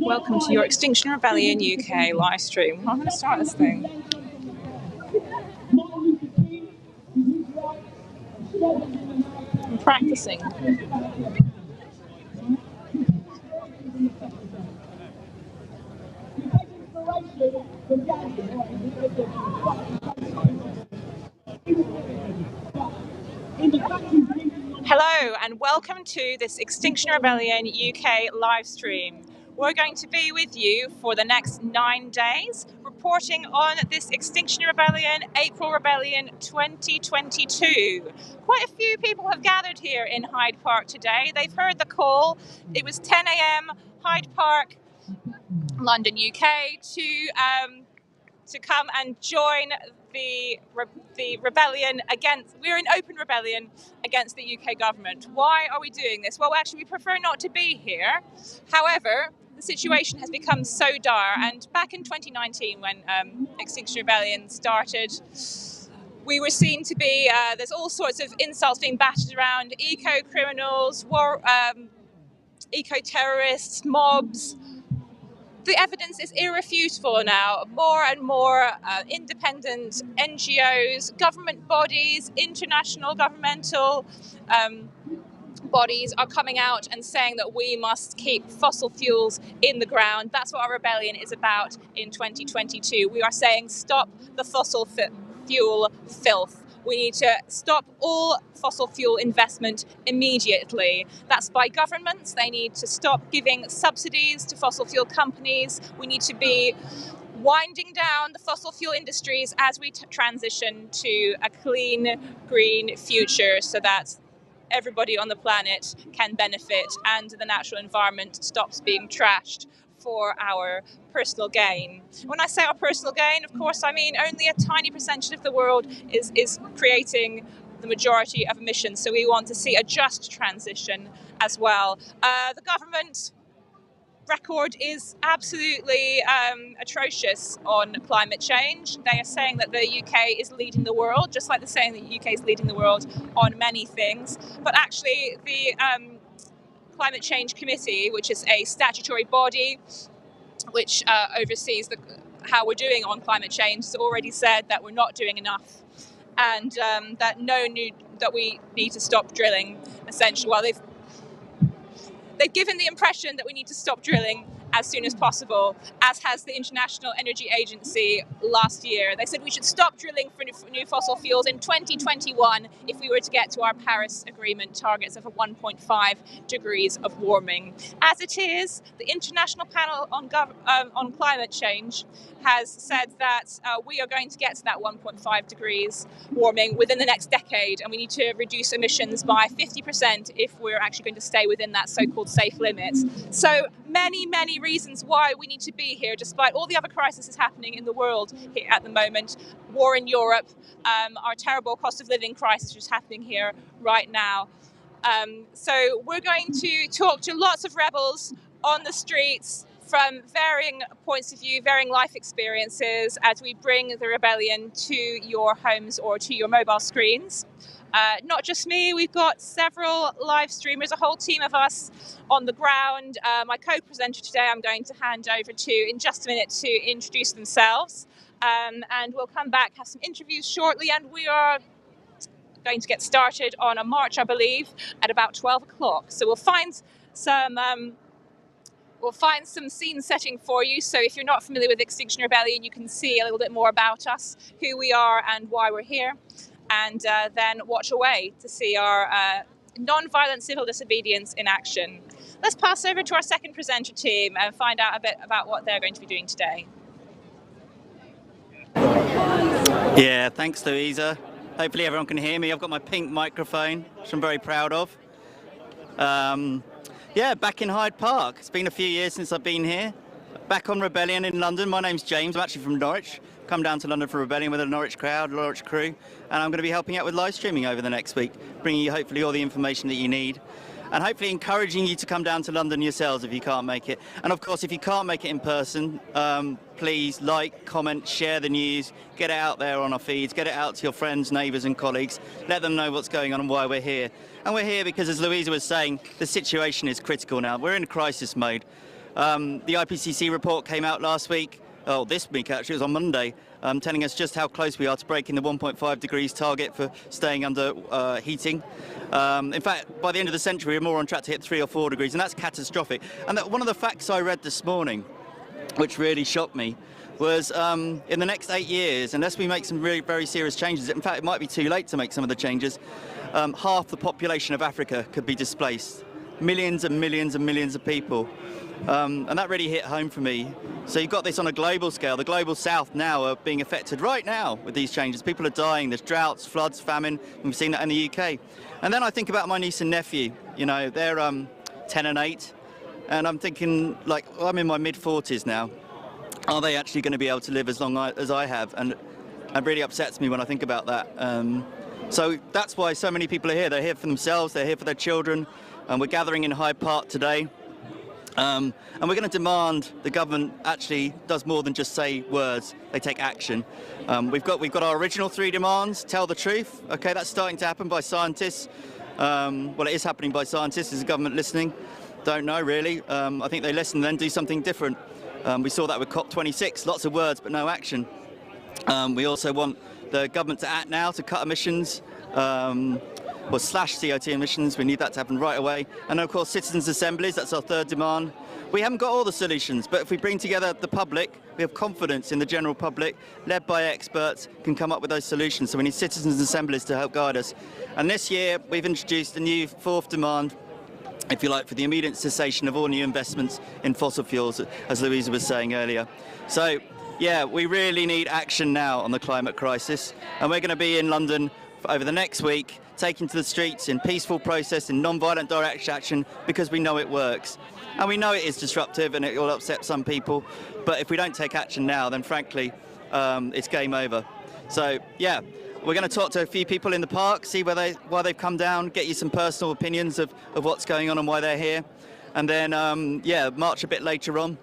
Welcome to your Extinction Rebellion UK live stream. I'm going to start this thing. I'm practicing. Hello and welcome to this Extinction Rebellion UK live stream. We're going to be with you for the next 9 days, reporting on this Extinction Rebellion, April Rebellion 2022. Quite a few people have gathered here in Hyde Park today. They've heard the call. It was 10 a.m. Hyde Park, London, UK, to come and join the rebellion against. We're in open rebellion against the UK government. Why are we doing this? Well, actually, we prefer not to be here. However, the situation has become so dire, and back in 2019 when Extinction Rebellion started, we were seen to be, there's all sorts of insults being battered around, eco-criminals, eco-terrorists, mobs. The evidence is irrefutable now. More and more independent NGOs, government bodies, international governmental bodies are coming out and saying that we must keep fossil fuels in the ground. That's what our rebellion is about in 2022. We are saying stop the fossil fuel filth. We need to stop all fossil fuel investment immediately. That's by governments. They need to stop giving subsidies to fossil fuel companies. We need to be winding down the fossil fuel industries as we transition to a clean, green future so that everybody on the planet can benefit and the natural environment stops being trashed for our personal gain. When I say our personal gain, of course, I mean only a tiny percentage of the world is creating the majority of emissions. So we want to see a just transition as well. The government record is absolutely atrocious on climate change. They are saying that the UK is leading the world, just like they're saying that the UK is leading the world on many things. But actually, the Climate Change Committee, which is a statutory body which oversees how we're doing on climate change, has already said that we're not doing enough, and that we need to stop drilling. Essentially, well, they've given the impression that we need to stop drilling as soon as possible, as has the International Energy Agency last year. They said we should stop drilling for new fossil fuels in 2021 if we were to get to our Paris Agreement targets of a 1.5 degrees of warming. As it is, the International Panel on Climate Change has said that we are going to get to that 1.5 degrees warming within the next decade, and we need to reduce emissions by 50% if we're actually going to stay within that so-called safe limit. So many reasons why we need to be here, despite all the other crises happening in the world here at the moment. War in Europe, our terrible cost of living crisis which is happening here right now. So we're going to talk to lots of rebels on the streets from varying points of view, varying life experiences, as we bring the rebellion to your homes or to your mobile screens. Not just me, we've got several live streamers, a whole team of us on the ground. My co-presenter today I'm going to hand over to in just a minute to introduce themselves. And we'll come back, have some interviews shortly, and we are going to get started on a march, I believe, at about 12 o'clock. So we'll find some scene setting for you. So if you're not familiar with Extinction Rebellion, you can see a little bit more about us, who we are and why we're here. And then watch away to see our non-violent civil disobedience in action. Let's pass over to our second presenter team and find out a bit about what they're going to be doing today. Yeah, thanks, Louisa. Hopefully everyone can hear me. I've got my pink microphone, which I'm very proud of. Yeah, back in Hyde Park. It's been a few years since I've been here. Back on Rebellion in London. My name's James. I'm actually from Norwich. Come down to London for Rebellion with a Norwich crowd, Norwich crew, and I'm going to be helping out with live streaming over the next week, bringing you hopefully all the information that you need, and hopefully encouraging you to come down to London yourselves if you can't make it. And of course, if you can't make it in person, please like, comment, share the news, get it out there on our feeds, get it out to your friends, neighbours and colleagues, let them know what's going on and why we're here. And we're here because, as Louisa was saying, the situation is critical now. We're in crisis mode. The IPCC report came out last week, this week actually, it was on Monday, telling us just how close we are to breaking the 1.5 degrees target for staying under heating. In fact, by the end of the century, we're more on track to hit 3 or 4 degrees, and that's catastrophic. And one of the facts I read this morning, which really shocked me, was in the next 8 years, unless we make some really very serious changes, in fact, it might be too late to make some of the changes, half the population of Africa could be displaced. Millions and millions and millions of people. And that really hit home for me. So you've got this on a global scale. The global south now are being affected right now with these changes. People are dying. There's droughts, floods, famine. And we've seen that in the UK. And then I think about my niece and nephew. You know, they're 10 and 8. And I'm thinking, like, I'm in my mid-40s now. Are they actually going to be able to live as long as I have? And it really upsets me when I think about that. So that's why so many people are here. They're here for themselves. They're here for their children. And we're gathering in Hyde Park today. And we're going to demand the government actually does more than just say words. They take action. We've got our original 3 demands. Tell the truth. Okay, that's starting to happen by scientists. Well, it is happening by scientists. Is the government listening? Don't know, really. I think they listen and then do something different. We saw that with COP26. Lots of words, but no action. We also want the government to act now to cut emissions. Or slash CO2 emissions. We need that to happen right away. And of course, citizens' assemblies, that's our 3rd demand. We haven't got all the solutions, but if we bring together the public, we have confidence in the general public, led by experts, can come up with those solutions. So we need citizens' assemblies to help guide us. And this year, we've introduced a new 4th demand, if you like, for the immediate cessation of all new investments in fossil fuels, as Louisa was saying earlier. So, yeah, we really need action now on the climate crisis. And we're going to be in London over the next week, taking to the streets in peaceful protest, in non-violent direct action, because we know it works. And we know it is disruptive and it will upset some people, but if we don't take action now, then frankly, it's game over. So, yeah, we're going to talk to a few people in the park, see why they've come down, get you some personal opinions of what's going on and why they're here. And then, yeah, march a bit later on.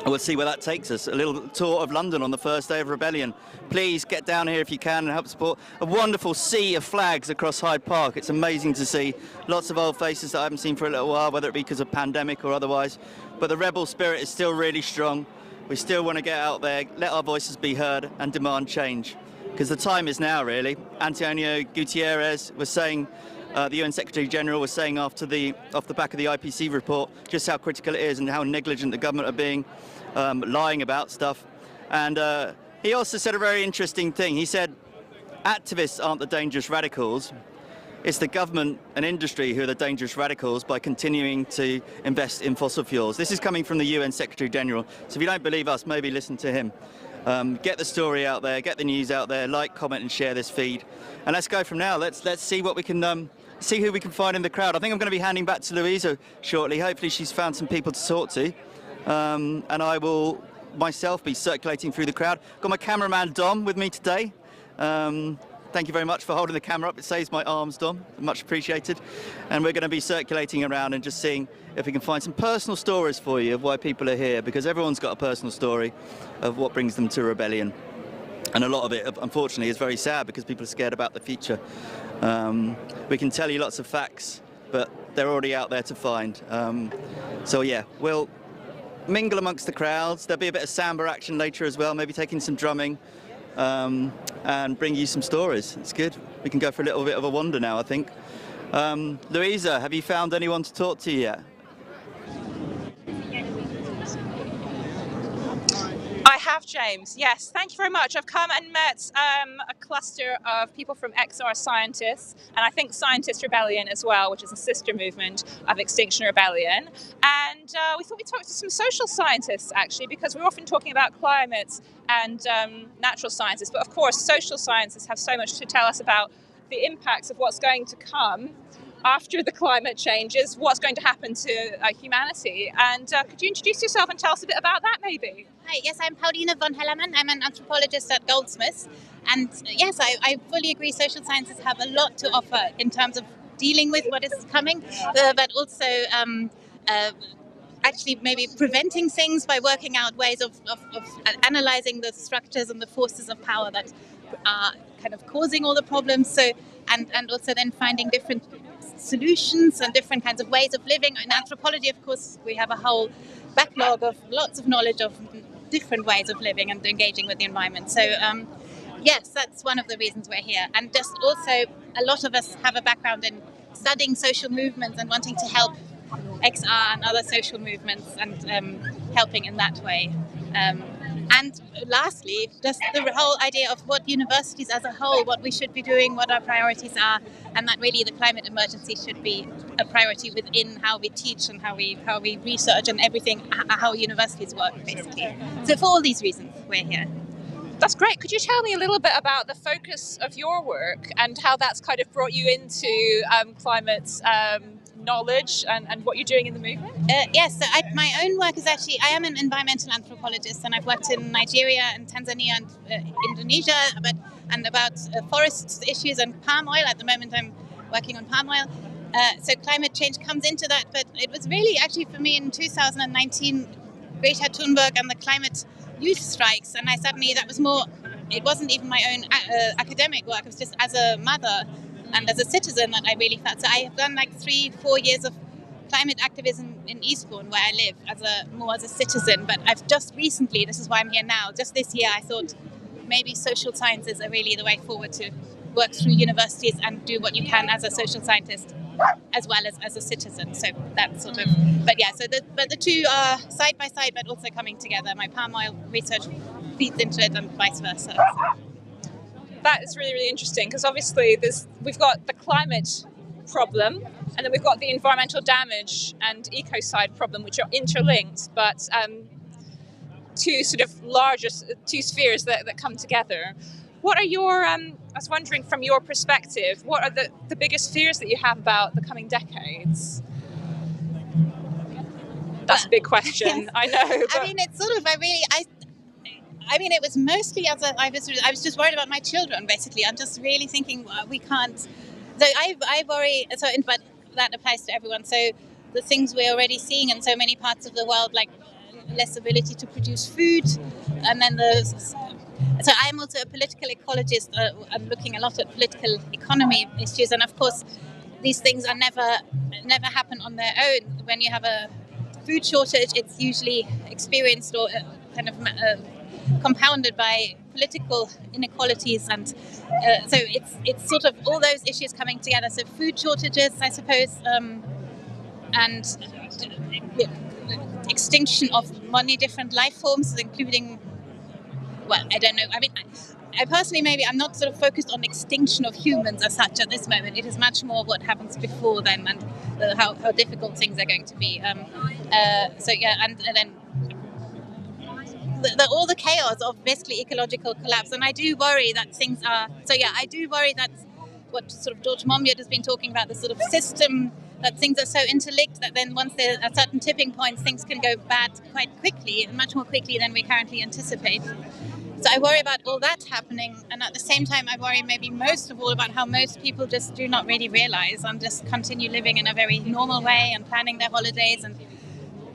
We'll see where that takes us. A little tour of London on the first day of Rebellion. Please get down here if you can and help support a wonderful sea of flags across Hyde Park. It's amazing to see. Lots of old faces that I haven't seen for a little while, whether it be because of pandemic or otherwise. But the rebel spirit is still really strong. We still want to get out there, let our voices be heard and demand change. Because the time is now, really. Antonio Guterres was saying, the UN Secretary General was saying off the back of the IPCC report, just how critical it is and how negligent the government are being, lying about stuff. And he also said a very interesting thing. He said, activists aren't the dangerous radicals. It's the government and industry who are the dangerous radicals by continuing to invest in fossil fuels. This is coming from the UN Secretary General. So if you don't believe us, maybe listen to him. Get the story out there, get the news out there, like, comment and share this feed. And let's go from now. Let's see what we can see who we can find in the crowd. I think I'm going to be handing back to Louisa shortly. Hopefully she's found some people to talk to. And I will myself be circulating through the crowd. Got my cameraman Dom with me today. Thank you very much for holding the camera up. It saves my arms, Dom. Much appreciated. And we're going to be circulating around and just seeing if we can find some personal stories for you of why people are here, because everyone's got a personal story of what brings them to rebellion. And a lot of it, unfortunately, is very sad because people are scared about the future. We can tell you lots of facts, but they're already out there to find. So yeah, we'll mingle amongst the crowds. There'll be a bit of samba action later as well, maybe taking some drumming, and bring you some stories. It's good. We can go for a little bit of a wander now, I think. Louisa, have you found anyone to talk to yet? I have, James. Yes, thank you very much. I've come and met a cluster of people from XR Scientists, and I think Scientist Rebellion as well, which is a sister movement of Extinction Rebellion. And we thought we'd talk to some social scientists, actually, because we're often talking about climate and natural sciences. But of course, social sciences have so much to tell us about the impacts of what's going to come after the climate changes, what's going to happen to humanity. And could you introduce yourself and tell us a bit about that, maybe? Hi, yes, I'm Paulina von Hellermann. I'm an anthropologist at Goldsmiths. And yes, I fully agree social sciences have a lot to offer in terms of dealing with what is coming, but also actually maybe preventing things by working out ways of analysing the structures and the forces of power that are kind of causing all the problems. So, and also then finding different solutions and different kinds of ways of living. In anthropology, of course, we have a whole backlog of lots of knowledge of different ways of living and engaging with the environment. So yes, that's one of the reasons we're here. And just also, a lot of us have a background in studying social movements and wanting to help XR and other social movements and helping in that way. And lastly, just the whole idea of what universities as a whole, what we should be doing, what our priorities are, and that really the climate emergency should be a priority within how we teach and how we research and everything, how universities work, basically. So for all these reasons, we're here. That's great. Could you tell me a little bit about the focus of your work and how that's kind of brought you into climate knowledge and what you're doing in the movement? Yes, so my own work is actually, I am an environmental anthropologist, and I've worked in Nigeria and Tanzania and Indonesia about forest issues and palm oil. At the moment I'm working on palm oil. So climate change comes into that, but it was really actually for me in 2019, Greta Thunberg and the climate youth strikes, and I suddenly, that was more, it wasn't even my own academic work, it was just as a mother and as a citizen that I really felt. So I have done like 3-4 years of climate activism in Eastbourne, where I live, more as a citizen. But I've just recently, this is why I'm here now, just this year I thought maybe social sciences are really the way forward to work through universities and do what you can as a social scientist as well as a citizen. So that's sort of, but yeah, so the two are side by side but also coming together. My palm oil research feeds into it and vice versa. That is really, really interesting, because obviously we've got the climate problem and then we've got the environmental damage and ecocide problem, which are interlinked, but two sort of larger, two spheres that come together. What are your, I was wondering from your perspective, what are the biggest fears that you have about the coming decades? That's a big question, I know. But... I mean, it's sort of, I mean, it was mostly I was just worried about my children, basically. I'm just really thinking we can't. So I worry. So, but that applies to everyone. So the things we're already seeing in so many parts of the world, like less ability to produce food, and then so I'm also a political ecologist. I'm looking a lot at political economy issues, and of course, these things are never happen on their own. When you have a food shortage, it's usually experienced or kind of compounded by political inequalities, and so it's sort of all those issues coming together. So food shortages, I suppose, and extinction of many different life forms, including, well, I don't know. I mean, I personally, maybe I'm not sort of focused on extinction of humans as such at this moment. It is much more what happens before then and how difficult things are going to be. So yeah, and then all the chaos of basically ecological collapse. And I do worry that things are... So yeah, I do worry that what sort of George Monbiot has been talking about, the sort of system, that things are so interlinked that then once there are certain tipping points, things can go bad quite quickly, much more quickly than we currently anticipate. So I worry about all that happening, and at the same time I worry maybe most of all about how most people just do not really realize and just continue living in a very normal way and planning their holidays, and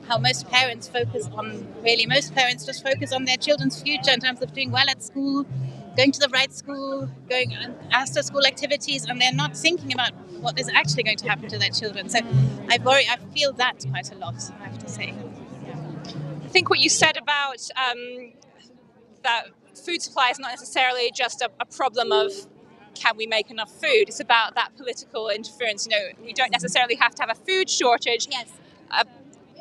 how most parents most parents just focus on their children's future in terms of doing well at school, going to the right school, going after school activities, and they're not thinking about what is actually going to happen to their children. So I feel that quite a lot, I have to say. I think what you said about that food supply is not necessarily just a problem of can we make enough food. It's about that political interference. You know, we don't necessarily have to have a food shortage. Yes. A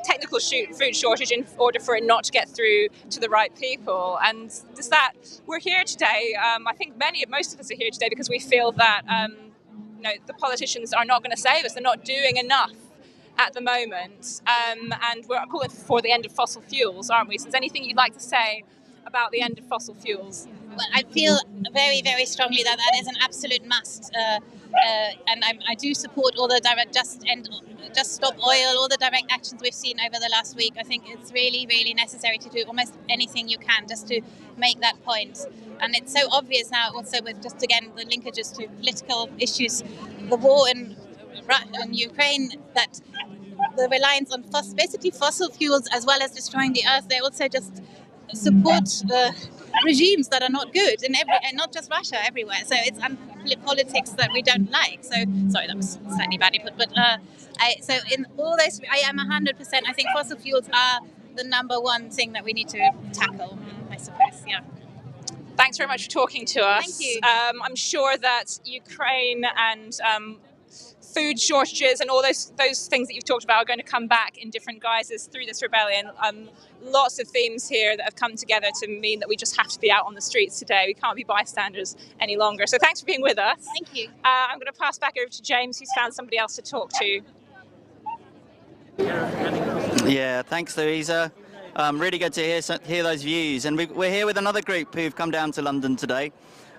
technical food shortage in order for it not to get through to the right people. And we're here today. I think most of us are here today because we feel that the politicians are not going to save us. They're not doing enough at the moment. And we're calling for the end of fossil fuels, aren't we? So is there anything you'd like to say about the end of fossil fuels? Well, I feel very, very strongly that is an absolute must, and I do support all the direct just stop oil, all the direct actions we've seen over the last week. I think it's really, really necessary to do almost anything you can just to make that point. And it's so obvious now, also with just again the linkages to political issues, the war in Ukraine, that the reliance on basically fossil fuels as well as destroying the earth, they also just support regimes that are not good and not just Russia, everywhere. So it's politics that we don't like. So sorry, that was slightly badly put, but so in all those, I am 100%. I think fossil fuels are the number one thing that we need to tackle, I suppose. Yeah. Thanks very much for talking to us. Thank you. I'm sure that Ukraine and food shortages and all those things that you've talked about are going to come back in different guises through this rebellion. Lots of themes here that have come together to mean that we just have to be out on the streets today. We can't be bystanders any longer. So thanks for being with us. Thank you. I'm going to pass back over to James, who's found somebody else to talk to. Yeah, thanks, Louisa. Really good to hear those views. And we're here with another group who've come down to London today.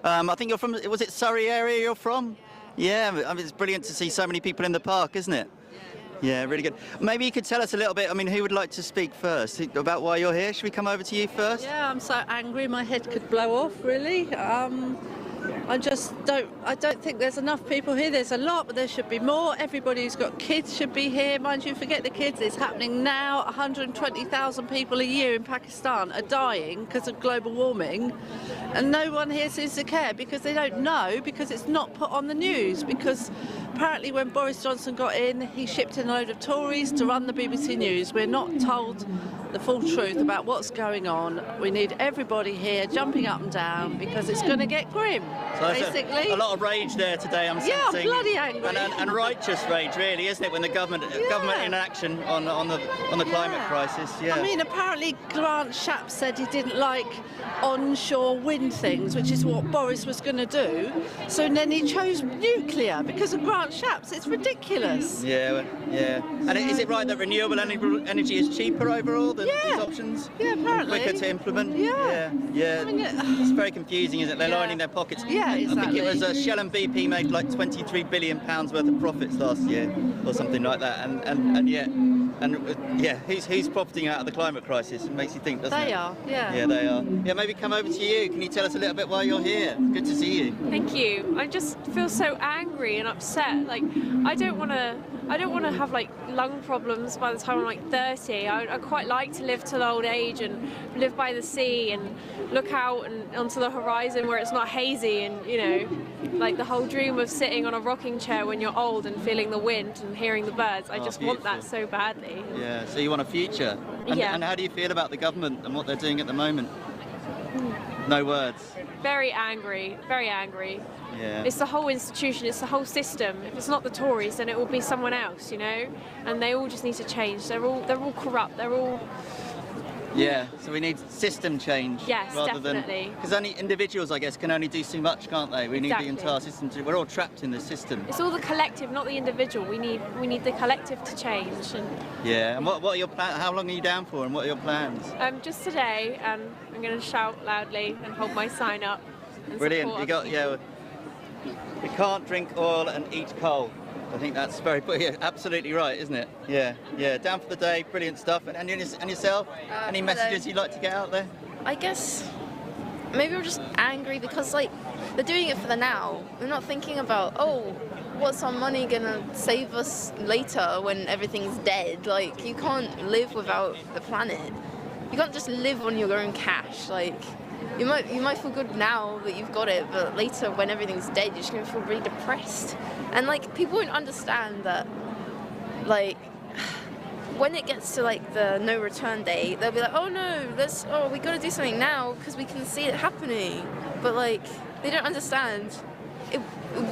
I think you're from, was it Surrey area you're from? Yeah, I mean, it's brilliant to see so many people in the park, isn't it? Yeah, really good. Maybe you could tell us a little bit, I mean, who would like to speak first about why you're here? Should we come over to you first? Yeah, I'm so angry my head could blow off, really. I don't think there's enough people here. There's a lot, but there should be more. Everybody who's got kids should be here. Mind you, forget the kids. It's happening now. 120,000 people a year in Pakistan are dying because of global warming. And no one here seems to care because they don't know, because it's not put on the news. Because apparently when Boris Johnson got in, he shipped in a load of Tories to run the BBC News. We're not told the full truth about what's going on. We need everybody here jumping up and down because it's going to get grim. So basically, a lot of rage there today. I'm yeah, sensing. bloody angry and righteous rage, really, isn't it? When the government inaction on the climate crisis. Yeah. I mean, apparently Grant Shapps said he didn't like onshore wind things, which is what Boris was going to do. So then he chose nuclear because of Grant Shapps. It's ridiculous. Yeah, yeah. And is it right that renewable energy is cheaper overall than these options? Yeah, apparently. Quicker to implement? Yeah. Yeah. I mean, it's very confusing, isn't it? They're lining their pockets. Yeah, exactly. I think it was Shell and BP made like £23 billion worth of profits last year or something like that. And yet, who's profiting out of the climate crisis? It makes you think, doesn't it? They are, yeah. Yeah, they are. Yeah, maybe come over to you. Can you tell us a little bit why you're here? Good to see you. Thank you. I just feel so angry and upset. Like, I don't want to have like lung problems by the time I'm like 30. I quite like to live till old age and live by the sea and look out and onto the horizon where it's not hazy, and you know, like the whole dream of sitting on a rocking chair when you're old and feeling the wind and hearing the birds. I just want that so badly. Yeah, so you want a future. And how do you feel about the government and what they're doing at the moment? No words. Very angry, very angry. Yeah. It's the whole institution, it's the whole system. If it's not the Tories, then it will be someone else, you know? And they all just need to change. They're all corrupt, they're all... Yeah, so we need system change. Yes, rather definitely. Because only individuals, I guess, can only do so much, can't they? We need Exactly. the entire system to... We're all trapped in the system. It's all the collective, not the individual. We need the collective to change. And yeah, and what are your plans? How long are you down for, and what are your plans? just today, I'm going to shout loudly and hold my sign up. And Brilliant. support You got, other yeah. We can't drink oil and eat coal. I think that's absolutely right, isn't it? Yeah, yeah. Down for the day, brilliant stuff. And yourself? Any messages you'd like to get out there? I guess maybe we're just angry because like they're doing it for the now. They're not thinking about, oh, what's our money gonna save us later when everything's dead? Like, you can't live without the planet. You can't just live on your own cash. Like, you might feel good now that you've got it, but later when everything's dead, you're just gonna feel really depressed. And like, people won't understand that, like, when it gets to like the no return day, they'll be like, oh no, we gotta do something now because we can see it happening. But like, they don't understand.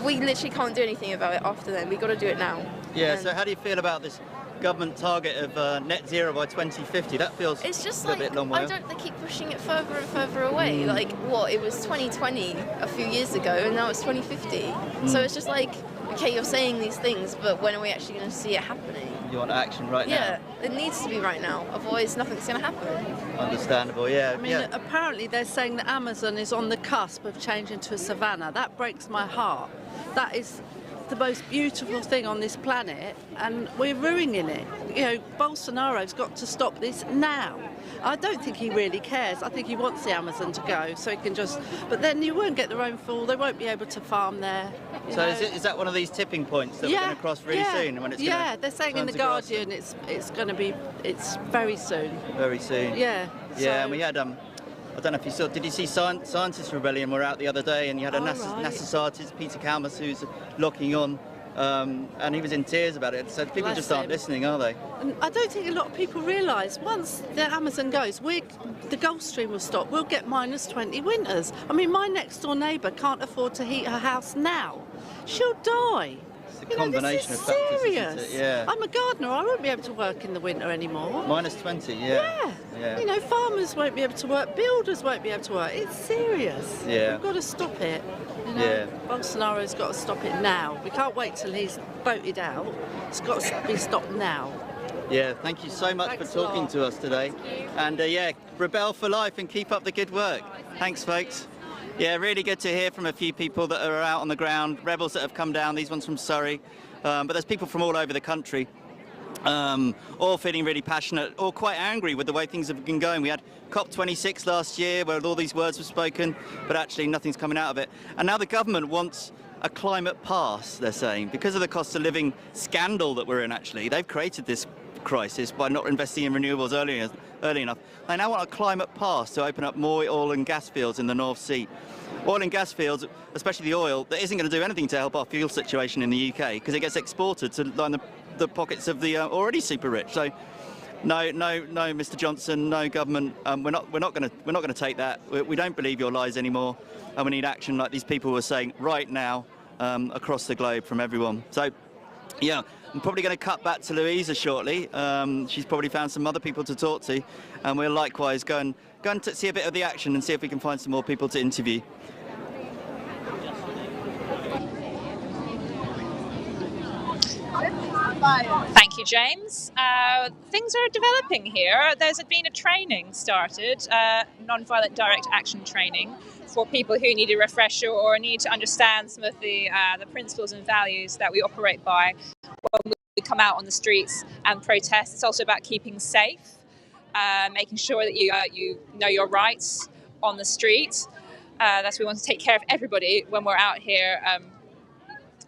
We literally can't do anything about it after then. We gotta do it now. Yeah, so how do you feel about this government target of net zero by 2050? That feels it's just a like, bit long way. they keep pushing it further and further away. Like, what, it was 2020 a few years ago, and now it's 2050. So it's just like, okay, you're saying these things, but when are we actually going to see it happening? You want action right now? Yeah, it needs to be right now, otherwise nothing's going to happen. Understandable, yeah. I mean, apparently they're saying that Amazon is on the cusp of changing to a savanna. That breaks my heart. That is the most beautiful thing on this planet, and we're ruining it. You know, Bolsonaro's got to stop this now. I don't think he really cares. I think he wants the Amazon to go so he can just... But then you won't get the rainfall, they won't be able to farm there. So is that one of these tipping points that we're going to cross really soon? When it's they're saying in The Guardian it's going to be... It's very soon. Very soon. Yeah. Yeah, and we had... I don't know if you saw, did you see Scientist Rebellion were out the other day, and you had a NASA scientist, Peter Kalmus, who's locking on and he was in tears about it. So people just aren't listening, are they? And I don't think a lot of people realise once the Amazon goes, the Gulf Stream will stop. We'll get -20 winters. I mean, my next door neighbour can't afford to heat her house now. She'll die. It's a combination of factors, serious. isn't it? Yeah. I'm a gardener. I won't be able to work in the winter anymore. -20, yeah. You know, farmers won't be able to work. Builders won't be able to work. It's serious. Yeah. We've got to stop it. You know? Yeah. Bolsonaro's got to stop it now. We can't wait till he's voted out. It's got to be stopped now. Yeah, thank you so much Thanks for talking to us today. And yeah, rebel for life and keep up the good work. Thanks, folks. Yeah, really good to hear from a few people that are out on the ground, rebels that have come down, these ones from Surrey, but there's people from all over the country, all feeling really passionate, or quite angry with the way things have been going. We had COP26 last year where all these words were spoken, but actually nothing's coming out of it. And now the government wants a climate pass, they're saying, because of the cost of living scandal that we're in. Actually, they've created this crisis by not investing in renewables early enough. They now want a climate pass to open up more oil and gas fields in the North Sea. Oil and gas fields, especially the oil, that isn't going to do anything to help our fuel situation in the UK because it gets exported to line the pockets of the already super rich. So, no, Mr. Johnson, no government. We're not going to take that. We don't believe your lies anymore, and we need action like these people were saying right now across the globe from everyone. So, yeah. I'm probably going to cut back to Louisa shortly. She's probably found some other people to talk to, and we'll likewise go and see a bit of the action and see if we can find some more people to interview. Thank you, James. Things are developing here. There's been a training started, non-violent direct action training, for people who need a refresher or need to understand some of the principles and values that we operate by when we come out on the streets and protest. It's also about keeping safe, making sure that you know your rights on the street. That's we want to take care of everybody when we're out here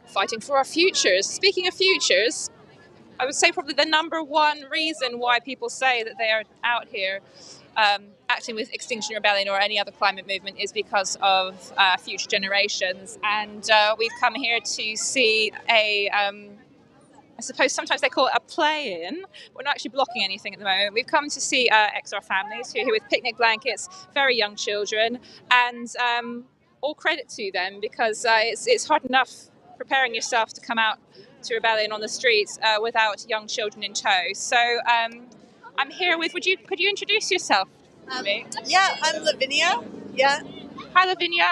fighting for our futures. Speaking of futures, I would say probably the number one reason why people say that they are out here acting with Extinction Rebellion or any other climate movement is because of future generations. And we've come here to see I suppose sometimes they call it a play-in. We're not actually blocking anything at the moment. We've come to see XR families who are here with picnic blankets, very young children, and all credit to them because it's hard enough preparing yourself to come out to rebellion on the streets without young children in tow. So I'm here with, could you introduce yourself to me? Yeah, I'm Lavinia. Yeah. Hi Lavinia,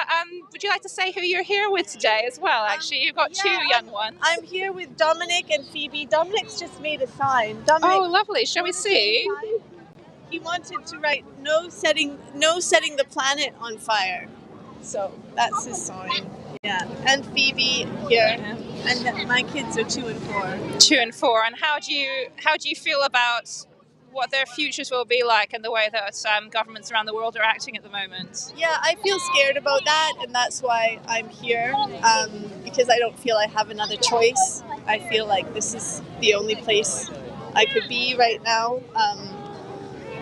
would you like to say who you're here with today as well? Actually, you've got two young ones. I'm here with Dominic and Phoebe. Dominic's just made a sign. Dominic, oh, lovely. Shall we see? He wanted to write no setting the planet on fire. So that's his sign. Yeah. And Phoebe here. And my kids are 2 and 4. 2 and 4. And how do you feel about what their futures will be like and the way that governments around the world are acting at the moment? Yeah, I feel scared about that, and that's why I'm here, because I don't feel I have another choice. I feel like this is the only place I could be right now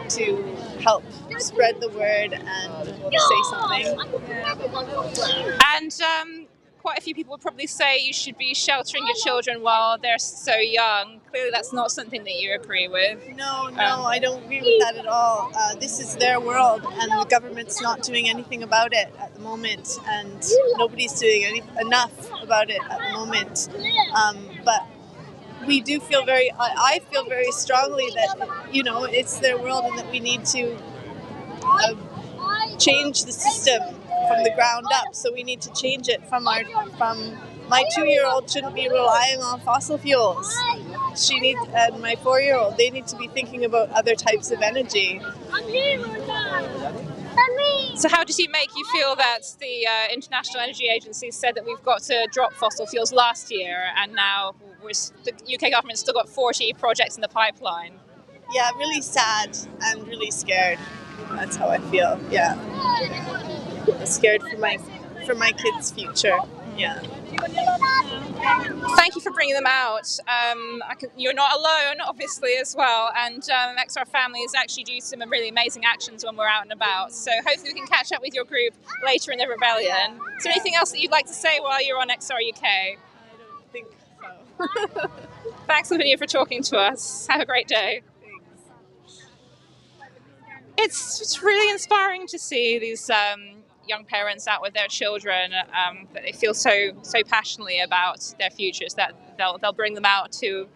to help spread the word and say something. And quite a few people would probably say you should be sheltering your children while they're so young. Clearly that's not something that you agree with. No, I don't agree with that at all. This is their world and the government's not doing anything about it at the moment, and nobody's doing enough about it at the moment. But we do feel I feel very strongly that, it's their world and that we need to change the system from the ground up. So we need to change it from my 2-year-old shouldn't be relying on fossil fuels. And my 4-year-old, they need to be thinking about other types of energy. So how does it make you feel that the International Energy Agency said that we've got to drop fossil fuels last year, and now the UK government's still got 40 projects in the pipeline? Yeah, really sad and really scared. That's how I feel. Yeah. Scared for my kids' future. Yeah. Thank you for bringing them out. You're not alone, obviously, as well. And XR Families actually do some really amazing actions when we're out and about. So hopefully we can catch up with your group later in the rebellion. Is there anything else that you'd like to say while you're on XR UK? I don't think so. Thanks, Lavinia, for talking to us. Have a great day. It's really inspiring to see these young parents out with their children, that they feel so passionately about their futures that they'll bring them out to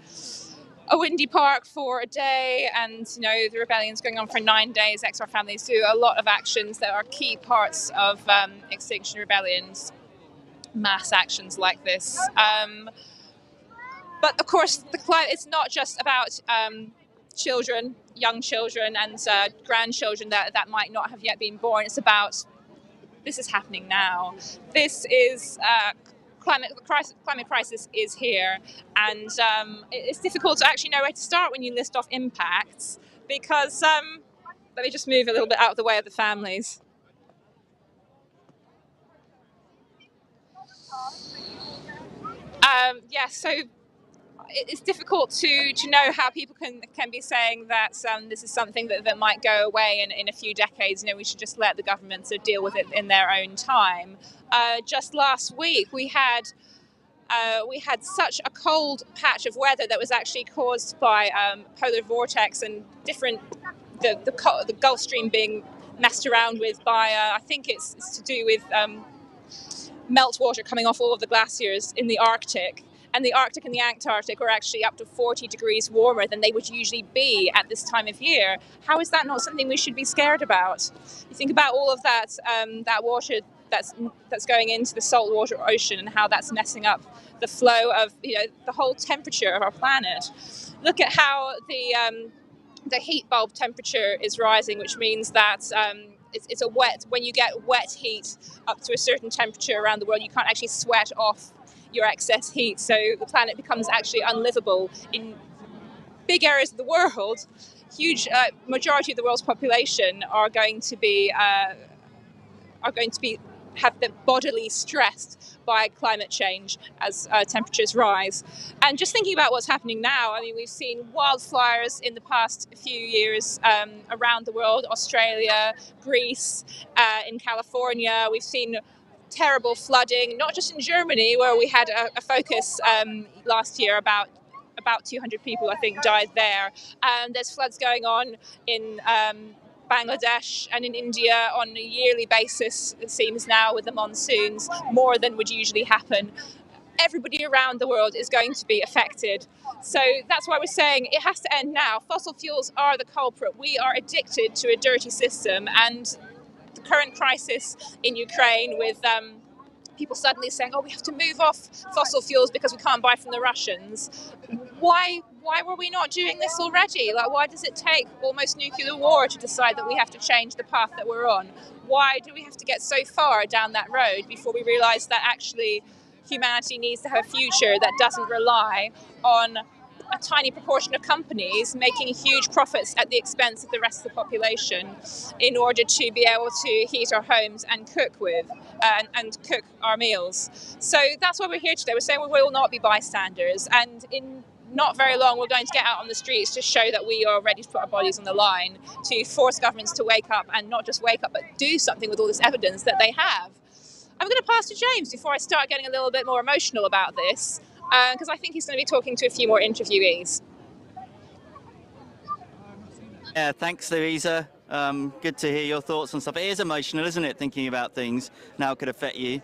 a windy park for a day, and the rebellion's going on for 9 days. XR families do a lot of actions that are key parts of Extinction Rebellion's mass actions like this. But of course, the climate, it's not just about children, young children and grandchildren that might not have yet been born. It's about, this is happening now. This is climate crisis is here, and it's difficult to actually know where to start when you list off impacts, because let me just move a little bit out of the way of the families. So it's difficult to know how people can be saying that this is something that might go away in a few decades. We should just let the governments deal with it in their own time. Just last week we had such a cold patch of weather that was actually caused by polar vortex and the Gulf Stream being messed around with by I think it's to do with meltwater coming off all of the glaciers in the Arctic. And the Arctic and the Antarctic are actually up to 40 degrees warmer than they would usually be at this time of year. How is that not something we should be scared about? You think about all of that water that's going into the saltwater ocean and how that's messing up the flow of the whole temperature of our planet. Look at how the heat bulb temperature is rising, which means that it's a when you get wet heat up to a certain temperature around the world, you can't actually sweat off your excess heat, so the planet becomes actually unlivable in big areas of the world. Huge majority of the world's population are going to be have been bodily stressed by climate change as temperatures rise. And just thinking about what's happening now, I mean, we've seen wildfires in the past few years around the world, Australia, Greece, in California. We've seen terrible flooding, not just in Germany, where we had a focus last year about 200 people, I think, died there. There's floods going on in Bangladesh and in India on a yearly basis, it seems now, with the monsoons, more than would usually happen. Everybody around the world is going to be affected. So that's why we're saying it has to end now. Fossil fuels are the culprit. We are addicted to a dirty system, and the current crisis in Ukraine with people suddenly saying, we have to move off fossil fuels because we can't buy from the Russians. Why were we not doing this already? Why does it take almost nuclear war to decide that we have to change the path that we're on? Why do we have to get so far down that road before we realise that actually humanity needs to have a future that doesn't rely on a tiny proportion of companies making huge profits at the expense of the rest of the population in order to be able to heat our homes and cook with and cook our meals. So that's why we're here today. We're saying we will not be bystanders, and in not very long we're going to get out on the streets to show that we are ready to put our bodies on the line, to force governments to wake up, and not just wake up but do something with all this evidence that they have. I'm going to pass to James before I start getting a little bit more emotional about this, because I think he's going to be talking to a few more interviewees. Yeah, thanks, Louisa. Good to hear your thoughts on stuff. It is emotional, isn't it, thinking about things now it could affect you.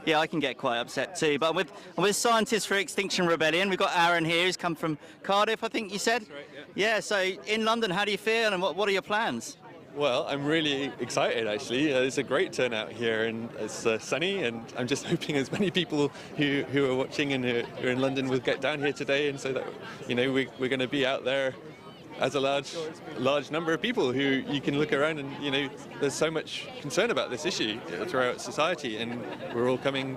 Yeah, I can get quite upset too. But I'm with scientists for Extinction Rebellion. We've got Aaron here, who's come from Cardiff, I think you said? That's right, yeah. Yeah, so in London, how do you feel, and what are your plans? Well, I'm really excited, actually. It's a great turnout here, and it's sunny, and I'm just hoping as many people who are watching and who are in London will get down here today, and so that we're going to be out there as a large number of people who you can look around and there's so much concern about this issue throughout society, and we're all coming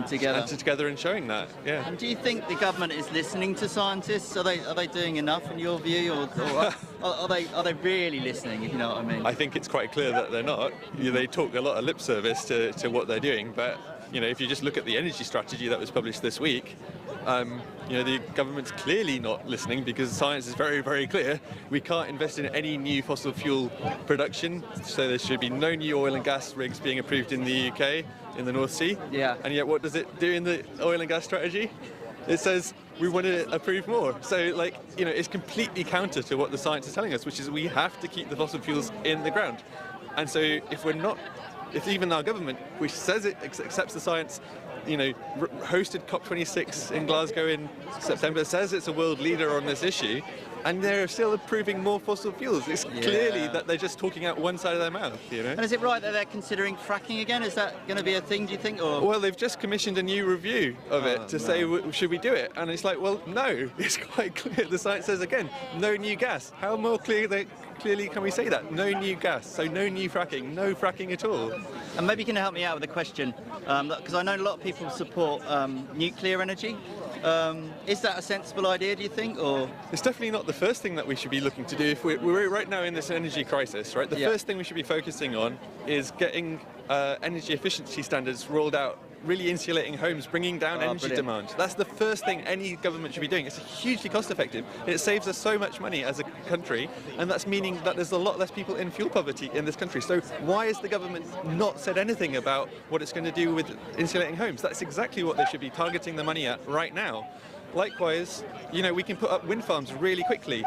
together and showing that. Yeah. And do you think the government is listening to scientists? Are they doing enough in your view, or are they really listening? If you know what I mean. I think it's quite clear that they're not. They talk a lot of lip service to what they're doing, but if you just look at the energy strategy that was published this week, the government's clearly not listening, because science is very, very clear. We can't invest in any new fossil fuel production, so there should be no new oil and gas rigs being approved in the UK, in the North Sea. Yeah. And yet what does it do in the oil and gas strategy? it says we want to approve more. So, like, you know, it's completely counter to what the science is telling us, which is we have to keep the fossil fuels in the ground. And so if even our government, which says it accepts the science, you know, hosted COP26 in Glasgow in September, says it's a world leader on this issue, and they're still approving more fossil fuels. It's clearly that they're just talking out one side of their mouth, you know. And is it right that they're considering fracking again? Is that going to be a thing, do you think? Or? Well, they've just commissioned a new review of it to say, should we do it? And it's like, well, no, it's quite clear. The science says, again, no new gas. How more clearly can we say that? No new gas, so no new fracking, no fracking at all. And maybe you can help me out with a question, because I know a lot of people support nuclear energy. Is that a sensible idea, do you think? Or it's definitely not the first thing that we should be looking to do. If we're right now in this energy crisis, right? The first thing we should be focusing on is getting energy efficiency standards rolled out, really insulating homes, bringing down energy demand. That's the first thing any government should be doing. It's hugely cost effective. It saves us so much money as a country, and that's meaning that there's a lot less people in fuel poverty in this country. So why has the government not said anything about what it's going to do with insulating homes? That's exactly what they should be targeting the money at right now. Likewise, you know, we can put up wind farms really quickly.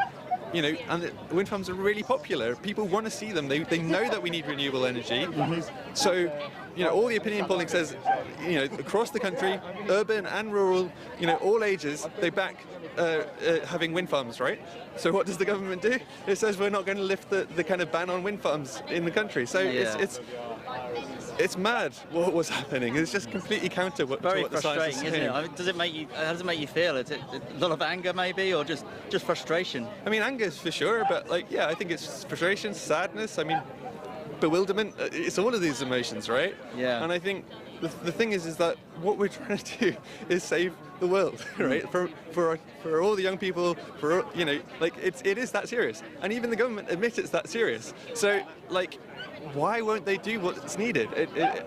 You know, and the wind farms are really popular. People want to see them. They know that we need renewable energy. So, you know, all the opinion polling says, you know, across the country, urban and rural, you know, all ages, they back having wind farms, right? So what does the government do? It says we're not going to lift the kind of ban on wind farms in the country. So it's mad what was happening. It's just completely counter to what the science is saying. Very frustrating, isn't it? I mean, how does it make you feel? Is it a lot of anger maybe, or just frustration? I mean, anger for sure, but like, yeah, I think it's frustration, sadness, I mean, bewilderment. It's all of these emotions, right? Yeah. And I think the thing is that what we're trying to do is save the world, right? For all the young people, for, you know, like, it is that serious. And even the government admits it's that serious. So, like, why won't they do what's needed?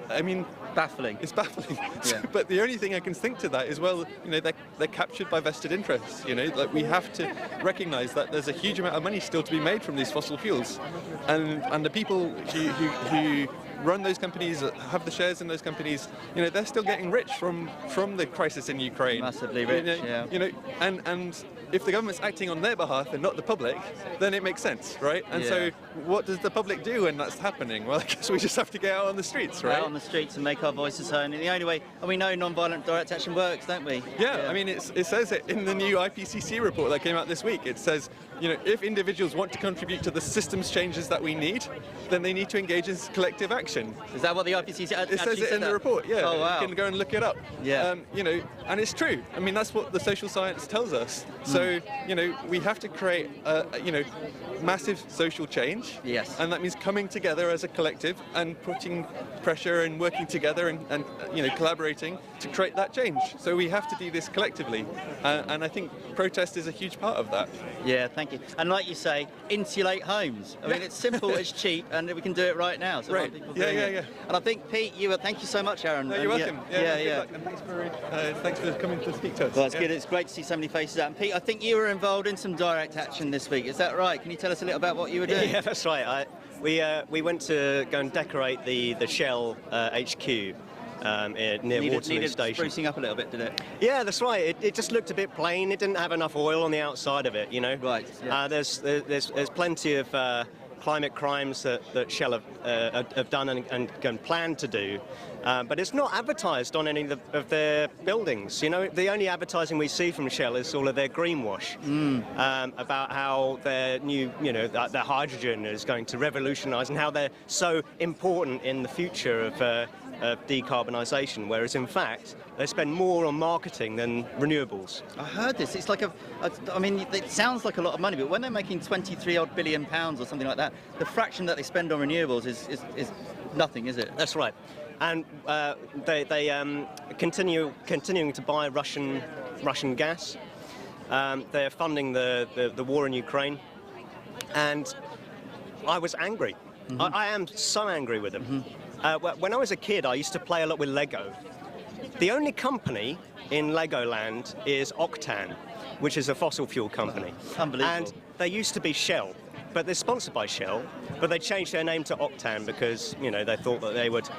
I mean, baffling. It's baffling. Yeah. But the only thing I can think to that is, well, you know, they're captured by vested interests. You know, like, we have to recognise that there's a huge amount of money still to be made from these fossil fuels, and the people who run those companies, have the shares in those companies, you know, they're still getting rich from the crisis in Ukraine. Massively rich, You know, and if the government's acting on their behalf and not the public, then it makes sense, right? And so what does the public do when that's happening? Well, I guess we just have to get out on the streets, right? Out on the streets and make our voices heard. And the only way, and we know non-violent direct action works, don't we? Yeah, I mean, it says it in the new IPCC report that came out this week. It says, you know, if individuals want to contribute to the systems changes that we need, then they need to engage in collective action. Is that what the IPCC actually says it in the report, yeah. Oh, wow. You can go and look it up. Yeah. You know, and it's true. I mean, that's what the social science tells us. So, you know, we have to create, you know, massive social change. Yes. And that means coming together as a collective and putting pressure and working together and you know, collaborating to create that change. So we have to do this collectively. And I think protest is a huge part of that. Yeah, thank you. And like you say, insulate homes. I mean, it's simple, it's cheap, and we can do it right now. So right. People doing it. And I think, Pete, thank you so much, Aaron. No, you're welcome. Yeah. And thanks for coming to speak to us. Well, it's good. It's great to see so many faces out. And Pete, I think you were involved in some direct action this week. Is that right? Can you tell us a little about what you were doing? Yeah, that's right. We went to go and decorate the Shell HQ near Waterloo Station. Sprucing up a little bit, did it? Yeah, that's right. It just looked a bit plain. It didn't have enough oil on the outside of it, you know. Right. Yeah. There's plenty of climate crimes that Shell have done and plan to do, but it's not advertised on any of their buildings. You know, the only advertising we see from Shell is all of their greenwash about how their new, you know, their hydrogen is going to revolutionise and how they're so important in the future of decarbonisation, whereas in fact they spend more on marketing than renewables. I heard this. It's like I mean, it sounds like a lot of money, but when they're making 23 odd billion pounds or something like that, the fraction that they spend on renewables is nothing, is it? That's right. And they continuing to buy Russian gas. They're funding the war in Ukraine, and I was angry. I am so angry with them. When I was a kid, I used to play a lot with Lego. The only company in Legoland is Octan, which is a fossil fuel company. Unbelievable. And they used to be Shell, but they're sponsored by Shell, but they changed their name to Octan because, you know, they thought that they would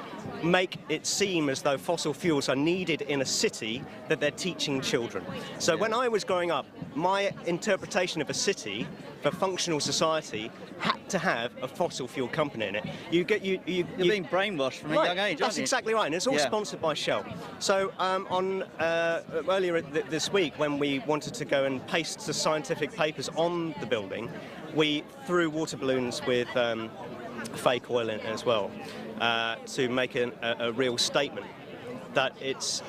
make it seem as though fossil fuels are needed in a city that they're teaching children. So when I was growing up, my interpretation of a city for functional society had to have a fossil fuel company in it. You're being brainwashed from a young age, That's aren't you? exactly right, and it's all sponsored by Shell. So earlier this week, when we wanted to go and paste the scientific papers on the building, we threw water balloons with fake oil in it as well, to make a real statement that it's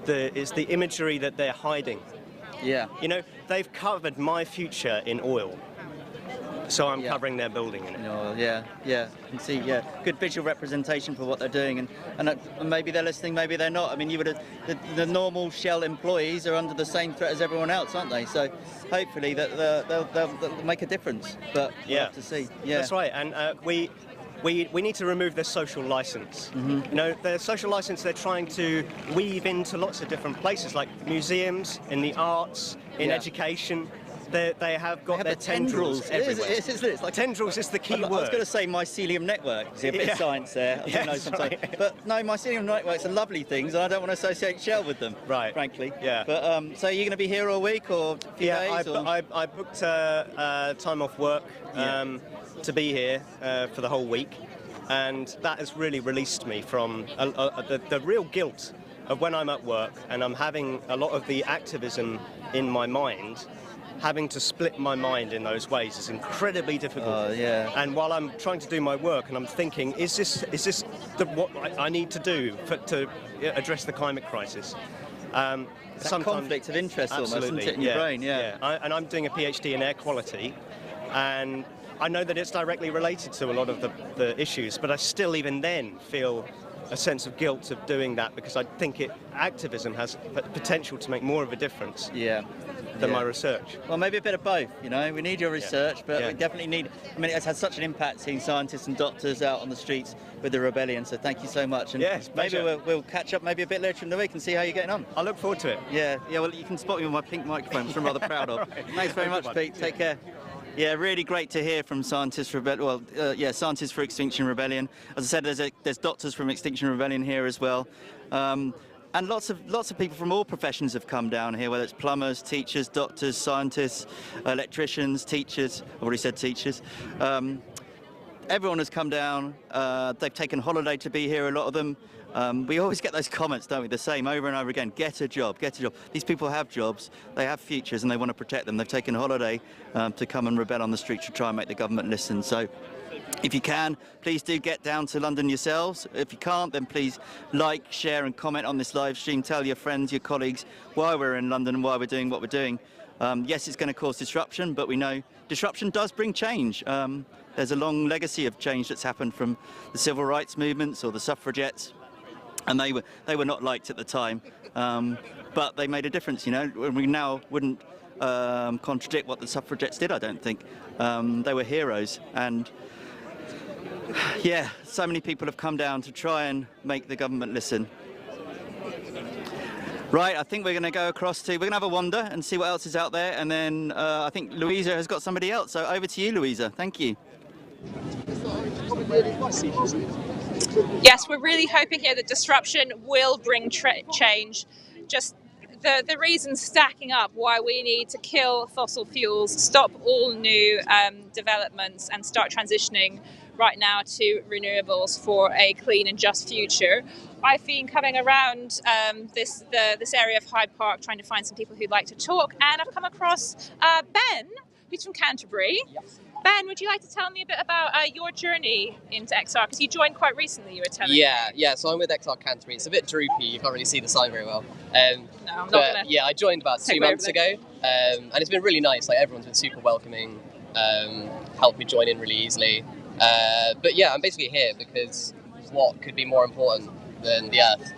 the imagery that they're hiding. Yeah. You know, they've covered my future in oil, so I'm covering their building in it. Oh, yeah, you can see, good visual representation for what they're doing, and maybe they're listening, maybe they're not. I mean, the normal Shell employees are under the same threat as everyone else, aren't they? So hopefully that they'll make a difference. But we'll have to see. Yeah, that's right. And we need to remove their social license. You know, their social license they're trying to weave into lots of different places, like museums, in the arts, in education. They have got their tendrils everywhere. It's like tendrils is the key word. I was going to say mycelium network. See, a bit of science there. I don't know sometimes. Right. But no, mycelium networks are lovely things, and I don't want to associate Shell with them. Right. Frankly. Yeah. But so you're going to be here all week or a few days? I booked time off work to be here for the whole week, and that has really released me from the real guilt of when I'm at work and I'm having a lot of the activism in my mind. Having to split my mind in those ways is incredibly difficult. And while I'm trying to do my work, and I'm thinking, is this what I need to do to address the climate crisis? Some conflict of interest almost, isn't it, in your brain? And I'm doing a PhD in air quality, and I know that it's directly related to a lot of the issues, but I still, even then, feel a sense of guilt of doing that because I think activism has potential to make more of a difference. Than my research. Well, maybe a bit of both, you know. We need your research, but we definitely need... I mean, it's had such an impact seeing scientists and doctors out on the streets with the rebellion, so thank you so much. And maybe we'll catch up maybe a bit later in the week and see how you're getting on. I look forward to it. Yeah, well, you can spot me with my pink microphone, which I'm rather proud of. Right. Thanks very much, Pete. Take care. Yeah, really great to hear from scientists scientists for Extinction Rebellion. As I said, there's doctors from Extinction Rebellion here as well. And lots of people from all professions have come down here, whether it's plumbers, teachers, doctors, scientists, electricians, teachers. I've already said teachers. Everyone has come down. They've taken holiday to be here, a lot of them. We always get those comments, don't we? The same over and over again. Get a job, get a job. These people have jobs, they have futures, and they want to protect them. They've taken holiday to come and rebel on the street to try and make the government listen. So if you can, please do get down to London yourselves. If you can't, then please like, share and comment on this live stream. Tell your friends, your colleagues why we're in London and why we're doing what we're doing. Yes, it's going to cause disruption, but we know disruption does bring change. There's a long legacy of change that's happened from the civil rights movements or the suffragettes, and they were not liked at the time, but they made a difference. You know, we now wouldn't contradict what the suffragettes did. I don't think they were heroes, and yeah, so many people have come down to try and make the government listen. Right, I think we're going to go across we're going to have a wander and see what else is out there, and then I think Louisa has got somebody else. So over to you, Louisa. Thank you. Yes, we're really hoping here that disruption will bring change. Just the reasons stacking up why we need to kill fossil fuels, stop all new developments and start transitioning right now to renewables for a clean and just future. I've been coming around this area of Hyde Park trying to find some people who'd like to talk, and I've come across Ben, who's from Canterbury. Ben, would you like to tell me a bit about your journey into XR? Because you joined quite recently, you were telling me. Yeah, so I'm with XR Canterbury. It's a bit droopy, you can't really see the sign very well. No, I'm not gonna. Yeah, I joined about 2 months ago, and it's been really nice. Like, everyone's been super welcoming, helped me join in really easily. But yeah, I'm basically here because what could be more important than the Earth?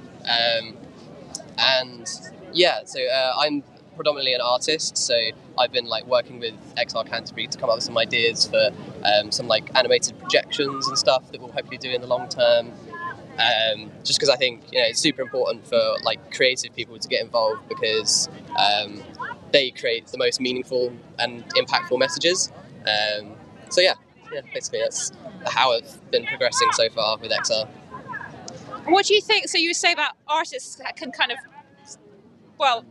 And yeah, so I'm predominantly an artist, so I've been working with XR Canterbury to come up with some ideas for some animated projections and stuff that we'll hopefully do in the long term. Just because I think it's super important for creative people to get involved, because they create the most meaningful and impactful messages. So yeah, basically that's how I've been progressing so far with XR. What do you think? So you say that artists can kind of, well,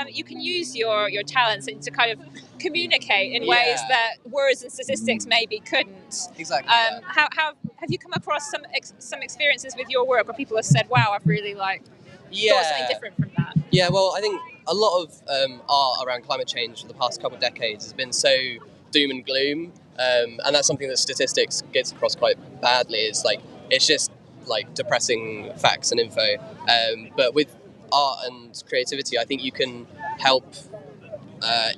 you can use your talents to kind of communicate in ways that words and statistics maybe couldn't. Exactly. How have you come across some experiences with your work where people have said, "Wow, I've really thought something different from that"? Yeah, well, I think a lot of art around climate change for the past couple of decades has been so doom and gloom, and that's something that statistics gets across quite badly. It's just like depressing facts and info. But with art and creativity, I think you can help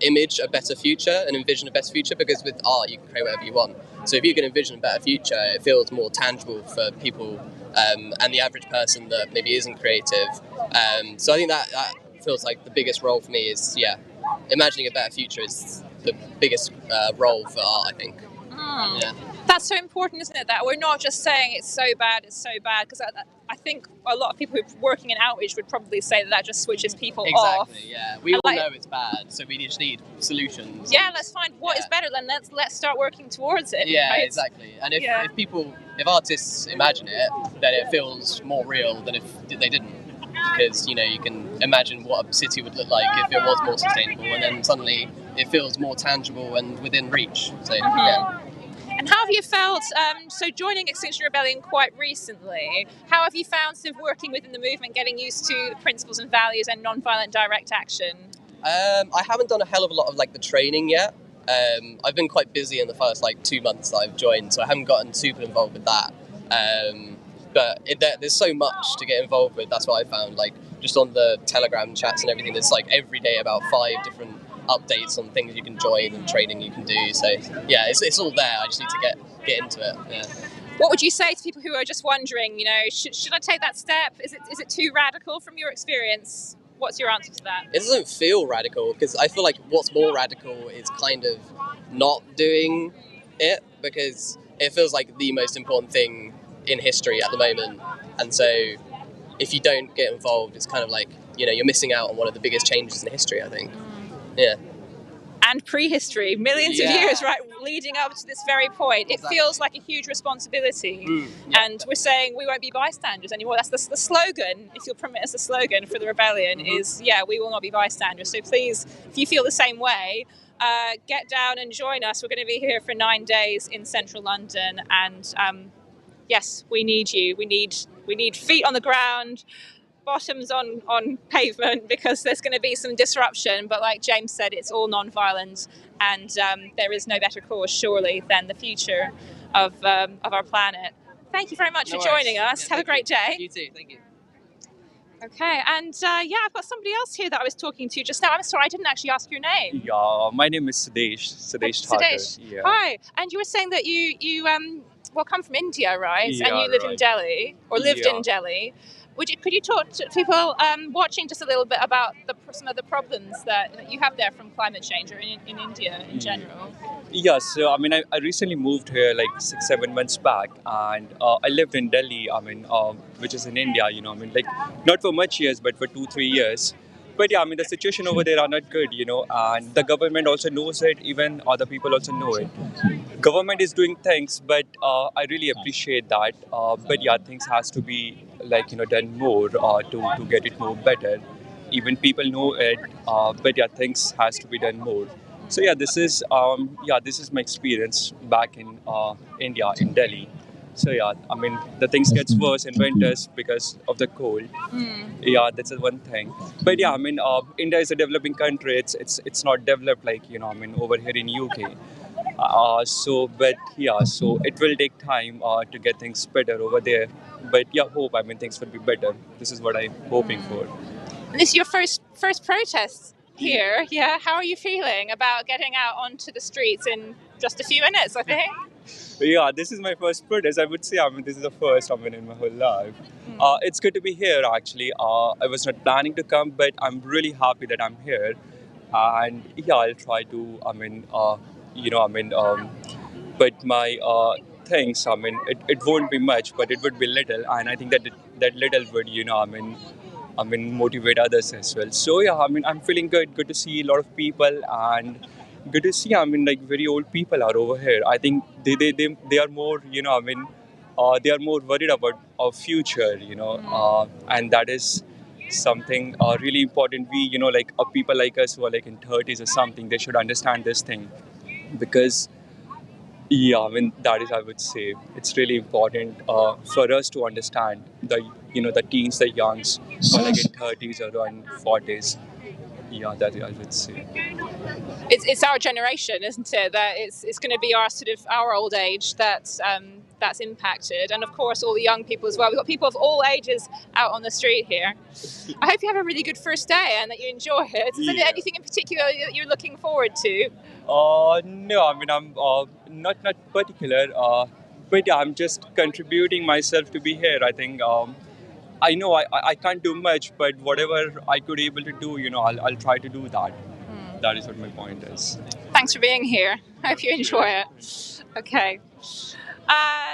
image a better future and envision a better future, because with art you can create whatever you want. So if you can envision a better future, it feels more tangible for people and the average person that maybe isn't creative. So I think that feels like the biggest role for me is, imagining a better future is the biggest role for art, I think. Yeah. That's so important, isn't it? That we're not just saying it's so bad, because I think a lot of people who are working in outreach would probably say that just switches people off. Exactly, yeah. We all know it's bad, so we just need solutions. Yeah, let's find what is better, then let's start working towards it. Yeah, right? exactly. And if artists imagine it, then it feels more real than if they didn't. Because, you can imagine what a city would look like if it was more sustainable, and then suddenly it feels more tangible and within reach. So, yeah. And how have you felt, so joining Extinction Rebellion quite recently, how have you found sort of working within the movement, getting used to the principles and values and non-violent direct action? I haven't done a hell of a lot of the training yet. I've been quite busy in the first 2 months that I've joined, so I haven't gotten super involved with that. But there's so much to get involved with. That's what I found, just on the Telegram chats and everything, there's every day about 5 different updates on things you can join and training you can do. So yeah, it's all there. I just need to get into it. Yeah. What would you say to people who are just wondering, should I take that step? Is it too radical from your experience? What's your answer to that? It doesn't feel radical, because I feel like what's more radical is kind of not doing it, because it feels like the most important thing in history at the moment. And so if you don't get involved, it's kind of like, you're missing out on one of the biggest changes in history, I think. Yeah. And prehistory, millions of years, right, leading up to this very point. It feels like a huge responsibility. And we're saying we won't be bystanders anymore. That's the slogan, if you'll permit us, the slogan for the rebellion is, we will not be bystanders. So please, if you feel the same way, get down and join us. We're going to be here for 9 days in central London. And yes, we need you. We need feet on the ground, bottoms on pavement, because there's going to be some disruption, but like James said, it's all non-violent, and there is no better cause surely than the future of our planet. Thank you very much for joining us. Have a great day. You too, thank you. Okay, and I've got somebody else here that I was talking to just now. I'm sorry, I didn't actually ask your name. Yeah, my name is Sudesh Thakur. Yeah. Hi, and you were saying that you come from India, right? Yeah, and you live in right. Delhi, or lived in Delhi. Could you talk to people watching just a little bit about some of the problems that you have there from climate change, or in India in general? Yeah, so I recently moved here 6-7 months back, and I lived in Delhi, which is in India, not for much years, but for 2-3 years. But yeah, the situation over there are not good, and the government also knows it, even other people also know it. Government is doing things, but I really appreciate that. But yeah, things has to be done more to get it more better. Even people know it, but yeah, things has to be done more. So yeah, this is my experience back in India, in Delhi. So yeah, the things gets worse in winters because of the cold. Yeah, that's one thing. But yeah, India is a developing country. It's not developed over here in UK. So it will take time to get things better over there. But yeah, things will be better. This is what I'm hoping for. This is your first protest here, yeah? How are you feeling about getting out onto the streets in just a few minutes, I think? Yeah, this is my first protest. I would say, this is the first in my whole life. It's good to be here, actually. I was not planning to come, but I'm really happy that I'm here. And yeah, I'll try to, but my things, it won't be much, but it would be little. And I think that little would, motivate others as well. So yeah, I'm feeling good. Good to see a lot of people, and good to see, very old people are over here. I think they are more, they are more worried about our future, and that is something really important. We, like people like us who are like in 30s or something, they should understand this thing, because yeah, I mean that is, I would say, it's really important for us to understand the teens, the youngs, who are like in 30s or in 40s. Yeah, that I would say. It's our generation, isn't it? That it's going to be our old age that's impacted, and of course all the young people as well. We've got people of all ages out on the street here. I hope you have a really good first day and that you enjoy it. Is there anything in particular that you're looking forward to? No, I mean I'm not particular, but yeah, I'm just contributing myself to be here. I think. I know I can't do much, but whatever I could able to do, I'll try to do that. That is what my point is. Thanks for being here. Hope you enjoy it. Okay.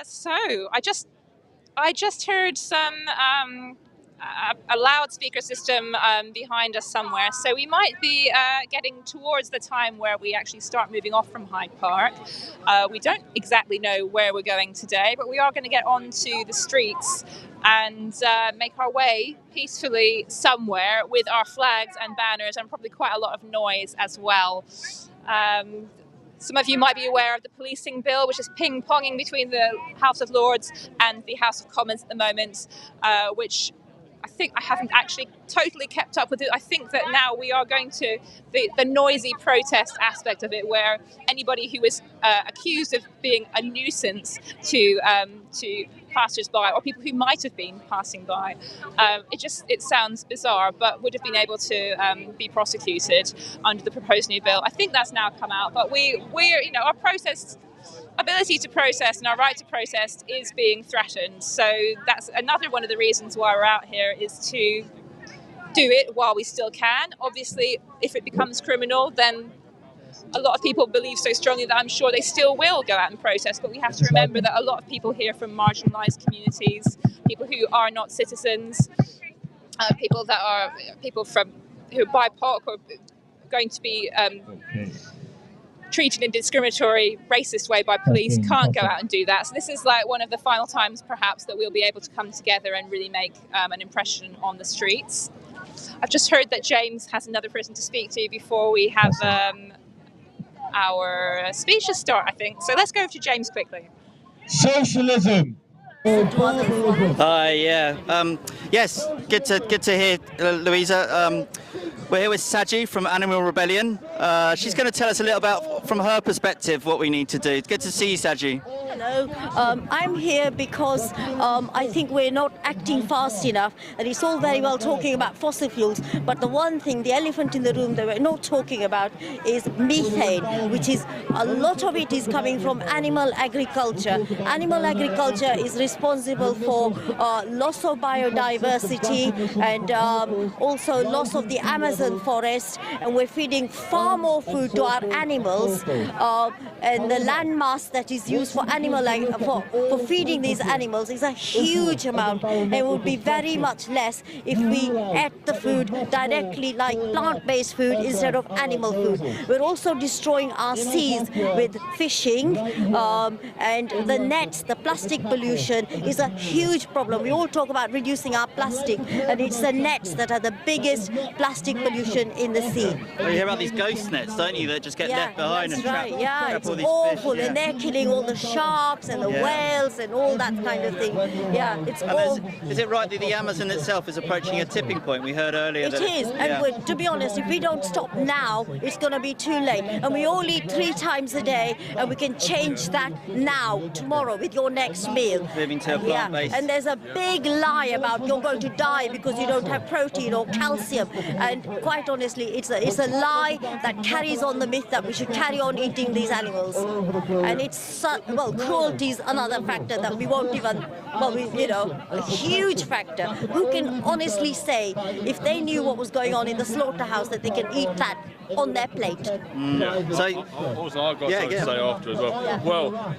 So I just heard some a loudspeaker system behind us somewhere. So we might be getting towards the time where we actually start moving off from Hyde Park. We don't exactly know where we're going today, but we are going to get onto the streets and make our way peacefully somewhere with our flags and banners, and probably quite a lot of noise as well. Some of you might be aware of the policing bill, which is ping-ponging between the House of Lords and the House of Commons at the moment, which I think I haven't actually totally kept up with it. I think that now we are going to the noisy protest aspect of it, where anybody who is accused of being a nuisance to passers-by, or people who might have been passing by, it sounds bizarre, but would have been able to be prosecuted under the proposed new bill. I think that's now come out, but we're our ability to protest and our right to protest is being threatened. So that's another one of the reasons why we're out here, is to do it while we still can. Obviously, if it becomes criminal, then a lot of people believe so strongly that I'm sure they still will go out and protest. But we have to remember that a lot of people here from marginalised communities, people who are not citizens, people who are BIPOC, or going to be treated in a discriminatory, racist way by police, can't go out and do that. So this is like one of the final times perhaps that we'll be able to come together and really make an impression on the streets. I've just heard that James has another person to speak to before we have our speeches start, I think. So let's go to James quickly. Socialism. Yes, good to hear, Louisa. We're here with Saji from Animal Rebellion. She's going to tell us a little about, from her perspective, what we need to do. Good to see you, Saji. Hello. I'm here because I think we're not acting fast enough, and it's all very well talking about fossil fuels, but the one thing, the elephant in the room that we're not talking about is methane, which is, a lot of it is coming from animal agriculture. Animal agriculture is responsible for loss of biodiversity and also loss of the Amazon forest, and we're feeding far more food to our animals, and the land mass that is used for for feeding these animals is a huge amount, and it would be very much less if we ate the food directly like plant-based food instead of animal food. We're also destroying our seas with fishing, and the nets, the plastic pollution is a huge problem. We all talk about reducing our plastic, and it's the nets that are the biggest plastic pollution in the sea. Well, you hear about these ghost nets, don't you, that just get left behind and trap it's all these awful, fish. and they're killing all the sharks and the whales and all that kind of thing. Yeah, it's all. Is it right that the Amazon itself is approaching a tipping point? We heard earlier that it is, and to be honest, if we don't stop now, it's going to be too late. And we all eat 3 times a day, and we can change that now, tomorrow, with your next meal. Moving to a plant-based. And there's a big lie about you're going to die because you don't have protein or calcium. And quite honestly, it's a lie that carries on the myth that we should carry on eating these animals. And it's cruelty is another factor that we won't even, a huge factor. Who can honestly say, if they knew what was going on in the slaughterhouse, that they can eat that on their plate? Also, I've got something to say after as well. Yeah. Well,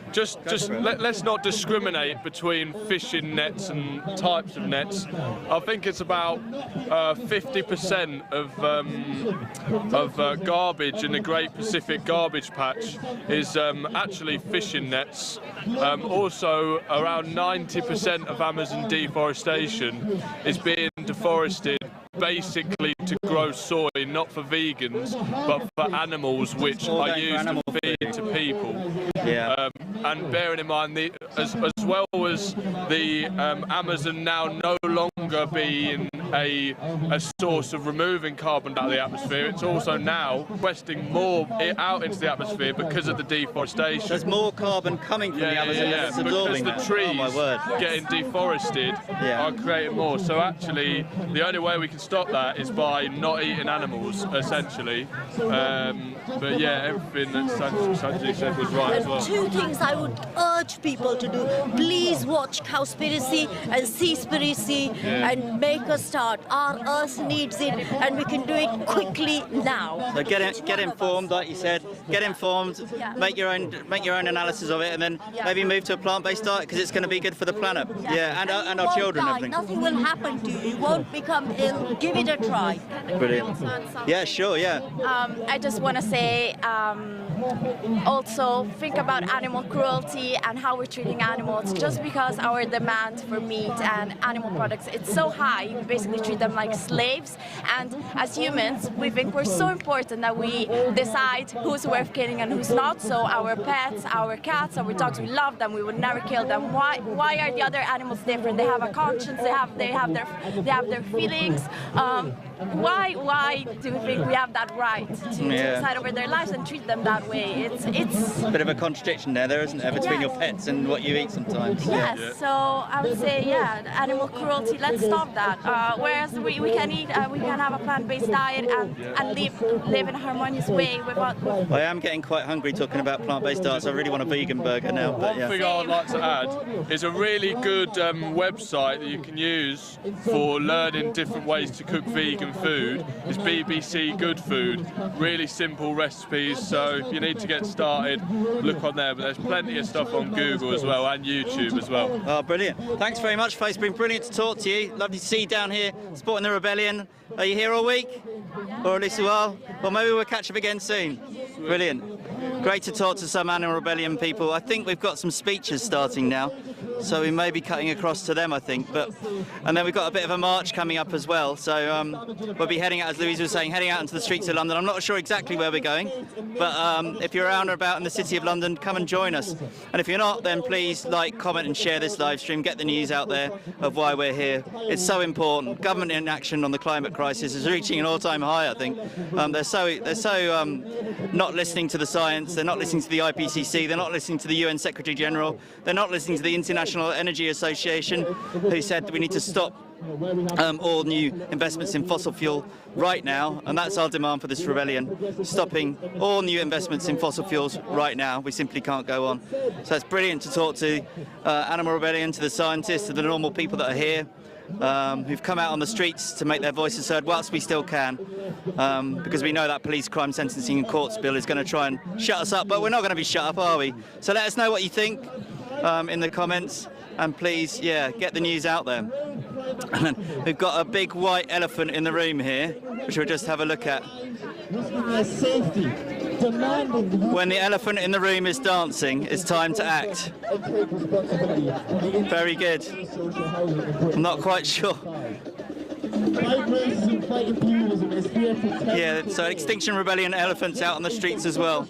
let's not discriminate between fishing nets and types of nets. I think it's about 50% of garbage in the Great Pacific Garbage Patch is actually fishing nets. Also, around 90% of Amazon deforestation is being deforested basically to grow soy, not for vegans, but for animals which are used to feed to people. Yeah. And bearing in mind, as well as the Amazon now no longer being a source of removing carbon out of the atmosphere, it's also now requesting more out into the atmosphere because of the deforestation. There's more carbon coming from the Amazon than it's absorbing. Because the trees getting deforested are creating more. So actually, the only way we can stop that is by not eating animals, essentially. But yeah, everything that Sanjay said was right as well. Two things I would urge people to do. Please watch Cowspiracy and Seaspiracy and make a start. Our Earth needs it, and we can do it quickly now. So get informed, like you said. Get informed. Make your own analysis of it, and then maybe move to a plant-based diet because it's going to be good for the planet. Yeah, and our children. And everything. Nothing will happen to you. You won't become ill. Give it a try. Brilliant. Yeah, sure. Yeah. I just want to say, also think about animal cruelty and how we're treating animals. Just because our demand for meat and animal products it's so high, we basically treat them like slaves. And as humans, we think we're so important that we decide who's worth killing and who's not. So our pets, our cats, our dogs, we love them. We would never kill them. Why are the other animals different? They have a conscience. They have their feelings. Why do we think we have that right to decide over their lives and treat them that way? It's a bit of a contradiction there, isn't there, between your pets and what you eat sometimes. Yes, so I would say, animal cruelty, let's stop that. Whereas we can eat, we can have a plant-based diet and live in a harmonious way without... I am getting quite hungry talking about plant-based diets. I really want a vegan burger now. But One thing I would like to add is a really good website that you can use for learning different ways to cook vegan food is BBC Good Food. Really simple recipes, so if you need to get started, look on there. But there's plenty of stuff on Google as well and YouTube as well. Oh, brilliant. Thanks very much, Faith. It's been brilliant to talk to you. Lovely to see you down here supporting the rebellion. Are you here all week? Or at least a while? Well, maybe we'll catch up again soon. Brilliant. Great to talk to some animal rebellion people. I think we've got some speeches starting now, so we may be cutting across to them, I think. And then we've got a bit of a march coming up as well, so we'll be heading out, as Louise was saying, heading out into the streets of London. I'm not sure exactly where we're going, but if you're around or about in the City of London, come and join us. And if you're not, then please like, comment and share this live stream, get the news out there of why we're here. It's so important. Government inaction on the climate crisis is reaching an all-time high, I think. They're so not listening to the science, they're not listening to the IPCC, they're not listening to the UN Secretary General, they're not listening to the International Energy Association, who said that we need to stop all new investments in fossil fuel right now, and that's our demand for this rebellion, stopping all new investments in fossil fuels right now. We simply can't go on. So it's brilliant to talk to Animal Rebellion, to the scientists, to the normal people that are here, who've come out on the streets to make their voices heard whilst we still can, because we know that police crime sentencing and courts bill is going to try and shut us up, but we're not going to be shut up, are we? So let us know what you think in the comments, and please, get the news out there. And we've got a big white elephant in the room here, which we'll just have a look at. When the elephant in the room is dancing, it's time to act. Very good. I'm not quite sure. Yeah, so Extinction Rebellion elephants out on the streets as well.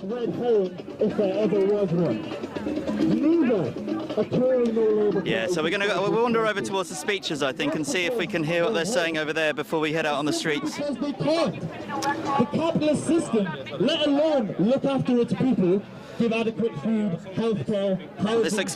Yeah, so we'll wander over towards the speeches, I think, and see if we can hear what they're saying over there before we head out on the streets. Because they can't. The capitalist system, let alone look after its people, give adequate food, healthcare, housing. This looks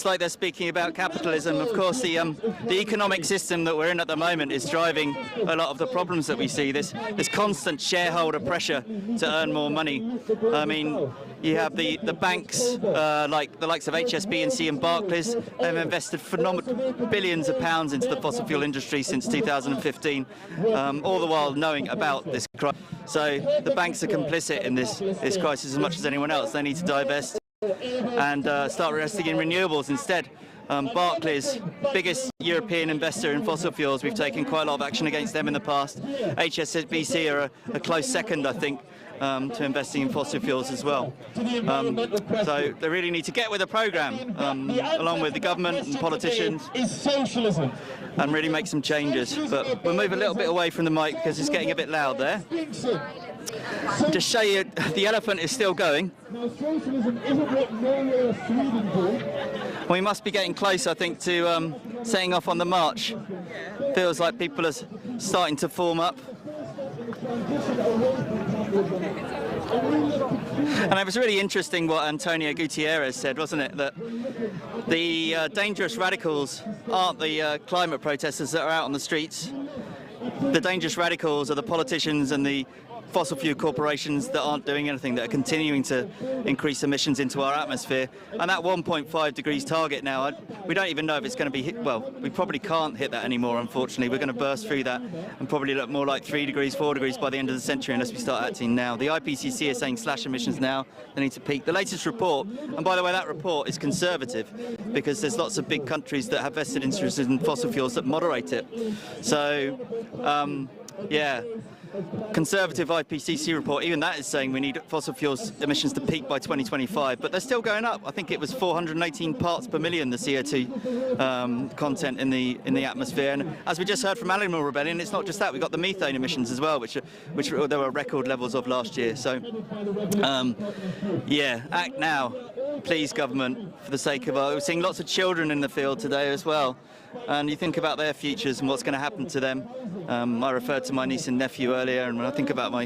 like they're speaking about capitalism. Of course, the economic system that we're in at the moment is driving a lot of the problems that we see. This constant shareholder pressure to earn more money. I mean, you have the banks like the likes of HSBC and Barclays. They've invested phenomenal billions of pounds into the fossil fuel industry since 2015, all the while knowing about this crisis. So the banks are complicit in this crisis as much as anyone else. They need to divest and start investing in renewables instead. Barclays, biggest European investor in fossil fuels, we've taken quite a lot of action against them in the past. HSBC are a close second, I think, to investing in fossil fuels as well. So they really need to get with the programme, along with the government and politicians, and really make some changes. But we'll move a little bit away from the mic because it's getting a bit loud there. To show you, the elephant is still going. We must be getting close, I think, to setting off on the march. Feels like people are starting to form up. And it was really interesting what Antonio Guterres said, wasn't it? That the dangerous radicals aren't the climate protesters that are out on the streets. The dangerous radicals are the politicians and the fossil fuel corporations that aren't doing anything, that are continuing to increase emissions into our atmosphere. And that 1.5 degrees target now, we don't even know if it's going to be hit. Well, we probably can't hit that anymore, unfortunately. We're going to burst through that and probably look more like 3 degrees, 4 degrees by the end of the century unless we start acting now. The IPCC is saying slash emissions now. They need to peak. The latest report, and by the way, that report is conservative because there's lots of big countries that have vested interests in fossil fuels that moderate it. So, yeah. Conservative IPCC report, even that is saying we need fossil fuels emissions to peak by 2025, but they're still going up. I think it was 418 parts per million, the CO2 content in the atmosphere. And as we just heard from Animal Rebellion, it's not just that. We've got the methane emissions as well, which there were record levels of last year. So, yeah, act now, please, government, for the sake of we're seeing lots of children in the field today as well. And you think about their futures and what's going to happen to them. I referred to my niece and nephew earlier, and when I think about my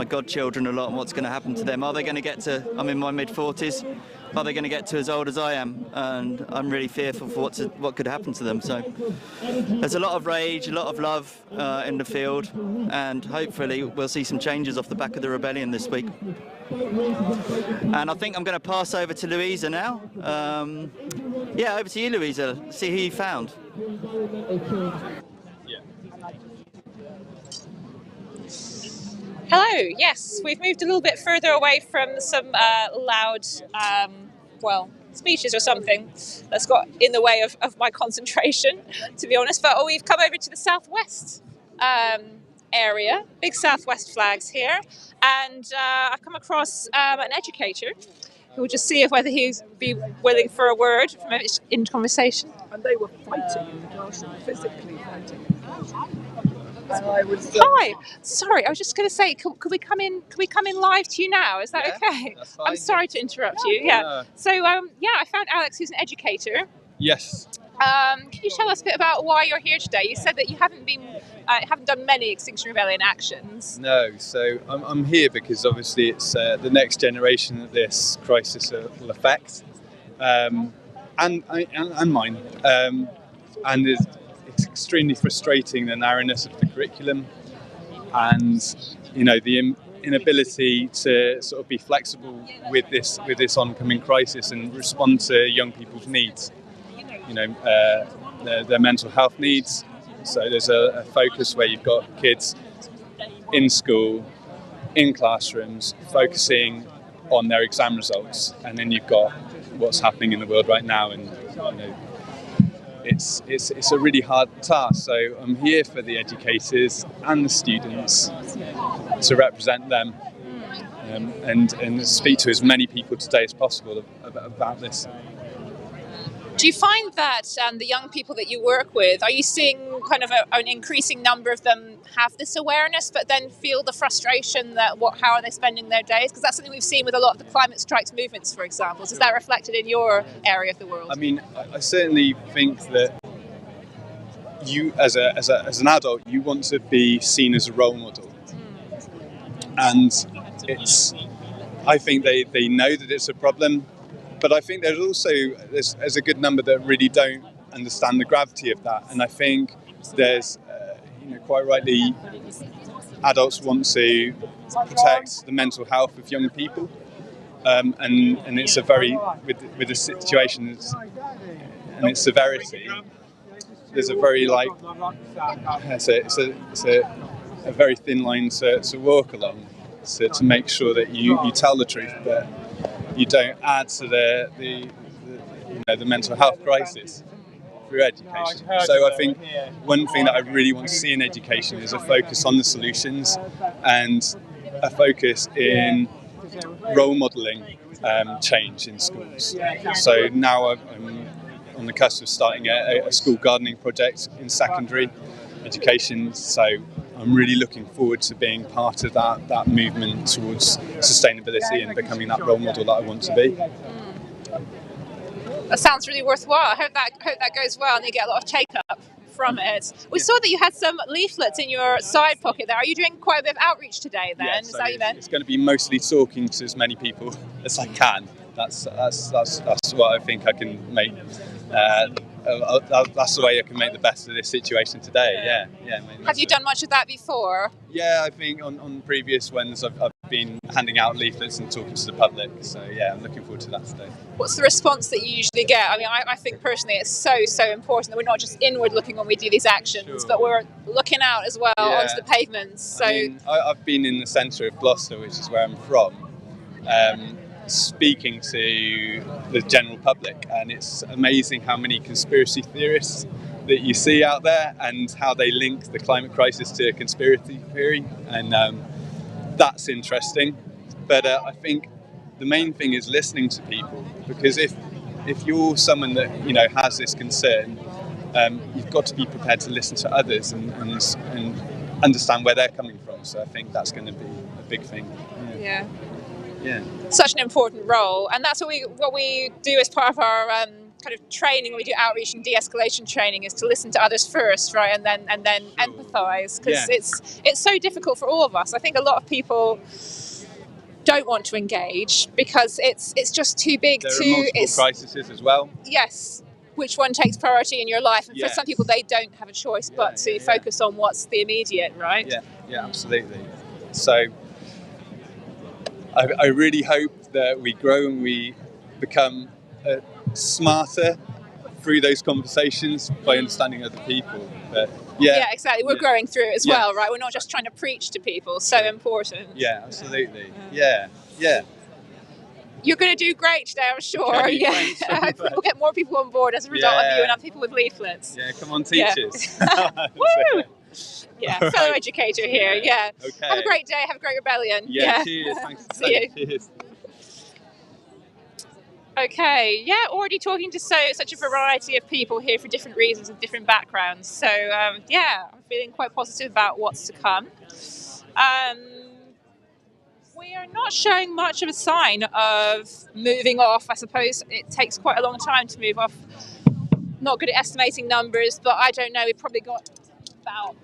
godchildren a lot and what's going to happen to them, are they going to get to, I'm in my mid-40s, are they going to get to as old as I am? And I'm really fearful for what could happen to them. So there's a lot of rage, a lot of love in the field, and hopefully we'll see some changes off the back of the rebellion this week. And I think I'm going to pass over to Louisa now. Yeah, over to you, Louisa. See who you found. Hello, yes, we've moved a little bit further away from some loud, speeches or something that's got in the way of my concentration, to be honest. But we've come over to the southwest area, big southwest flags here, and I've come across an educator who will just see whether he'd be willing for a word in conversation. And they were fighting in the classroom, physically fighting. Hi, sorry, I was just going to say, could we come in live to you now? Is that okay? That's fine. I'm sorry to interrupt you. Yeah. So I found Alex, who's an educator. Yes. Can you tell us a bit about why you're here today? You said that you haven't done many Extinction Rebellion actions. No, so I'm here because obviously it's the next generation that this crisis will affect, and mine, and it's extremely frustrating, the narrowness of the curriculum, and the inability to sort of be flexible with this oncoming crisis and respond to young people's needs. Their mental health needs. So there's a focus where you've got kids in school, in classrooms, focusing on their exam results, and then you've got what's happening in the world right now, and it's a really hard task. So I'm here for the educators and the students to represent them, and speak to as many people today as possible about this. Do you find that the young people that you work with, are you seeing kind of an increasing number of them have this awareness, but then feel the frustration that how are they spending their days? Because that's something we've seen with a lot of the climate strikes movements, for example. Is that reflected in your area of the world? I mean, I certainly think that you, as an adult, you want to be seen as a role model, and I think they know that it's a problem. But I think there's a good number that really don't understand the gravity of that, and I think there's, quite rightly, adults want to protect the mental health of young people, and it's a very with the situation and its severity. There's a very it's a very thin line to walk along, to make sure that you tell the truth, but you don't add to the mental health crisis through education. So I think one thing that I really want to see in education is a focus on the solutions and a focus in role modelling change in schools. So now I'm on the cusp of starting a school gardening project in secondary education, so I'm really looking forward to being part of that movement towards sustainability and becoming that role model that I want to be. That sounds really worthwhile. I hope that goes well and you get a lot of take-up from it. We saw that you had some leaflets in your side pocket there. Are you doing quite a bit of outreach today then? Yeah, Is that what you meant? It's going to be mostly talking to as many people as I can. That's what I think I can make. That's the way I can make the best of this situation today. Yeah. Have you done much of that before? Yeah, I think on previous ones I've been handing out leaflets and talking to the public. So yeah, I'm looking forward to that today. What's the response that you usually get? I mean, I think personally it's so important that we're not just inward looking when we do these actions, but we're looking out as well onto the pavements. So I mean, I've been in the centre of Gloucester, which is where I'm from, speaking to the general public, and it's amazing how many conspiracy theorists that you see out there and how they link the climate crisis to a conspiracy theory, and that's interesting. But I think the main thing is listening to people, because if you're someone that has this concern, you've got to be prepared to listen to others and understand where they're coming from. So I think that's going to be a big thing. Yeah. Such an important role, and that's what we do as part of our kind of training. We do outreach and de-escalation training is to listen to others first, right, and then empathise, because it's so difficult for all of us. I think a lot of people don't want to engage because it's just too big. There are multiple crises as well. Yes. Which one takes priority in your life? And for some people, they don't have a choice but to focus on what's the immediate, right? Yeah, absolutely. So I really hope that we grow and we become smarter through those conversations by understanding other people. But exactly. We're growing through it as well, right? We're not just trying to preach to people. So important. Yeah, absolutely. Yeah. You're going to do great today, I'm sure. Okay, thanks very much. We'll get more people on board as a result of you and other people with leaflets. Yeah, come on, teachers. Woo! Fellow educator here. Yeah. Okay. Have a great day. Have a great rebellion. Cheers. Thanks. See you. Cheers. Okay, already talking to such a variety of people here for different reasons and different backgrounds. So I'm feeling quite positive about what's to come. We are not showing much of a sign of moving off. I suppose it takes quite a long time to move off. Not good at estimating numbers, but I don't know. We've probably got about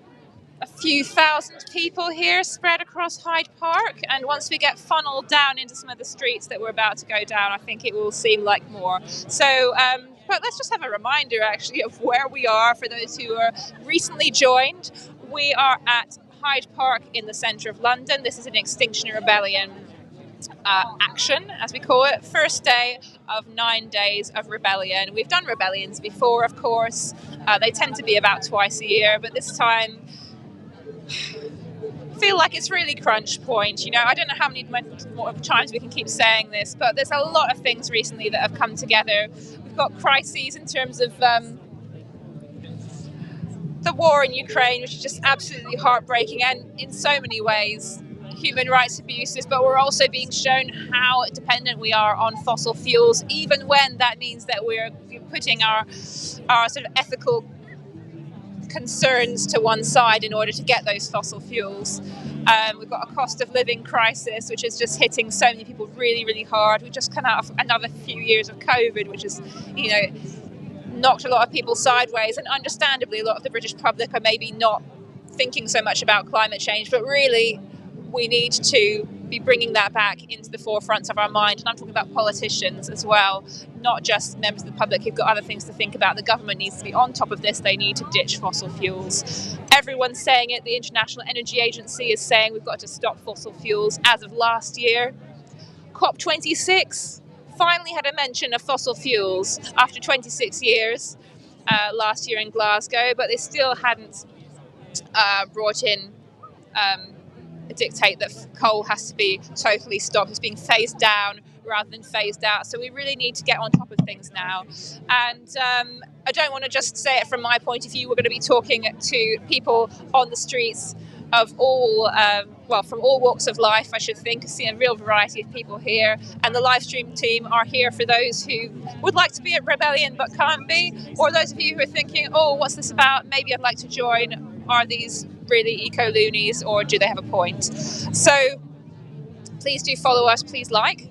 a few thousand people here spread across Hyde Park, and once we get funneled down into some of the streets that we're about to go down, I think it will seem like more. So, but let's just have a reminder actually of where we are for those who are recently joined. We are at Hyde Park in the centre of London. This is an Extinction Rebellion action, as we call it. First day of 9 days of rebellion. We've done rebellions before, of course. They tend to be about twice a year, but this time feel like it's really crunch point. I don't know how many more times we can keep saying this, but there's a lot of things recently that have come together. We've got crises in terms of the war in Ukraine, which is just absolutely heartbreaking, and in so many ways human rights abuses, but we're also being shown how dependent we are on fossil fuels, even when that means that we're putting our sort of ethical concerns to one side in order to get those fossil fuels. We've got a cost of living crisis, which is just hitting so many people really, really hard. We've just come out of another few years of COVID, which has, knocked a lot of people sideways. And understandably, a lot of the British public are maybe not thinking so much about climate change, but really we need to be bringing that back into the forefront of our mind. And I'm talking about politicians as well, not just members of the public who've got other things to think about. The government needs to be on top of this. They need to ditch fossil fuels. Everyone's saying it. The International Energy Agency is saying we've got to stop fossil fuels as of last year. COP26 finally had a mention of fossil fuels after 26 years last year in Glasgow, but they still hadn't brought in dictate that coal has to be totally stopped. It's being phased down rather than phased out. So we really need to get on top of things now. And I don't want to just say it from my point of view. We're going to be talking to people on the streets of all, from all walks of life, I should think. Seeing a real variety of people here, and the live stream team are here for those who would like to be at Rebellion but can't be, or those of you who are thinking, oh, what's this about? Maybe I'd like to join. Are these really eco-loonies, or do they have a point? So please do follow us, please like.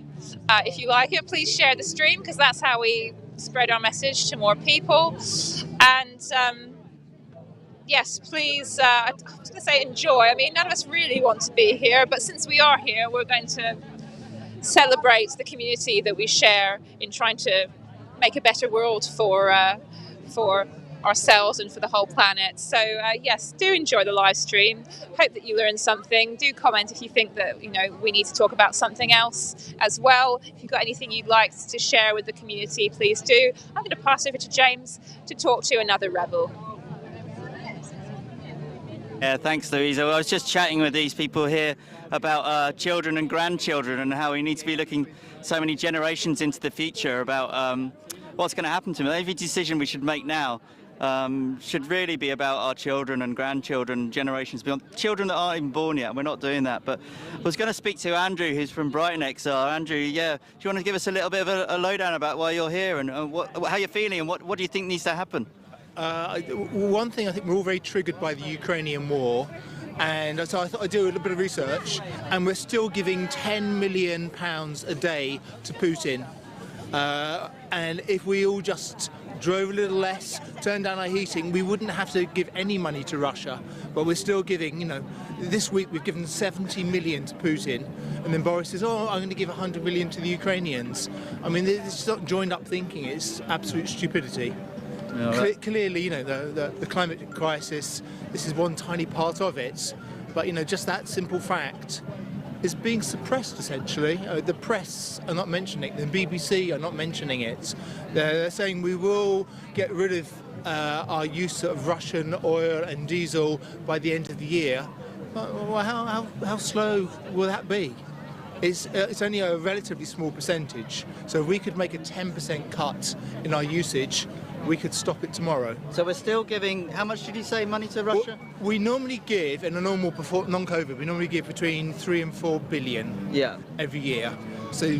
If you like it, please share the stream, because that's how we spread our message to more people. And yes, please, I was going to say enjoy. I mean, none of us really want to be here, but since we are here, we're going to celebrate the community that we share in trying to make a better world for ourselves and for the whole planet. So yes, do enjoy the live stream. Hope that you learned something. Do comment if you think that we need to talk about something else as well. If you've got anything you'd like to share with the community, please do. I'm going to pass over to James to talk to another rebel. Yeah, thanks, Louisa. Well, I was just chatting with these people here about children and grandchildren, and how we need to be looking so many generations into the future about what's going to happen to them. Every decision we should make now should really be about our children and grandchildren, generations beyond, children that aren't even born yet. We're not doing that. But I was going to speak to Andrew, who's from Brighton XR. Andrew, yeah, do you want to give us a little bit of a lowdown about why you're here and how you're feeling, and what do you think needs to happen? One thing, I think we're all very triggered by the Ukrainian war, and so I thought I'd do a little bit of research, and we're still giving £10 million a day to Putin. And if we all just drove a little less, turned down our heating, we wouldn't have to give any money to Russia. But we're still giving, this week we've given 70 million to Putin, and then Boris says, oh, I'm going to give 100 million to the Ukrainians. I mean, it's not joined up thinking, it's absolute stupidity. Clearly, the climate crisis, this is one tiny part of it, but just that simple fact is being suppressed essentially. The press are not mentioning it, the BBC are not mentioning it. They're saying we will get rid of our use of Russian oil and diesel by the end of the year. Well, how slow will that be? It's only a relatively small percentage, so if we could make a 10% cut in our usage, we could stop it tomorrow. So we're still giving, how much did you say, money to Russia? Well, we normally give, in a normal, before non-COVID, we normally give between 3 and 4 billion every year. So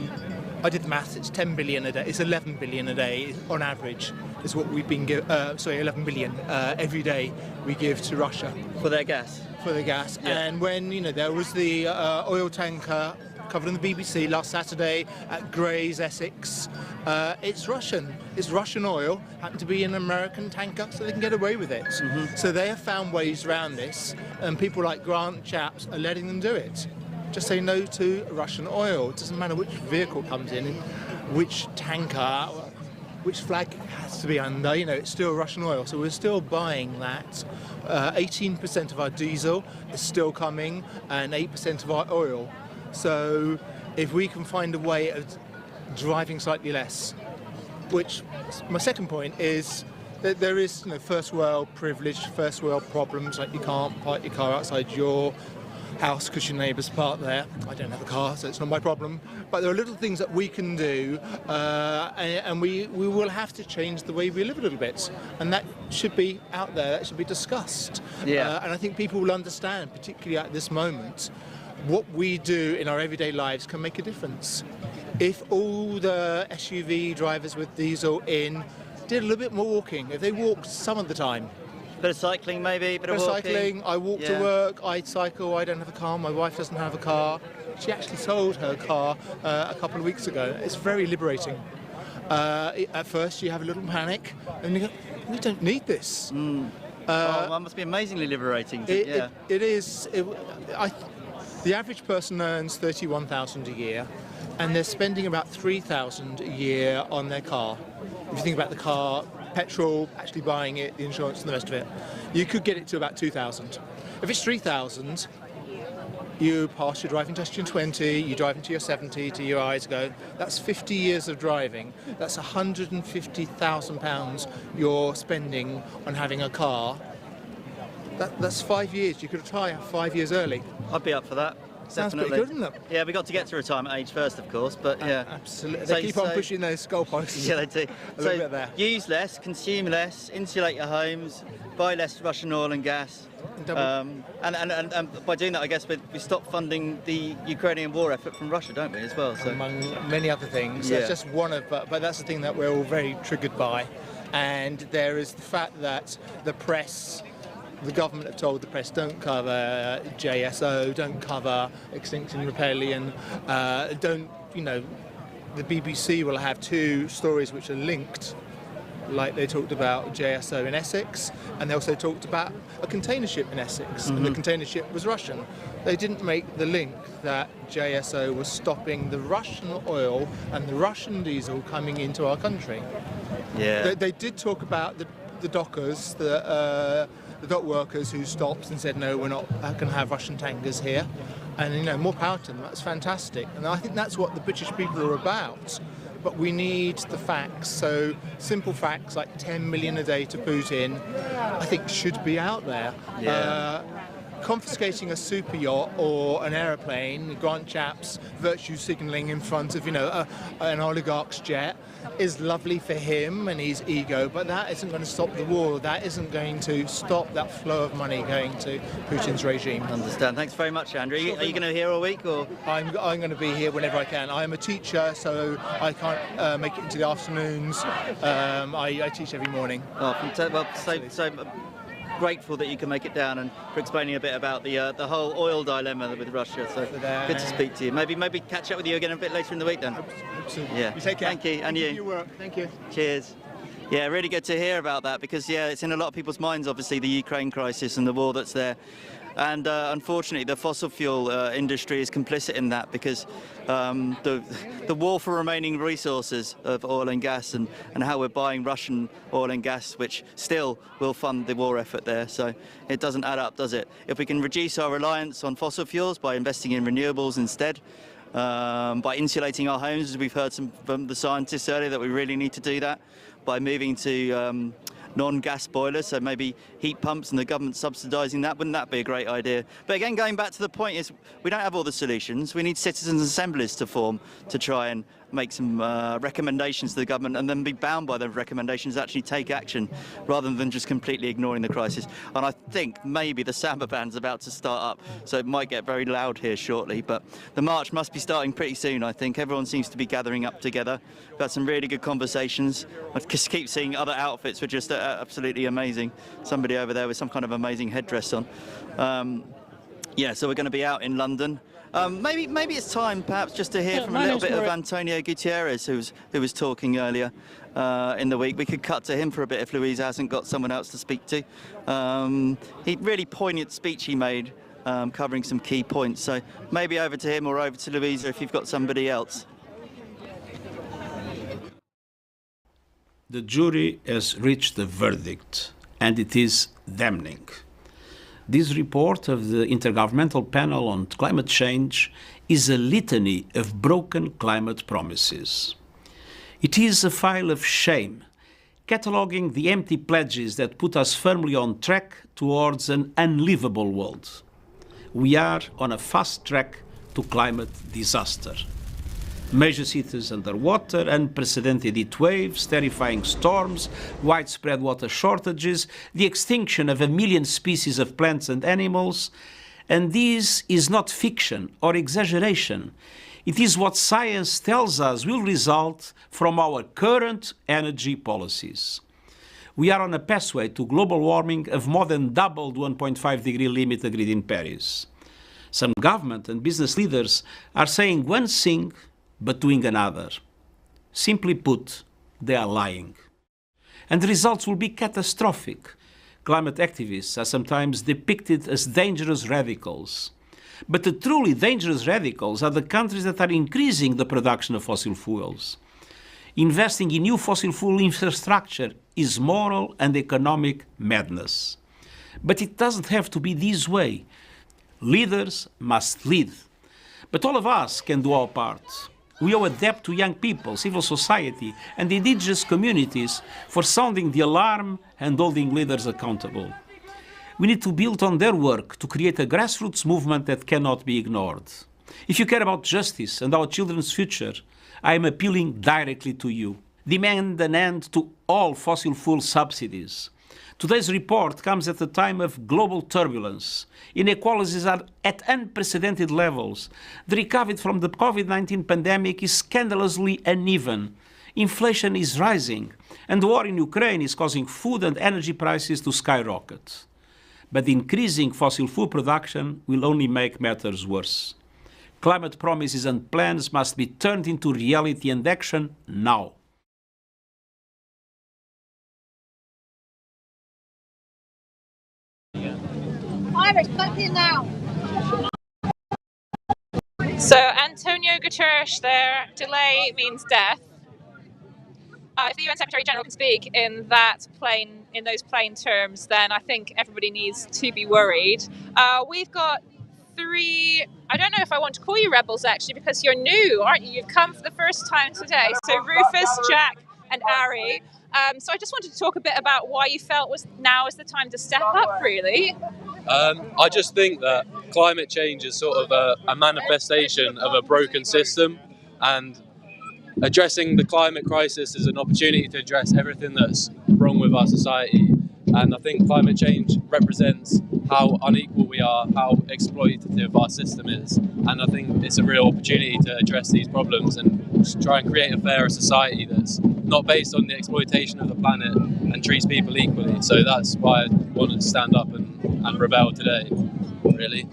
I did the maths, it's 10 billion a day, it's 11 billion a day on average, is what we've been 11 billion every day we give to Russia. For their gas? For the gas. Yeah. And when, there was the oil tanker covered on the BBC last Saturday at Grays, Essex. It's Russian. It's Russian oil. Happened to be an American tanker, so they can get away with it. Mm-hmm. So they have found ways around this, and people like Grant chaps are letting them do it. Just say no to Russian oil. It doesn't matter which vehicle comes in, which tanker, which flag has to be under. It's still Russian oil. So we're still buying that. 18% of our diesel is still coming, and 8% of our oil. So if we can find a way of driving slightly less, which my second point is that there is first world privilege, first world problems, like you can't park your car outside your house because your neighbour's parked there. I don't have a car, so it's not my problem. But there are little things that we can do, and we will have to change the way we live a little bit. And that should be out there, that should be discussed. Yeah. And I think people will understand, particularly at this moment, what we do in our everyday lives can make a difference. If all the SUV drivers with diesel in did a little bit more walking, if they walked some of the time. Bit of cycling maybe, bit of walking. Cycling, I walk to work, I cycle, I don't have a car, my wife doesn't have a car. She actually sold her car a couple of weeks ago. It's very liberating. At first you have a little panic and you go, we don't need this. That must be amazingly liberating. It is. The average person earns $31,000 a year, and they're spending about $3,000 a year on their car. If you think about the car, petrol, actually buying it, the insurance and the rest of it, you could get it to about $2,000. If it's $3,000, you pass your driving test in 20, you drive into your 70 to your eyes go, that's 50 years of driving, that's £150,000 you're spending on having a car. That's 5 years. You could retire 5 years early. I'd be up for that. Sounds definitely. pretty good, doesn't it? Yeah, we got to get to retirement age first, of course, but yeah. Absolutely. They keep on pushing those goalposts. Yeah, they do. A little bit there. Use less, consume less, insulate your homes, buy less Russian oil and gas. And by doing that, I guess we stop funding the Ukrainian war effort from Russia, don't we, as well? So. Among many other things. Yeah. That's just one of, but that's the thing that we're all very triggered by. And there is the fact that the press, the government have told the press, don't cover JSO, don't cover Extinction Rebellion, don't, the BBC will have 2 stories which are linked, like they talked about JSO in Essex, and they also talked about a container ship in Essex, and the container ship was Russian. They didn't make the link that JSO was stopping the Russian oil and the Russian diesel coming into our country. Yeah. They did talk about the dockers, the dock workers who stopped and said, no, we're not going to have Russian tankers here. And, more power to them. That's fantastic. And I think that's what the British people are about. But we need the facts. So simple facts like 10 million a day to Putin, I think should be out there. Yeah. Confiscating a super yacht or an aeroplane, Grant Chap's virtue signalling in front of, an oligarch's jet is lovely for him and his ego, but that isn't going to stop the war. That isn't going to stop that flow of money going to Putin's regime. Understand. Thanks very much, Andrew. Are you going to be here all week, or? I'm going to be here whenever I can. I am a teacher, so I can't make it into the afternoons. I teach every morning. Oh, well, so grateful that you can make it down and for explaining a bit about the whole oil dilemma with Russia. So good to speak to you. Maybe catch up with you again a bit later in the week then. Absolutely. Yeah. You take care. Thank you, and you. Thank you for your work. Thank you. Cheers. Yeah, really good to hear about that because it's in a lot of people's minds, obviously, the Ukraine crisis and the war that's there. And unfortunately, the fossil fuel industry is complicit in that because the war for remaining resources of oil and gas and how we're buying Russian oil and gas, which still will fund the war effort there. So it doesn't add up, does it? If we can reduce our reliance on fossil fuels by investing in renewables instead, by insulating our homes, as we've heard from the scientists earlier that we really need to do that, by moving to non-gas boilers, so maybe heat pumps and the government subsidising that, wouldn't that be a great idea? But again, going back to the point is we don't have all the solutions. We need citizens' assemblies to form to try and make some recommendations to the government and then be bound by the recommendations, actually take action rather than just completely ignoring the crisis. And I think maybe the samba band's about to start up, so it might get very loud here shortly, but the march must be starting pretty soon, I think. Everyone seems to be gathering up together. We've had some really good conversations. I just keep seeing other outfits which are just absolutely amazing. Somebody over there with some kind of amazing headdress on. Yeah, so we're going to be out in London. Maybe it's time, perhaps, just to hear from a little bit of Antonio Guterres, who was talking earlier in the week. We could cut to him for a bit if Louisa hasn't got someone else to speak to. He really poignant speech he made, covering some key points. So maybe over to him or over to Louisa if you've got somebody else. The jury has reached a verdict, and it is damning. This report of the Intergovernmental Panel on Climate Change is a litany of broken climate promises. It is a file of shame, cataloguing the empty pledges that put us firmly on track towards an unlivable world. We are on a fast track to climate disaster. Major cities underwater, unprecedented heat waves, terrifying storms, widespread water shortages, the extinction of 1 million species of plants and animals. And this is not fiction or exaggeration. It is what science tells us will result from our current energy policies. We are on a pathway to global warming of more than double the 1.5 degree limit agreed in Paris. Some government and business leaders are saying one thing but doing another. Simply put, they are lying. And the results will be catastrophic. Climate activists are sometimes depicted as dangerous radicals. But the truly dangerous radicals are the countries that are increasing the production of fossil fuels. Investing in new fossil fuel infrastructure is moral and economic madness. But it doesn't have to be this way. Leaders must lead. But all of us can do our part. We owe a debt to young people, civil society, and indigenous communities for sounding the alarm and holding leaders accountable. We need to build on their work to create a grassroots movement that cannot be ignored. If you care about justice and our children's future, I am appealing directly to you. Demand an end to all fossil fuel subsidies. Today's report comes at a time of global turbulence. Inequalities are at unprecedented levels. The recovery from the COVID-19 pandemic is scandalously uneven. Inflation is rising, and the war in Ukraine is causing food and energy prices to skyrocket. But increasing fossil fuel production will only make matters worse. Climate promises and plans must be turned into reality and action now. Iris, back in now. So Antonio Guterres there, delay means death. If the UN Secretary General can speak in those plain terms, then I think everybody needs to be worried. We've got three, I don't know if I want to call you rebels actually, because you're new, aren't you? You've come for the first time today. So Rufus, Jack and Ari. So I just wanted to talk a bit about why you felt now is the time to step up, really. I just think that climate change is sort of a manifestation of a broken system, and addressing the climate crisis is an opportunity to address everything that's wrong with our society. And I think climate change represents how unequal we are, how exploitative our system is. And I think it's a real opportunity to address these problems and just try and create a fairer society that's not based on the exploitation of the planet and treats people equally. So that's why I wanted to stand up and rebel today, really.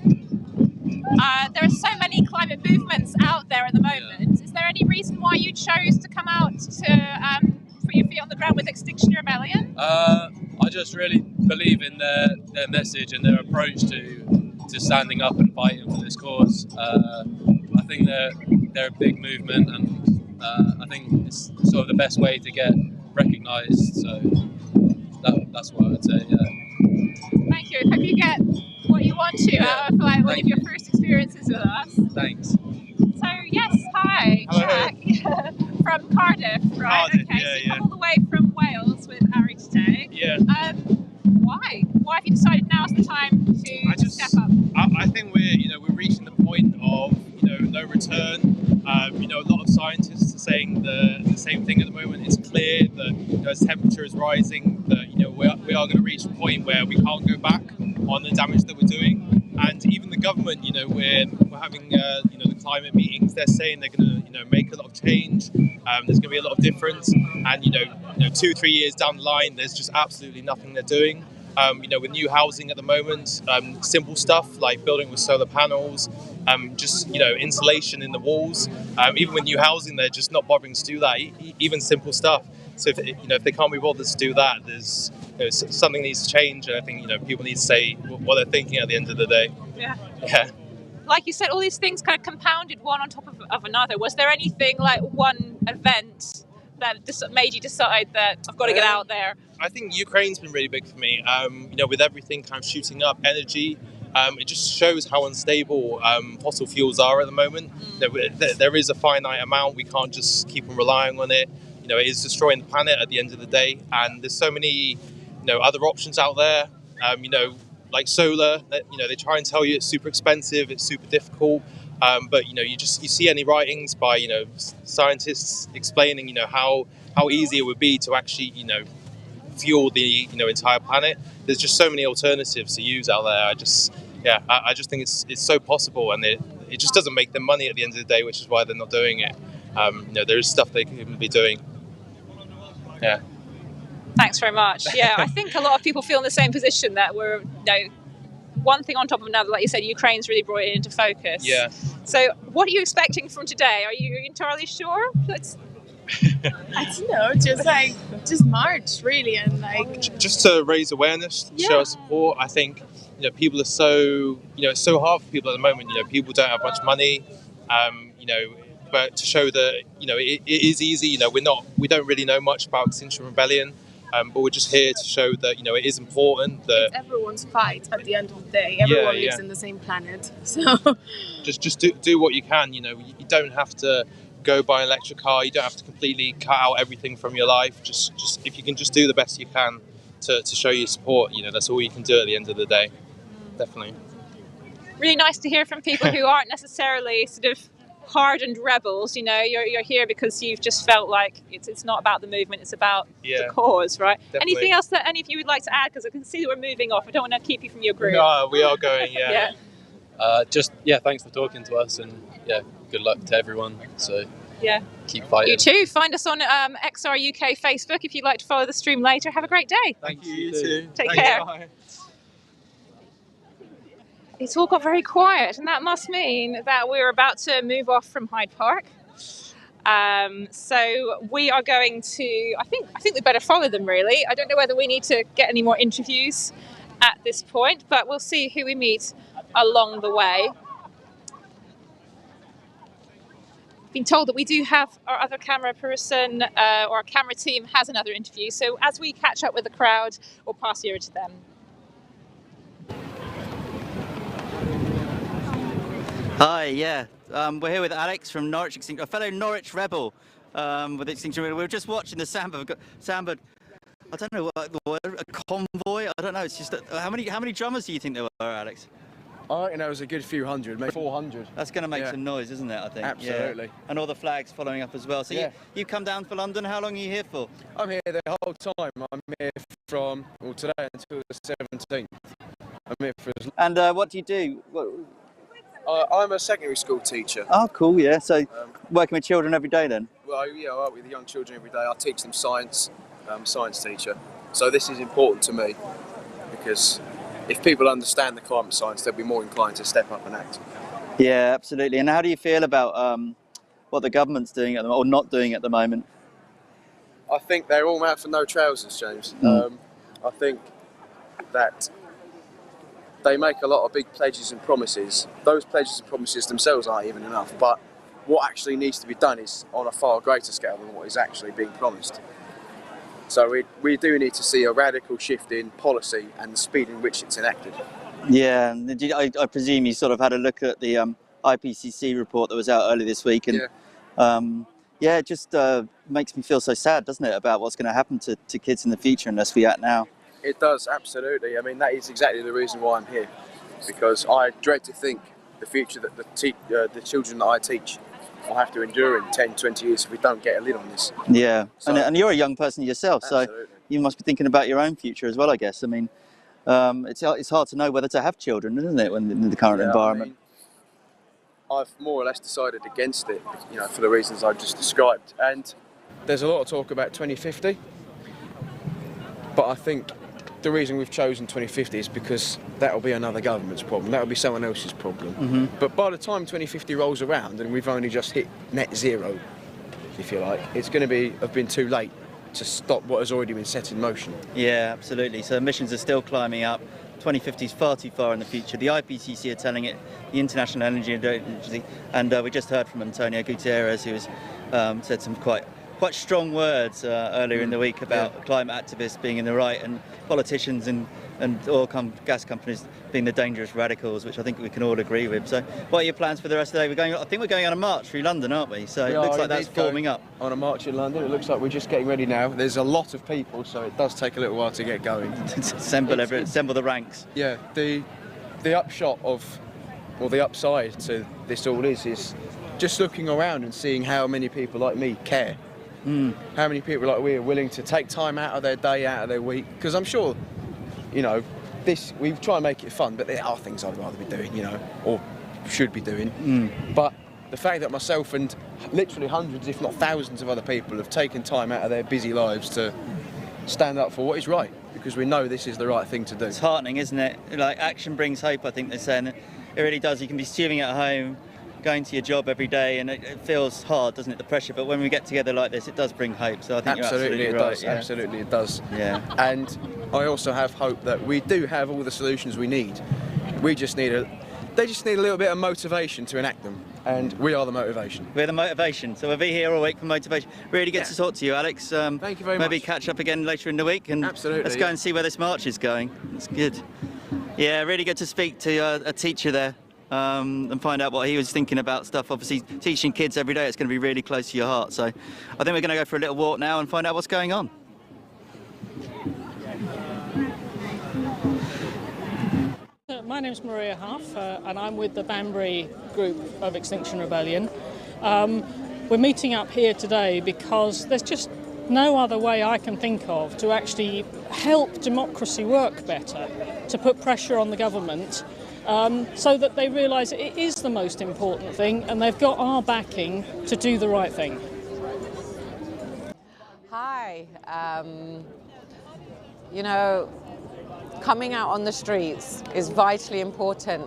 There are so many climate movements out there at the moment. Is there any reason why you chose to come out to put your feet on the ground with Extinction Rebellion? I just really believe in their message and their approach to standing up and fighting for this cause. I think they're a big movement, and I think it's sort of the best way to get recognised. So that's what I would say. Yeah. Thank you. Hope you get what you want to out of one of your first experiences with us. Thanks. So yes, hi, Jack from Cardiff, right? Cardiff, okay, so you come all the way from Wales with Ari today. Yeah. Why? Why have you decided now's the time to step up? I think we're reaching the point of no return. A lot of scientists are saying the same thing at the moment. It's clear that as temperature is rising, that we are going to reach a point where we can't go back on the damage that we're doing. And even the government, we're having the climate meetings. They're saying they're going to make a lot of change. There's going to be a lot of difference. And 2-3 years down the line, there's just absolutely nothing they're doing. With new housing at the moment, simple stuff like building with solar panels, just insulation in the walls. Even with new housing, they're just not bothering to do that. Even simple stuff. So if they can't be bothered to do that, there's something needs to change. And I think people need to say what they're thinking at the end of the day. Yeah. Yeah. Like you said, all these things kind of compounded one on top of another. Was there anything like one event that just made you decide that I've got to get out there? I think Ukraine's been really big for me. With everything kind of shooting up, energy, it just shows how unstable fossil fuels are at the moment. There is a finite amount. We can't just keep on relying on it. It is destroying the planet at the end of the day. And there's so many, other options out there. Like solar. They try and tell you it's super expensive, it's super difficult. But you see any writings by scientists explaining how easy it would be to actually fuel the entire planet. There's just so many alternatives to use out there. I just think it's so possible, and it just doesn't make them money at the end of the day, which is why they're not doing it. There is stuff they can be doing. Yeah. Thanks very much. Yeah, I think a lot of people feel in the same position, that we're one thing on top of another. Like you said, Ukraine's really brought it into focus. Yeah. So what are you expecting from today? Are you entirely sure? I don't know, just march really, and just to raise awareness, show support. I think people are so it's so hard for people at the moment. People don't have much money. But to show that it is easy. We don't really know much about Extinction Rebellion. But we're just here to show that it is important that it's everyone's fight at the end of the day. Everyone lives in the same planet, so just do what you can. You don't have to go buy an electric car. You don't have to completely cut out everything from your life. Just if you can just do the best you can to show your support. You know, that's all you can do at the end of the day. Definitely. Really nice to hear from people who aren't necessarily sort of hardened rebels. You know, you're here because you've just felt like it's not about the movement, it's about the cause, right? Definitely. Anything else that any of you would like to add? Because I can see that we're moving off. I don't want to keep you from your group. No, we are going. Yeah. Yeah. Thanks for talking to us, and good luck to everyone. So Yeah. keep fighting. You too. Find us on XR UK Facebook if you'd like to follow the stream later. Have a great day. Thank you. You too. Take Thanks, care. bye. It's all got very quiet, and that must mean that we're about to move off from Hyde Park. So we are going to. I think we better follow them. Really, I don't know whether we need to get any more interviews at this point, but we'll see who we meet along the way. Been told that we do have our other camera person, or our camera team has another interview. So as we catch up with the crowd, we'll pass you over to them. Hi, yeah. We're here with Alex from Norwich, a fellow Norwich rebel with Extinction Rebellion. We were just watching the Samba, I don't know what the word, a convoy? I don't know, it's just, how many drummers do you think there were, Alex? I reckon there was a good few hundred, maybe 400. That's going to make some noise, isn't it, I think? Absolutely. Yeah. And all the flags following up as well. So you come down for London, how long are you here for? I'm here the whole time. I'm here from, today until the 17th. I'm here for And what do you do? I'm a secondary school teacher. Oh, cool, yeah. So working with children every day then? Well, yeah, I work with young children every day. I teach them science. I'm a science teacher. So this is important to me because if people understand the climate science, they'll be more inclined to step up and act. Yeah, absolutely. And how do you feel about what the government's doing at the moment, or not doing at the moment? I think they're all out for no trousers, James. I think that they make a lot of big pledges and promises. Those pledges and promises themselves aren't even enough, but what actually needs to be done is on a far greater scale than what is actually being promised. So we do need to see a radical shift in policy and the speed in which it's enacted. Yeah, and I presume you sort of had a look at the IPCC report that was out earlier this week, and it just makes me feel so sad, doesn't it, about what's going to happen to kids in the future unless we act now. It does, absolutely. I mean, that is exactly the reason why I'm here, because I dread to think the future that the children that I teach will have to endure in 10, 20 years if we don't get a lid on this. Yeah, So, and you're a young person yourself, absolutely. so you must be thinking about your own future as well, I guess. I mean, it's hard to know whether to have children, isn't it, when in the current environment? I mean, I've more or less decided against it, for the reasons I've just described. And there's a lot of talk about 2050, but I think the reason we've chosen 2050 is because that'll be another government's problem. That'll be someone else's problem. But by the time 2050 rolls around and we've only just hit net zero, if you like, it's going to have been too late to stop what has already been set in motion. Yeah, absolutely. So emissions are still climbing up. 2050 is far too far in the future. The IPCC are telling it, the International Energy Agency, and we just heard from Antonio Guterres, who has said some quite strong words earlier in the week about climate activists being in the right and politicians and oil gas companies being the dangerous radicals, which I think we can all agree with. So what are your plans for the rest of the day? I think we're going on a march through London, aren't we? So it looks like that's forming up. On a march in London, it looks like we're just getting ready now. There's a lot of people, so it does take a little while to get going. assemble the ranks. Yeah, the upshot of, or the upside to this all is just looking around and seeing how many people like me care. How many people like we are willing to take time out of their day, out of their week? Because I'm sure, we try and make it fun, but there are things I'd rather be doing, or should be doing. But the fact that myself and literally hundreds, if not thousands of other people have taken time out of their busy lives to stand up for what is right, because we know this is the right thing to do. It's heartening, isn't it? Like, action brings hope, I think they're saying. It really does. You can be stewing at home, going to your job every day, and it feels hard, doesn't it, the pressure, but when we get together like this, it does bring hope. So I think absolutely you're it right. does. Yeah. Absolutely it does. Yeah. And I also have hope that we do have all the solutions we need. They just need a little bit of motivation to enact them, and we are the motivation. We're the motivation, so we'll be here all week for motivation. Really good to talk to you, Alex. Thank you very much. Maybe catch up again later in the week, and absolutely, let's go and see where this march is going. It's good. Yeah, really good to speak to a teacher there. And find out what he was thinking about stuff. Obviously, teaching kids every day, it's going to be really close to your heart. So I think we're going to go for a little walk now and find out what's going on. My name's Maria Huff, and I'm with the Banbury group of Extinction Rebellion. We're meeting up here today because there's just no other way I can think of to actually help democracy work better, to put pressure on the government so that they realise it is the most important thing and they've got our backing to do the right thing. Hi. You know, coming out on the streets is vitally important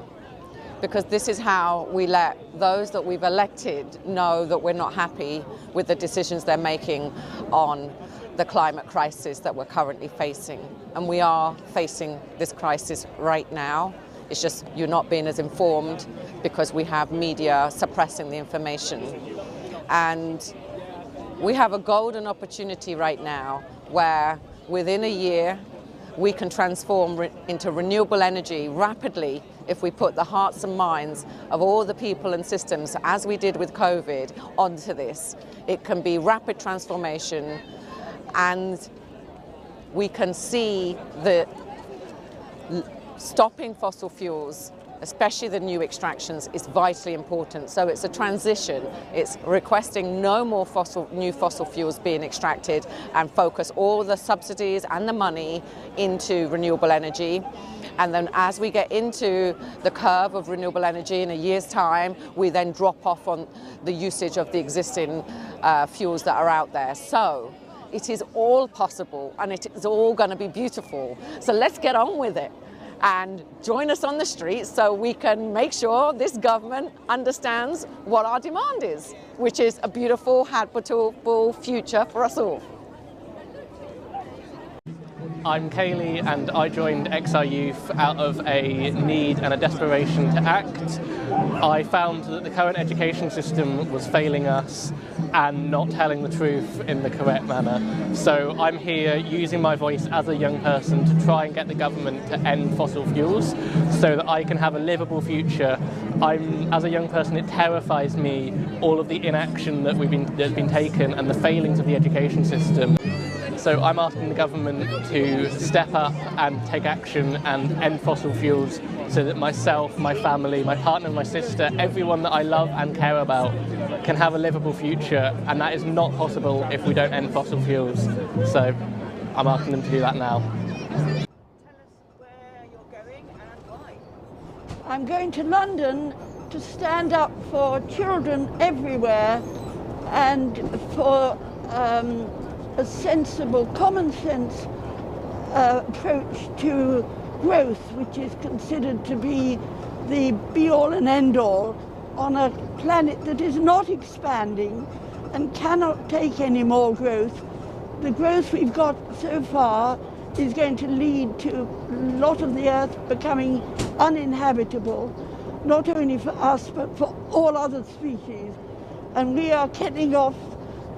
because this is how we let those that we've elected know that we're not happy with the decisions they're making on the climate crisis that we're currently facing. And we are facing this crisis right now. It's just you're not being as informed because we have media suppressing the information. And we have a golden opportunity right now where within a year we can transform into renewable energy rapidly if we put the hearts and minds of all the people and systems, as we did with COVID, onto this. It can be rapid transformation, and we can see that stopping fossil fuels, especially the new extractions, is vitally important. So it's a transition. It's requesting no more new fossil fuels being extracted and focus all the subsidies and the money into renewable energy. And then as we get into the curve of renewable energy in a year's time, we then drop off on the usage of the existing fuels that are out there. So it is all possible and it is all going to be beautiful. So let's get on with it and join us on the streets so we can make sure this government understands what our demand is, which is a beautiful, habitable future for us all. I'm Kaylee and I joined XR Youth out of a need and a desperation to act. I found that the current education system was failing us and not telling the truth in the correct manner. So I'm here using my voice as a young person to try and get the government to end fossil fuels so that I can have a livable future. As a young person, it terrifies me, all of the inaction that's been taken and the failings of the education system. So I'm asking the government to step up and take action and end fossil fuels so that myself, my family, my partner, my sister, everyone that I love and care about can have a livable future, and that is not possible if we don't end fossil fuels. So I'm asking them to do that now. I'm going to London to stand up for children everywhere and for a sensible, common sense approach to growth, which is considered to be the be-all and end-all on a planet that is not expanding and cannot take any more growth. The growth we've got so far is going to lead to a lot of the Earth becoming uninhabitable, not only for us but for all other species. And we are cutting off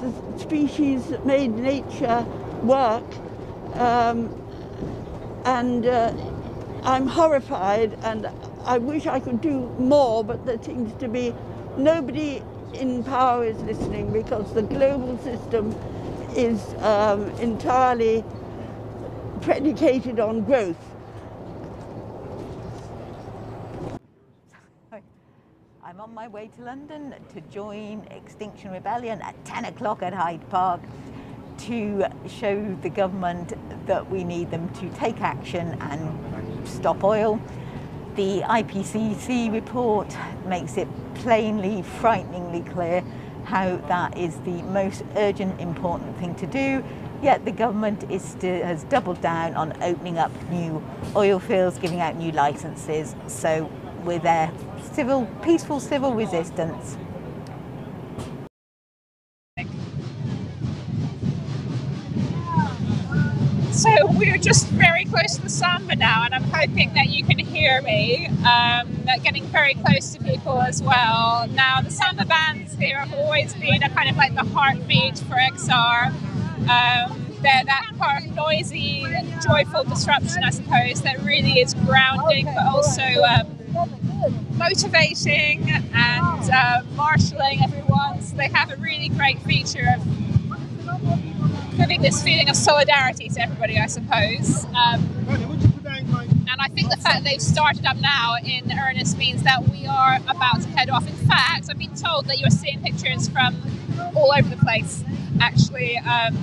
the species that made nature work, and I'm horrified, and I wish I could do more, but there seems to be nobody in power is listening because the global system is entirely predicated on growth. I'm on my way to London to join Extinction Rebellion at 10 o'clock at Hyde Park to show the government that we need them to take action and stop oil. The IPCC report makes it plainly, frighteningly clear how that is the most urgent, important thing to do, yet the government has doubled down on opening up new oil fields, giving out new licenses, so we're there. Peaceful civil resistance. So we're just very close to the samba now, and I'm hoping that you can hear me. Getting very close to people as well. Now, the samba bands here have always been a kind of like the heartbeat for XR. They're that part of noisy, joyful disruption, I suppose, that really is grounding, but also motivating and marshalling everyone. So they have a really great feature of giving this feeling of solidarity to everybody, I suppose. And And I think the fact that they've started up now in earnest means that we are about to head off. In fact, I've been told that you're seeing pictures from all over the place, actually, of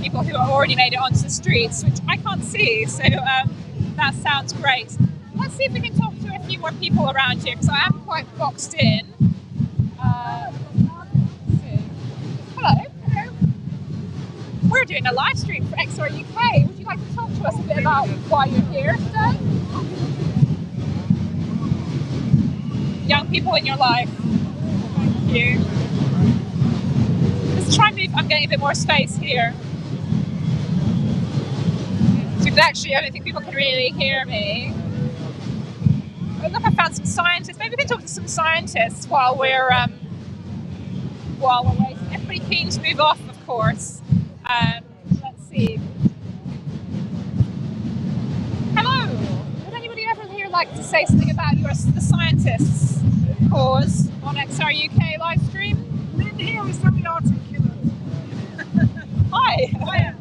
people who have already made it onto the streets, which I can't see, so that sounds great. Let's see if we can talk to a few more people around here, because I am quite boxed in. Hello. We're doing a live stream for XR UK. Would you like to talk to us a bit about why you're here today? Young people in your life. Thank you. Let's try and move. I'm getting a bit more space here. So actually, I don't think people can really hear me. Oh, look, I found some scientists. Maybe we can talk to some scientists while we're waiting. Everybody keen to move off, of course. Let's see. Hello. Would anybody ever here like to say something about the scientists' cause on XR UK live stream? Lynn here is very articulate. Hi. Hiya.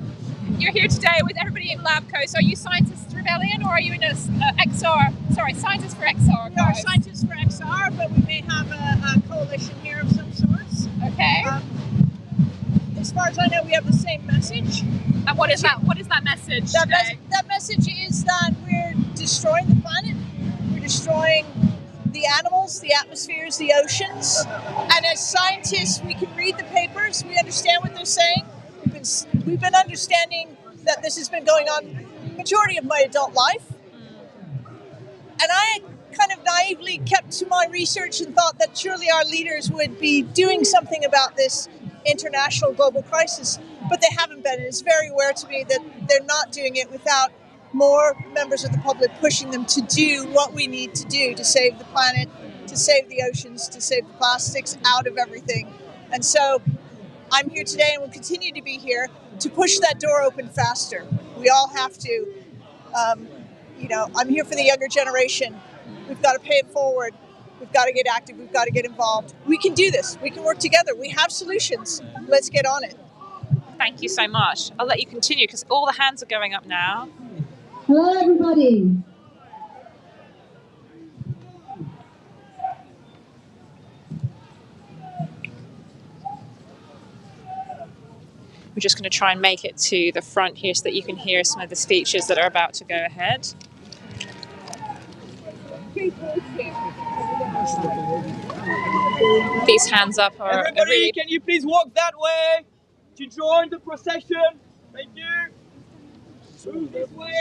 You're here today with everybody in Lab Coast. Are you Scientists Rebellion, or are you in a XR? Sorry, Scientists for XR. We are Scientists for XR, but we may have a coalition here of some sorts. Okay. As far as I know, we have the same message. And what is that? What is that message today? That message is that we're destroying the planet. We're destroying the animals, the atmospheres, the oceans. And as scientists, we can read the papers. We understand what they're saying. We've been understanding that this has been going on the majority of my adult life. And I kind of naively kept to my research and thought that surely our leaders would be doing something about this international global crisis, but they haven't been. It's very aware to me that they're not doing it without more members of the public pushing them to do what we need to do to save the planet, to save the oceans, to save the plastics out of everything. And so I'm here today and will continue to be here to push that door open faster. We all have to, I'm here for the younger generation. We've got to pay it forward. We've got to get active. We've got to get involved. We can do this. We can work together. We have solutions. Let's get on it. Thank you so much. I'll let you continue because all the hands are going up now. Hello, everybody. We're just going to try and make it to the front here so that you can hear some of the speeches that are about to go ahead. These hands up are Everybody, really... can you please walk that way to join the procession? Thank you.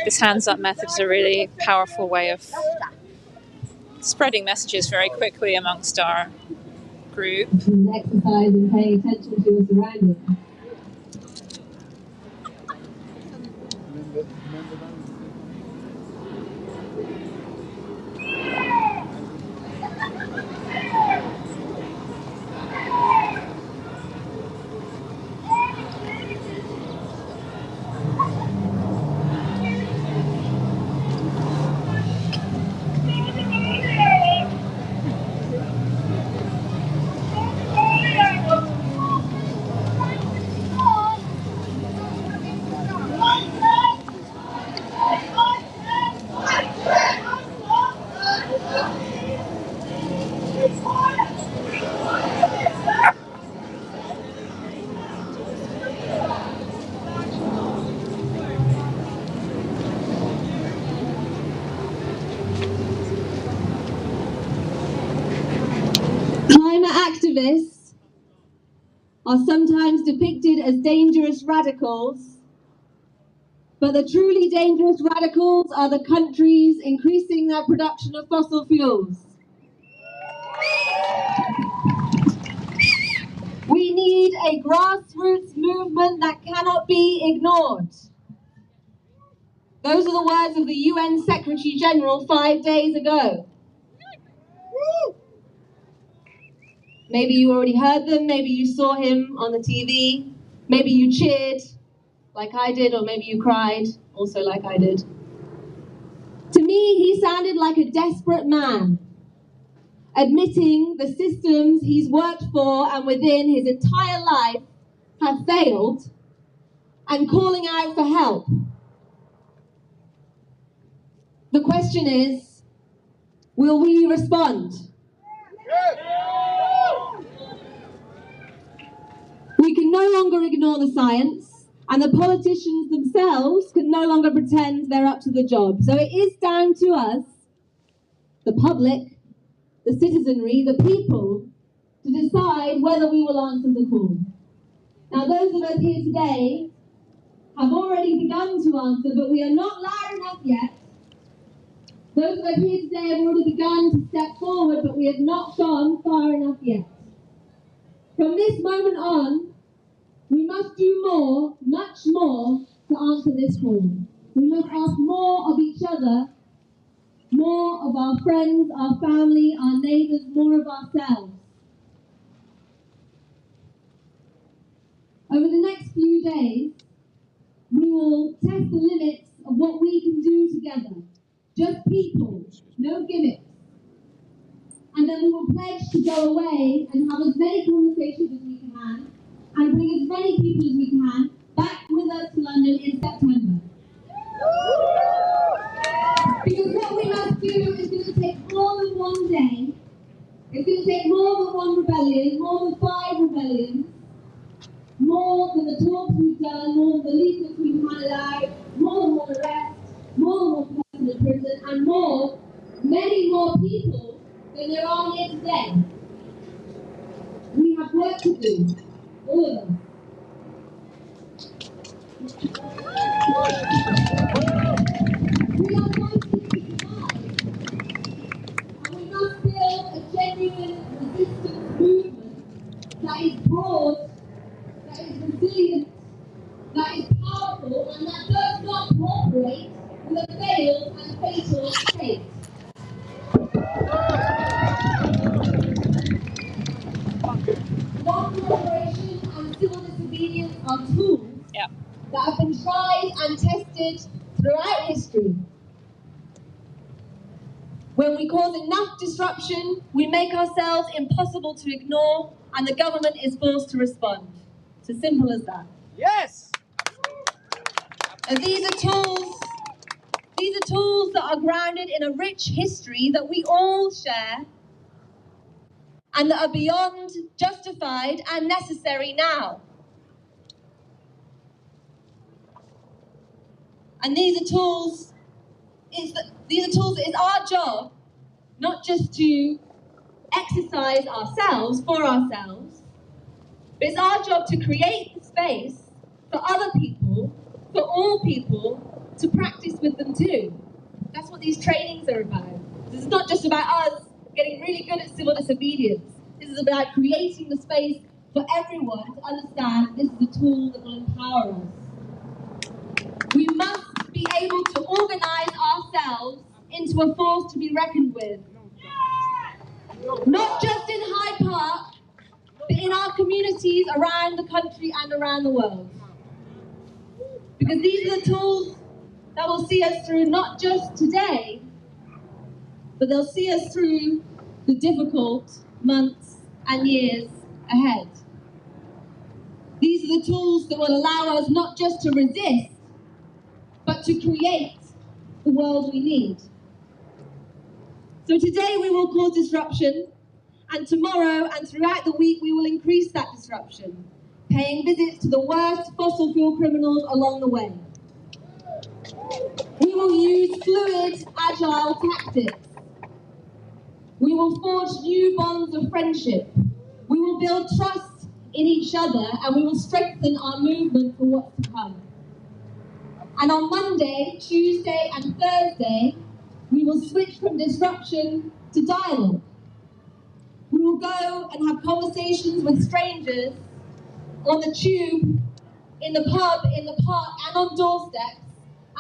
This hands up method is a really powerful way of spreading messages very quickly amongst our group. Exercise and paying attention to your surroundings. Climate activists are sometimes depicted as dangerous radicals, but the truly dangerous radicals are the countries increasing their production of fossil fuels. We need a grassroots movement that cannot be ignored. Those are the words of the UN Secretary General 5 days ago. Maybe you already heard them, maybe you saw him on the TV, maybe you cheered like I did, or maybe you cried also like I did. To me, he sounded like a desperate man, admitting the systems he's worked for and within his entire life have failed and calling out for help. The question is, will we respond? We can no longer ignore the science, and the politicians themselves can no longer pretend they're up to the job. So it is down to us, the public, the citizenry, the people, to decide whether we will answer the call. Now, those of us here today have already begun to answer, but we are not loud enough yet. Those of us here today have already begun to step forward, but we have not gone far enough yet. From this moment on, we must do more, much more, to answer this call. We must ask more of each other, more of our friends, our family, our neighbours, more of ourselves. Over the next few days, we will test the limits of what we can do together. Just people, no gimmicks. And then we will pledge to go away and have as many conversations as we can and bring as many people as we can back with us to London in September. Because what we must do is going to take more than one day. It's going to take more than one rebellion, more than 5 rebellions, more than the talks we've done, more than the leaflets we've handed out, more than one arrest, more than one person in prison, and more, many more people than there are here today. We have work to do, all of us. We are fighting to survive, and we must build a genuine resistance movement that is broad, that is resilient, that is powerful, and that does not cooperate with a failed and fatal state. Non-cooperation and civil disobedience are tools that have been tried and tested throughout history. When we cause enough disruption, we make ourselves impossible to ignore, and the government is forced to respond. It's as simple as that. Yes! And these are tools that are grounded in a rich history that we all share, and that are beyond justified and necessary now. And these are tools, it's our job not just to exercise ourselves for ourselves, but it's our job to create the space for other people, for all people, to practice with them too. That's what these trainings are about. This is not just about us getting really good at civil disobedience. This is about creating the space for everyone to understand this is a tool that will empower us. We must be able to organise ourselves into a force to be reckoned with. Not just in Hyde Park, but in our communities around the country and around the world. Because these are the tools that will see us through not just today, but they'll see us through the difficult months and years ahead. These are the tools that will allow us not just to resist, but to create the world we need. So today we will cause disruption, and tomorrow and throughout the week we will increase that disruption, paying visits to the worst fossil fuel criminals along the way. We will use fluid, agile tactics. We will forge new bonds of friendship. We will build trust in each other, and we will strengthen our movement for what's to come. And on Monday, Tuesday and Thursday, we will switch from disruption to dialogue. We will go and have conversations with strangers on the tube, in the pub, in the park, and on doorsteps.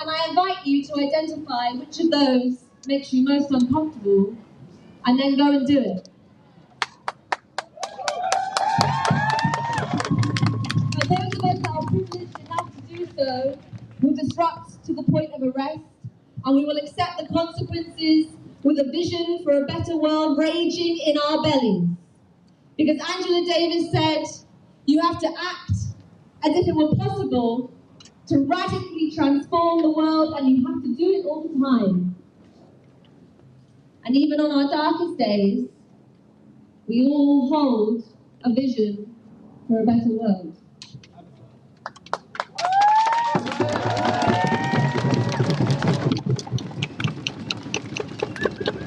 And I invite you to identify which of those makes you most uncomfortable, and then go and do it. For those of us that are privileged enough to do so, will disrupt to the point of arrest, and we will accept the consequences with a vision for a better world raging in our bellies. Because Angela Davis said, you have to act as if it were possible to radically transform the world, and you have to do it all the time. And even on our darkest days, we all hold a vision for a better world.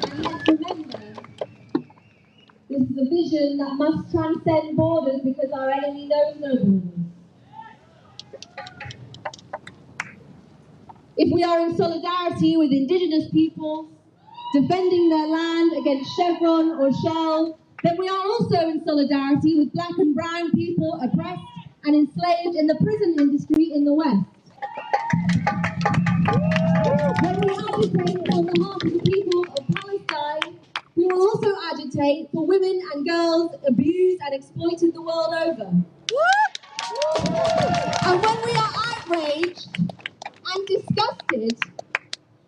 And let's remember, this is a vision that must transcend borders because our enemy knows no borders. If we are in solidarity with Indigenous peoples, defending their land against Chevron or Shell, then we are also in solidarity with black and brown people oppressed and enslaved in the prison industry in the West. When we agitate on behalf of the people of Palestine, we will also agitate for women and girls abused and exploited the world over. And when we are outraged and disgusted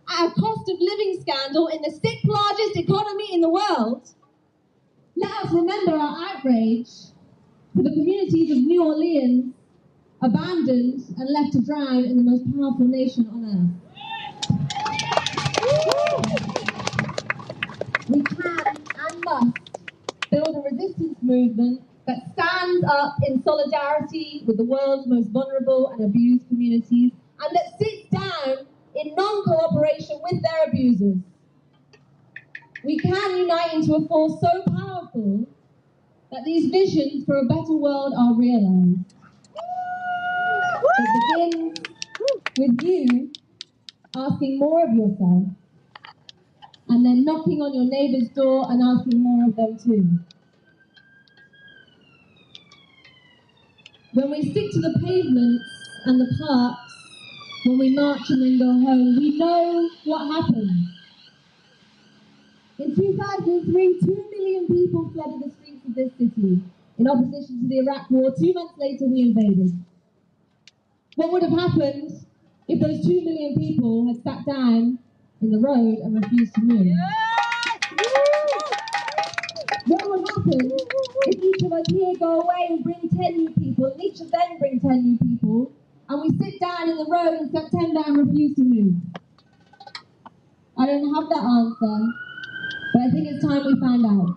at a cost of living scandal in the 6th largest economy in the world, let us remember our outrage for the communities of New Orleans abandoned and left to drown in the most powerful nation on earth. We can and must build a resistance movement that stands up in solidarity with the world's most vulnerable and abused communities, and that sits down in non-cooperation with their abusers. We can unite into a force so powerful that these visions for a better world are realised. It begins with you asking more of yourself, and then knocking on your neighbour's door and asking more of them too. When we stick to the pavements and the parks, when we march and then go home, we know what happens. In 2003, 2 million people flooded the streets of this city in opposition to the Iraq War. 2 months later, we invaded. What would have happened if those 2 million people had sat down in the road and refused to move? What would happen if each of us here go away and bring 10 new people, and each of them bring 10 new people, and we sit down in the road in September and refuse to move? I don't have that answer, but I think it's time we find out.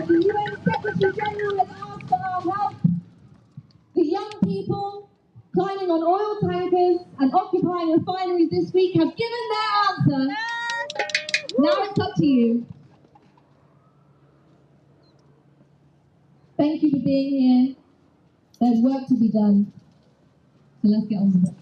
The UN Secretary General has asked for our help. The young people climbing on oil tankers and occupying refineries this week have given their answer. Now it's up to you. Thank you for being here. There's work to be done. So let's get on with it.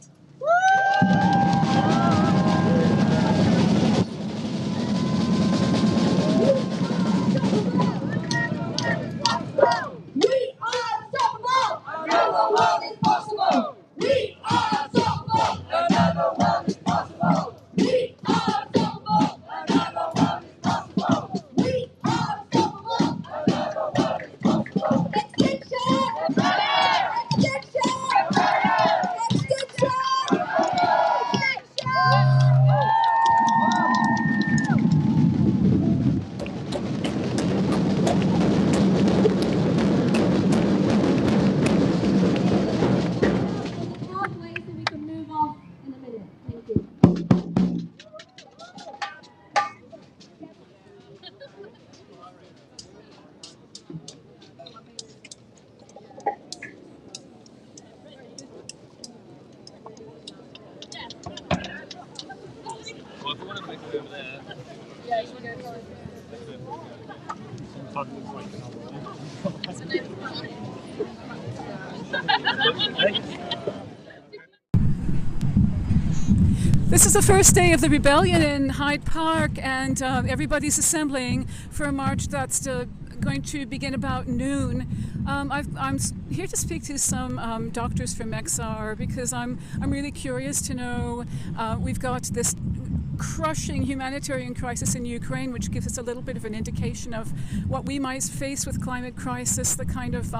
We are unstoppable! Another world is possible! We are unstoppable! Another world is possible! We are unstoppable! Another world is possible! We are unstoppable! Another world is possible! Extinction! Extinction! Extinction! This is the first day of the rebellion in Hyde Park, and everybody's assembling for a march that's going to begin about noon. I'm here to speak to some doctors from XR because I'm really curious to know. We've got this crushing humanitarian crisis in Ukraine, which gives us a little bit of an indication of what we might face with climate crisis, the kind of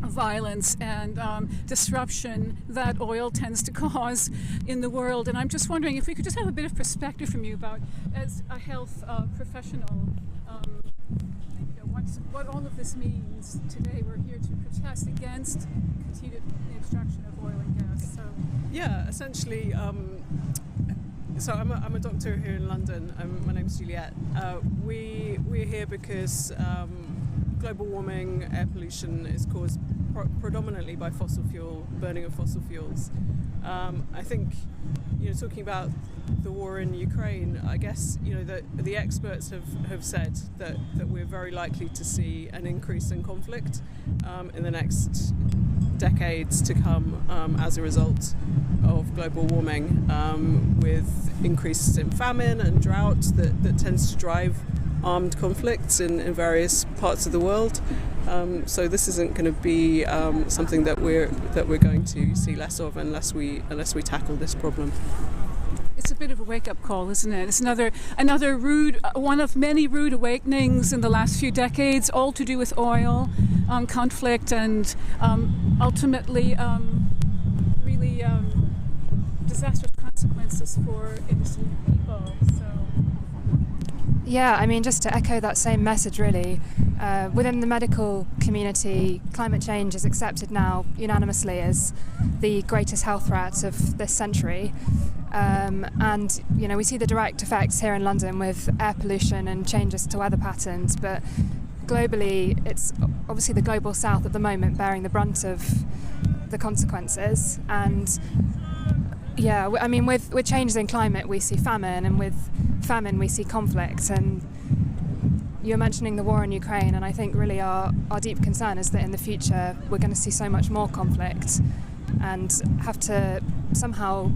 violence and disruption that oil tends to cause in the world. And I'm just wondering if we could just have a bit of perspective from you about, as a health professional, what what all of this means. Today we're here to protest against continued extraction of oil and gas. So yeah, essentially, so I'm a doctor here in London. My name's Juliette. We're here because global warming, air pollution is caused predominantly by burning of fossil fuels. I think, talking about the war in Ukraine, I guess, the experts have said that we're very likely to see an increase in conflict in the next decades to come as a result of global warming, with increases in famine and drought that tends to drive armed conflicts in various parts of the world. So this isn't going to be something that we're going to see less of unless we tackle this problem. It's a bit of a wake-up call, isn't it? It's another one of many rude awakenings in the last few decades, all to do with oil, conflict, and ultimately really disastrous consequences for innocent people. Yeah, I mean, just to echo that same message, really, within the medical community, climate change is accepted now unanimously as the greatest health threat of this century. And, we see the direct effects here in London with air pollution and changes to weather patterns, but globally, it's obviously the global south at the moment bearing the brunt of the consequences. And yeah, I mean, with changes in climate, we see famine, and with famine, we see conflict. And you're mentioning the war in Ukraine, and I think really our deep concern is that in the future, we're going to see so much more conflict and have to somehow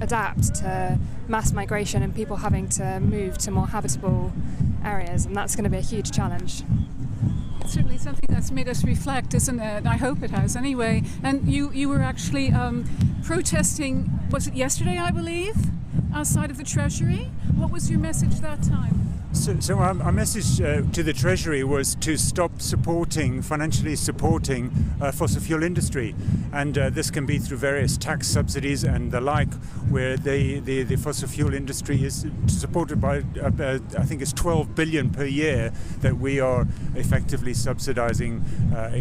adapt to mass migration and people having to move to more habitable areas, and that's going to be a huge challenge. It's certainly something that's made us reflect, isn't it? I hope it has anyway. And you were actually protesting, was it yesterday, I believe, outside of the Treasury? What was your message that time? So our message to the Treasury was to stop financially supporting fossil fuel industry, and this can be through various tax subsidies and the like, where the fossil fuel industry is supported by I think it's 12 billion per year that we are effectively subsidizing,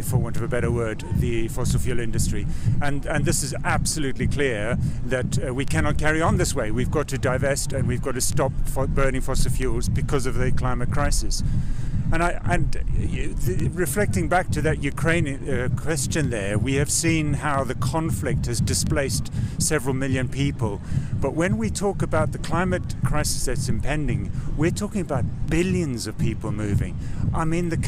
for want of a better word, the fossil fuel industry. And this is absolutely clear that we cannot carry on this way. We've got to divest and we've got to stop burning fossil fuels because of the climate crisis. And reflecting back to that Ukraine question there, we have seen how the conflict has displaced several million people. But when we talk about the climate crisis that's impending, we're talking about billions of people moving. I mean, the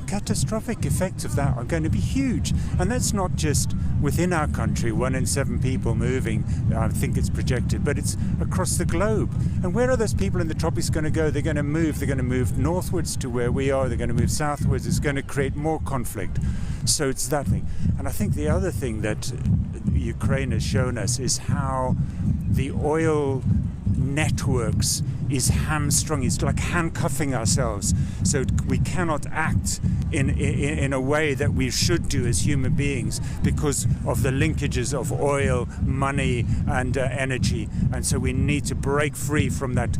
catastrophic effects of that are going to be huge. And that's not just within our country, 1 in 7 people moving, I think it's projected, but it's across the globe. And where are those people in the tropics going to go? They're going to move northwards to where we are, they're going to move southwards. It's going to create more conflict. So it's that thing. And I think the other thing that Ukraine has shown us is how the oil networks is hamstrung. It's like handcuffing ourselves, so we cannot act in a way that we should do as human beings because of the linkages of oil, money, and energy. And so we need to break free from that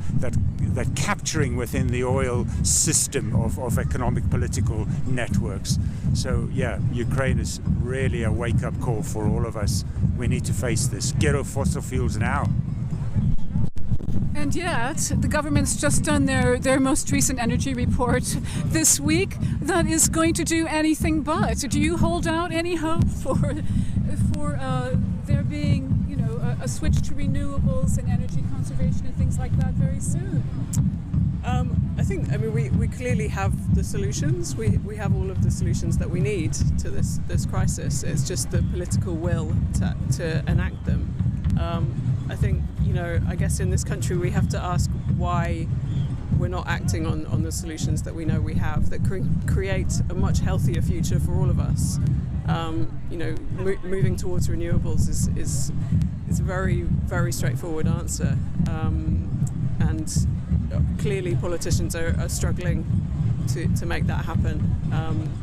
capturing within the oil system of economic political networks. So yeah, Ukraine is really a wake-up call for all of us. We need to face this. Get off fossil fuels now. And yet, the government's just done their most recent energy report this week that is going to do anything but. Do you hold out any hope for there being, a switch to renewables and energy conservation and things like that very soon? We clearly have the solutions. We have all of the solutions that we need to this crisis. It's just the political will to enact them. I think, I guess in this country we have to ask why we're not acting on the solutions that we know we have that create a much healthier future for all of us. Moving towards renewables is a very, very straightforward answer. And clearly politicians are struggling to make that happen.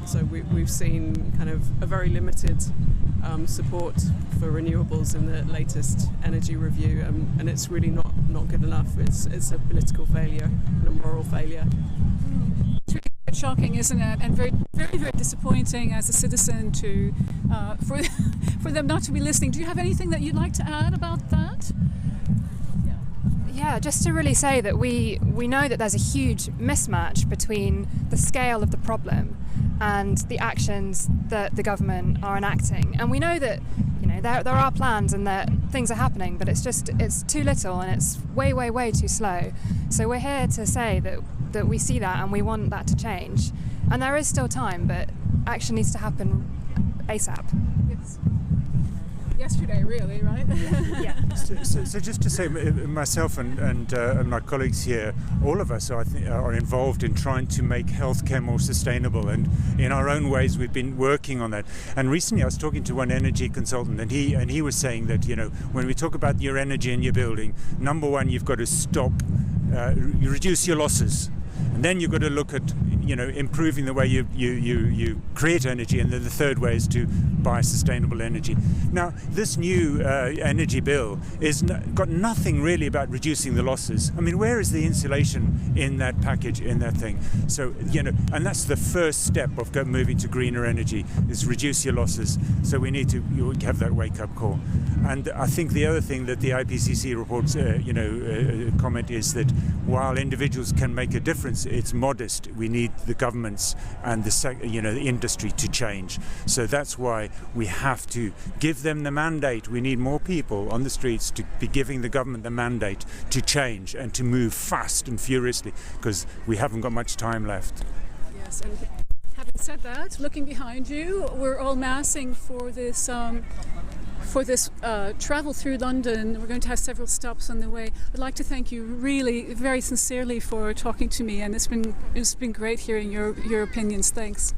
So we've seen kind of a very limited support for renewables in the latest energy review, and it's really not good enough. It's a political failure and a moral failure. It's really a quite shocking, isn't it? And very, very, very disappointing as a citizen to for them not to be listening. Do you have anything that you'd like to add about that? Yeah, just to really say that we know that there's a huge mismatch between the scale of the problem and the actions that the government are enacting. And we know that, you know, there are plans and that things are happening, but it's too little and it's way, way, way too slow. So we're here to say that we see that and we want that to change. And there is still time, but action needs to happen ASAP. Yes. Yesterday, really, right? Yeah. So just to say, myself and my colleagues here, all of us are involved in trying to make healthcare more sustainable, and in our own ways we've been working on that. And recently I was talking to one energy consultant, and he was saying that, you know, when we talk about your energy in your building, number one, you've got to stop, you reduce your losses. And then you've got to look at, you know, improving the way you create energy, and then the third way is to buy sustainable energy. Now, this new energy bill is got nothing really about reducing the losses. I mean, where is the insulation in that package, in that thing? So, you know, and that's the first step of moving to greener energy, is reduce your losses. So we need to have that wake-up call. And I think the other thing that the IPCC reports, comment is that while individuals can make a difference, it's modest. We need the governments and the industry to change. So that's why we have to give them the mandate. We need more people on the streets to be giving the government the mandate to change and to move fast and furiously, because we haven't got much time left. Yes, and having said that, looking behind you, we're all massing for this travel through London. We're going to have several stops on the way. I'd like to thank you really, very sincerely for talking to me, and it's been great hearing your opinions. Thanks.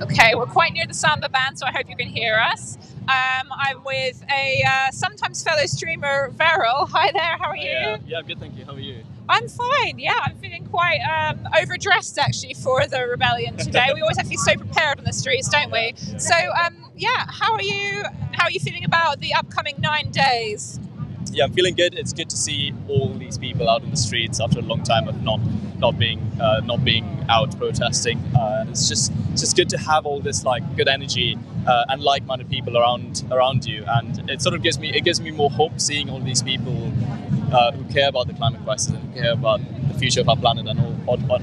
Okay, we're quite near the Samba band, so I hope you can hear us. I'm with a sometimes fellow streamer, Farrell. Hi there, how are you? Yeah, I'm good, thank you. How are you? I'm fine, yeah. I'm feeling quite overdressed, actually, for the rebellion today. We always have to be so prepared on the streets, don't we? So, how are you feeling about the upcoming 9 days? Yeah, I'm feeling good. It's good to see all these people out in the streets after a long time of not being out protesting. It's just good to have all this good energy and like-minded people around you, and it sort of gives me more hope seeing all these people who care about the climate crisis and who care about the future of our planet and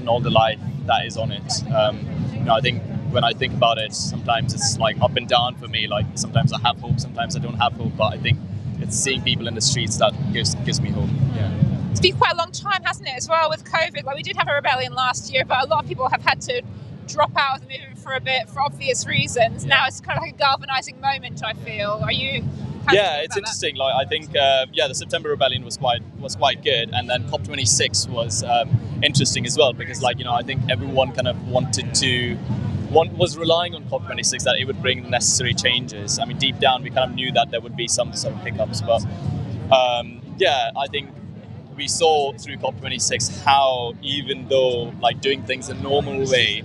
all the life that is on it. I think when I think about it, sometimes it's up and down for me. Sometimes I have hope, sometimes I don't have hope, but I think it's seeing people in the streets that gives me hope. Yeah. It's been quite a long time, hasn't it, as well, with COVID? We did have a rebellion last year, but a lot of people have had to drop out of the movement for a bit for obvious reasons. Yeah. Now it's kind of like a galvanizing moment, I feel. Are you? Yeah, it's interesting. I think the September Rebellion was quite good, and then COP26 was interesting as well, because I think everyone kind of was relying on COP26 that it would bring the necessary changes. I mean, deep down we kind of knew that there would be some hiccups, but I think we saw through COP26 how, even though doing things a normal way,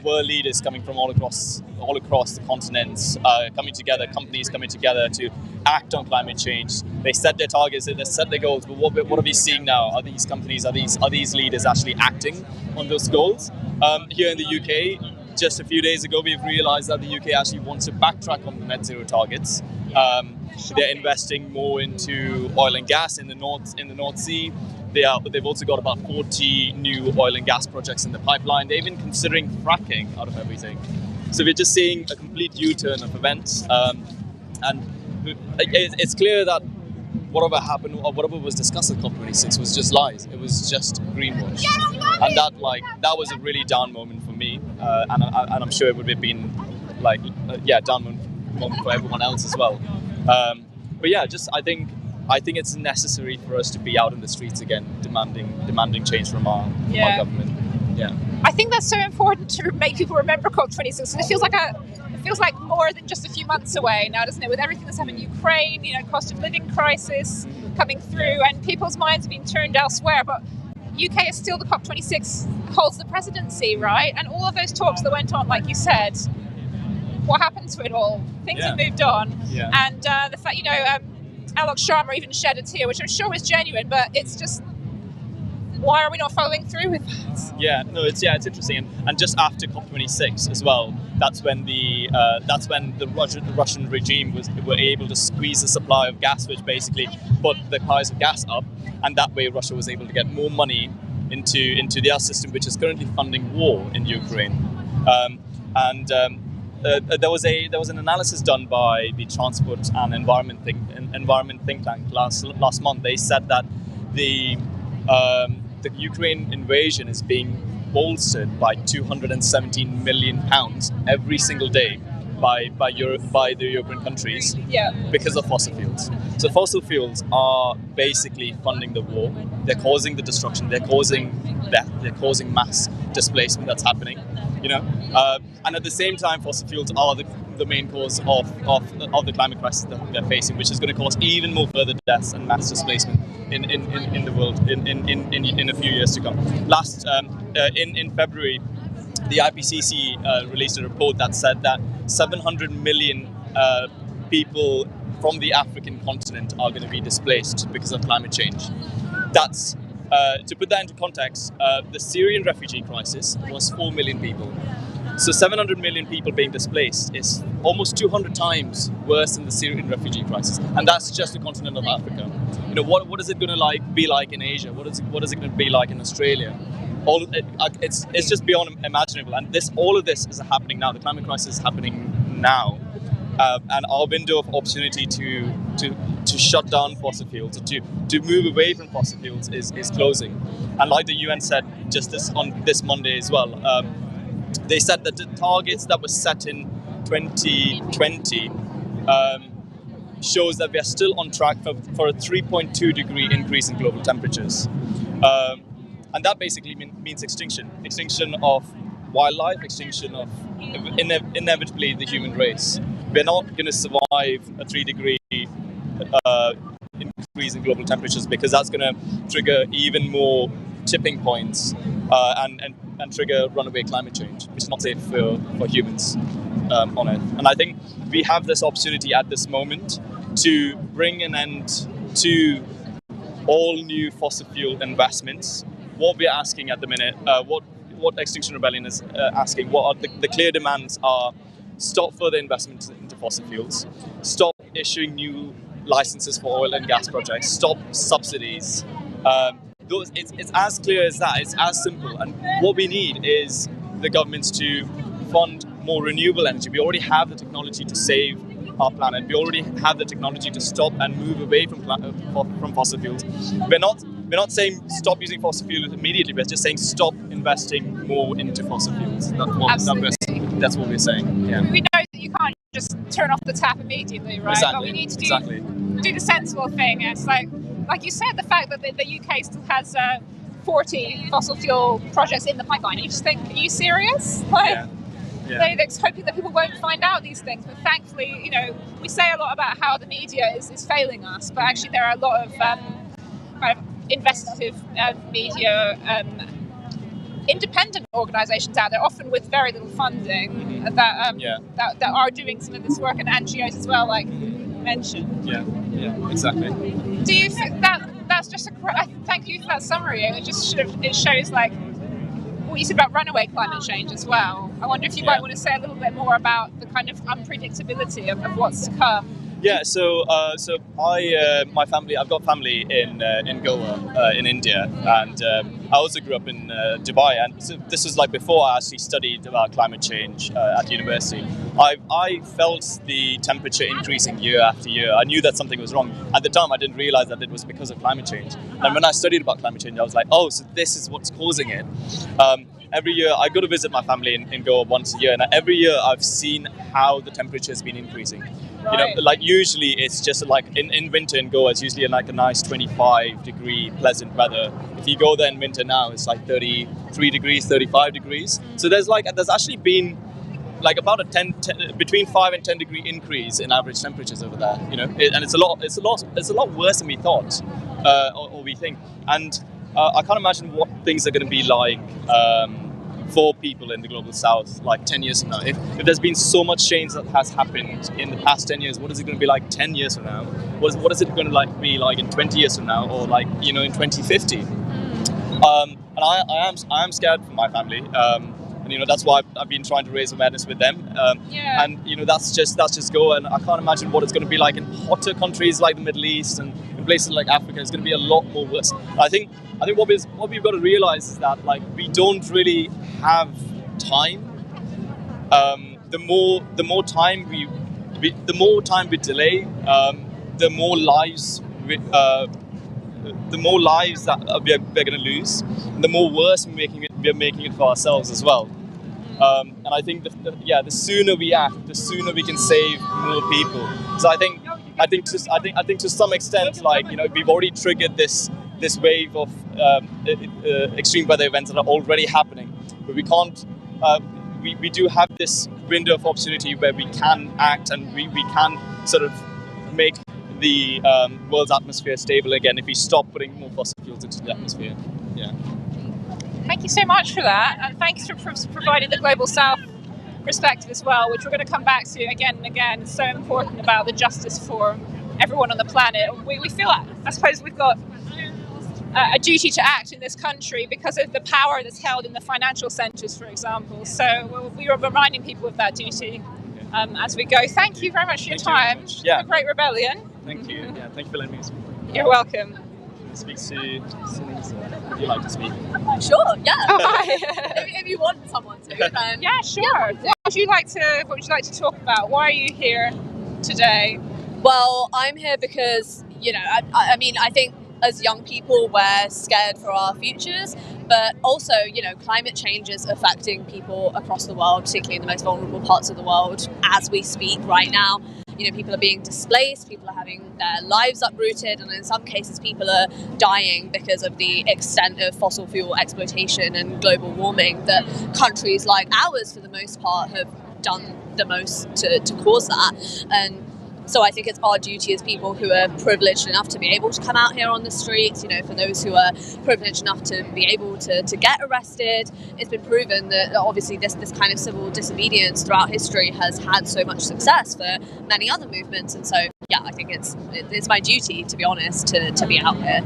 world leaders coming from all across the continents coming together, companies coming together to act on climate change. They set their targets, they set their goals, but what are we seeing now? Are these companies, are these leaders actually acting on those goals? Here in the UK, just a few days ago, we've realised that the UK actually wants to backtrack on the net zero targets. They're investing more into oil and gas in the North Sea. They've also got about 40 new oil and gas projects in the pipeline. They're even considering fracking out of everything. So we're just seeing a complete U-turn of events, and it's clear that whatever happened or whatever was discussed at COP26 was just lies. It was just greenwash, and that was a really down moment for me, and I'm sure it would have been down moment for everyone else as well. But yeah, I think it's necessary for us to be out in the streets again, demanding change from our government. Yeah, I think that's so important to make people remember COP26. And it feels feels like more than just a few months away now, doesn't it? With everything that's happened in Ukraine, cost of living crisis coming through, and people's minds are being turned elsewhere. But UK is still the COP26 holds the presidency, right? And all of those talks that went on, like you said, what happened to it all? Things have moved on. Yeah. And the fact, Alok Sharma even shed a tear, which I'm sure was genuine, but it's just, why are we not following through with that? Yeah, no, it's interesting, and just after COP26 as well, that's when the Russian regime were able to squeeze the supply of gas, which basically put the price of gas up, and that way Russia was able to get more money into their system, which is currently funding war in Ukraine. There was an analysis done by the Transport and Environment think tank last month. They said that the Ukraine invasion is being bolstered by £217 million every single day by the European countries because of fossil fuels. So fossil fuels are basically funding the war. They're causing the destruction. They're causing death. They're causing mass displacement that's happening. And at the same time, fossil fuels are the main cause of the climate crisis that we're facing, which is going to cause even more further deaths and mass displacement in the world in a few years to come. In February, the IPCC released a report that said that 700 million people from the African continent are going to be displaced because of climate change. That's to put that into context, the Syrian refugee crisis was 4 million people. So 700 million people being displaced is almost 200 times worse than the Syrian refugee crisis, and that's just the continent of Africa. What is it going to be like in Asia? What is it going to be like in Australia? It's just beyond imaginable, and all of this is happening now. The climate crisis is happening now, and our window of opportunity to shut down fossil fuels, to move away from fossil fuels is closing. And like the UN said just on this Monday as well, they said that the targets that were set in 2020 shows that we are still on track for a 3.2 degree increase in global temperatures. And that basically means extinction of wildlife, extinction of inevitably the human race. We're not going to survive a 3 degree increase in global temperatures, because that's going to trigger even more tipping points and trigger runaway climate change, which is not safe for humans on Earth. And I think we have this opportunity at this moment to bring an end to all new fossil fuel investments. What we're asking at the minute, what Extinction Rebellion is asking, what are the clear demands are: stop further investment into fossil fuels, stop issuing new licenses for oil and gas projects, stop subsidies. It's as clear as that. It's as simple. And what we need is the governments to fund more renewable energy. We already have the technology to save our planet. We already have the technology to stop and move away from fossil fuels. We're not saying stop using fossil fuels immediately. We're just saying stop investing more into fossil fuels. That's what we're saying. Yeah. We know that you can't just turn off the tap immediately, right? Exactly. But we need to do the sensible thing. And it's like you said, the fact that the UK still has 40 fossil fuel projects in the pipeline. You just think, are you serious? They're hoping that people won't find out these things. But thankfully, we say a lot about how the media is failing us, but actually there are a lot of kind of investigative media, independent organisations out there, often with very little funding, that are doing some of this work, and NGOs as well, like you mentioned. Yeah, exactly. Do you think that's just thank you for that summary? It shows like what you said about runaway climate change as well. I wonder if you might want to say a little bit more about the kind of unpredictability of what's to come. Yeah, so I've got family in Goa, in India, and I also grew up in Dubai, and so this was like before I actually studied about climate change at university. I felt the temperature increasing year after year. I knew that something was wrong. At the time, I didn't realize that it was because of climate change. And when I studied about climate change, I was like, oh, so this is what's causing it. Every year, I go to visit my family in Goa once a year, and every year I've seen how the temperature has been increasing. Right. Like usually it's just like in winter in Goa, it's usually like a nice 25 degree pleasant weather. If you go there in winter now, it's like 33 degrees, 35 degrees. So there's actually been like about between 5 and 10 degree increase in average temperatures over there. And it's a lot worse than we thought, or we think. And I can't imagine what things are going to be like for people in the global south like 10 years from now. If there's been so much change that has happened in the past 10 years, what is it going to be like 10 years from now? What is it going to be like in 20 years from now, or like in 2050? And I am scared for my family, and that's why I've been trying to raise awareness with them. And that's just go. And I can't imagine what it's going to be like in hotter countries like the Middle East and in places like Africa. It's going to be a lot more worse. I think what we've got to realize is that like we don't really have time. The more time we delay, the more lives that we're going to lose, and the more worse we're making it for ourselves as well. And I think the sooner we act, the sooner we can save more people. So I think to some extent, like we've already triggered this wave of extreme weather events that are already happening, but we can't. We do have this window of opportunity where we can act, and we can sort of make the world's atmosphere stable again if we stop putting more fossil fuels into the atmosphere. Yeah. Thank you so much for that, and thanks for providing the Global South perspective as well, which we're going to come back to again and again. It's so important about the justice for everyone on the planet. We feel, I suppose, we've got a duty to act in this country because of the power that's held in the financial centres, for example. So we are reminding people of that duty as we go. Thank you very much for your time. Yeah. The Great Rebellion. Thank you. Yeah, thank you for letting me speak. You're welcome. Speak to would you like to speak? Sure, yeah. if you want someone to, then yeah, sure. Yeah. What would you like to talk about? Why are you here today? Well, I'm here because I mean, I think as young people we're scared for our futures, but also climate change is affecting people across the world, particularly in the most vulnerable parts of the world as we speak right now. People are being displaced, people are having their lives uprooted, and in some cases people are dying because of the extent of fossil fuel exploitation and global warming that countries like ours, for the most part, have done the most to cause that. And so I think it's our duty as people who are privileged enough to be able to come out here on the streets, for those who are privileged enough to be able to get arrested. It's been proven that obviously this kind of civil disobedience throughout history has had so much success for many other movements. And so, yeah, I think it's my duty, to be honest, to be out here.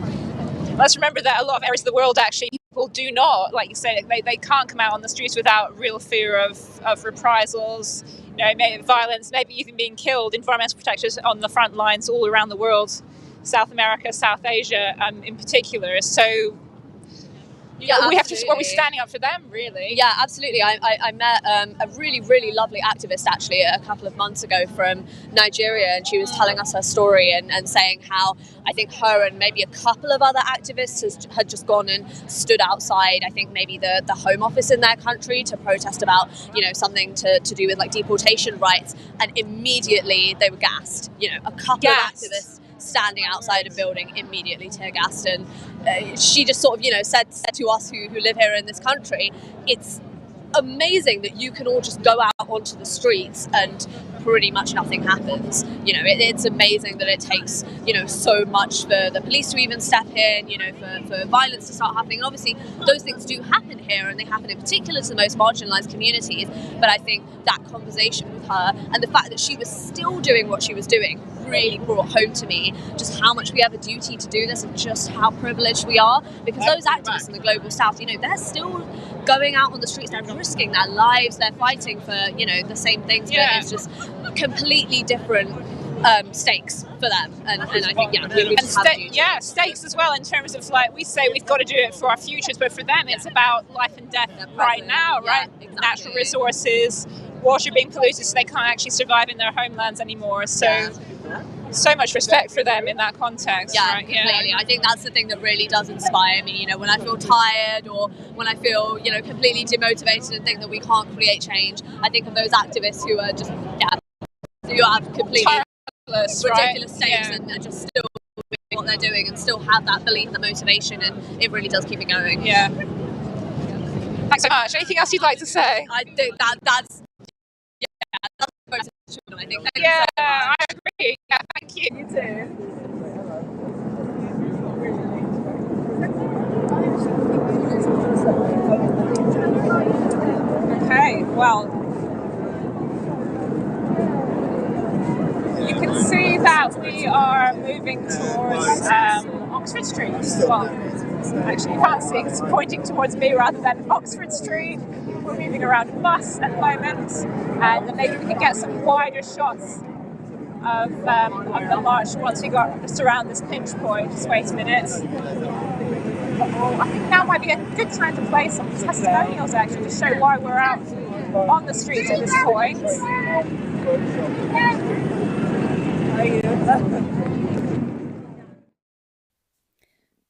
Let's remember that a lot of areas of the world actually people do not, like you said, they can't come out on the streets without real fear of reprisals, maybe violence, maybe even being killed. Environmental protectors on the front lines all around the world, South America, South Asia in particular. So yeah, we have to. We're standing up for them, really. Yeah, absolutely. I met a really, really lovely activist actually a couple of months ago from Nigeria, and she was telling us her story and saying how I think her and maybe a couple of other activists had just gone and stood outside, I think maybe the Home Office in their country to protest about something to do with like deportation rights, and immediately they were gassed. A couple of activists standing outside a building, immediately tear gassed, and she just sort of said to us who live here in this country, it's amazing that you can all just go out onto the streets and pretty much nothing happens. It's amazing that it takes so much for the police to even step in, for violence to start happening. And obviously those things do happen here, and they happen in particular to the most marginalised communities. But I think that conversation with her and the fact that she was still doing what she was doing really brought home to me just how much we have a duty to do this and just how privileged we are, because those activists in the global south, they're still going out on the streets, they're risking their lives, they're fighting for the same things, but it's just completely different stakes for them, and I think we have a duty. Stakes as well in terms of like we say we've got to do it for our futures, but for them it's about life and death right now, right? Exactly. Natural resources, water being polluted, so they can't actually survive in their homelands anymore. So much respect for them in that context. Yeah, right? Completely. I think that's the thing that really does inspire me. When I feel tired or when I feel, completely demotivated and think that we can't create change, I think of those activists who are just, who have completely ridiculous stakes and just still doing what they're doing and still have that belief and the motivation, and it really does keep me going. Yeah. Thanks so much. Anything else you'd like to say? I think that's I think. Yeah, I agree. Yeah, thank you. You too. Okay, well, you can see that we are moving towards Oxford Street. Well, actually, you can't see it's pointing towards me rather than Oxford Street. We're moving around a bus at the moment, and then maybe we can get some wider shots of the march once we got just around this pinch point. Just wait a minute. I think now might be a good time to play some testimonials, actually, to show why we're out on the streets at this point.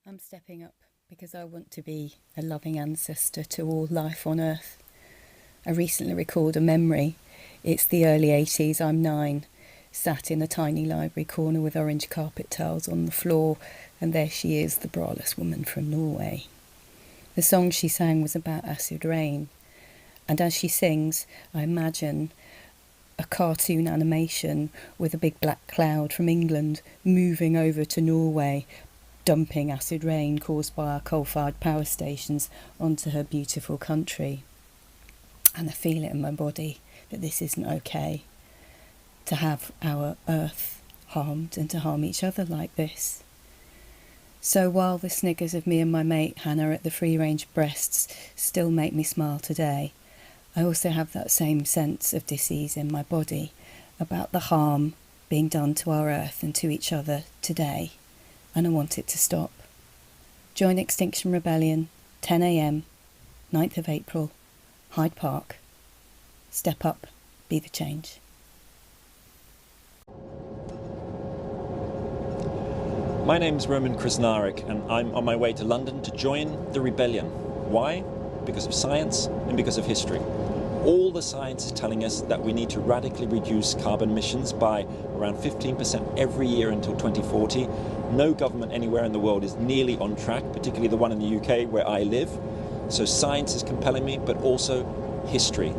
I'm stepping up because I want to be a loving ancestor to all life on Earth. I recently recalled a memory. It's the early 80s, I'm 9, sat in a tiny library corner with orange carpet tiles on the floor, and there she is, the braless woman from Norway. The song she sang was about acid rain, and as she sings, I imagine a cartoon animation with a big black cloud from England moving over to Norway, dumping acid rain caused by our coal-fired power stations onto her beautiful country. And I feel it in my body that this isn't okay, to have our Earth harmed and to harm each other like this. So while the sniggers of me and my mate Hannah at the free-range breasts still make me smile today, I also have that same sense of dis-ease in my body about the harm being done to our Earth and to each other today, and I want it to stop. Join Extinction Rebellion, 10 a.m, 9th of April, Hyde Park. Step up, be the change. My name's Roman Krasnarek, and I'm on my way to London to join the rebellion. Why? Because of science and because of history. All the science is telling us that we need to radically reduce carbon emissions by around 15% every year until 2040. No government anywhere in the world is nearly on track, particularly the one in the UK where I live. So science is compelling me, but also history.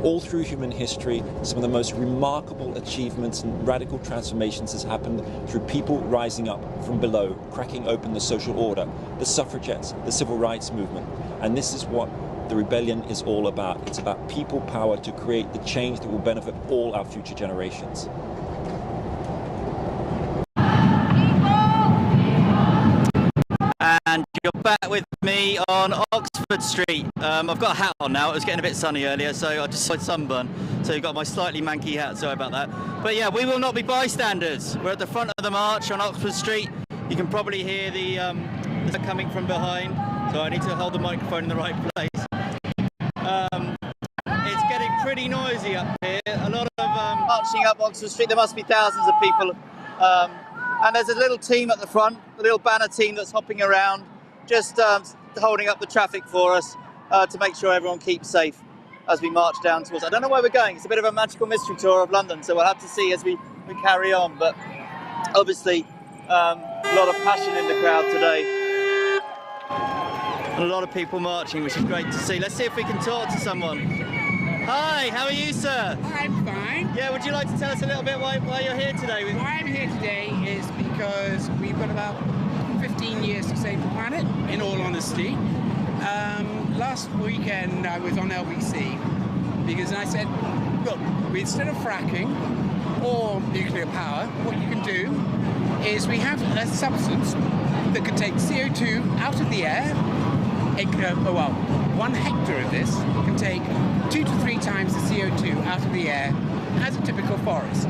All through human history, some of the most remarkable achievements and radical transformations has happened through people rising up from below, cracking open the social order, the suffragettes, the civil rights movement. And this is what the rebellion is all about. It's about people power to create the change that will benefit all our future generations. And you're back with me on Oxford Street. I've got a hat on now. It was getting a bit sunny earlier, so I just saw sunburn. So you've got my slightly manky hat, sorry about that. But yeah, we will not be bystanders. We're at the front of the march on Oxford Street. You can probably hear the coming from behind, so I need to hold the microphone in the right place. It's getting pretty noisy up here. A lot of marching up Oxford Street. There must be thousands of people. And there's a little team at the front, a little banner team that's hopping around, just holding up the traffic for us to make sure everyone keeps safe as we march down towards. I don't know where we're going. It's a bit of a magical mystery tour of London, so we'll have to see as we carry on. But obviously, a lot of passion in the crowd today. And a lot of people marching, which is great to see. Let's see if we can talk to someone. Hi, how are you, sir? I'm fine. Yeah, would you like to tell us a little bit why you're here today? Why I'm here today is because we've got about 15 years to save the planet, in all honesty. Last weekend I was on LBC because I said, look, instead of fracking or nuclear power, what you can do is we have a substance that can take CO2 out of the air. 1 hectare of this can take 2 to 3 times the CO2 out of the air as a typical forest.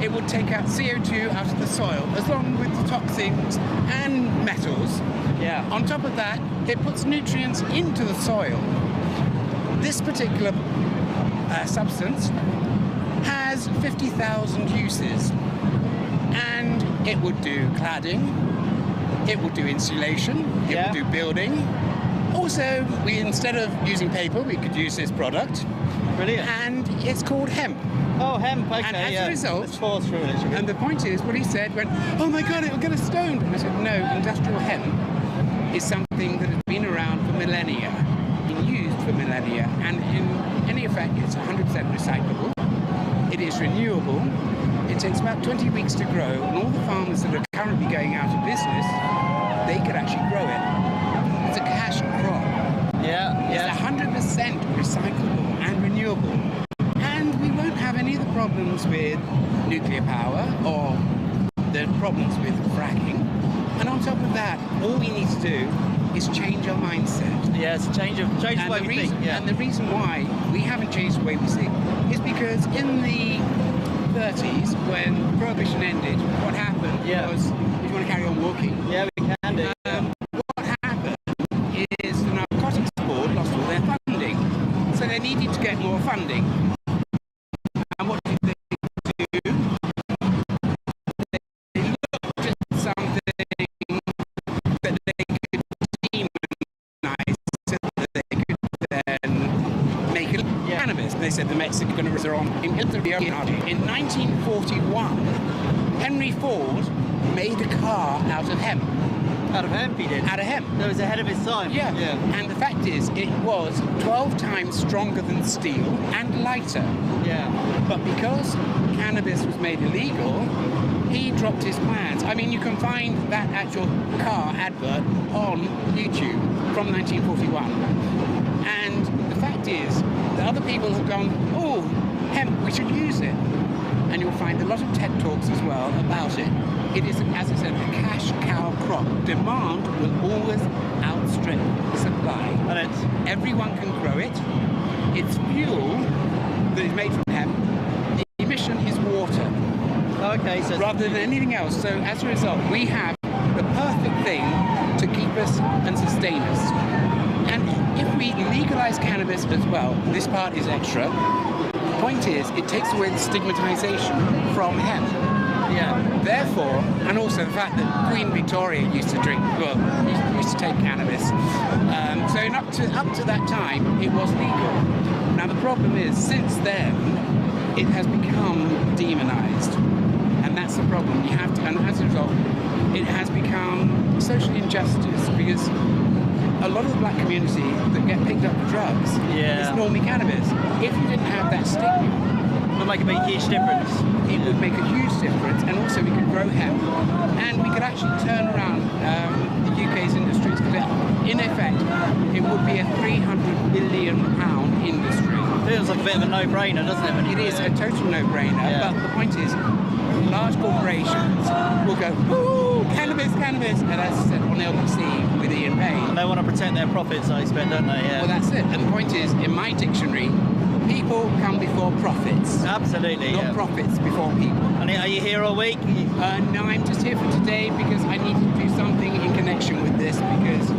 It would take out CO2 out of the soil, as long with the toxins and metals. Yeah. On top of that, it puts nutrients into the soil. This particular substance has 50,000 uses, and it would do cladding, it would do insulation, it would do building. Also, instead of using paper, we could use this product. Brilliant. And it's called hemp. Oh, hemp, okay, and as a result, and the point is, what he said, oh my God, it will get us stoned. And I said, no, industrial hemp is something that has been around for millennia, been used for millennia, and in any effect, it's 100% recyclable. It is renewable. It takes about 20 weeks to grow, and all the farmers that are currently going out of business, they could actually grow it. It's a cash crop. It's 100% recyclable and renewable. And we won't have any of the problems with nuclear power or the problems with fracking. And on top of that, all we need to do is change our mindset. Yeah, it's change the way we think. Yeah. And the reason why we haven't changed the way we think is because in the 30s, when Prohibition ended, what happened was, if you want to carry on walking, we can do. What happened is the Narcotics Board lost all their funding. So they needed to get more funding. And what did they do? They looked at something that they could demonize so that they could then make it cannabis. They said the Mexican are on in 1941, Henry Ford made a car out of hemp. Out of hemp, he did? Out of hemp. That was ahead of his time. Yeah. And the fact is, it was 12 times stronger than steel and lighter. Yeah. But because cannabis was made illegal, he dropped his plans. I mean, you can find that actual car advert on YouTube from 1941. And the fact is that other people have gone, oh, hemp, we should use it. And you'll find a lot of TED Talks as well about it. It is, as I said, a cash cow crop. Demand will always outstrip supply. And everyone can grow it. It's fuel that is made from hemp. The emission is water. Okay, so rather than anything else. So as a result, we have the perfect thing to keep us and sustain us. And if we legalise cannabis as well, this part is extra. The point is, it takes away the stigmatisation from hemp. Yeah. Therefore, and also the fact that Queen Victoria used to used to take cannabis. So up to that time, it was legal. Now the problem is, since then, it has become demonised, and that's the problem. You have to, and as a result, it has become social injustice because a lot of the black community that get picked up for drugs is normally cannabis. If you didn't have that stigma, it would make a huge difference. It would make a huge difference, and also we could grow hemp, and we could actually turn around the UK's industries, because in effect, it would be a £300 billion industry. Feels like a bit of a no-brainer, doesn't it? It is a total no-brainer, but the point is, large corporations will go, ooh, cannabis, cannabis, and as I said, on LBC with Ian Payne. And they want to protect their profits, I expect, don't they? Yeah. Well, that's it. And the point is, in my dictionary, people come before profits. Absolutely, not profits before people. And are you here all week? No, I'm just here for today because I need to do something in connection with this, because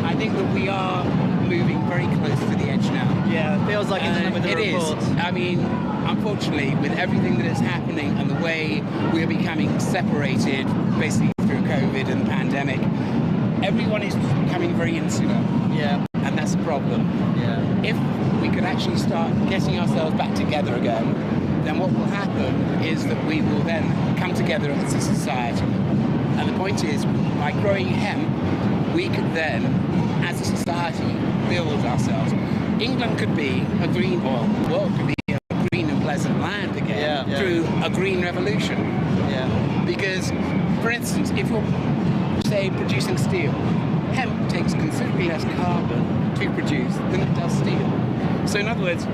I think that we are moving very close to the edge now. Yeah, it feels like it's with the reports. Is. I mean, unfortunately, with everything that is happening and the way we're becoming separated, basically through COVID and the pandemic, everyone is becoming very insular. Yeah. And that's a problem. Yeah. If we could actually start getting ourselves back together again, then what will happen is that we will then come together as a society. And the point is, by growing hemp, we could then, as a society, build ourselves. England could be a green, or the world could be a green and pleasant land again through a green revolution. Yeah. Because, for instance, if you're, say, producing steel, hemp takes considerably less carbon to produce than it does steel. So in other words,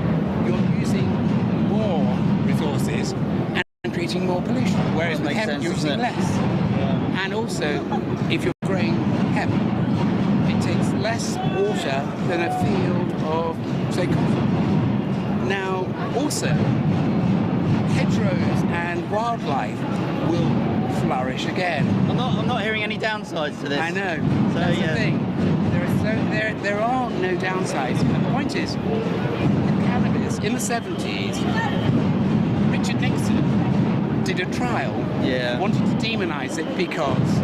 you're using more resources and creating more pollution, whereas with hemp you're using less. Yeah. And also, if you're growing hemp, it takes less water than a field of, say, cotton. Now, also, hedgerows and wildlife will flourish again. I'm not hearing any downsides to this. I know. So, that's the thing. There are no downsides. And the point is, with cannabis, in the 70s, Richard Nixon did a trial. Yeah. Wanted to demonise it because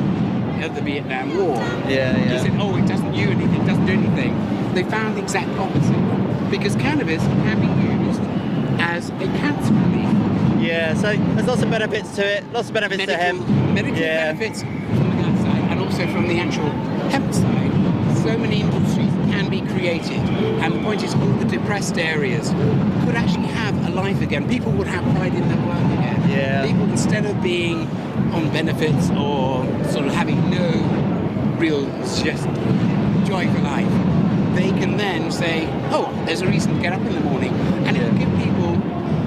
of the Vietnam War. Yeah. He said, oh, it doesn't do anything. They found the exact opposite. Because cannabis can be used as a cancer relief. Yeah, so there's lots of benefits to it, lots of benefits to hemp. Medical benefits from the gun side and also from the actual hemp side. So so many industries can be created, and the point is all the depressed areas could actually have a life again. People would have pride in their work again. Yeah. People, instead of being on benefits or sort of having no real just joy for life, they can then say, oh, there's a reason to get up in the morning, and it'll give people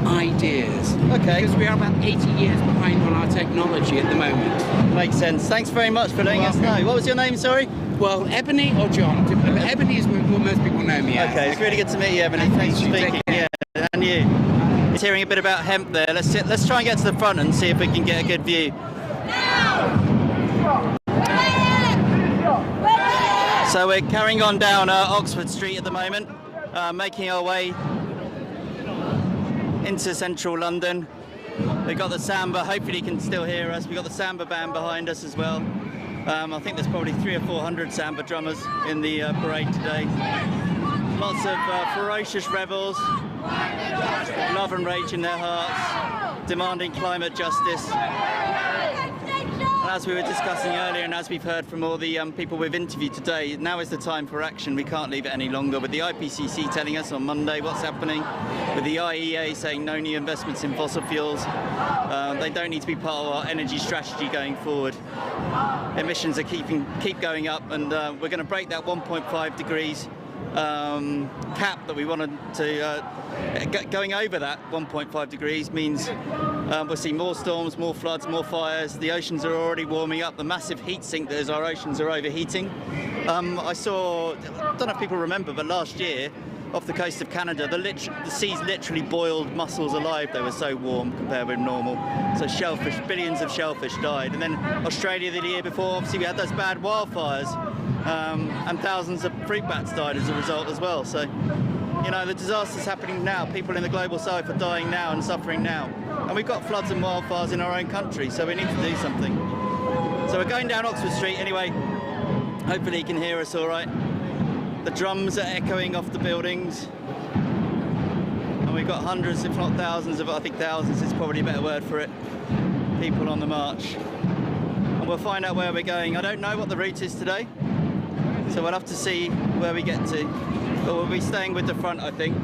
ideas. Okay. Because we are about 80 years behind on our technology at the moment. Makes sense. Thanks very much for letting us know. What was your name, sorry? Well, Ebony or John. Ebony is what most people know me as. Okay, it's really good to meet you, Ebony. Thanks for speaking. Yeah, and you. It's hearing a bit about hemp there. Let's try and get to the front and see if we can get a good view. So we're carrying on down Oxford Street at the moment, making our way into central London. We've got the Samba, hopefully you can still hear us. We've got the Samba band behind us as well. I think there's probably 300 or 400 Samba drummers in the parade today. Lots of ferocious rebels, love and rage in their hearts, demanding climate justice. And as we were discussing earlier, and as we've heard from all the people we've interviewed today, now is the time for action. We can't leave it any longer. With the IPCC telling us on Monday what's happening, with the IEA saying no new investments in fossil fuels, they don't need to be part of our energy strategy going forward. Emissions are keep going up, and we're going to break that 1.5 degrees cap that we wanted to. Going over that 1.5 degrees means we'll see more storms, more floods, more fires. The oceans are already warming up. The massive heat sink that is our oceans are overheating. I don't know if people remember, but last year off the coast of Canada, the seas literally boiled mussels alive. They were so warm compared with normal. So shellfish, billions of shellfish died. And then Australia the year before, obviously we had those bad wildfires, and thousands of fruit bats died as a result as well. So, you know, the disaster's happening now. People in the global south are dying now and suffering now. And we've got floods and wildfires in our own country, so we need to do something. So we're going down Oxford Street anyway. Hopefully you can hear us all right. The drums are echoing off the buildings. And we've got hundreds, if not thousands of, I think thousands is probably a better word for it, people on the march. And we'll find out where we're going. I don't know what the route is today, so we'll have to see where we get to. But we'll be staying with the front, I think.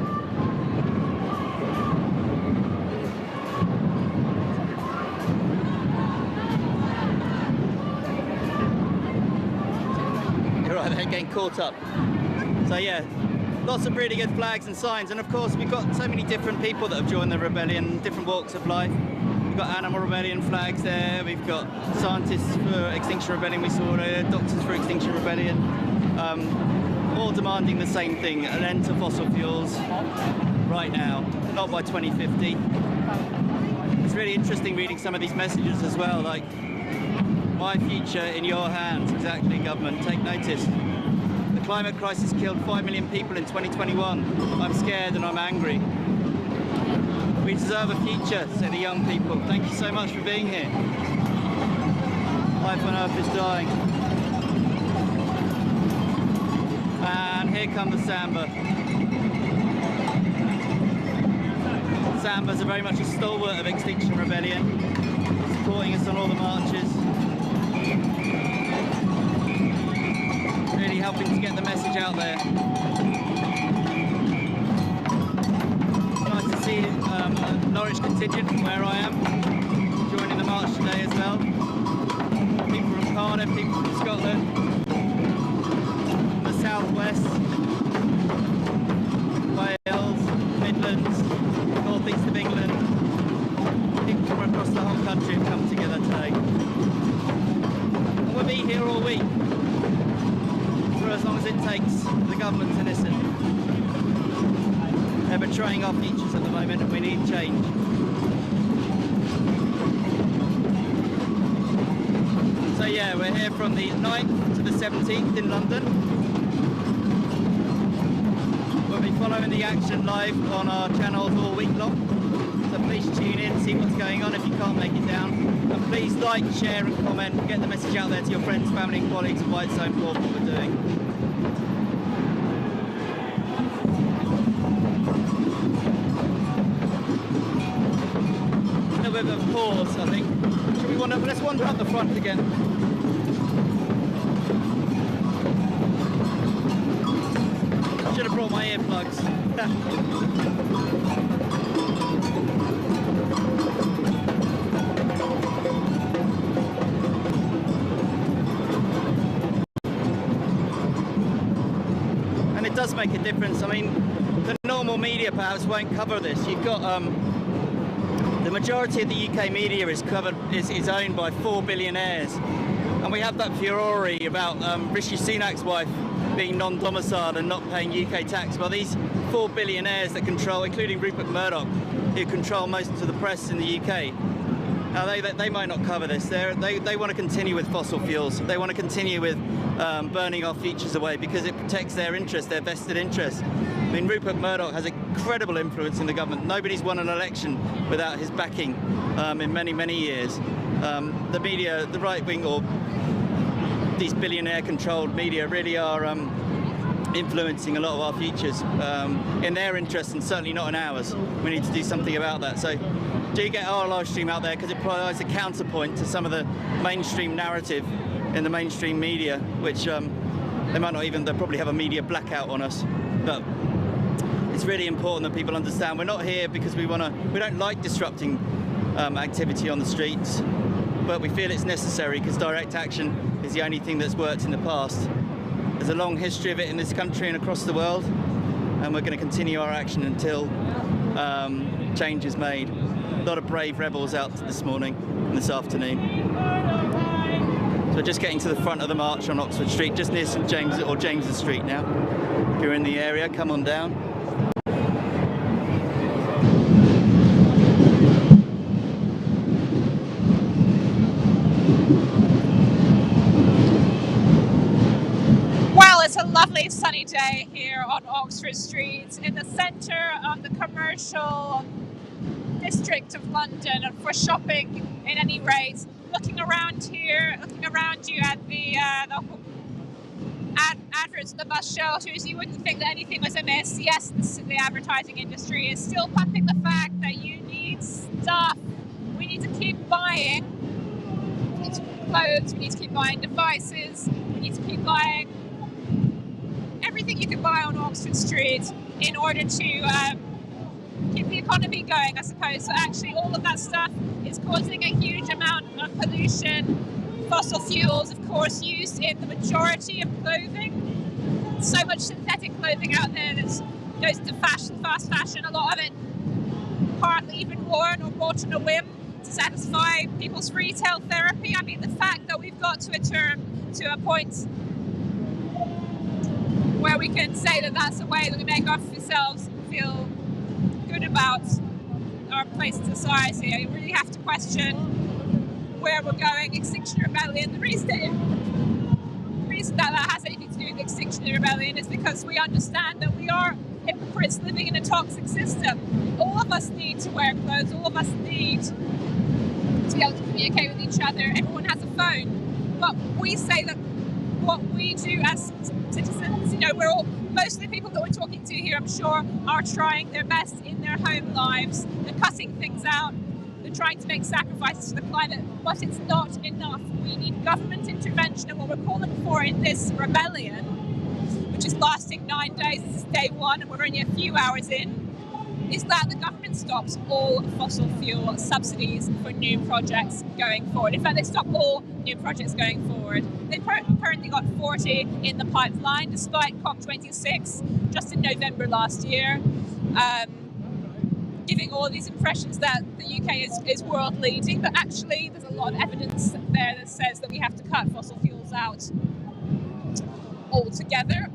You're right, they're getting caught up. So yeah, lots of really good flags and signs, and of course we've got so many different people that have joined the rebellion, different walks of life. We've got animal rebellion flags there, we've got scientists for Extinction Rebellion we saw there, doctors for Extinction Rebellion, all demanding the same thing, an end to fossil fuels right now, not by 2050. It's really interesting reading some of these messages as well, like, my future in your hands, exactly, government, take notice. The climate crisis killed 5 million people in 2021. I'm scared and I'm angry. We deserve a future, say the young people. Thank you so much for being here. Life on Earth is dying. And here come the Samba. Sambas are very much a stalwart of Extinction Rebellion, supporting us on all the marches. Really helping to get the message out there. It's nice to see a Norwich contingent from where I am joining the march today as well. People from Cardiff, people from Scotland, from the southwest, Wales, Midlands, northeast of England. People from across the whole country have come together today. And we'll be here all week, for as long as it takes the government to listen. They're betraying our futures at the moment and we need change. So yeah, we're here from the 9th to the 17th in London. We'll be following the action live on our channels all week long. So please tune in, see what's going on if you can't make it down. And please like, share and comment, get the message out there to your friends, family and colleagues of why it's so important what we're doing. A little bit of a pause, I think. Let's wander up the front again. And it does make a difference. I mean, the normal media perhaps won't cover this. You've got the majority of the UK media is owned by 4 billionaires, and we have that furore about Rishi Sunak's wife being non-domiciled and not paying UK tax. Well, these 4 billionaires that control, including Rupert Murdoch, who control most of the press in the UK, now they might not cover this. They want to continue with fossil fuels. They want to continue with burning our futures away because it protects their interests, their vested interests. I mean, Rupert Murdoch has incredible influence in the government. Nobody's won an election without his backing in many, many years. The media, the right wing, or these billionaire-controlled media really are influencing a lot of our futures in their interests and certainly not in ours. We need to do something about that. So do get our live stream out there because it provides a counterpoint to some of the mainstream narrative in the mainstream media, which they might not even, they'll probably have a media blackout on us. But it's really important that people understand we're not here because we don't like disrupting activity on the streets, but we feel it's necessary because direct action is the only thing that's worked in the past. There's a long history of it in this country and across the world, and we're going to continue our action until change is made. A lot of brave rebels out this morning and this afternoon. So we're just getting to the front of the march on Oxford Street, just near St James or James's Street now. If you're in the area, come on down. Well, it's a lovely sunny day here on Oxford Street in the centre of the commercial district of London, and for shopping in any rate. Looking around here, looking around you at the adverts, the bus shelters, you wouldn't think that anything was amiss. Yes, the advertising industry is still pumping the fact that you need stuff. We need to keep buying. We need to keep clothes, we need to keep buying devices, we need to keep buying everything you can buy on Oxford Street in order to keep the economy going, I suppose. So actually all of that stuff is causing a huge amount of pollution. Fossil fuels, of course, used in the majority of clothing. So much synthetic clothing out there that goes to fashion, fast fashion, a lot of it partly even worn or bought on a whim to satisfy people's retail therapy. I mean, the fact that we've got to a point where we can say that that's a way that we make ourselves feel good about our place in society. I really have to question where we're going. Extinction Rebellion, the reason that has anything to do with Extinction Rebellion is because we understand that we are hypocrites living in a toxic system. All of us need to wear clothes, all of us need to be able to communicate with each other. Everyone has a phone, but we say that what we do as citizens, most of the people that we're talking to here, I'm sure, are trying their best in their home lives. They're cutting things out. They're trying to make sacrifices to the climate, but it's not enough. We need government intervention, and what we're calling for in this rebellion, which is lasting 9 days, this is day one, and we're only a few hours in, is that the government stops all fossil fuel subsidies for new projects going forward. In fact, they stop all new projects going forward. They've currently got 40 in the pipeline, despite COP26 just in November last year, giving all these impressions that the UK is world leading, but actually there's a lot of evidence there that says that we have to cut fossil fuels out altogether.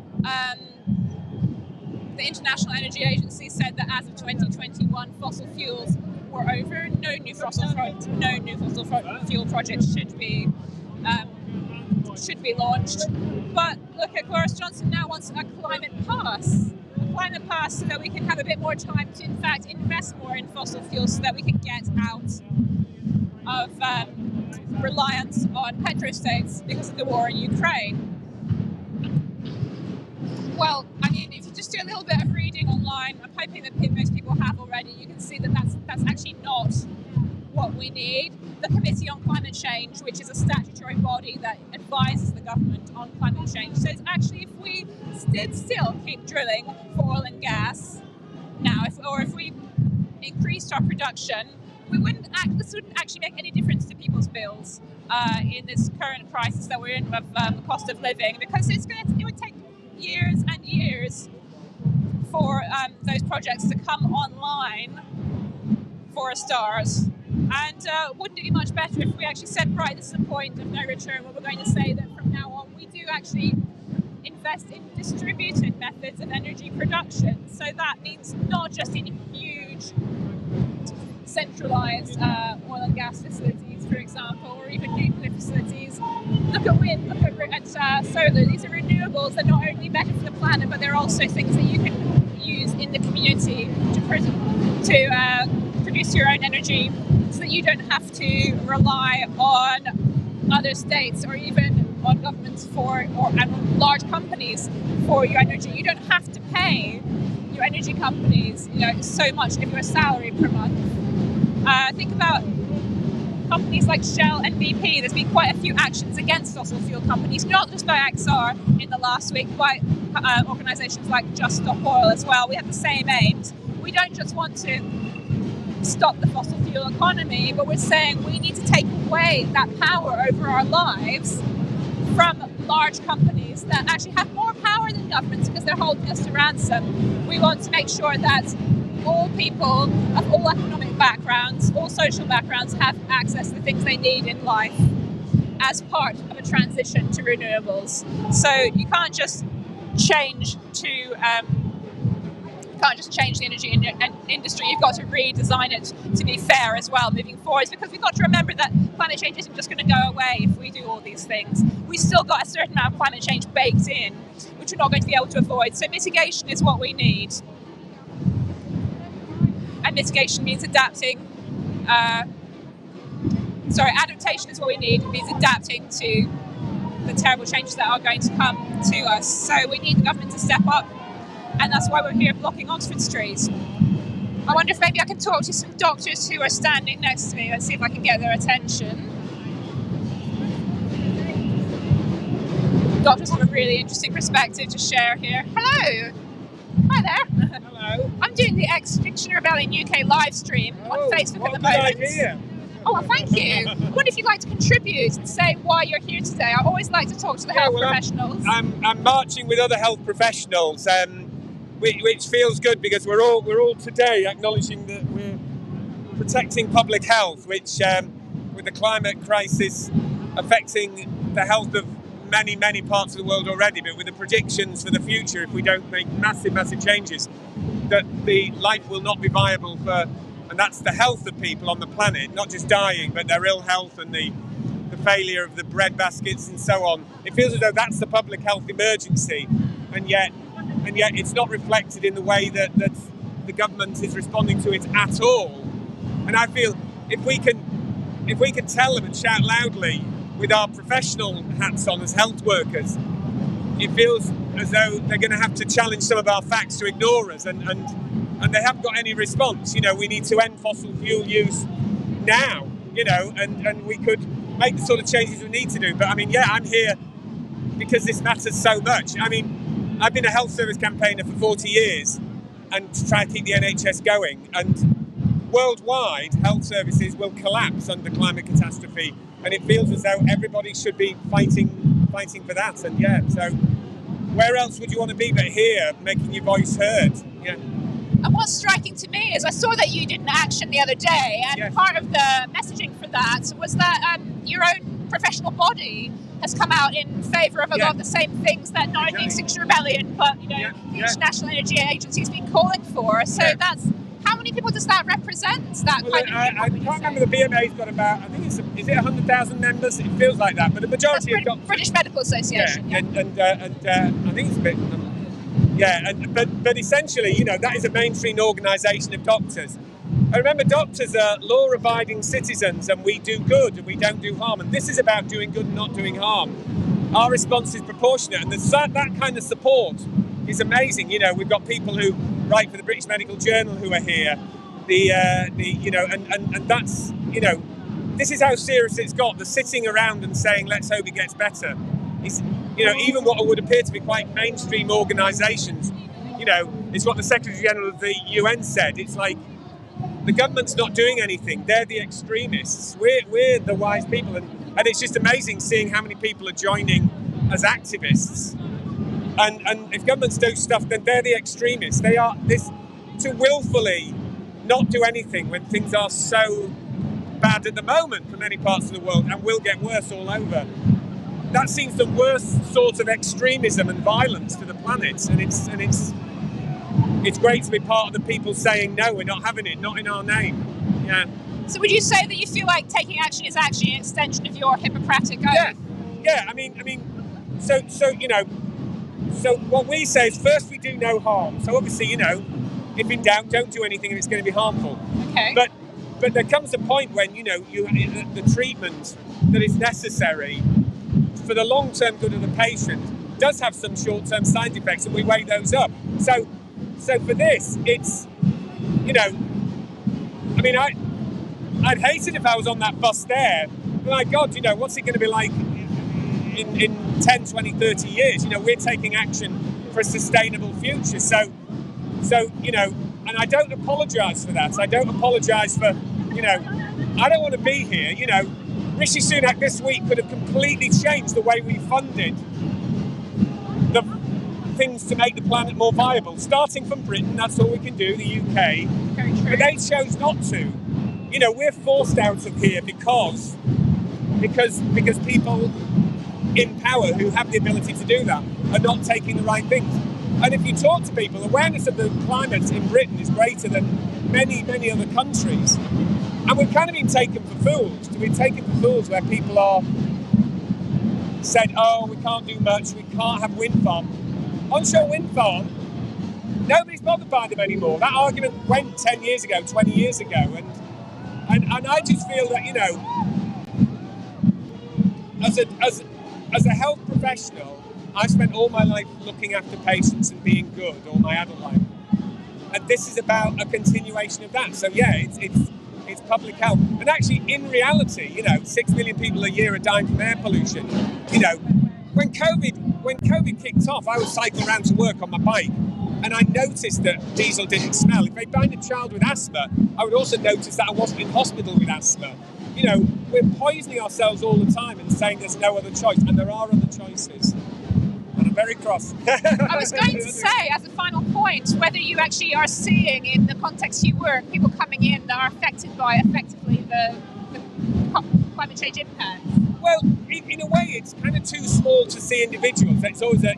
The International Energy Agency said that as of 2021, fossil fuels were over. No new fossil fuel projects should be launched. But look at Boris Johnson now wants a climate pass. A climate pass so that we can have a bit more time to, in fact, invest more in fossil fuels so that we can get out of reliance on petrostates because of the war in Ukraine. Well, I mean, if you just do a little bit of reading online, I'm hoping that most people have already, you can see that that's actually not what we need. The Committee on Climate Change, which is a statutory body that advises the government on climate change, says actually if we did still keep drilling for oil and gas, now, if we increased our production, this wouldn't actually make any difference to people's bills in this current crisis that we're in with the cost of living, because it would take years and years for those projects to come online for a start. And wouldn't it be much better if we actually said, right, this is a point of no return, where we're going to say that from now on we do actually invest in distributed methods of energy production. So that means not just in huge centralised oil and gas facilities, for example, or even nuclear facilities. Look at wind, look at solar. These are renewables. They're not only better for the planet, but they're also things that you can use in the community to produce your own energy, so that you don't have to rely on other states or even on governments and large companies for your energy. You don't have to pay your energy companies, so much of your salary per month. Think about companies like Shell and BP. There's been quite a few actions against fossil fuel companies, not just by XR in the last week, by organisations like Just Stop Oil as well. We have the same aims. We don't just want to stop the fossil fuel economy, but we're saying we need to take away that power over our lives from large companies that actually have more power than governments because they're holding us to ransom. We want to make sure that all people of all economic backgrounds, all social backgrounds, have access to the things they need in life as part of a transition to renewables. So you can't just change the energy industry. You've got to redesign it to be fair as well moving forwards, because we've got to remember that climate change isn't just going to go away if we do all these things. We've still got a certain amount of climate change baked in, which we're not going to be able to avoid. So mitigation is what we need. And mitigation means adaptation is what we need. It means adapting to the terrible changes that are going to come to us. So we need the government to step up, and that's why we're here blocking Oxford Street. I wonder if maybe I can talk to some doctors who are standing next to me. Let's see if I can get their attention. Doctors have a really interesting perspective to share here. Hello. Hi there. Hello. I'm doing the Extinction Rebellion UK live stream on Facebook at the moment. Idea. Oh, well, thank you. I wonder if you'd like to contribute and say why you're here today. I always like to talk to the health professionals. I'm marching with other health professionals, which feels good, because we're all today acknowledging that we're protecting public health, which with the climate crisis affecting the health of many parts of the world already, but with the predictions for the future, if we don't make massive changes, that the life will not be viable for, and that's the health of people on the planet, not just dying, but their ill health and the failure of the bread baskets and so on. It feels as though that's the public health emergency, and yet it's not reflected in the way that the government is responding to it at all. And I feel if we can tell them and shout loudly with our professional hats on as health workers, it feels as though they're going to have to challenge some of our facts to ignore us, and they haven't got any response. We need to end fossil fuel use now, and we could make the sort of changes we need to do. But I'm here because this matters so much. I've been a health service campaigner for 40 years and to try to keep the NHS going, and worldwide health services will collapse under climate catastrophe, and it feels as though everybody should be fighting for that. And so where else would you want to be but here, making your voice heard? Yeah. And what's striking to me is I saw that you did an action the other day, and part of the messaging for that was that your own professional body has come out in favour of a lot of the same things that not only Extinction Rebellion, but the International Energy Agency has been calling for. So that's, how many people does that represent? That kind of I can't remember, the BMA's got about, I think is it 100,000 members? It feels like that, but the majority of doctors. British Medical Association. And I think it's a bit. But essentially, that is a mainstream organisation of doctors. I remember doctors are law-abiding citizens, and we do good and we don't do harm. And this is about doing good and not doing harm. Our response is proportionate, and that kind of support is amazing. We've got people who write for the British Medical Journal who are here. And that's, this is how serious it's got. The sitting around and saying, let's hope it gets better. It's, even what would appear to be quite mainstream organisations, It's what the Secretary General of the UN said. It's like the government's not doing anything. They're the extremists. We're the wise people. And it's just amazing seeing how many people are joining as activists. And if governments do stuff, then they're the extremists. They are this to willfully not do anything when things are so bad at the moment for many parts of the world and will get worse all over. That seems the worst sort of extremism and violence to the planet, and it's great to be part of the people saying no, we're not having it, not in our name. Yeah. So would you say that you feel like taking action is actually an extension of your Hippocratic oath? Yeah. I mean, so So what we say is first we do no harm. So obviously, if in doubt, don't do anything if it's going to be harmful. Okay. But there comes a point when the treatment that is necessary for the long-term good of the patient does have some short-term side effects, and we weigh those up. So for this, it's I'd hate it if I was on that bus there. My God, what's it going to be like in 10, 20, 30 years? We're taking action for a sustainable future. So and I don't apologise for that. I don't apologise for, I don't want to be here. Rishi Sunak this week could have completely changed the way we funded the things to make the planet more viable. Starting from Britain, that's all we can do, the UK. Very true. But they chose not to. We're forced out of here because people in power who have the ability to do that are not taking the right things. And if you talk to people, awareness of the climate in Britain is greater than many, many other countries. And we've kind of been taken for fools. We've been taken for fools where people are said, oh, we can't do much, we can't have wind farm. Onshore wind farm, nobody's bothered by them anymore. That argument went 10 years ago, 20 years ago. And I just feel that, as a health professional, I've spent all my life looking after patients and being good, all my adult life. And this is about a continuation of that. So yeah, it's public health. And actually, in reality, 6 million people a year are dying from air pollution. When COVID kicked off, I would cycle around to work on my bike, and I noticed that diesel didn't smell. If they find a child with asthma, I would also notice that I wasn't in hospital with asthma. We're poisoning ourselves all the time and saying there's no other choice, and there are other choices. And I'm very cross. I was going to say, as a final point, whether you actually are seeing, in the context you work, people coming in that are affected by, effectively, the climate change impact. Well, in a way, it's kind of too small to see individuals. It's always I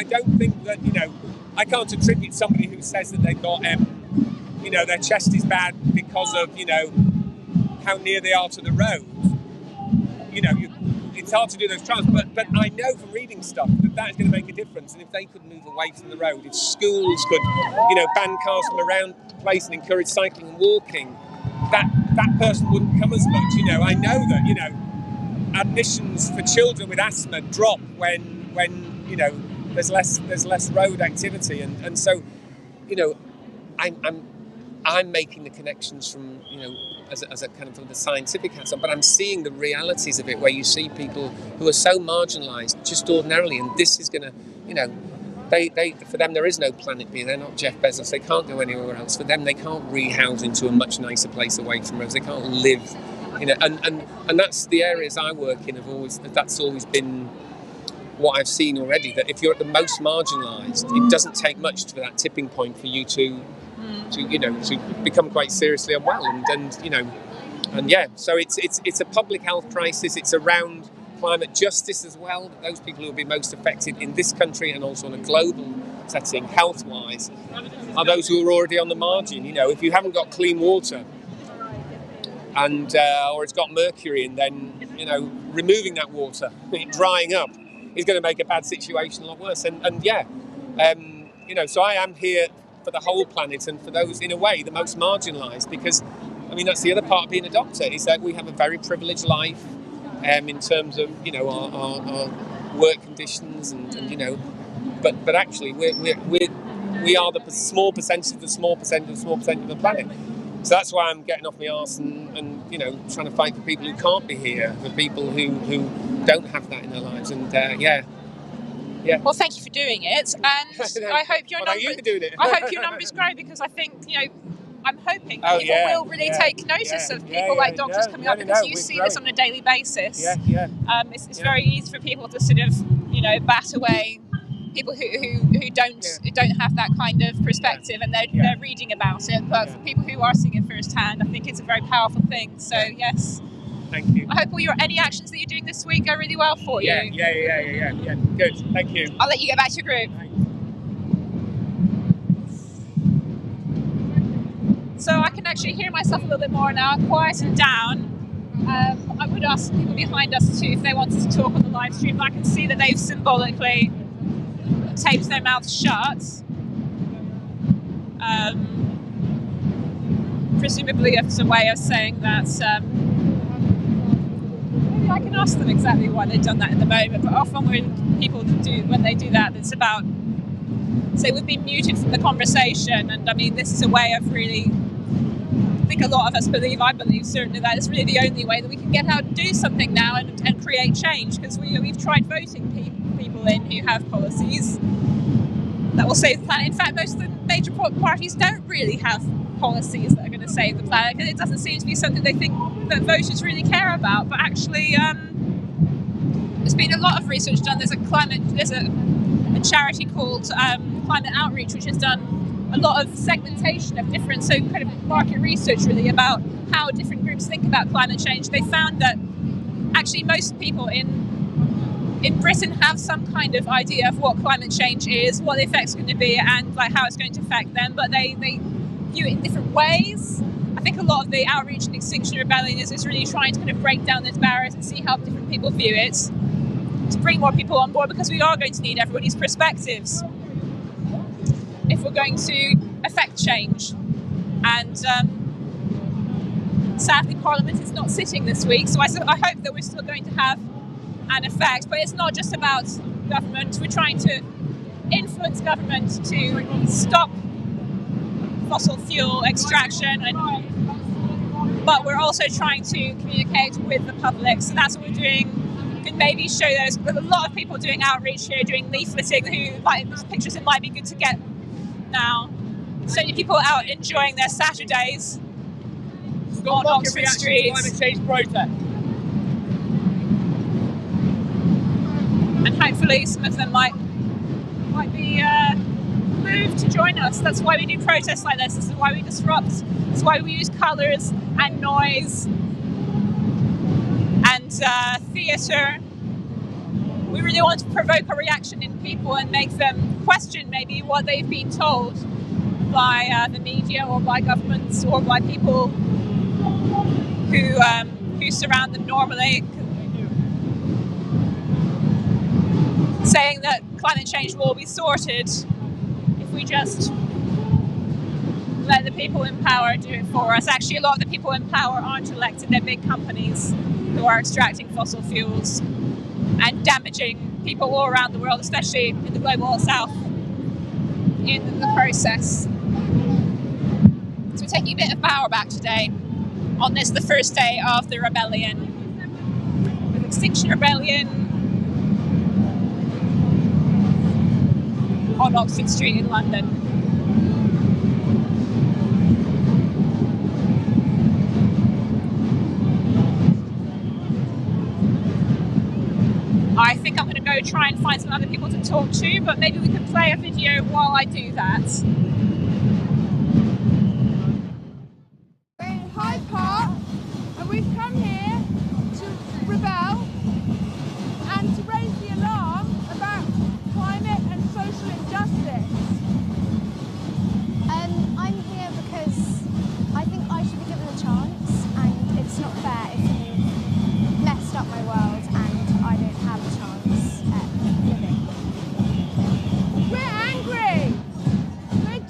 don't think that, I can't attribute somebody who says that they've got, their chest is bad because of, how near they are to the road. It's hard to do those trials, but I know from reading stuff that is going to make a difference. And if they could move away from the road, if schools could, ban cars from around the place and encourage cycling and walking, that person wouldn't come as much. I know that, admissions for children with asthma drop when there's less road activity, and so I'm making the connections from as a kind of from the scientific aspect, but I'm seeing the realities of it, where you see people who are so marginalised just ordinarily, and this is going to they for them there is no planet B. They're not Jeff Bezos. They can't go anywhere else. For them, they can't rehouse into a much nicer place away from roads. They can't live. And that's the areas I work in. That's always been what I've seen already. That if you're at the most marginalised, it doesn't take much for that tipping point for you to become quite seriously unwell. So it's a public health crisis. It's around climate justice as well. Those people who will be most affected in this country and also on a global setting, health-wise, are those who are already on the margin. If you haven't got clean water, and or it's got mercury, and then removing that water, drying up, is going to make a bad situation a lot worse. So I am here for the whole planet and for those, in a way, the most marginalised, because that's the other part of being a doctor, is that we have a very privileged life in terms of our work conditions but actually we are the small percentage of the small percentage of the small percentage of the planet. So that's why I'm getting off my arse and trying to fight for people who can't be here, for people who don't have that in their lives. And Yeah. Well, thank you for doing it, and I hope your numbers. You for doing it. I hope your numbers grow, because I think, I'm hoping Oh, people yeah, will really yeah, take notice yeah, of yeah, people yeah, like doctors coming up, because you we're see growing. this on a daily basis. Yeah. It's very easy for people to sort of, bat away people who don't have that kind of perspective, and they're reading about it. But for people who are seeing it firsthand, I think it's a very powerful thing. So yes. Thank you. I hope all any actions that you're doing this week go really well for you. Yeah. Good. Thank you. I'll let you get back to your group. So I can actually hear myself a little bit more now. I've quietened down. I would ask people behind us too if they wanted to talk on the live stream, but I can see that they've symbolically taped their mouths shut. Presumably it's a way of saying that maybe I can ask them exactly why they've done that at the moment, but often when they do that, it's about, say, we've been muted from the conversation, and I mean, this is a way of really, I think a lot of us I believe certainly, that it's really the only way that we can get out and do something now and create change, because we've tried voting people in who have policies that will save the planet. In fact, most of the major parties don't really have policies that are going to save the planet, because it doesn't seem to be something they think that voters really care about. But actually, there's been a lot of research done. There's a charity called Climate Outreach, which has done a lot of segmentation of different, so kind of market research really about how different groups think about climate change. They found that actually most people in Britain have some kind of idea of what climate change is, what the effects are going to be, and like how it's going to affect them, but they view it in different ways. I think a lot of the outreach in Extinction Rebellion is really trying to kind of break down those barriers and see how different people view it, to bring more people on board, because we are going to need everybody's perspectives if we're going to affect change. And sadly, Parliament is not sitting this week, so I hope that we're still going to have an effect. But it's not just about government. We're trying to influence government to stop fossil fuel extraction, but we're also trying to communicate with the public. So that's what we're doing. You can maybe show those, with a lot of people doing outreach here, doing leafleting, there's pictures it might be good to get now. So many people out enjoying their Saturdays on Oxford Street. Climate change protest. And hopefully some of them might be moved to join us. That's why we do protests like this. This is why we disrupt. This is why we use colours and noise and theatre. We really want to provoke a reaction in people and make them question maybe what they've been told by the media or by governments or by people who surround them normally, saying that climate change will be sorted if we just let the people in power do it for us. Actually, a lot of the people in power aren't elected. They're big companies who are extracting fossil fuels and damaging people all around the world, especially in the global south, in the process. So we're taking a bit of power back today on this, the first day of the rebellion. With Extinction Rebellion on Oxford Street in London. I think I'm going to go try and find some other people to talk to, but maybe we can play a video while I do that. We're in Hyde Park, and we've come here to rebel and to raise the alarm about climate and social injustice. I'm here because I think I should be given a chance, and it's not fair if you've messed up my world and I don't have a chance at living. We're angry! We're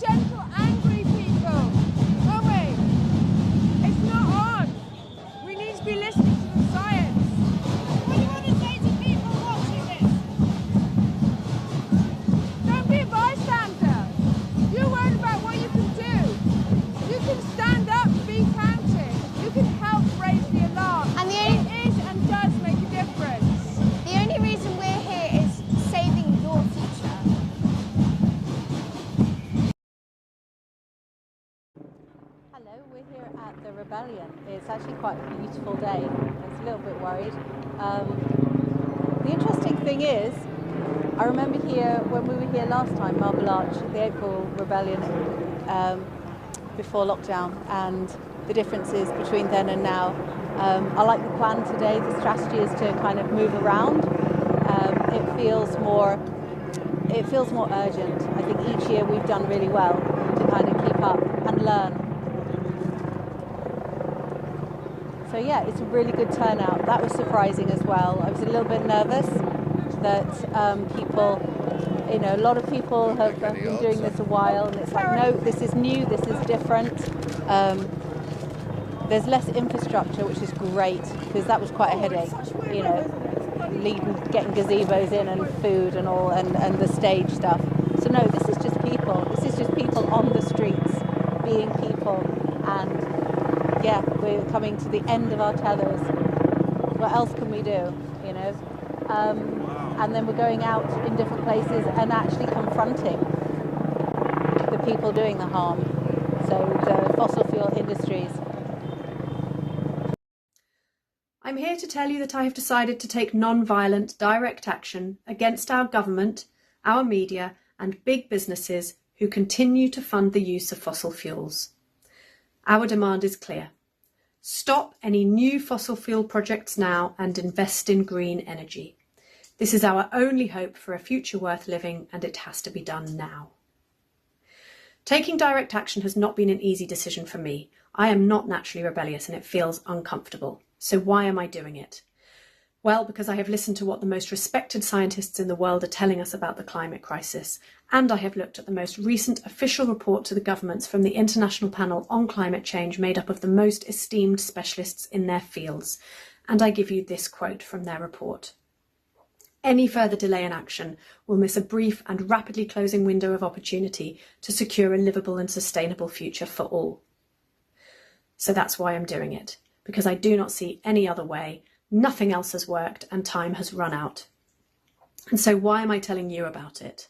Rebellion. It's actually quite a beautiful day. I was a little bit worried. The interesting thing is, I remember here when we were here last time, Marble Arch, the April Rebellion, before lockdown, and the differences between then and now. I like the plan today. The strategy is to kind of move around. It feels more urgent. I think each year we've done really well to kind of keep up and learn. So yeah, it's a really good turnout. That was surprising as well. I was a little bit nervous that people, a lot of people have been doing this a while, and it's like, no, this is new, this is different. There's less infrastructure, which is great, because that was quite a headache, getting gazebos in and food and all, and the stage stuff. So no, this is just people. This is just people on the streets being people, and yeah, we're coming to the end of our tethers. What else can we do, And then we're going out in different places and actually confronting the people doing the harm. So the fossil fuel industries. I'm here to tell you that I have decided to take non-violent, direct action against our government, our media, and big businesses who continue to fund the use of fossil fuels. Our demand is clear. Stop any new fossil fuel projects now and invest in green energy. This is our only hope for a future worth living, and it has to be done now. Taking direct action has not been an easy decision for me. I am not naturally rebellious, and it feels uncomfortable. So why am I doing it? Well, because I have listened to what the most respected scientists in the world are telling us about the climate crisis, and I have looked at the most recent official report to the governments from the International Panel on Climate Change, made up of the most esteemed specialists in their fields. And I give you this quote from their report. Any further delay in action will miss a brief and rapidly closing window of opportunity to secure a livable and sustainable future for all. So that's why I'm doing it, because I do not see any other way. Nothing else has worked and time has run out. And so why am I telling you about it?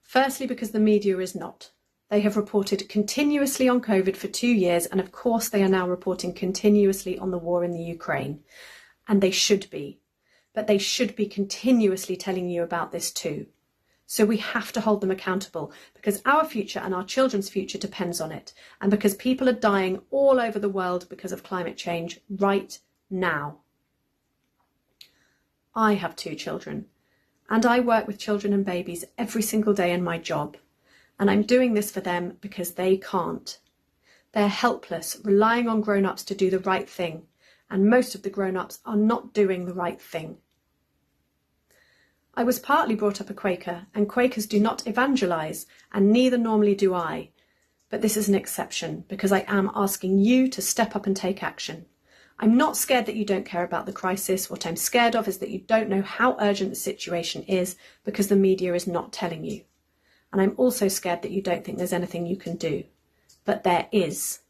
Firstly, because the media is not. They have reported continuously on COVID for 2 years, and of course they are now reporting continuously on the war in the Ukraine. And they should be. But they should be continuously telling you about this too. So we have to hold them accountable, because our future and our children's future depends on it, and because people are dying all over the world because of climate change right now. I have 2 children, and I work with children and babies every single day in my job, and I'm doing this for them because they can't. They're helpless, relying on grown-ups to do the right thing, and most of the grown-ups are not doing the right thing. I was partly brought up a Quaker, and Quakers do not evangelise, and neither normally do I. But this is an exception, because I am asking you to step up and take action. I'm not scared that you don't care about the crisis. What I'm scared of is that you don't know how urgent the situation is, because the media is not telling you. And I'm also scared that you don't think there's anything you can do. But there is.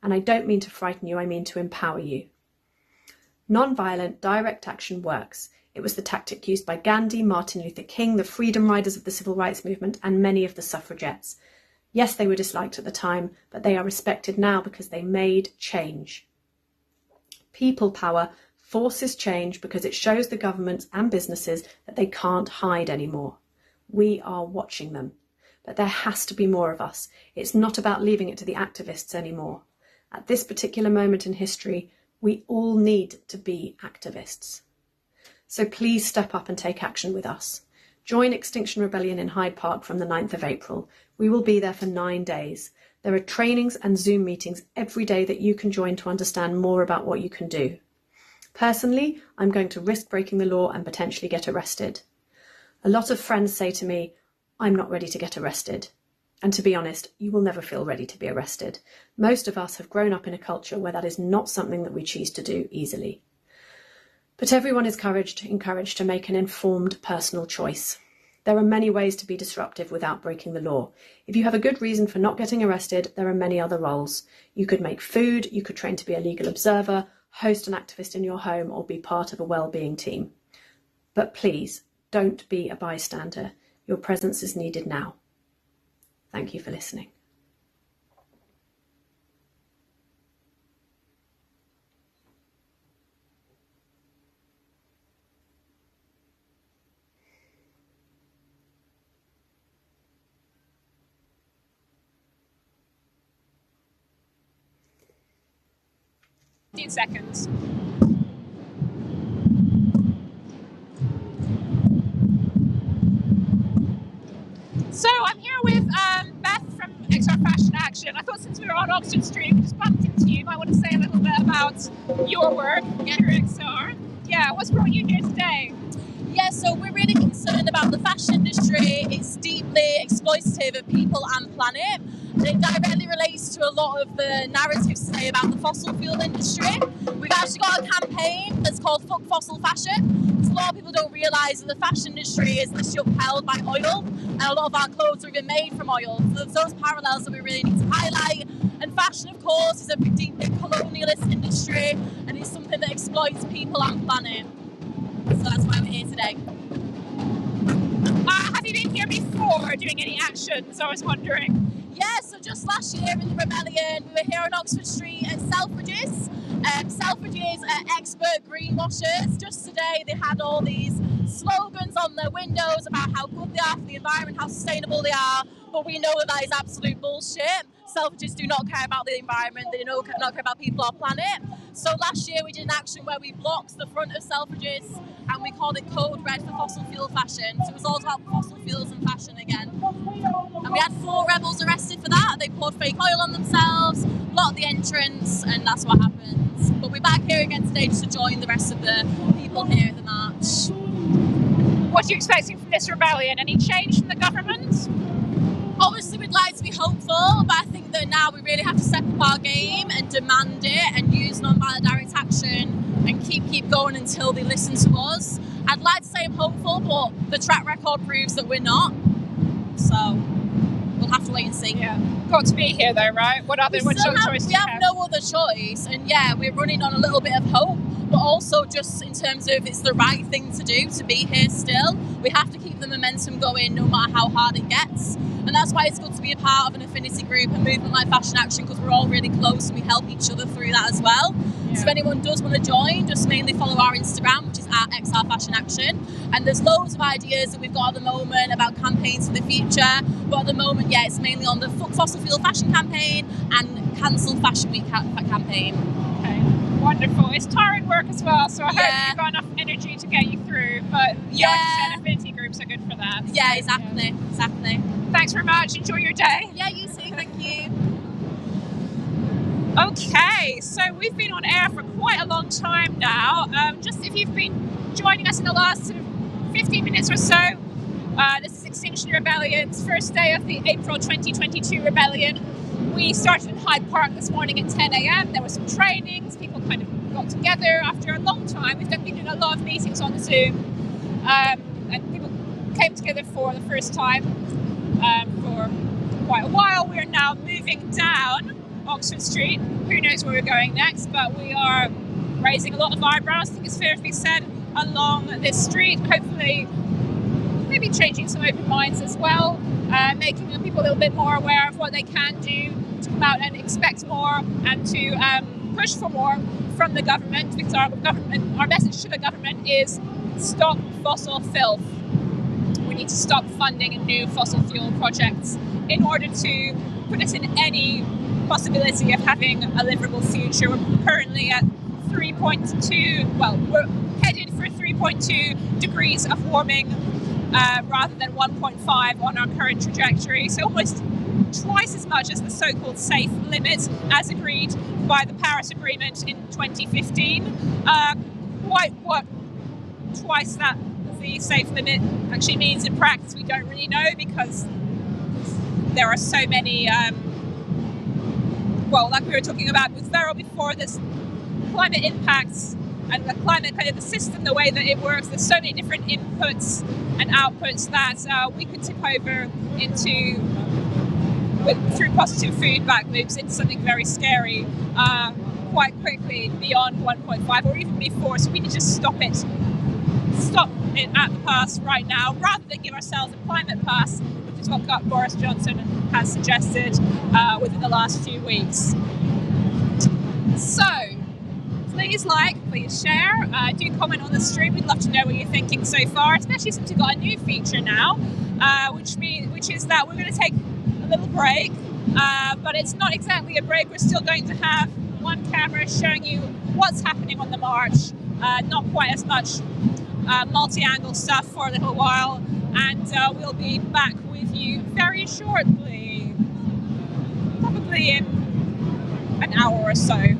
And I don't mean to frighten you, I mean to empower you. Non-violent, direct action works. It was the tactic used by Gandhi, Martin Luther King, the freedom riders of the civil rights movement, and many of the suffragettes. Yes, they were disliked at the time, but they are respected now because they made change. People power forces change because it shows the governments and businesses that they can't hide anymore. We are watching them. But there has to be more of us. It's not about leaving it to the activists anymore. At this particular moment in history, we all need to be activists. So please step up and take action with us. Join Extinction Rebellion in Hyde Park from the 9th of April. We will be there for 9 days. There are trainings and Zoom meetings every day that you can join to understand more about what you can do. Personally, I'm going to risk breaking the law and potentially get arrested. A lot of friends say to me, I'm not ready to get arrested. And to be honest, you will never feel ready to be arrested. Most of us have grown up in a culture where that is not something that we choose to do easily. But everyone is encouraged to make an informed personal choice. There are many ways to be disruptive without breaking the law. If you have a good reason for not getting arrested, there are many other roles. You could make food, you could train to be a legal observer, host an activist in your home, or be part of a well-being team. But please, don't be a bystander. Your presence is needed now. Thank you for listening. 15 seconds. So I'm here with Beth from XR Fashion Action. I thought since we were on Oxford Street, we just bumped into you. You might want to say a little bit about your work here at XR. Yeah, what's brought you here today? Yeah, so we're really concerned about the fashion industry. It's deeply exploitative of people and planet. And it directly relates to a lot of the narratives today about the fossil fuel industry. We've actually got a campaign that's called Fuck Fossil Fashion. Because a lot of people don't realise that the fashion industry is literally upheld by oil, and a lot of our clothes are even made from oil. So there's those parallels that we really need to highlight. And fashion, of course, is a deeply colonialist industry, and it's something that exploits people and planet. So that's why we're here today. Have you been here before doing any actions? I was wondering. Yeah, so just last year in the Rebellion, we were here on Oxford Street at Selfridges. Selfridges are expert greenwashers. Just today they had all these slogans on their windows about how good they are for the environment, how sustainable they are, but we know that that is absolute bullshit. Selfridges do not care about the environment, they do not care about people or planet. So last year we did an action where we blocked the front of Selfridges and we called it Code Red for Fossil Fuel Fashion. So it was all about fossil fuels and fashion again. And we had 4 rebels arrested for that. They poured fake oil on themselves, blocked the entrance, and that's what happens. But we're back here again today just to join the rest of the people here at the march. What are you expecting from this rebellion? Any change from the government? Obviously we'd like to be hopeful, but I think that now we really have to step up our game and demand it and use non-violent direct action and keep going until they listen to us. I'd like to say I'm hopeful, but the track record proves that we're not. So we'll have to wait and see. Yeah, got to be here though, right? What other choice do you have? We have no other choice, and yeah, we're running on a little bit of hope, but also just in terms of it's the right thing to do to be here still. We have to keep the momentum going no matter how hard it gets. And that's why it's good to be a part of an affinity group, a movement like Fashion Action, because we're all really close and we help each other through that as well. Yeah. So if anyone does want to join, just mainly follow our Instagram, which is @XR Fashion Action. And there's loads of ideas that we've got at the moment about campaigns for the future. But at the moment, yeah, it's mainly on the Fuck Fossil Fuel Fashion campaign and Cancel Fashion Week campaign. Okay, wonderful. It's tiring work as well, so I hope you've got enough energy to get you through. But yeah, affinity groups are good for that. Yeah, exactly. Thanks very much. Enjoy your day. Yeah, you too. Thank you. Okay, so we've been on air for quite a long time now. Just if you've been joining us in the last sort of 15 minutes or so, this is Extinction Rebellion's first day of the April 2022 rebellion. We started in Hyde Park this morning at 10 a.m. There were some trainings. People kind of got together after a long time. We've been doing a lot of meetings on Zoom, and people came together for the first time for quite a while. We're now moving down Oxford Street. Who knows where we're going next, but we are raising a lot of eyebrows, I think it's fair to be said, along this street. Hopefully, maybe changing some open minds as well, making people a little bit more aware of what they can do to come out and expect more and to push for more from the government, because our message to the government is stop fossil filth. We need to stop funding new fossil fuel projects in order to put us in any possibility of having a livable future. We're currently at 3.2, well, we're headed for 3.2 degrees of warming rather than 1.5 on our current trajectory. So almost twice as much as the so-called safe limit as agreed by the Paris Agreement in 2015. Quite what twice that the safe limit actually means in practice, we don't really know, because there are so many, well, like we were talking about with Farrell before, this climate impacts and the climate kind of the system, the way that it works, there's so many different inputs and outputs that we could tip over into, through positive feedback loops, into something very scary quite quickly beyond 1.5 or even before. So we need to stop it at the pass right now, rather than give ourselves a climate pass, which is what Boris Johnson has suggested within the last few weeks. So please like, please share, do comment on the stream. We'd love to know what you're thinking so far, especially since we've got a new feature now, which is that we're going to take a little break, but it's not exactly a break. We're still going to have one camera showing you what's happening on the march, not quite as much multi-angle stuff for a little while, and we'll be back with you very shortly, probably in an hour or so.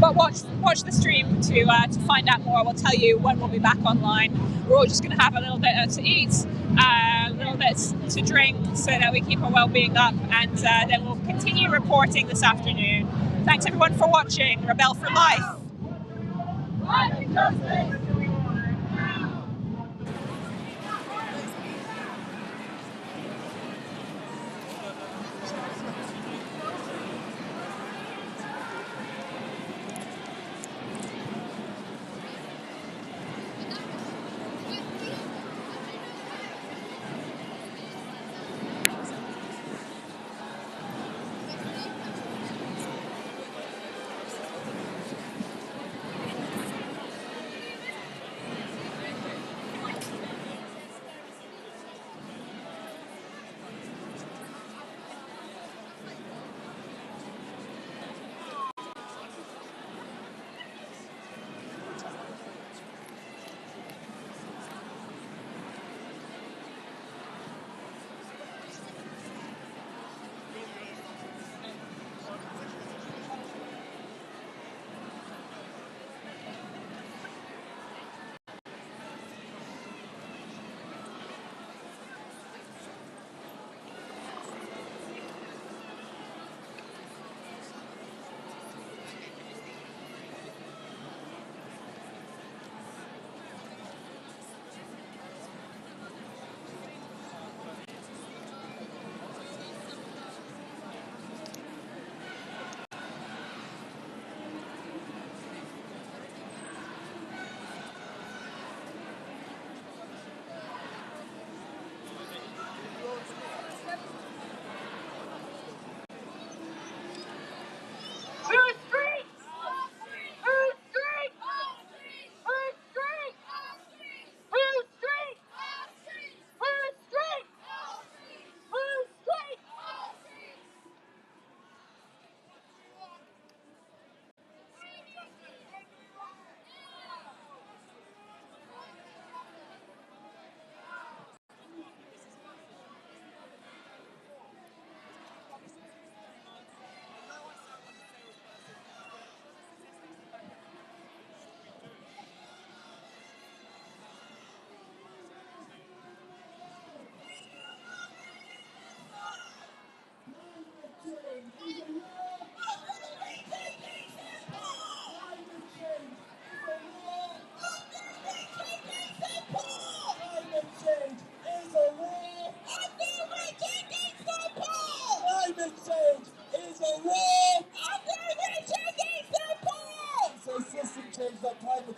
But watch the stream to find out more. We'll tell you when we'll be back online. We're all just going to have a little bit to eat, a little bit to drink, so that we keep our well-being up, and then we'll continue reporting this afternoon. Thanks everyone for watching. Rebel for Life.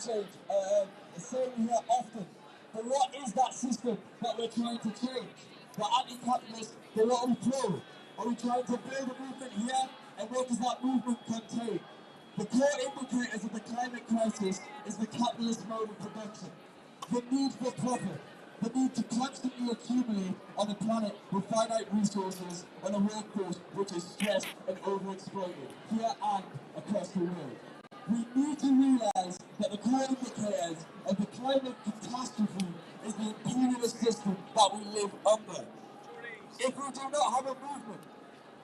Change. It's saying here often. But what is that system that we're trying to change? The anti-capitalist, the little pro. Are we trying to build a movement here? And what does that movement contain? The core indicators of the climate crisis is the capitalist mode of production. The need for profit. The need to constantly accumulate on a planet with finite resources on a workforce which is stressed and overexploited here and across the world. We need to realise that the core indicators of the climate catastrophe is the imperialist system that we live under. If we do not have a movement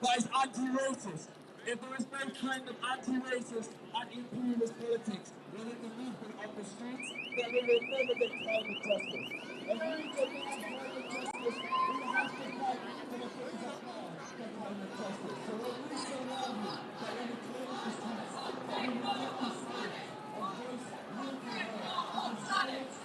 that is anti-racist, if there is no kind of anti-racist, anti-imperialist politics within the movement on the streets, then we will never get climate justice. If we demand climate justice, we have to fight for the things that matter for climate justice. So when we say loudly that when we clear the streets, that we will not be silent, and voice will be heard, because silence is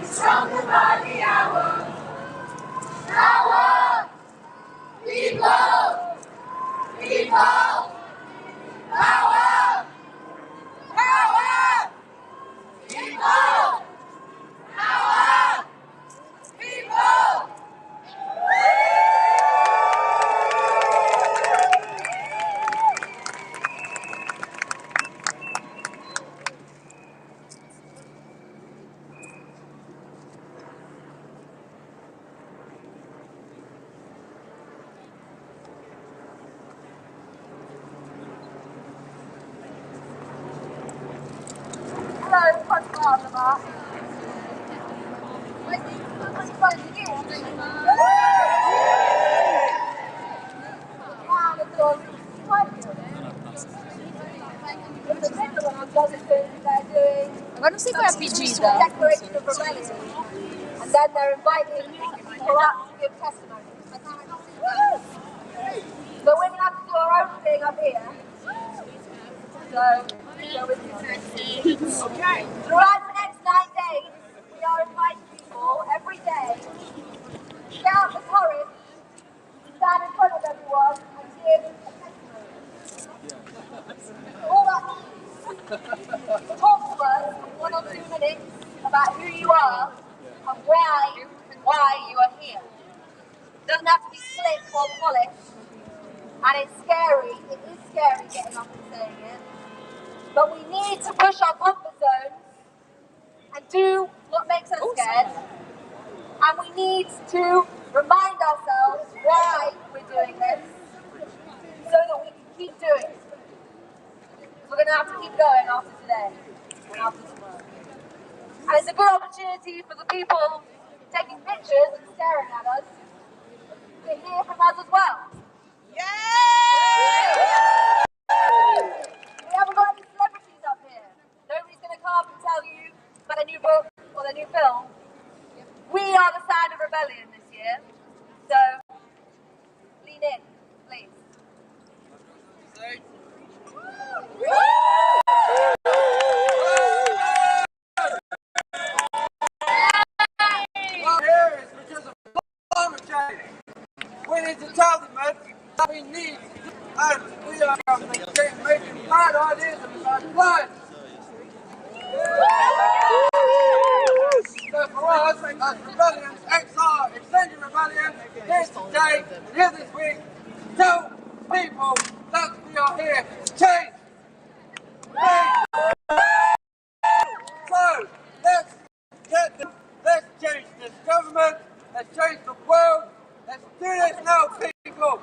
Stronger by the hour. Power. People. People. Power. I'm going to see if IPCC Declaration of Rebellion, and then they're inviting people up to give testimony. So we're going to have to do our own thing up here. So, go with me. Okay. Throughout the next 9 days, we are inviting people every day to get out the courage to stand in front of everyone and give a testimony. All that means, talk to us for 1 or 2 minutes about who you are and why you are here. It doesn't have to be slick or polished, and it's scary. It is scary getting up and saying it. But we need to push our comfort zones and do what makes us scared. And we need to remind ourselves why we're doing this so that we can keep doing it. We're going to have to keep going after today and after tomorrow. And it's a good opportunity for the people taking pictures and staring at us to hear from us as well. Yay! We haven't got any celebrities up here. Nobody's going to come up and tell you about a new book or a new film. We are the sound of rebellion this year. So, lean in, please. Well, here is because of climate change. We need to tell them that we need to, and we are making bad ideas and bad plans. So for us, as rebellions, XR, Extinction Rebellion, here today, and here this week, tell people that we are here to change. So, let's change this government, let's change the world, let's do this now, people!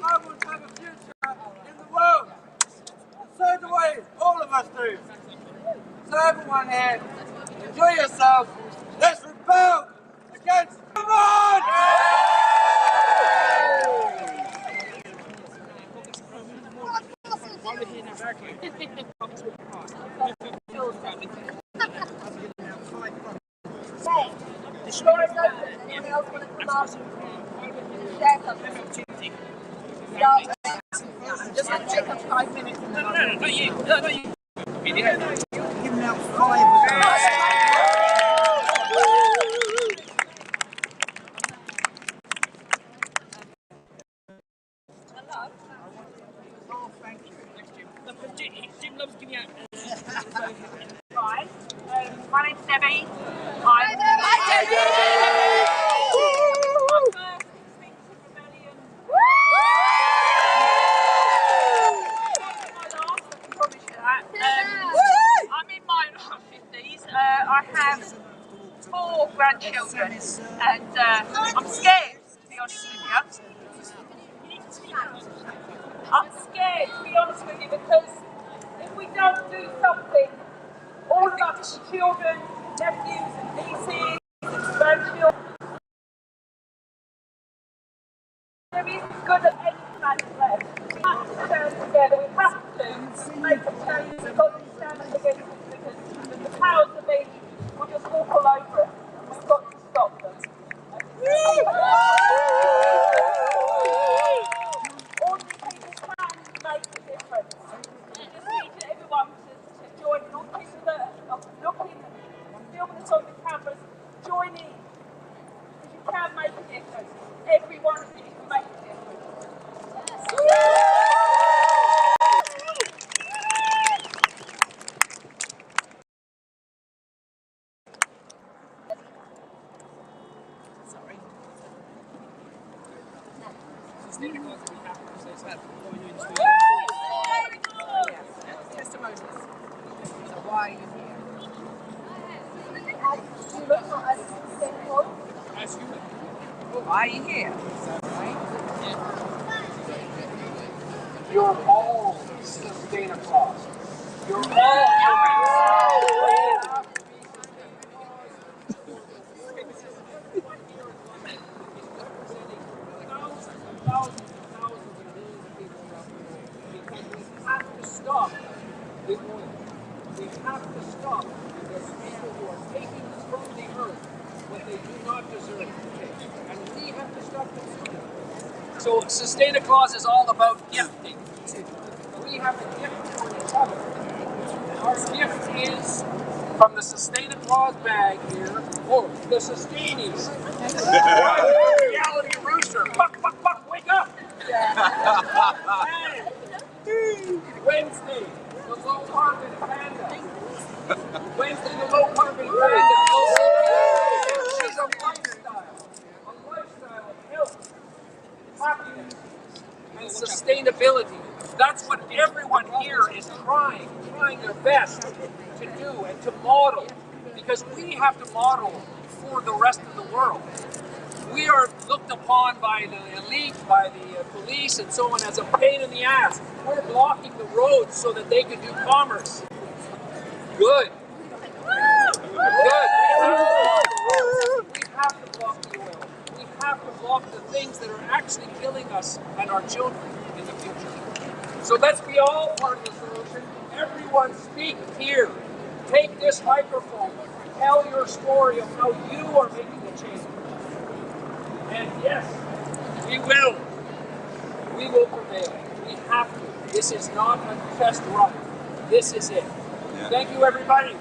I want to have a future in the world, and so do we, all of us do. So everyone here, enjoy yourselves, let's rebel against government! Hey, the floor is open. Anyone else want to come up and share something? I'm just going to take up 5 minutes. No, not you. Not you. Give me out 5. Oh, thank you. Jim loves giving out. Right. My name's Debbie. Hi, Debbie! I'm in my 50s. I have 4 grandchildren, and I'm scared, to be honest with you. I'm scared, to be honest with you, because if we don't do something, all of us children, nephews, and nieces, and grandchildren, there isn't good at any planet left. We have to stand together. We have to make a change. We've got to stand against it because the powers that be will just walk all over us. We've got to stop them. Ordinary people can make a difference. We just need everyone to join. And all the people that are looking and filming us on the cameras, join in. Because you can make a difference. Every one of you can make a difference. Sorry. So we have to say that before you introduce testimonials. So why are you here? You look not as simple. As you look. Why are you here? Is that right? Yeah. You're all sustainable. You're all humans. Stop the oil. We have to stop those people who are taking from the earth what they do not deserve to take. And we have to stop consuming. So Sustaina Claus is all about gifting. We have a gift for each other. Our gift is from the Sustaina Claus bag here. Oh, the Sustainees. Reality rooster. Buck, buck, buck, wake up! Wednesday, the low carbon panda. Wednesday, the low carbon panda. She's a lifestyle of health, happiness, and sustainability. That's what everyone here is trying their best to do and to model, because we have to model for the rest of the world. We are looked upon by the elite, by the police, and so on as a pain in the ass. We're blocking the roads so that they can do commerce. Good. Good. We have to block the oil. We have to block the things that are actually killing us and our children in the future. So let's be all part of the solution. Everyone speak here. Take this microphone. Tell your story of how you are making the change. And yes, we will. We will prevail. We have to. This is not a test run. This is it. Yeah. Thank you, everybody.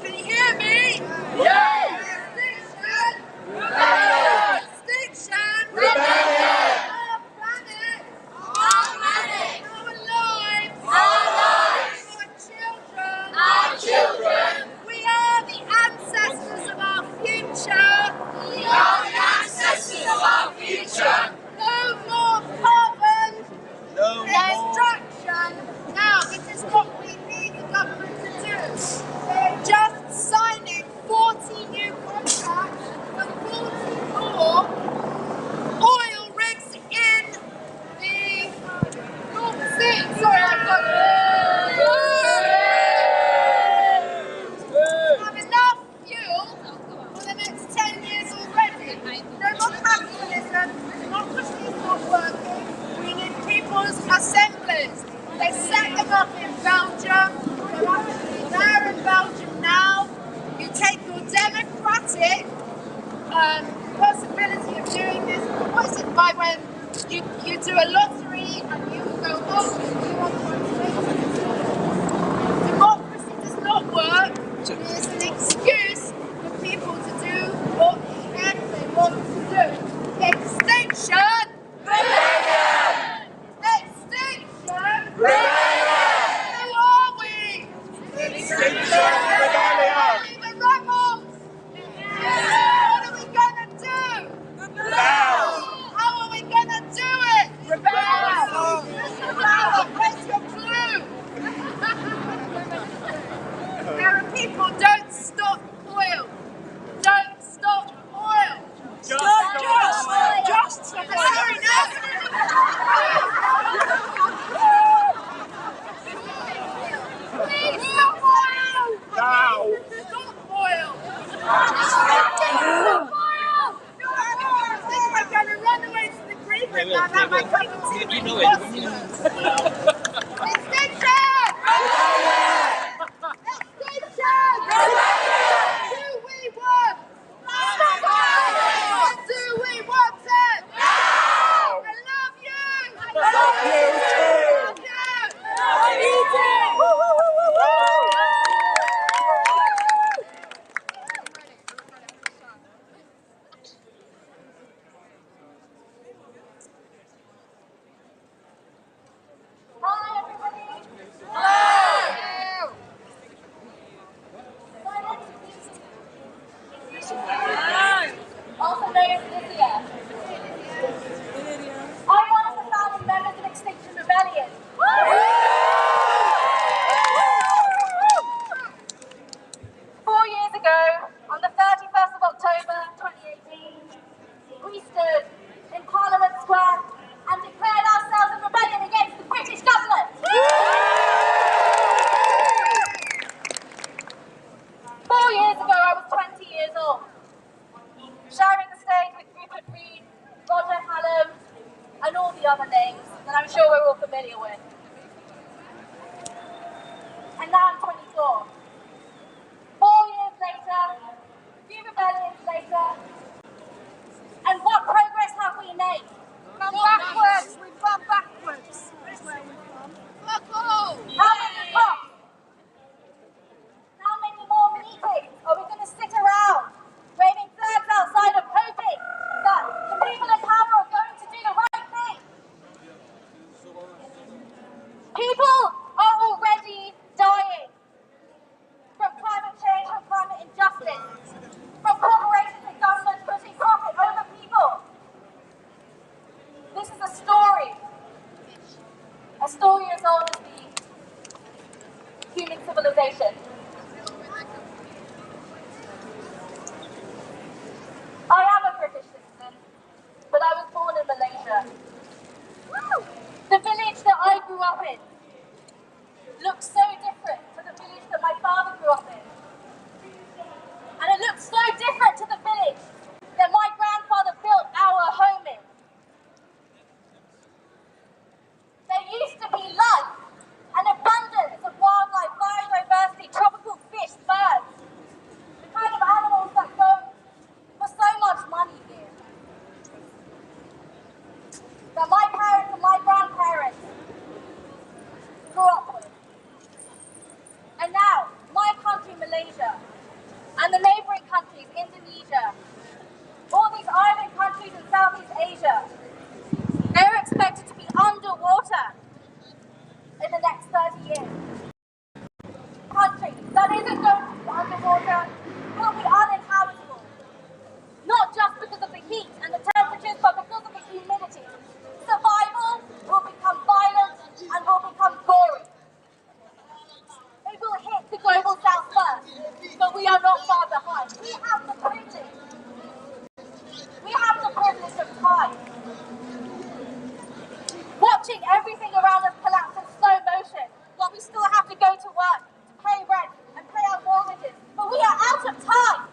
Can you hear me? Yes! Extinction Rebellion! Extinction Rebellion! Our planet! Our planet! Our lives! Our lives! Our children! We are the ancestors of our future! We are the ancestors of our future! No more carbon! No extraction! Now, this is what we need the government to do. They're just signing 40 new contracts for 44 oil rigs in the North Sea. Sorry, I've got have enough fuel for the next 10 years already. No more capitalism, democracy is not working. We need people's assemblies. They set them up in Belgium. They're actually there in Belgium now. You take your democratic possibility of doing this. What is it by when you do a lottery and you go, oh, you want to democracy does not work. It is an excuse for people to do what they want to do. Extinction Rebellion! Extinction Rebellion! Who are we? Extinction Rebellion! The rebels! What are we gonna do? How are we gonna do it? Rebel! Where's your clue? There are people, don't stop oil. Don't stop oil. Just stop oil. Please stop oil. Now. Stop oil. Stop oil. I think I'm going to run away to the green room now. That might take Extinction! Extinction! Do we want? Or do we want it? I love you! I love you too! I love you too! it. And now I'm 24. 4 years later, a few rebellions later, and what progress have we made? Gone backwards. We've gone backwards. That's where we've gone. How many cops? How many more meetings are we going to sit around waving flags outside of hoping that the people in power are going to do the right thing? People are already dying from climate change, from climate injustice, from corporations and governments putting profit over people. This is a story as old as the human civilization. I am a British citizen, but I was born in Malaysia. The village that I grew up in looks so different to the village that my father grew up in. And it looks so different to the village that my grandfather built our home in. There used to be life, an abundance of wildlife, biodiversity, tropical fish, birds, the kind of animals that go for so much money here. That my parents and my grandparents grew up with. And now, my country, Malaysia, and the neighbouring countries, Indonesia, all these island countries in Southeast Asia, they're expected to be underwater in the next 30 years. A country that isn't going to be underwater will be uninhabitable. Not just because of the heat and the temperatures, but because of the humidity. Survival will become violent and will become gory. It will hit the global south first, but we are not far behind. We have the privilege. We have the privilege of time. Watching everything around us collapse in slow motion, while we still have to go to work, to pay rent and pay our mortgages. But we are out of time.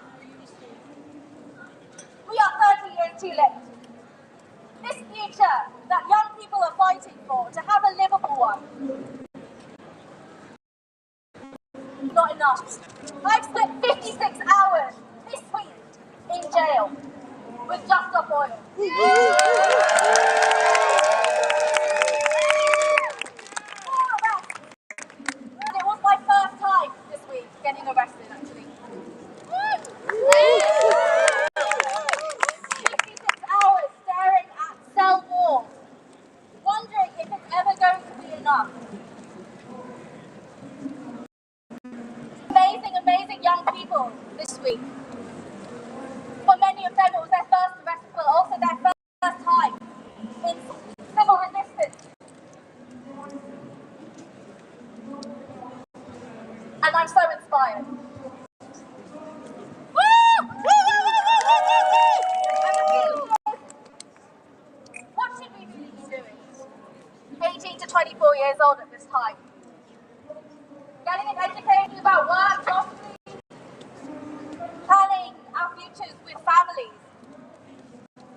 We are 30 years too late. This future that young people are fighting for, to have a livable one, not enough. I've spent 56 hours this week in jail with Just Stop Oil. It was my first time this week getting arrested, actually. 56 hours staring at cell walls, wondering if it's ever going to be enough. Amazing young people this week. For many of them, it was their first arrest, but also their first time in civil resistance. And I'm so inspired. What should we really be doing? 18 to 24 years old at this time. Getting an education about work, jobs, planning our futures with families.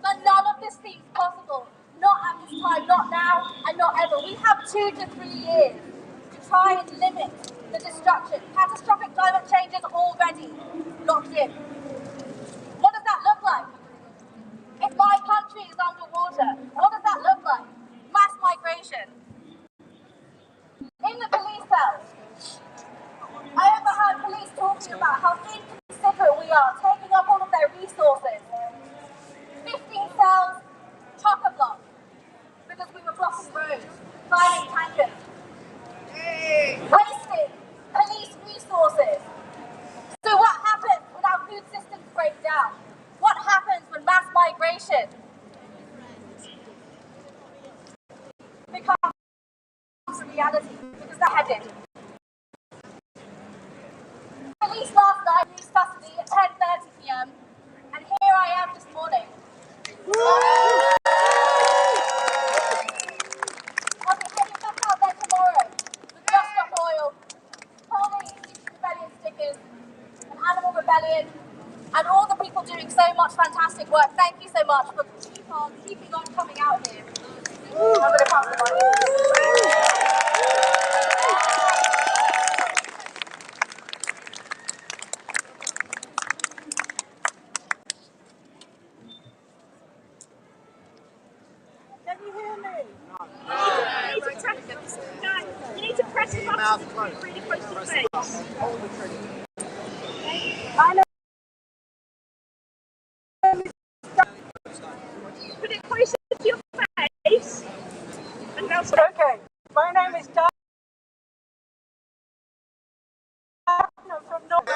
But none of this seems possible. Not at this time, not now, and not ever. We have 2 to 3 years to try and limit the destruction. Catastrophic climate change is already locked in. What does that look like? If my country is underwater, what does that look like? Mass migration. In the police cells, I overheard police talking about how inconsiderate we are, taking up all of their resources. 15 cells, chock-a-block, because we were blocking roads, firing tankers, wasting police resources. So what happens when our food systems break down? What happens when mass migration becomes a reality? Because they're headed. Released last night, released custody at 10:30 p.m. and here I am this morning. I'll be heading back out there tomorrow with Just Stop Oil, holding Extinction Rebellion stickers, and Animal Rebellion, and all the people doing so much fantastic work. Thank you so much for keeping on coming out here. I'm going to pass the mic. Keep your mouth closed. Really close to the face. Hold the trigger. Put it closer to your face. And now okay, my name is Dan. From Norway.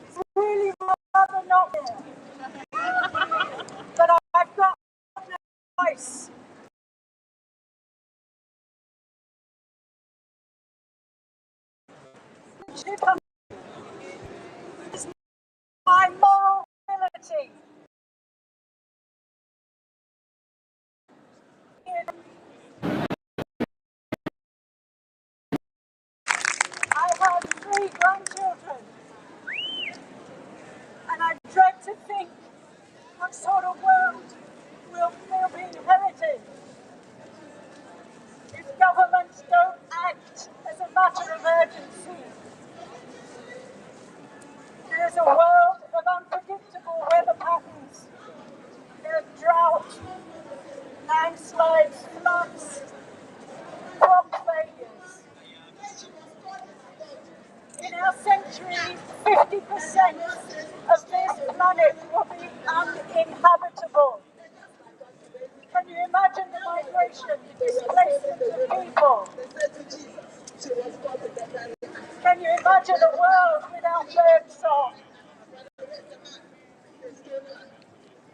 It's really rather not there. But I've got no voice. It's my moral ability. I have 3 grandchildren, and I dread to think what sort of world will be inherited if governments don't act as a matter of urgency. There is a world of unpredictable weather patterns. There are drought, landslides, floods, crop failures. In our century, 50% of this planet will be uninhabitable. Can you imagine the migration, displacement of people? Can you imagine a world without birdsong?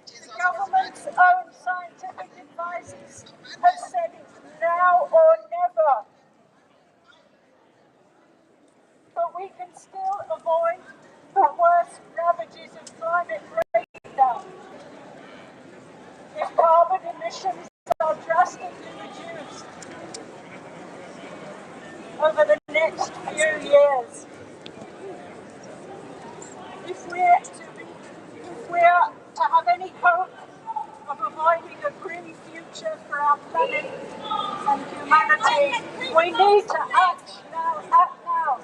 The government's own scientific advisors have said it's now or never. But we can still avoid the worst ravages of climate breakdown. If carbon emissions are drastically reduced over the next few years, if we're to have any hope of avoiding a grim future for our planet and humanity, we need to act now, act now.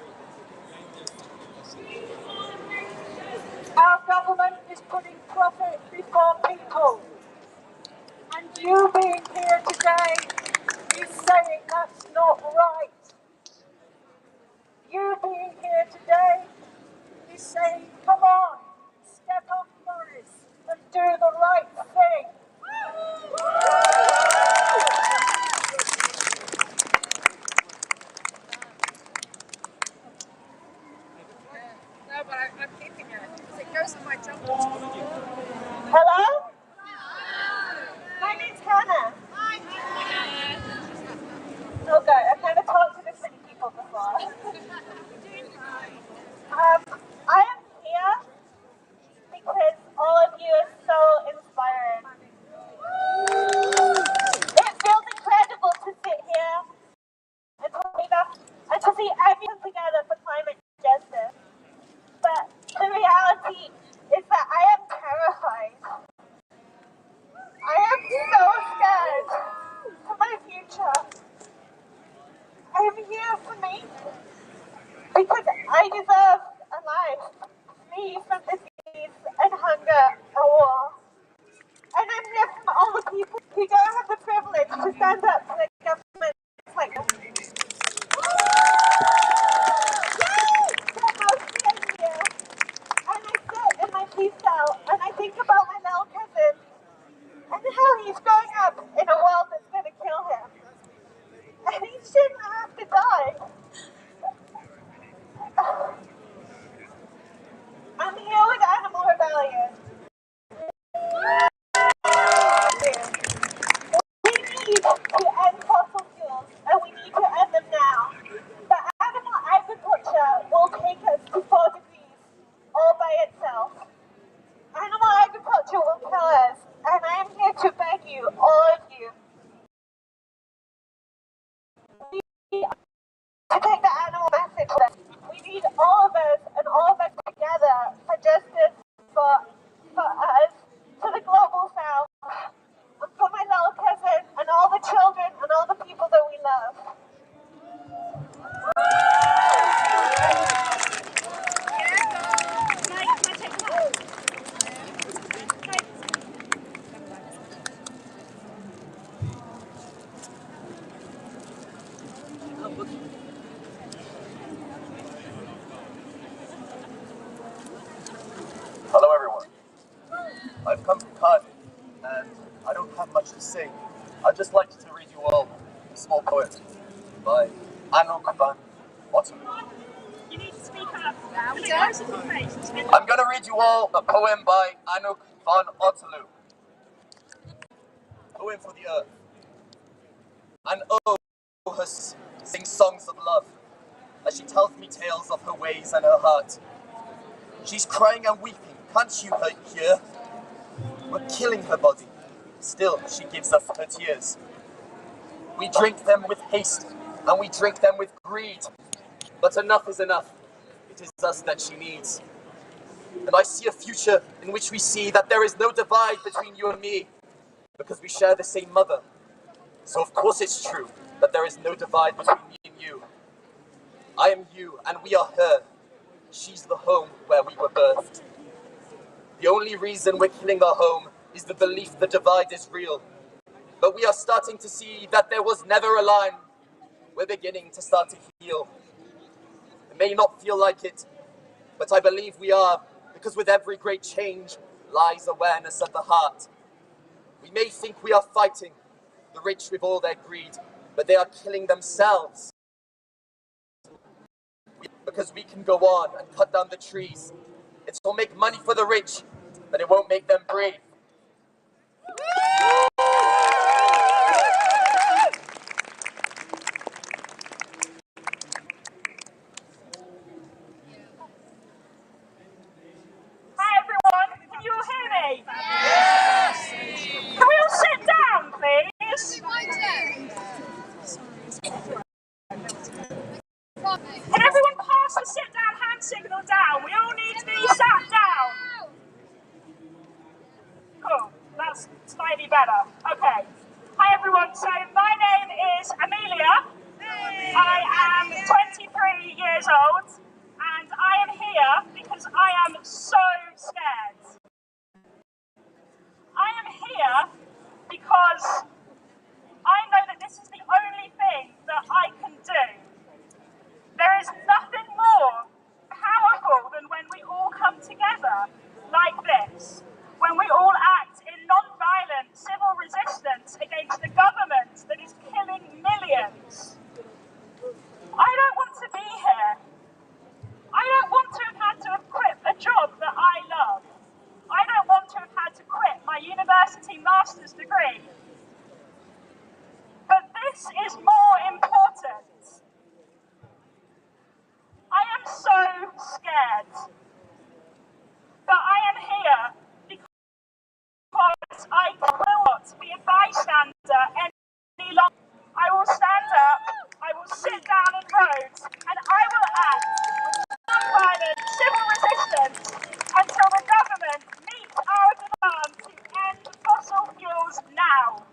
Our government is putting profit before people. And you being here today is saying that's not right. You being here today is saying, come on, step up, Morris, and do the right thing. No, but I'm keeping it. Because it goes with my jumper. Hello? My name's Hannah. Okay, I've never talked to this many people before. I am here because all of you are so inspiring. It feels incredible to sit here and to see everyone together for climate justice. But the reality is that I am terrified. I am so scared for my future. I am here for me because I deserve a life free from disease and hunger and war. And I'm here for all the people who don't have the privilege to stand up to the government like this. And I sit in my peace cell and I think about my little cousin and how he's growing up in a world that's going to kill him. And he shouldn't have to die. I'm here with Animal Rebellion. We need to end fossil fuels, and we need to end them now. But animal agriculture will take us to 4 degrees all by itself. Animal agriculture will kill us, and I am here to beg you, all of you, to take the animal message. We need all of us and all of us together for justice, for us, for the global south, for my little cousin and all the children and all the people that we love. small poem by Anouk van Otterloo. You need to speak up. I'm I'm going to read you all a poem by Anouk van Otterloo. Poem for the earth. And oh, her sings songs of love as she tells me tales of her ways and her heart. She's crying and weeping, can't you hear? We're killing her body, still she gives us her tears. We drink them with haste, and we drink them with greed. But enough is enough. It is us that she needs. And I see a future in which we see that there is no divide between you and me, because we share the same mother. So of course it's true that there is no divide between me and you. I am you, and we are her. She's the home where we were birthed. The only reason we're killing our home is the belief the divide is real. But we are starting to see that there was never a line. We're beginning to start to heal. It may not feel like it, but I believe we are, because with every great change lies awareness at the heart. We may think we are fighting the rich with all their greed, but they are killing themselves. Because we can go on and cut down the trees. It will make money for the rich, but it won't make them breathe. Hi everyone, can you all hear me? Yes! Can we all sit down, please? Can everyone pass the sit down hand signal down? We all need to be sat down. Cool, that's slightly better. Okay. Hi everyone, so my name is Amelia. I am 23 years old and I am here because I am so scared. I am here because I know that this is the only thing that I can do. There is nothing more powerful than when we all come together like this, when we all act in non-violent civil resistance against the government that is killing millions. I don't want to be here. I don't want to have had to have quit a job that I love. I don't want to have had to quit my university master's degree. But this is more important. I am so scared. But I am here because I will not be a bystander any longer. I will stand up, I will sit down in roads, and I will act with non-violent civil resistance until the government meets our demand to end fossil fuels now.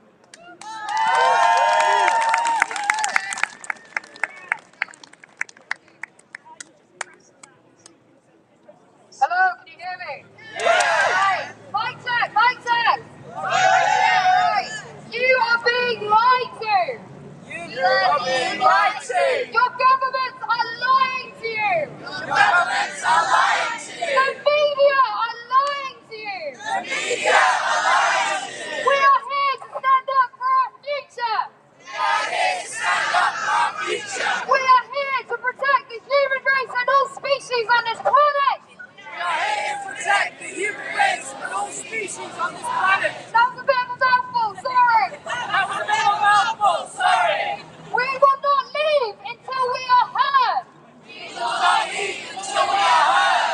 Hello, can you hear me? Yeah! Mic check, mic check! Right. You are being lied to! You are being lied to! Your governments are lying to you! Your governments are lying to you! The media are lying to you! The media are lying to you! We are here to stand up for our future! We are here to stand up for our future! We are here to protect the human race and all species on this planet! We are here to protect the human race and all species on this planet. That was a bit of a mouthful, sorry. That was a bit of a mouthful, sorry. We will not leave until we are heard. We will not leave until we are heard.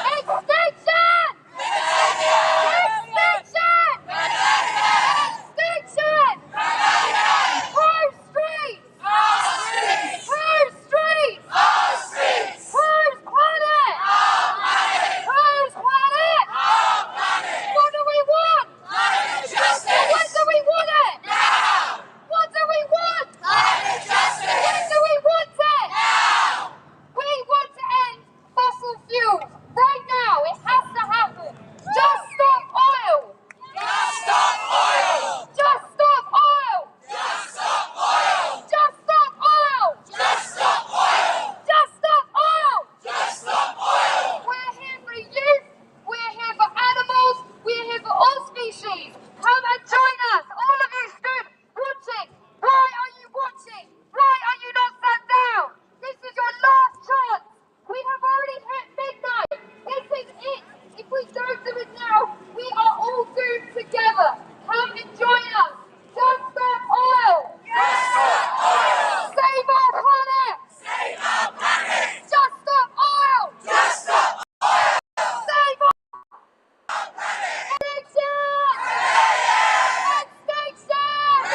Why are you not sat down? This is your last chance. We have already hit midnight. This is it. If we don't do it now, we are all doomed together. Come and join us. Just stop oil. Just stop oil. Save our planet. Save our planet. Just stop oil. Just stop oil. Save our planet. Extinction. Extinction.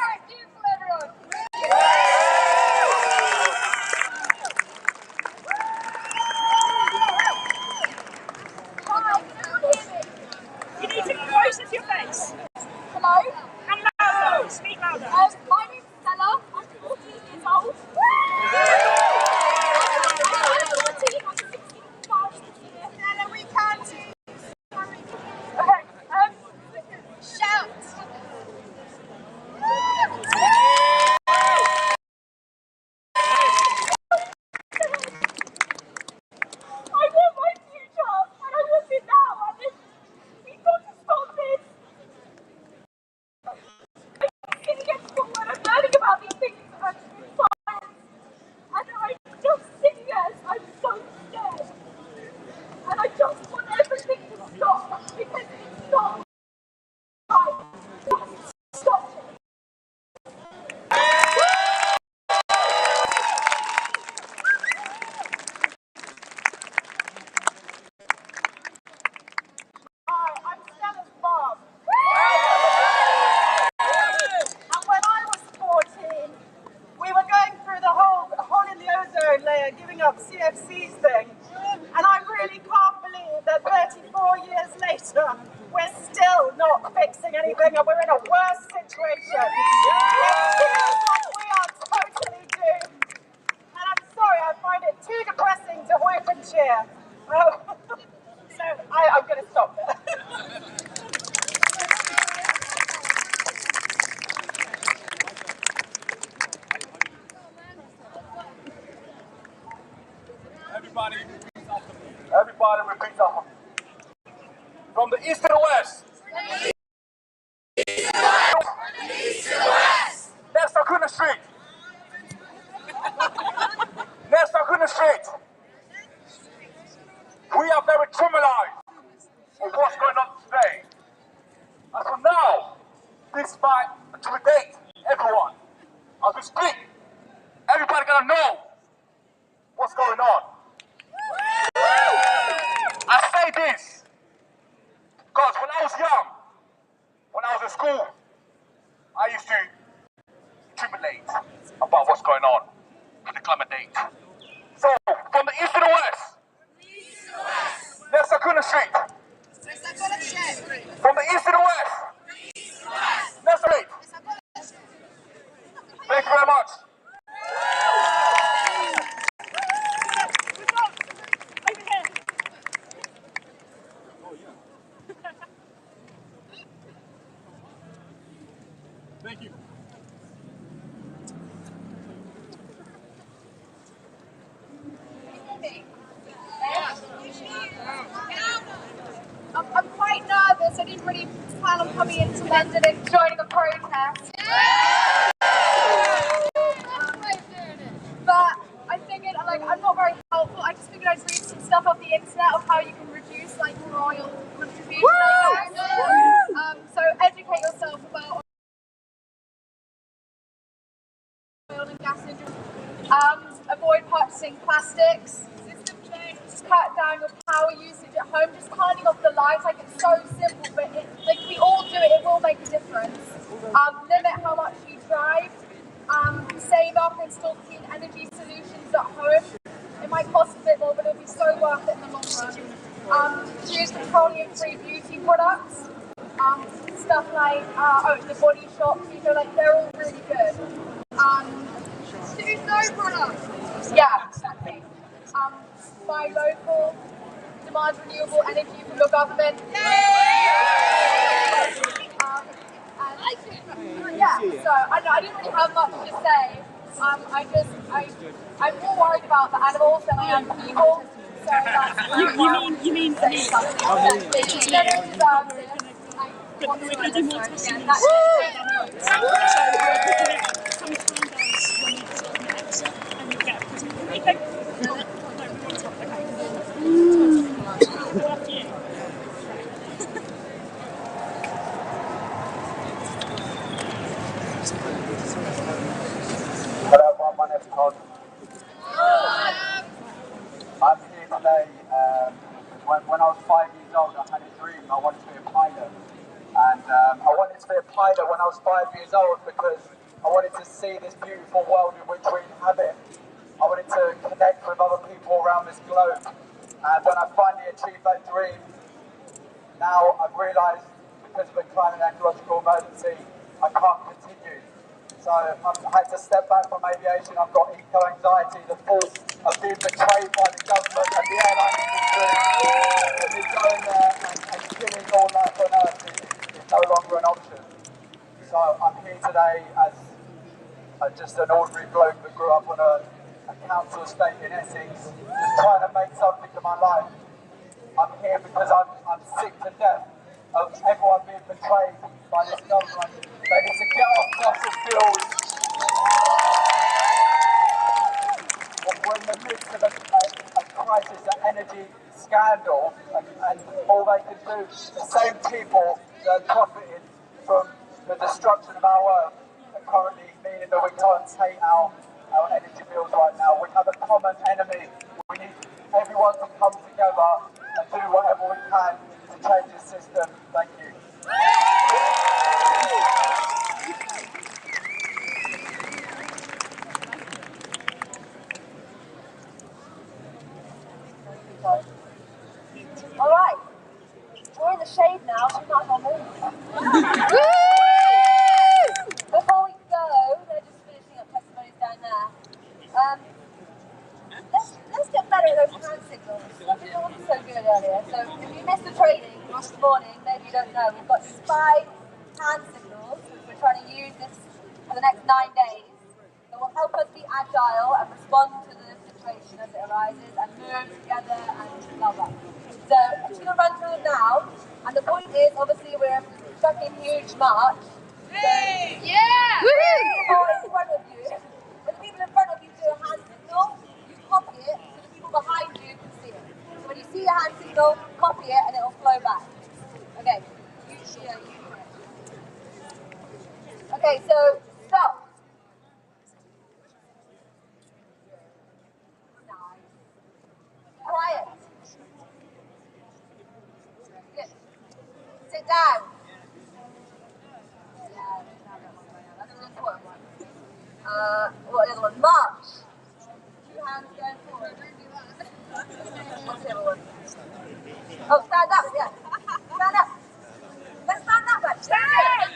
Thank you for everyone. Hi, can everyone hear me? You need to closer to your face. Hello? And louder. Speak louder. My name's Stella. I'm 14 years old. I'm 14. I'm 65 this year. Stella, we can't see. Okay, shout. I want my future, and I want it now, and we've got to stop this. I'm sitting at school and I'm learning about these things and science, and I'm just sitting there, I'm so scared, and I just want everything to stop, because it's not right. Just stop it. Hi, I'm Stella's mom. And when I was 14, we were going through the whole hole in the ozone layer, giving up CFCs thing. And I really can't believe that 34 years later, we're still not fixing anything and we're in a worse situation. It feels like we are totally doomed. And I'm sorry, I find it too depressing to whoop and cheer. So I'm going to stop there. Everybody repeat after me. From the east to the west. Next Sakuna Street. Next Sakuna Street. We are very traumatized of what's going on today. And so now, this fight to date everyone. As we speak, everybody gonna know what's going on. I say this because when I was young, when I was in school, I used to tribulate about what's going on with the climate date. So, from the east to the west, next Sakuna Street. From the east to the west, next street. Thank you very much. Thank you. I'm quite nervous. I didn't really plan on coming into London and joining a protest. But I figured, I'm not very helpful. I just figured I'd read some stuff off the internet of how you can reduce, oil contribution. So educate yourself about oil and gas industry. Avoid purchasing plastics. Just cut down your power usage at home. Just turning off the lights. It's so simple, but if we all do it, it will make a difference. Limit how much you drive. Save up and install clean energy solutions at home. It might cost a bit more, but it'll be so worth it in the long run. Choose petroleum-free beauty products. Stuff like the Body Shop, they're all really good. Choose those products. Yeah, exactly. Buy local. Demand renewable energy from your government. So I didn't really have much to say. I'm more worried about the animals than I am the people. So that's You mean say something. They don't deserve this. I want to understand. Pod. I'm here today when I was 5 years old, I had a dream. I wanted to be a pilot. And I wanted to be a pilot when I was 5 years old because I wanted to see this beautiful world in which we inhabit. I wanted to connect with other people around this globe. And when I finally achieved that dream, now I've realised because of the climate and ecological emergency, I can't continue. So I've had to step back from aviation. I've got eco-anxiety, the thought of being betrayed by the government and the airline industry. And me going there and killing all life on Earth is no longer an option. So I'm here today as just an ordinary bloke that grew up on a council estate in Essex, just trying to make something of my life. I'm here because I'm sick to death of everyone being betrayed by this government. They need to get off fossil fuels. We're in the midst of a crisis, an energy scandal, and all they can do, the same people that are profiting from the destruction of our Earth, are currently meaning that we can't pay our energy bills right now. We have a common enemy. We need everyone to come together and do whatever we can to change the system. Thank you. All right, we're in the shade now, so we might as well move. Before we go, they're just finishing up testimonies down there. Let's get better at those hand signals. That wasn't so good earlier. So if you missed the training this morning, maybe you don't know, we've got these 5 hand signals which we're trying to use this for the next 9 days that will help us be agile and respond to the situation as it arises and move together and blah blah. So I'm just going to run through them now. And the point is, obviously, we're a fucking huge march. So yeah! People in front of you, when the people in front of you do a hand signal, you copy it so the people behind you can see it. So when you see the hand signal, copy it and it'll flow back. Okay. Okay, so stop. Quiet. Good. Sit down. That's an important one. What the other one? March. 2 hands going forward. What's the other one? Oh, stand up, yeah. Stand up. Let's stand up, actually. Stand!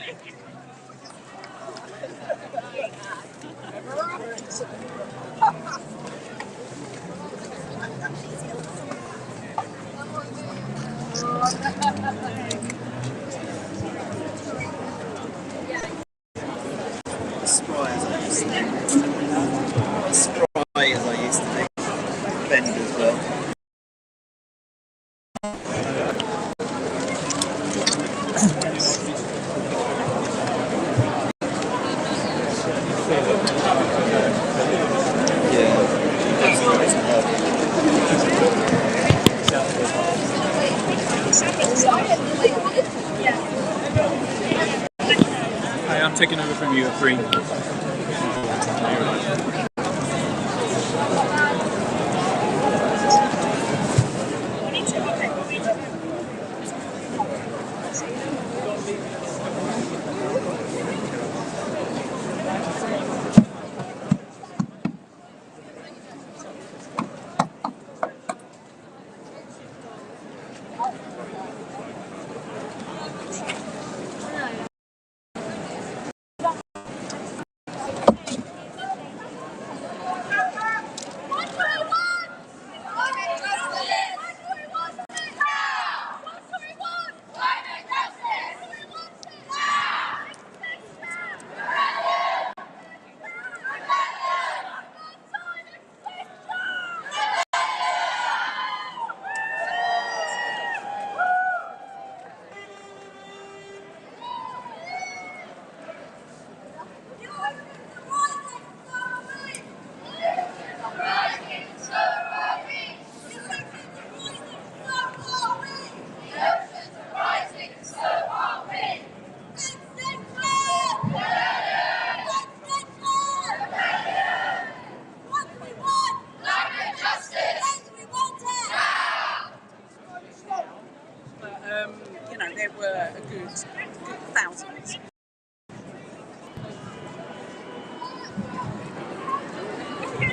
Spry as I used to be. Spry as I used to be. Bend as well. Hi, I'm taking over from you at 3.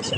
On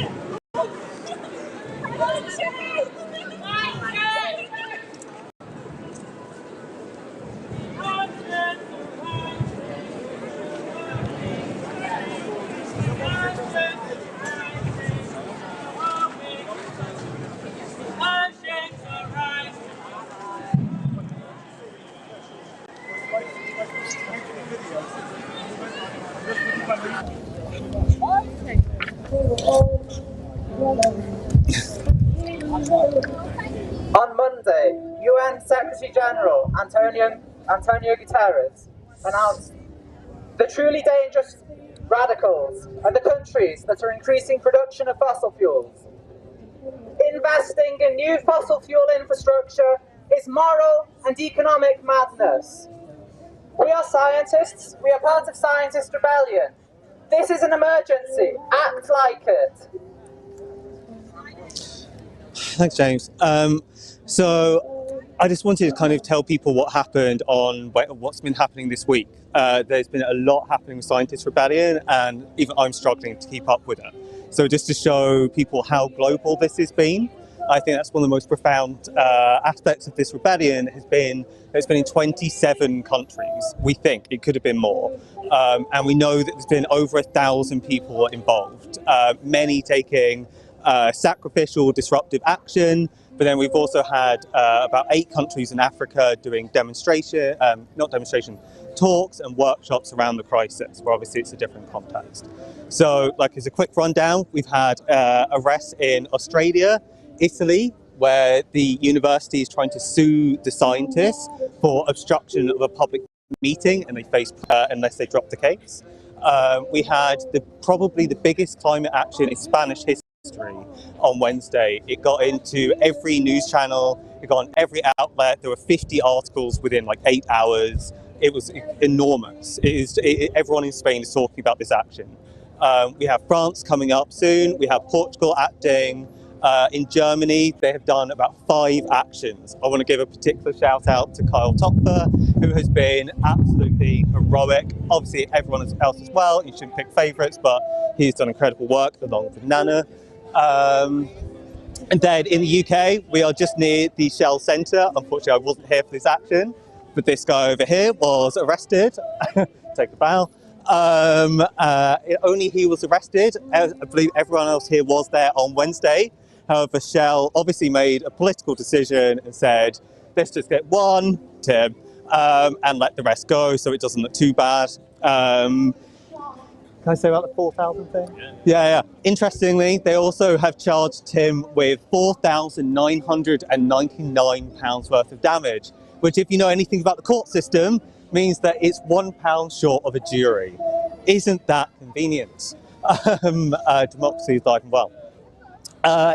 Monday, UN Secretary General Antonio Guterres announced the truly dangerous radicals are the countries that are increasing production of fossil fuels. Investing in new fossil fuel infrastructure is moral and economic madness. We are scientists. We are part of Scientist Rebellion. This is an emergency. Act like it. Thanks, James. So I just wanted to kind of tell people what happened on what's been happening this week. There's been a lot happening with Scientist Rebellion, and even I'm struggling to keep up with it. So just to show people how global this has been, I think that's one of the most profound aspects of this rebellion has been that it's been in 27 countries. We think it could have been more. And we know that there's been over 1,000 people involved, many taking sacrificial, disruptive action. But then we've also had about 8 countries in Africa doing talks and workshops around the crisis, where obviously it's a different context. So, like, as a quick rundown, we've had arrests in Australia, Italy, where the university is trying to sue the scientists for obstruction of a public meeting, and they face unless they drop the case. We had probably the biggest climate action in Spanish history on Wednesday. It got into every news channel, it got on every outlet. There were 50 articles within like 8 hours. It was enormous. Everyone in Spain is talking about this action. We have France coming up soon. We have Portugal acting. In Germany, they have done about 5 actions. I want to give a particular shout out to Kyle Topfer, who has been absolutely heroic. Obviously, everyone else as well. You shouldn't pick favourites, but he's done incredible work along with Nana. And then in the UK, we are just near the Shell Centre. Unfortunately, I wasn't here for this action, but this guy over here was arrested. Take a bow. Only he was arrested. I believe everyone else here was there on Wednesday. However, Shell obviously made a political decision and said, let's just get one, Tim, and let the rest go so it doesn't look too bad. Can I say about the 4,000 thing? Yeah. Interestingly, they also have charged Tim with £4,999 worth of damage, which, if you know anything about the court system, means that it's £1 short of a jury. Isn't that convenient? Democracy is alive and well.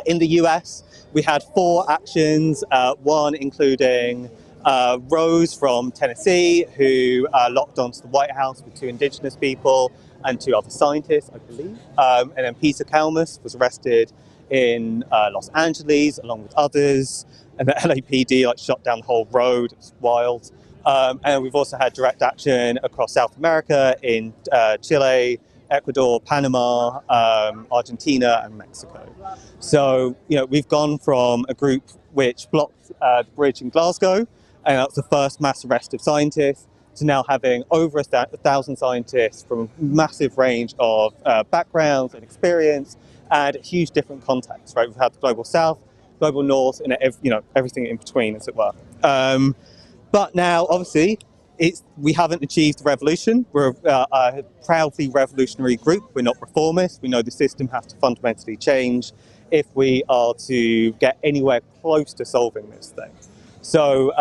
In the US, we had 4 actions, one including Rose from Tennessee, who locked onto the White House with 2 indigenous people and 2 other scientists, I believe. And then Peter Kalmus was arrested in Los Angeles along with others. And the LAPD shut down the whole road. It was wild. And we've also had direct action across South America in Chile, Ecuador, Panama, Argentina, and Mexico. So, we've gone from a group which blocked the bridge in Glasgow, and that was the first mass arrest of scientists, to now having over 1,000 scientists from a massive range of backgrounds and experience and huge different contexts, right? We've had the Global South, Global North, and everything in between, as it were. But now, obviously, we haven't achieved the revolution. We're a proudly revolutionary group. We're not reformists. We know the system has to fundamentally change if we are to get anywhere close to solving this thing. So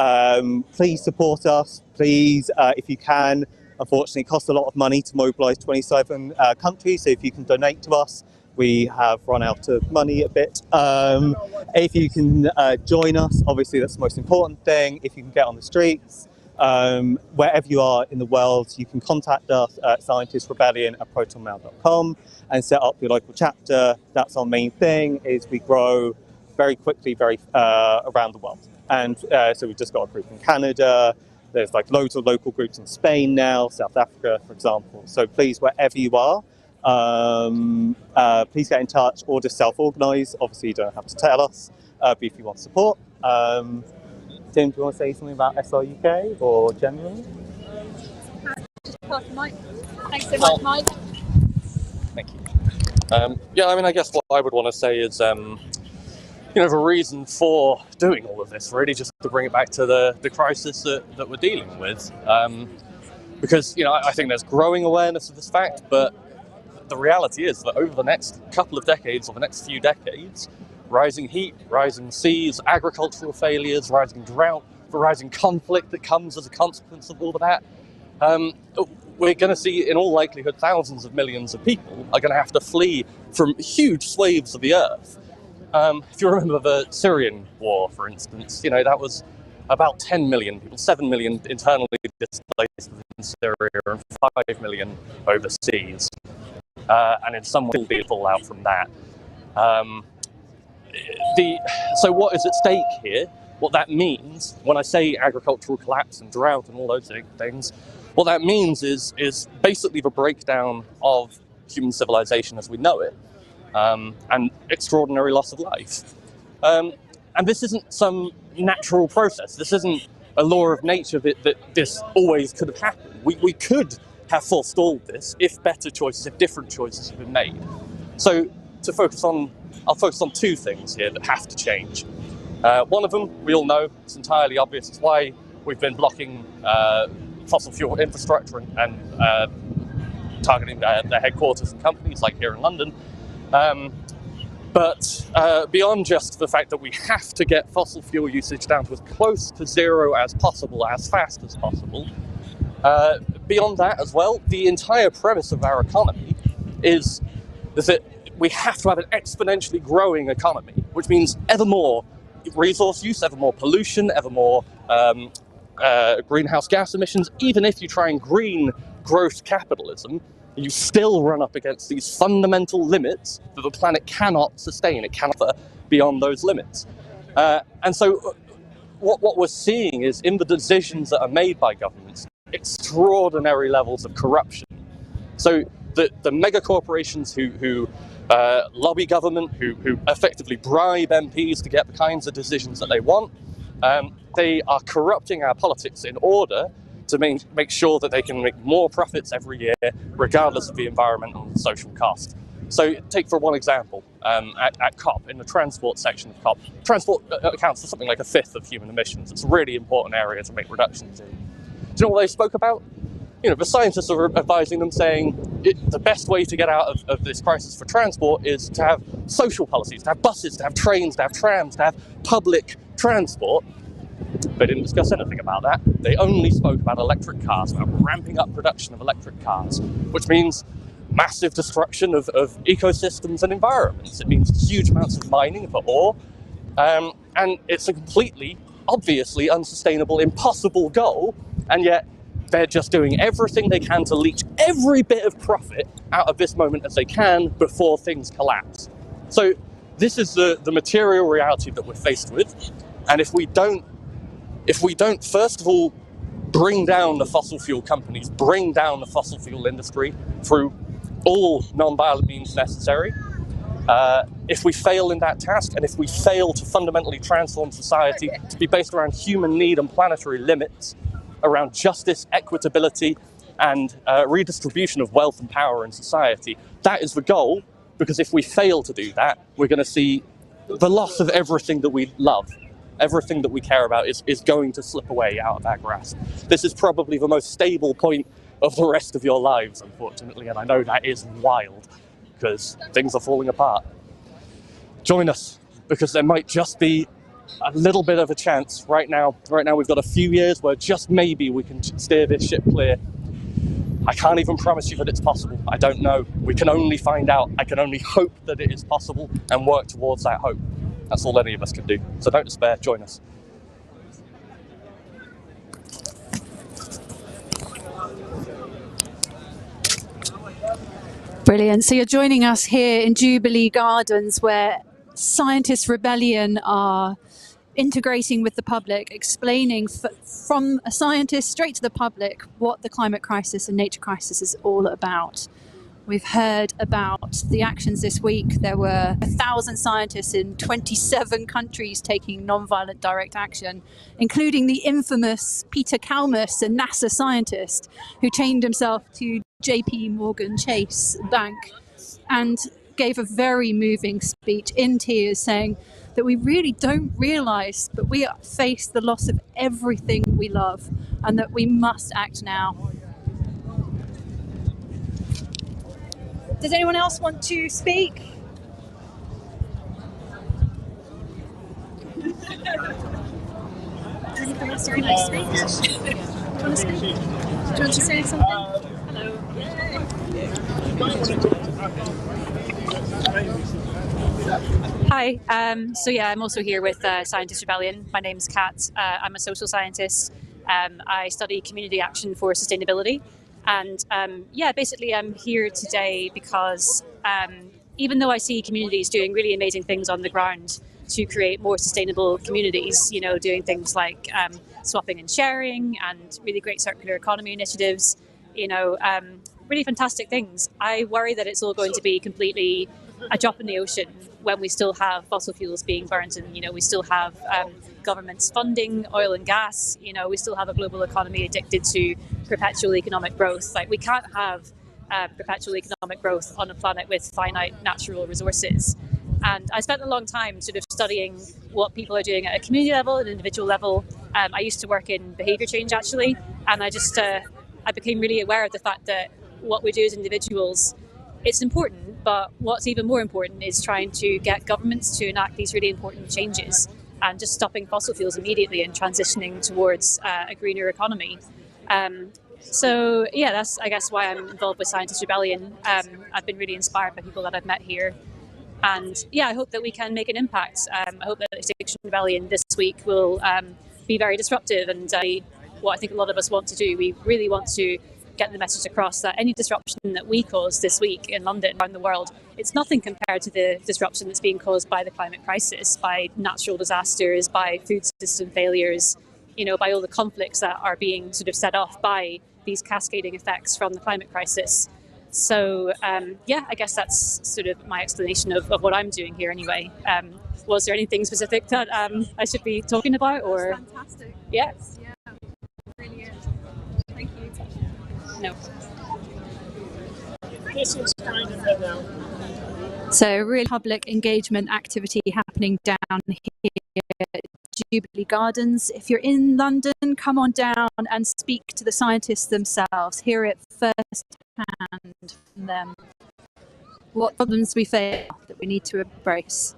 please support us. Please, if you can. Unfortunately, it costs a lot of money to mobilise 27 countries. So if you can donate to us, we have run out of money a bit. If you can join us, obviously that's the most important thing. If you can get on the streets, wherever you are in the world, you can contact us at scientistrebellion@protonmail.com and set up your local chapter. That's our main thing, is we grow very quickly, around the world. And so we've just got a group in Canada. There's loads of local groups in Spain now, South Africa, for example. So please, wherever you are, Please get in touch or just self-organise. Obviously, you don't have to tell us, but if you want support. Tim, do you want to say something about SRUK or generally? Just pass the mic. Thanks so much, Mike. Thank you. Yeah, I mean, I guess what I would want to say is, you know, the reason for doing all of this, really, just to bring it back to the crisis that we're dealing with. Because, you know, I think there's growing awareness of this fact, but the reality is that over the next couple of decades, or the next few decades, rising heat, rising seas, agricultural failures, rising drought, the rising conflict that comes as a consequence of all of that, we're going to see, in all likelihood, thousands of millions of people are going to have to flee from huge swathes of the earth. If you remember the Syrian war, for instance, you know, that was about 10 million people, 7 million internally displaced within Syria and 5 million overseas. And in some way will be a fallout from that. So what is at stake here? What that means, when I say agricultural collapse and drought and all those things, what that means is basically the breakdown of human civilization as we know it, and extraordinary loss of life. And this isn't some natural process. This isn't a law of nature that this always could have happened. We could have forestalled this if better choices, if different choices had been made. So I'll focus on two things here that have to change. One of them, we all know, it's entirely obvious. It's why we've been blocking fossil fuel infrastructure and targeting their headquarters and companies like here in London. But beyond just the fact that we have to get fossil fuel usage down to as close to zero as possible, as fast as possible, beyond that as well, the entire premise of our economy is that we have to have an exponentially growing economy, which means ever more resource use, ever more pollution, ever more greenhouse gas emissions. Even if you try and green growth capitalism, you still run up against these fundamental limits that the planet cannot sustain. It cannot go beyond those limits. And so what we're seeing is, in the decisions that are made by governments, extraordinary levels of corruption. So the mega corporations who lobby government, who effectively bribe MPs to get the kinds of decisions that they want, they are corrupting our politics in order to make sure that they can make more profits every year, regardless of the environmental and social cost. So take for one example, at COP, in the transport section of COP, transport accounts for something like 1/5 of human emissions. It's a really important area to make reductions in. Do you know what they spoke about? You know, the scientists are advising them, saying the best way to get out of this crisis for transport is to have social policies, to have buses, to have trains, to have trams, to have public transport. They didn't discuss anything about that. They only spoke about electric cars, about ramping up production of electric cars, which means massive destruction of ecosystems and environments. It means huge amounts of mining for ore, and it's a completely, obviously unsustainable, impossible goal, and yet they're just doing everything they can to leech every bit of profit out of this moment as they can before things collapse. So this is the material reality that we're faced with, and if we don't first of all bring down the fossil fuel companies, bring down the fossil fuel industry through all non-violent means necessary, if we fail in that task, and if we fail to fundamentally transform society to be based around human need and planetary limits, around justice, equitability, and redistribution of wealth and power in society, that is the goal, because if we fail to do that, we're going to see the loss of everything that we love. Everything that we care about is going to slip away out of our grasp. This is probably the most stable point of the rest of your lives, unfortunately, and I know that is wild, because things are falling apart. Join us, because there might just be a little bit of a chance right now. Right now we've got a few years where just maybe we can steer this ship clear. I can't even promise you that it's possible. I don't know. We can only find out. I can only hope that it is possible and work towards that hope. That's all any of us can do. So don't despair, join us. Brilliant. So you're joining us here in Jubilee Gardens, where Scientist Rebellion are integrating with the public, explaining from a scientist straight to the public what the climate crisis and nature crisis is all about. We've heard about the actions this week. There were 1,000 scientists in 27 countries taking non-violent direct action, including the infamous Peter Kalmus, a NASA scientist who chained himself to JP Morgan Chase Bank and gave a very moving speech in tears saying that we really don't realise that we face the loss of everything we love and that we must act now. Does anyone else want to speak? Anything else you'd like to speak? Do you want to speak? Do you want to say something? Hello. Hi. I'm also here with Scientist Rebellion. My name's Kat. I'm a social scientist. I study community action for sustainability. And basically I'm here today because even though I see communities doing really amazing things on the ground to create more sustainable communities, doing things like swapping and sharing and really great circular economy initiatives, really fantastic things, I worry that it's all going to be completely a drop in the ocean when we still have fossil fuels being burnt and, we still have governments funding oil and gas, we still have a global economy addicted to perpetual economic growth. Like, we can't have perpetual economic growth on a planet with finite natural resources. And I spent a long time sort of studying what people are doing at a community level, an individual level. I used to work in behaviour change, actually, and I became really aware of the fact that what we do as individuals, it's important, but what's even more important is trying to get governments to enact these really important changes and just stopping fossil fuels immediately and transitioning towards a greener economy. That's, I guess, why I'm involved with Scientist Rebellion. I've been really inspired by people that I've met here. And I hope that we can make an impact. I hope that Extinction Rebellion this week will be very disruptive and what I think a lot of us want to do. We really want to get the message across that any disruption that we cause this week in London, around the world, it's nothing compared to the disruption that's being caused by the climate crisis, by natural disasters, by food system failures, by all the conflicts that are being sort of set off by these cascading effects from the climate crisis. So, I guess that's sort of my explanation of what I'm doing here anyway. Was there anything specific that I should be talking about? Or? That's fantastic. Yeah. Yeah, it really is. Thank you. No. This is kind of a now. So real public engagement activity happening down here at Jubilee Gardens. If you're in London, come on down and speak to the scientists themselves. Hear it first hand from them. What problems we face that we need to embrace.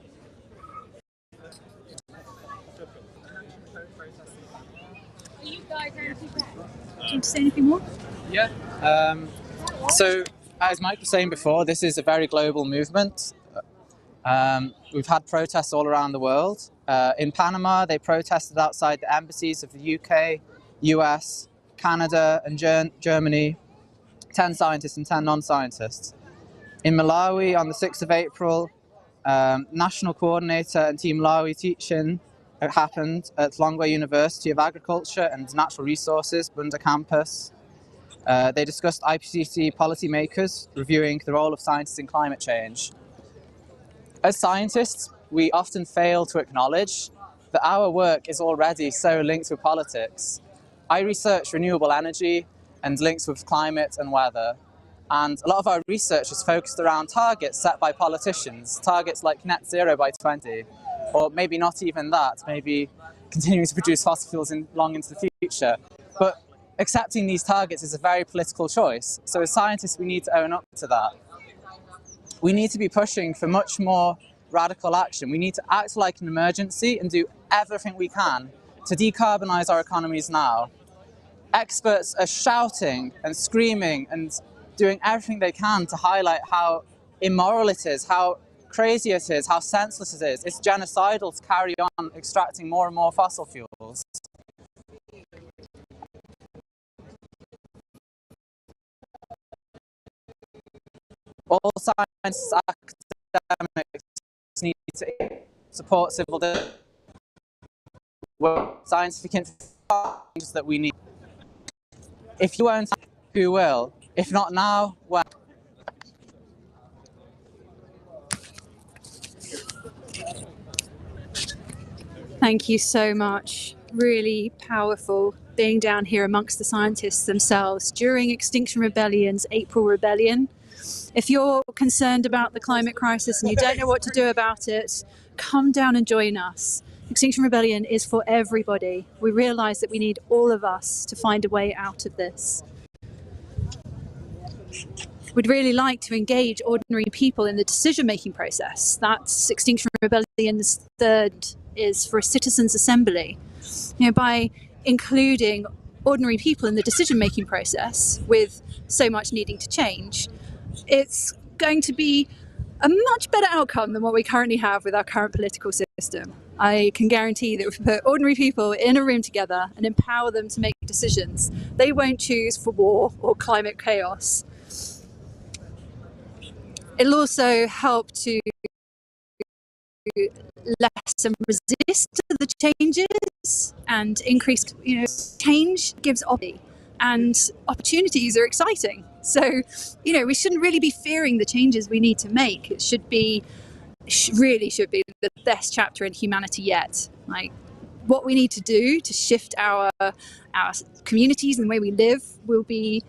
Are you guys Do you want to say anything more? Yeah. So, as Mike was saying before, this is a very global movement. We've had protests all around the world. In Panama, they protested outside the embassies of the UK, US, Canada, and Germany. 10 scientists and 10 non-scientists. In Malawi, on the 6th of April, National Coordinator and Team Malawi teaching happened at Longwe University of Agriculture and Natural Resources, Bunda campus. They discussed IPCC policymakers reviewing the role of scientists in climate change. As scientists, we often fail to acknowledge that our work is already so linked with politics. I research renewable energy and links with climate and weather. And a lot of our research is focused around targets set by politicians, targets like net zero by 20, or maybe not even that, maybe continuing to produce fossil fuels long into the future. But accepting these targets is a very political choice. So as scientists, we need to own up to that. We need to be pushing for much more radical action. We need to act like an emergency and do everything we can to decarbonise our economies now. Experts are shouting and screaming and doing everything they can to highlight how immoral it is, how crazy it is, how senseless it is. It's genocidal to carry on extracting more and more fossil fuels. All science academics need to support civil scientific information that we need. If you won't, who will? If not now, when? Thank you so much. Really powerful being down here amongst the scientists themselves during Extinction Rebellion's April Rebellion. If you're concerned about the climate crisis and you don't know what to do about it, come down and join us. Extinction Rebellion is for everybody. We realise that we need all of us to find a way out of this. We'd really like to engage ordinary people in the decision-making process. That's Extinction Rebellion's third is for a citizens' assembly. You know, by including ordinary people in the decision-making process with so much needing to change, it's going to be a much better outcome than what we currently have with our current political system. I can guarantee that if we put ordinary people in a room together and empower them to make decisions, they won't choose for war or climate chaos. It'll also help to lessen resist to the changes and increase, change gives opportunity, and opportunities are exciting. So, we shouldn't really be fearing the changes we need to make. It should be, really should be the best chapter in humanity yet. Like, what we need to do to shift our communities and the way we live will be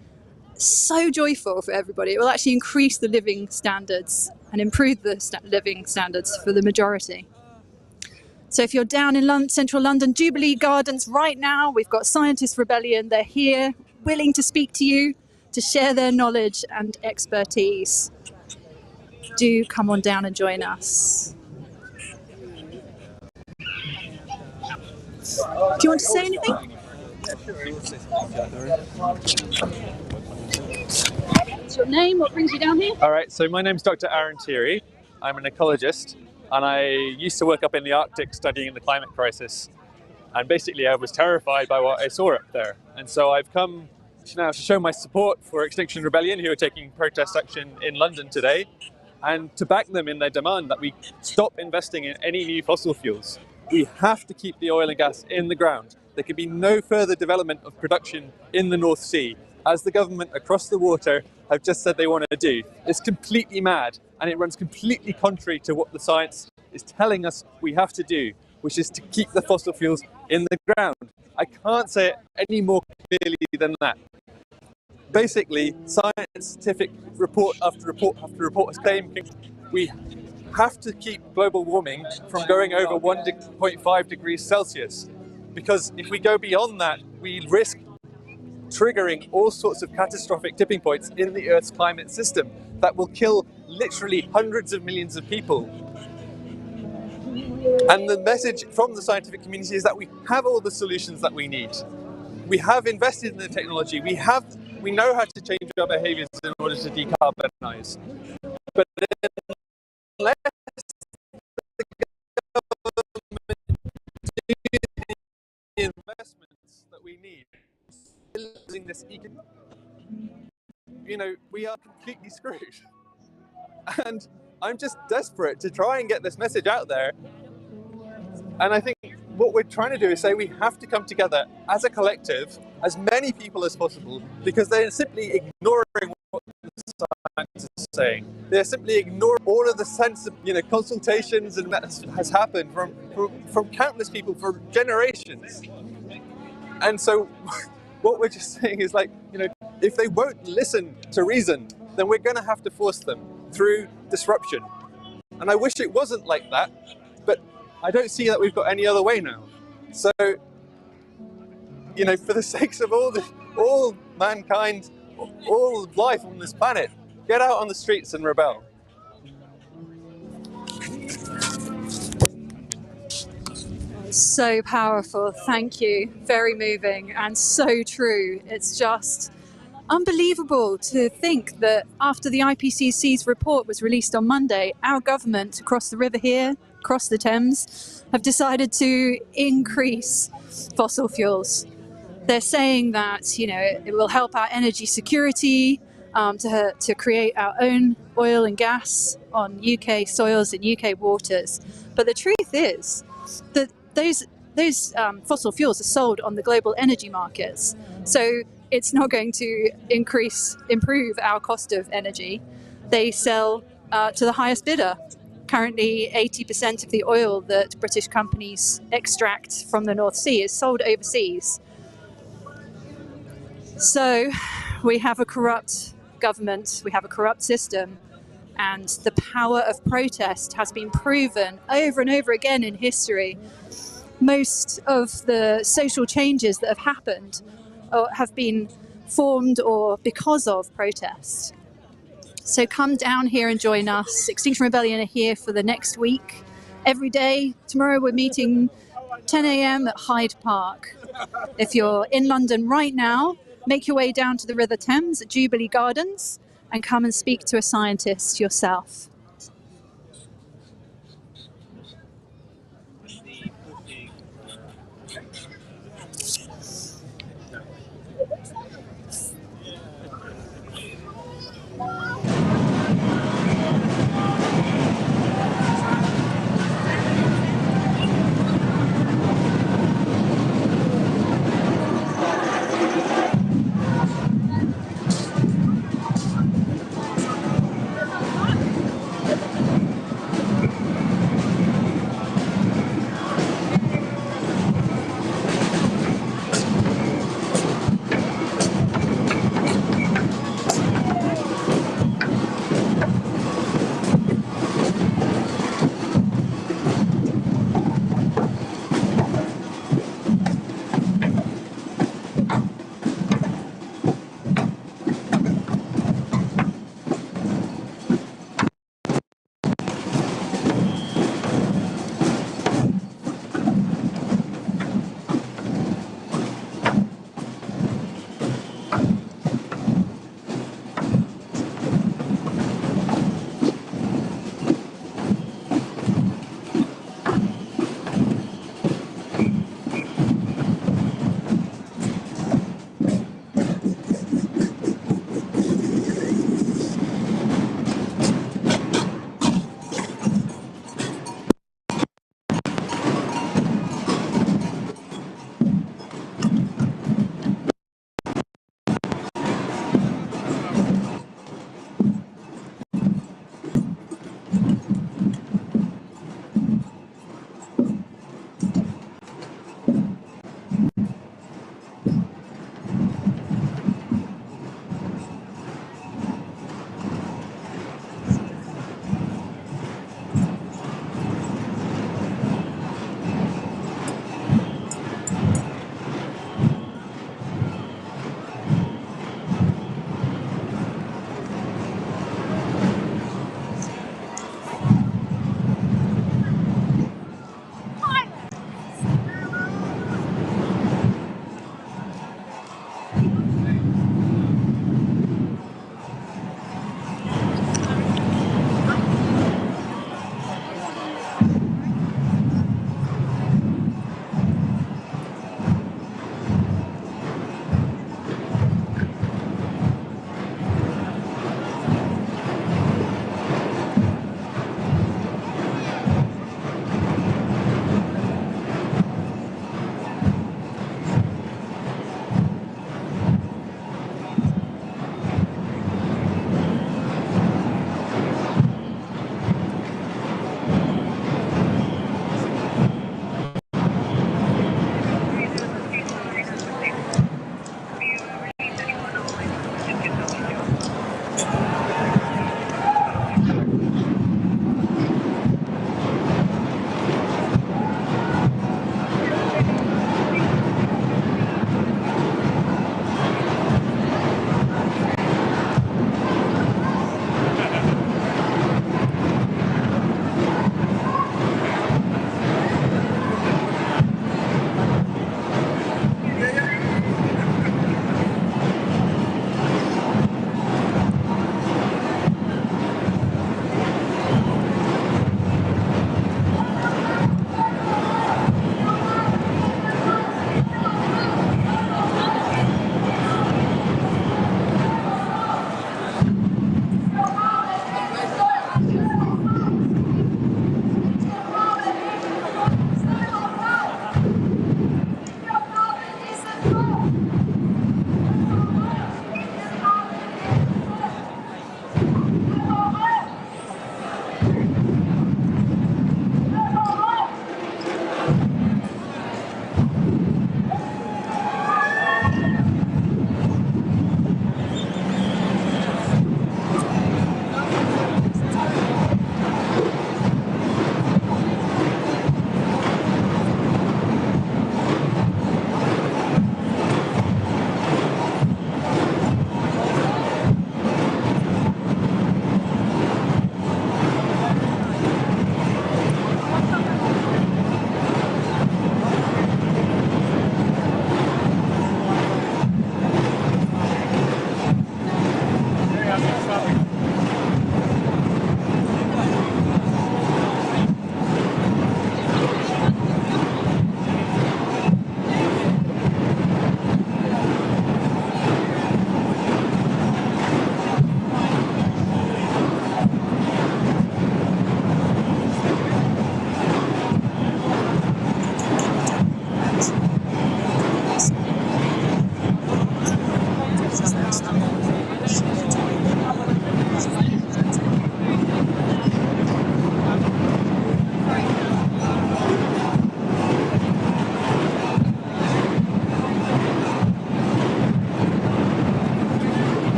so joyful for everybody. It will actually increase the living standards and improve the living standards for the majority. So if you're down in central London, Jubilee Gardens right now, we've got Scientist Rebellion. They're here, willing to speak to you, to share their knowledge and expertise. Do come on down and join us. Do you want to say anything? What's your name? What brings you down here? All right, so my name's Dr. Aaron Thierry. I'm an ecologist, and I used to work up in the Arctic studying the climate crisis. And basically, I was terrified by what I saw up there. And so I've come now to show my support for Extinction Rebellion, who are taking protest action in London today, and to back them in their demand that we stop investing in any new fossil fuels. We have to keep the oil and gas in the ground. There can be no further development of production in the North Sea, as the government across the water have just said they want to do. It's completely mad, and it runs completely contrary to what the science is telling us we have to do, which is to keep the fossil fuels in the ground. I can't say it any more clearly than that. Basically, scientific report after report after report is saying we have to keep global warming from going over 1.5 degrees Celsius, because if we go beyond that, we risk triggering all sorts of catastrophic tipping points in the Earth's climate system that will kill literally hundreds of millions of people. And the message from the scientific community is that we have all the solutions that we need. We have invested in the technology. We know how to change our behaviours in order to decarbonise. But unless the government do the investments that we need, losing this we are completely screwed. And I'm just desperate to try and get this message out there. And I think what we're trying to do is say we have to come together as a collective, as many people as possible, because they're simply ignoring what the science is saying. They're simply ignoring all of the sense of consultations and that has happened from countless people for generations. And so what we're just saying is if they won't listen to reason, then we're going to have to force them through disruption. And I wish it wasn't like that, but I don't see that we've got any other way now. So, for the sakes of all mankind, all life on this planet, get out on the streets and rebel. So powerful, thank you. Very moving and so true. It's just unbelievable to think that after the IPCC's report was released on Monday, our government across the river here, across the Thames, have decided to increase fossil fuels. They're saying that it will help our energy security, to create our own oil and gas on UK soils and UK waters. But the truth is that those fossil fuels are sold on the global energy markets. So it's not going to improve our cost of energy. They sell to the highest bidder. Currently, 80% of the oil that British companies extract from the North Sea is sold overseas. So we have a corrupt government, we have a corrupt system, and the power of protest has been proven over and over again in history. Most of the social changes that have happened have been formed or because of protest. So come down here and join us. Extinction Rebellion are here for the next week. Every day. Tomorrow we're meeting 10 a.m. at Hyde Park. If you're in London right now, make your way down to the River Thames at Jubilee Gardens and come and speak to a scientist yourself.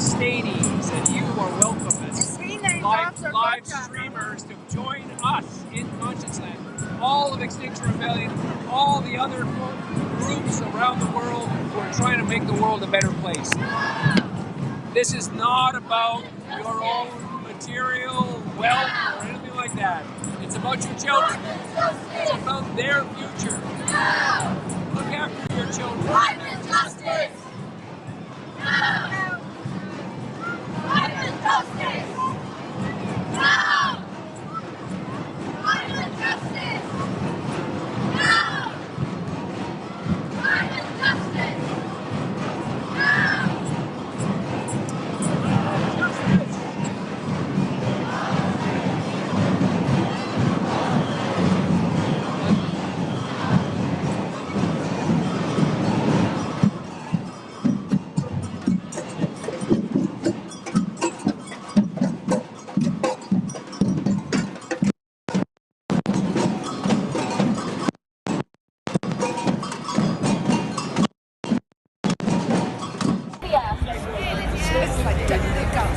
stadies, and you are welcome as live streamers to join us in Consciousland. All of Extinction Rebellion, all the other groups around the world who are trying to make the world a better place. This is not about your own material wealth or anything like that. It's about your children. It's about their future. Look after your children. Climate justice! No! Climate justice! No! Climate justice! No! Climate justice! No!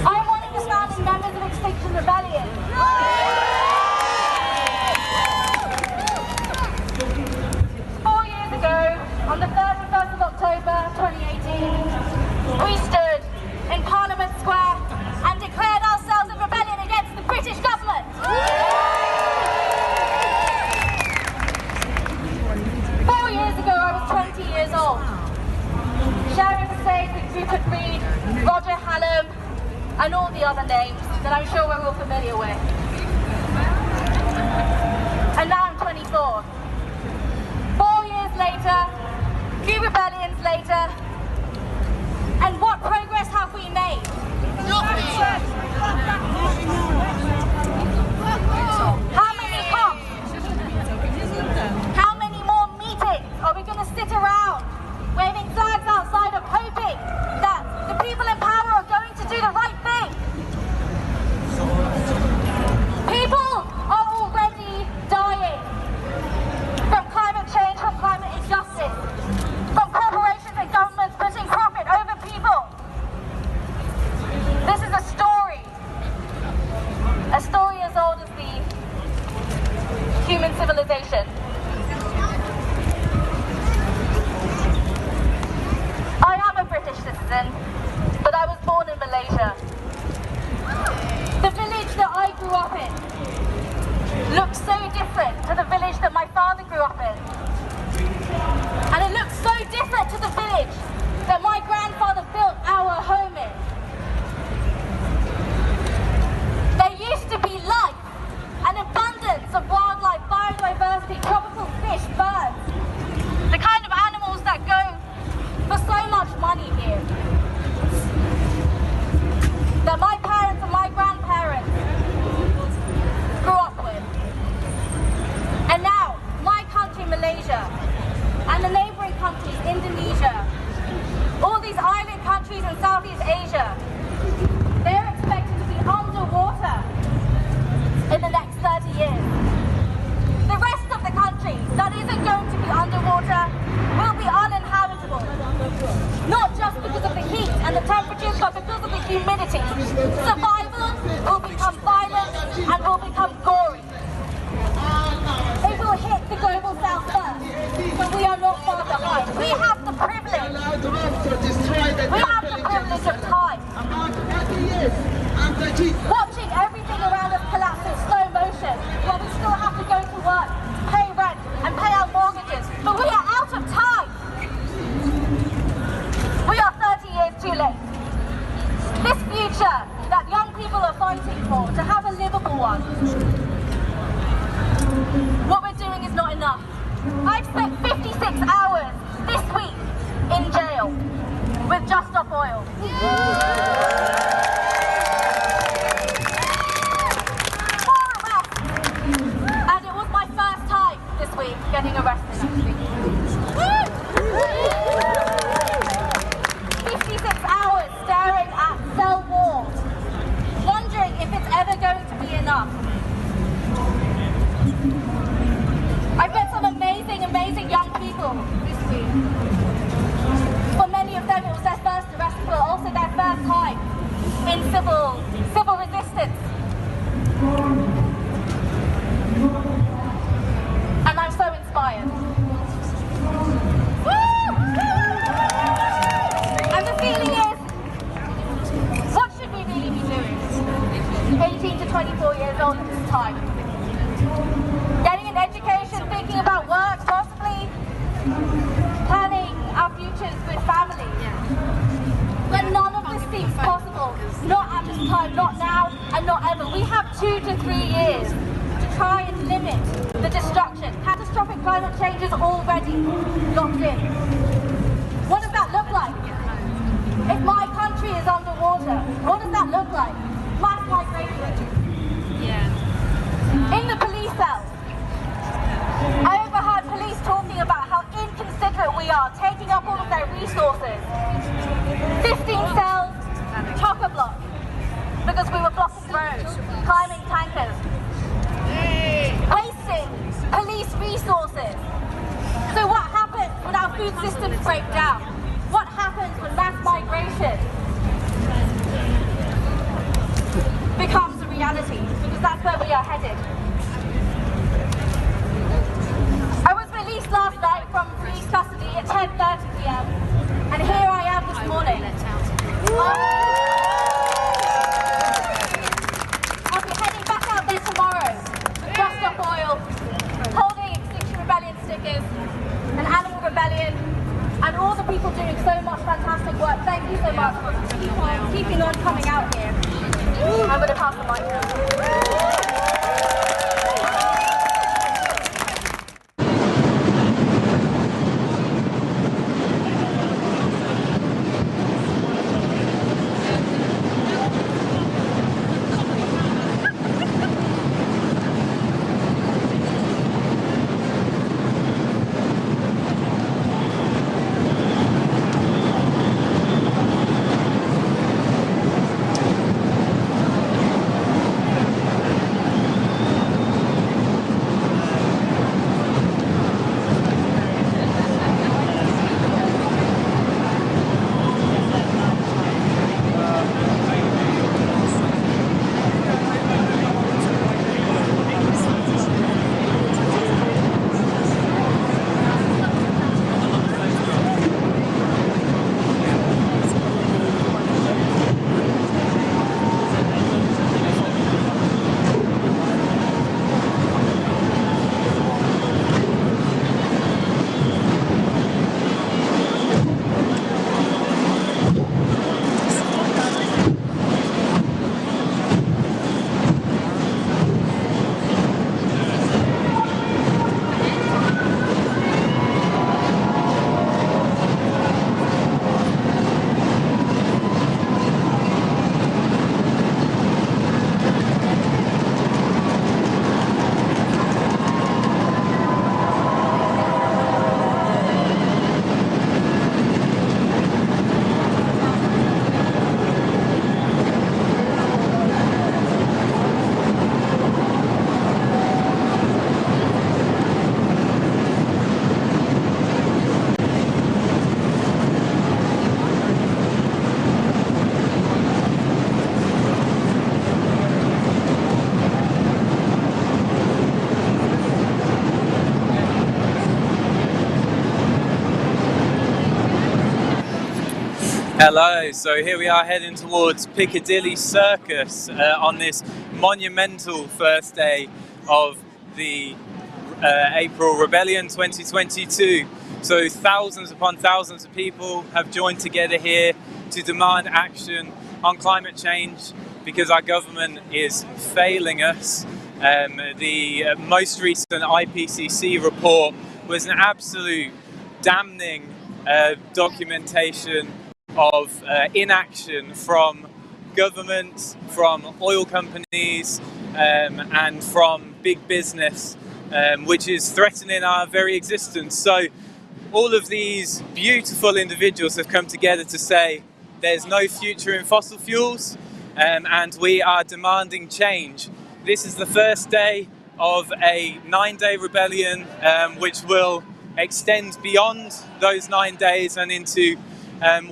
I'm one of the founding members of Extinction Rebellion. 4 years ago, on the 31st of October 2018, we stood in Parliament Square and declared ourselves a rebellion against the British government. 4 years ago, I was 20 years old, sharing the stage with Rupert Reed, Roger Hallam, and all the other names that I'm sure we're all familiar with. And now I'm 24. 4 years later, few rebellions later, and what progress have we made? Nothing. How many cops? How many more meetings are we going to sit around waving flags outside of hoping that the people in power are going to do the right thing? People are already dying from climate change, from climate injustice, from corporations and governments putting profit over people. This is a story as old as the human civilization. I am a British citizen, but I was born in Malaysia. The village that I grew up in looks so different to the village that my father grew up in. And it looks so different to the village that my grandfather built our home in. There used to be life, an abundance of wildlife, biodiversity, tropical fish, birds, the kind of animals that go for so much money here, that my parents and my grandparents grew up with. And now, my country, Malaysia, and the neighbouring countries, Indonesia, all these island countries in Southeast Asia, they're expected to be underwater in the next 30 years. The rest of the country that isn't going to be underwater will be uninhabitable. Not just because of the heat and the temperatures, but because of the humidity. Survival will become violent and will become gory. It will hit the global south first, but we are not far behind. We have the privilege. We have the privilege of time. Watching everything around us collapse in slow motion, while we still have to go to work, pay rent, and pay our mortgages. But we are out of time. We are 30 years too late. This future that young people are fighting for, to have a livable one, what we're doing is not enough. I've spent 56 hours this week in jail with Just Stop Oil. For arrest. And it was my first time this week getting arrested, actually. 56 hours staring at cell walls, wondering if it's ever going to be enough. I've met some amazing young people this week. For many of them, it was their first arrest, but also in civil resistance. And I'm so inspired. And the feeling is, what should we really be doing? 18 to 24 years old at this time. Getting an education, thinking about work, possibly planning our futures with family. But none of this seems possible. Not at this time, not now, and not ever. We have 2 to 3 years to try and limit the destruction. Catastrophic climate change is already locked in. What does that look like? If my country is underwater, what does that look like? Mass migration. In the police cells, I overheard police talking about how inconsiderate we are, taking up all of their resources. 15 cells, chock-a-block, because we were blocking roads, climbing tankers, wasting police resources. So what happens when our food systems break down? What happens when mass migration becomes a reality? Because that's where we are headed. I was released last night from police custody at 10:30 p.m. and here I am this morning. I'll be heading back out there tomorrow with Just Stop Oil, holding Extinction Rebellion stickers and Animal Rebellion, and all the people doing so much fantastic work. Thank you so much for keeping on coming out here. I'm going to pass the mic now. Hello, so here we are heading towards Piccadilly Circus on this monumental first day of the April Rebellion 2022. So thousands upon thousands of people have joined together here to demand action on climate change because our government is failing us. The most recent IPCC report was an absolute damning documentation of inaction from governments, from oil companies, and from big business, which is threatening our very existence. So all of these beautiful individuals have come together to say there's no future in fossil fuels, and we are demanding change. This is the first day of a 9-day rebellion, which will extend beyond those 9 days and into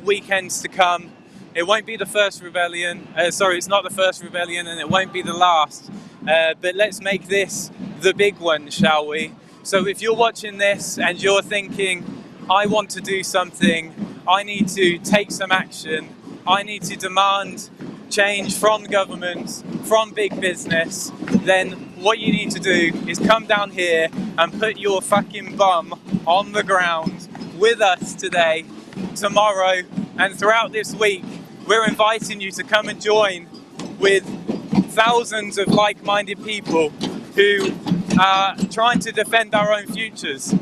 weekends to come. It won't be the first rebellion. Sorry, it's not the first rebellion, and it won't be the last. But let's make this the big one, shall we? So if you're watching this and you're thinking, I want to do something, I need to take some action, I need to demand change from government, from big business, then what you need to do is come down here and put your fucking bum on the ground with us today, tomorrow, and throughout this week. We're inviting you to come and join with thousands of like-minded people who are trying to defend our own futures.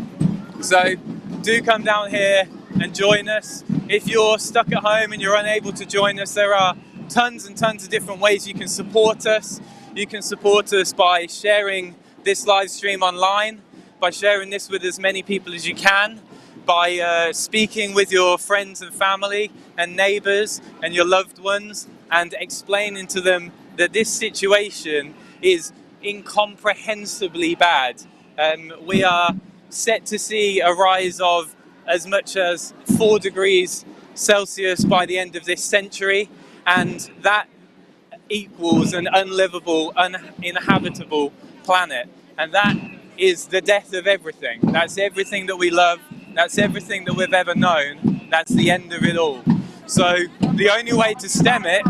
So do come down here and join us. If you're stuck at home and you're unable to join us, there are tons and tons of different ways you can support us. You can support us by sharing this live stream online, by sharing this with as many people as you can, by speaking with your friends and family and neighbours and your loved ones and explaining to them that this situation is incomprehensibly bad. We are set to see a rise of as much as 4 degrees Celsius by the end of this century, and that equals an unlivable, uninhabitable planet. And that is the death of everything. That's everything that we love. That's everything that we've ever known. That's the end of it all. So the only way to stem it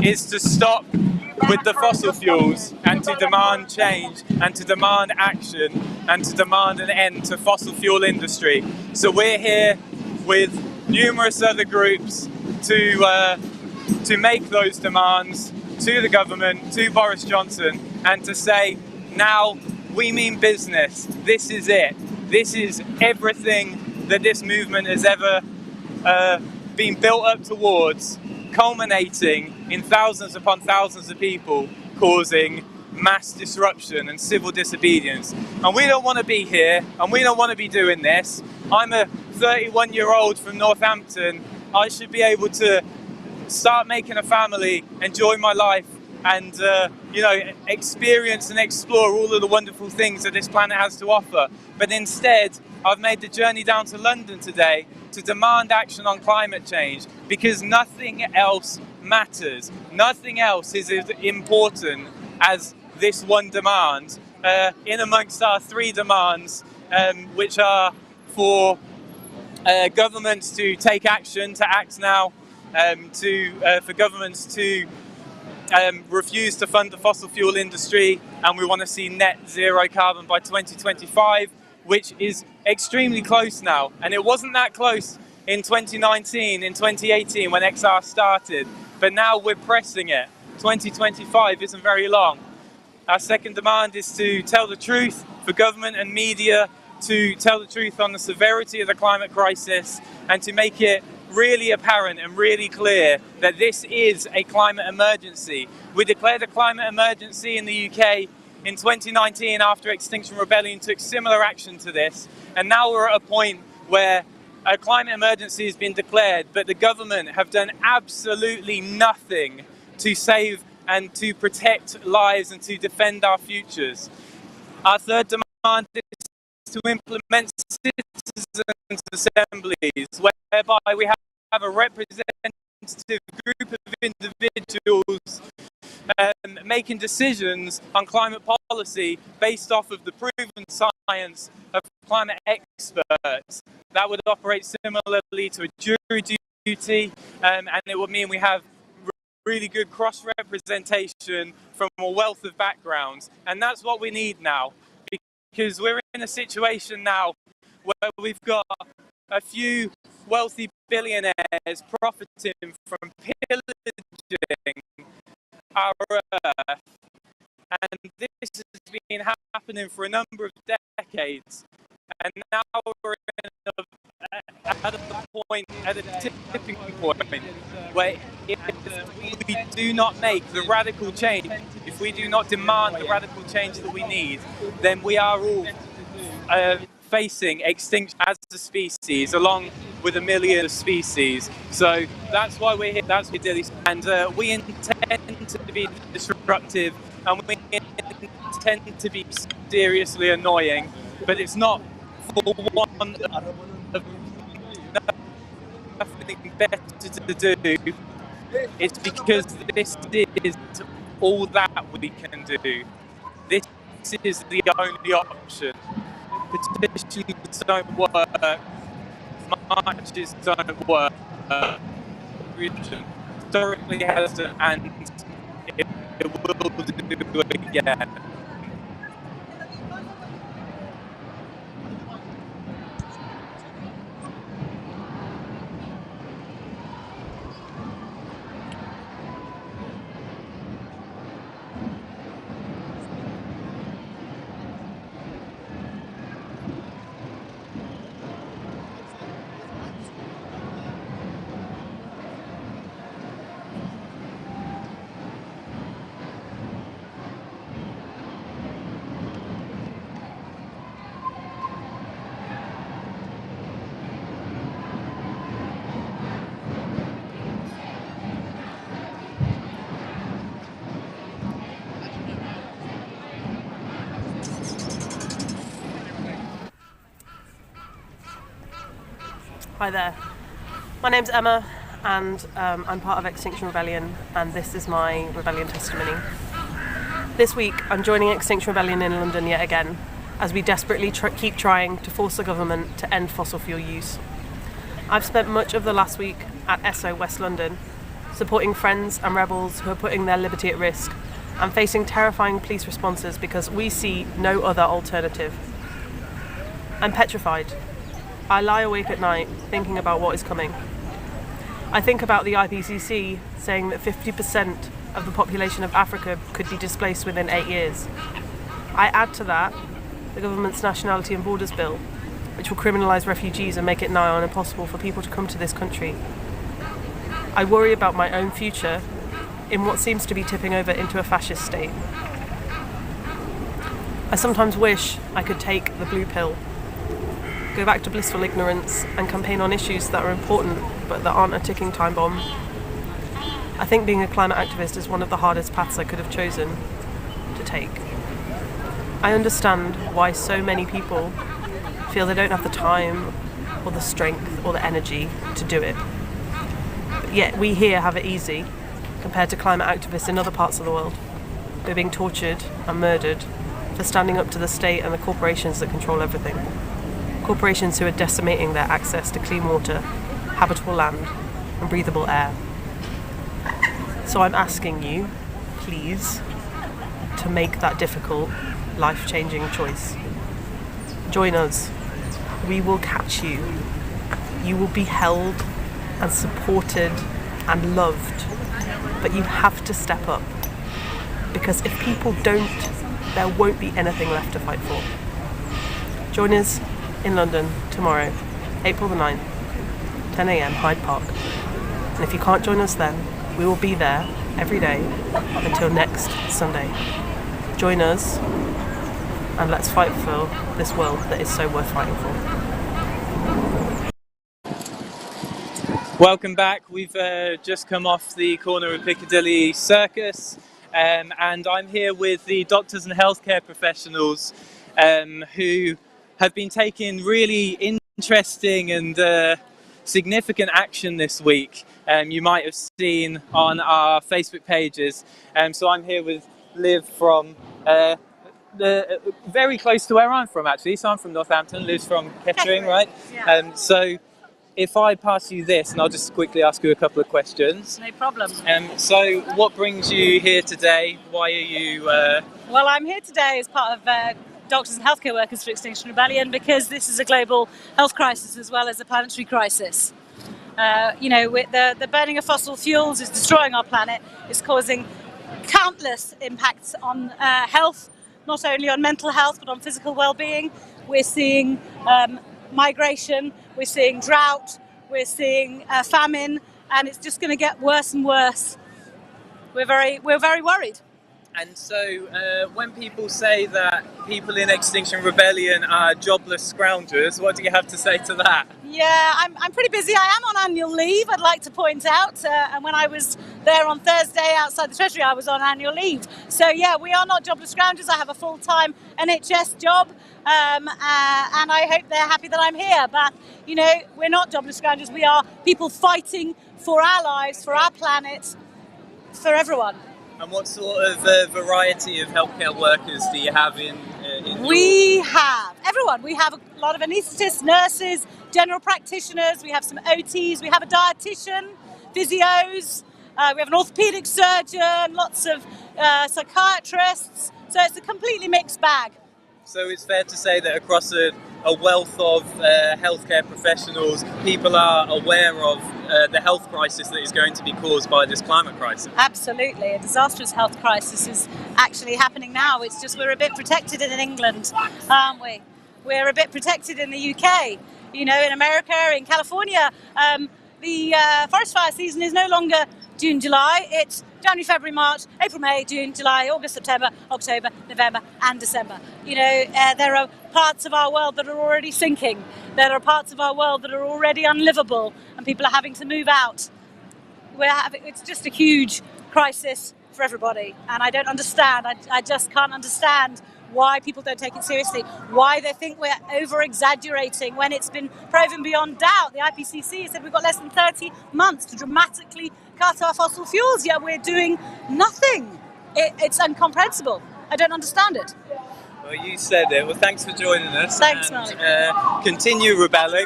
is to stop with the fossil fuels and to demand change and to demand action and to demand an end to fossil fuel industry. So we're here with numerous other groups to make those demands to the government, to Boris Johnson, and to say, now we mean business. This is it. This is everything that this movement has ever been built up towards, culminating in thousands upon thousands of people causing mass disruption and civil disobedience. And we don't want to be here, and we don't want to be doing this. I'm a 31-year-old from Northampton. I should be able to start making a family, enjoy my life, and experience and explore all of the wonderful things that this planet has to offer. But instead, I've made the journey down to London today to demand action on climate change, because nothing else matters. Nothing else is as important as this one demand, in amongst our 3 demands, which are for governments to take action, to act now, for governments to refuse to fund the fossil fuel industry, and we want to see net zero carbon by 2025, which is extremely close now. And it wasn't that close in 2019, in 2018 when XR started, but now we're pressing it. 2025 isn't very long. Our second demand is to tell the truth, for government and media to tell the truth on the severity of the climate crisis, and to make it really apparent and really clear that this is a climate emergency. We declared a climate emergency in the UK in 2019 after Extinction Rebellion took similar action to this, and now we're at a point where a climate emergency has been declared, but the government have done absolutely nothing to save and to protect lives and to defend our futures. Our third demand is to implement citizens' assemblies, whereby we have a representative group of individuals making decisions on climate policy based off of the proven science of climate experts. That would operate similarly to a jury duty, and it would mean we have really good cross-representation from a wealth of backgrounds. And that's what we need now, because we're in a situation now where we've got a few wealthy billionaires profiting from pillaging our earth, and this has been happening for a number of decades, and now we're at a tipping point where if we do not make the radical change, if we do not demand the radical change that we need, then we are all facing extinction as a species, along with 1 million species. So that's why we're here. That's what we're doing. And we intend to be disruptive, and we intend to be seriously annoying, but it's not for one of nothing better to do It's because this is all that we can do. This is the only option. Petitions don't work, marches don't work, historically hasn't, and it will do again. Hi there, my name's Emma and I'm part of Extinction Rebellion, and this is my rebellion testimony. This week I'm joining Extinction Rebellion in London yet again as we desperately keep trying to force the government to end fossil fuel use. I've spent much of the last week at Esso, West London, supporting friends and rebels who are putting their liberty at risk and facing terrifying police responses because we see no other alternative. I'm petrified. I lie awake at night thinking about what is coming. I think about the IPCC saying that 50% of the population of Africa could be displaced within 8 years. I add to that the government's Nationality and Borders Bill, which will criminalise refugees and make it nigh on impossible for people to come to this country. I worry about my own future in what seems to be tipping over into a fascist state. I sometimes wish I could take the blue pill, go back to blissful ignorance and campaign on issues that are important but that aren't a ticking time bomb. I think being a climate activist is one of the hardest paths I could have chosen to take. I understand why so many people feel they don't have the time or the strength or the energy to do it. But yet we here have it easy compared to climate activists in other parts of the world. We're being tortured and murdered for standing up to the state and the corporations that control everything. Corporations who are decimating their access to clean water, habitable land, and breathable air. So I'm asking you, please, to make that difficult, life-changing choice. Join us. We will catch you. You will be held and supported and loved. But you have to step up. Because if people don't, there won't be anything left to fight for. Join us in London tomorrow, April the 9th, 10 a.m, Hyde Park. And if you can't join us then, we will be there every day until next Sunday. Join us and let's fight for this world that is so worth fighting for. Welcome back. We've just come off the corner of Piccadilly Circus, and I'm here with the doctors and healthcare professionals who have been taking really interesting and significant action this week. You might have seen on our Facebook pages. So I'm here with Liv from very close to where I'm from, actually. So I'm from Northampton. Liv's from Kettering, right? Yeah. So if I pass you this, and I'll just quickly ask you a couple of questions. No problem. So what brings you here today? Why are you... Well, I'm here today as part of Doctors and Healthcare Workers for Extinction Rebellion because this is a global health crisis as well as a planetary crisis. The burning of fossil fuels is destroying our planet. It's causing countless impacts on health, not only on mental health but on physical well-being. We're seeing migration, we're seeing drought, we're seeing famine, and it's just going to get worse and worse. We're very worried. And so when people say that people in Extinction Rebellion are jobless scroungers, what do you have to say to that? Yeah, I'm pretty busy. I am on annual leave, I'd like to point out. And when I was there on Thursday outside the Treasury, I was on annual leave. So yeah, we are not jobless scroungers. I have a full-time NHS job. And I hope they're happy that I'm here. But, you know, we're not jobless scroungers. We are people fighting for our lives, for our planet, for everyone. And what sort of variety of healthcare workers do you have in We have everyone. We have a lot of anaesthetists, nurses, general practitioners. We have some OTs. We have a dietitian, physios. We have an orthopaedic surgeon. Lots of psychiatrists. So it's a completely mixed bag. So it's fair to say that across a wealth of healthcare professionals, people are aware of the health crisis that is going to be caused by this climate crisis. Absolutely. A disastrous health crisis is actually happening now. It's just we're a bit protected in England, aren't we? We're a bit protected in the UK. You know, in America, in California, the forest fire season is no longer June, July. It's January, February, March, April, May, June, July, August, September, October, November and December. You know, there are parts of our world that are already sinking. There are parts of our world that are already unlivable and people are having to move out. It's just a huge crisis for everybody. And I don't understand. I just can't understand why people don't take it seriously, why they think we're over-exaggerating when it's been proven beyond doubt. The IPCC said we've got less than 30 months to dramatically cut our fossil fuels, yet we're doing nothing. It's incomprehensible. I don't understand it. Well, you said it. Well, thanks for joining us. Thanks, and continue rebelling.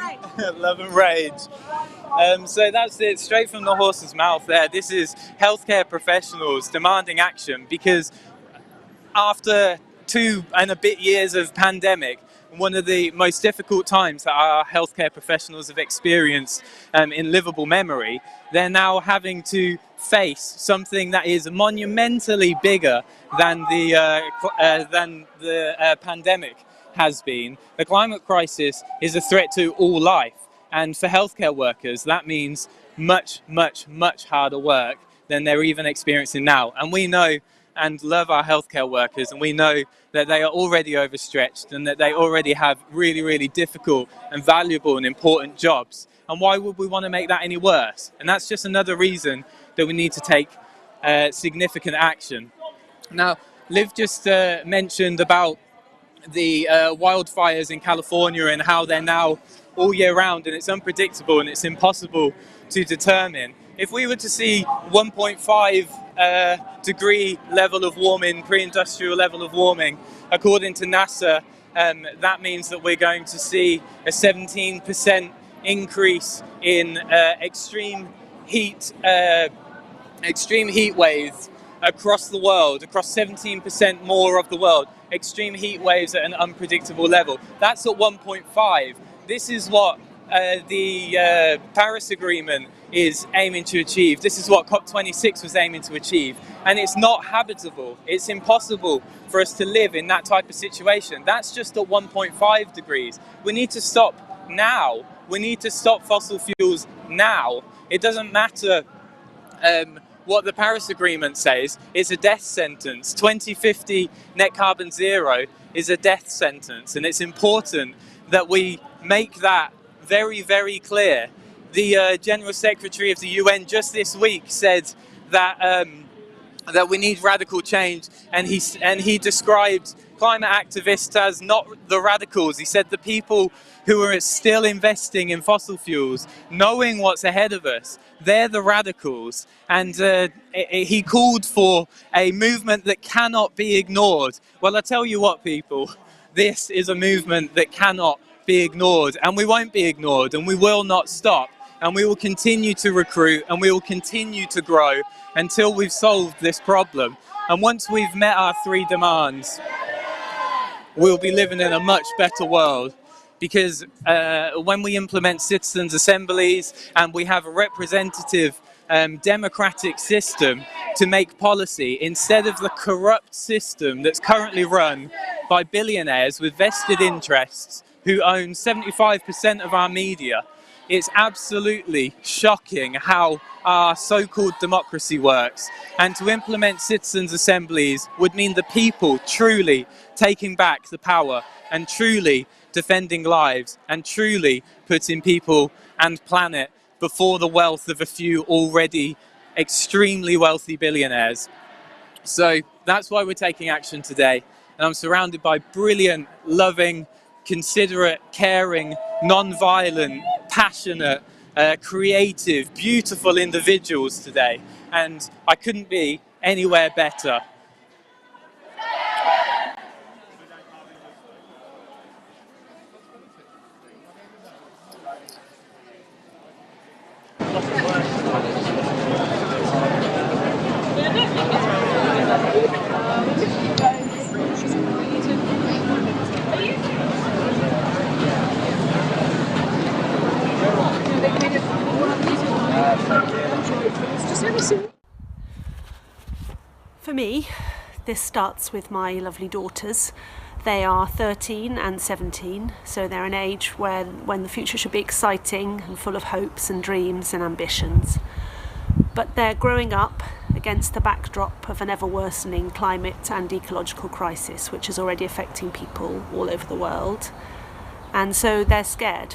Love and rage. So that's it, straight from the horse's mouth there. This is healthcare professionals demanding action because after 2 and a bit years of pandemic, one of the most difficult times that our healthcare professionals have experienced in livable memory, they're now having to face something that is monumentally bigger than the pandemic has been. The climate crisis is a threat to all life, and for healthcare workers that means much, much, much harder work than they're even experiencing now. And we know and love our healthcare workers, and we know that they are already overstretched and that they already have really, really difficult and valuable and important jobs. And why would we want to make that any worse? And that's just another reason that we need to take significant action. Now, Liv just mentioned about the wildfires in California and how they're now all year round, and it's unpredictable and it's impossible to determine. If we were to see 1.5 degree level of warming, pre-industrial level of warming, according to NASA, that means that we're going to see a 17% increase in extreme heat waves across the world, across 17% more of the world. Extreme heat waves at an unpredictable level. That's at 1.5. This is what the Paris Agreement is aiming to achieve. This is what COP26 was aiming to achieve. And it's not habitable. It's impossible for us to live in that type of situation. That's just at 1.5 degrees. We need to stop now. We need to stop fossil fuels now. It doesn't matter what the Paris Agreement says. It's a death sentence. 2050 net carbon zero is a death sentence. And it's important that we make that very, very clear. The General Secretary of the UN just this week said that that we need radical change, and he described climate activists as not the radicals. He said the people who are still investing in fossil fuels, knowing what's ahead of us, they're the radicals. And he called for a movement that cannot be ignored. Well, I tell you what, people, this is a movement that cannot be ignored, and we won't be ignored, and we will not stop, and we will continue to recruit, and we will continue to grow until we've solved this problem. And once we've met our 3 demands, we'll be living in a much better world, because when we implement citizens' assemblies and we have a representative democratic system to make policy instead of the corrupt system that's currently run by billionaires with vested interests who own 75% of our media, it's absolutely shocking how our so-called democracy works. And to implement citizens' assemblies would mean the people truly taking back the power and truly defending lives, and truly putting people and planet before the wealth of a few already extremely wealthy billionaires. So that's why we're taking action today. And I'm surrounded by brilliant, loving, considerate, caring, non-violent, passionate, creative, beautiful individuals today. And I couldn't be anywhere better. For me, this starts with my lovely daughters. They are 13 and 17, so they're an age when the future should be exciting and full of hopes and dreams and ambitions. But they're growing up against the backdrop of an ever-worsening climate and ecological crisis, which is already affecting people all over the world. And so they're scared.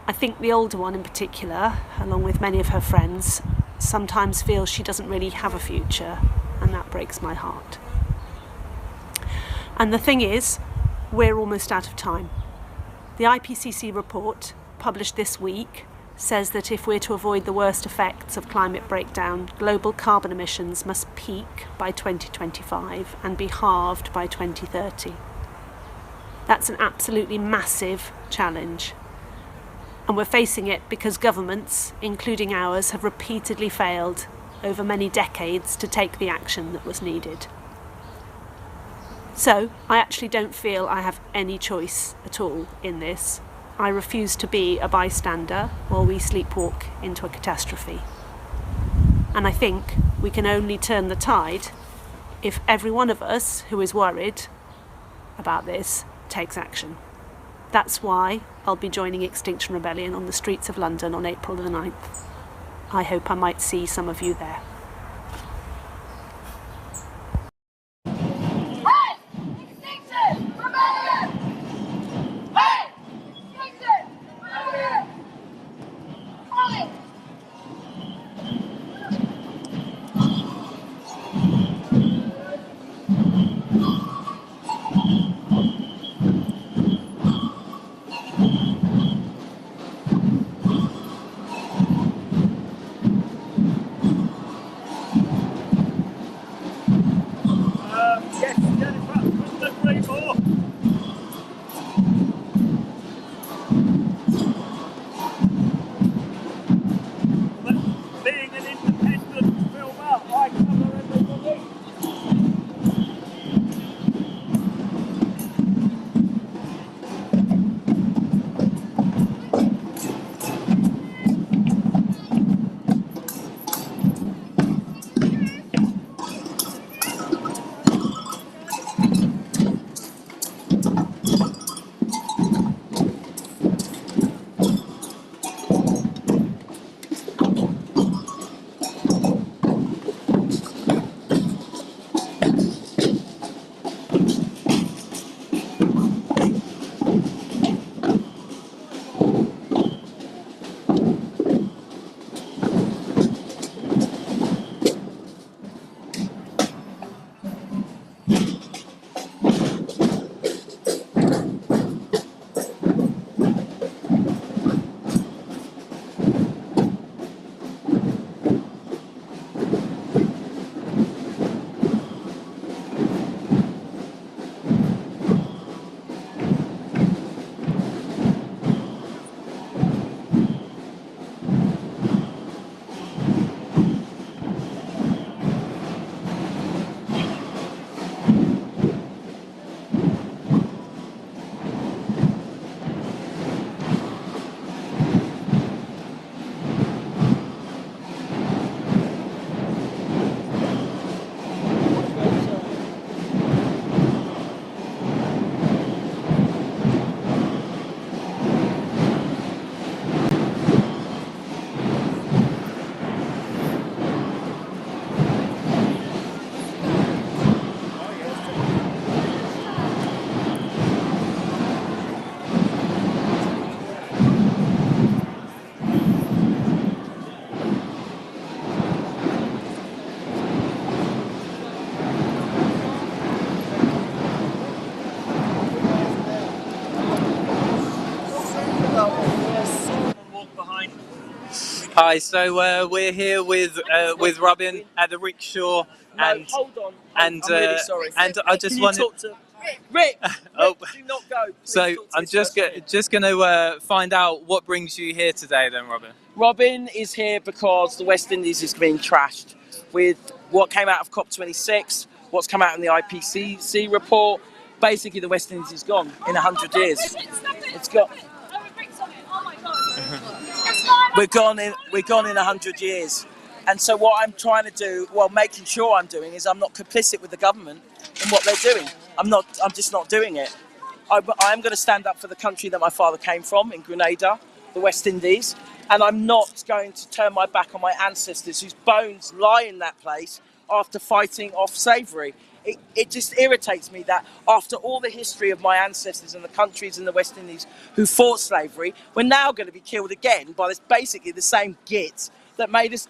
I think the older one in particular, along with many of her friends, sometimes feels she doesn't really have a future, and that breaks my heart. And the thing is, we're almost out of time. The IPCC report, published this week, says that if we're to avoid the worst effects of climate breakdown, global carbon emissions must peak by 2025 and be halved by 2030. That's an absolutely massive challenge. And we're facing it because governments, including ours, have repeatedly failed over many decades to take the action that was needed. So, I actually don't feel I have any choice at all in this. I refuse to be a bystander while we sleepwalk into a catastrophe. And I think we can only turn the tide if every one of us who is worried about this takes action. That's why I'll be joining Extinction Rebellion on the streets of London on April the 9th. I hope I might see some of you there. Hey! Extinction Rebellion! Hey! Extinction Rebellion! Hey! Hi, so we're here with Robin at the rickshaw, and hold on. I'm really sorry. And I just Can wanted. you talk to Rick? Oh. Do not go. Please So talk to I'm this person. just going to find out what brings you here today, then, Robin. Robin is here because the West Indies is being trashed with what came out of COP26, what's come out in the IPCC report. Basically, the West Indies is gone in 100 years. It's got. We're gone in 100 years. And so what I'm trying to do, well, making sure I'm doing, is I'm not complicit with the government in what they're doing. I'm just not doing it. I'm going to stand up for the country that my father came from, in Grenada, the West Indies, and I'm not going to turn my back on my ancestors whose bones lie in that place after fighting off slavery. It just irritates me that after all the history of my ancestors and the countries in the West Indies who fought slavery, we're now going to be killed again by basically the same gits that made us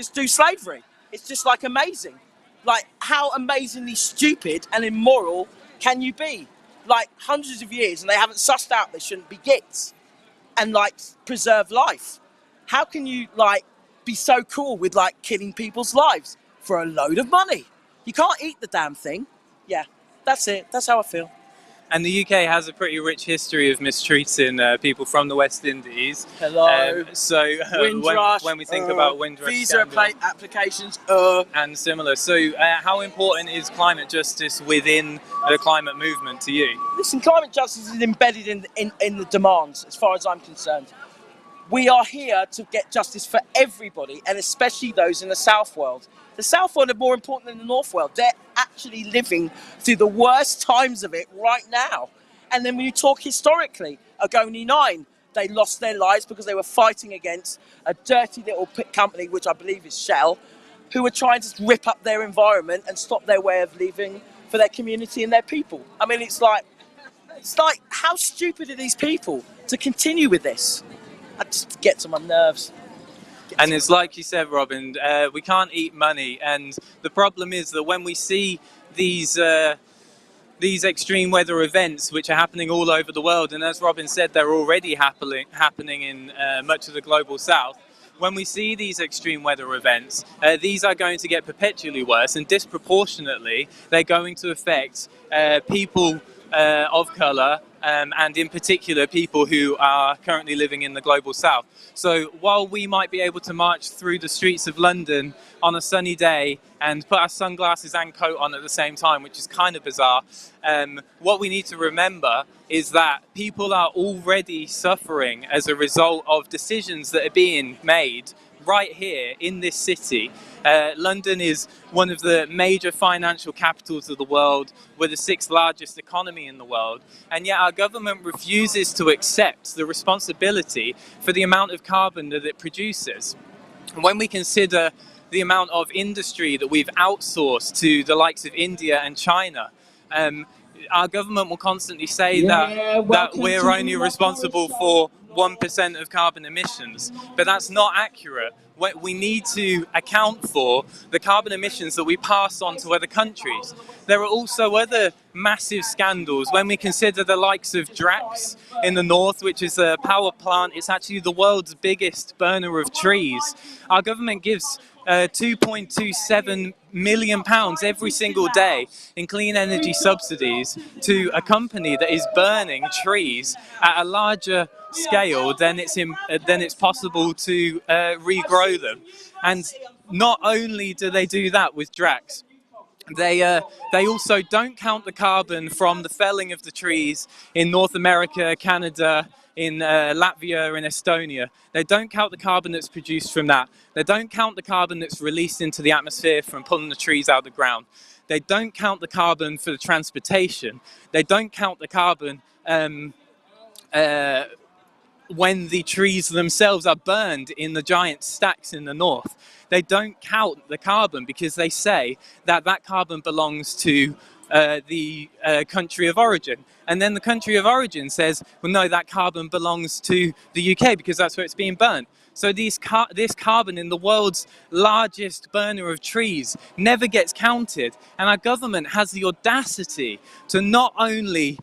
do slavery. It's just like amazing. Like, how amazingly stupid and immoral can you be? Like, hundreds of years and they haven't sussed out they shouldn't be gits and like preserve life. How can you like be so cool with like killing people's lives for a load of money? You can't eat the damn thing. Yeah, that's it. That's how I feel. And the UK has a pretty rich history of mistreating people from the West Indies. Hello. When we think about Windrush visa applications, and similar. So how important is climate justice within the climate movement to you? Listen, climate justice is embedded in the demands, as far as I'm concerned. We are here to get justice for everybody, and especially those in the South world. The South world are more important than the North world. They're actually living through the worst times of it right now. And then when you talk historically, Agoni 9, they lost their lives because they were fighting against a dirty little company, which I believe is Shell, who were trying to rip up their environment and stop their way of living for their community and their people. I mean, it's like, how stupid are these people to continue with this? It just gets on my nerves. And it's like you said, Robin, we can't eat money. And the problem is that when we see these extreme weather events, which are happening all over the world, and as Robin said, they're already happening in much of the global south. When we see these extreme weather events, these are going to get perpetually worse, and disproportionately, they're going to affect people of colour, and in particular people who are currently living in the global south. So while we might be able to march through the streets of London on a sunny day and put our sunglasses and coat on at the same time, which is kind of bizarre, what we need to remember is that people are already suffering as a result of decisions that are being made right here in this city. London is one of the major financial capitals of the world. We're the 6th largest economy in the world, and yet our government refuses to accept the responsibility for the amount of carbon that it produces. And when we consider the amount of industry that we've outsourced to the likes of India and China, our government will constantly say that we're only responsible for 1% of carbon emissions, but that's not accurate. We need to account for the carbon emissions that we pass on to other countries. There are also other massive scandals when we consider the likes of Drax in the north, which is a power plant. It's actually the world's biggest burner of trees. Our government gives £2.27 million every single day in clean energy subsidies to a company that is burning trees at a larger scale than it's possible to regrow them. And not only do they do that with Drax, they also don't count the carbon from the felling of the trees in North America, Canada, in Latvia and Estonia. They don't count the carbon that's produced from that. They don't count the carbon that's released into the atmosphere from pulling the trees out of the ground. They don't count the carbon for the transportation. They don't count the carbon when the trees themselves are burned in the giant stacks in the north. They don't count the carbon because they say that that carbon belongs to the country of origin. And then the country of origin says, well, no, that carbon belongs to the UK because that's where it's being burnt. So this carbon in the world's largest burner of trees never gets counted. And our government has the audacity to not only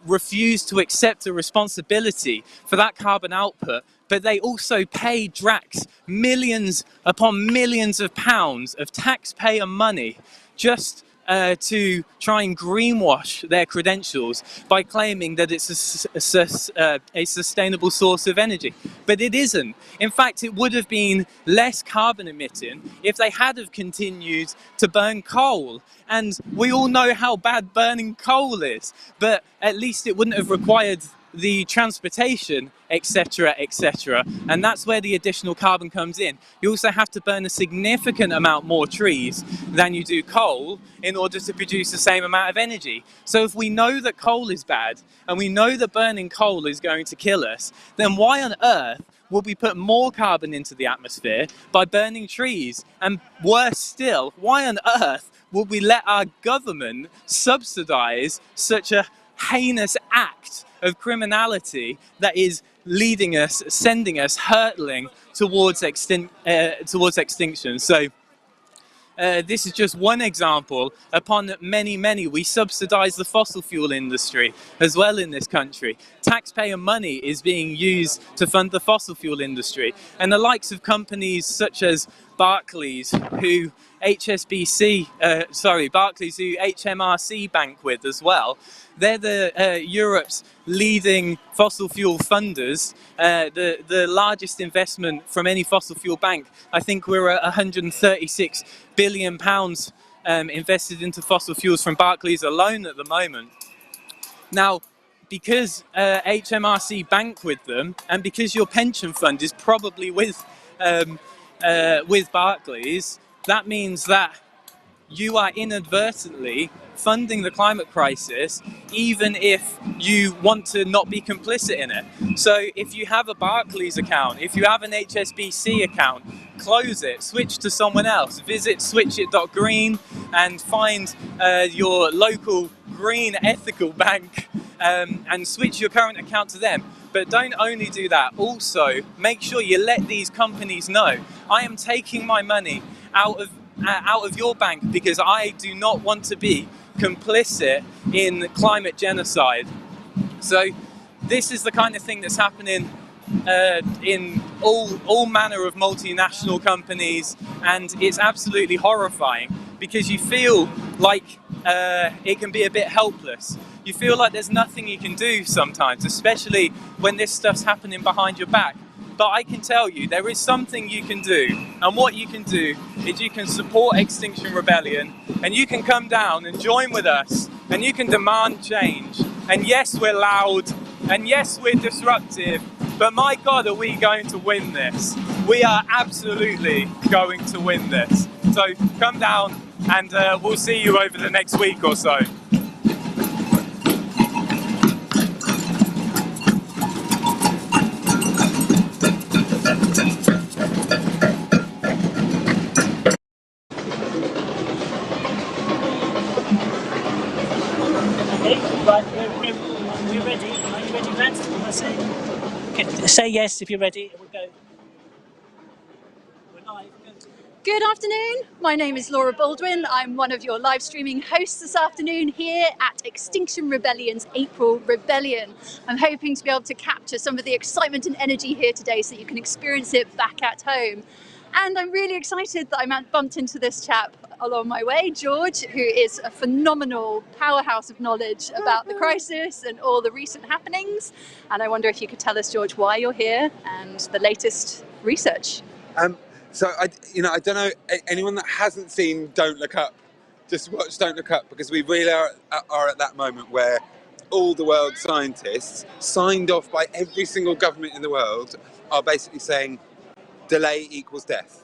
refuse to accept the responsibility for that carbon output, but they also pay Drax millions upon millions of pounds of taxpayer money just to try and greenwash their credentials by claiming that it's a sustainable source of energy. But it isn't. In fact, it would have been less carbon emitting if they had have continued to burn coal. And we all know how bad burning coal is, but at least it wouldn't have required the transportation, etc., etc. And that's where the additional carbon comes in. You also have to burn a significant amount more trees than you do coal in order to produce the same amount of energy. So if we know that coal is bad, and we know that burning coal is going to kill us, then why on earth would we put more carbon into the atmosphere by burning trees? And worse still, why on earth would we let our government subsidise such a heinous act of criminality that is leading us, sending us, hurtling towards extinction? So this is just one example upon many, many. We subsidise the fossil fuel industry as well in this country. Taxpayer money is being used to fund the fossil fuel industry. And the likes of companies such as Barclays, who Barclays, who HMRC bank with as well. They're the Europe's leading fossil fuel funders, the largest investment from any fossil fuel bank. I think we're at £136 billion invested into fossil fuels from Barclays alone at the moment. Now, because HMRC bank with them, and because your pension fund is probably with Barclays, that means that you are inadvertently funding the climate crisis, even if you want to not be complicit in it. So if you have a Barclays account, if you have an HSBC account, close it, switch to someone else. Visit switchit.green and find your local green ethical bank and switch your current account to them. But don't only do that, also make sure you let these companies know, I am taking my money out of your bank because I do not want to be complicit in climate genocide. So this is the kind of thing that's happening in all manner of multinational companies, and it's absolutely horrifying because you feel like it can be a bit helpless. You feel like there's nothing you can do sometimes, especially when this stuff's happening behind your back. But I can tell you, there is something you can do. And what you can do is you can support Extinction Rebellion, and you can come down and join with us, and you can demand change. And yes, we're loud, and yes, we're disruptive, but my God, are we going to win this? We are absolutely going to win this. So come down, and we'll see you over the next week or so. We're ready. Are you ready, lads? Okay, say yes if you're ready. We'll go. We're live. Good afternoon. My name is Laura Baldwin. I'm one of your live streaming hosts this afternoon here at Extinction Rebellion's April Rebellion. I'm hoping to be able to capture some of the excitement and energy here today so that you can experience it back at home. And I'm really excited that I bumped into this chap along my way, George, who is a phenomenal powerhouse of knowledge about the crisis and all the recent happenings. And I wonder if you could tell us, George, why you're here and the latest research. So I don't know, anyone that hasn't seen Don't Look Up, just watch Don't Look Up, because we really are at that moment where all the world's scientists, signed off by every single government in the world, are basically saying delay equals death.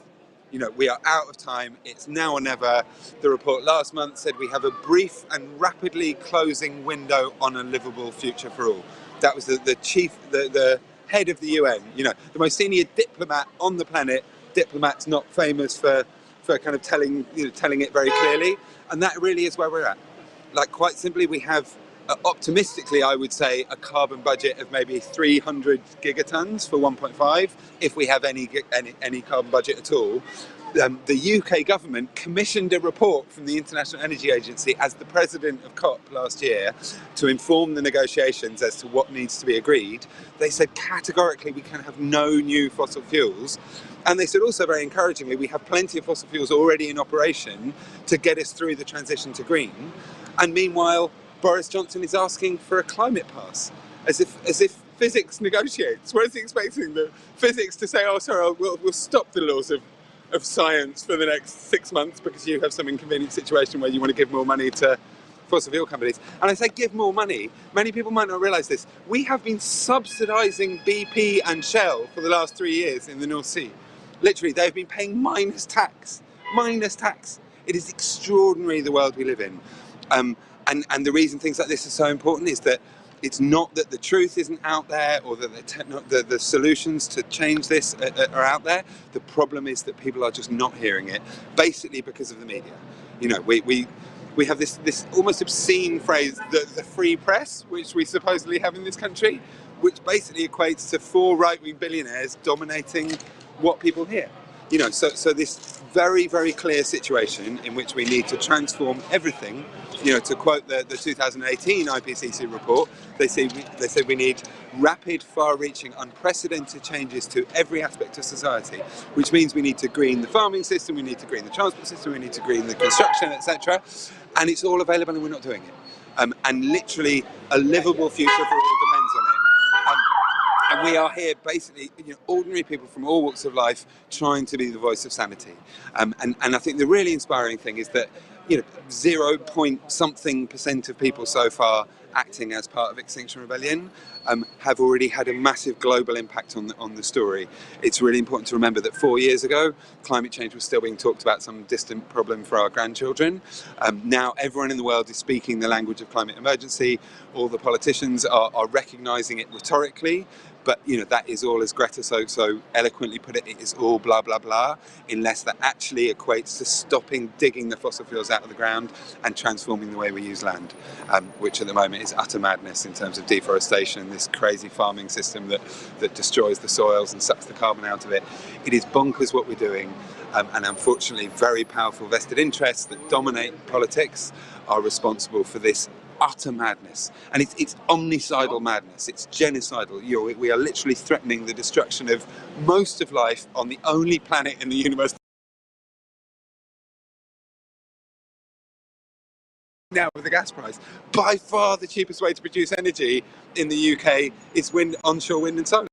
You know, we are out of time, it's now or never. The report last month said we have a brief and rapidly closing window on a livable future for all. That was the head of the UN, you know, the most senior diplomat on the planet. Diplomats not famous for kind of telling it very clearly. And that really is where we're at. Like, quite simply, we have, optimistically, I would say, a carbon budget of maybe 300 gigatons for 1.5, if we have any carbon budget at all. the UK government commissioned a report from the International Energy Agency as the president of COP last year to inform the negotiations as to what needs to be agreed. They said categorically we can have no new fossil fuels. And they said also very encouragingly, we have plenty of fossil fuels already in operation to get us through the transition to green. And meanwhile, Boris Johnson is asking for a climate pass, as if physics negotiates. Where's he expecting the physics to say, oh, sorry, we'll stop the laws of science for the next 6 months because you have some inconvenient situation where you want to give more money to fossil fuel companies. And I say give more money. Many people might not realise this. We have been subsidising BP and Shell for the last 3 years in the North Sea. Literally, they've been paying minus tax. Minus tax. It is extraordinary the world we live in. And the reason things like this are so important is that it's not that the truth isn't out there or that the solutions to change this are out there. The problem is that people are just not hearing it, basically because of the media. You know, we have this almost obscene phrase, the free press, which we supposedly have in this country, which basically equates to 4 right-wing billionaires dominating what people hear. You know, so this very, very clear situation in which we need to transform everything. You know, to quote the 2018 IPCC report, they say we need rapid, far-reaching, unprecedented changes to every aspect of society, which means we need to green the farming system, we need to green the transport system, we need to green the construction, etc. And it's all available and we're not doing it. And literally, a livable future for all depends on it. And we are here basically, you know, ordinary people from all walks of life trying to be the voice of sanity. And I think the really inspiring thing is that, you know, 0.something% of people so far acting as part of Extinction Rebellion have already had a massive global impact on the story. It's really important to remember that 4 years ago, climate change was still being talked about some distant problem for our grandchildren. Now everyone in the world is speaking the language of climate emergency. All the politicians are recognising it rhetorically. But, you know, that is all, as Greta so eloquently put it, it is all blah, blah, blah, unless that actually equates to stopping digging the fossil fuels out of the ground and transforming the way we use land, which at the moment is utter madness in terms of deforestation, this crazy farming system that destroys the soils and sucks the carbon out of it. It is bonkers what we're doing, and unfortunately very powerful vested interests that dominate politics are responsible for this utter madness, and it's omnicidal madness. It's genocidal. You know, we are literally threatening the destruction of most of life on the only planet in the universe now with the gas price. By far the cheapest way to produce energy in the UK is onshore wind and solar.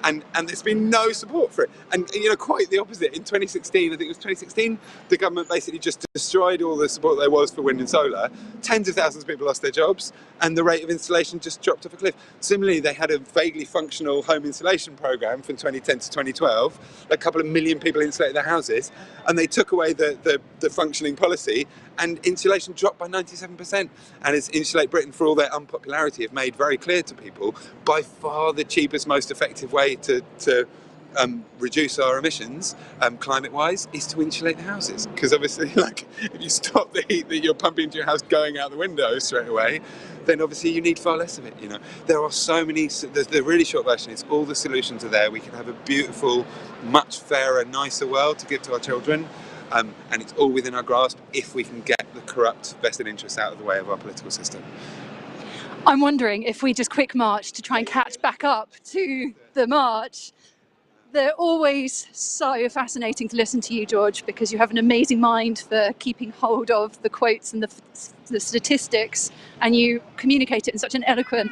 And there's been no support for it. And, you know, quite the opposite. In 2016, I think it was 2016, the government basically just destroyed all the support there was for wind and solar. Tens of thousands of people lost their jobs, and the rate of installation just dropped off a cliff. Similarly, they had a vaguely functional home insulation program from 2010 to 2012. A couple of million people insulated their houses, and they took away the functioning policy, and insulation dropped by 97%. And as Insulate Britain, for all their unpopularity, have made very clear to people, by far the cheapest, most effective way to reduce our emissions climate-wise is to insulate the houses. Because obviously, like, if you stop the heat that you're pumping into your house going out the window straight away, then obviously you need far less of it. You know, there are so many. The really short version is all the solutions are there. We can have a beautiful, much fairer, nicer world to give to our children. And it's all within our grasp if we can get the corrupt vested interests out of the way of our political system. I'm wondering if we just quick march to try and catch back up to the march. They're always so fascinating to listen to you, George, because you have an amazing mind for keeping hold of the quotes and the statistics, and you communicate it in such an eloquent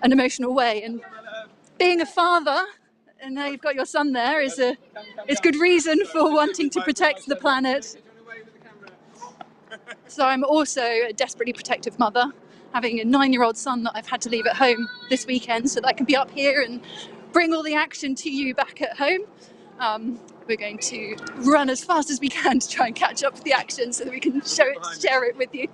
and emotional way. And being a father, and now you've got your son there, is good reason for wanting to protect the planet. So I'm also a desperately protective mother, having a 9-year-old son that I've had to leave at home this weekend so that I can be up here and bring all the action to you back at home. We're going to run as fast as we can to try and catch up with the action so that we can share it with you.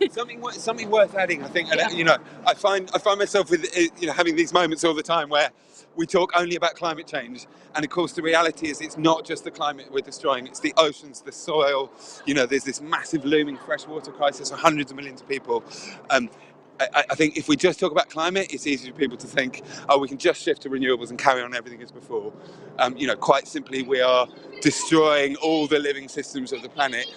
Something worth adding, I think. Yeah. You know, I find myself with, you know, having these moments all the time where we talk only about climate change, and of course the reality is it's not just the climate we're destroying, it's the oceans, the soil. You know, there's this massive looming freshwater crisis for hundreds of millions of people. I think if we just talk about climate, it's easy for people to think, oh, we can just shift to renewables and carry on everything as before. Quite simply, we are destroying all the living systems of the planet,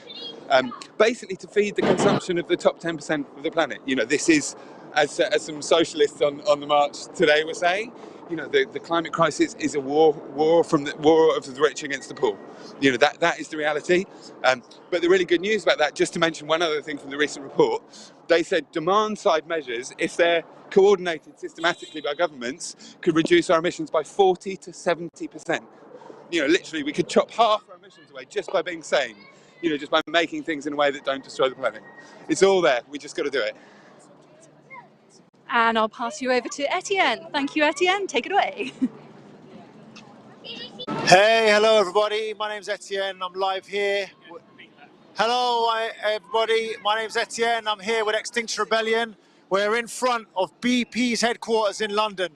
basically to feed the consumption of the top 10% of the planet. This is, as some socialists on the march today were saying, the climate crisis is a war of the rich against the poor. That is the reality. But the really good news about that, just to mention one other thing from the recent report, they said demand-side measures, if they're coordinated systematically by governments, could reduce our emissions by 40 to 70%. Literally, we could chop half our emissions away just by being sane. Just by making things in a way that don't destroy the planet. It's all there. We just got to do it. And I'll pass you over to Etienne. Thank you, Etienne. Take it away. Hey, hello everybody. My name's Etienne. I'm live here. Hello everybody. My name's Etienne. I'm here with Extinction Rebellion. We're in front of BP's headquarters in London,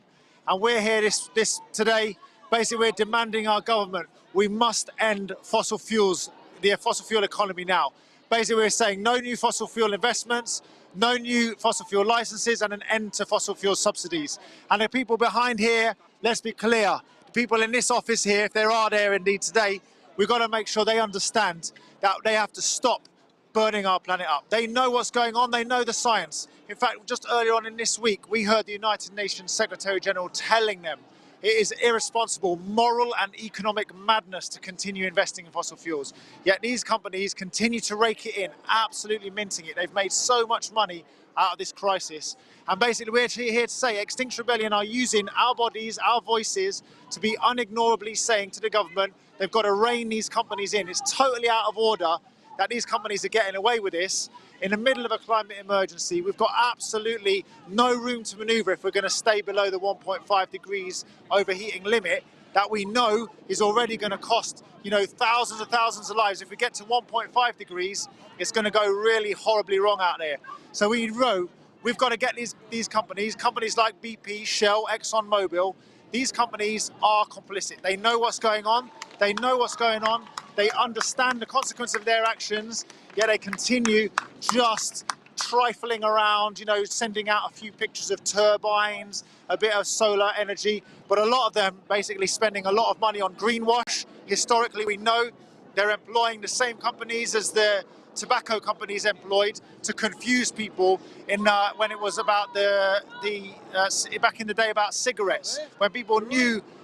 and we're here this today. Basically, we're demanding our government. We must end fossil fuels, the fossil fuel economy now. Basically, we're saying no new fossil fuel investments, no new fossil fuel licenses, and an end to fossil fuel subsidies. And the people behind here, let's be clear, the people in this office here, if there are there indeed today, we've got to make sure they understand that they have to stop burning our planet up. They know what's going on, they know the science. In fact, just earlier on in this week, we heard the United Nations Secretary General telling them it is irresponsible, moral and economic madness to continue investing in fossil fuels. Yet these companies continue to rake it in, absolutely minting it. They've made so much money out of this crisis. And basically we're here to say Extinction Rebellion are using our bodies, our voices, to be unignorably saying to the government, they've got to rein these companies in. It's totally out of order that these companies are getting away with this. In the middle of a climate emergency, we've got absolutely no room to maneuver if we're going to stay below the 1.5 degrees overheating limit that we know is already going to cost, thousands and thousands of lives. If we get to 1.5 degrees, it's going to go really horribly wrong out there. So we've got to get these companies like BP, Shell, ExxonMobil, these companies are complicit. They know what's going on. They know what's going on. They understand the consequence of their actions, yet they continue just trifling around, sending out a few pictures of turbines, a bit of solar energy, but a lot of them basically spending a lot of money on greenwash. Historically, we know they're employing the same companies as the tobacco companies employed to confuse people in when it was about back in the day about cigarettes, when people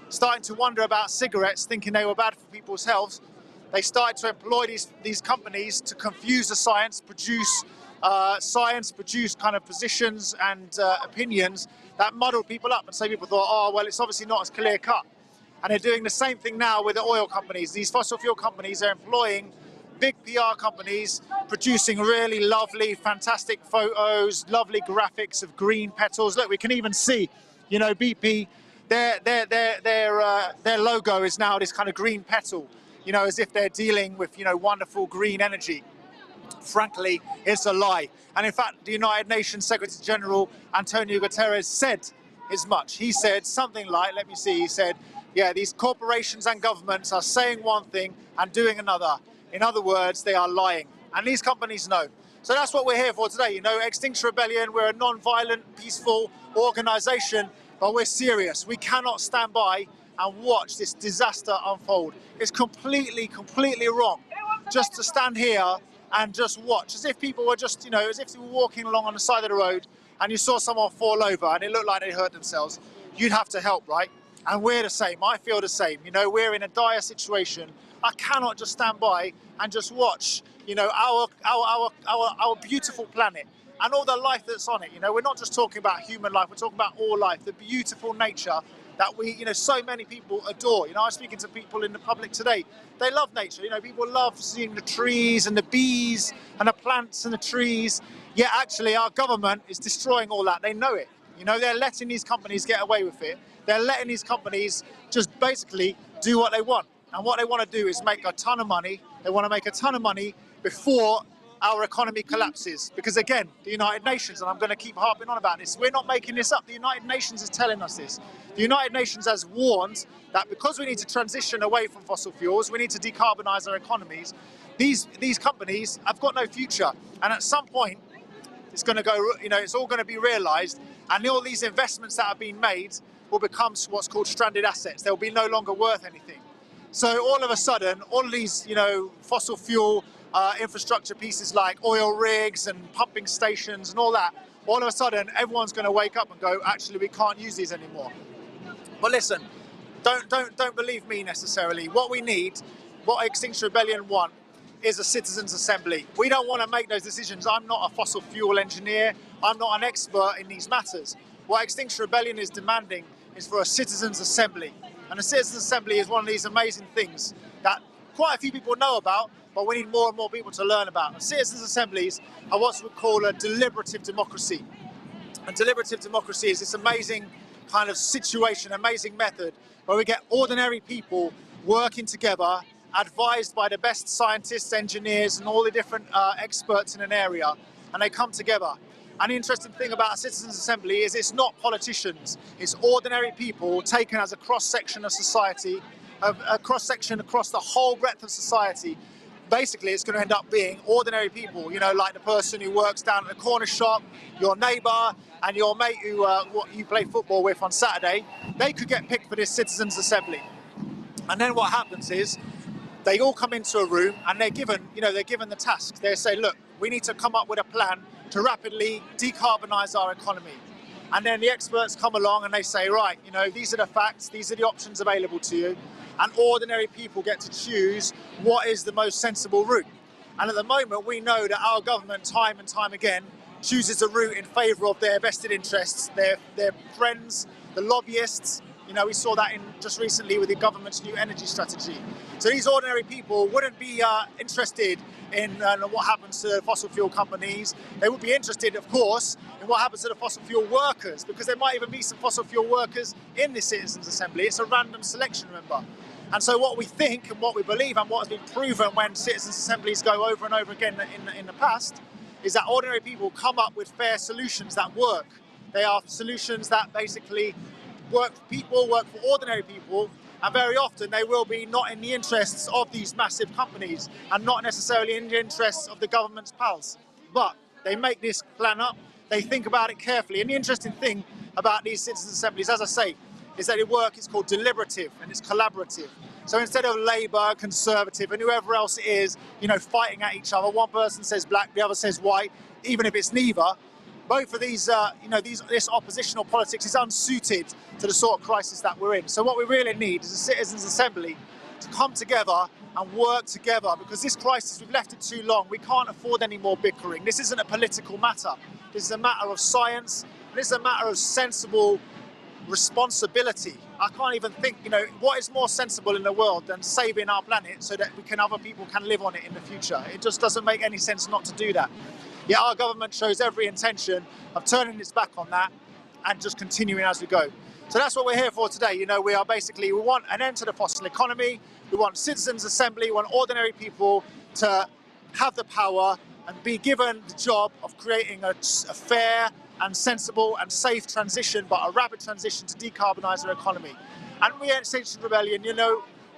starting to wonder about cigarettes, thinking they were bad for people's health. They started to employ these companies to confuse the science, produce kind of positions and opinions that muddle people up. And so people thought, oh, well, it's obviously not as clear cut. And they're doing the same thing now with the oil companies. These fossil fuel companies are employing big PR companies, producing really lovely, fantastic photos, lovely graphics of green petals. Look, we can even see, BP, their logo is now this kind of green petal. As if they're dealing with, wonderful green energy. Frankly, it's a lie. And in fact, the United Nations Secretary General Antonio Guterres said as much. He said something like, let me see, he said, yeah, these corporations and governments are saying one thing and doing another. In other words, they are lying. And these companies know. So that's what we're here for today. Extinction Rebellion, we're a non-violent, peaceful organization, but we're serious. We cannot stand by and watch this disaster unfold. It's completely wrong just to stand here and just watch, as if people were just, as if they were walking along on the side of the road and you saw someone fall over and it looked like they hurt themselves. You'd have to help, right? And we're the same. I feel the same. We're in a dire situation. I cannot just stand by and just watch, our beautiful planet and all the life that's on it. We're not just talking about human life. We're talking about all life, the beautiful nature that we, so many people adore. I was speaking to people in the public today. They love nature. People love seeing the trees and the bees and the plants and the trees. Yet actually our government is destroying all that. They know it. They're letting these companies get away with it. They're letting these companies just basically do what they want. And what they want to do is make a ton of money. They want to make a ton of money before our economy collapses. Because again, the United Nations, and I'm going to keep harping on about this, we're not making this up. The United Nations is telling us this. The United Nations has warned that because we need to transition away from fossil fuels, we need to decarbonize our economies, these companies have got no future. And at some point, It's going to go, it's all going to be realised, and all these investments that have been made will become what's called stranded assets. They'll be no longer worth anything. So all of a sudden, all of these, fossil fuel infrastructure pieces like oil rigs and pumping stations and all that, all of a sudden, everyone's going to wake up and go, actually, we can't use these anymore. But listen, don't believe me necessarily. What we need, what Extinction Rebellion want, is a citizens' assembly. We don't want to make those decisions. I'm not a fossil fuel engineer. I'm not an expert in these matters. What Extinction Rebellion is demanding is for a citizens' assembly. And a citizens' assembly is one of these amazing things that quite a few people know about, but we need more and more people to learn about. And citizens' assemblies are what we call a deliberative democracy. And deliberative democracy is this amazing kind of situation, amazing method, where we get ordinary people working together, advised by the best scientists, engineers, and all the different experts in an area, and they come together. And the interesting thing about a citizens' assembly is it's not politicians, it's ordinary people taken as a cross-section of society, a cross-section across the whole breadth of society. Basically, it's going to end up being ordinary people, like the person who works down at the corner shop, your neighbour, and your mate who you play football with on Saturday. They could get picked for this citizens' assembly. And then what happens is, they all come into a room and they're given the tasks. They say, look, we need to come up with a plan to rapidly decarbonise our economy. And then the experts come along and they say, right, these are the facts, these are the options available to you. And ordinary people get to choose what is the most sensible route. And at the moment, we know that our government, time and time again, chooses a route in favour of their vested interests, their friends, the lobbyists. We saw that just recently with the government's new energy strategy. So these ordinary people wouldn't be interested in what happens to fossil fuel companies. They would be interested, of course, in what happens to the fossil fuel workers, because there might even be some fossil fuel workers in the Citizens' Assembly. It's a random selection, remember. And so what we think and what we believe and what has been proven when Citizens' Assemblies go over and over again in the past is that ordinary people come up with fair solutions that work. They are solutions that basically work for people, work for ordinary people, and very often they will be not in the interests of these massive companies and not necessarily in the interests of the government's pals. But they make this plan up, they think about it carefully. And the interesting thing about these citizens' assemblies, as I say, is that it's called deliberative and it's collaborative. So instead of Labour, Conservative, and whoever else it is, fighting at each other, one person says black, the other says white, even if it's neither, both of these, this oppositional politics is unsuited to the sort of crisis that we're in. So what we really need is a citizens' assembly to come together and work together, because this crisis, we've left it too long. We can't afford any more bickering. This isn't a political matter. This is a matter of science. This is a matter of sensible responsibility. I can't even think, what is more sensible in the world than saving our planet so that other people can live on it in the future? It just doesn't make any sense not to do that. Yet our government shows every intention of turning its back on that and just continuing as we go. So that's what we're here for today. We want an end to the fossil economy. We want citizens' assembly. We want ordinary people to have the power and be given the job of creating a fair and sensible and safe transition, but a rapid transition to decarbonise our economy. And we at Extinction Rebellion,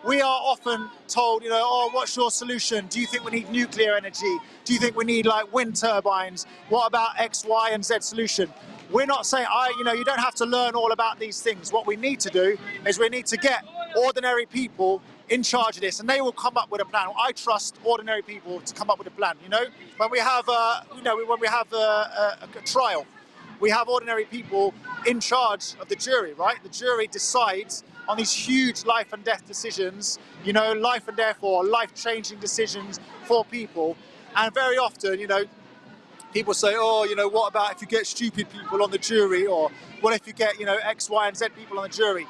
we are often told, oh, what's your solution? Do you think we need nuclear energy? Do you think we need wind turbines? What about X, Y, and Z solution? We're not saying, you don't have to learn all about these things. What we need to do is we need to get ordinary people in charge of this, and they will come up with a plan. I trust ordinary people to come up with a plan. When we have, a trial, we have ordinary people in charge of the jury, right? The jury decides on these huge life and death decisions, life and death or life-changing decisions for people. And very often, people say, oh, what about if you get stupid people on the jury? Or what if you get, X, Y, and Z people on the jury?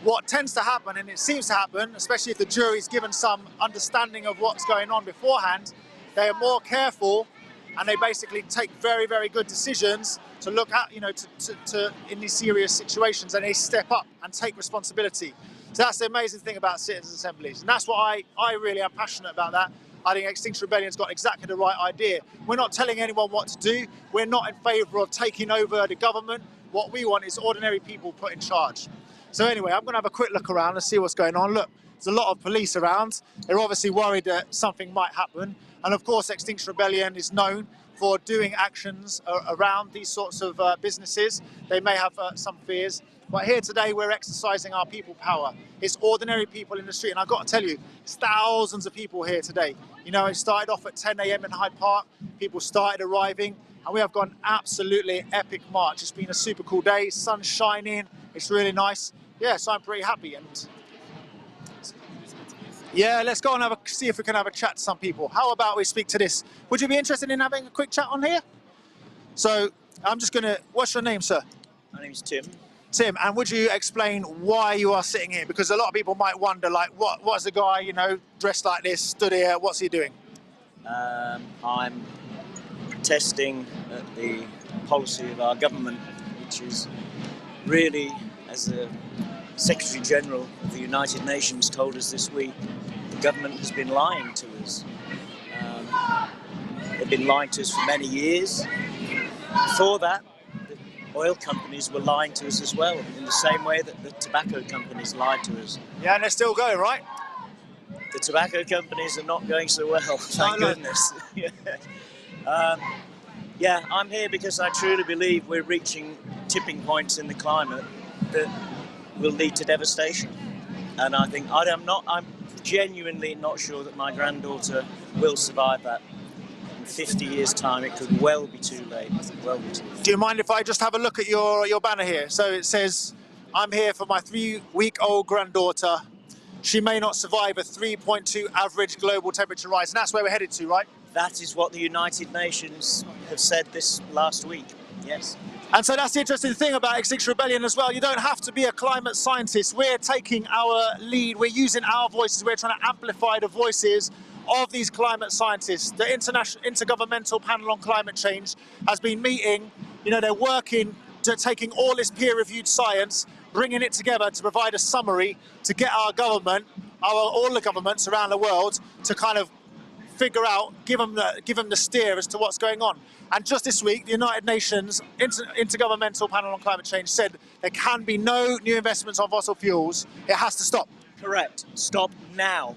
What tends to happen, and it seems to happen, especially if the jury's given some understanding of what's going on beforehand, they are more careful and they basically take very, very good decisions to look at, in these serious situations, and they step up and take responsibility. So that's the amazing thing about citizens' assemblies. And that's why I really am passionate about that. I think Extinction Rebellion's got exactly the right idea. We're not telling anyone what to do. We're not in favour of taking over the government. What we want is ordinary people put in charge. So anyway, I'm going to have a quick look around and see what's going on. Look, there's a lot of police around. They're obviously worried that something might happen. And of course, Extinction Rebellion is known for doing actions around these sorts of businesses. They may have some fears, but here today we're exercising our people power. It's ordinary people in the street, and I've got to tell you, it's thousands of people here today. You know, it started off at 10 a.m. in Hyde Park, people started arriving, and we have got an absolutely epic march. It's been a super cool day, sun's shining, it's really nice. Yeah, so I'm pretty happy. And yeah, let's go and see if we can have a chat to some people. How about we speak to this? Would you be interested in having a quick chat on here? So I'm just gonna, what's your name, sir? My name's Tim. Tim, and would you explain why you are sitting here? Because a lot of people might wonder, like, what's the guy, you know, dressed like this, stood here, what's he doing? I'm protesting the policy of our government, which is really, as the Secretary General of the United Nations told us this week, the government has been lying to us. They've been lying to us for many years. Before that, the oil companies were lying to us as well, in the same way that the tobacco companies lied to us. Yeah, and they're still going, right? The tobacco companies are not going so well, thank goodness. Yeah, I'm here because I truly believe we're reaching tipping points in the climate that will lead to devastation. And I think I'm genuinely not sure that my granddaughter will survive that. In 50 years' time, it could well be too late. Do you mind if I just have a look at your banner here? So it says, I'm here for my 3-week-old granddaughter. She may not survive a 3.2 average global temperature rise. And that's where we're headed to, right? That is what the United Nations have said this last week, yes. And so that's the interesting thing about Extinction Rebellion as well. You don't have to be a climate scientist. We're taking our lead. We're using our voices. We're trying to amplify the voices of these climate scientists. The Intergovernmental Panel on Climate Change has been meeting. You know, they're working to taking all this peer-reviewed science, bringing it together to provide a summary to get our government, all the governments around the world, to kind of figure out, give them the steer as to what's going on. And just this week, the United Nations Intergovernmental Panel on Climate Change said there can be no new investments on fossil fuels. It has to stop. Correct. Stop now.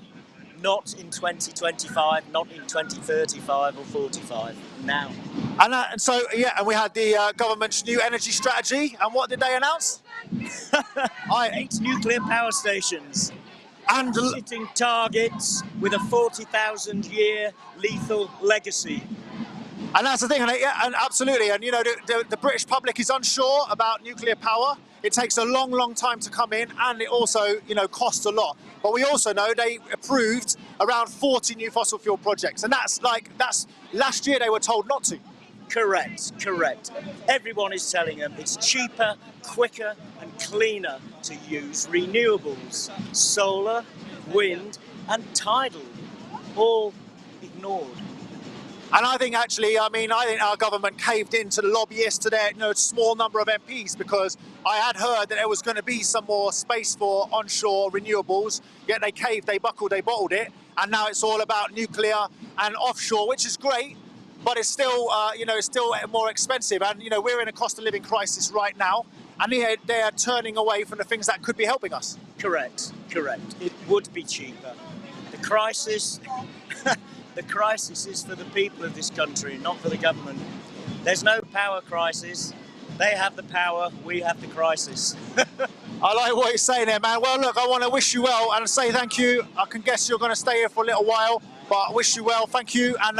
Not in 2025, not in 2035 or 45. Now. And so, yeah, and we had the government's new energy strategy. And what did they announce? 8 nuclear power stations. And hitting targets with a 40,000-year lethal legacy. And that's the thing, and absolutely. And you know, the British public is unsure about nuclear power. It takes a long, long time to come in, and it also, you know, costs a lot. But we also know they approved around 40 new fossil fuel projects, and that's last year they were told not to. Correct. Everyone is telling them it's cheaper, quicker, and cleaner to use renewables, solar, wind, and tidal, all ignored. And I think actually, I think our government caved into the lobbyists to their small number of MPs, because I had heard that there was going to be some more space for onshore renewables, yet they caved, they buckled, they bottled it, and now it's all about nuclear and offshore, which is great, but it's still, it's still more expensive. And we're in a cost of living crisis right now, and they are turning away from the things that could be helping us. Correct. It would be cheaper. The crisis. The crisis is for the people of this country, not for the government. There's no power crisis. They have the power, we have the crisis. I like what you're saying there, man. Well, look, I want to wish you well and say thank you. I can guess you're going to stay here for a little while, but I wish you well. Thank you, and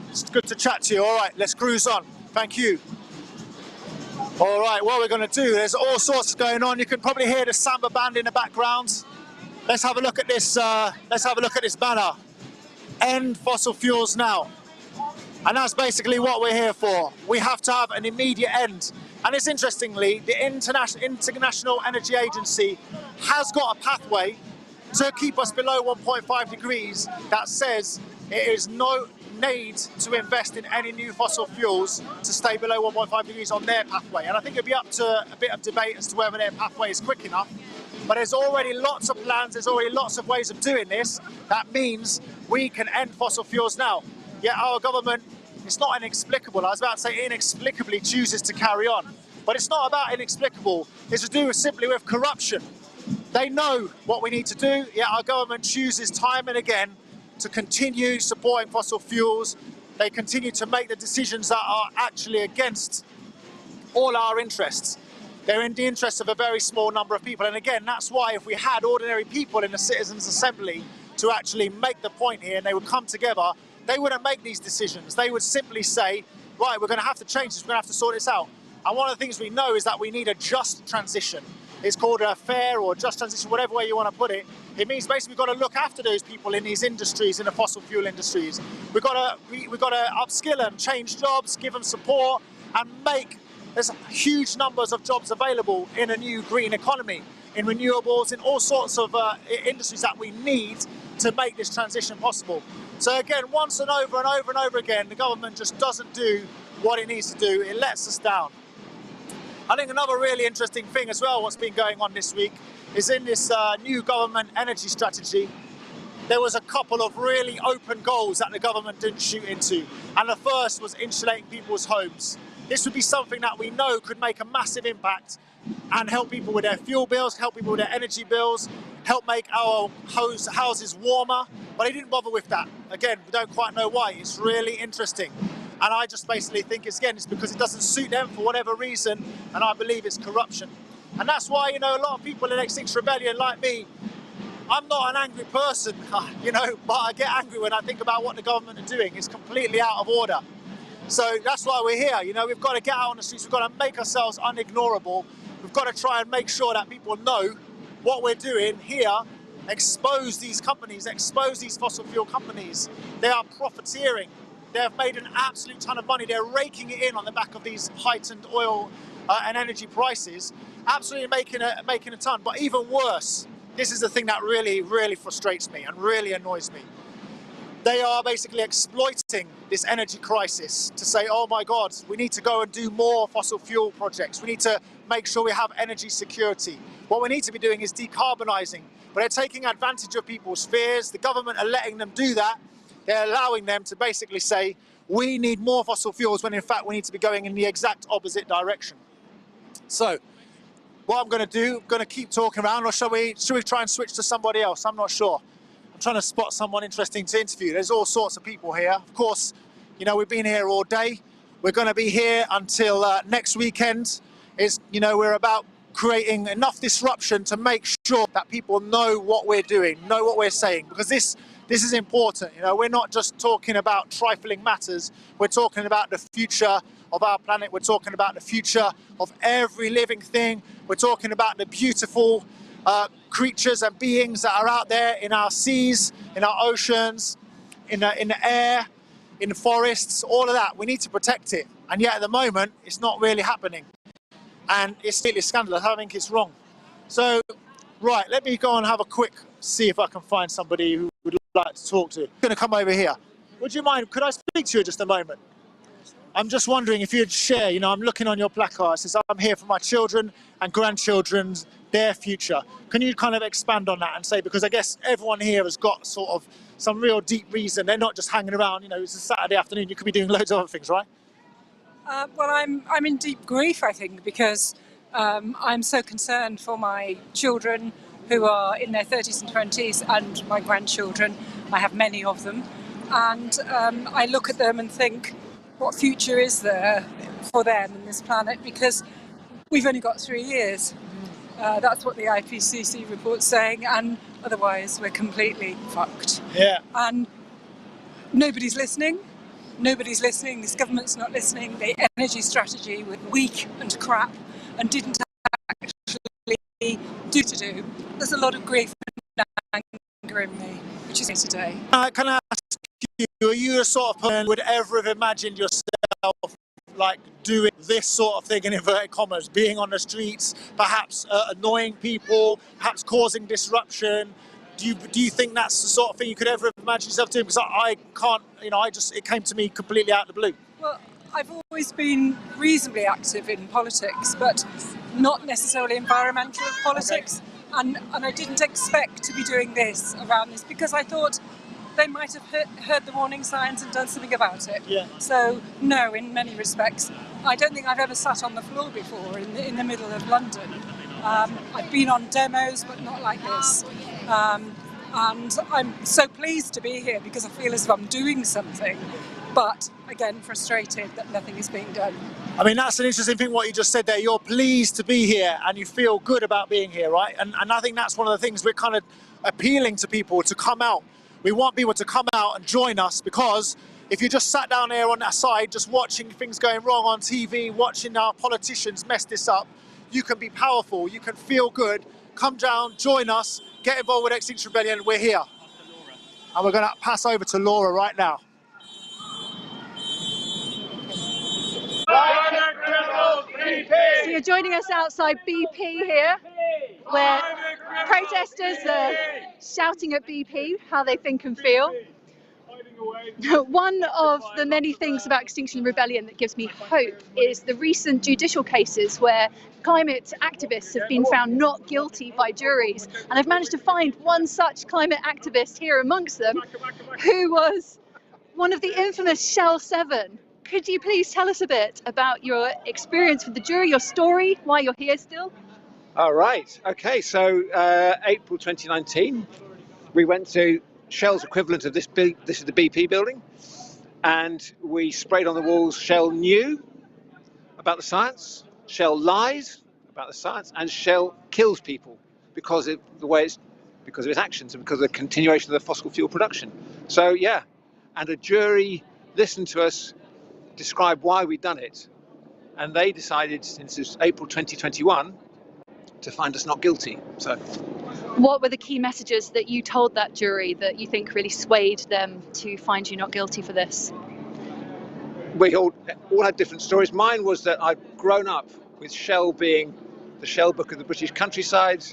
it's good to chat to you. All right, let's cruise on. Thank you. All right, what we're going to do, there's all sorts going on. You can probably hear the samba band in the background. Let's have a look at this. Let's have a look at this banner. End fossil fuels now. And that's basically what we're here for. We have to have an immediate end. And it's interestingly, the International Energy Agency has got a pathway to keep us below 1.5 degrees that says it is no need to invest in any new fossil fuels to stay below 1.5 degrees on their pathway. And I think it'll be up to a bit of debate as to whether their pathway is quick enough. But there's already lots of plans, there's already lots of ways of doing this. That means we can end fossil fuels now. Yet our government, it's not inexplicable. I was about to say inexplicably chooses to carry on. But it's not about inexplicable. It's to do simply with corruption. They know what we need to do, yet our government chooses time and again to continue supporting fossil fuels. They continue to make the decisions that are actually against all our interests. They're in the interests of a very small number of people. And again, that's why if we had ordinary people in the Citizens' Assembly to actually make the point here and they would come together, they wouldn't make these decisions. They would simply say, right, we're going to have to change this, we're going to have to sort this out. And one of the things we know is that we need a just transition. It's called a fair or just transition, whatever way you want to put it. It means basically we've got to look after those people in these industries, in the fossil fuel industries. We've got to upskill them, change jobs, give them support, and make there's huge numbers of jobs available in a new green economy, in renewables, in all sorts of industries that we need to make this transition possible. So again, once and over and over and over again, the government just doesn't do what it needs to do. It lets us down. I think another really interesting thing as well, what's been going on this week, is in this new government energy strategy, there was a couple of really open goals that the government didn't shoot into. And the first was insulating people's homes. This would be something that we know could make a massive impact and help people with their fuel bills, help people with their energy bills, help make our houses warmer. But they didn't bother with that. Again, we don't quite know why. It's really interesting. And I just basically think it's because it doesn't suit them for whatever reason, and I believe it's corruption. And that's why, you know, a lot of people in Extinction Rebellion like me, I'm not an angry person, you know, but I get angry when I think about what the government are doing. It's completely out of order. So that's why we're here, you know, we've got to get out on the streets, we've got to make ourselves unignorable. We've got to try and make sure that people know what we're doing here, expose these companies, expose these fossil fuel companies. They are profiteering. They have made an absolute ton of money. They're raking it in on the back of these heightened oil and energy prices, absolutely making a ton. But even worse, this is the thing that really, really frustrates me and really annoys me. They are basically exploiting this energy crisis to say, oh my God, we need to go and do more fossil fuel projects. We need to make sure we have energy security. What we need to be doing is decarbonising. But they're taking advantage of people's fears. The government are letting them do that. They're allowing them to basically say, we need more fossil fuels when in fact we need to be going in the exact opposite direction. So what I'm going to do, I'm going to keep talking around, or should we try and switch to somebody else? I'm not sure. I'm trying to spot someone interesting to interview. There's all sorts of people here. Of course, you know, we've been here all day. We're going to be here until next weekend. You know, we're about creating enough disruption to make sure that people know what we're doing, know what we're saying, because this is important. You know, we're not just talking about trifling matters. We're talking about the future of our planet. We're talking about the future of every living thing. We're talking about the beautiful creatures and beings that are out there in our seas, in our oceans, in the air, in the forests, all of that. We need to protect it. And yet at the moment, it's not really happening. And it's really scandalous. I think it's wrong. So, right, let me go and have a quick see if I can find somebody who would like to talk to. I'm going to come over here. Would you mind, could I speak to you just a moment? I'm just wondering if you'd share, you know, I'm looking on your placard. It says, I'm here for my children and grandchildren's, their future. Can you kind of expand on that and say, because I guess everyone here has got sort of some real deep reason. They're not just hanging around, you know, it's a Saturday afternoon, you could be doing loads of other things, right? Well, I'm in deep grief, I think, because I'm so concerned for my children who are in their 30s and 20s and my grandchildren. I have many of them. And I look at them and think, what future is there for them in this planet? Because we've only got 3 years. That's what the IPCC report's saying, and otherwise we're completely fucked. Yeah. And nobody's listening. Nobody's listening. This government's not listening. The energy strategy was weak and crap and didn't actually do. There's a lot of grief and anger in me, which is here today. Can I ask you, are you a sort of person who would ever have imagined yourself like doing this sort of thing in inverted commas, being on the streets, perhaps annoying people, perhaps causing disruption? Do you think that's the sort of thing you could ever imagine yourself doing? Because I can't, you know, it came to me completely out of the blue. Well, I've always been reasonably active in politics, but not necessarily environmental politics. Okay. And I didn't expect to be doing this around this because I thought they might have heard the warning signs and done something about it. Yeah. So, no, in many respects. I don't think I've ever sat on the floor before in the middle of London. I've been on demos, but not like this. And I'm so pleased to be here because I feel as if I'm doing something, but again, frustrated that nothing is being done. I mean, that's an interesting thing what you just said there. You're pleased to be here and you feel good about being here, right? And I think that's one of the things we're kind of appealing to people to come out. We want people to come out and join us, because if you just sat down here on that side, just watching things going wrong on TV, watching our politicians mess this up, you can be powerful, you can feel good. Come down, join us, get involved with Extinction Rebellion, we're here. And we're going to pass over to Laura right now. So you're joining us outside BP here, where protesters are shouting at BP how they think and feel. One of the many things about Extinction Rebellion that gives me hope is the recent judicial cases where climate activists have been found not guilty by juries. And I've managed to find one such climate activist here amongst them, who was one of the infamous Shell 7. Could you please tell us a bit about your experience with the jury, your story, why you're here still? All right. Okay. So April 2019, we went to Shell's equivalent of this. This is the BP building, and we sprayed on the walls. Shell knew about the science. Shell lies about the science, and Shell kills people because of the way because of its actions and because of the continuation of the fossil fuel production. So yeah, and a jury listened to us, describe why we'd done it, and they decided, since it's April 2021, to find us not guilty. So what were the key messages that you told that jury that you think really swayed them to find you not guilty for this? We all had different stories. Mine was that I'd grown up with Shell being the Shell Book of the British countryside,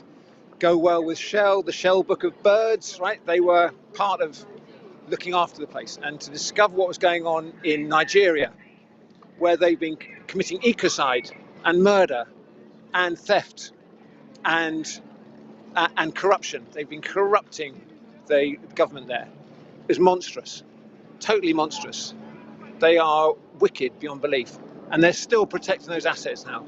Go Well with Shell, the Shell Book of Birds, right? They were part of looking after the place, and to discover what was going on in Nigeria, where they've been committing ecocide and murder and theft and corruption. They've been corrupting the government there. It's monstrous, totally monstrous. They are wicked beyond belief, and they're still protecting those assets now.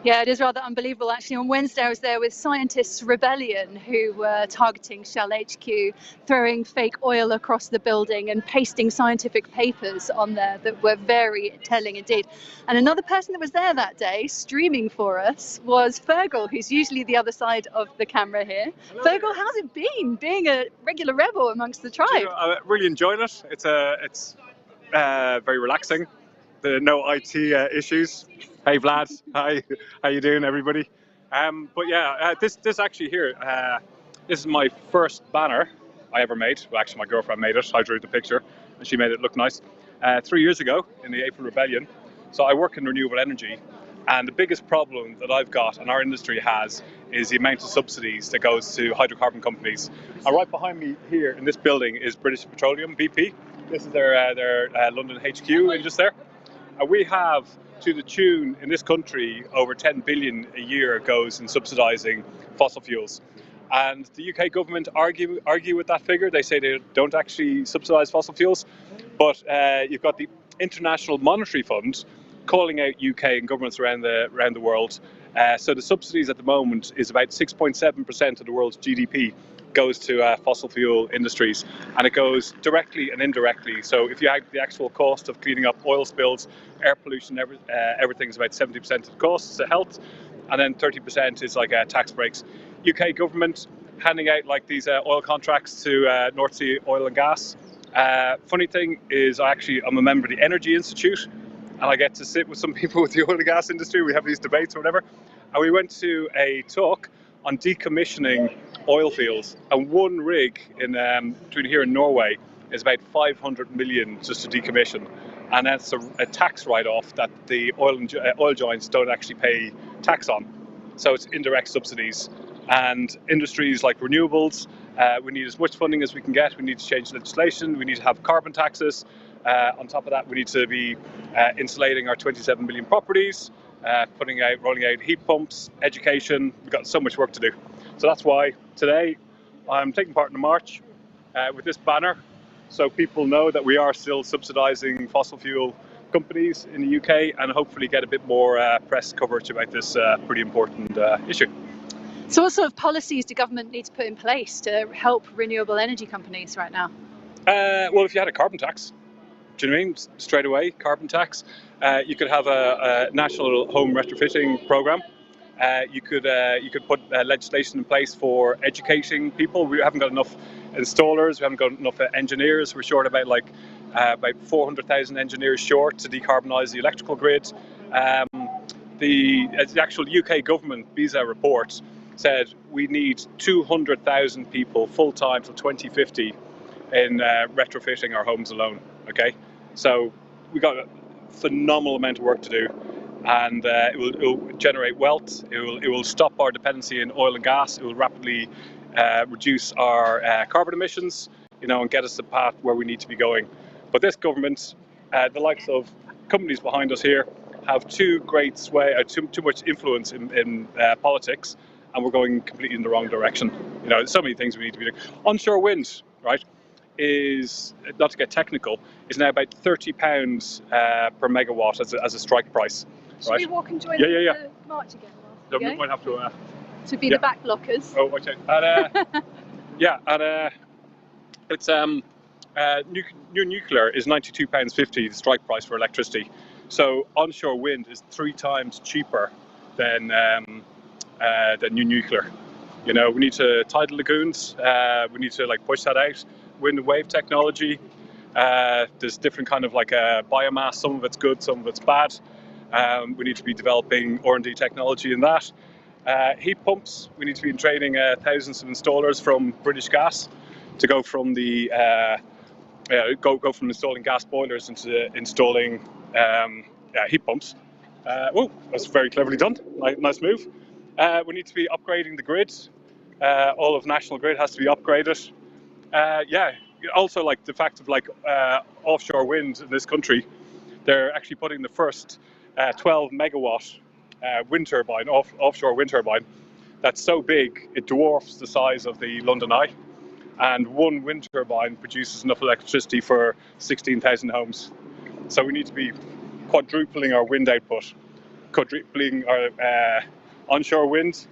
Yeah, it is rather unbelievable. Actually, on Wednesday I was there with Scientists Rebellion, who were targeting Shell HQ, throwing fake oil across the building and pasting scientific papers on there that were very telling indeed. And another person that was there that day, streaming for us, was Fergal, who's usually the other side of the camera here. Hello. Fergal, how's it been being a regular rebel amongst the tribe? I really enjoyed it. It's very relaxing. There are no IT issues. Hey Vlad, hi, how you doing everybody? But yeah, this actually here, this is my first banner I ever made. Well, actually my girlfriend made it, I drew the picture and she made it look nice. 3 years ago in the April Rebellion. So I work in renewable energy, and the biggest problem that I've got and our industry has is the amount of subsidies that goes to hydrocarbon companies. And right behind me here in this building is British Petroleum, BP. This is their London HQ in just there. And we have, to the tune in this country, over 10 billion a year goes in subsidising fossil fuels. And the UK government argue with that figure. They say they don't actually subsidise fossil fuels, but you've got the International Monetary Fund calling out UK and governments around the world. So the subsidies at the moment is about 6.7% of the world's GDP goes to fossil fuel industries, and it goes directly and indirectly. So if you add the actual cost of cleaning up oil spills, air pollution, everything is about 70% of the cost to health, and then 30% is like tax breaks. UK government handing out like these oil contracts to North Sea oil and gas. Funny thing is, I'm a member of the Energy Institute, and I get to sit with some people with the oil and gas industry. We have these debates or whatever, and we went to a talk on decommissioning oil fields, and one rig in between here in Norway is about 500 million just to decommission, and that's a tax write-off that the oil giants don't actually pay tax on. So it's indirect subsidies. And industries like renewables, we need as much funding as we can get. We need to change legislation. We need to have carbon taxes. On top of that, we need to be insulating our 27 million properties, rolling out heat pumps, education. We've got so much work to do. So that's why today I'm taking part in the march with this banner, so people know that we are still subsidising fossil fuel companies in the UK, and hopefully get a bit more press coverage about this pretty important issue. So what sort of policies do government need to put in place to help renewable energy companies right now? Well, if you had a carbon tax, do you know what I mean? Straight away, carbon tax. You could have a national home retrofitting program. You could put legislation in place for educating people. We haven't got enough installers. We haven't got enough engineers. We're short about about 400,000 engineers short to decarbonise the electrical grid. The actual UK government visa report said we need 200,000 people full time till 2050 in retrofitting our homes alone. Okay, so we got a phenomenal amount of work to do, and it will generate wealth. It will stop our dependency in oil and gas. It will rapidly reduce our carbon emissions, and get us the path where we need to be going. But this government, the likes of companies behind us here, have too much influence in politics, and we're going completely in the wrong direction. There's so many things we need to be doing. Onshore wind, right, is, not to get technical, is now about £30 per megawatt as a strike price. Should we walk and join the march again? So we might have to. To be the back blockers. Oh, okay. And it's new nuclear is £92.50 the strike price for electricity. So onshore wind is 3 times cheaper than new nuclear. We need to tidal lagoons. We need to push that out. Wind and wave technology. There's different kind of biomass. Some of it's good, some of it's bad. We need to be developing R&D technology in that. Heat pumps. We need to be training thousands of installers from British Gas to go from the go from installing gas boilers into installing heat pumps. Oh, that's very cleverly done. Nice move. We need to be upgrading the grid. All of National Grid has to be upgraded. Also the fact of offshore wind in this country, they're actually putting the first 12 megawatt wind turbine, offshore wind turbine, that's so big it dwarfs the size of the London Eye, and one wind turbine produces enough electricity for 16,000 homes. So we need to be quadrupling our wind output, quadrupling our onshore wind.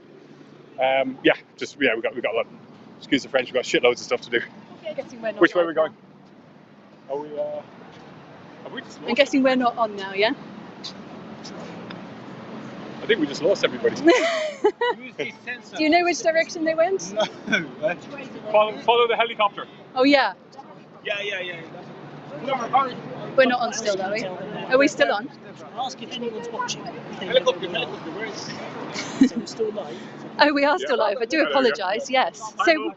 We got a lot. Excuse the French, we've got shitloads of stuff to do. Which way are we going? Are we? I'm guessing we're not on now, yeah? I think we just lost everybody. Do you know which direction they went? No. Follow the helicopter. Oh yeah. Yeah. We're not on still, are we? Are we still on? Ask if anyone's watching. Helicopter, where is it? So we're still live. Oh, we are still live. I do apologise. Yes. So.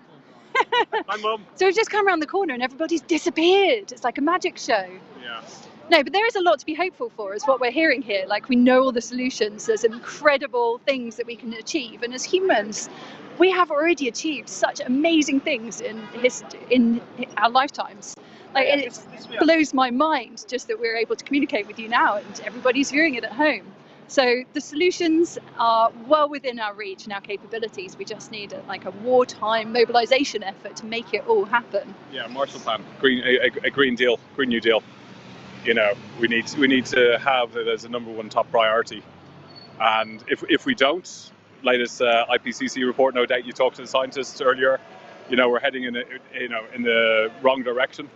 Hi, Mum. So we've just come around the corner and everybody's disappeared. It's like a magic show. Yeah. No, but there is a lot to be hopeful for, is what we're hearing here. We know all the solutions. There's incredible things that we can achieve, and as humans, we have already achieved such amazing things in our lifetimes. It blows my mind just that we're able to communicate with you now, and everybody's viewing it at home. So the solutions are well within our reach and our capabilities. We just need a wartime mobilisation effort to make it all happen. Yeah, Marshall Plan, a Green Deal, Green New Deal. We need to have it as a #1 top priority. And if we don't, latest IPCC report, no doubt you talked to the scientists earlier. We're heading in the wrong direction.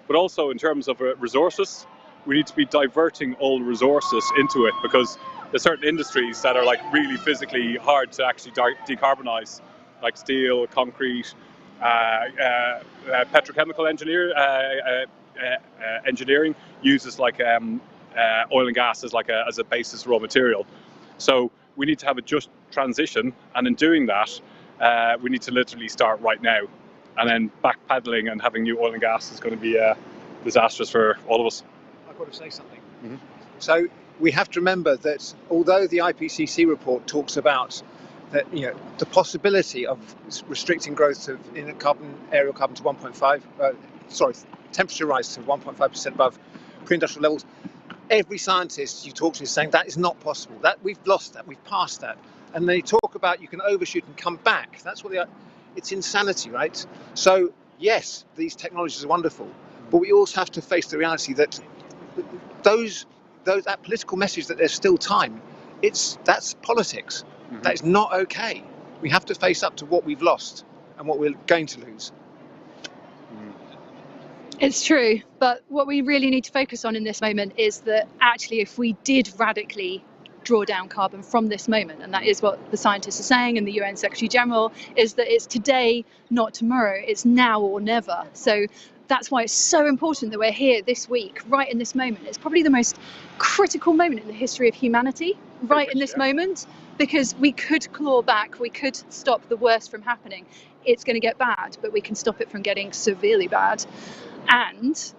But also in terms of resources, we need to be diverting all resources into it, because there's certain industries that are really physically hard to actually decarbonize, like steel, concrete, petrochemical engineering uses oil and gas as a basis raw material. So we need to have a just transition, and in doing that, we need to literally start right now, and then backpedaling and having new oil and gas is going to be disastrous for all of us. I've got to say something. Mm-hmm. So we have to remember that although the IPCC report talks about that, the possibility of restricting growth of aerial carbon to 1.5, temperature rise to 1.5% above pre-industrial levels, every scientist you talk to is saying that is not possible. That we've lost that, we've passed that, and they talk about you can overshoot and come back. That's what it's insanity, right? So yes, these technologies are wonderful, but we also have to face the reality that that political message that there's still time, that's politics. Mm-hmm. That is not okay. We have to face up to what we've lost and what we're going to lose. It's true, but what we really need to focus on in this moment is that actually if we did radically draw down carbon from this moment, and that is what the scientists are saying and the UN Secretary General, is that it's today, not tomorrow, it's now or never. So that's why it's so important that we're here this week, right in this moment. It's probably the most critical moment in the history of humanity, right in this moment, because we could claw back, we could stop the worst from happening. It's going to get bad, but we can stop it from getting severely bad. And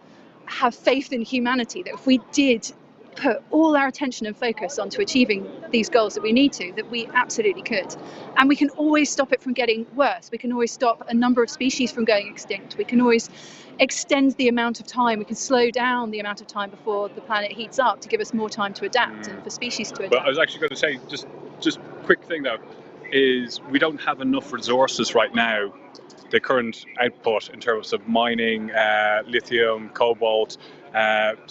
have faith in humanity that if we did put all our attention and focus onto achieving these goals that we need to, that we absolutely could. And we can always stop it from getting worse. We can always stop a number of species from going extinct. We can always extend the amount of time, we can slow down the amount of time before the planet heats up to give us more time to adapt and for species to adapt. But I was actually going to say, just quick thing though, is we don't have enough resources right now. The current output in terms of mining, lithium, cobalt,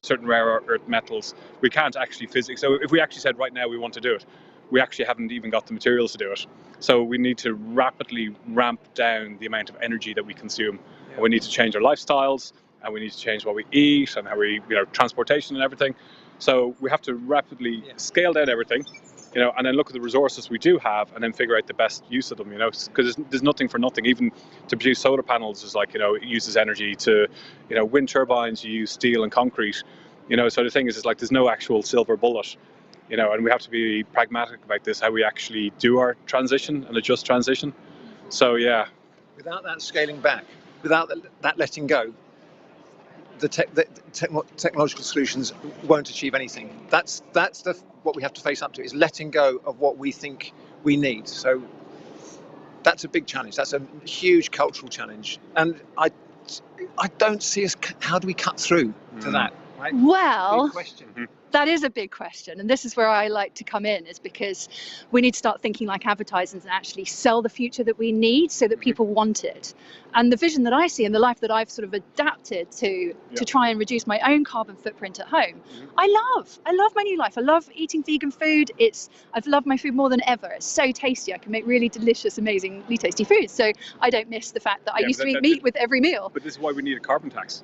certain rare earth metals, we can't actually physically. So if we actually said right now we want to do it, we actually haven't even got the materials to do it. So we need to rapidly ramp down the amount of energy that we consume. And we need to change our lifestyles, and we need to change what we eat and how we, transportation and everything. So we have to rapidly scale down everything. And then look at the resources we do have, and then figure out the best use of them. Because there's nothing for nothing. Even to produce solar panels is it uses energy. To, wind turbines, you use steel and concrete. So the thing is there's no actual silver bullet. And we have to be pragmatic about this, how we actually do our transition and a just transition. So yeah. Without that scaling back, without that letting go, the technological solutions won't achieve anything. That's what we have to face up to, is letting go of what we think we need. So that's a big challenge. That's a huge cultural challenge, and I don't see us. How do we cut through to that? Right? Well, big question. That is a big question, and this is where I like to come in, is because we need to start thinking like advertisers and actually sell the future that we need so that people want it. And the vision that I see and the life that I've sort of adapted to try and reduce my own carbon footprint at home, I love my new life. I love eating vegan food. I've loved my food more than ever. It's so tasty. I can make really delicious, amazingly tasty food. So I don't miss the fact that I used to eat meat with every meal. But this is why we need a carbon tax.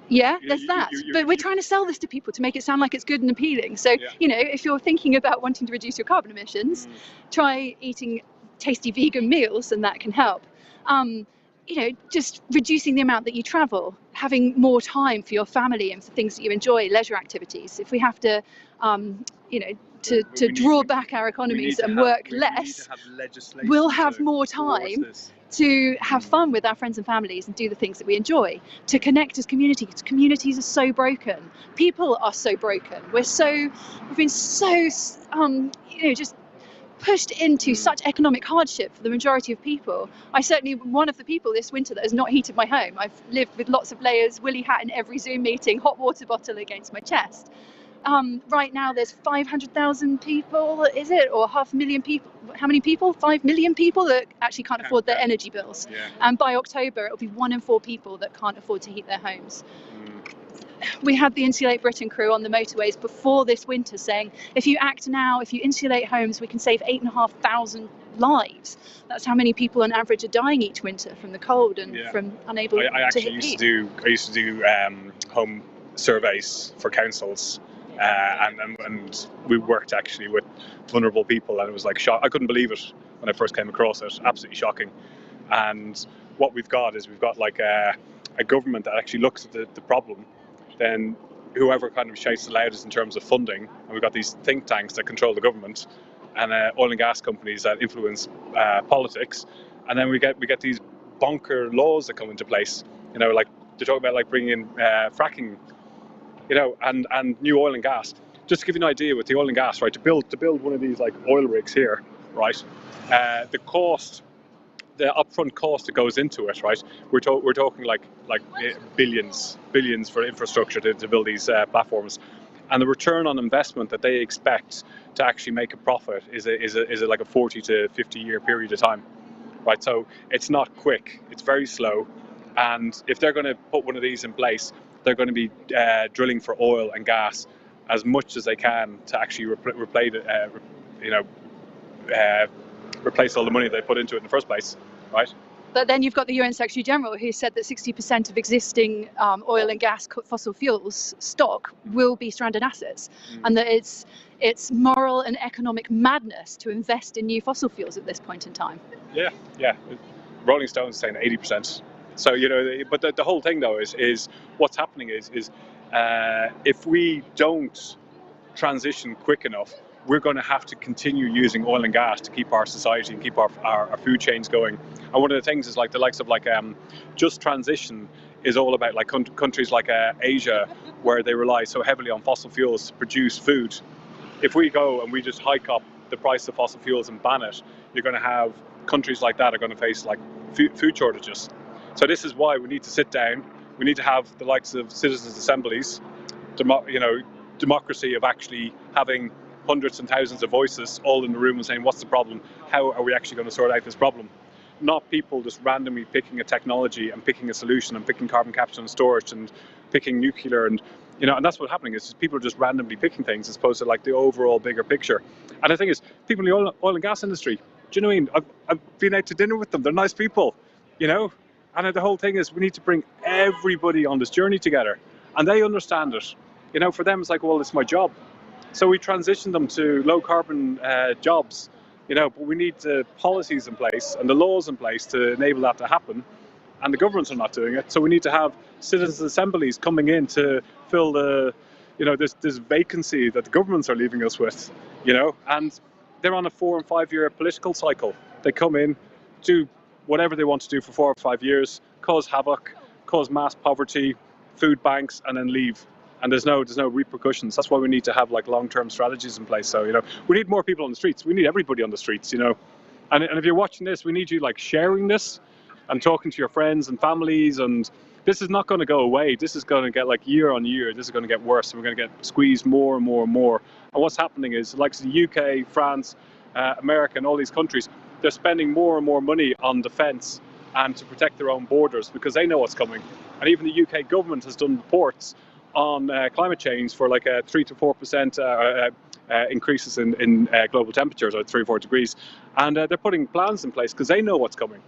Yeah, there's that. But we're trying to sell this to people to make it sound like it's good and appealing. So, if you're thinking about wanting to reduce your carbon emissions, try eating tasty vegan meals, and that can help. Just reducing the amount that you travel, having more time for your family and for things that you enjoy, leisure activities. If we have to, to draw back our economies and work less, we'll have more time to have fun with our friends and families and do the things that we enjoy, to connect as communities. Communities are so broken. People are so broken. We've been so, just pushed into such economic hardship for the majority of people. I certainly am one of the people this winter that has not heated my home. I've lived with lots of layers, woolly hat in every Zoom meeting, hot water bottle against my chest. Right now there's 500,000 people, is it? Or 500,000 people? How many people? 5 million people that actually can't afford their energy bills. Yeah. And by October, it'll be 1 in 4 people that can't afford to heat their homes. We had the Insulate Britain crew on the motorways before this winter saying, if you act now, if you insulate homes, we can save 8,500 lives. That's how many people on average are dying each winter from the cold and from unable to heat. I used to do home surveys for councils. And we worked actually with vulnerable people, and it was like I couldn't believe it when I first came across it. Absolutely shocking. And what we've got like a government that actually looks at the problem, then whoever kind of shouts the loudest in terms of funding, and we've got these think tanks that control the government, and oil and gas companies that influence politics, and then we get these bonker laws that come into place. Like they talk about bringing in fracking. And new oil and gas. Just to give you an idea with the oil and gas, right? To build one of these oil rigs here, right? The upfront cost that goes into it, right? We're talking like billions for infrastructure to build these platforms, and the return on investment that they expect to actually make a profit is like a 40 to 50 year period of time, right? So it's not quick. It's very slow, and if they're going to put one of these in place, they're going to be drilling for oil and gas as much as they can to actually replace all the money they put into it in the first place, right? But then you've got the UN Secretary General who said that 60% of existing oil and gas fossil fuels stock will be stranded assets, and that it's moral and economic madness to invest in new fossil fuels at this point in time. Yeah. Rolling Stone's saying 80%. So, you know, but the whole thing though is what's happening is if we don't transition quick enough, we're going to have to continue using oil and gas to keep our society and keep our food chains going. And one of the things is like the likes of just transition is all about like countries like Asia, where they rely so heavily on fossil fuels to produce food. If we go and we just hike up the price of fossil fuels and ban it, you're going to have countries like that are going to face like food shortages. So this is why we need to sit down. We need to have the likes of citizens' assemblies, democracy of actually having hundreds and thousands of voices all in the room and saying, what's the problem? How are we actually going to sort out this problem? Not people just randomly picking a technology and picking a solution and picking carbon capture and storage and picking nuclear and that's what's happening is people are just randomly picking things as opposed to like the overall bigger picture. And the thing is, people in the oil and gas industry, do you know what I mean? I've been out to dinner with them. They're nice people, And the whole thing is we need to bring everybody on this journey together, and they understand it. For them it's like, well, it's my job. So we transition them to low carbon jobs, but we need the policies in place and the laws in place to enable that to happen. And the governments are not doing it. So we need to have citizens' assemblies coming in to fill the, this vacancy that the governments are leaving us with, and they're on a 4 and 5 year political cycle. They come in, do whatever they want to do for 4 or 5 years, cause havoc, cause mass poverty, food banks, and then leave. And there's no repercussions. That's why we need to have like long-term strategies in place. So we need more people on the streets. We need everybody on the streets. And if you're watching this, we need you like sharing this and talking to your friends and families. And this is not going to go away. This is going to get like year on year. This is going to get worse. And we're going to get squeezed more and more and more. And what's happening is like the UK, France, America, and all these countries, they're spending more and more money on defence and to protect their own borders because they know what's coming. And even the UK government has done reports on climate change for like a 3 to 4% increases in global temperatures, or 3 or 4 degrees, and they're putting plans in place because they know what's coming.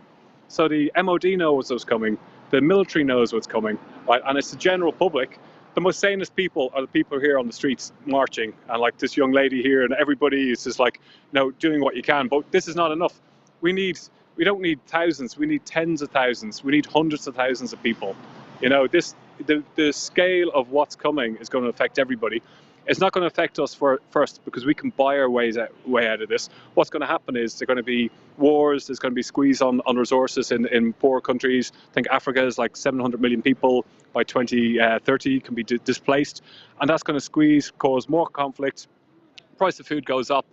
So the MOD knows what's coming, the military knows what's coming, right? And it's the general public. The most sanest people are the people here on the streets marching, and like this young lady here, and everybody is just like, doing what you can. But this is not enough. We don't need thousands. We need tens of thousands. We need hundreds of thousands of people. The scale of what's coming is going to affect everybody. It's not going to affect us first because we can buy our way out of this. What's going to happen is there are going to be wars, there's going to be squeeze on resources in poor countries. I think Africa is like 700 million people by 2030 can be displaced. And that's going to cause more conflict. Price of food goes up.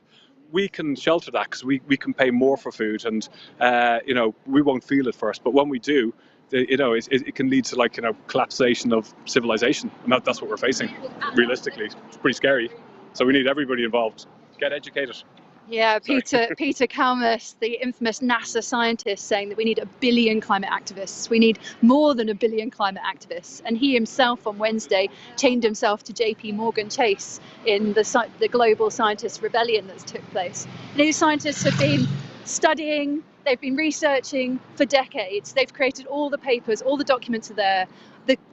We can shelter that because we can pay more for food and, we won't feel it first. But when we do, it can lead to like, collapsation of civilization. And that's what we're facing, realistically. It's pretty scary. So we need everybody involved. Get educated. Yeah, Peter Kalmus, the infamous NASA scientist, saying that we need 1 billion climate activists. We need more than 1 billion climate activists. And he himself on Wednesday chained himself to JP Morgan Chase in the global scientist rebellion that's took place. And these scientists have been studying, they've been researching for decades. They've created all the papers, all the documents are there.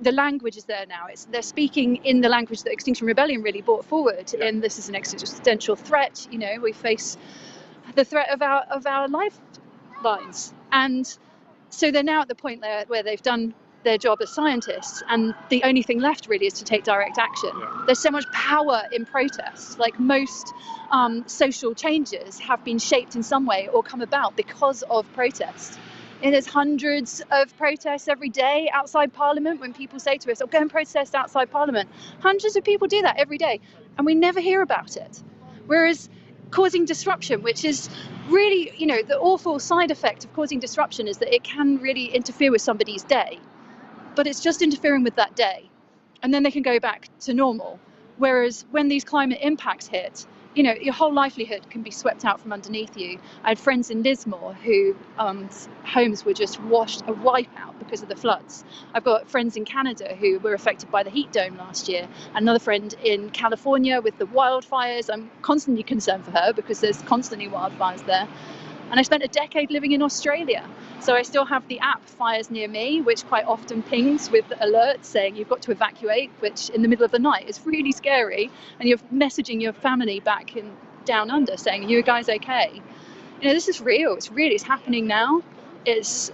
The language is there now. They're speaking in the language that Extinction Rebellion really brought forward. Yeah. And this is an existential threat. We face the threat of our lifelines. And so they're now at the point where they've done their job as scientists, and the only thing left really is to take direct action. Yeah. There's so much power in protests. Like most social changes have been shaped in some way or come about because of protest. And there's hundreds of protests every day outside Parliament. When people say to us, go and protest outside Parliament, hundreds of people do that every day, and we never hear about it. Whereas causing disruption, which is really, the awful side effect of causing disruption is that it can really interfere with somebody's day, but it's just interfering with that day, and then they can go back to normal. Whereas when these climate impacts hit, your whole livelihood can be swept out from underneath you. I had friends in Lismore who homes were just a wipe out because of the floods. I've got friends in Canada who were affected by the heat dome last year. Another friend in California with the wildfires. I'm constantly concerned for her because there's constantly wildfires there. And I spent a decade living in Australia. So I still have the app Fires Near Me, which quite often pings with alerts saying you've got to evacuate, which in the middle of the night is really scary. And you're messaging your family back in down under saying, are you guys okay? You know, this is real. It's happening now. It's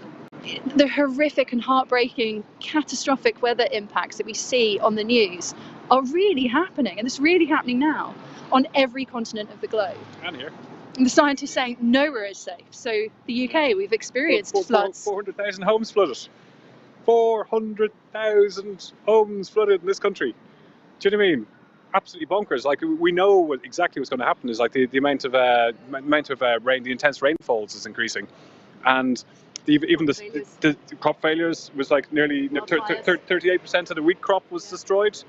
the horrific and heartbreaking, catastrophic weather impacts that we see on the news are really happening. And it's really happening now on every continent of the globe. And here. And the scientists saying nowhere is safe. So the UK, we've experienced floods. 400,000 homes flooded. 400,000 homes flooded in this country. Do you know what I mean? Absolutely bonkers. Like, we know exactly what's going to happen. Is like the amount of rain, the intense rainfalls is increasing, and even the crop failures was like nearly 38% of the wheat crop was destroyed.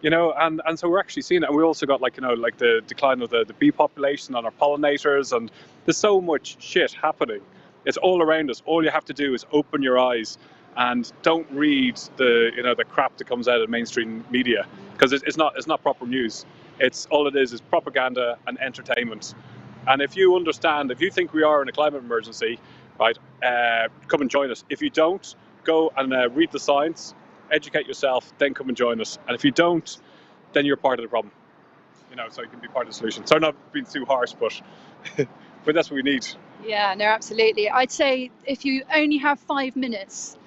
You know, and so we're actually seeing it. And we also got like the decline of the bee population and our pollinators, and there's so much shit happening. It's all around us. All you have to do is open your eyes and don't read the crap that comes out of mainstream media, because it's not proper news. It's all it is propaganda and entertainment. And if you think we are in a climate emergency, right, come and join us. If you don't, go and read the science, educate yourself, then come and join us. And if you don't, then you're part of the problem. You know, so you can be part of the solution. So not being too harsh, but but that's what we need. Yeah, no, absolutely. I'd say if you only have 5 minutes,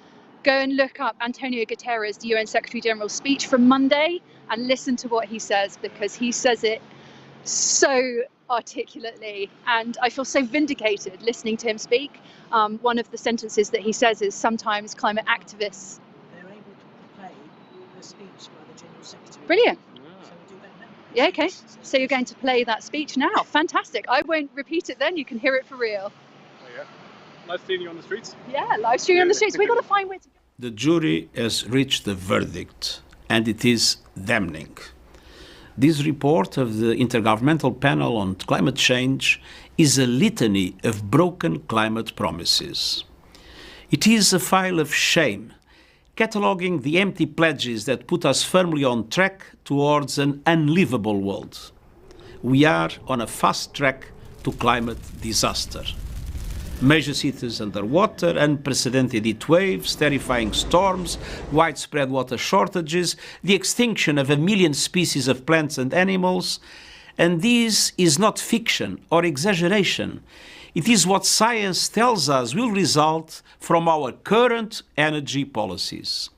go and look up Antonio Guterres, the UN Secretary General's speech from Monday, and listen to what he says, because he says it so articulately, and I feel so vindicated listening to him speak. One of the sentences that he says is sometimes climate activists. They're able to play the speech by the General Secretary. Brilliant. So we do that now. Yeah, okay. So you're going to play that speech now. Fantastic. I won't repeat it then. You can hear it for real. Oh, yeah. Nice seeing you on the streets. Yeah, live streaming on the streets. We've got to find where to go. The jury has reached a verdict, and it is damning. This report of the Intergovernmental Panel on Climate Change is a litany of broken climate promises. It is a file of shame, cataloguing the empty pledges that put us firmly on track towards an unlivable world. We are on a fast track to climate disaster. Major cities underwater, unprecedented heat waves, terrifying storms, widespread water shortages, the extinction of 1 million species of plants and animals. And this is not fiction or exaggeration. It is what science tells us will result from our current energy policies.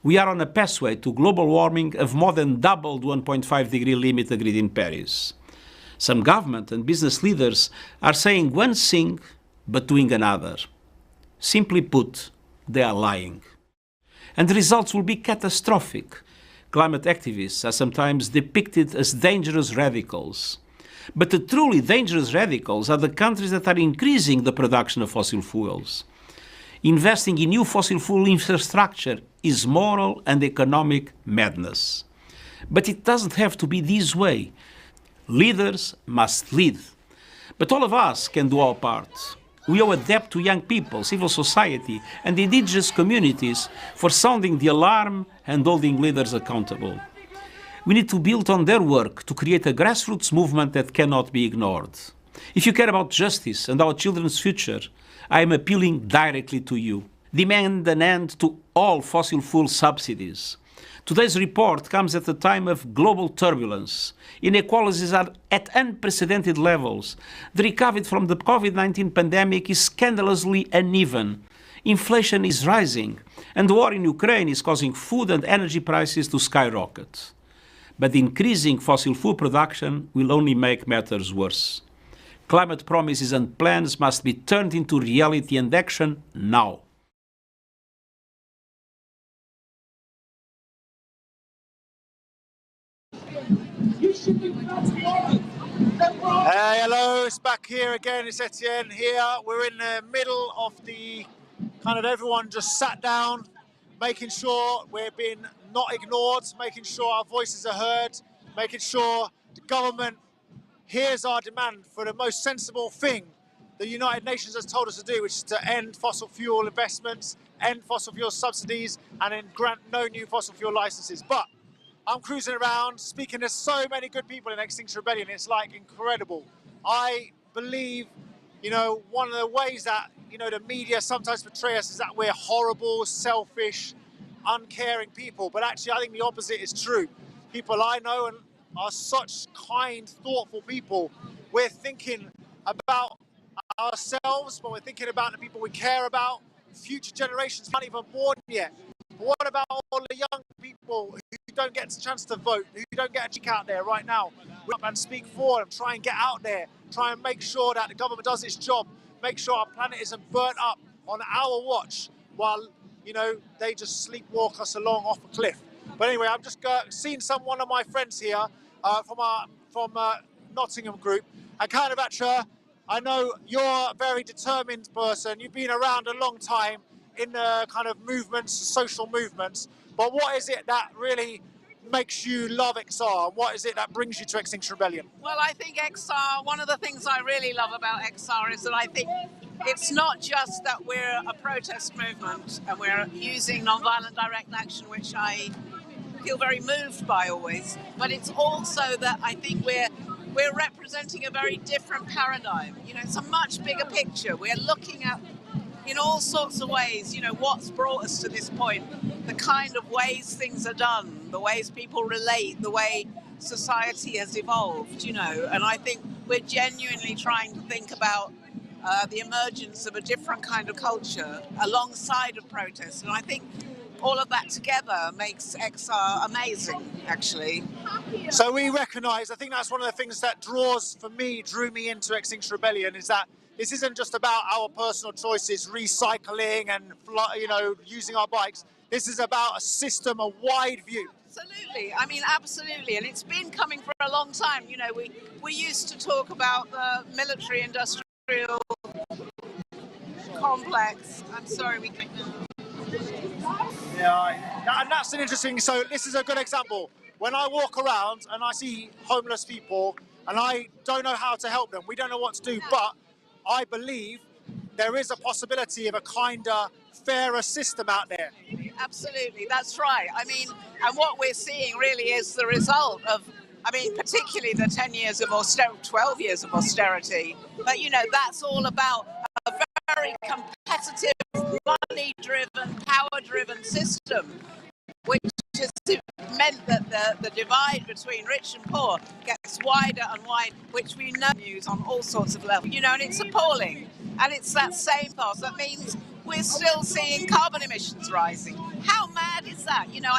We are on a pathway to global warming of more than double the 1.5 degree limit agreed in Paris. Some government and business leaders are saying one thing but doing another. Simply put, they are lying. And the results will be catastrophic. Climate activists are sometimes depicted as dangerous radicals. But the truly dangerous radicals are the countries that are increasing the production of fossil fuels. Investing in new fossil fuel infrastructure is moral and economic madness. But it doesn't have to be this way. Leaders must lead. But all of us can do our part. We owe a debt to young people, civil society, and indigenous communities for sounding the alarm and holding leaders accountable. We need to build on their work to create a grassroots movement that cannot be ignored. If you care about justice and our children's future, I am appealing directly to you. Demand an end to all fossil fuel subsidies. Today's report comes at a time of global turbulence. Inequalities are at unprecedented levels. The recovery from the COVID-19 pandemic is scandalously uneven. Inflation is rising, and the war in Ukraine is causing food and energy prices to skyrocket. But increasing fossil fuel production will only make matters worse. Climate promises and plans must be turned into reality and action now. Hey, hello, it's back here again. It's Etienne here. We're in the middle of the kind of everyone just sat down, making sure we're being not ignored, making sure our voices are heard, making sure the government hears our demand for the most sensible thing the United Nations has told us to do, which is to end fossil fuel investments, end fossil fuel subsidies, and then grant no new fossil fuel licenses. But I'm cruising around, speaking to so many good people in Extinction Rebellion. It's like incredible. I believe You know, one of the ways that, you know, the media sometimes portray us is that we're horrible, selfish, uncaring people. But actually, I think the opposite is true. People I know and are such kind, thoughtful people. We're thinking about ourselves, but we're thinking about the people we care about. Future generations aren't even born yet. But what about all the young people who don't get a chance to vote, who don't get a check out there right now? And speak for them, try and get out there, try and make sure that the government does its job, make sure our planet isn't burnt up on our watch while, you know, they just sleepwalk us along off a cliff. But anyway, I'm just seeing one of my friends here from Nottingham group. And kind of actually, I know you're a very determined person. You've been around a long time in the kind of movements, social movements. But what is it that really makes you love XR? What is it that brings you to Extinction Rebellion? Well, I think XR, one of the things I really love about XR is that I think it's not just that we're a protest movement and we're using non-violent direct action, which I feel very moved by always, but it's also that I think we're representing a very different paradigm. You know, it's a much bigger picture. We're looking at, in all sorts of ways, you know, what's brought us to this point, the kind of ways things are done, the ways people relate, the way society has evolved, you know, and I think we're genuinely trying to think about the emergence of a different kind of culture alongside of protest, and I think all of that together makes XR amazing, actually. So we recognise, I think that's one of the things that drew me into Extinction Rebellion, is that this isn't just about our personal choices, recycling and, you know, using our bikes. This is about a system, a wide view. Absolutely. I mean, absolutely. And it's been coming for a long time. You know, we used to talk about the military-industrial complex. I'm sorry, we can't. Yeah, and that's an interesting, so this is a good example. When I walk around and I see homeless people and I don't know how to help them, we don't know what to do, but I believe there is a possibility of a kinder, fairer system out there. Absolutely, that's right. I mean, and what we're seeing really is the result of, I mean, particularly the 10 years of austerity, 12 years of austerity. But, you know, that's all about a very competitive, money-driven, power-driven system, which has meant that the divide between rich and poor gets wider and wider, which we know news on all sorts of levels, you know, and it's appalling. And it's that same cost. That means we're still seeing carbon emissions rising. How mad is that? You know,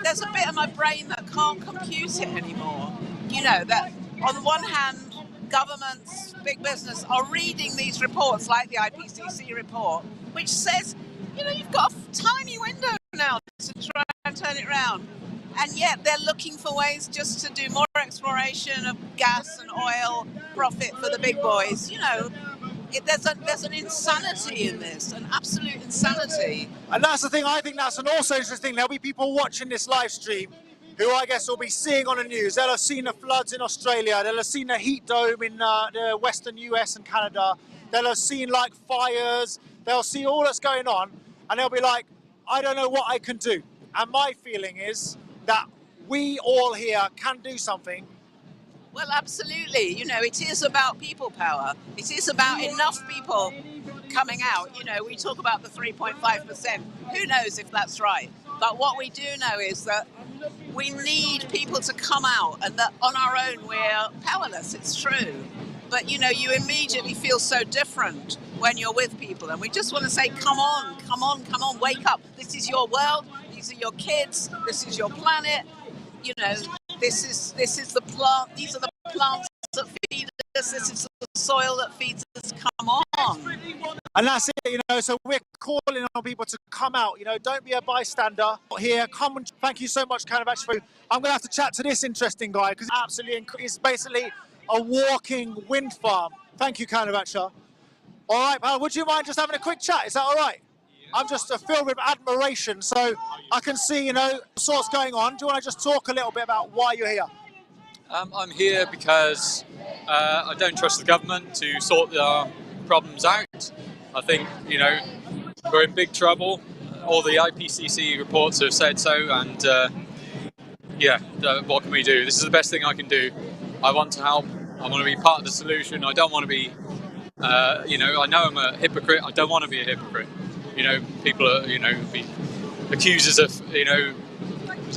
there's a bit of my brain that can't compute it anymore. You know, that on the one hand, governments, big business are reading these reports like the IPCC report, which says, you know, you've got a tiny window now to try and turn it around. And yet they're looking for ways just to do more exploration of gas and oil, profit for the big boys. You know, there's an insanity in this, an absolute insanity. And that's the thing, I think that's an also interesting thing. There'll be people watching this live stream who I guess will be seeing on the news. They'll have seen the floods in Australia, they'll have seen the heat dome in the western US and Canada, they'll have seen like fires, they'll see all that's going on, and they'll be like, I don't know what I can do. And my feeling is that we all here can do something. Well, absolutely. You know, it is about people power. It is about enough people coming out. You know, we talk about the 3.5%. Who knows if that's right? But what we do know is that we need people to come out, and that on our own we're powerless. It's true. But, you know, you immediately feel so different when you're with people. And we just want to say, come on, come on, come on, wake up. This is your world. These are your kids. This is your planet. You know, this is the plant. These are the plants that feed us. This is the soil that feeds us. Come on. And that's it, you know, so we're calling on people to come out, you know, don't be a bystander here. Come and thank you so much, kind of actually. I'm going to have to chat to this interesting guy because he's basically a walking wind farm. Thank you, kind of actually. All right, pal, would you mind just having a quick chat? Is that all right? I'm just filled with admiration, so I can see, you know, what's going on. Do you want to just talk a little bit about why you're here? I'm here because I don't trust the government to sort the problems out. I think, you know, we're in big trouble. All the IPCC reports have said so, and yeah, what can we do? This is the best thing I can do. I want to help. I want to be part of the solution. I don't want to be You know, I know I'm a hypocrite. I don't want to be a hypocrite. You know, people are, you know, be accusers of, you know,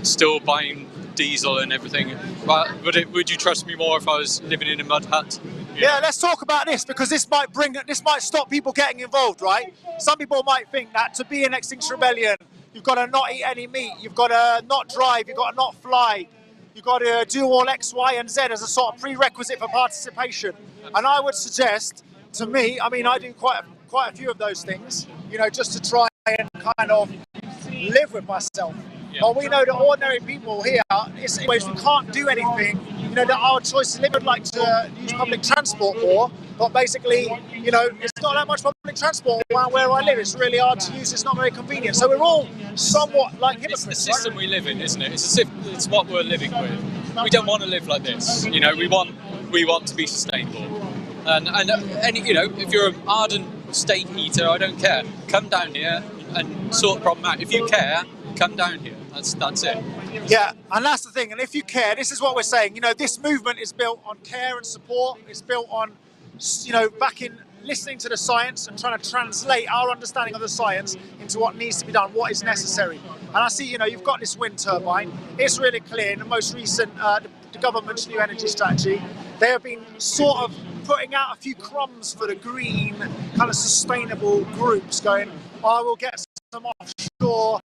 still buying diesel and everything. But would you trust me more if I was living in a mud hut? Yeah, let's talk about this, because this might stop people getting involved, right? Some people might think that to be in Extinction Rebellion, you've got to not eat any meat, you've got to not drive, you've got to not fly, you've got to do all X, Y, and Z as a sort of prerequisite for participation. And I would suggest, to me, I mean, I do quite a few of those things, you know, just to try and kind of live with myself. Yeah. But we know that ordinary people here, in ways we can't do anything. You know, that our choice is limited, like to use public transport more, but basically, you know, it's not that much public transport around where I live. It's really hard to use, it's not very convenient. So we're all somewhat like hypocrites. It's the system we live in, isn't it? It's what we're living with. We don't want to live like this. You know, we want to be sustainable. And you know, if you're an ardent state eater, I don't care. Come down here and sort the problem out. If you care, come down here. That's it. Yeah, and that's the thing. And if you care, this is what we're saying. You know, this movement is built on care and support. It's built on, you know, listening to the science and trying to translate our understanding of the science into what needs to be done, what is necessary. And I see, you know, you've got this wind turbine. It's really clear in the most recent, the government's new energy strategy, they have been sort of putting out a few crumbs for the green, kind of sustainable groups, going, oh, we'll get some offshore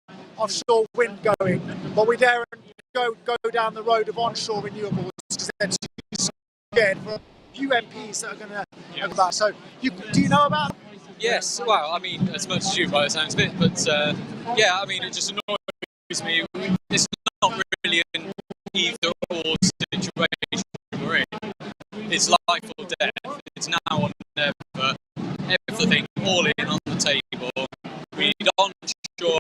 wind going, but we daren't go down the road of onshore renewables because they're too scared for a few MPs that are going to talk about. So, do you know about? Yes, well, I mean, as much as you by the sounds of it, but yeah, I mean, it just annoys me. It's not really an either-or situation we're in. It's life or death. It's now or never. Everything all in on the table. We need onshore,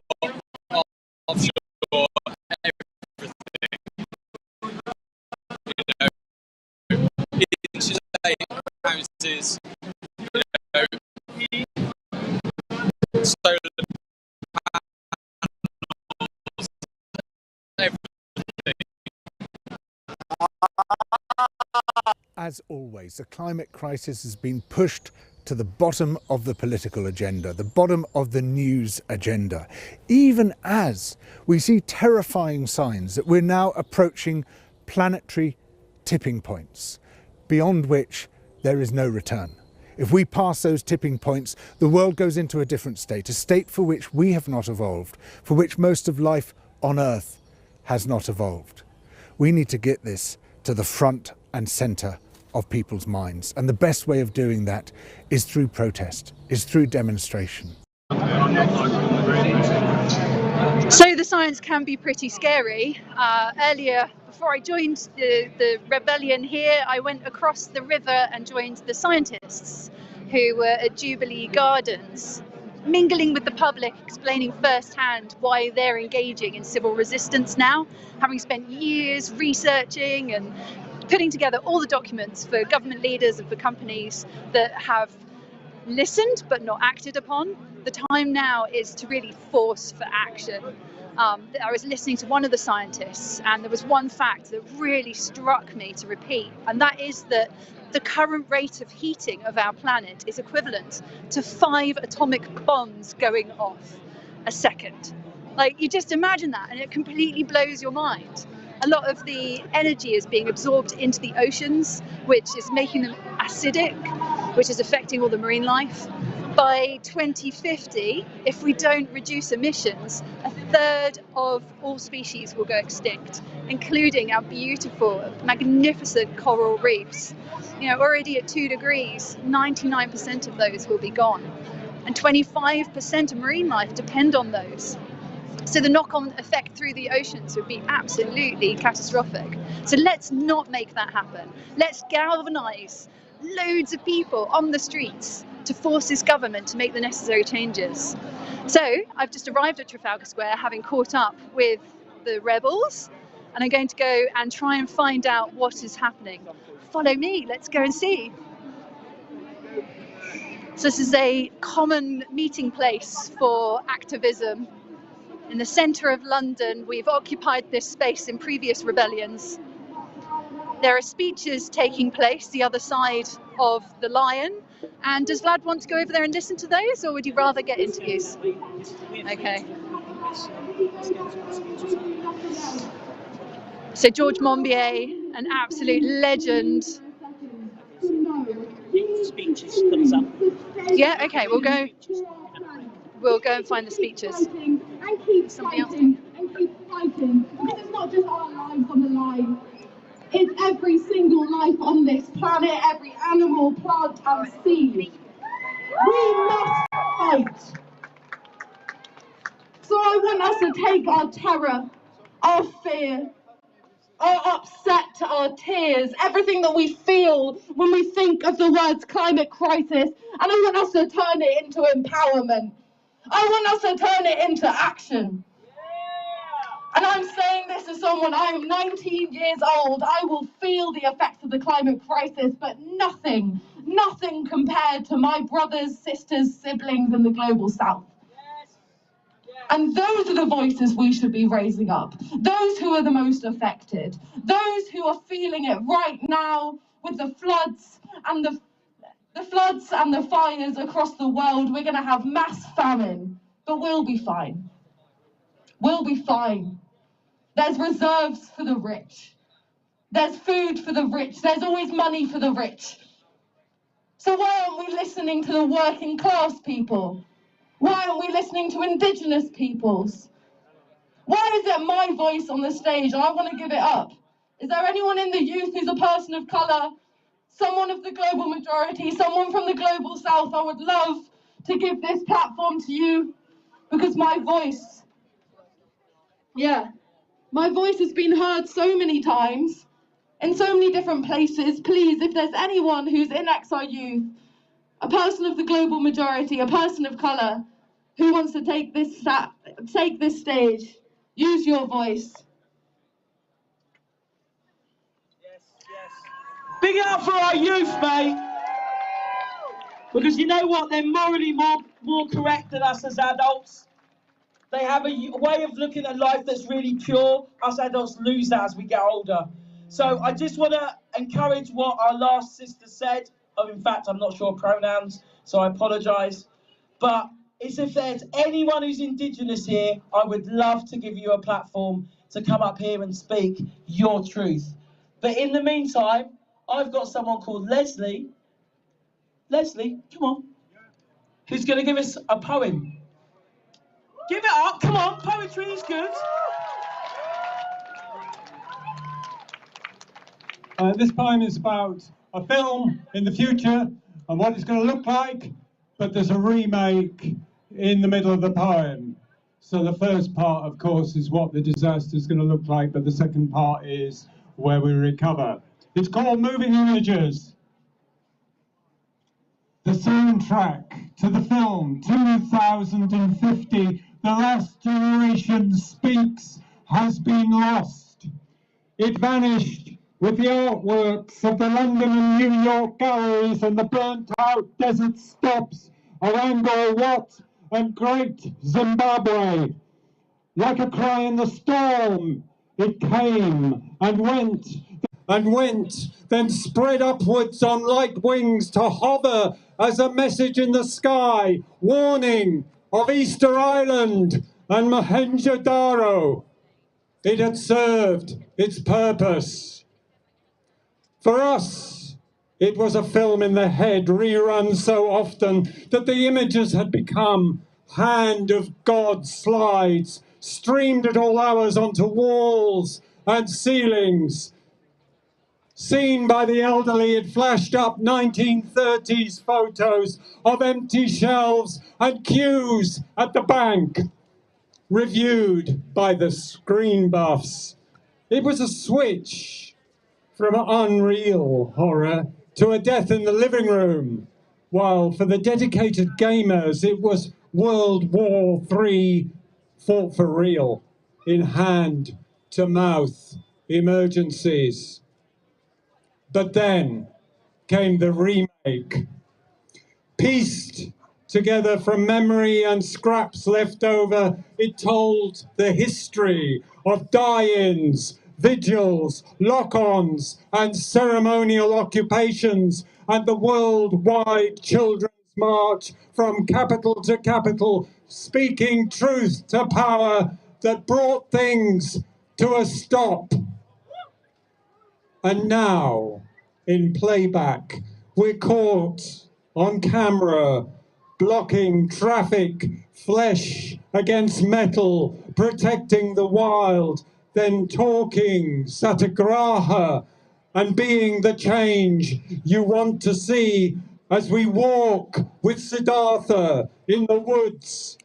offshore, everything. You know, insulate houses, you know, solar panels, everything. As always, the climate crisis has been pushed to the bottom of the political agenda, the bottom of the news agenda, even as we see terrifying signs that we're now approaching planetary tipping points, beyond which there is no return. If we pass those tipping points, the world goes into a different state, a state for which we have not evolved, for which most of life on Earth has not evolved. We need to get this to the front and centre of people's minds. And the best way of doing that is through protest, is through demonstration. So the science can be pretty scary. Earlier, before I joined the rebellion here, I went across the river and joined the scientists who were at Jubilee Gardens, mingling with the public, explaining firsthand why they're engaging in civil resistance now, having spent years researching and putting together all the documents for government leaders and for companies that have listened but not acted upon. The time now is to really force for action. I was listening to one of the scientists, and there was one fact that really struck me to repeat, and that is that the current rate of heating of our planet is equivalent to 5 atomic bombs going off a second. Like, you just imagine that, and it completely blows your mind. A lot of the energy is being absorbed into the oceans, which is making them acidic, which is affecting all the marine life. By 2050, if we don't reduce emissions, 1/3 of all species will go extinct, including our beautiful, magnificent coral reefs. You know, already at 2 degrees, 99% of those will be gone. And 25% of marine life depend on those. So the knock-on effect through the oceans would be absolutely catastrophic. So let's not make that happen. Let's galvanise loads of people on the streets to force this government to make the necessary changes. So I've just arrived at Trafalgar Square, having caught up with the rebels, and I'm going to go and try and find out what is happening. Follow me, let's go and see. So this is a common meeting place for activism. In the centre of London, we've occupied this space in previous rebellions. There are speeches taking place the other side of the Lion, And does Vlad want to go over there and listen to those, or would you rather get interviews? Okay. So George Monbiot, an absolute legend. Speeches comes up. Yeah, okay, we'll go and find the speeches. And keep fighting, and keep fighting, because it's not just our lives on the line. It's every single life on this planet, every animal, plant and seed. We must fight. So I want us to take our terror, our fear, our upset, our tears, everything that we feel when we think of the words climate crisis, and I want us to turn it into empowerment. I want us to turn it into action. And I'm saying this as someone, I'm 19 years old, I will feel the effects of the climate crisis, but nothing compared to my brothers, sisters, siblings in the global south. And those are the voices we should be raising up. Those who are the most affected. Those who are feeling it right now with the floods and the fires across the world. We're going to have mass famine, but we'll be fine. We'll be fine. There's reserves for the rich. There's food for the rich. There's always money for the rich. So why aren't we listening to the working class people? Why aren't we listening to indigenous peoples? Why is it my voice on the stage? I want to give it up. Is there anyone in the youth who's a person of colour? Someone of the global majority? Someone from the global south? I would love to give this platform to you, because my voice has been heard so many times in so many different places. Please, if there's anyone who's in XR Youth, a person of the global majority, a person of colour, who wants to take this stage, use your voice. Big it up for our youth, mate. Because you know what? They're morally more correct than us as adults. They have a way of looking at life that's really pure. Us adults lose that as we get older. So I just want to encourage what our last sister said. In fact, I'm not sure pronouns, so I apologise. But it's if there's anyone who's Indigenous here, I would love to give you a platform to come up here and speak your truth. But in the meantime, I've got someone called Leslie. Leslie, come on. Who's going to give us a poem. Give it up, come on, poetry is good. This poem is about a film in the future and what it's going to look like, but there's a remake in the middle of the poem. So the first part, of course, is what the disaster is going to look like, but the second part is where we recover. It's called Moving Images. The soundtrack to the film 2050, The Last Generation Speaks, has been lost. It vanished with the artworks of the London and New York galleries and the burnt-out desert stops of Angkor Wat and Great Zimbabwe. Like a cry in the storm, it came and went, then spread upwards on light wings to hover as a message in the sky, warning of Easter Island and Mohenjo-Daro. It had served its purpose. For us, it was a film in the head, rerun so often that the images had become hand of God slides, streamed at all hours onto walls and ceilings. Seen by the elderly, it flashed up 1930s photos of empty shelves and queues at the bank. Reviewed by the screen buffs. It was a switch from unreal horror to a death in the living room, while for the dedicated gamers it was World War III fought for real, in hand-to-mouth emergencies. But then came the remake, pieced together from memory and scraps left over. It told the history of die-ins, vigils, lock-ons and ceremonial occupations, and the worldwide children's march from capital to capital, speaking truth to power that brought things to a stop. And now, in playback, we're caught on camera, blocking traffic, flesh against metal, protecting the wild, then talking satyagraha and being the change you want to see as we walk with Siddhartha in the woods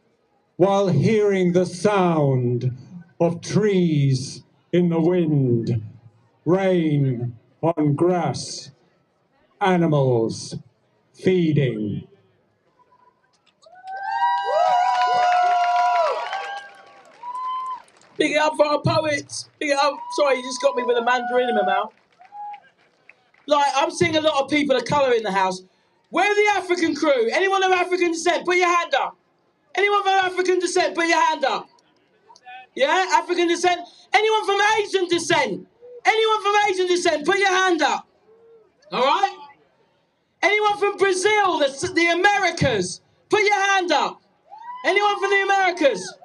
while hearing the sound of trees in the wind, rain on grass, animals feeding. Big it up for our poets. Big it up. Sorry, you just got me with a mandarin in my mouth. Like, I'm seeing a lot of people of colour in the house. Where are the African crew? Anyone of African descent? Put your hand up. Anyone from African descent? Put your hand up. Yeah, African descent. Anyone from Asian descent? Anyone from Asian descent? Put your hand up. All right? Anyone from Brazil, the Americas? Put your hand up. Anyone from the Americas?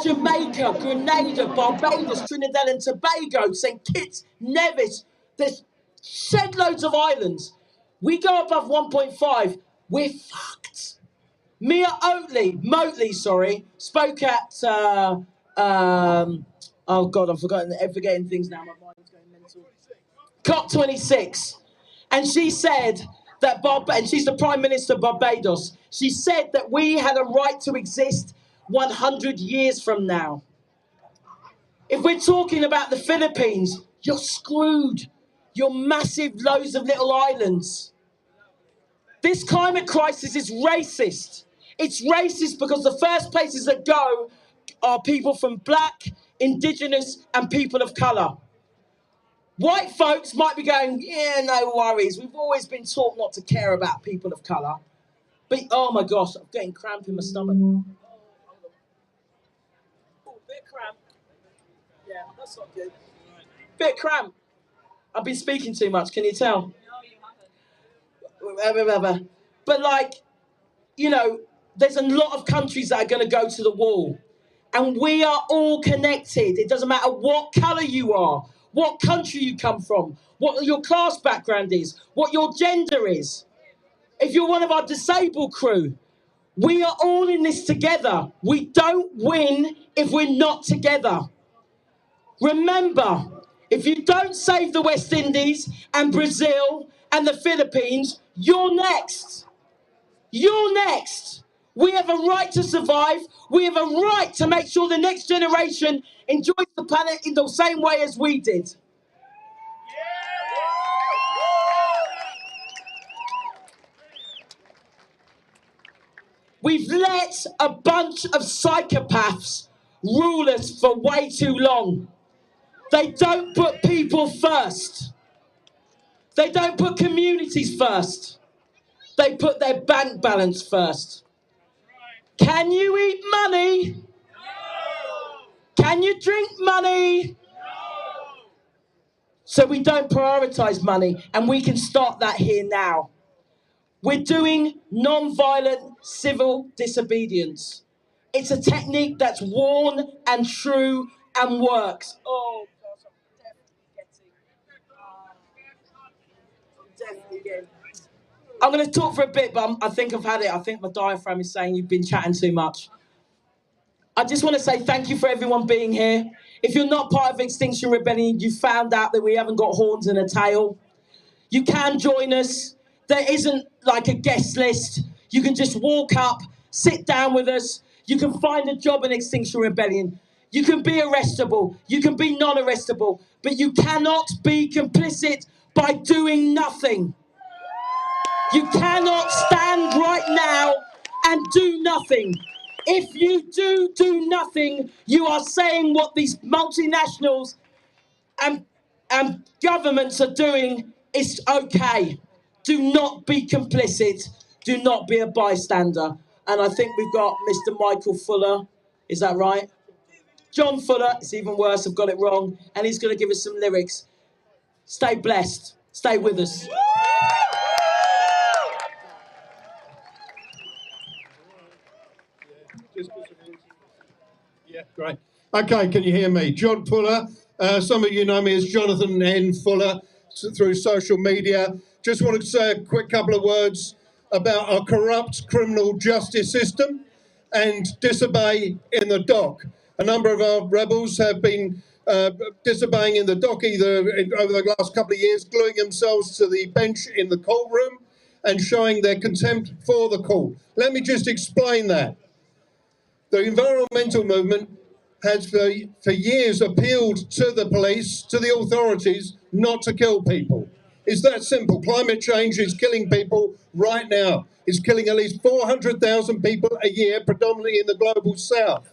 Jamaica, Grenada, Barbados, Trinidad and Tobago, St. Kitts, Nevis. There's shed loads of islands. We go above 1.5, we're fucked. Mia Motley, spoke at, oh God, I'm forgetting things now, my mind's going mental. COP26, and she said that and she's the Prime Minister of Barbados, she said that we had a right to exist 100 years from now. If we're talking about the Philippines, you're screwed. You're massive loads of little islands. This climate crisis is racist. It's racist because the first places that go are people from black, indigenous, and people of colour. White folks might be going, yeah, no worries. We've always been taught not to care about people of colour. But, oh my gosh, I'm getting cramp in my stomach. Oh, bit of cramp. Yeah, that's not good. Bit of cramp. I've been speaking too much, can you tell? No, you haven't. But like, you know, there's a lot of countries that are going to go to the wall. And we are all connected. It doesn't matter what colour you are, what country you come from, what your class background is, what your gender is. If you're one of our disabled crew, we are all in this together. We don't win if we're not together. Remember, if you don't save the West Indies and Brazil and the Philippines, you're next. You're next. We have a right to survive. We have a right to make sure the next generation enjoys the planet in the same way as we did. We've let a bunch of psychopaths rule us for way too long. They don't put people first. They don't put communities first. They put their bank balance first. Can you eat money? No. Can you drink money? No. So we don't prioritise money, and we can start that here now. We're doing non-violent civil disobedience. It's a technique that's worn and true and works. Oh, gosh, I'm definitely getting... I'm going to talk for a bit, but I think I've had it. I think my diaphragm is saying you've been chatting too much. I just want to say thank you for everyone being here. If you're not part of Extinction Rebellion, you found out that we haven't got horns and a tail. You can join us. There isn't like a guest list. You can just walk up, sit down with us. You can find a job in Extinction Rebellion. You can be arrestable. You can be non-arrestable. But you cannot be complicit by doing nothing. You cannot stand right now and do nothing. If you do nothing, you are saying what these multinationals and governments are doing is okay. Do not be complicit. Do not be a bystander. And I think we've got Mr. Michael Fuller. Is that right? John Fuller. It's even worse. I've got it wrong. And he's going to give us some lyrics. Stay blessed. Stay with us. Yeah, great. Okay, can you hear me? John Fuller. Some of you know me as Jonathan N. Fuller through social media. Just wanted to say a quick couple of words about our corrupt criminal justice system and disobey in the dock. A number of our rebels have been disobeying in the dock either over the last couple of years, gluing themselves to the bench in the courtroom and showing their contempt for the court. Let me just explain that. The environmental movement has for years appealed to the police, to the authorities, not to kill people. It's that simple. Climate change is killing people right now. It's killing at least 400,000 people a year, predominantly in the global south.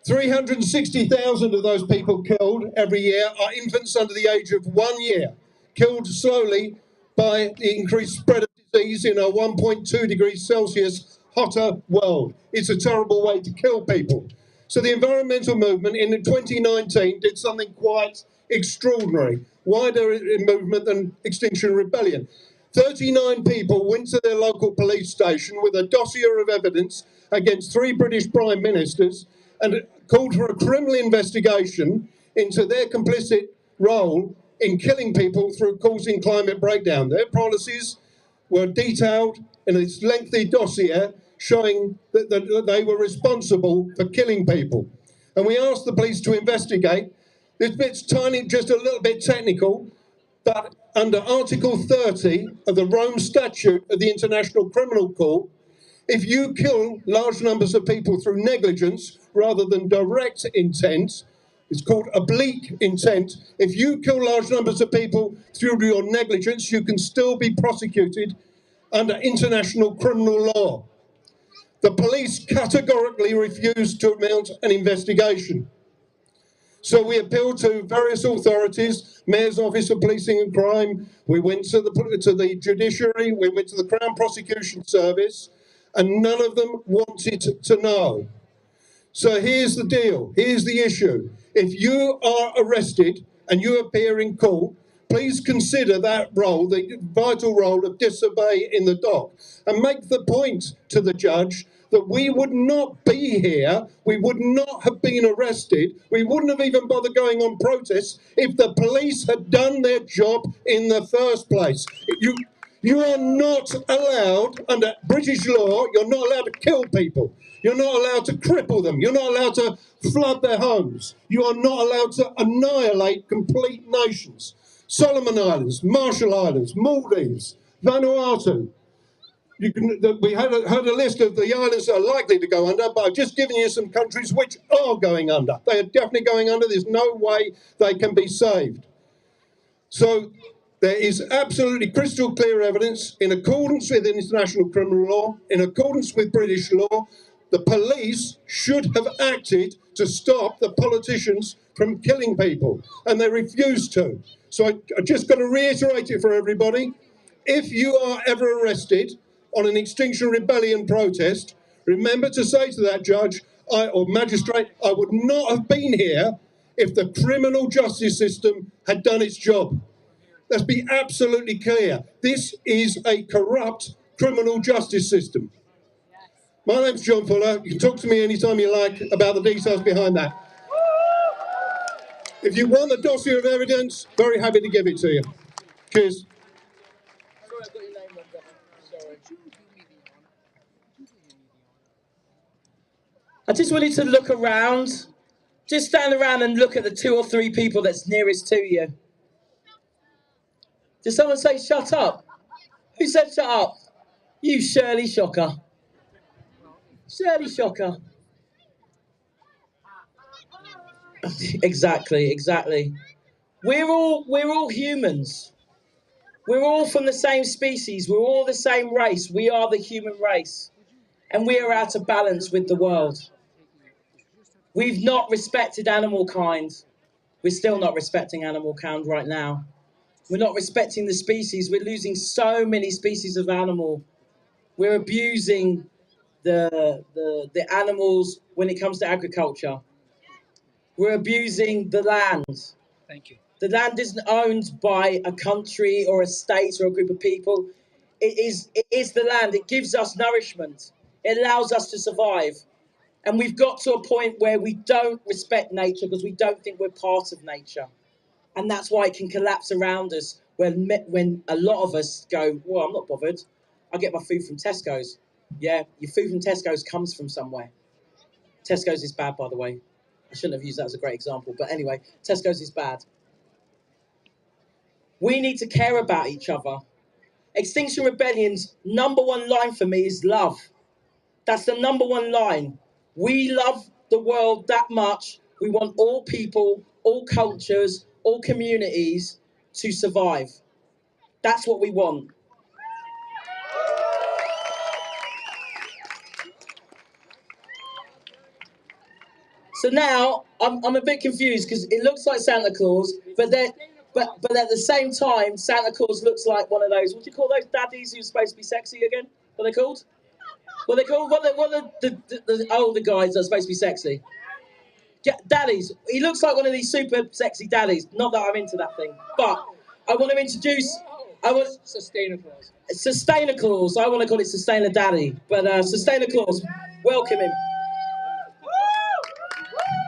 360,000 of those people killed every year are infants under the age of 1 year, killed slowly by the increased spread of disease in a 1.2 degrees Celsius hotter world. It's a terrible way to kill people. So the environmental movement in 2019 did something quite extraordinary, wider movement than Extinction Rebellion. 39 people went to their local police station with a dossier of evidence against 3 British prime ministers and called for a criminal investigation into their complicit role in killing people through causing climate breakdown. Their policies were detailed in this lengthy dossier showing that they were responsible for killing people. And we asked the police to investigate. This bit's tiny, just a little bit technical, but under Article 30 of the Rome Statute of the International Criminal Court, if you kill large numbers of people through negligence rather than direct intent, it's called oblique intent. If you kill large numbers of people through your negligence, you can still be prosecuted under international criminal law. The police categorically refused to mount an investigation. So we appealed to various authorities, Mayor's Office of Policing and Crime, we went to the judiciary, we went to the Crown Prosecution Service, and none of them wanted to know. So here's the deal, here's the issue. If you are arrested and you appear in court, please consider that role, the vital role of disobey in the dock, and make the point to the judge that we would not be here, we would not have been arrested, we wouldn't have even bothered going on protests if the police had done their job in the first place. You are not allowed, under British law, you're not allowed to kill people. You're not allowed to cripple them. You're not allowed to flood their homes. You are not allowed to annihilate complete nations. Solomon Islands, Marshall Islands, Maldives, Vanuatu. We heard a list of the islands that are likely to go under, but I've just given you some countries which are going under. They are definitely going under. There's no way they can be saved. So there is absolutely crystal clear evidence in accordance with international criminal law, in accordance with British law, the police should have acted to stop the politicians from killing people, and they refused to. So I just got to reiterate it for everybody. If you are ever arrested on an Extinction Rebellion protest, remember to say to that judge or magistrate, I would not have been here if the criminal justice system had done its job. Let's be absolutely clear. This is a corrupt criminal justice system. My name's John Fuller. You can talk to me anytime you like about the details behind that. If you want the dossier of evidence, very happy to give it to you. Cheers. I just wanted to look around. Just stand around and look at the 2 or 3 people that's nearest to you. Did someone say shut up? Who said shut up? You Shirley Shocker. Shirley Shocker. Exactly. We're all humans. We're all from the same species. We're all the same race. We are the human race. and we are out of balance with the world. We've not respected animal kind. We're still not respecting animal kind right now. We're not respecting the species. We're losing so many species of animal. We're abusing the animals when it comes to agriculture. We're abusing the land. Thank you. The land isn't owned by a country or a state or a group of people. It is the land. It gives us nourishment. It allows us to survive. And we've got to a point where we don't respect nature because we don't think we're part of nature. And that's why it can collapse around us when a lot of us go, well, I'm not bothered. I get my food from Tesco's. Yeah, your food from Tesco's comes from somewhere. Tesco's is bad, by the way. I shouldn't have used that as a great example. But anyway, Tesco's is bad. We need to care about each other. Extinction Rebellion's #1 line for me is love. That's the #1 line. We love the world that much. We want all people, all cultures, all communities to survive. That's what we want. So now I'm a bit confused because it looks like Santa Claus, but at the same time, Santa Claus looks like one of those. What do you call those daddies who's supposed to be sexy again? What are they called? What are they called? What are the older guys that are supposed to be sexy? Yeah, daddies. He looks like one of these super sexy daddies. Not that I'm into that thing, but I want to introduce. Sustainer Claus. Sustainer Claus. I want to call it Sustainer Daddy, but Sustainer Claus. Welcome him.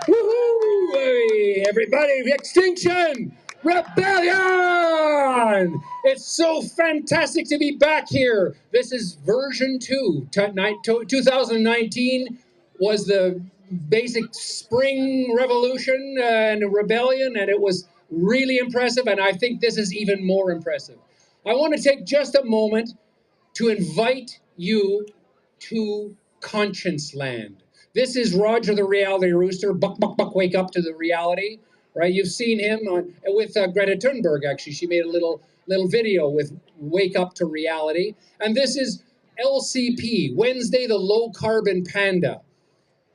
Woohoo! Hey, everybody, Extinction Rebellion! It's so fantastic to be back here. This is version 2. 2019 was the basic spring revolution and rebellion, and it was really impressive, and I think this is even more impressive. I want to take just a moment to invite you to Conscience Land. This is Roger the Reality Rooster. Buck, buck, buck, wake up to the reality, right? You've seen him with Greta Thunberg, actually. She made a little video with Wake Up to Reality. And this is LCP, Wednesday the Low Carbon Panda,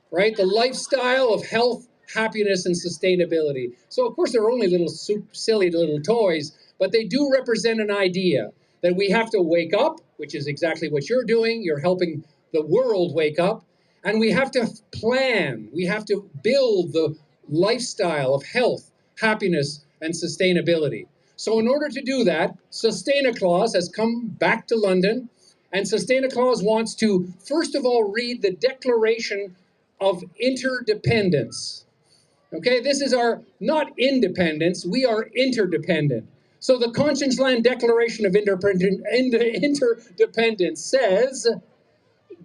right? The lifestyle of health, happiness, and sustainability. So, of course, they're only little silly little toys, but they do represent an idea that we have to wake up, which is exactly what you're doing. You're helping the world wake up. And we have to plan. We have to build the lifestyle of health, happiness, and sustainability. So in order to do that, Sustainer Claus has come back to London. And Sustainer Claus wants to, first of all, read the Declaration of Interdependence. Okay, this is our, not independence, we are interdependent. So the Conscience Land Declaration of Interdependence says,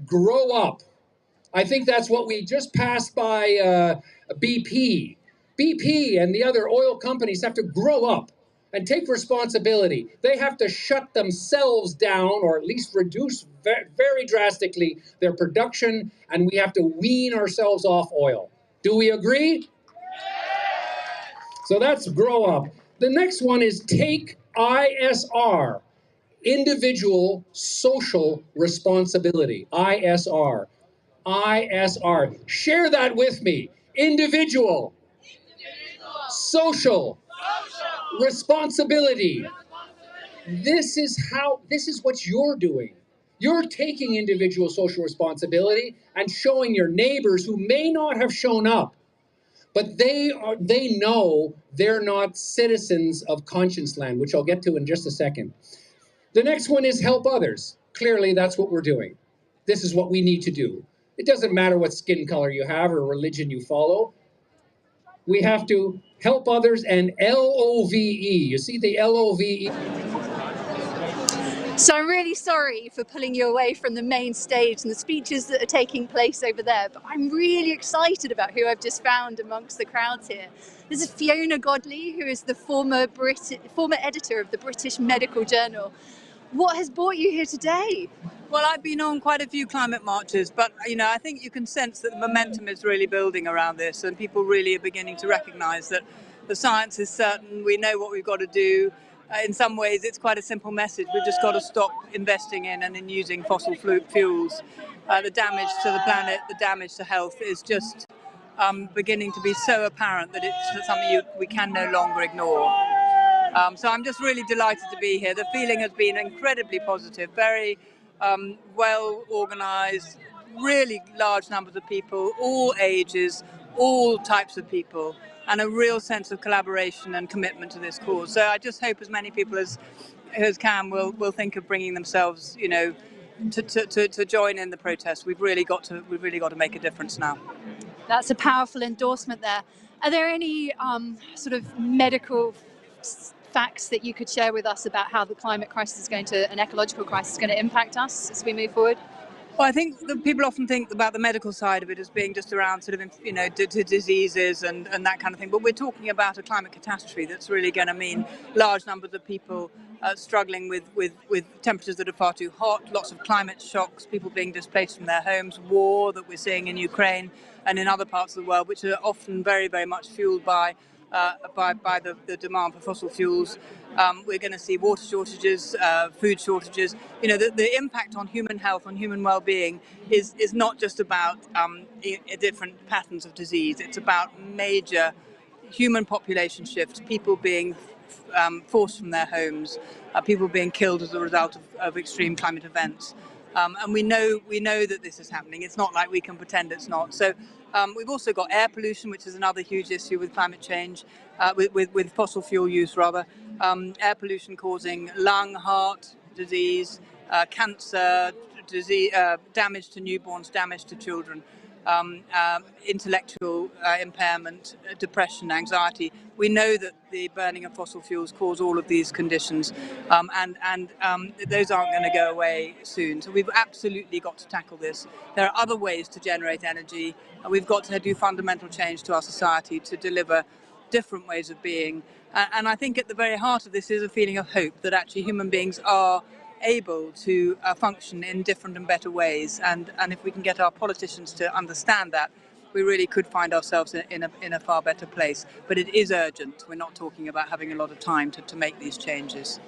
grow up. I think that's what we just passed by BP. BP and the other oil companies have to grow up and take responsibility. They have to shut themselves down or at least reduce very drastically their production, and we have to wean ourselves off oil. Do we agree? So that's grow up. The next one is take ISR, individual social responsibility, ISR. ISR. Share that with me. Individual. Social. Responsibility. This is what you're doing. You're taking individual social responsibility and showing your neighbors who may not have shown up, but they know they're not citizens of Conscience Land, which I'll get to in just a second. The next one is help others. Clearly, that's what we're doing. This is what we need to do. It doesn't matter what skin color you have or religion you follow. We have to help others and LOVE. You see the LOVE? So I'm really sorry for pulling you away from the main stage and the speeches that are taking place over there, but I'm really excited about who I've just found amongst the crowds here. This is Fiona Godley, who is the former editor of the British Medical Journal. What has brought you here today? Well, I've been on quite a few climate marches, but I think you can sense that the momentum is really building around this, and people really are beginning to recognise that the science is certain. We know what we've got to do. in some ways it's quite a simple message. We've just got to stop investing in and in using fossil fuels. The damage to the planet, the damage to health is just beginning to be so apparent that it's something we can no longer ignore. So I'm just really delighted to be here. The feeling has been incredibly positive, very well organised, really large numbers of people, all ages, all types of people, and a real sense of collaboration and commitment to this cause. So I just hope as many people as can will think of bringing themselves, you know, to join in the protest. We've really got to make a difference now. That's a powerful endorsement there. Are there any sort of medical facts that you could share with us about how the climate crisis is going to, an ecological crisis is going to impact us as we move forward? Well, I think that people often think about the medical side of it as being just around sort of, you know, diseases and that kind of thing. But we're talking about a climate catastrophe that's really going to mean large numbers of people struggling with temperatures that are far too hot, lots of climate shocks, people being displaced from their homes, war that we're seeing in Ukraine and in other parts of the world, which are often very, very much fueled by the demand for fossil fuels. We're going to see water shortages, food shortages. You know, the impact on human health, on human well-being is not just about different patterns of disease. It's about major human population shifts, people being forced from their homes, people being killed as a result of extreme climate events. And we know that this is happening. It's not like we can pretend it's not. So we've also got air pollution, which is another huge issue with climate change, with fossil fuel use rather. Air pollution causing lung, heart disease, cancer, disease, damage to newborns, damage to children, intellectual impairment, depression, anxiety. We know that the burning of fossil fuels cause all of these conditions, and those aren't going to go away soon. So we've absolutely got to tackle this. There are other ways to generate energy. We've got to do fundamental change to our society to deliver different ways of being. And I think at the very heart of this is a feeling of hope that actually human beings are able to function in different and better ways. And if we can get our politicians to understand that, we really could find ourselves in a far better place. But it is urgent. We're not talking about having a lot of time to make these changes.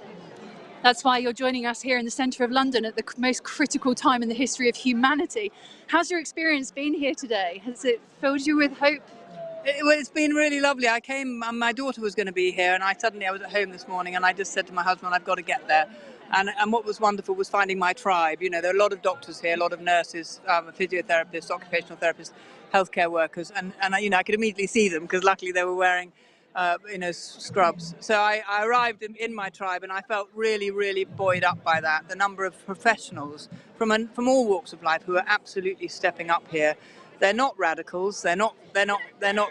That's why you're joining us here in the centre of London at the most critical time in the history of humanity. How's your experience been here today? Has it filled you with hope? It's been really lovely. I came, my daughter was going to be here, and I was at home this morning, and I just said to my husband, I've got to get there. And what was wonderful was finding my tribe. You know, there are a lot of doctors here, a lot of nurses, physiotherapists, occupational therapists, healthcare workers, and you know, I could immediately see them because luckily they were wearing scrubs. So I arrived in my tribe, and I felt really, really buoyed up by that. The number of professionals from all walks of life who are absolutely stepping up here. They're not radicals. They're not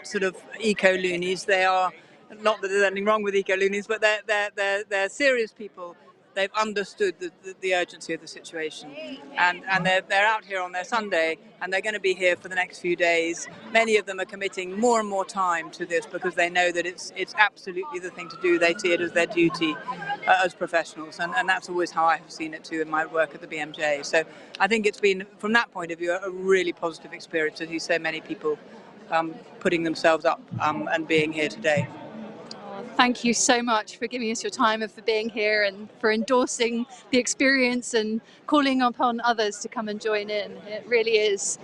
sort of eco-loonies. They are not that there's anything wrong with eco-loonies, but they're serious people. They've understood the urgency of the situation, and they're out here on their Sunday, and they're going to be here for the next few days. Many of them are committing more and more time to this because they know that it's absolutely the thing to do. They see it as their duty as professionals, and that's always how I've seen it too in my work at the BMJ. So I think it's been, from that point of view, a really positive experience to see so many people putting themselves up and being here today. Thank you so much for giving us your time and for being here and for endorsing the experience and calling upon others to come and join in. It really is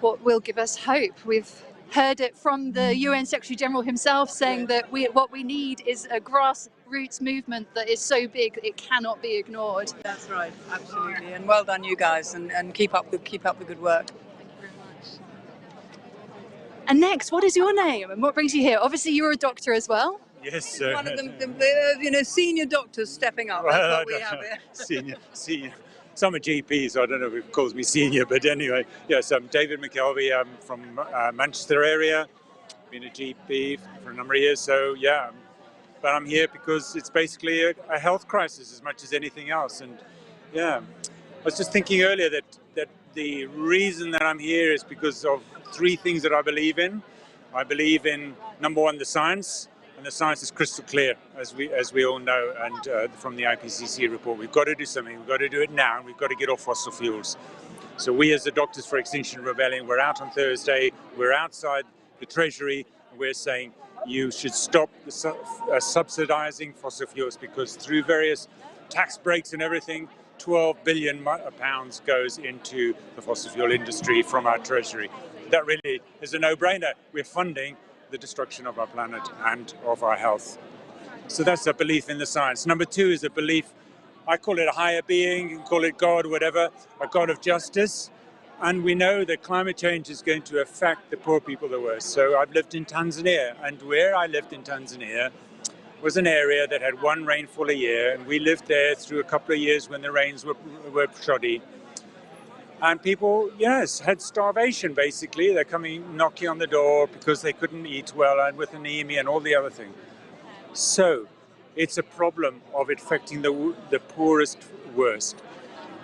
what will give us hope. We've heard it from the UN Secretary General himself saying that what we need is a grassroots movement that is so big it cannot be ignored. That's right, absolutely. And well done, you guys, and keep up the good work. Thank you very much. And next, what is your name and what brings you here? Obviously, you're a doctor as well. Yes, one of the senior doctors stepping up. That's what we have here. Senior. So I'm a GP, so I don't know if it calls me senior, but anyway, yes, I'm David McKelvey. I'm from Manchester area. Been a GP for a number of years, so yeah. But I'm here because it's basically a health crisis as much as anything else. And yeah, I was just thinking earlier that the reason that I'm here is because of three things that I believe in. I believe in, number one, the science. And the science is crystal clear, as we all know, and from the IPCC report. We've got to do something. We've got to do it now, and we've got to get off fossil fuels. So we, as the Doctors for Extinction Rebellion, we're out on Thursday. We're outside the Treasury, and we're saying, You should stop the subsidizing fossil fuels, because through various tax breaks and everything, 12 billion pounds goes into the fossil fuel industry from our treasury. That really is a no-brainer. We're funding the destruction of our planet and of our health. So that's a belief in the science. Number two is a belief, I call it a higher being, you can call it God, whatever, a God of justice. And we know that climate change is going to affect the poor people the worst. So I've lived in Tanzania, and where I lived in Tanzania was an area that had one rainfall a year, and we lived there through a couple of years when the rains were shoddy. And people, yes, had starvation, basically. They're coming, knocking on the door because they couldn't eat well and with anemia and all the other things. So it's a problem of affecting the poorest worst.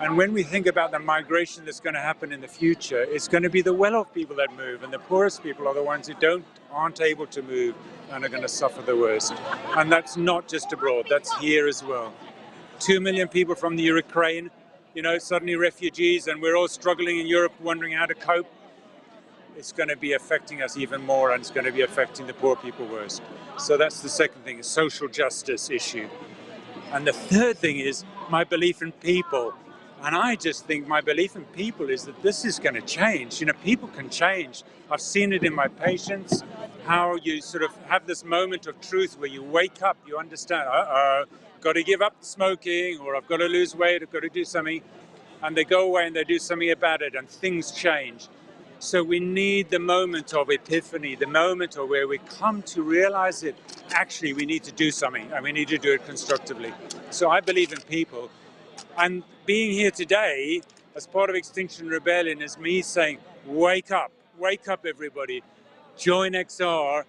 And when we think about the migration that's going to happen in the future, it's going to be the well-off people that move, and the poorest people are the ones who aren't able to move and are going to suffer the worst. And that's not just abroad, that's here as well. 2 million people from the Ukraine, suddenly refugees, and we're all struggling in Europe, wondering how to cope. It's going to be affecting us even more, and it's going to be affecting the poor people worst. So that's the second thing, a social justice issue. And the third thing is my belief in people. And I just think my belief in people is that this is going to change. People can change. I've seen it in my patients, how you sort of have this moment of truth where you wake up, you understand, got to give up smoking, or I've got to lose weight, I've got to do something. And they go away and they do something about it, and things change. So we need the moment of epiphany, the moment of where we come to realize that actually we need to do something, and we need to do it constructively. So I believe in people. And being here today as part of Extinction Rebellion is me saying, wake up everybody, join XR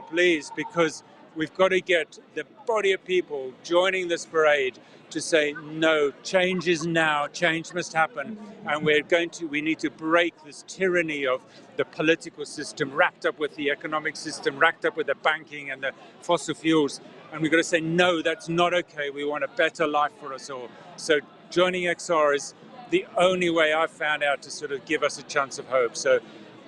please, because we've got to get the body of people joining this parade to say, no, change is now, change must happen, and we need to break this tyranny of the political system wrapped up with the economic system, wrapped up with the banking and the fossil fuels. And we've got to say, no, that's not okay. We want a better life for us all. So joining XR is the only way I've found out to sort of give us a chance of hope. So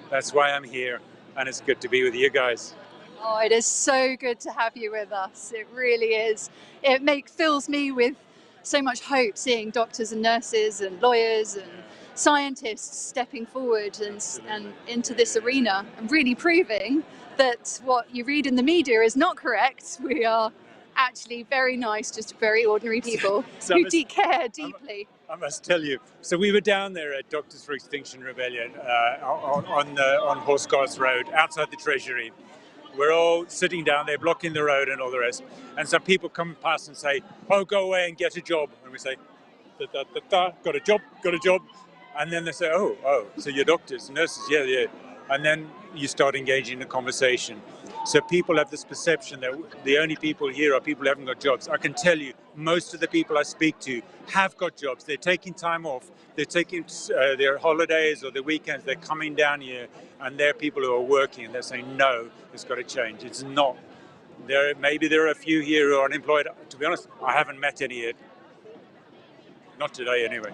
that's why I'm here, and it's good to be with you guys. Oh, it is so good to have you with us. It really is. It fills me with so much hope, seeing doctors and nurses and lawyers and scientists stepping forward and into this arena and really proving that what you read in the media is not correct. We are actually very nice, just very ordinary people who care deeply. I must tell you, so we were down there at Doctors for Extinction Rebellion on Horse Guards Road, outside the Treasury. We're all sitting down there, blocking the road and all the rest. And some people come past and say, oh, go away and get a job. And we say, got a job. And then they say, oh, so you're doctors, nurses, yeah. And then you start engaging in a conversation. So people have this perception that the only people here are people who haven't got jobs. I can tell you, most of the people I speak to have got jobs. They're taking time off. They're taking their holidays or their weekends. They're coming down here, and they're people who are working, and they're saying, no, it's got to change. It's not. Maybe there are a few here who are unemployed. To be honest, I haven't met any yet. Not today, anyway.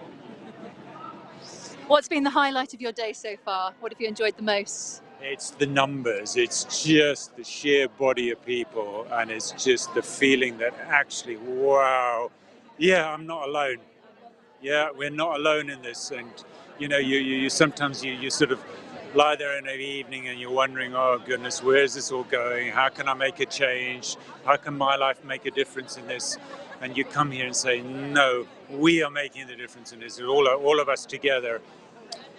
What's been the highlight of your day so far? What have you enjoyed the most? It's the numbers, it's just the sheer body of people, and it's just the feeling that actually, wow, yeah, I'm not alone. Yeah, we're not alone in this. And, you sometimes you sort of lie there in the evening and you're wondering, oh goodness, where's this all going? How can I make a change? How can my life make a difference in this? And you come here and say, no, we are making the difference in this, all of us together.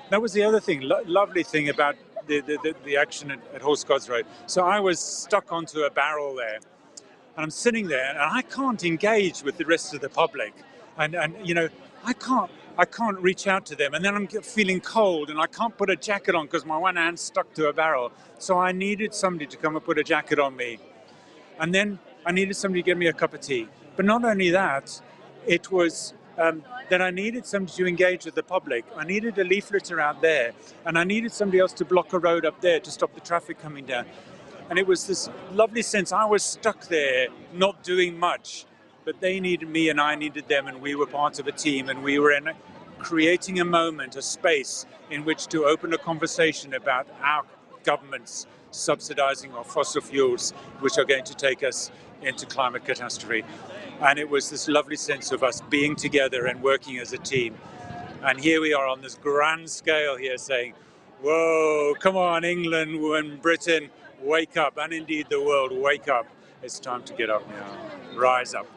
That was the other thing, lovely thing about the action at Horse Guards Road. So I was stuck onto a barrel there, and I'm sitting there, and I can't engage with the rest of the public, and I can't reach out to them, and then I'm feeling cold, and I can't put a jacket on because my one hand's stuck to a barrel. So I needed somebody to come and put a jacket on me, and then I needed somebody to give me a cup of tea. But not only that, it was that I needed somebody to engage with the public. I needed a leafleter out there, and I needed somebody else to block a road up there to stop the traffic coming down. And it was this lovely sense. I was stuck there, not doing much, but they needed me and I needed them, and we were part of a team, and we were creating a moment, a space in which to open a conversation about our governments subsidising our fossil fuels, which are going to take us into climate catastrophe. And it was this lovely sense of us being together and working as a team. And here we are on this grand scale here saying, whoa, come on, England and Britain, wake up. And indeed the world, wake up. It's time to get up now. Rise up.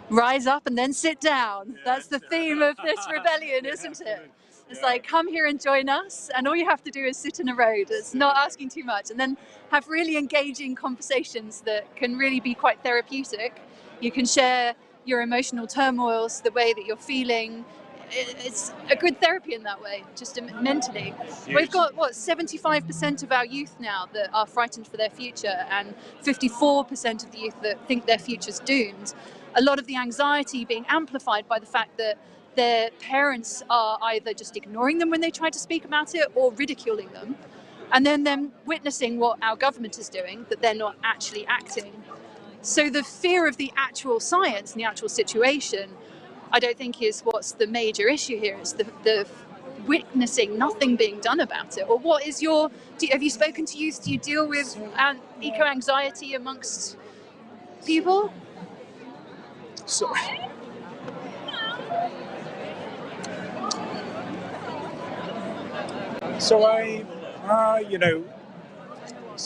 Rise up and then sit down. That's the theme of this rebellion, isn't it? It's like, come here and join us, and all you have to do is sit in a road. It's not asking too much, and then have really engaging conversations that can really be quite therapeutic. You can share your emotional turmoils, the way that you're feeling. It's a good therapy in that way, just mentally. We've got, 75% of our youth now that are frightened for their future, and 54% of the youth that think their future's doomed. A lot of the anxiety being amplified by the fact that their parents are either just ignoring them when they try to speak about it or ridiculing them, and then them witnessing what our government is doing, that they're not actually acting. So the fear of the actual science and the actual situation, I don't think is what's the major issue here. It's the witnessing nothing being done about it. Or what is your, have you spoken to youth? Do you deal with eco-anxiety amongst people? So so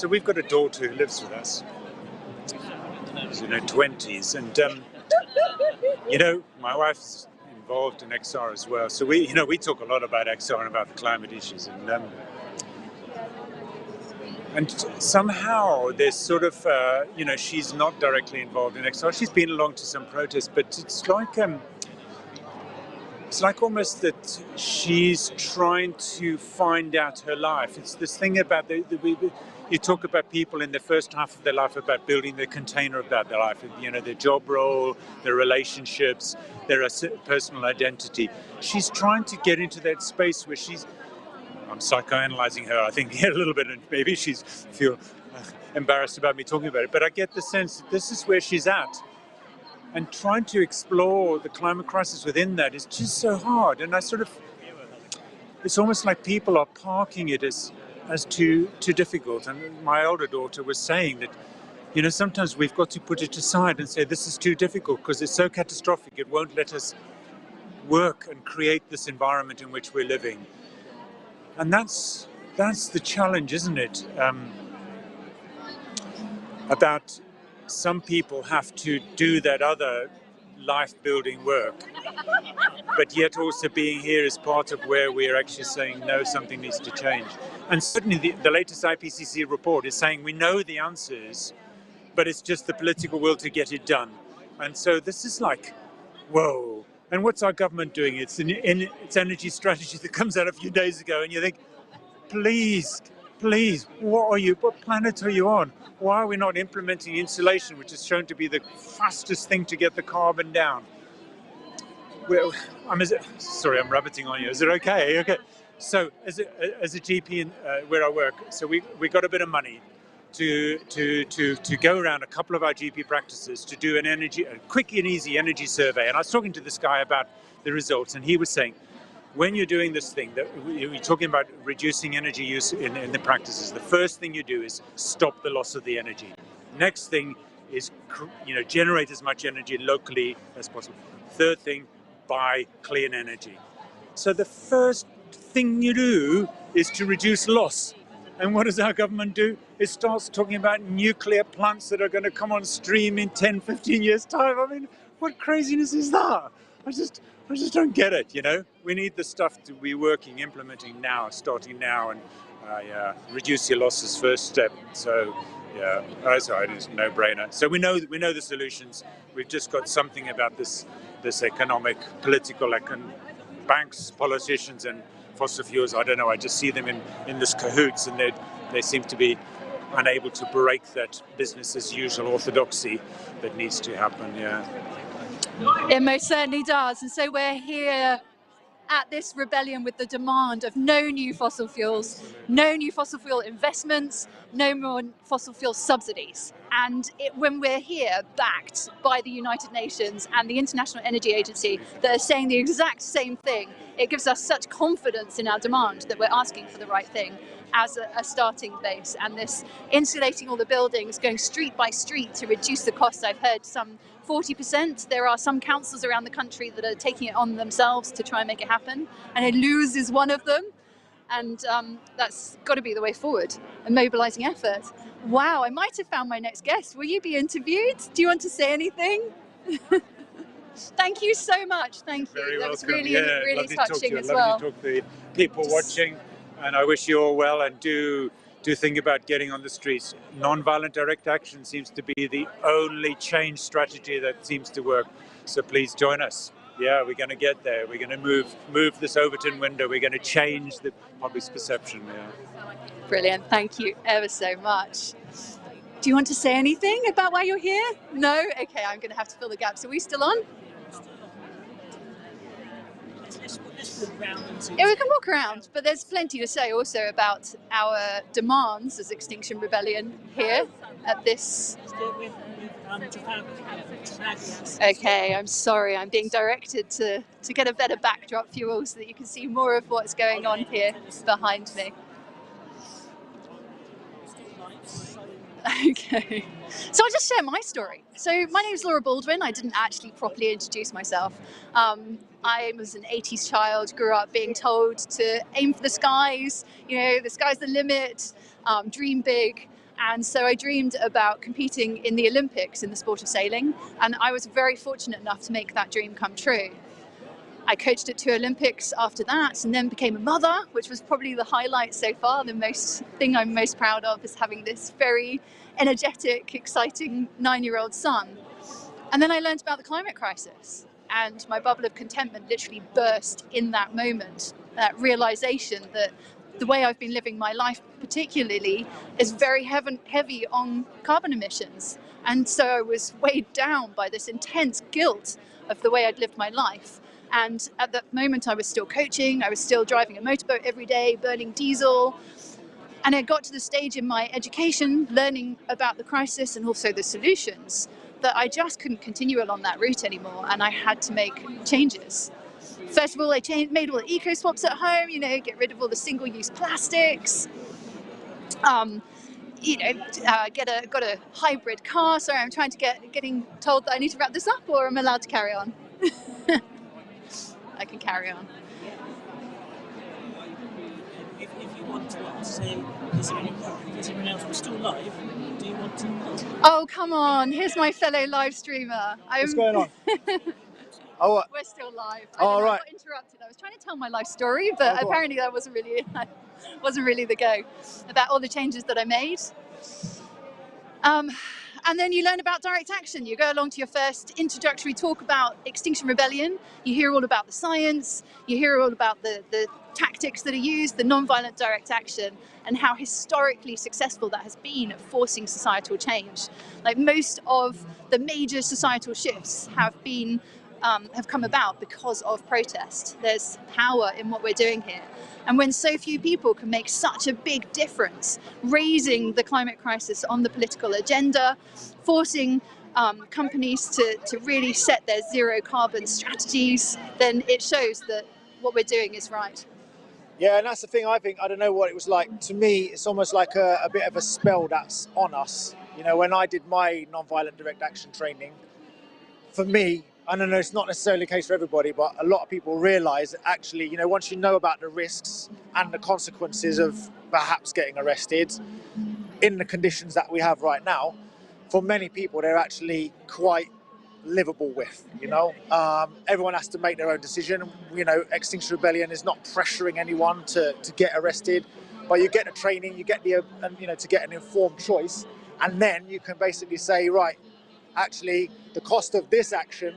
we've got a daughter who lives with us. She's in her 20s, and my wife's involved in XR as well. So we talk a lot about XR and about the climate issues, and somehow there's sort of, she's not directly involved in XR. She's been along to some protests, but it's like almost that she's trying to find out her life. It's this thing about you talk about people in the first half of their life about building the container about their life, their job role, their relationships, their personal identity. She's trying to get into that space where I'm psychoanalyzing her, I think, a little bit, and maybe she's feel embarrassed about me talking about it, but I get the sense that this is where she's at. And trying to explore the climate crisis within that is just so hard. And it's almost like people are parking it as too difficult. And my older daughter was saying that, sometimes we've got to put it aside and say, this is too difficult because it's so catastrophic. It won't let us work and create this environment in which we're living. And that's the challenge, isn't it? About some people have to do that other life-building work, but yet also being here is part of where we're actually saying, no, something needs to change. And certainly the latest IPCC report is saying we know the answers, but it's just the political will to get it done. And so this is like, whoa. And what's our government doing? It's its energy strategy that comes out a few days ago, and you think, please, what planet are you on? Why are we not implementing insulation, which is shown to be the fastest thing to get the carbon down? Sorry, I'm rabbiting on you. Is it okay? Okay. So as a GP where I work, so we got a bit of money to go around a couple of our GP practices to do a quick and easy energy survey. And I was talking to this guy about the results, and he was saying, when you're doing this thing, you're talking about reducing energy use in the practices, the first thing you do is stop the loss of the energy. Next thing is, generate as much energy locally as possible. Third thing, buy clean energy. So the first thing you do is to reduce loss. And what does our government do? It starts talking about nuclear plants that are going to come on stream in 10, 15 years' time. I mean, what craziness is that? I just don't get it, We need the stuff to be working, implementing now, starting now, and reduce your losses first step. So, it's a no-brainer. So we know the solutions. We've just got something about this economic, political, banks, politicians, and fossil fuels. I don't know. I just see them in this cahoots, and they seem to be unable to break that business as usual orthodoxy that needs to happen. Yeah. It most certainly does. And so we're here at this rebellion with the demand of no new fossil fuels, no new fossil fuel investments, no more fossil fuel subsidies. And when we're here, backed by the United Nations and the International Energy Agency, that are saying the exact same thing, it gives us such confidence in our demand that we're asking for the right thing as a starting base. And this insulating all the buildings, going street by street to reduce the cost, I've heard some 40%. There are some councils around the country that are taking it on themselves to try and make it happen. And Luz is one of them. And that's got to be the way forward, a mobilising effort. Wow, I might have found my next guest. Will you be interviewed? Do you want to say anything? Thank you so much. Thank you. Very that was welcome. really, really lovely touching to as lovely well. to talk to the people watching, and I wish you all well, and do think about getting on the streets. Non-violent direct action seems to be the only change strategy that seems to work. So please join us. Yeah, we're going to get there. We're going to move this Overton window. We're going to change the public's perception. Yeah. Brilliant. Thank you ever so much. Do you want to say anything about why you're here? No? Okay, I'm going to have to fill the gaps. Are we still on? Yeah, we can walk around, but there's plenty to say also about our demands as Extinction Rebellion here at this. Okay, I'm sorry, I'm being directed to get a better backdrop for you all so that you can see more of what's going on here behind me. Okay, so I'll just share my story. So my name is Laura Baldwin. I didn't actually properly introduce myself. I was an 80s child, grew up being told to aim for the skies, you know, the sky's the limit, dream big. And so I dreamed about competing in the Olympics in the sport of sailing. And I was very fortunate enough to make that dream come true. I coached at 2 Olympics after that, and then became a mother, which was probably the highlight so far. The thing I'm most proud of is having this very energetic, exciting 9-year-old son. And then I learned about the climate crisis, and my bubble of contentment literally burst in that moment. That realization that the way I've been living my life particularly is very heavy on carbon emissions. And so I was weighed down by this intense guilt of the way I'd lived my life. And at that moment I was still coaching, I was still driving a motorboat every day, burning diesel. And it got to the stage in my education, learning about the crisis and also the solutions, that I just couldn't continue along that route anymore, and I had to make changes. First of all, I made all the eco swaps at home, you know, get rid of all the single-use plastics. You know, got a hybrid car. Sorry, I'm trying to getting told that I need to wrap this up, or I'm allowed to carry on. I can carry on. If you want to say, is there anyone else? We're still live. Do you want to? Oh, come on! Here's my fellow live streamer. What's going on? Oh, what? We're still live. Oh, right. I got interrupted. I was trying to tell my life story, but apparently that wasn't really the go. About all the changes that I made. And then you learn about direct action. You go along to your first introductory talk about Extinction Rebellion. You hear all about the science. You hear all about the tactics that are used, the non-violent direct action, and how historically successful that has been at forcing societal change. Like most of the major societal shifts have come about because of protest. There's power in what we're doing here. And when so few people can make such a big difference, raising the climate crisis on the political agenda, forcing companies to really set their zero carbon strategies, then it shows that what we're doing is right. Yeah, and that's the thing. I don't know what it was like. To me, it's almost like a bit of a spell that's on us. You know, when I did my non-violent direct action training, for me, I don't know, it's not necessarily the case for everybody, but a lot of people realise that actually, you know, once you know about the risks and the consequences of perhaps getting arrested in the conditions that we have right now, for many people, they're actually quite livable with, you know. Everyone has to make their own decision. You know, Extinction Rebellion is not pressuring anyone to get arrested, but you get the training, you get the, you know, to get an informed choice, and then you can basically say, right, actually, the cost of this action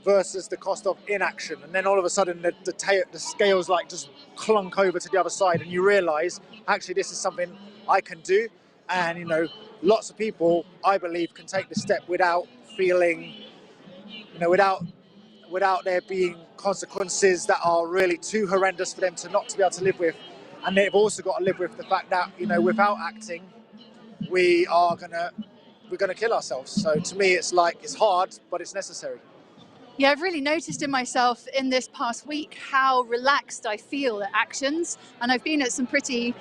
versus the cost of inaction, and then all of a sudden the scales like just clunk over to the other side, and you realise actually this is something I can do. And you know, lots of people, I believe, can take the step without feeling, you know, without there being consequences that are really too horrendous for them to not to be able to live with. And they've also got to live with the fact that, you know, without acting, we are gonna we're going to kill ourselves. So to me, it's like, it's hard, but it's necessary. Yeah, I've really noticed in myself in this past week how relaxed I feel at actions, and I've been at some pretty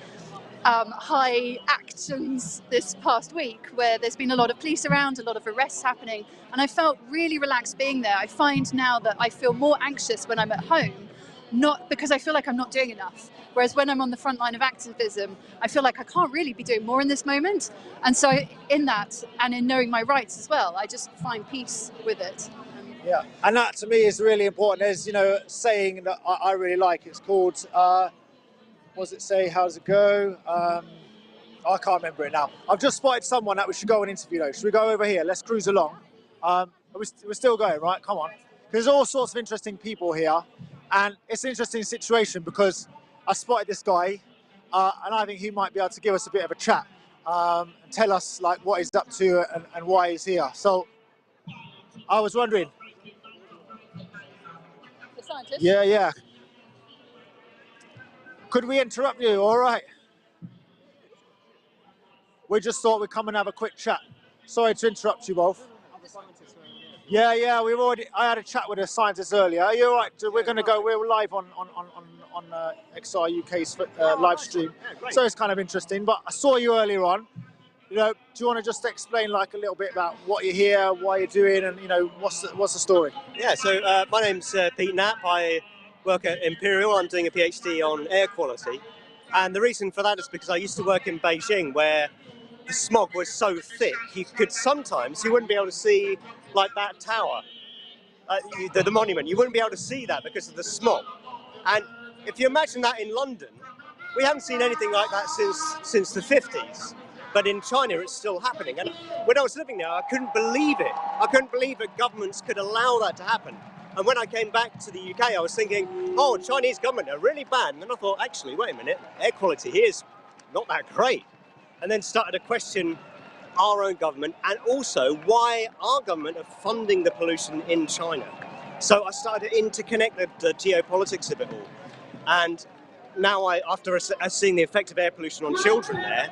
high actions this past week where there's been a lot of police around, a lot of arrests happening, and I felt really relaxed being there. I find now that I feel more anxious when I'm at home, not because I feel like I'm not doing enough. Whereas when I'm on the front line of activism, I feel like I can't really be doing more in this moment. And so in that, and in knowing my rights as well, I just find peace with it. Yeah, and that to me is really important. There's, you know, a saying that I really like. It's called, what does it say? How does it go? I can't remember it now. I've just spotted someone that we should go and interview though. Should we go over here? Let's cruise along. We're still going, right? Come on. There's all sorts of interesting people here. And it's an interesting situation because I spotted this guy and I think he might be able to give us a bit of a chat and tell us like what he's up to and why he's here. So I was wondering. The scientist? Yeah. Could we interrupt you? All right. We just thought we'd come and have a quick chat. Sorry to interrupt you both. Yeah, I had a chat with a scientist earlier. Are you all right? We're going to go, we're live on XR UK's live stream. So it's kind of interesting, but I saw you earlier on. You know, do you want to just explain like a little bit about what you're here, why you're doing, and you know, what's the story? Yeah, so my name's Pete Knapp. I work at Imperial. I'm doing a PhD on air quality. And the reason for that is because I used to work in Beijing where the smog was so thick, you wouldn't be able to see like that tower, the monument. You wouldn't be able to see that because of the smog. And if you imagine that in London, we haven't seen anything like that since the 50s. But in China, it's still happening. And when I was living there, I couldn't believe it. I couldn't believe that governments could allow that to happen. And when I came back to the UK, I was thinking, oh, Chinese government are really bad. And then I thought, actually, wait a minute, air quality here is not that great. And then started to question our own government and also why our government are funding the pollution in China. So I started to interconnect the geopolitics of it all. And now after seeing the effect of air pollution on children there,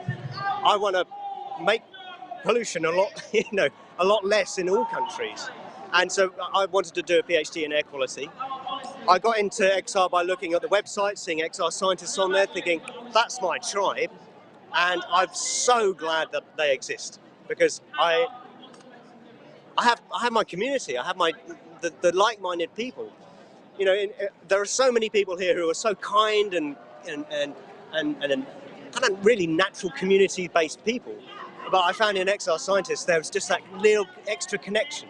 I want to make pollution a lot less in all countries. And so I wanted to do a PhD in air quality. I got into XR by looking at the website, seeing XR scientists on there, thinking, that's my tribe. And I'm so glad that they exist because I have my community. I have the like-minded people. You know, there are so many people here who are so kind and kind of really natural community-based people. But I found in XR scientists there was just that little extra connection.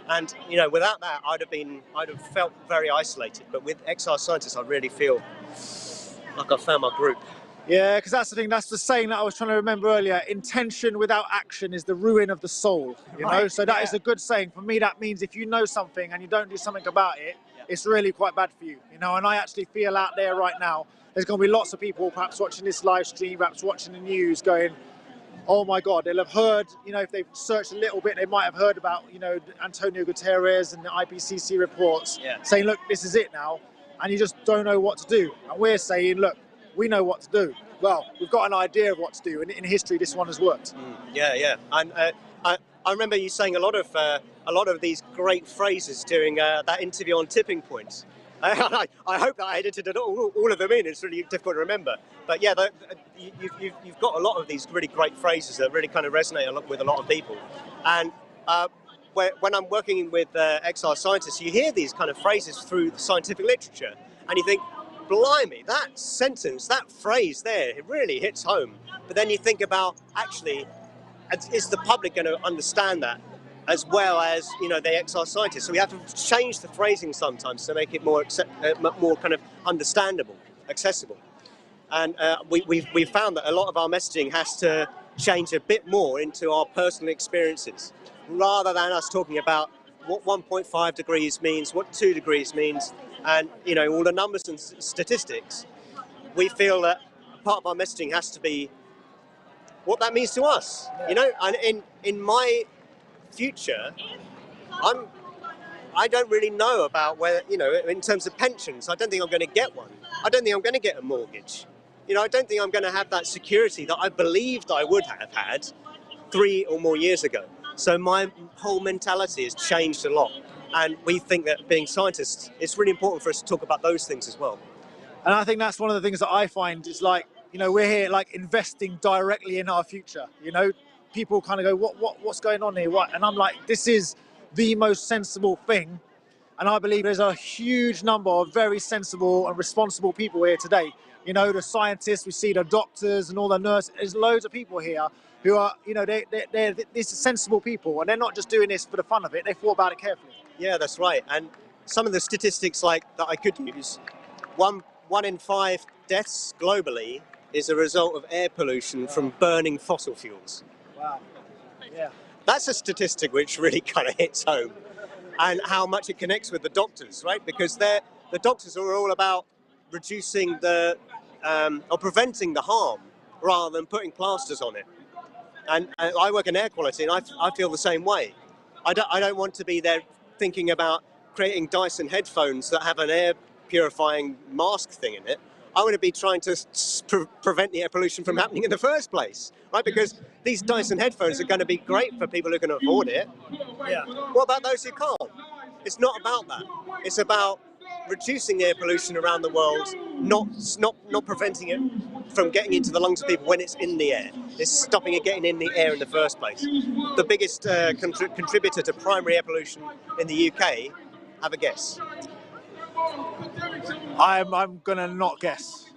And you know, without that, I'd have felt very isolated. But with XR scientists, I really feel like I found my group. Yeah, because that's the thing, that's the saying that I was trying to remember earlier. Intention without action is the ruin of the soul, you know? So that is a good saying. For me, that means if you know something and you don't do something about it, it's really quite bad for you, you know? And I actually feel out there right now, there's going to be lots of people perhaps watching this live stream, perhaps watching the news going, oh my God, they'll have heard, you know, if they've searched a little bit, they might have heard about, you know, Antonio Guterres and the IPCC reports saying, look, this is it now. And you just don't know what to do. And we're saying, look, we know what to do. Well, we've got an idea of what to do, and in history, this one has worked. Yeah. And I remember you saying a lot of these great phrases during that interview on tipping points. I hope that I edited all of them in. It's really difficult to remember. But yeah, you've got a lot of these really great phrases that really kind of resonate with a lot of people. And when I'm working with XR scientists, you hear these kind of phrases through the scientific literature, and you think, blimey, that sentence, that phrase there, it really hits home. But then you think about, actually, is the public going to understand that as well as, you know, the XR scientists? So we have to change the phrasing sometimes to make it more kind of understandable, accessible. And we've found that a lot of our messaging has to change a bit more into our personal experiences, rather than us talking about what 1.5 degrees means, what 2 degrees means, and you know, all the numbers and statistics. We feel that part of our messaging has to be what that means to us. You know, and in my future, I don't really know about whether, you know, in terms of pensions, I don't think I'm going to get one. I don't think I'm going to get a mortgage. You know, I don't think I'm going to have that security that I believed I would have had 3 or more years ago. So my whole mentality has changed a lot. And we think that being scientists, it's really important for us to talk about those things as well. And I think that's one of the things that I find is like, you know, we're here like investing directly in our future. You know, people kind of go, what's going on here? What? And I'm like, this is the most sensible thing. And I believe there's a huge number of very sensible and responsible people here today. You know, the scientists, we see the doctors and all the nurses. There's loads of people here who are, you know, they're these sensible people, and they're not just doing this for the fun of it. They thought about it carefully. Yeah, that's right. And some of the statistics like that I could use, one in 5 deaths globally is a result of air pollution from burning fossil fuels. Wow. Yeah. That's a statistic which really kind of hits home, and how much it connects with the doctors, right? Because the doctors are all about reducing or preventing the harm rather than putting plasters on it. And I work in air quality, and I feel the same way. I don't want to be there thinking about creating Dyson headphones that have an air purifying mask thing in it. I want to be trying to prevent the air pollution from happening in the first place, right? Because these Dyson headphones are going to be great for people who can afford it. Yeah. What about those who can't? It's not about that. It's about reducing air pollution around the world, not preventing it from getting into the lungs of people when it's in the air. It's stopping it getting in the air in the first place. The biggest contributor to primary air pollution in the UK, have a guess. I'm gonna not guess.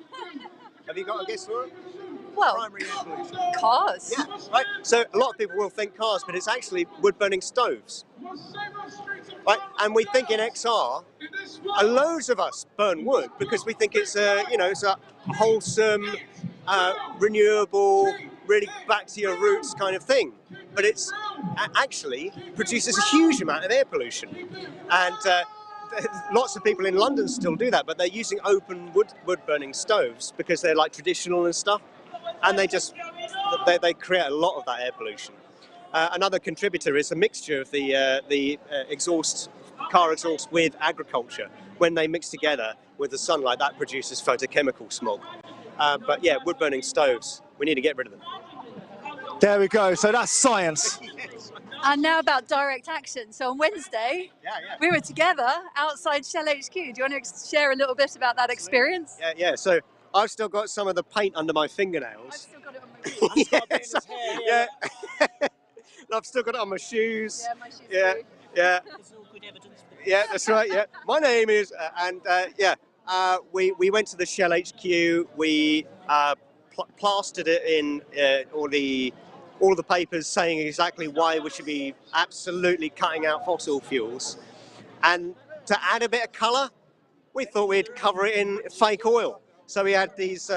Have you got a guess for it? Well, primary air pollution. Cars. Yeah, right. So a lot of people will think cars, but it's actually wood-burning stoves. Right, and we think in XR, loads of us burn wood because we think it's it's a wholesome, renewable, really back to your roots kind of thing. But it's actually produces a huge amount of air pollution, and lots of people in London still do that. But they're using open wood-burning stoves because they're like traditional and stuff, and they create a lot of that air pollution. Another contributor is a mixture of the car exhaust with agriculture. When they mix together with the sunlight, that produces photochemical smog. But yeah, wood-burning stoves, we need to get rid of them. There we go. So that's science. And now about direct action. So on Wednesday, we were together outside Shell HQ. Do you want to share a little bit about that experience? Yeah. So I've still got some of the paint under my fingernails. I've still got it on my shoes. Yeah. I've still got it on my shoes. Yeah, my shoes Yeah. too. Yeah. It's all good evidence. Yeah, that's right. Yeah. My name is, we went to the Shell HQ. We plastered it in all the papers saying exactly why we should be absolutely cutting out fossil fuels. And to add a bit of colour, we thought we'd cover it in fake oil. So we had these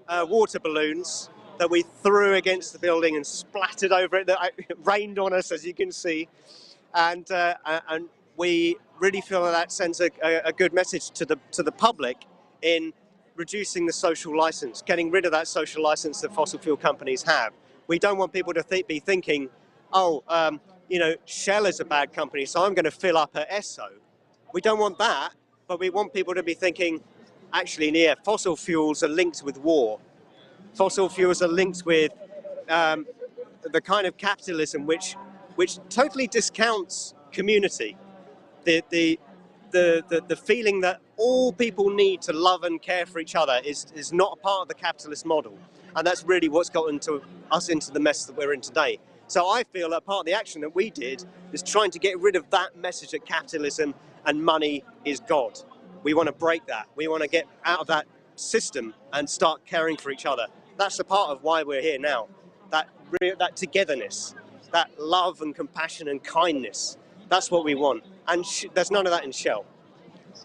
water balloons that we threw against the building and splattered over it. That rained on us, as you can see, and we really feel that sends a good message to the public in reducing the social license, getting rid of that social license that fossil fuel companies have. We don't want people to be thinking, Shell is a bad company, so I'm going to fill up at Esso. We don't want that, but we want people to be thinking, actually, fossil fuels are linked with war. Fossil fuels are linked with the kind of capitalism which totally discounts community. The feeling that all people need to love and care for each other is not a part of the capitalist model, and that's really what's gotten us into the mess that we're in today. So I feel that part of the action that we did is trying to get rid of that message that capitalism and money is God. We want to break that. We want to get out of that system and start caring for each other. That's a part of why we're here now. That togetherness, that love and compassion and kindness. That's what we want. And there's none of that in Shell.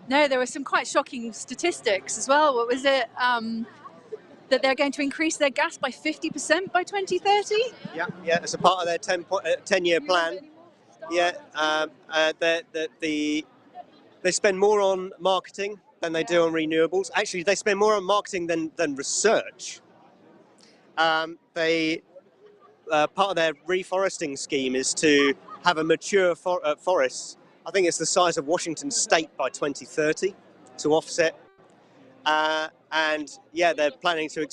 No, there were some quite shocking statistics as well. What was it? That they're going to increase their gas by 50% by 2030? Yeah, it's a part of their 10-year plan. Yeah, they spend more on marketing than they do on renewables. Actually, they spend more on marketing than research. Part of their reforesting scheme is to have a mature forest. I think it's the size of Washington State by 2030 to offset. They're planning to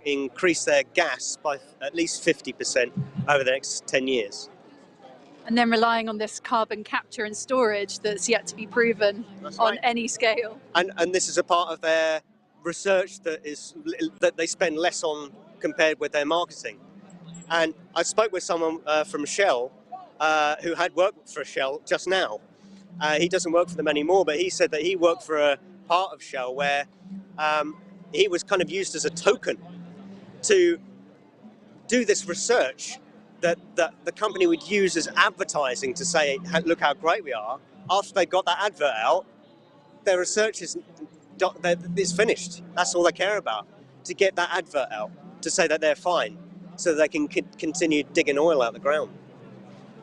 increase their gas by at least 50% over the next 10 years. and then relying on this carbon capture and storage that's yet to be proven on any scale. And this is a part of their research that they spend less on compared with their marketing. And I spoke with someone from Shell who had worked for Shell just now. He doesn't work for them anymore, but he said that he worked for a part of Shell where he was kind of used as a token to do this research that the company would use as advertising to say, look how great we are. After they got that advert out, their research is finished. That's all they care about, to get that advert out, to say that they're fine, so they can continue digging oil out of the ground.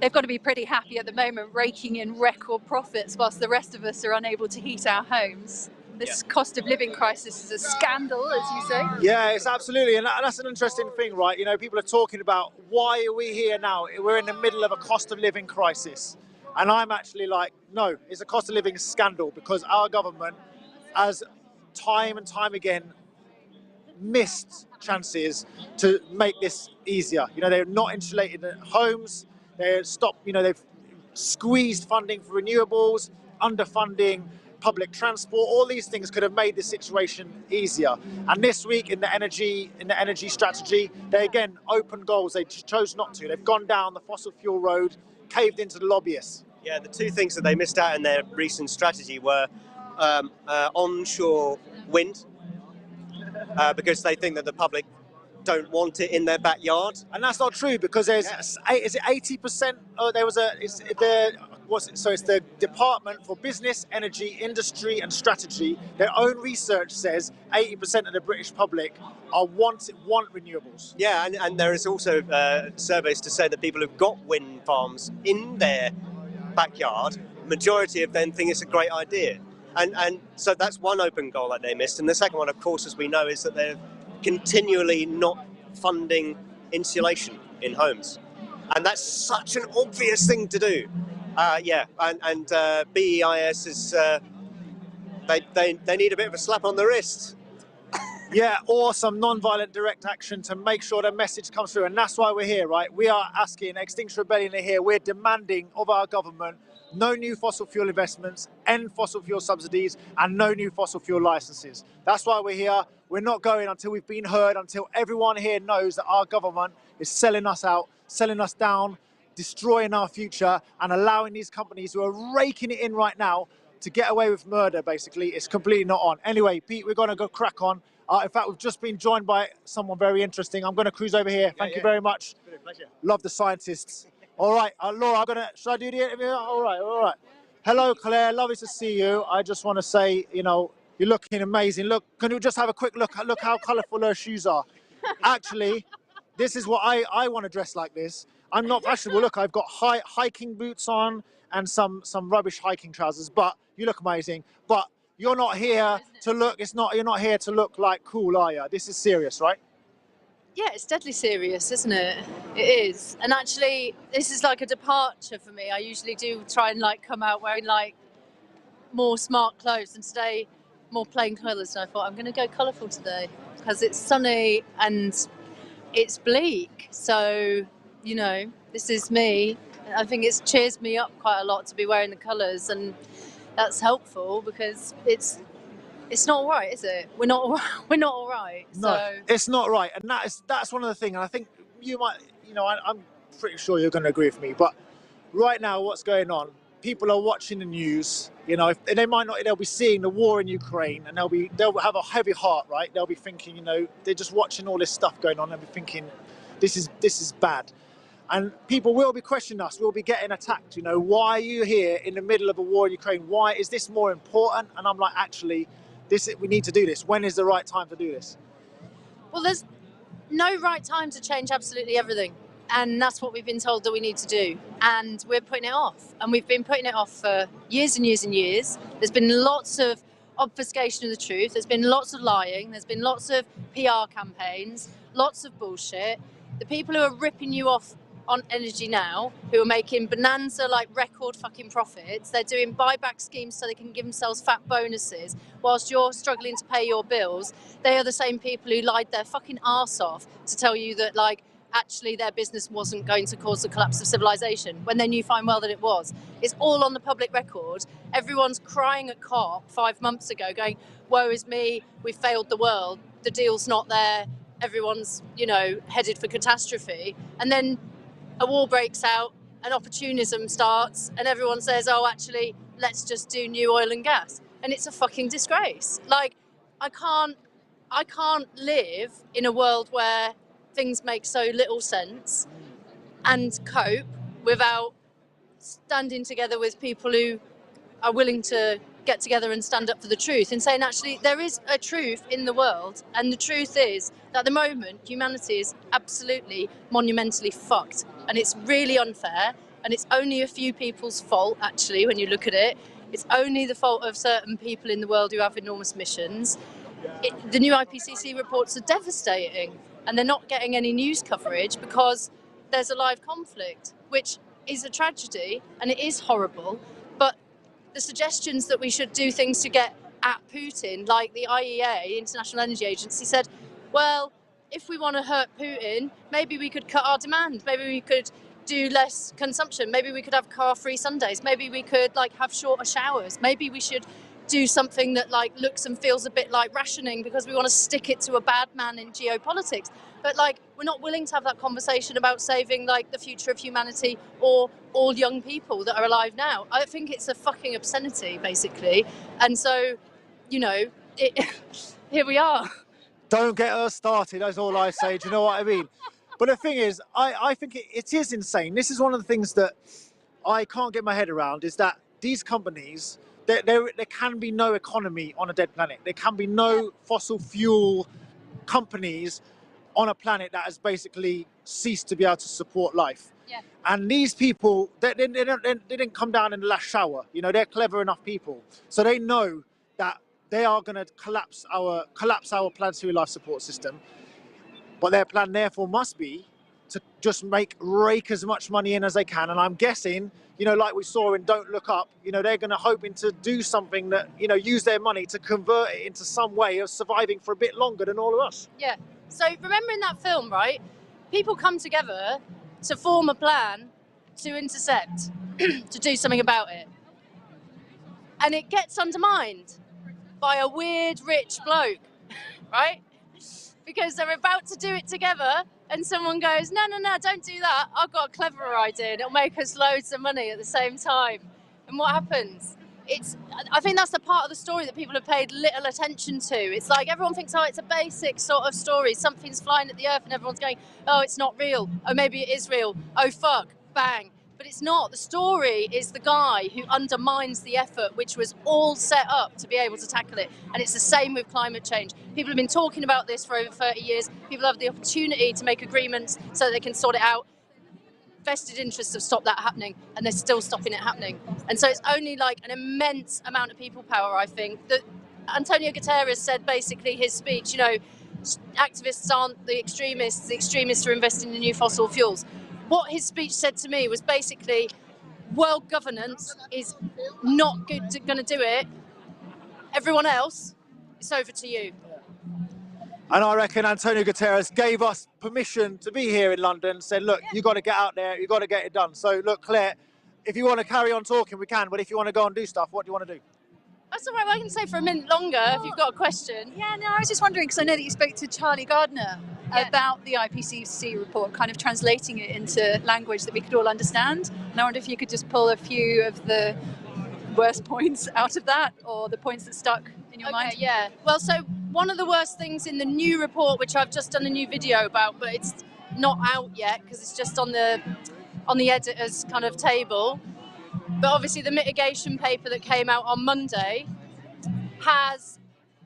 They've got to be pretty happy at the moment, raking in record profits whilst the rest of us are unable to heat our homes. This cost of living crisis is a scandal, as you say. Yeah, it's absolutely, and that's an interesting thing, right? You know, people are talking about, why are we here now? We're in the middle of a cost of living crisis. And I'm actually like, no, it's a cost of living scandal, because our government has time and time again missed chances to make this easier. You know, they're not insulated homes, they've squeezed funding for renewables, underfunding public transport. All these things could have made the situation easier. And this week in the energy strategy, they again opened goals. They chose not to. They've gone down the fossil fuel road, caved into the lobbyists. Yeah, the two things that they missed out in their recent strategy were onshore wind, because they think that the public don't want it in their backyard. And that's not true, because there's, is it 80%? Oh, there was it's the Department for Business, Energy, Industry and Strategy. Their own research says 80% of the British public want renewables. Yeah, and there is also surveys to say that people who've got wind farms in their backyard, majority of them think it's a great idea. And so that's one open goal that they missed. And the second one, of course, as we know, is that they're continually not funding insulation in homes. And that's such an obvious thing to do. BEIS is, they need a bit of a slap on the wrist. Yeah, or some non-violent direct action to make sure the message comes through. And that's why we're here, right? We are asking, Extinction Rebellion are here, we're demanding of our government no new fossil fuel investments, end fossil fuel subsidies, and no new fossil fuel licenses. That's why we're here. We're not going until we've been heard, until everyone here knows that our government is selling us out, selling us down, destroying our future, and allowing these companies who are raking it in right now to get away with murder, basically. It's completely not on. Anyway, Pete, we're going to go crack on. In fact, we've just been joined by someone very interesting. I'm going to cruise over here. Thank you very much. It's been a pleasure. Love the scientists. All right, Laura, should I do the interview? All right. Hello, Claire, lovely to see you. I just want to say, you know, you're looking amazing. Look, can you just have a quick look? Look how colourful her shoes are. Actually, this is what I want to dress like this. I'm not fashionable. Look, I've got hiking boots on and some rubbish hiking trousers, but you look amazing. But you're not here to look, you're not here to look like cool, are you? This is serious, right? Yeah, it's deadly serious, isn't it? It is. And actually, this is like a departure for me. I usually do try and like come out wearing like more smart clothes, and today more plain colours. And I thought I'm going to go colourful today because it's sunny and it's bleak. So, you know, this is me. I think it's cheers me up quite a lot to be wearing the colours, and that's helpful because it's not all right, is it? We're not all right. No, so. It's not right, and that's one of the things. And I think you might, you know, I'm pretty sure you're going to agree with me. But right now, what's going on? People are watching the news. You know, they might not. They'll be seeing the war in Ukraine, and they'll have a heavy heart, right? They'll be thinking, you know, they're just watching all this stuff going on, and be thinking, this is bad. And people will be questioning us. We'll be getting attacked. You know, why are you here in the middle of a war in Ukraine? Why is this more important? And I'm like, actually, we need to do this. When is the right time to do this? Well, there's no right time to change absolutely everything. And that's what we've been told that we need to do. And we're putting it off. And we've been putting it off for years and years and years. There's been lots of obfuscation of the truth. There's been lots of lying. There's been lots of PR campaigns, lots of bullshit. The people who are ripping you off on energy now, who are making bonanza like record fucking profits, they're doing buyback schemes so they can give themselves fat bonuses whilst you're struggling to pay your bills. They are the same people who lied their fucking arse off to tell you that like actually their business wasn't going to cause the collapse of civilization, when they knew fine well that it was. It's all on the public record. Everyone's crying at COP 5 months ago going, woe is me, we failed the world, the deal's not there, everyone's, you know, headed for catastrophe. And then a war breaks out and opportunism starts and everyone says, oh, actually, let's just do new oil and gas. And it's a fucking disgrace. Like, I can't live in a world where things make so little sense and cope without standing together with people who are willing to get together and stand up for the truth and saying, actually, there is a truth in the world, and the truth is that at the moment humanity is absolutely monumentally fucked, and it's really unfair, and it's only a few people's fault, actually, when you look at it. It's only the fault of certain people in the world who have enormous missions. The new IPCC reports are devastating, and they're not getting any news coverage because there's a live conflict, which is a tragedy, and it is horrible. But the suggestions that we should do things to get at Putin, like the IEA, the International Energy Agency, said, well, if we want to hurt Putin, maybe we could cut our demand, maybe we could do less consumption, maybe we could have car-free Sundays, maybe we could like have shorter showers, maybe we should do something that like looks and feels a bit like rationing because we want to stick it to a bad man in geopolitics. But like, we're not willing to have that conversation about saving like the future of humanity or all young people that are alive now. I think it's a fucking obscenity, basically. And so, you know, here we are. Don't get us started, that's all I say, do you know what I mean? But the thing is, I think it is insane. This is one of the things that I can't get my head around, is that these companies, there can be no economy on a dead planet. There can be no fossil fuel companies on a planet that has basically ceased to be able to support life. Yeah. And these people, they didn't come down in the last shower. You know, they're clever enough people, so they know that they are going to collapse our planetary life support system. But their plan, therefore, must be to just rake as much money in as they can. And I'm guessing, you know, like we saw in Don't Look Up, you know, they're going to hoping to do something that, you know, use their money to convert it into some way of surviving for a bit longer than all of us. Yeah. So remember in that film, right? People come together to form a plan to intercept, to do something about it. And it gets undermined by a weird rich bloke, right? Because they're about to do it together and someone goes, no, don't do that. I've got a cleverer idea. It'll make us loads of money at the same time. And what happens? I think that's the part of the story that people have paid little attention to. It's like everyone thinks, oh, it's a basic sort of story. Something's flying at the earth and everyone's going, oh, it's not real. Oh, maybe it is real. Oh, fuck, bang. But it's not. The story is the guy who undermines the effort which was all set up to be able to tackle it. And it's the same with climate change. People have been talking about this for over 30 years. People have the opportunity to make agreements so that they can sort it out. Vested interests have stopped that happening, and they're still stopping it happening. And so it's only like an immense amount of people power, I think. That Antonio Guterres said basically his speech, you know, activists aren't the extremists are investing in new fossil fuels. What his speech said to me was basically, world governance is not going to do it. Everyone else, it's over to you. And I reckon Antonio Guterres gave us permission to be here in London, said, look, you've got to get out there, you've got to get it done. So look, Claire, if you want to carry on talking, we can, but if you want to go and do stuff, what do you want to do? That's all right, well, I can stay for a minute longer if you've got a question. Yeah, no, I was just wondering, because I know that you spoke to Charlie Gardner about the IPCC report, kind of translating it into language that we could all understand. And I wonder if you could just pull a few of the worst points out of that, or the points that stuck in your mind. Yeah. Well, so one of the worst things in the new report, which I've just done a new video about, but it's not out yet because it's just on the editor's kind of table. But obviously the mitigation paper that came out on Monday has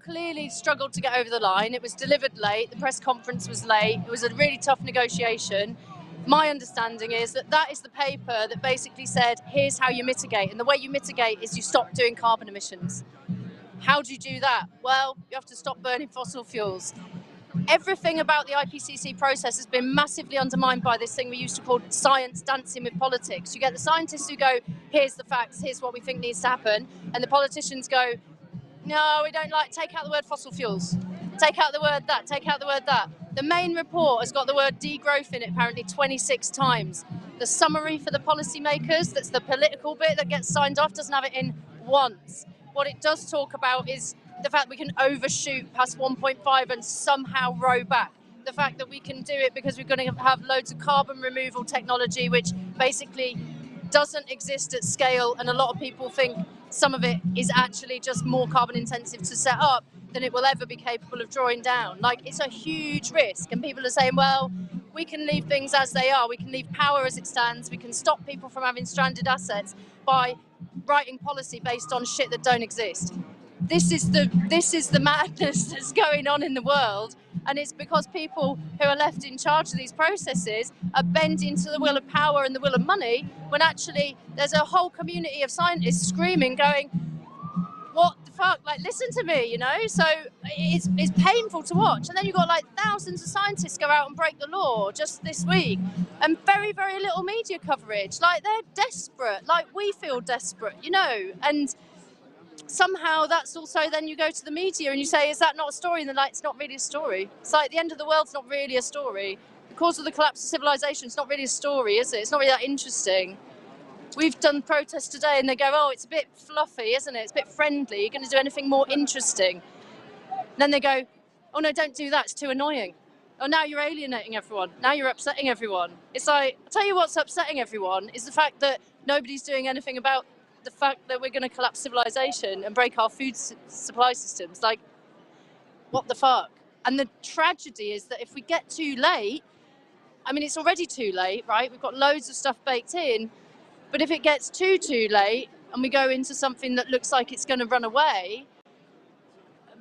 clearly struggled to get over the line. It was delivered late, the press conference was late, it was a really tough negotiation. My understanding is that that is the paper that basically said, here's how you mitigate. And the way you mitigate is you stop doing carbon emissions. How do you do that? Well, you have to stop burning fossil fuels. Everything about the IPCC process has been massively undermined by this thing we used to call science dancing with politics. You get the scientists who go, here's the facts, here's what we think needs to happen. And the politicians go, no, we don't take out the word fossil fuels. Take out the word that, take out the word that. The main report has got the word degrowth in it apparently 26 times. The summary for the policymakers, that's the political bit that gets signed off, doesn't have it in once. What it does talk about is the fact we can overshoot past 1.5 and somehow row back. The fact that we can do it because we're going to have loads of carbon removal technology, which basically doesn't exist at scale, and a lot of people think some of it is actually just more carbon intensive to set up than it will ever be capable of drawing down. Like, it's a huge risk, and people are saying, well, we can leave things as they are, we can leave power as it stands, we can stop people from having stranded assets by writing policy based on shit that don't exist. This is the madness that's going on in the world, and it's because people who are left in charge of these processes are bending to the will of power and the will of money, when actually there's a whole community of scientists screaming, going, what the fuck, like, listen to me, you know? So it's painful to watch. And then you've got like thousands of scientists go out and break the law just this week, and very, very little media coverage. Like, they're desperate, like we feel desperate, you know? And somehow that's also, then you go to the media and you say, is that not a story? And they're like, it's not really a story. It's like the end of the world's not really a story. The cause of the collapse of civilization is not really a story, is it? It's not really that interesting. We've done protests today and they go, oh, it's a bit fluffy, isn't it? It's a bit friendly. You're going to do anything more interesting. And then they go, oh no, don't do that, it's too annoying. Oh, now you're alienating everyone. Now you're upsetting everyone. It's like, I'll tell you what's upsetting everyone is the fact that nobody's doing anything about the fact that we're going to collapse civilization and break our food supply systems. Like, what the fuck? And the tragedy is that if we get too late, I mean, it's already too late, right? We've got loads of stuff baked in, but if it gets too late and we go into something that looks like it's going to run away,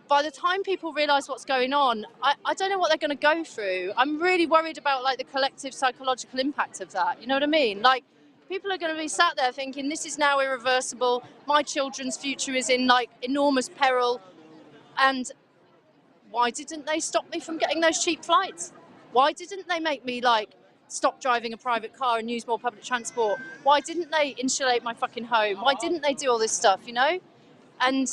by the time people realise what's going on, I don't know what they're going to go through. I'm really worried about like the collective psychological impact of that. You know what I mean? Like, people are going to be sat there thinking, this is now irreversible. My children's future is in like enormous peril. And why didn't they stop me from getting those cheap flights? Why didn't they make me like stop driving a private car and use more public transport? Why didn't they insulate my fucking home? Why didn't they do all this stuff, you know? And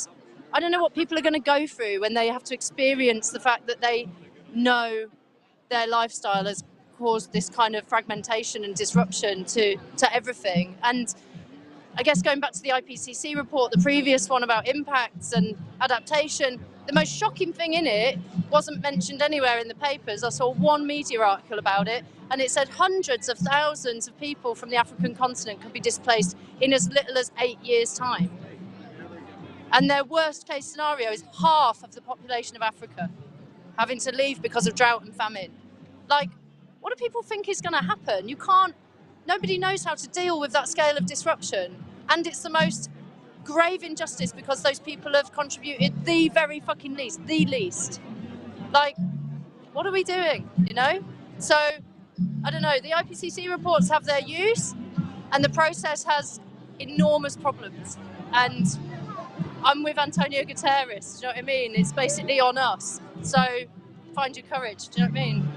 I don't know what people are going to go through when they have to experience the fact that they know their lifestyle has caused this kind of fragmentation and disruption to everything. And I guess going back to the IPCC report, the previous one about impacts and adaptation, the most shocking thing in it wasn't mentioned anywhere in the papers. I saw one media article about it, and it said hundreds of thousands of people from the African continent could be displaced in as little as 8 years' time. And their worst case scenario is half of the population of Africa having to leave because of drought and famine. Like, what do people think is going to happen? Nobody knows how to deal with that scale of disruption. And it's the most grave injustice because those people have contributed the very fucking least. Like, what are we doing, you know? So, I don't know, the IPCC reports have their use, and the process has enormous problems. And I'm with Antonio Guterres, do you know what I mean? It's basically on us. So, find your courage, do you know what I mean?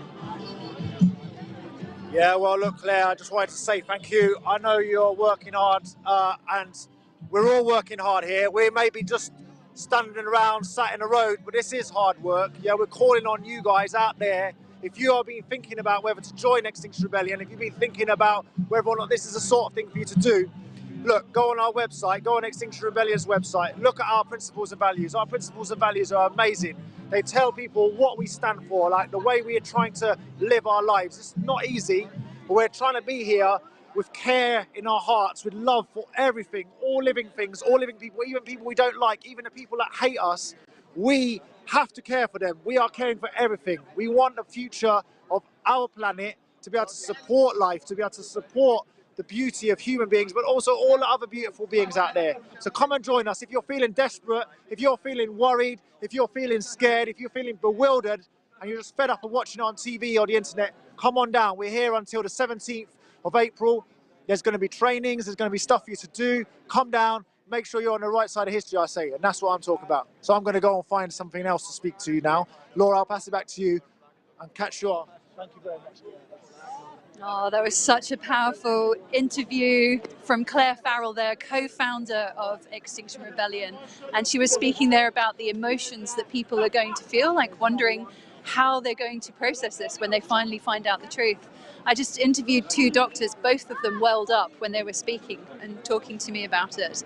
Yeah, well, look, Claire, I just wanted to say thank you. I know you're working hard, and we're all working hard here. We may be just standing around, sat in a road, but this is hard work. Yeah, we're calling on you guys out there. If you have been thinking about whether to join Extinction Rebellion, if you've been thinking about whether or not this is the sort of thing for you to do, look, go on our website, go on Extinction Rebellion's website, look at our principles and values. Our principles and values are amazing. They tell people what we stand for, like the way we are trying to live our lives. It's not easy, but we're trying to be here with care in our hearts, with love for everything, all living things, all living people, even people we don't like, even the people that hate us. We have to care for them. We are caring for everything. We want the future of our planet to be able to support life, to be able to support the beauty of human beings, but also all the other beautiful beings out there. So come and join us. If you're feeling desperate, if you're feeling worried, if you're feeling scared, if you're feeling bewildered, and you're just fed up of watching on TV or the internet, come on down. We're here until the 17th of April. There's going to be trainings, there's going to be stuff for you to do. Come down, make sure you're on the right side of history, I say, and that's what I'm talking about. So I'm going to go and find something else to speak to you now. Laura, I'll pass it back to you and catch you up. Thank you very much. Oh, that was such a powerful interview from Clare Farrell, their co-founder of Extinction Rebellion. And she was speaking there about the emotions that people are going to feel, like wondering how they're going to process this when they finally find out the truth. I just interviewed 2 doctors, both of them welled up when they were speaking and talking to me about it.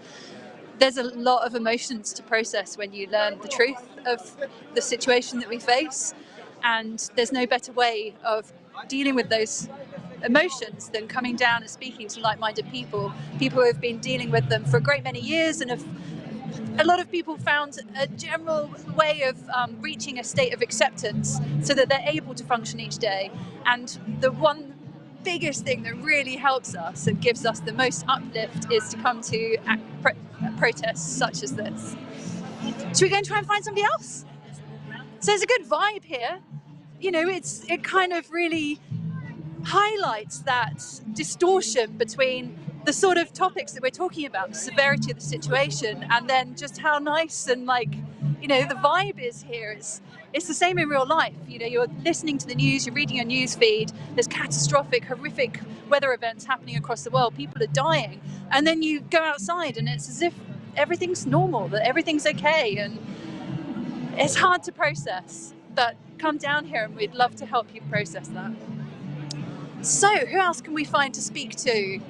There's a lot of emotions to process when you learn the truth of the situation that we face, and there's no better way of dealing with those emotions than coming down and speaking to like-minded people who have been dealing with them for a great many years, and a lot of people found a general way of reaching a state of acceptance so that they're able to function each day. And the one biggest thing that really helps us and gives us the most uplift is to come to protests such as this. Should we go and try and find somebody else? So there's a good vibe here. You know, it kind of really highlights that distortion between the sort of topics that we're talking about, the severity of the situation, and then just how nice and, like, you know, the vibe is here. It's the same in real life. You know, you're listening to the news, you're reading a news feed, there's catastrophic, horrific weather events happening across the world, people are dying, and then you go outside and it's as if everything's normal, that everything's okay, and it's hard to process. But come down here and we'd love to help you process that. So, who else can we find to speak to?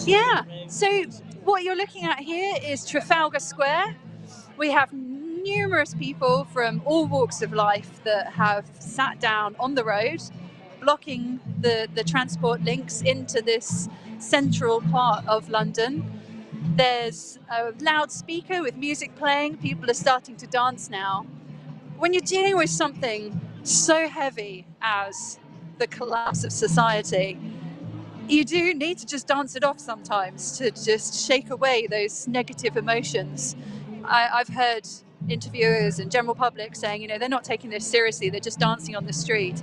Yeah, so what you're looking at here is Trafalgar Square. We have numerous people from all walks of life that have sat down on the road, blocking the transport links into this central part of London. There's a loudspeaker with music playing. People are starting to dance now. When you're dealing with something so heavy as the collapse of society, you do need to just dance it off sometimes to just shake away those negative emotions. I've heard interviewers and general public saying, you know, they're not taking this seriously, they're just dancing on the street.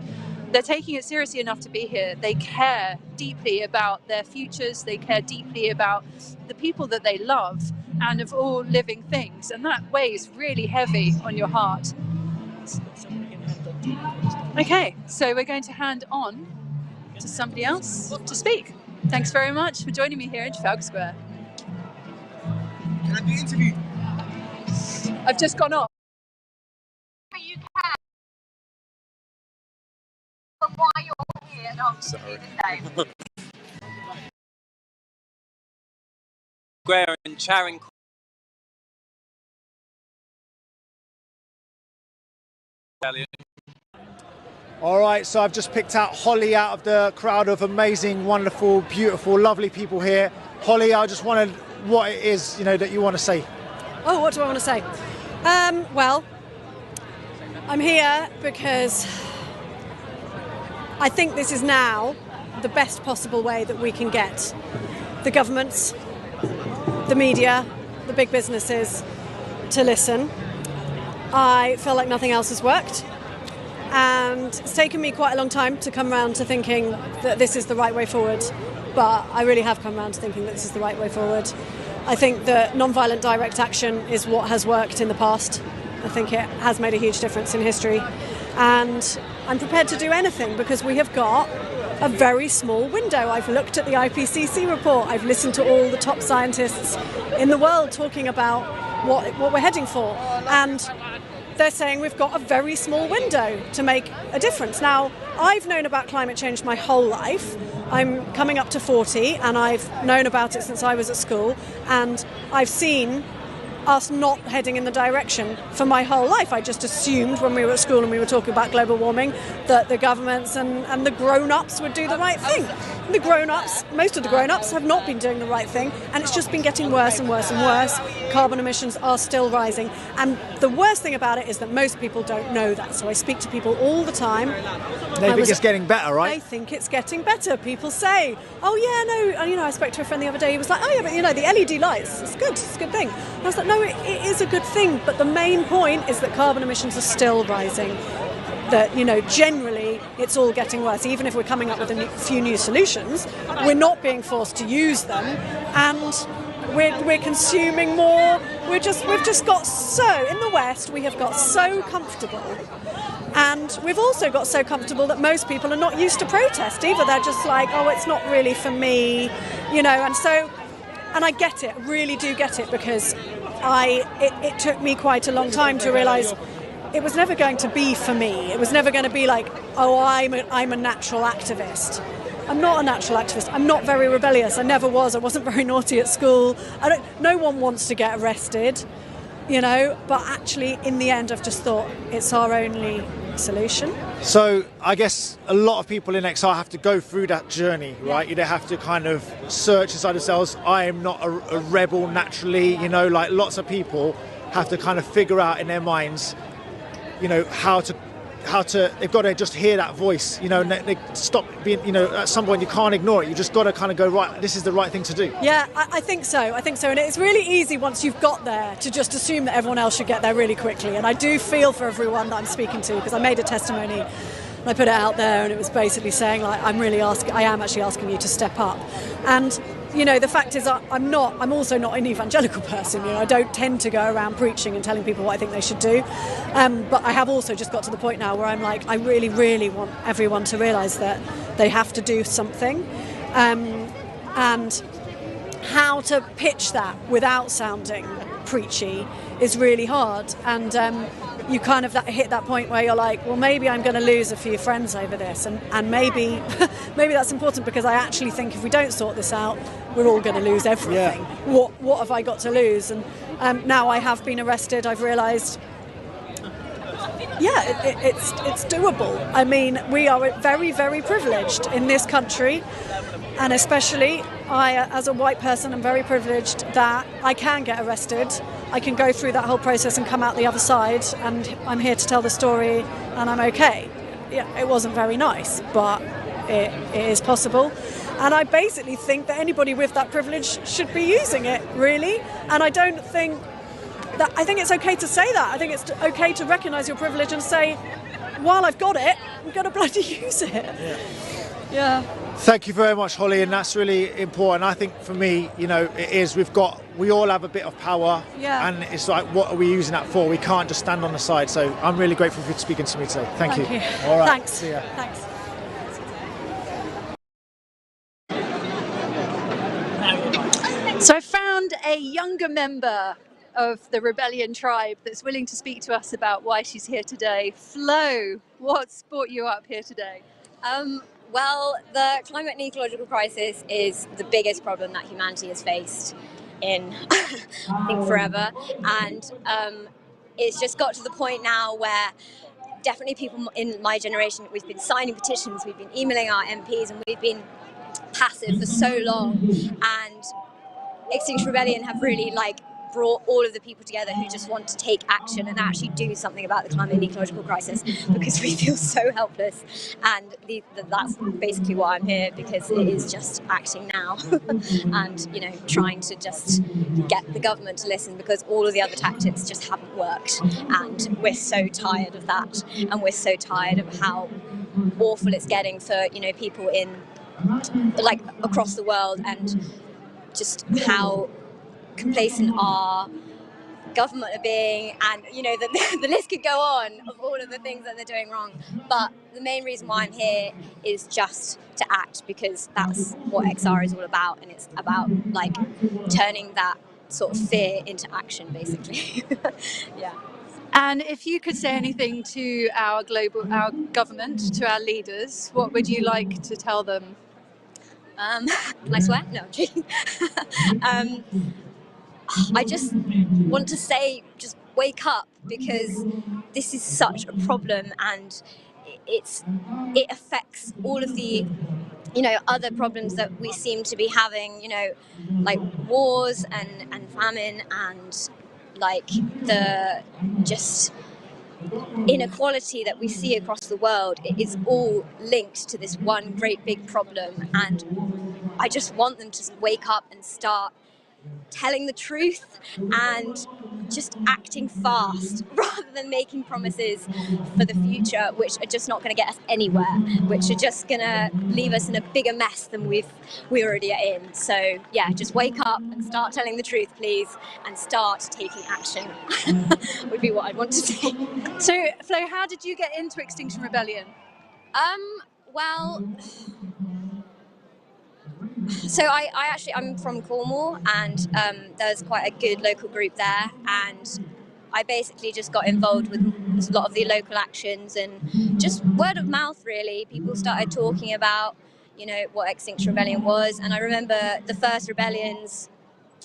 They're taking it seriously enough to be here. They care deeply about their futures, they care deeply about the people that they love and of all living things, and that weighs really heavy on your heart. Okay, so we're going to hand on to somebody else to speak. Thanks very much for joining me here in Trafalgar Square. Can I be interviewed? I've just gone off. You can. From why you're here at Oxford today. Square and Charing. All right, so I've just picked out Holly out of the crowd of amazing, wonderful, beautiful, lovely people here. Holly, I just wondered what it is, you know, that you want to say. Oh, what do I want to say? Well, I'm here because I think this is now the best possible way that we can get the governments, the media, the big businesses to listen. I feel like nothing else has worked. And it's taken me quite a long time to come around to thinking that this is the right way forward. But I really have come around to thinking that this is the right way forward. I think that non-violent direct action is what has worked in the past. I think it has made a huge difference in history. And I'm prepared to do anything because we have got a very small window. I've looked at the IPCC report. I've listened to all the top scientists in the world talking about what we're heading for. And they're saying we've got a very small window to make a difference. Now, I've known about climate change my whole life. I'm coming up to 40 and I've known about it since I was at school, and I've seen us not heading in the direction for my whole life. I just assumed when we were at school and we were talking about global warming that the governments and the grown-ups would do the right thing. The grown-ups, most of the grown-ups have not been doing the right thing, and it's just been getting worse and worse and worse. Carbon emissions are still rising, and the worst thing about it is that most people don't know that. So I speak to people all the time. They think it's getting better, right? They think it's getting better. People say, oh yeah, no, you know, I spoke to a friend the other day, he was like, oh yeah, but you know, the LED lights, it's a good thing. And I was like, no, it is a good thing, but the main point is that carbon emissions are still rising. That, you know, generally it's all getting worse. Even if we're coming up with a few new solutions, we're not being forced to use them, and we're consuming more. We've just got so, in the West, we have got so comfortable. And we've also got so comfortable that most people are not used to protest either. They're just like, oh, it's not really for me, you know. And I get it, really do get it, because it took me quite a long time to realise it was never going to be for me. It was never going to be like, oh, I'm a natural activist. I'm not a natural activist. I'm not very rebellious. I never was. I wasn't very naughty at school. No one wants to get arrested, you know, but actually in the end I've just thought it's our only solution. So I guess a lot of people in exile have to go through that journey, right? You have to kind of search inside themselves. I am not a rebel naturally, you know, like lots of people have to kind of figure out in their minds, you know, how to they've got to just hear that voice, you know, and they stop being, you know, at some point you can't ignore it. You just got to kind of go, right, this is the right thing to do. Yeah, I think so. And it's really easy once you've got there to just assume that everyone else should get there really quickly. And I do feel for everyone that I'm speaking to, because I made a testimony and I put it out there, and it was basically saying, like, I am actually asking you to step up. And you know, the fact is I'm also not an evangelical person. You know, I don't tend to go around preaching and telling people what I think they should do. But I have also just got to the point now where I'm like, I really, really want everyone to realise that they have to do something. And how to pitch that without sounding preachy is really hard. And you kind of hit that point where you're like, well, maybe I'm going to lose a few friends over this, and maybe that's important, because I actually think if we don't sort this out, we're all going to lose everything. Yeah. What have I got to lose? And now I have been arrested, I've realised, yeah, it's doable. I mean, we are very, very privileged in this country, and especially I, as a white person, am very privileged that I can get arrested. I can go through that whole process and come out the other side, and I'm here to tell the story, and I'm okay. Yeah, it wasn't very nice, but it is possible. And I basically think that anybody with that privilege should be using it, really. And I think it's okay to say that. I think it's okay to recognise your privilege and say, while I've got it, I'm going to bloody use it. Yeah. Thank you very much, Holly, and that's really important. I think for me, you know, it is, we all have a bit of power, and it's like, what are we using that for? We can't just stand on the side. So I'm really grateful for speaking to me today. Thank you. All right. Thanks. See ya. Thanks. So I found a younger member of the rebellion tribe that's willing to speak to us about why she's here today. Flo, what's brought you up here today? Well, the climate and ecological crisis is the biggest problem that humanity has faced in, I think, forever. And it's just got to the point now where definitely people in my generation, we've been signing petitions, we've been emailing our MPs, and we've been passive for so long. And Extinction Rebellion have really brought all of the people together who just want to take action and actually do something about the climate and ecological crisis, because we feel so helpless. And that's basically why I'm here, because it is just acting now and, you know, trying to just get the government to listen, because all of the other tactics just haven't worked. And we're so tired of that, and we're so tired of how awful it's getting for, you know, people in across the world, and just how complacent our government are being, and you know, the list could go on of all of the things that they're doing wrong. But the main reason why I'm here is just to act, because that's what XR is all about, and it's about turning that sort of fear into action, basically. Yeah. And if you could say anything to our government, to our leaders, what would you like to tell them? Can I swear? No, I'm joking. I just want to say, just wake up, because this is such a problem, and it affects all of the, you know, other problems that we seem to be having, you know, like wars and famine, and the just inequality that we see across the world. It is all linked to this one great big problem, and I just want them to wake up and start telling the truth and just acting fast, rather than making promises for the future which are just not going to get us anywhere, which are just going to leave us in a bigger mess than we already are in. So yeah, just wake up and start telling the truth, please, and start taking action would be what I'd want to say. So Flo, how did you get into Extinction Rebellion? Well, so I'm from Cornwall, and there's quite a good local group there, and I basically just got involved with a lot of the local actions, and just word of mouth really. People started talking about, you know, what Extinction Rebellion was, and I remember the first rebellions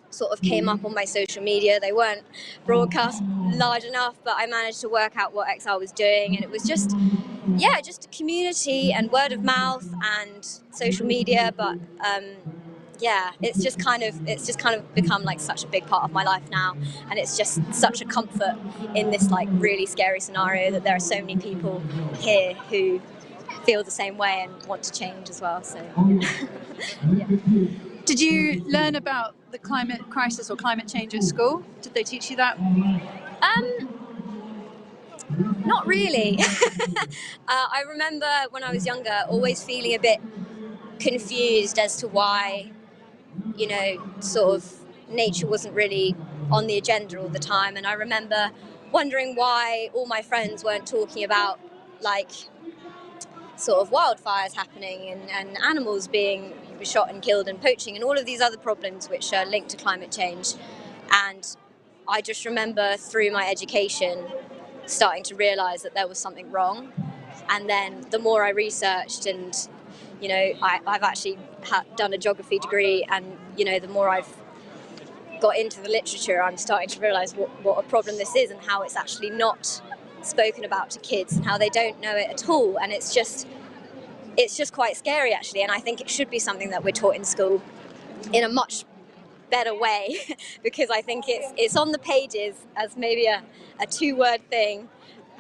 sort of came up on my social media. They weren't broadcast large enough, but I managed to work out what XR was doing, and it was just, yeah, just community and word of mouth and social media. But yeah, it's just kind of become like such a big part of my life now, and it's just such a comfort in this like really scary scenario that there are so many people here who feel the same way and want to change as well. So yeah. Did you learn about the climate crisis or climate change at school? Did they teach you that? Not really. I remember when I was younger always feeling a bit confused as to why, you know, sort of nature wasn't really on the agenda all the time. And I remember wondering why all my friends weren't talking about like sort of wildfires happening and animals being shot and killed and poaching and all of these other problems which are linked to climate change. And I just remember through my education starting to realise that there was something wrong. And then the more I researched, and you know, I've actually done a geography degree, and you know, the more I've got into the literature, I'm starting to realise what a problem this is and how it's actually not spoken about to kids and how they don't know it at all. And it's just quite scary actually, and I think it should be something that we're taught in school in a much better way because I think it's on the pages as maybe a 2-word thing,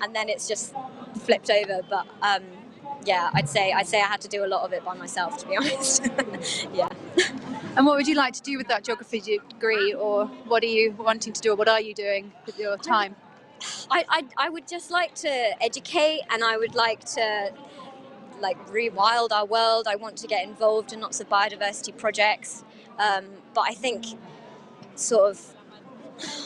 and then it's just flipped over. But yeah, I'd say I had to do a lot of it by myself, to be honest. Yeah. And what would you like to do with that geography degree, or what are you wanting to do, or what are you doing with your time? I would just like to educate, and I would like to like rewild our world. I want to get involved in lots of biodiversity projects, but I think sort of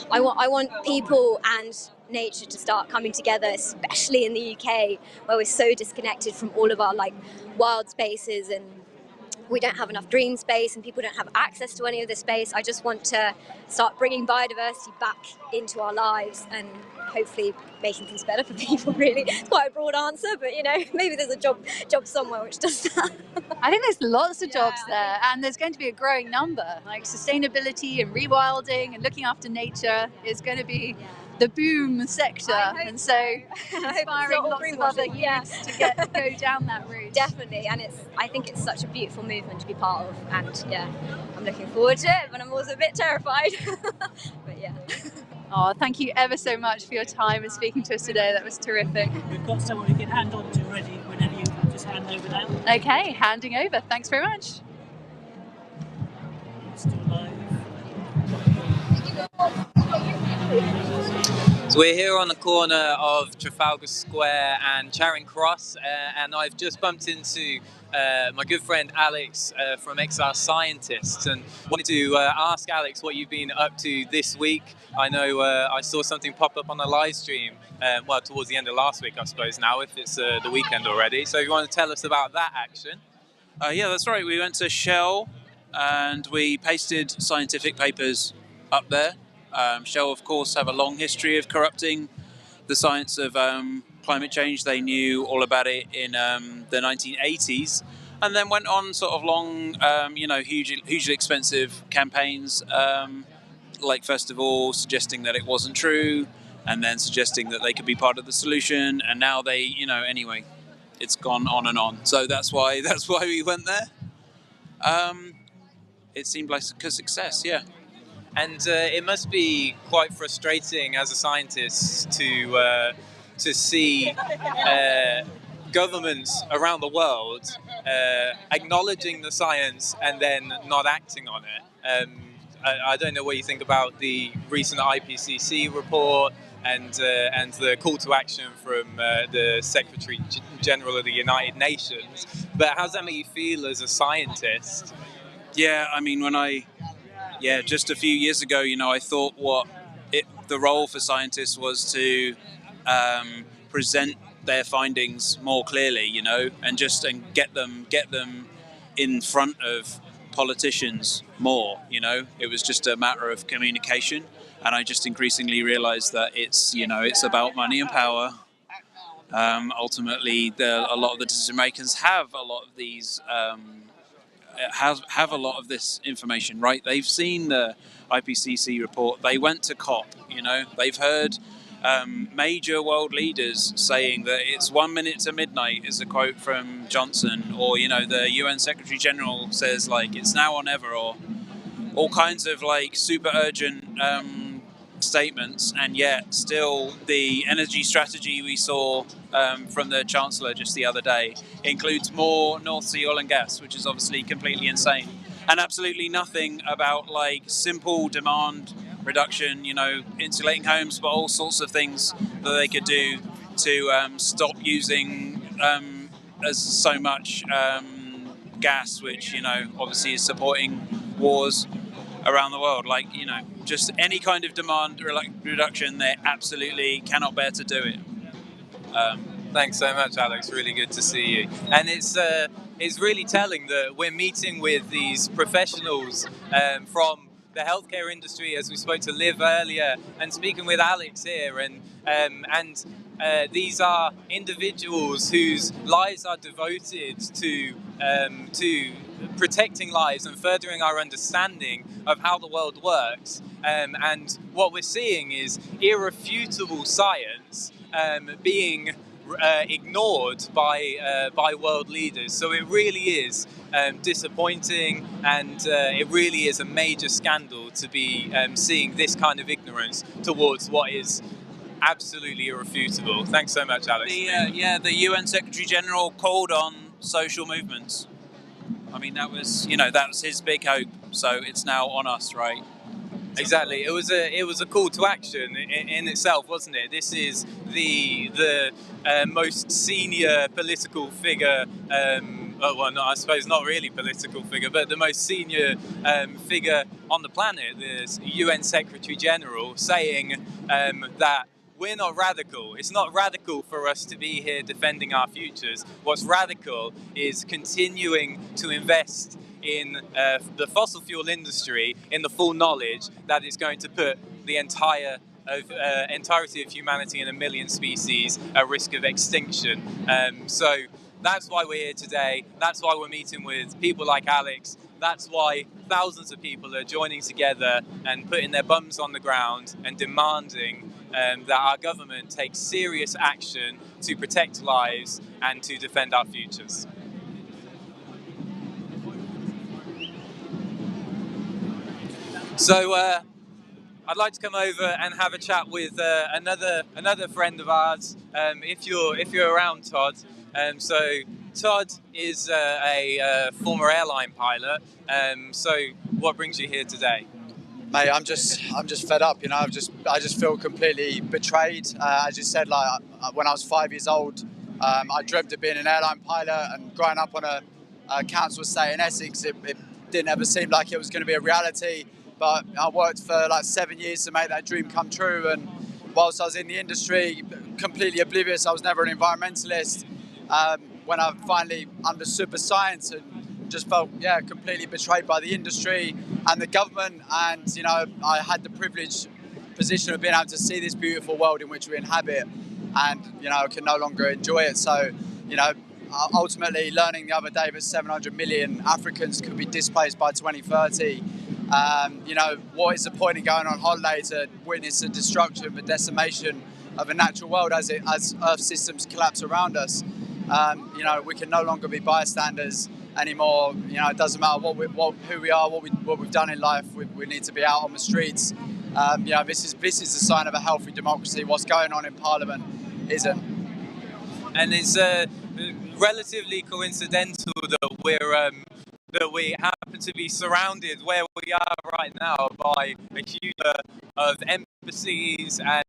I want people and nature to start coming together, especially in the UK where we're so disconnected from all of our like wild spaces, and we don't have enough green space and people don't have access to any of this space. I just want to start bringing biodiversity back into our lives and hopefully making things better for people, really. It's quite a broad answer, but you know, maybe there's a job somewhere which does that. I think there's lots of jobs there, and there's going to be a growing number. Like sustainability and rewilding and looking after nature is going to be the boom sector, and so inspiring lots of other youths to go down that route. Definitely, and I think it's such a beautiful movement to be part of, and yeah, I'm looking forward to it, but I'm also a bit terrified. But yeah. Oh, thank you ever so much for your time and speaking to us today. That was terrific. We've got someone we can hand on to ready whenever you just hand over now. Okay, handing over. Thanks very much. Still live. So we're here on the corner of Trafalgar Square and Charing Cross, and I've just bumped into my good friend Alex from XR Scientists, and wanted to ask Alex what you've been up to this week. I know I saw something pop up on the live stream, well, towards the end of last week, I suppose now, if it's the weekend already. So if you want to tell us about that action? Yeah, that's right. We went to Shell and we pasted scientific papers up there. Shell, of course, have a long history of corrupting the science of climate change. They knew all about it in the 1980s, and then went on sort of long, hugely expensive campaigns, like first of all suggesting that it wasn't true, and then suggesting that they could be part of the solution, and now they, anyway, it's gone on and on. So that's why we went there. It seemed like a success, yeah. And it must be quite frustrating as a scientist to see governments around the world acknowledging the science and then not acting on it. I don't know what you think about the recent IPCC report and the call to action from the Secretary General of the United Nations, but how does that make you feel as a scientist? Yeah, I mean, just a few years ago, I thought the role for scientists was to present their findings more clearly, and get them in front of politicians more. It was just a matter of communication, and I just increasingly realized that it's about money and power. Ultimately, a lot of the decision makers have a lot of these have a lot of this information, right? They've seen the IPCC report. They went to COP. They've heard major world leaders saying that it's 1 minute to midnight, is a quote from Johnson, or the UN Secretary General says it's now or never, or all kinds of super urgent statements, and yet still the energy strategy we saw from the Chancellor just the other day includes more North Sea oil and gas, which is obviously completely insane, and absolutely nothing about simple demand reduction, insulating homes, but all sorts of things that they could do to stop using as so much gas, which obviously is supporting wars around the world. Just any kind of demand reduction, they absolutely cannot bear to do it. Thanks so much, Alex. Really good to see you. And it's really telling that we're meeting with these professionals from the healthcare industry, as we spoke to Liv earlier, and speaking with Alex here, and these are individuals whose lives are devoted to protecting lives and furthering our understanding of how the world works. And what we're seeing is irrefutable science being ignored by world leaders. So it really is disappointing, and it really is a major scandal to be seeing this kind of ignorance towards what is absolutely irrefutable. Thanks so much, Alex. The UN Secretary General called on social movements. I mean, that was his big hope. So it's now on us, right? Exactly. It was a call to action in itself, wasn't it? This is the most senior political figure. I suppose not really political figure, but the most senior figure on the planet, the UN Secretary General, saying that we're not radical. It's not radical for us to be here defending our futures. What's radical is continuing to invest in the fossil fuel industry in the full knowledge that it's going to put the entirety of humanity and 1 million species at risk of extinction. So that's why we're here today. That's why we're meeting with people like Alex. That's why thousands of people are joining together and putting their bums on the ground and demanding that our government take serious action to protect lives and to defend our futures. So I'd like to come over and have a chat with another friend of ours. If you're around, Todd. So Todd is a former airline pilot. So what brings you here today? Mate, I'm just fed up. I just feel completely betrayed. As you said, when I was 5 years old, I dreamt of being an airline pilot, and growing up on a council estate in Essex, it didn't ever seem like it was going to be a reality. But I worked for 7 years to make that dream come true. And whilst I was in the industry, completely oblivious, I was never an environmentalist. When I finally understood the science and just felt, completely betrayed by the industry and the government. And, I had the privileged position of being able to see this beautiful world in which we inhabit, and, I can no longer enjoy it. So, ultimately learning the other day that 700 million Africans could be displaced by 2030. What is the point in going on holiday to witness the destruction, the decimation of a natural world as Earth systems collapse around us? We can no longer be bystanders anymore. It doesn't matter who we are, what we've done in life. We need to be out on the streets. This is a sign of a healthy democracy. What's going on in Parliament isn't. And it's relatively coincidental that we happen to be surrounded where we are right now by a huge of embassies, and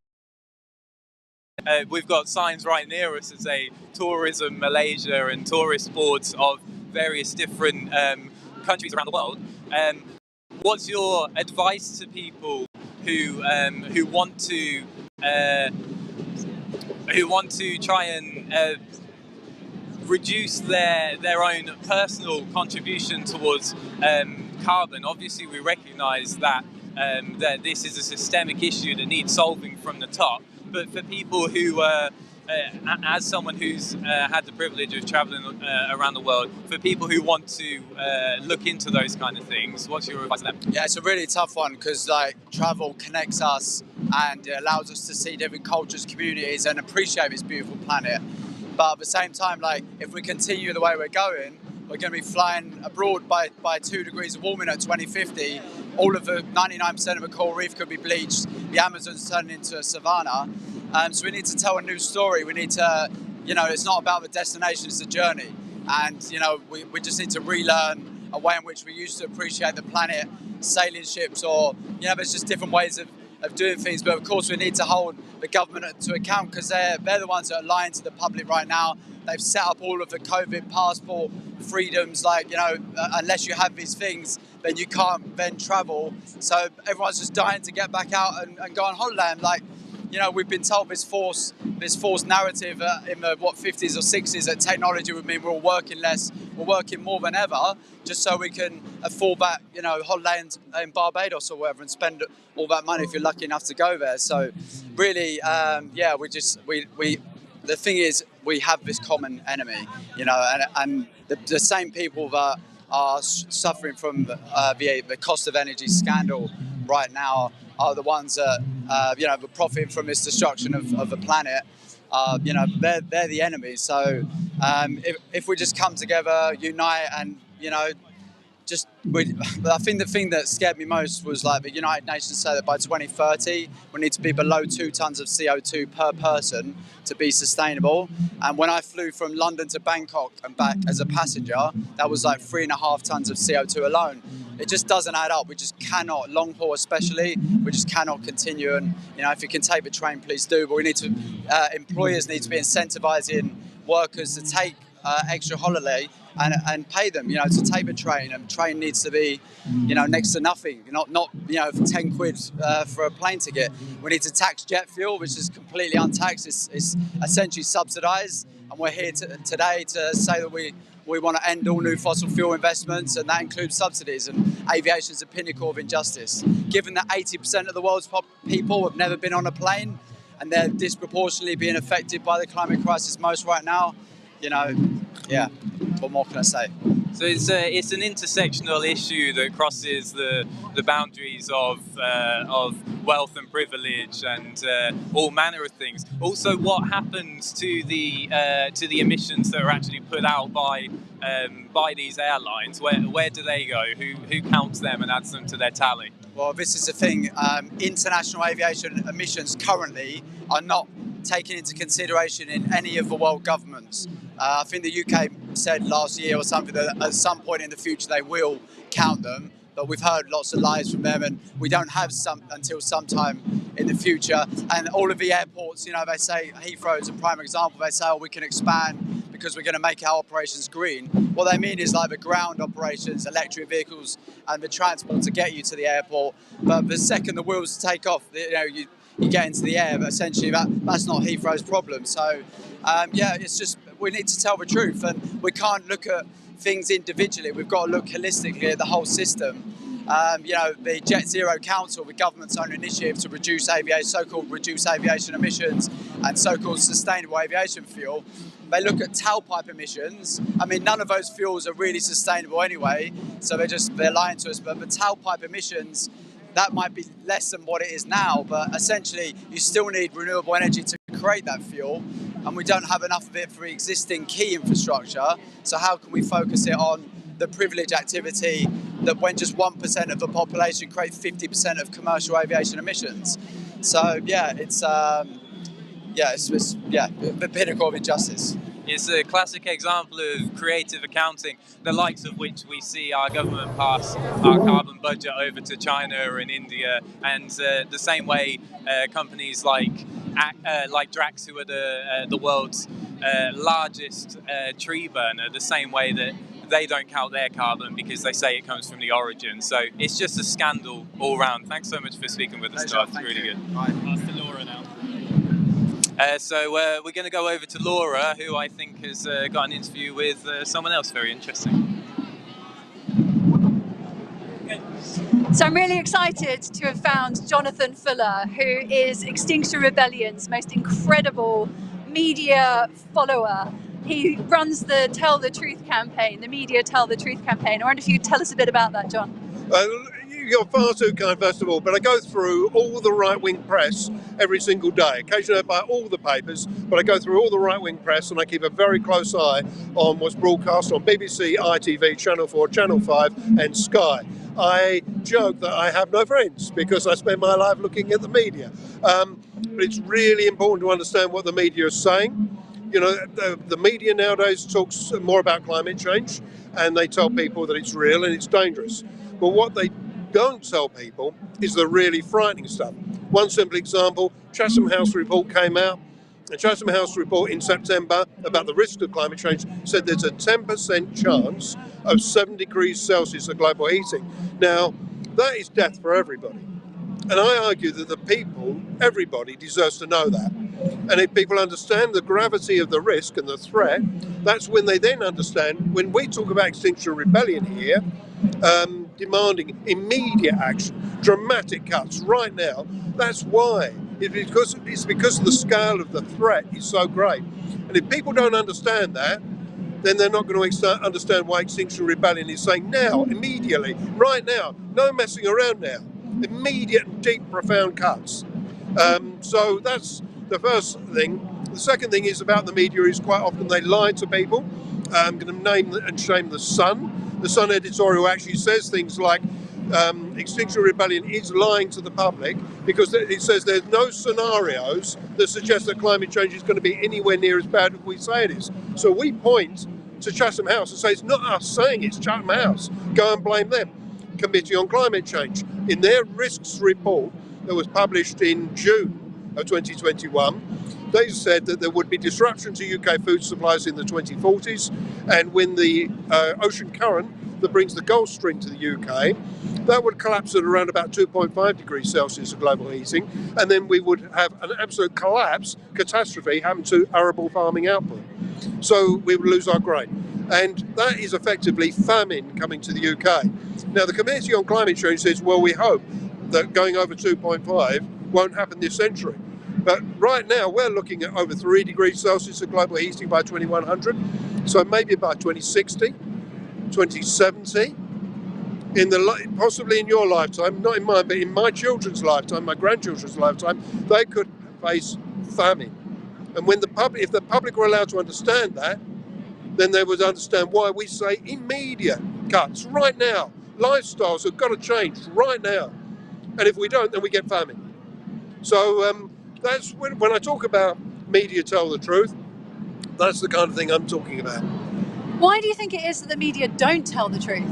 we've got signs right near us that say Tourism Malaysia and tourist boards of various different countries around the world. What's your advice to people who want to try and reduce their own personal contribution towards carbon. Obviously, we recognise that that this is a systemic issue that needs solving from the top. But for people who, as someone who's had the privilege of travelling around the world, for people who want to look into those kind of things, what's your advice to them? Yeah, it's a really tough one because like travel connects us and it allows us to see different cultures, communities, and appreciate this beautiful planet. But at the same time, like if we continue the way we're going, we're going to be flying abroad by 2 degrees of warming at 2050. All of the 99% of the coral reef could be bleached. The Amazon's turning into a savanna. So we need to tell a new story. We need to, it's not about the destination, it's the journey. And, we just need to relearn a way in which we used to appreciate the planet, sailing ships, or, there's just different ways of doing things. But of course, we need to hold the government to account because they're the ones that are lying to the public right now. They've set up all of the COVID passport freedoms, unless you have these things, then you can't then travel. So everyone's just dying to get back out and go on holiday. And we've been told this false narrative in the 50s or 60s that technology would mean we're all working less, we're working more than ever, just so we can afford that, holiday in Barbados or whatever and spend all that money if you're lucky enough to go there. So really, the thing is, we have this common enemy, and the same people that are suffering from the cost of energy scandal right now are the ones that are profiting from this destruction of the planet. They're the enemies. So if we just come together, unite, and I think the thing that scared me most was like the United Nations say that by 2030 we need to be below 2 tons of CO2 per person to be sustainable. And when I flew from London to Bangkok and back as a passenger, that was like 3.5 tons of CO2 alone. It just doesn't add up. We just cannot, long haul especially, we just cannot continue. And if you can take the train, please do. But we need to, employers need to be incentivizing workers to take extra holiday and pay them, to take the train. And train needs to be, next to nothing, not for 10 quid for a plane ticket. We need to tax jet fuel, which is completely untaxed. It's essentially subsidised. And we're here today to say that we want to end all new fossil fuel investments, and that includes subsidies. And aviation is a pinnacle of injustice. Given that 80% of the world's people have never been on a plane, and they're disproportionately being affected by the climate crisis most right now, what more can I say? So it's an intersectional issue that crosses the boundaries of wealth and privilege and all manner of things. Also, what happens to the emissions that are actually put out by these airlines? Where do they go? Who counts them and adds them to their tally? Well, this is the thing. International aviation emissions currently are not taken into consideration in any of the world governments. I think the UK said last year or something that at some point in the future they will count them, but we've heard lots of lies from them, and we don't have some until sometime in the future. And all of the airports, they say, Heathrow is a prime example, they say, we can expand because we're going to make our operations green. What they mean is like the ground operations, electric vehicles, and the transport to get you to the airport. But the second the wheels take off, you get into the air, but essentially that's not Heathrow's problem. So it's just, we need to tell the truth, and we can't look at things individually. We've got to look holistically at the whole system. The Jet Zero Council, the government's own initiative to reduce so-called reduce aviation emissions and so-called sustainable aviation fuel, they look at tailpipe emissions. I mean, none of those fuels are really sustainable anyway, so they're lying to us. But the tailpipe emissions, that might be less than what it is now, but essentially you still need renewable energy to create that fuel, and we don't have enough of it for existing key infrastructure. So how can we focus it on the privilege activity that when just 1% of the population create 50% of commercial aviation emissions? So it's the pinnacle of injustice. It's a classic example of creative accounting, the likes of which we see our government pass our carbon budget over to China and India, and the same way companies like Drax, who are the world's largest tree burner, the same way that they don't count their carbon because they say it comes from the origin. So it's just a scandal all round. Thanks so much for speaking with us, Scott. It's really good. Right. Pass to Laura now. So we're going to go over to Laura, who I think has got an interview with someone else very interesting. So I'm really excited to have found Jonathan Fuller, who is Extinction Rebellion's most incredible media follower. He runs the Tell the Truth campaign, the Media Tell the Truth campaign. I wonder if you'd tell us a bit about that, John. You're far too kind, first of all, but I go through all the right-wing press every single day. Occasionally I buy all the papers, but I go through all the right-wing press and I keep a very close eye on what's broadcast on BBC, ITV, Channel 4, Channel 5 and Sky. I joke that I have no friends because I spend my life looking at the media. But it's really important to understand what the media is saying. You know, the media nowadays talks more about climate change and they tell people that it's real and it's dangerous. But what they don't tell people is the really frightening stuff. One simple example, Chatham House report came out. The Chatham House report in September about the risk of climate change said there's a 10% chance of 7 degrees Celsius of global heating. Now, that is death for everybody. And I argue that the people, everybody deserves to know that. And if people understand the gravity of the risk and the threat, that's when they then understand, when we talk about Extinction Rebellion here, demanding immediate action, dramatic cuts right now, that's why. It's because the scale of the threat is so great. And if people don't understand that, then they're not going to understand why Extinction Rebellion is saying now, immediately, right now, no messing around now, immediate and deep, profound cuts. So that's the first thing. The second thing is about the media is quite often they lie to people. I'm going to name and shame the Sun. The Sun editorial actually says things like Extinction Rebellion is lying to the public because it says there's no scenarios that suggest that climate change is going to be anywhere near as bad as we say it is. So we point to Chatham House and say it's not us saying it's Chatham House. Go and blame them. Committee on Climate Change. In their risks report that was published in June of 2021, they said that there would be disruption to UK food supplies in the 2040s, and when the ocean current that brings the Gulf Stream to the UK, that would collapse at around about 2.5 degrees Celsius of global heating, and then we would have an absolute collapse, catastrophe, happen to arable farming output. So we would lose our grain. And that is effectively famine coming to the UK. Now, the Committee on Climate Change says, well, we hope that going over 2.5 won't happen this century. But right now, we're looking at over 3 degrees Celsius of global heating by 2100. So maybe by 2060, 2070, possibly in your lifetime, not in mine, but in my children's lifetime, my grandchildren's lifetime, they could face famine. And when if the public were allowed to understand that, then they would understand why we say immediate cuts right now. Lifestyles have got to change right now. And if we don't, then we get famine. So that's when I talk about media tell the truth, that's the kind of thing I'm talking about. Why do you think it is that the media don't tell the truth?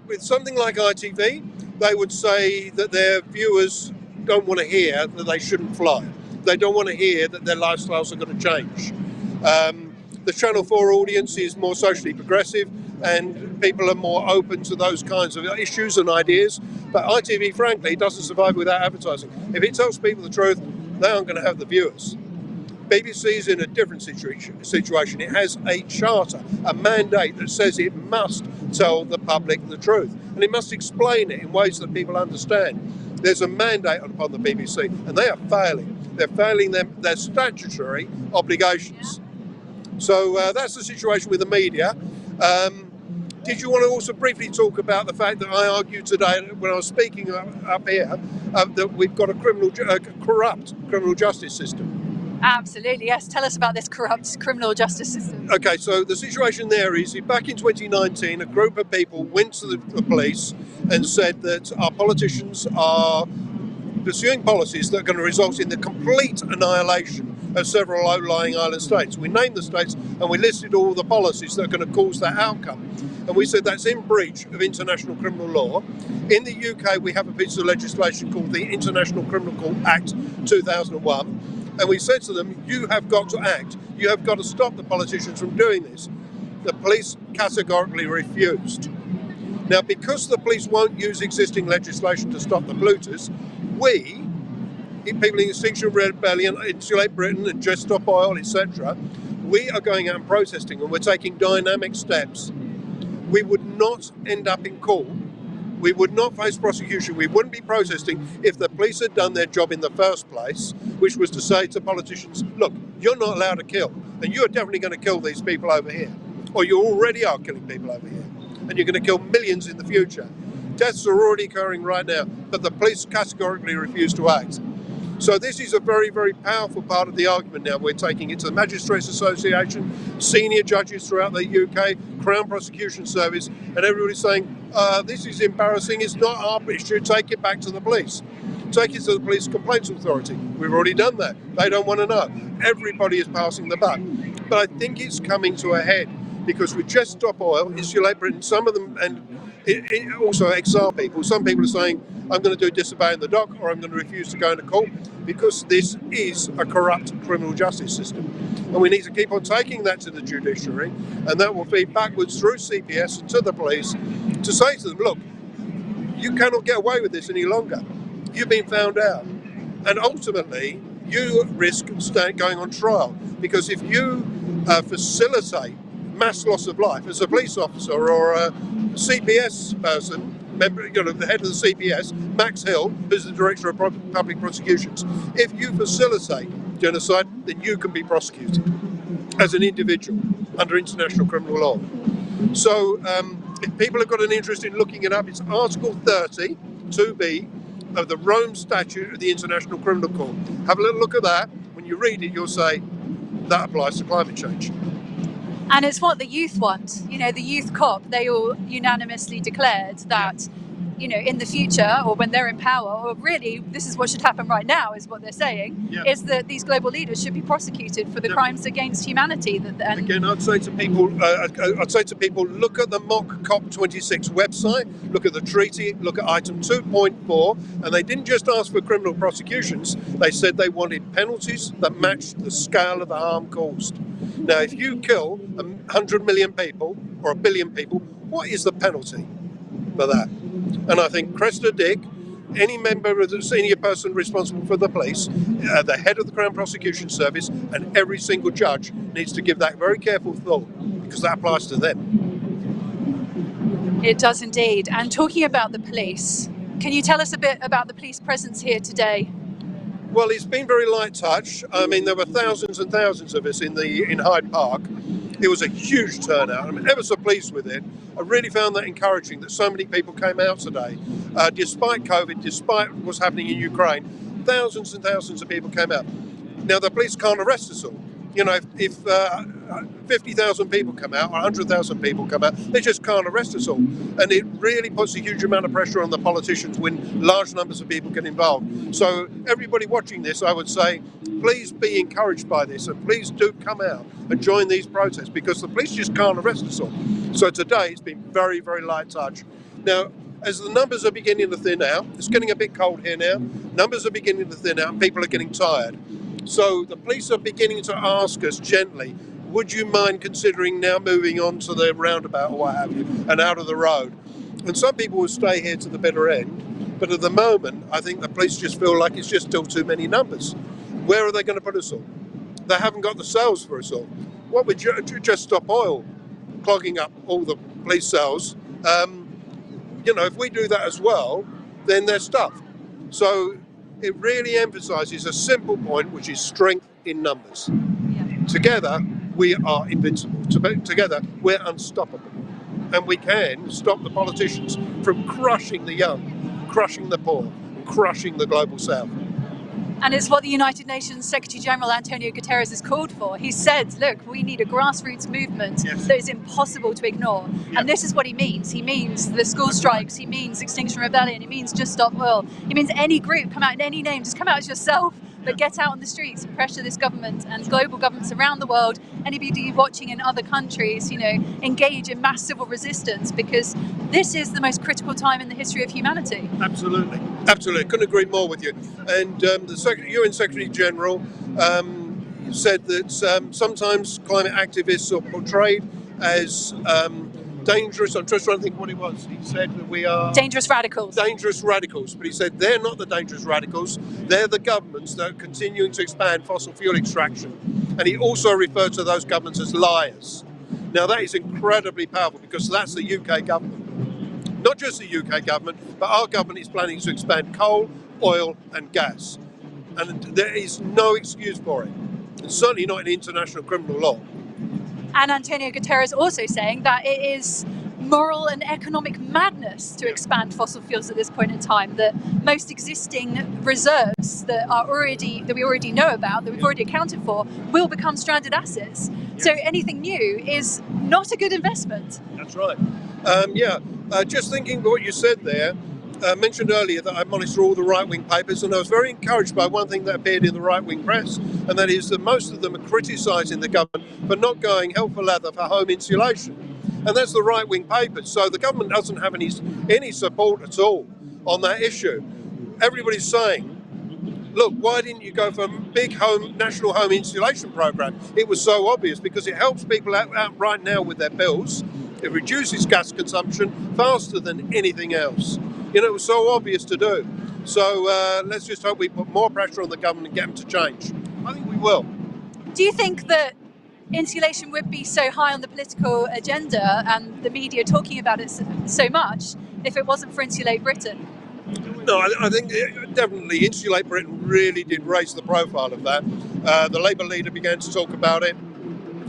With something like ITV, they would say that their viewers don't want to hear that they shouldn't fly. They don't want to hear that their lifestyles are going to change. The Channel 4 audience is more socially progressive and people are more open to those kinds of issues and ideas. But ITV, frankly, doesn't survive without advertising. If it tells people the truth, they aren't going to have the viewers. BBC is in a different situation. It has a charter, a mandate that says it must tell the public the truth. And it must explain it in ways that people understand. There's a mandate upon the BBC and they are failing. They're failing their statutory obligations. So that's the situation with the media. Did you want to also briefly talk about the fact that I argued today when I was speaking up here that we've got a corrupt criminal justice system? Absolutely, yes. Tell us about this corrupt criminal justice system. Okay, so the situation there is back in 2019, a group of people went to the police and said that our politicians are pursuing policies that are going to result in the complete annihilation of several low-lying island states. We named the states and we listed all the policies that are going to cause that outcome. And we said that's in breach of international criminal law. In the UK, we have a piece of legislation called the International Criminal Court Act 2001. And we said to them, you have got to act. You have got to stop the politicians from doing this. The police categorically refused. Now, because the police won't use existing legislation to stop the polluters, we people in Extinction Rebellion, Insulate Britain and Just Stop Oil, etc., we are going out and protesting, and we're taking dynamic steps. We would not end up in court. We would not face prosecution. We wouldn't be protesting if the police had done their job in the first place, which was to say to politicians, look, you're not allowed to kill, and you're definitely going to kill these people over here, or you already are killing people over here, and you're going to kill millions in the future. Deaths are already occurring right now, but the police categorically refuse to act. So this is a very, very powerful part of the argument now. We're taking it to the Magistrates Association, senior judges throughout the UK, Crown Prosecution Service, and everybody's saying, this is embarrassing, it's not our issue, take it back to the police. Take it to the Police Complaints Authority. We've already done that. They don't want to know. Everybody is passing the buck. But I think it's coming to a head because with Just Stop Oil, Insulate Britain, some of them, and also XR people, some people are saying, I'm going to do disobeying the dock or I'm going to refuse to go into court because this is a corrupt criminal justice system. And we need to keep on taking that to the judiciary, and that will feed backwards through CPS and to the police to say to them, look, you cannot get away with this any longer. You've been found out. And ultimately, you risk going on trial because if you facilitate mass loss of life as a police officer or a CPS person, member, the head of the CPS, Max Hill, who's the Director of Public Prosecutions, if you facilitate genocide, then you can be prosecuted as an individual under international criminal law. So if people have got an interest in looking it up, it's Article 30, 2B, of the Rome Statute of the International Criminal Court. Have a little look at that. When you read it, you'll say that applies to climate change. And it's what the youth want. The youth COP, they all unanimously declared that, in the future or when they're in power, or really this is what should happen right now is what they're saying, is that these global leaders should be prosecuted for the crimes against humanity. Again, I'd say to people, look at the mock COP26 website, look at the treaty, look at item 2.4, and they didn't just ask for criminal prosecutions, they said they wanted penalties that matched the scale of the harm caused. Now, if you kill 100 million people or 1 billion people, what is the penalty for that? And I think Cressida Dick, any member of the senior person responsible for the police, the head of the Crown Prosecution Service, and every single judge needs to give that very careful thought because that applies to them. It does indeed. And talking about the police, can you tell us a bit about the police presence here today? Well, it's been very light touch. I mean, there were thousands and thousands of us in Hyde Park. It was a huge turnout. I'm ever so pleased with it. I really found that encouraging that so many people came out today. Despite COVID, despite what's happening in Ukraine, thousands and thousands of people came out. Now, the police can't arrest us all. If 50,000 people come out, or 100,000 people come out, they just can't arrest us all. And it really puts a huge amount of pressure on the politicians when large numbers of people get involved. So everybody watching this, I would say, please be encouraged by this and please do come out and join these protests because the police just can't arrest us all. So today it's been very, very light touch. Now, as the numbers are beginning to thin out, it's getting a bit cold here now, numbers are beginning to thin out and people are getting tired. So the police are beginning to ask us gently, would you mind considering now moving on to the roundabout or what have you, and out of the road? And some people will stay here to the bitter end, but at the moment, I think the police just feel like it's just still too many numbers. Where are they going to put us all? They haven't got the cells for us all. What would Just Stop Oil clogging up all the police cells? If we do that as well, then they're stuffed. So it really emphasises a simple point, which is strength in numbers. Together, we are invincible. Together, we're unstoppable. And we can stop the politicians from crushing the young, crushing the poor, and crushing the global south. And it's what the United Nations Secretary General Antonio Guterres has called for. He said, look, we need a grassroots movement that is impossible to ignore. And this is what he means. He means the school strikes, he means Extinction Rebellion, he means Just Stop Oil. He means any group, come out in any name, just come out as yourself, but get out on the streets and pressure this government and global governments around the world, anybody watching in other countries, engage in mass civil resistance because this is the most critical time in the history of humanity. Absolutely. Absolutely. Couldn't agree more with you. And the UN Secretary General said that sometimes climate activists are portrayed as dangerous. I'm just trying to think what it was. He said that we are dangerous radicals. Dangerous radicals, but he said they're not the dangerous radicals. They're the governments that are continuing to expand fossil fuel extraction. And he also referred to those governments as liars. Now that is incredibly powerful because that's the UK government. Not just the UK government, but our government is planning to expand coal, oil and gas. And there is no excuse for it. And certainly not in international criminal law. And Antonio Guterres also saying that it is moral and economic madness to expand fossil fuels at this point in time, that most existing reserves that we already know about, that we've already accounted for, will become stranded assets. So anything new is not a good investment. That's right. Just thinking what you said there, mentioned earlier that I monitor all the right-wing papers, and I was very encouraged by one thing that appeared in the right-wing press, and that is that most of them are criticising the government for not going hell for leather for home insulation. And that's the right-wing papers. So the government doesn't have any support at all on that issue. Everybody's saying, look, why didn't you go for a big national home insulation program? It was so obvious because it helps people out right now with their bills. It reduces gas consumption faster than anything else. You know, it was so obvious to do. So let's just hope we put more pressure on the government and get them to change. I think we will. Do you think that insulation would be so high on the political agenda and the media talking about it so much if it wasn't for Insulate Britain? No, I think definitely Insulate Britain really did raise the profile of that. The Labour leader began to talk about it,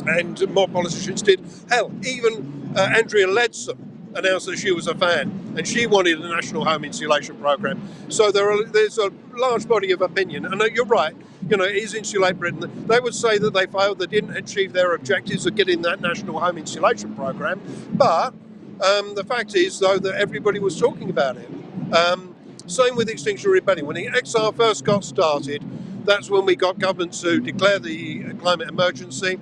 and more politicians did. Hell, even Andrea Leadsom announced that she was a fan, and she wanted a national home insulation program. So there's a large body of opinion, and you're right. You know, it is Insulate Britain. They would say that they failed, they didn't achieve their objectives of getting that national home insulation program. But the fact is, though, that everybody was talking about it. Same with Extinction Rebellion. When the XR first got started, that's when we got government to declare the climate emergency.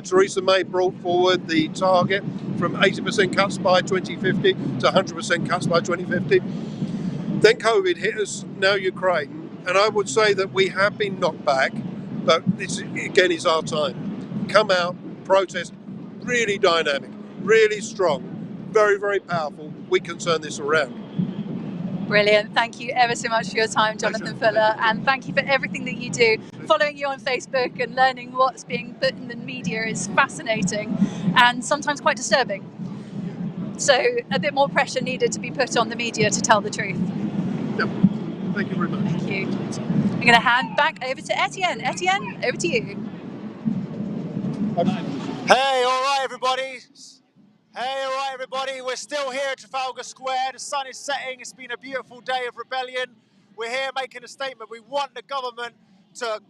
Theresa May brought forward the target from 80% cuts by 2050 to 100% cuts by 2050. Then COVID hit us, now Ukraine. And I would say that we have been knocked back, but this again is our time. Come out, protest, really dynamic, really strong, very, very powerful. We can turn this around. Brilliant. Thank you ever so much for your time, Jonathan Fuller, and thank you for everything that you do. Following you on Facebook and learning what's being put in the media is fascinating and sometimes quite disturbing. So a bit more pressure needed to be put on the media to tell the truth. Yep. Thank you very much. Thank you. I'm going to hand back over to Etienne. Etienne, over to you. Hey, all right, everybody. Hey, all right, everybody. We're still here at Trafalgar Square. The sun is setting. It's been a beautiful day of rebellion. We're here making a statement. We want the government to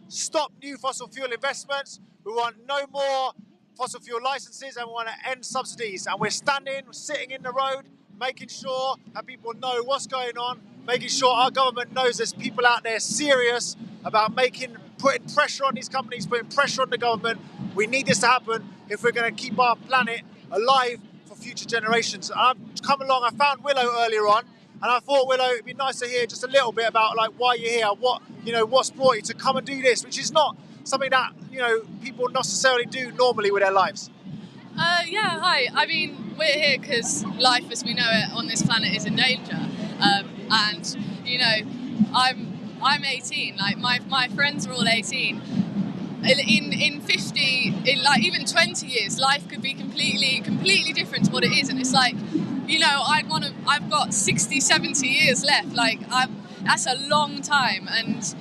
stop new fossil fuel investments. We want no more fossil fuel licenses, and we want to end subsidies. And we're sitting in the road, making sure that people know what's going on, making sure our government knows there's people out there serious about putting pressure on these companies, putting pressure on the government. We need this to happen if we're going to keep our planet alive for future generations. I've come along, I found Willow earlier on, and I thought, Willow, it'd be nice to hear just a little bit about why you're here, what's brought you to come and do this, which is not something that people necessarily do normally with their lives. Yeah, hi. I mean, we're here because life as we know it on this planet is in danger, and I'm 18. Like my friends are all 18. In 50, even 20 years, life could be completely different to what it is, and it's like, I've got 60, 70 years left. That's a long time, and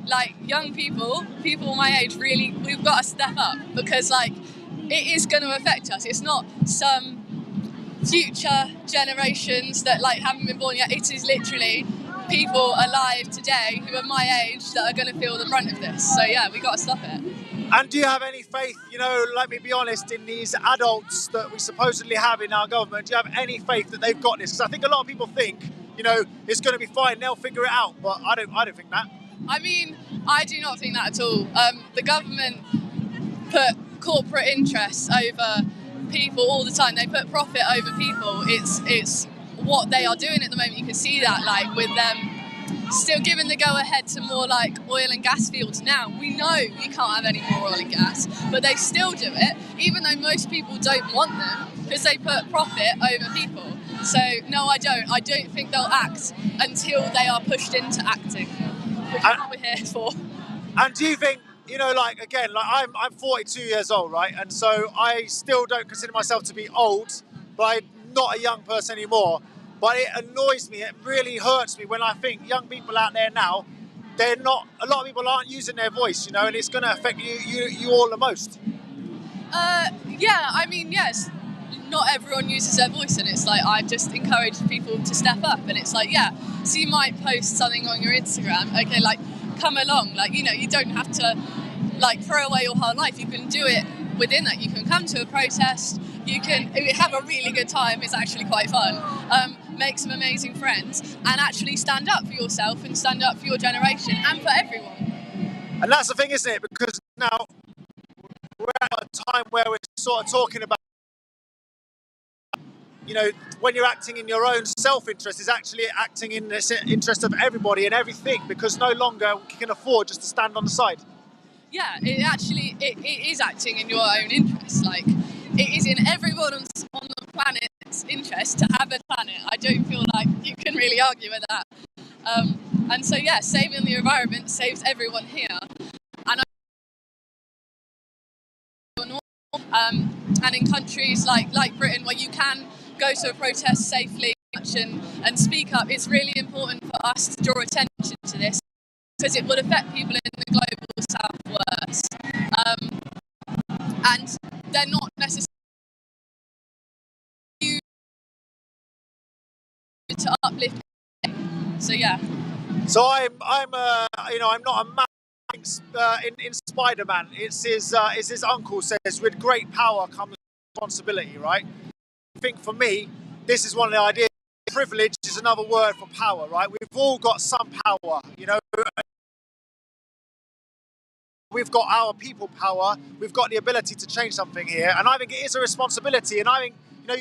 like young people my age, really, we've got to step up because it is going to affect us. It's not some future generations that haven't been born yet. It is literally people alive today who are my age that are going to feel the brunt of this. So yeah, we got to stop it. And do you have any faith, let me be honest, in these adults that we supposedly have in our government? Do you have any faith that they've got this? Because I think a lot of people think, it's going to be fine, they'll figure it out. But I don't think that. I mean, I do not think that at all. The government put corporate interests over people all the time. They put profit over people. It's what they are doing at the moment. You can see that with them still giving the go-ahead to more like oil and gas fields now. We know you can't have any more oil and gas, but they still do it, even though most people don't want them, because they put profit over people. So no, I don't. I don't think they'll act until they are pushed into acting, which is what we're here for. And do you think, you know, like, again, like I'm 42 years old, right? And so I still don't consider myself to be old, but I'm not a young person anymore. But it annoys me, it really hurts me when I think young people out there now, they're not, a lot of people aren't using their voice, you know, and it's going to affect you all the most. Yeah, I mean, yes, not everyone uses their voice, and it's like, I just encourage people to step up, and it's like, yeah, so you might post something on your Instagram, okay, like, come along, like, you know, you don't have to, like, throw away your whole life, you can do it within that, you can come to a protest, you can have a really good time, it's actually quite fun, make some amazing friends, and actually stand up for yourself and stand up for your generation and for everyone. And that's the thing, isn't it? Because now we're at a time where we're sort of talking about, you know, when you're acting in your own self-interest, is actually acting in the interest of everybody and everything, because no longer you can afford just to stand on the side. Yeah, it is acting in your own interest. Like, it is in everyone on the planet's interest to have a planet. I don't feel like you can really argue with that. And so, yeah, saving the environment saves everyone here. And in countries like Britain, where you can go to a protest safely and speak up, it's really important for us to draw attention to this, because it would affect people in the global south worse. And they're not necessarily to uplift. So yeah. So I'm you know, I'm not a man. In Spider-Man, it's his uncle says, with great power comes responsibility, right? I think for me, this is one of the ideas. Privilege is another word for power, right? We've all got some power, you know. We've got our people power. We've got the ability to change something here, and I think it is a responsibility. And I think, you know,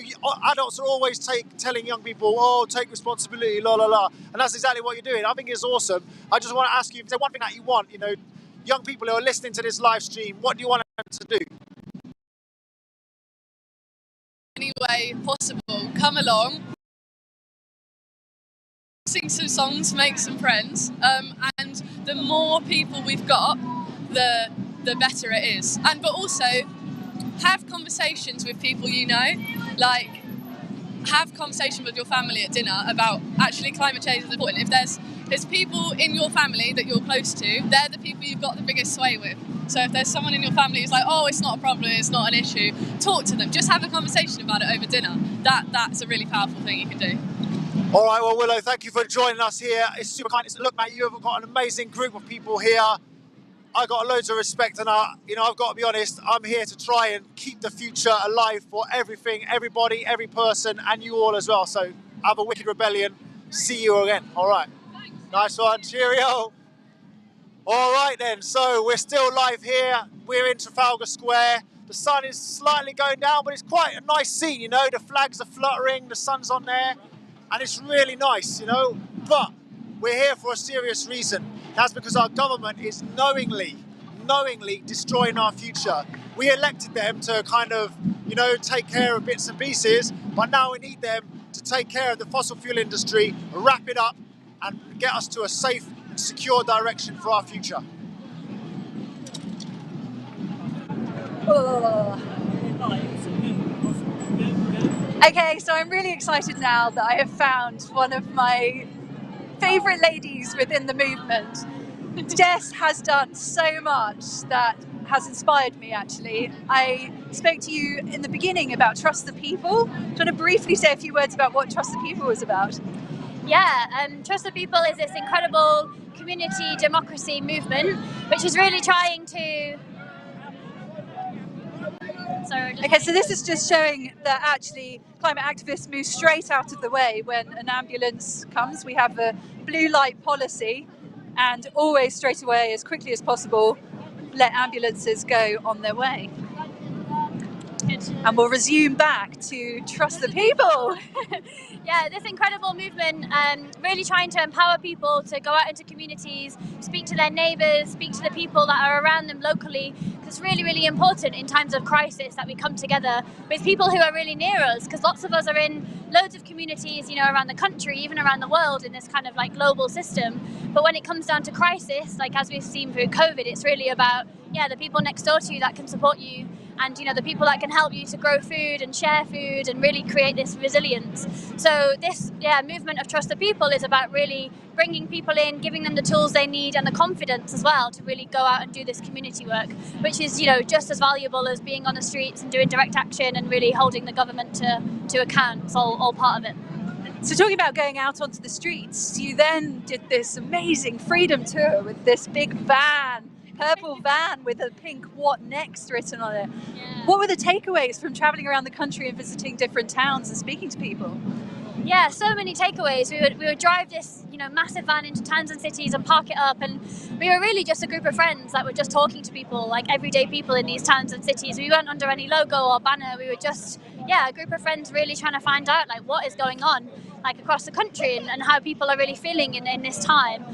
adults are always telling young people, "Oh, take responsibility, la la la," and that's exactly what you're doing. I think it's awesome. I just want to ask you, if there's one thing that you want, you know, young people who are listening to this live stream, what do you want them to do? Any way possible, come along, sing some songs, make some friends, and the more people we've got, the better it is. And but also have conversations with people you know, like have conversation with your family at dinner about actually climate change is important. If there's people in your family that you're close to, they're the people you've got the biggest sway with. So if there's someone in your family who's like, oh, it's not a problem, it's not an issue, talk to them. Just have a conversation about it over dinner. That's a really powerful thing you can do. All right, well, Willow, thank you for joining us here. It's super kind. Look, mate, you have got an amazing group of people here. I got loads of respect, and you know, I've got to be honest, I'm here to try and keep the future alive for everything, everybody, every person, and you all as well. So have a wicked rebellion. See you again. All right. Thanks. Nice one. Cheerio. All right then, so we're still live here. We're in Trafalgar Square. The sun is slightly going down, but it's quite a nice scene, you know. The flags are fluttering, the sun's on there, and it's really nice, you know. But we're here for a serious reason. That's because our government is knowingly destroying our future. We elected them to kind of, you know, take care of bits and pieces, but now we need them to take care of the fossil fuel industry, wrap it up, and get us to a safe and secure direction for our future. Okay, so I'm really excited now that I have found one of my favourite ladies within the movement. Jess has done so much that has inspired me, actually. I spoke to you in the beginning about Trust the People. Do you want to briefly say a few words about what Trust the People was about? Yeah, Trust the People is this incredible community democracy movement which is really trying to... Okay, so this is just showing that actually climate activists move straight out of the way when an ambulance comes. We have a blue light policy, and always straight away, as quickly as possible, let ambulances go on their way. Good. And we'll resume back to Trust the People. Yeah, this incredible movement, really trying to empower people to go out into communities, speak to their neighbours, speak to the people that are around them locally. It's really, really important in times of crisis that we come together with people who are really near us, because lots of us are in loads of communities, you know, around the country, even around the world in this kind of like global system. But when it comes down to crisis, like as we've seen through COVID, it's really about, yeah, the people next door to you that can support you, and you know, the people that can help you to grow food and share food and really create this resilience. So this movement of Trust the People is about really bringing people in, giving them the tools they need and the confidence as well to really go out and do this community work, which is, you know, just as valuable as being on the streets and doing direct action and really holding the government to account. It's all part of it. So talking about going out onto the streets, you then did this amazing freedom tour with this big van, purple van with a pink "What Next" written on it. Yeah. What were the takeaways from traveling around the country and visiting different towns and speaking to people? Yeah, so many takeaways. We would drive this, you know, massive van into towns and cities and park it up, and we were really just a group of friends that were just talking to people, like everyday people in these towns and cities. We weren't under any logo or banner. We were just, a group of friends really trying to find out like what is going on, like across the country, and how people are really feeling in this time.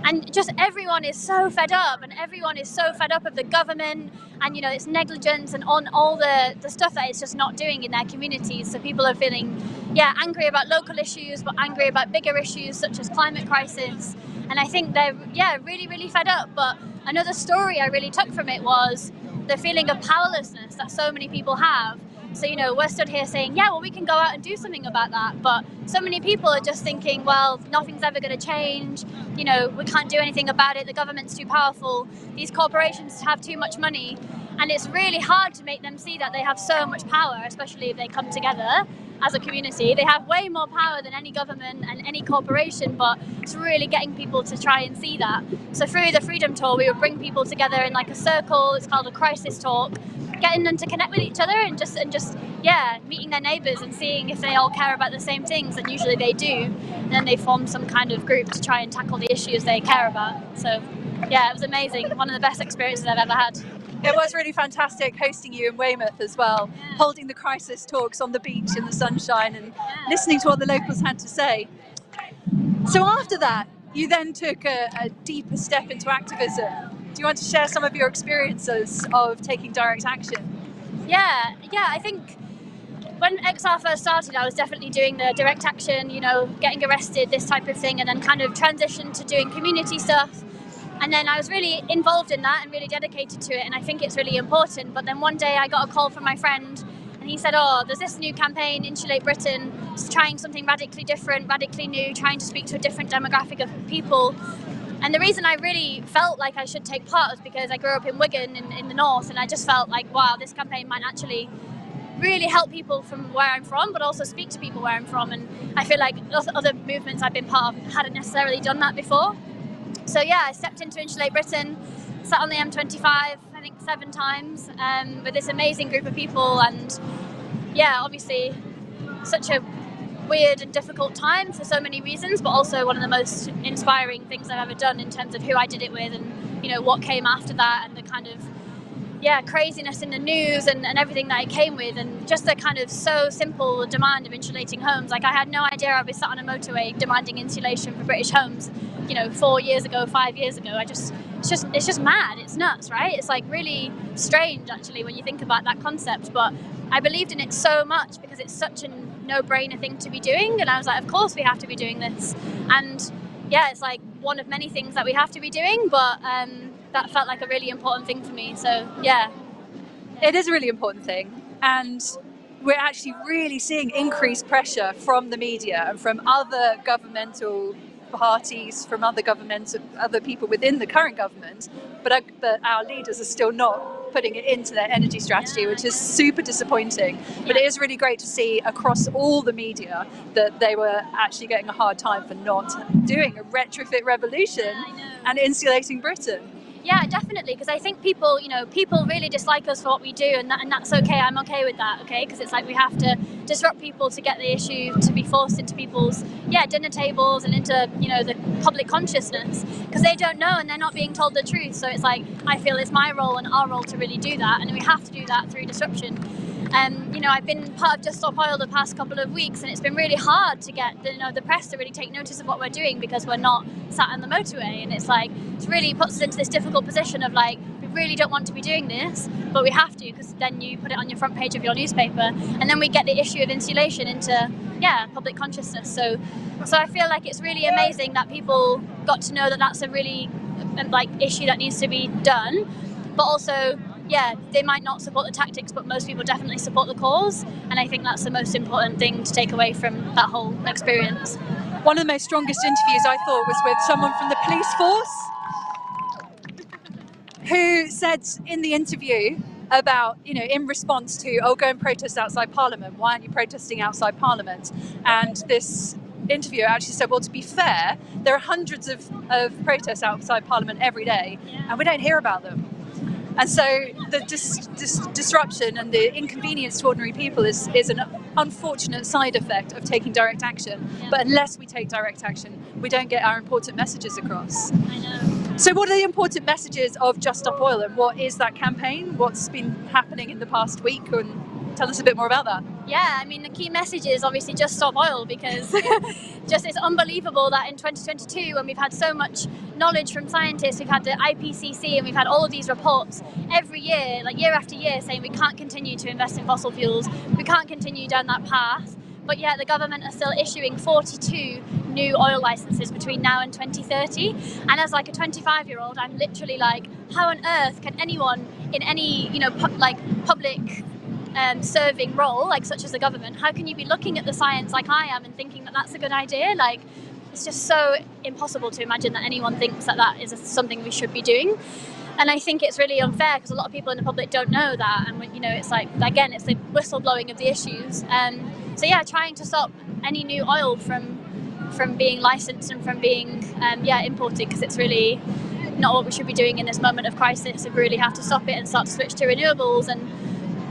And just everyone is so fed up, and everyone is so fed up of the government and, you know, its negligence and on all the stuff that it's just not doing in their communities. So people are feeling, angry about local issues, but angry about bigger issues such as climate crisis. And I think they're, really, really fed up. But another story I really took from it was the feeling of powerlessness that so many people have. So, you know, we're stood here saying, we can go out and do something about that. But so many people are just thinking, well, nothing's ever going to change. You know, we can't do anything about it. The government's too powerful. These corporations have too much money. And it's really hard to make them see that they have so much power, especially if they come together as a community. They have way more power than any government and any corporation, but it's really getting people to try and see that. So through the Freedom Tour, we would bring people together in like a circle. It's called a crisis talk, getting them to connect with each other and just meeting their neighbours and seeing if they all care about the same things, and usually they do. And then they form some kind of group to try and tackle the issues they care about. So it was amazing. One of the best experiences I've ever had. It was really fantastic hosting you in Weymouth as well, holding the crisis talks on the beach in the sunshine and listening to what the locals had to say. So after that, you then took a deeper step into activism. Do you want to share some of your experiences of taking direct action? Yeah, I think when XR first started, I was definitely doing the direct action, you know, getting arrested, this type of thing, and then kind of transitioned to doing community stuff. And then I was really involved in that and really dedicated to it, and I think it's really important. But then one day I got a call from my friend, and he said, there's this new campaign, Insulate Britain, it's trying something radically different, radically new, trying to speak to a different demographic of people. And the reason I really felt like I should take part was because I grew up in Wigan in the north, and I just felt like, wow, this campaign might actually really help people from where I'm from, but also speak to people where I'm from. And I feel like other movements I've been part of hadn't necessarily done that before. So I stepped into Insulate Britain, sat on the M25, I think 7 times, with this amazing group of people, and obviously such a weird and difficult time for so many reasons, but also one of the most inspiring things I've ever done in terms of who I did it with, and you know what came after that, and the kind of craziness in the news and everything that it came with, and just the kind of so simple demand of insulating homes. Like I had no idea I'd be sat on a motorway demanding insulation for British homes, you know, 4 years ago, 5 years ago. It's just mad. It's nuts, right? It's like really strange actually when you think about that concept, but I believed in it so much because it's such a no-brainer thing to be doing, and I was like, of course we have to be doing this. And it's like one of many things that we have to be doing, but that felt like a really important thing for me. So it is a really important thing, and we're actually really seeing increased pressure from the media and from other governmental parties, from other governments, other people within the current government, but our leaders are still not putting it into their energy strategy, which is super disappointing. But it is really great to see across all the media that they were actually getting a hard time for not doing a retrofit revolution and insulating Britain. Yeah, definitely, because I think people really dislike us for what we do, and that's okay. I'm okay with that, okay? Because it's like we have to disrupt people to get the issue to be forced into people's dinner tables and into the public consciousness, because they don't know and they're not being told the truth. So it's like I feel it's my role and our role to really do that, and we have to do that through disruption. You know, I've been part of Just Stop Oil the past couple of weeks, and it's been really hard to get the press to really take notice of what we're doing because we're not sat on the motorway, and it's like it really puts us into this difficult position of like we really don't want to be doing this, but we have to because then you put it on your front page of your newspaper, and then we get the issue of insulation into public consciousness. So I feel like it's really amazing that people got to know that that's a really issue that needs to be done, but also they might not support the tactics, but most people definitely support the cause, and I think that's the most important thing to take away from that whole experience. One of the most strongest interviews I thought was with someone from the police force who said in the interview about, in response to, go and protest outside Parliament, why aren't you protesting outside Parliament? And this interviewer actually said, well, to be fair, there are hundreds of protests outside Parliament every day, and we don't hear about them. And so the disruption and the inconvenience to ordinary people is an unfortunate side effect of taking direct action. But unless we take direct action, we don't get our important messages across. I know. So what are the important messages of Just Stop Oil, and what is that campaign? What's been happening in the past week? And tell us a bit more about that. Yeah, I mean, the key message is obviously just stop oil, because it's unbelievable that in 2022, when we've had so much knowledge from scientists, we've had the IPCC and we've had all of these reports every year, like year after year, saying we can't continue to invest in fossil fuels, we can't continue down that path, but yet the government are still issuing 42 new oil licenses between now and 2030. And as like a 25-year-old, I'm literally like, how on earth can anyone in any, public serving role, like such as the government, how can you be looking at the science like I am and thinking that that's a good idea? Like, it's just so impossible to imagine that anyone thinks that that is something we should be doing. And I think it's really unfair because a lot of people in the public don't know that, and it's like, again, it's the whistleblowing of the issues. So yeah, trying to stop any new oil from being licensed and from being imported, because it's really not what we should be doing in this moment of crisis. We really have to stop it and start to switch to renewables. And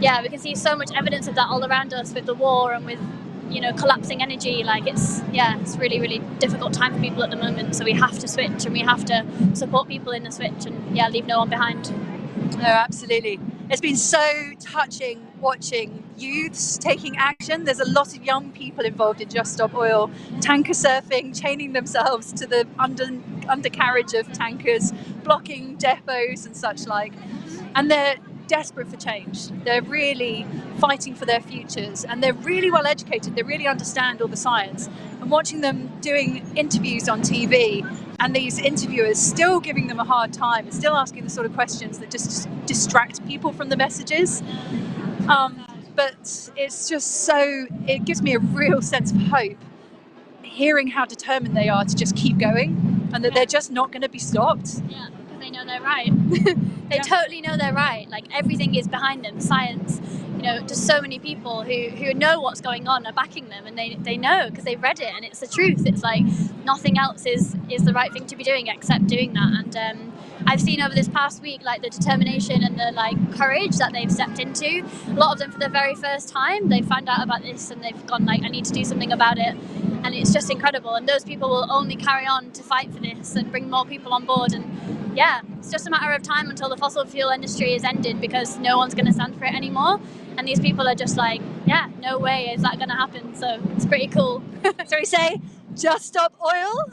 yeah, we can see so much evidence of that all around us with the war and with collapsing energy. Like it's really, really difficult time for people at the moment. So we have to switch, and we have to support people in the switch, and leave no one behind. No, absolutely. It's been so touching watching youths taking action. There's a lot of young people involved in Just Stop Oil, tanker surfing, chaining themselves to the undercarriage of tankers, blocking depots and such like. And they're desperate for change. They're really fighting for their futures, and they're really well educated. They really understand all the science. And watching them doing interviews on TV, and these interviewers still giving them a hard time and still asking the sort of questions that just distract people from the messages. But it's just it gives me a real sense of hope, hearing how determined they are to just keep going, and that they're just not going to be stopped. Yeah, because they know they're right. They totally know they're right. Like, everything is behind them. Science, just so many people who know what's going on are backing them, and they know because they've read it, and it's the truth. It's like nothing else is the right thing to be doing except doing that. And I've seen over this past week, like, the determination and the courage that they've stepped into. A lot of them, for the very first time, they found out about this and they've gone like, I need to do something about it. And it's just incredible. And those people will only carry on to fight for this and bring more people on board. And yeah, it's just a matter of time until the fossil fuel industry is ended, because no one's going to stand for it anymore. And these people are just like, yeah, no way is that going to happen. So it's pretty cool. So we say, just stop oil,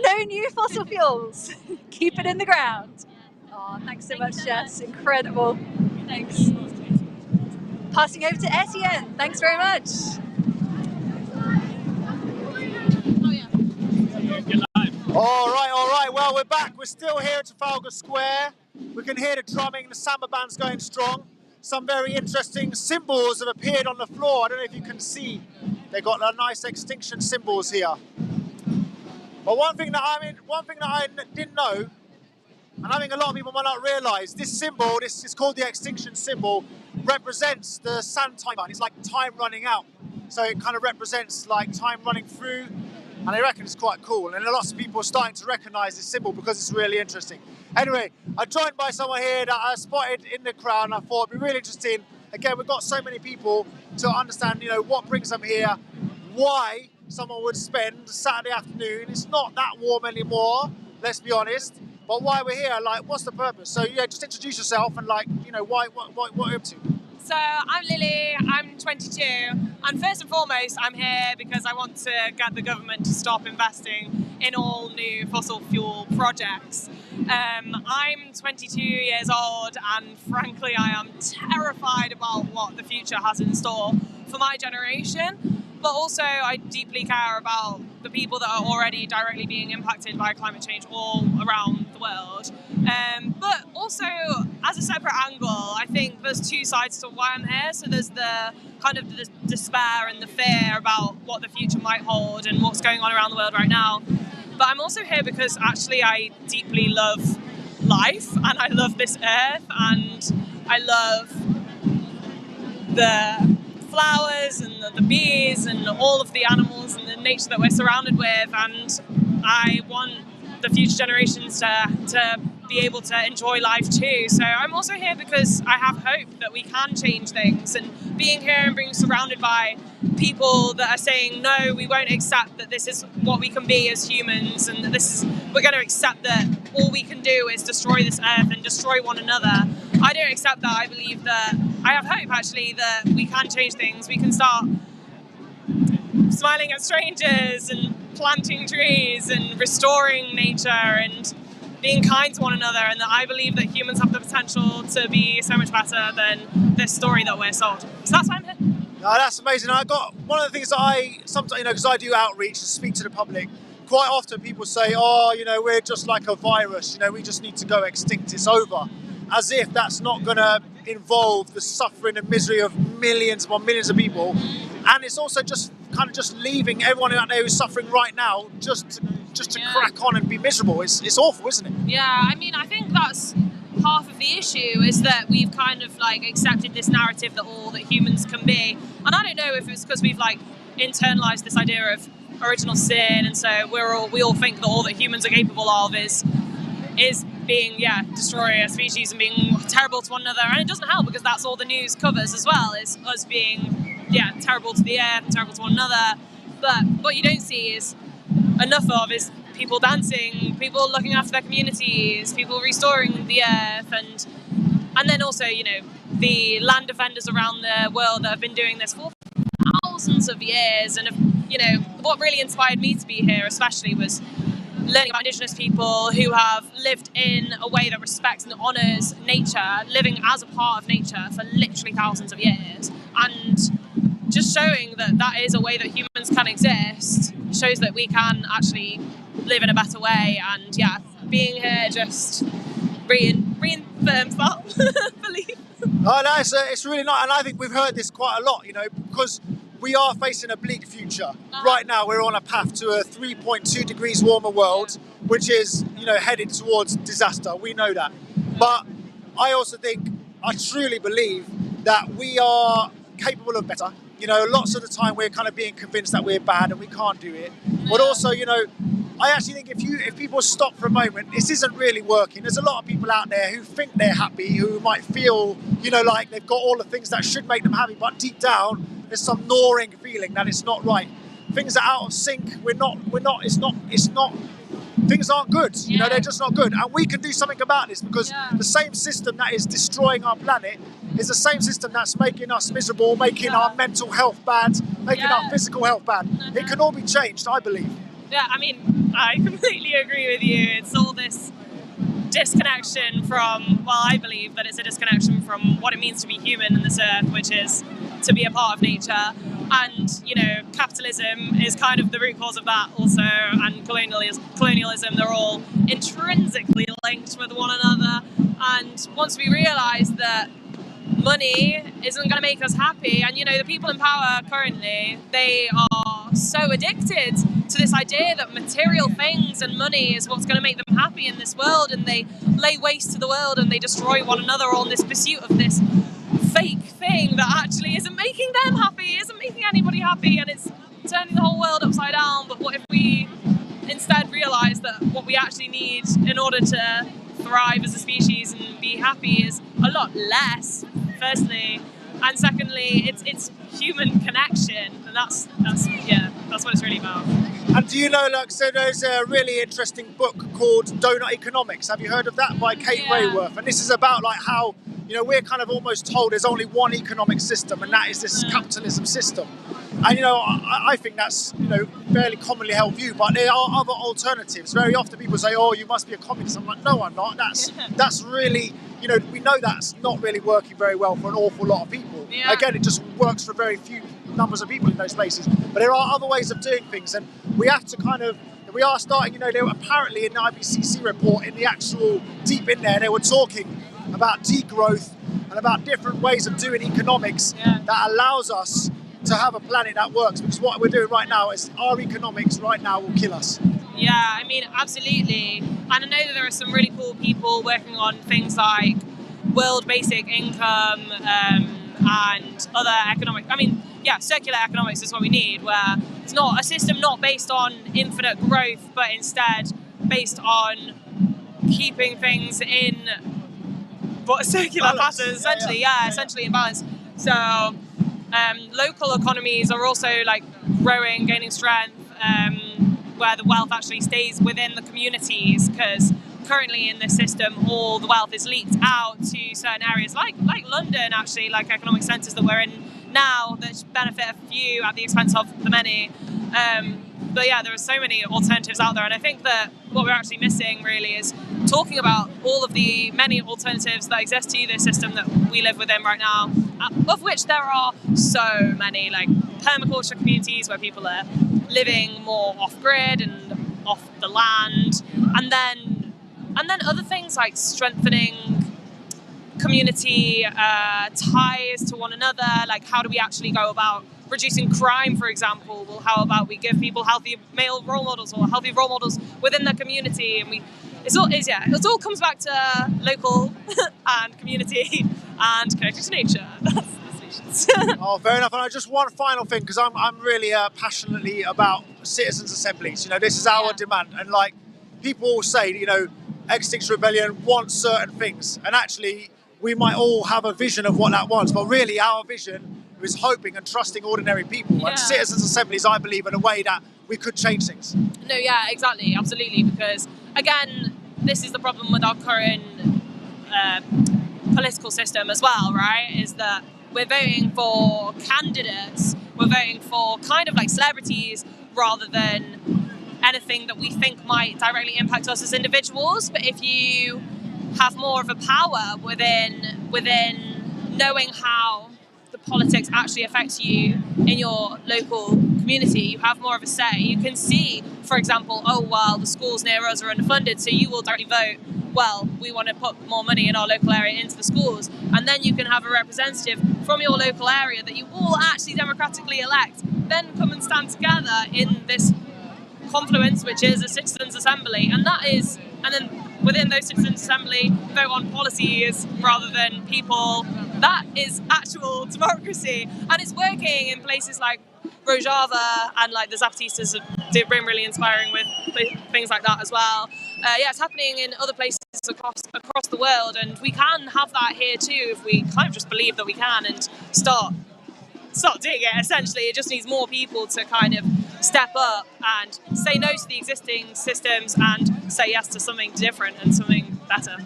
no new fossil fuels, keep it in the ground. Oh, thanks so much, Jess. Incredible. Thanks. Passing over to Etienne. Thanks very much. All right. Well, we're back. We're still here at Trafalgar Square. We can hear the drumming. The samba band's going strong. Some very interesting symbols have appeared on the floor. I don't know if you can see. They've got nice extinction symbols here. But one thing that I didn't know, and I think a lot of people might not realise, this symbol, this is called the extinction symbol, represents the sand timer. It's like time running out. So it kind of represents like time running through. And I reckon it's quite cool. And lots of people are starting to recognise this symbol because it's really interesting. Anyway, I'm joined by someone here that I spotted in the crowd, and I thought it'd be really interesting. Again, we've got so many people to understand, what brings them here, why someone would spend Saturday afternoon. It's not that warm anymore, let's be honest. But why we're here, like, what's the purpose? So yeah, just introduce yourself and why, what are you up to? So I'm Lily, I'm 22, and first and foremost I'm here because I want to get the government to stop investing in all new fossil fuel projects. I'm 22 years old and frankly I am terrified about what the future has in store for my generation, but also I deeply care about the people that are already directly being impacted by climate change all around the world. But also, as a separate angle, I think there's two sides to why I'm here. So there's the kind of the despair and the fear about what the future might hold and what's going on around the world right now. But I'm also here because actually I deeply love life and I love this earth and I love the flowers and the bees and all of the animals and the nature that we're surrounded with, and I want the future generations to be able to enjoy life too. So I'm also here because I have hope that we can change things, and being here and being surrounded by people that are saying no, we won't accept that this is what we can be as humans, and that we're going to accept that all we can do is destroy this earth and destroy one another. I don't accept that. I believe that I have hope actually that we can change things. We can start smiling at strangers and planting trees and restoring nature and being kind to one another, and that I believe that humans have the potential to be so much better than this story that we're sold. So that's why I'm here. No, that's amazing. I got one of the things that I sometimes, because I do outreach and speak to the public, quite often people say, oh, we're just like a virus, we just need to go extinct, it's over. As if that's not going to involve the suffering and misery of millions upon millions of people. And it's also just kind of just leaving everyone out there who's suffering right now just to crack on and be miserable. It's awful, isn't it? Yeah, I mean, I think that's half of the issue, is that we've kind of accepted this narrative that all that humans can be. And I don't know if it's because we've internalized this idea of original sin, and so we all think that all that humans are capable of is being, destroy a species and being terrible to one another. And it doesn't help because that's all the news covers as well, is us being, terrible to the earth and terrible to one another. But what you don't see is is people dancing, people looking after their communities, people restoring the earth, and then also, the land defenders around the world that have been doing this for thousands of years. And, what really inspired me to be here especially was learning about Indigenous people who have lived in a way that respects and honours nature, living as a part of nature for literally thousands of years, and just showing that that is a way that humans can exist, shows that we can actually live in a better way. And being here just reaffirms that belief. Oh, no, it's really not, and I think we've heard this quite a lot, because we are facing a bleak future. Right now we're on a path to a 3.2 degrees warmer world, which is, headed towards disaster. We know that. But I also think, I truly believe that we are capable of better. Lots of the time we're kind of being convinced that we're bad and we can't do it. But also, I actually think if people stop for a moment, this isn't really working. There's a lot of people out there who think they're happy, who might feel, like they've got all the things that should make them happy, but deep down, there's some gnawing feeling that it's not right. Things are out of sync. Things aren't good. They're just not good. And we can do something about this, because the same system that is destroying our planet is the same system that's making us miserable, making our mental health bad, making our physical health bad. It can all be changed, I believe. Yeah, I mean, I completely agree with you. It's all this disconnection from, I believe that it's a disconnection from what it means to be human in this earth, which is to be a part of nature. And, capitalism is kind of the root cause of that also, and colonialism, they're all intrinsically linked with one another. And once we realise that money isn't going to make us happy, and, the people in power currently, they are so addicted to this idea that material things and money is what's going to make them happy in this world, and they lay waste to the world and they destroy one another all in this pursuit of this fake thing that actually isn't making them happy, isn't making anybody happy, and it's turning the whole world upside down. But what if we instead realise that what we actually need in order to thrive as a species and be happy is a lot less, firstly, and secondly, it's human connection, and that's what it's really about. And do you know, so there's a really interesting book called Donut Economics. Have you heard of that, by Kate Rayworth? And this is about how, you know, we're kind of almost told there's only one economic system, and that is this capitalism system. And, you know, I think that's, you know, fairly commonly held view, but there are other alternatives. Very often people say, oh, you must be a communist. I'm like, no, I'm not. That's really, you know, we know that's not really working very well for an awful lot of people. Yeah. Again, it just works for very few numbers of people in those places. But there are other ways of doing things, and we have to kind of, we are starting, you know, they were apparently in the IPCC report, in the actual deep in there, they were talking about degrowth and about different ways of doing economics that allows us to have a planet that works, because what we're doing right now is our economics right now will kill us. Yeah, I mean, absolutely. And I know that there are some really cool people working on things like world basic income and other economic, I mean, yeah, circular economics is what we need, where it's not a system not based on infinite growth, but instead based on keeping things in what circular patterns, essentially, essentially in balance. So local economies are also like growing, gaining strength, where the wealth actually stays within the communities, because currently in this system all the wealth is leaked out to certain areas like London, actually, like economic centres that we're in now that benefit a few at the expense of the many. But yeah, there are so many alternatives out there, and I think that what we're actually missing really is talking about all of the many alternatives that exist to this system that we live within right now, of which there are so many, like permaculture communities where people are living more off-grid and off the land, and then other things like strengthening community ties to one another, like how do we actually go about reducing crime, for example? Well, how about we give people healthy male role models or healthy role models within their community? And it all comes back to local and community and connected to nature. That's the solutions. Oh, fair enough. And just one final thing, because I'm really passionately about citizens' assemblies. You know, this is our demand, and like people say, you know, Extinction Rebellion wants certain things, and actually we might all have a vision of what that wants, but really our vision is hoping and trusting ordinary people. And citizens' assemblies, I believe, are a way that we could change things. No, yeah, exactly, absolutely, because again, this is the problem with our current political system as well, right? Is that we're voting for candidates, we're voting for kind of like celebrities rather than anything that we think might directly impact us as individuals. But if you have more of a power within knowing how the politics actually affects you in your local community, you have more of a say. You can see, for example, oh well, the schools near us are underfunded, so you will directly vote, well, we want to put more money in our local area into the schools, and then you can have a representative from your local area that you all actually democratically elect, then come and stand together in this confluence, which is a citizens' assembly, and then within those citizens' assembly, vote on policies rather than people. That is actual democracy, and it's working in places like Rojava, and like the Zapatistas have been really inspiring with things like that as well. It's happening in other places across the world, and we can have that here too if we kind of just believe that we can and start doing it. Essentially, it just needs more people to kind of step up and say no to the existing systems and say yes to something different and something better.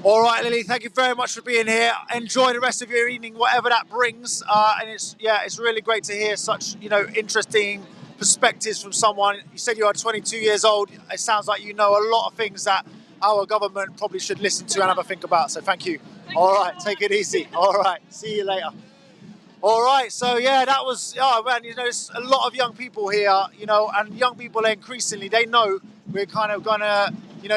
All right, Lily, thank you very much for being here. Enjoy the rest of your evening, whatever that brings. And it's really great to hear such, you know, interesting perspectives from someone. You said you are 22 years old. It sounds like you know a lot of things that our government probably should listen to and have a think about. So thank you. All right, take it easy. All right, see you later. All right, so yeah, that was, oh man, you know, there's a lot of young people here, you know, and young people increasingly, they know we're kind of gonna, you know,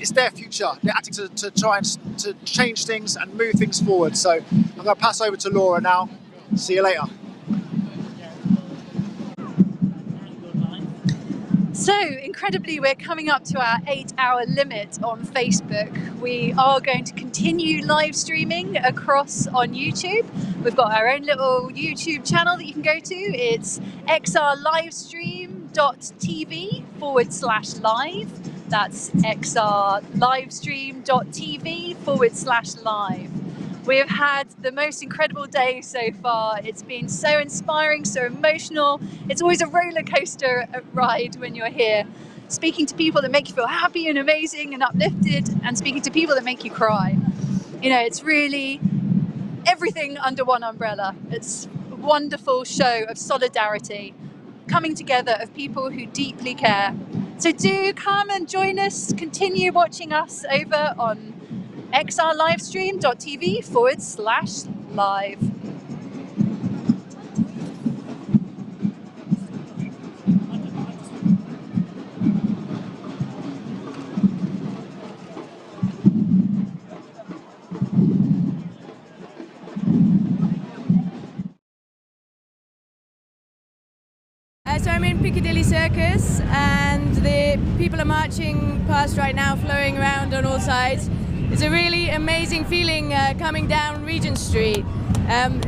it's their future. They're acting to try and to change things and move things forward. So I'm gonna pass over to Laura now. See you later. So, incredibly, we're coming up to our 8-hour limit on Facebook. We are going to continue live streaming across on YouTube. We've got our own little YouTube channel that you can go to. It's xrlivestream.tv/live. That's xrlivestream.tv/live. We have had the most incredible day so far. It's been so inspiring, so emotional. It's always a roller coaster ride when you're here. Speaking to people that make you feel happy and amazing and uplifted, and speaking to people that make you cry. You know, it's really everything under one umbrella. It's a wonderful show of solidarity, coming together of people who deeply care. So do come and join us, continue watching us over on xrlivestream.tv/live. So I'm in Piccadilly Circus and the people are marching past right now, flowing around on all sides. It's a really amazing feeling coming down Regent Street.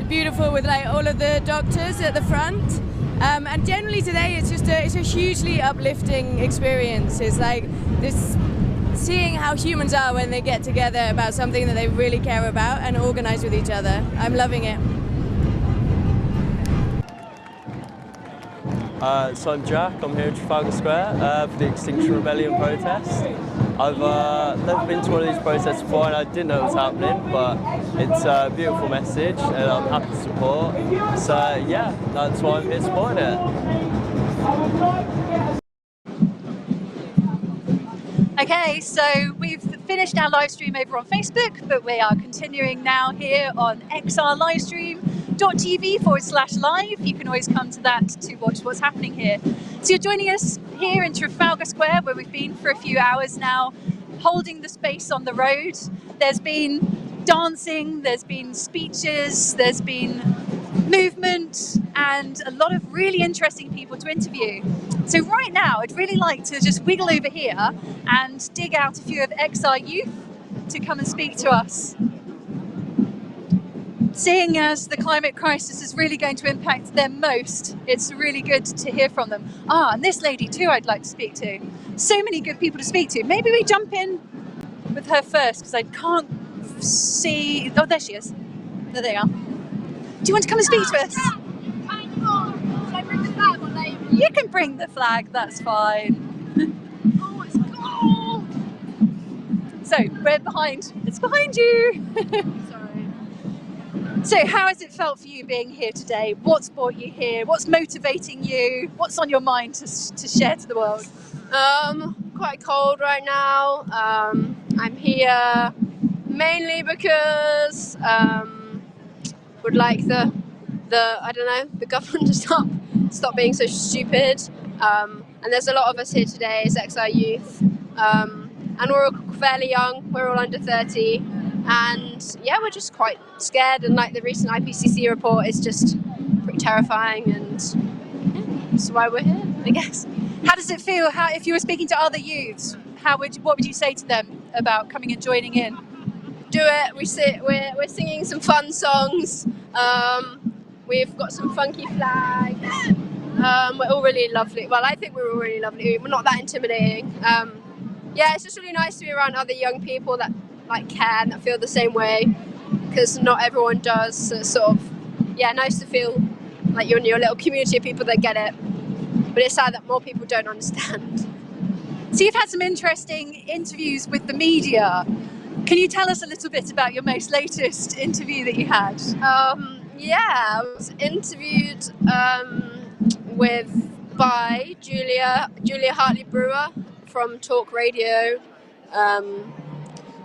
Beautiful with like all of the doctors at the front. And generally today it's a hugely uplifting experience. It's like this, seeing how humans are when they get together about something that they really care about and organise with each other. I'm loving it. So I'm Jack, I'm here at Trafalgar Square for the Extinction Rebellion protest. I've never been to one of these protests before and I didn't know it was happening, but it's a beautiful message and I'm happy to support. So yeah, that's why I'm here supporting it. Okay, so we've finished our live stream over on Facebook, but we are continuing now here on xrlivestream.tv/live. You can always come to that to watch what's happening here. So you're joining us here in Trafalgar Square, where we've been for a few hours now, holding the space on the road. There's been dancing, there's been speeches, there's been movement, and a lot of really interesting people to interview. So right now, I'd really like to just wiggle over here and dig out a few of XR youth to come and speak to us. Seeing as the climate crisis is really going to impact them most, it's really good to hear from them. And this lady too I'd like to speak to. So many good people to speak to. Maybe we jump in with her first, because I can't see... Oh, there she is. There you are. Do you want to come and speak to us? You can bring the flag, that's fine. Oh, it's cold! So, we're behind. It's behind you! Sorry. So, how has it felt for you being here today? What's brought you here? What's motivating you? What's on your mind to share to the world? Quite cold right now. I'm here mainly because would like the I don't know, the government to stop being so stupid. And there's a lot of us here today as XR youth, and we're all fairly young. We're all under 30, and yeah, we're just quite scared. And like the recent IPCC report is just pretty terrifying, and yeah, that's why we're here, I guess. How does it feel? How, if you were speaking to other youths, what would you say to them about coming and joining in? Do it. We're singing some fun songs. We've got some funky flags. We're all really lovely. Well, I think we're all really lovely. We're not that intimidating. Yeah, it's just really nice to be around other young people that like care and that feel the same way, because not everyone does. So it's sort of, yeah, nice to feel like you're in your little community of people that get it. But it's sad that more people don't understand. So you've had some interesting interviews with the media. Can you tell us a little bit about your most latest interview that you had? Yeah, I was interviewed by Julia Hartley-Brewer from Talk Radio.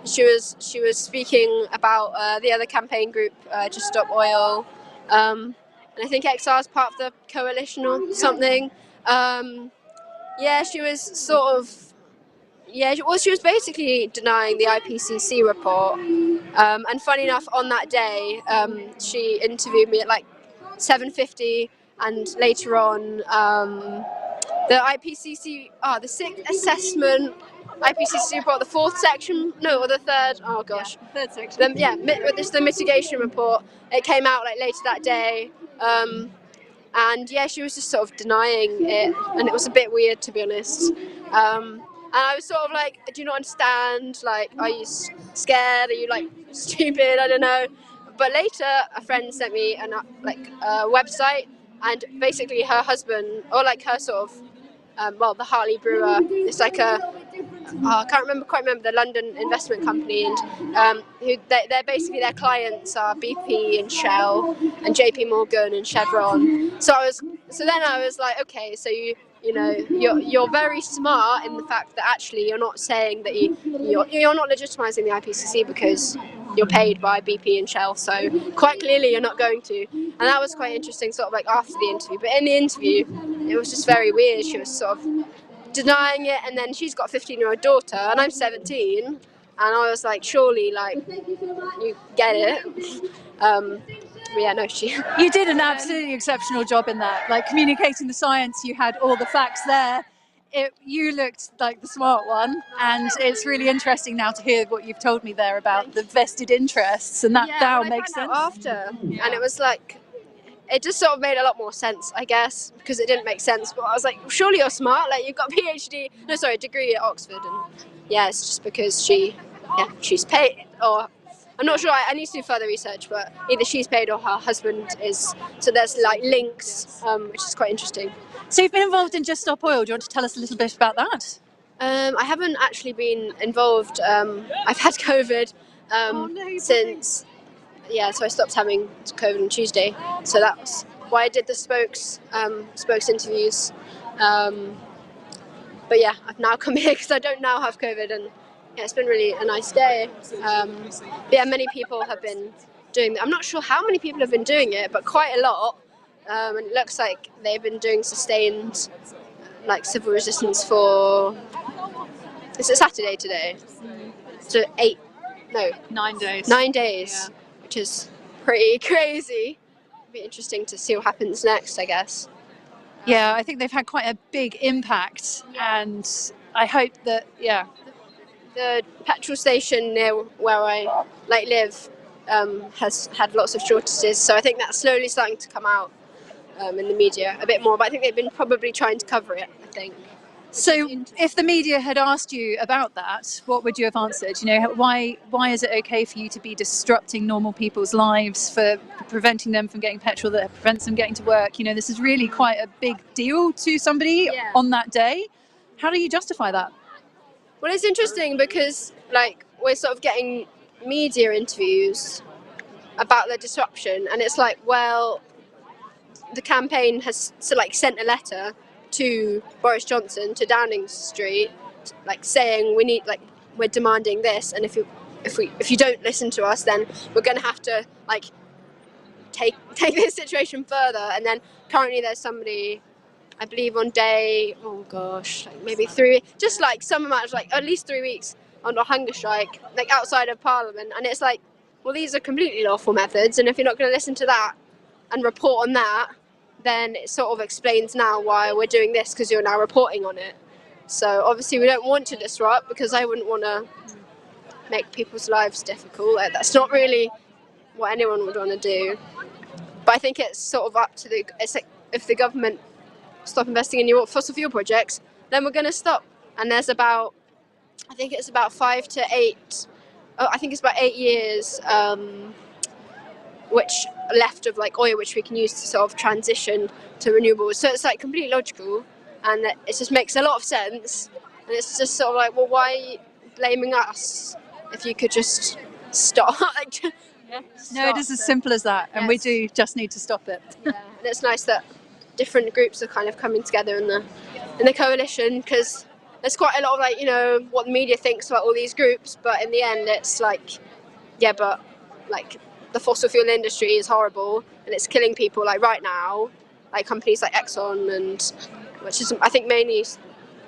She was speaking about the other campaign group, Just Stop Oil, and I think XR is part of the coalition or something. Yeah, she was sort of. Yeah, well, she was basically denying the IPCC report. And funny enough, on that day, she interviewed me at like 7:50, and later on, the IPCC, the sixth assessment IPCC report, the fourth section, or the third. Oh gosh, yeah, third section. It's the mitigation report. It came out like later that day. And yeah, she was just sort of denying it, and it was a bit weird, to be honest. And I was sort of like, do you not understand? Like, are you scared? Are you like stupid? I don't know. But later, a friend sent me a website, and basically her husband, or like her sort of, the Hartley-Brewer, it's like a I can't quite remember the London investment company, and they're basically their clients are BP and Shell and JP Morgan and Chevron. So then I was like, okay, so you're very smart in the fact that actually you're not saying that you're not legitimising the IPCC because you're paid by BP and Shell, so quite clearly you're not going to. And that was quite interesting, sort of like after the interview. But in the interview, it was just very weird. She was sort of denying it, and then she's got a 15-year-old daughter, and I'm 17, and I was like, surely, like, you get it. But yeah, no, she. You did an absolutely exceptional job in that, like communicating the science. You had all the facts there. You looked like the smart one, and it's really interesting now to hear what you've told me there about the vested interests, and that now makes sense. After, and it was like, it just sort of made a lot more sense, I guess, because it didn't make sense. But I was like, surely you're smart. Like, you've got a degree at Oxford, and yeah, it's just because she's paid, or I'm not sure. I need to do further research, but either she's paid or her husband is. So there's like links, which is quite interesting. So you've been involved in Just Stop Oil. Do you want to tell us a little bit about that? I haven't actually been involved. I've had COVID since. Yeah, so I stopped having COVID on Tuesday. So that's why I did the spokes interviews. But yeah, I've now come here because I don't now have COVID, and yeah, it's been really a nice day. But yeah, many people have been doing it. I'm not sure how many people have been doing it, but quite a lot. And it looks like they've been doing sustained, like, civil resistance for. Is it Saturday today? So 9 days. 9 days. Yeah. Which is pretty crazy. It'll be interesting to see what happens next, I guess. Yeah, I think they've had quite a big impact, and I hope that, yeah. The petrol station near where I live has had lots of shortages, so I think that's slowly starting to come out in the media a bit more, but I think they've been probably trying to cover it, I think. So if the media had asked you about that, what would you have answered? You know, why is it okay for you to be disrupting normal people's lives, for preventing them from getting petrol that prevents them getting to work? You know, this is really quite a big deal to somebody on that day. How do you justify that? Well, it's interesting because, like, we're sort of getting media interviews about the disruption, and it's like, well, the campaign has sent a letter to Boris Johnson, to Downing Street, like, saying we're demanding this, and if you don't listen to us, then we're going to have to, like, take this situation further. And then currently there's somebody, I believe on day, maybe 3, just like some amount of, like, at least 3 weeks on a hunger strike, like, outside of Parliament. And it's like, well, these are completely lawful methods, and if you're not going to listen to that and report on that, then it sort of explains now why we're doing this, because you're now reporting on it. So obviously we don't want to disrupt, because I wouldn't want to make people's lives difficult. That's not really what anyone would want to do. But I think it's sort of up to it's like, if the government stop investing in your fossil fuel projects, then we're going to stop. And there's about, I think it's about 5 to 8, I think it's about 8 years which left of, like, oil, which we can use to sort of transition to renewables. So it's, like, completely logical, and it just makes a lot of sense. And it's just sort of like, well, why are you blaming us if you could just stop? No, it is as simple as that, and we do just need to stop it. Yeah, and it's nice that different groups are kind of coming together in the coalition, because there's quite a lot of, like, you know, what the media thinks about all these groups, but in the end it's like, yeah, but, like, the fossil fuel industry is horrible and it's killing people, like, right now, like companies like Exxon, and which is, I think, mainly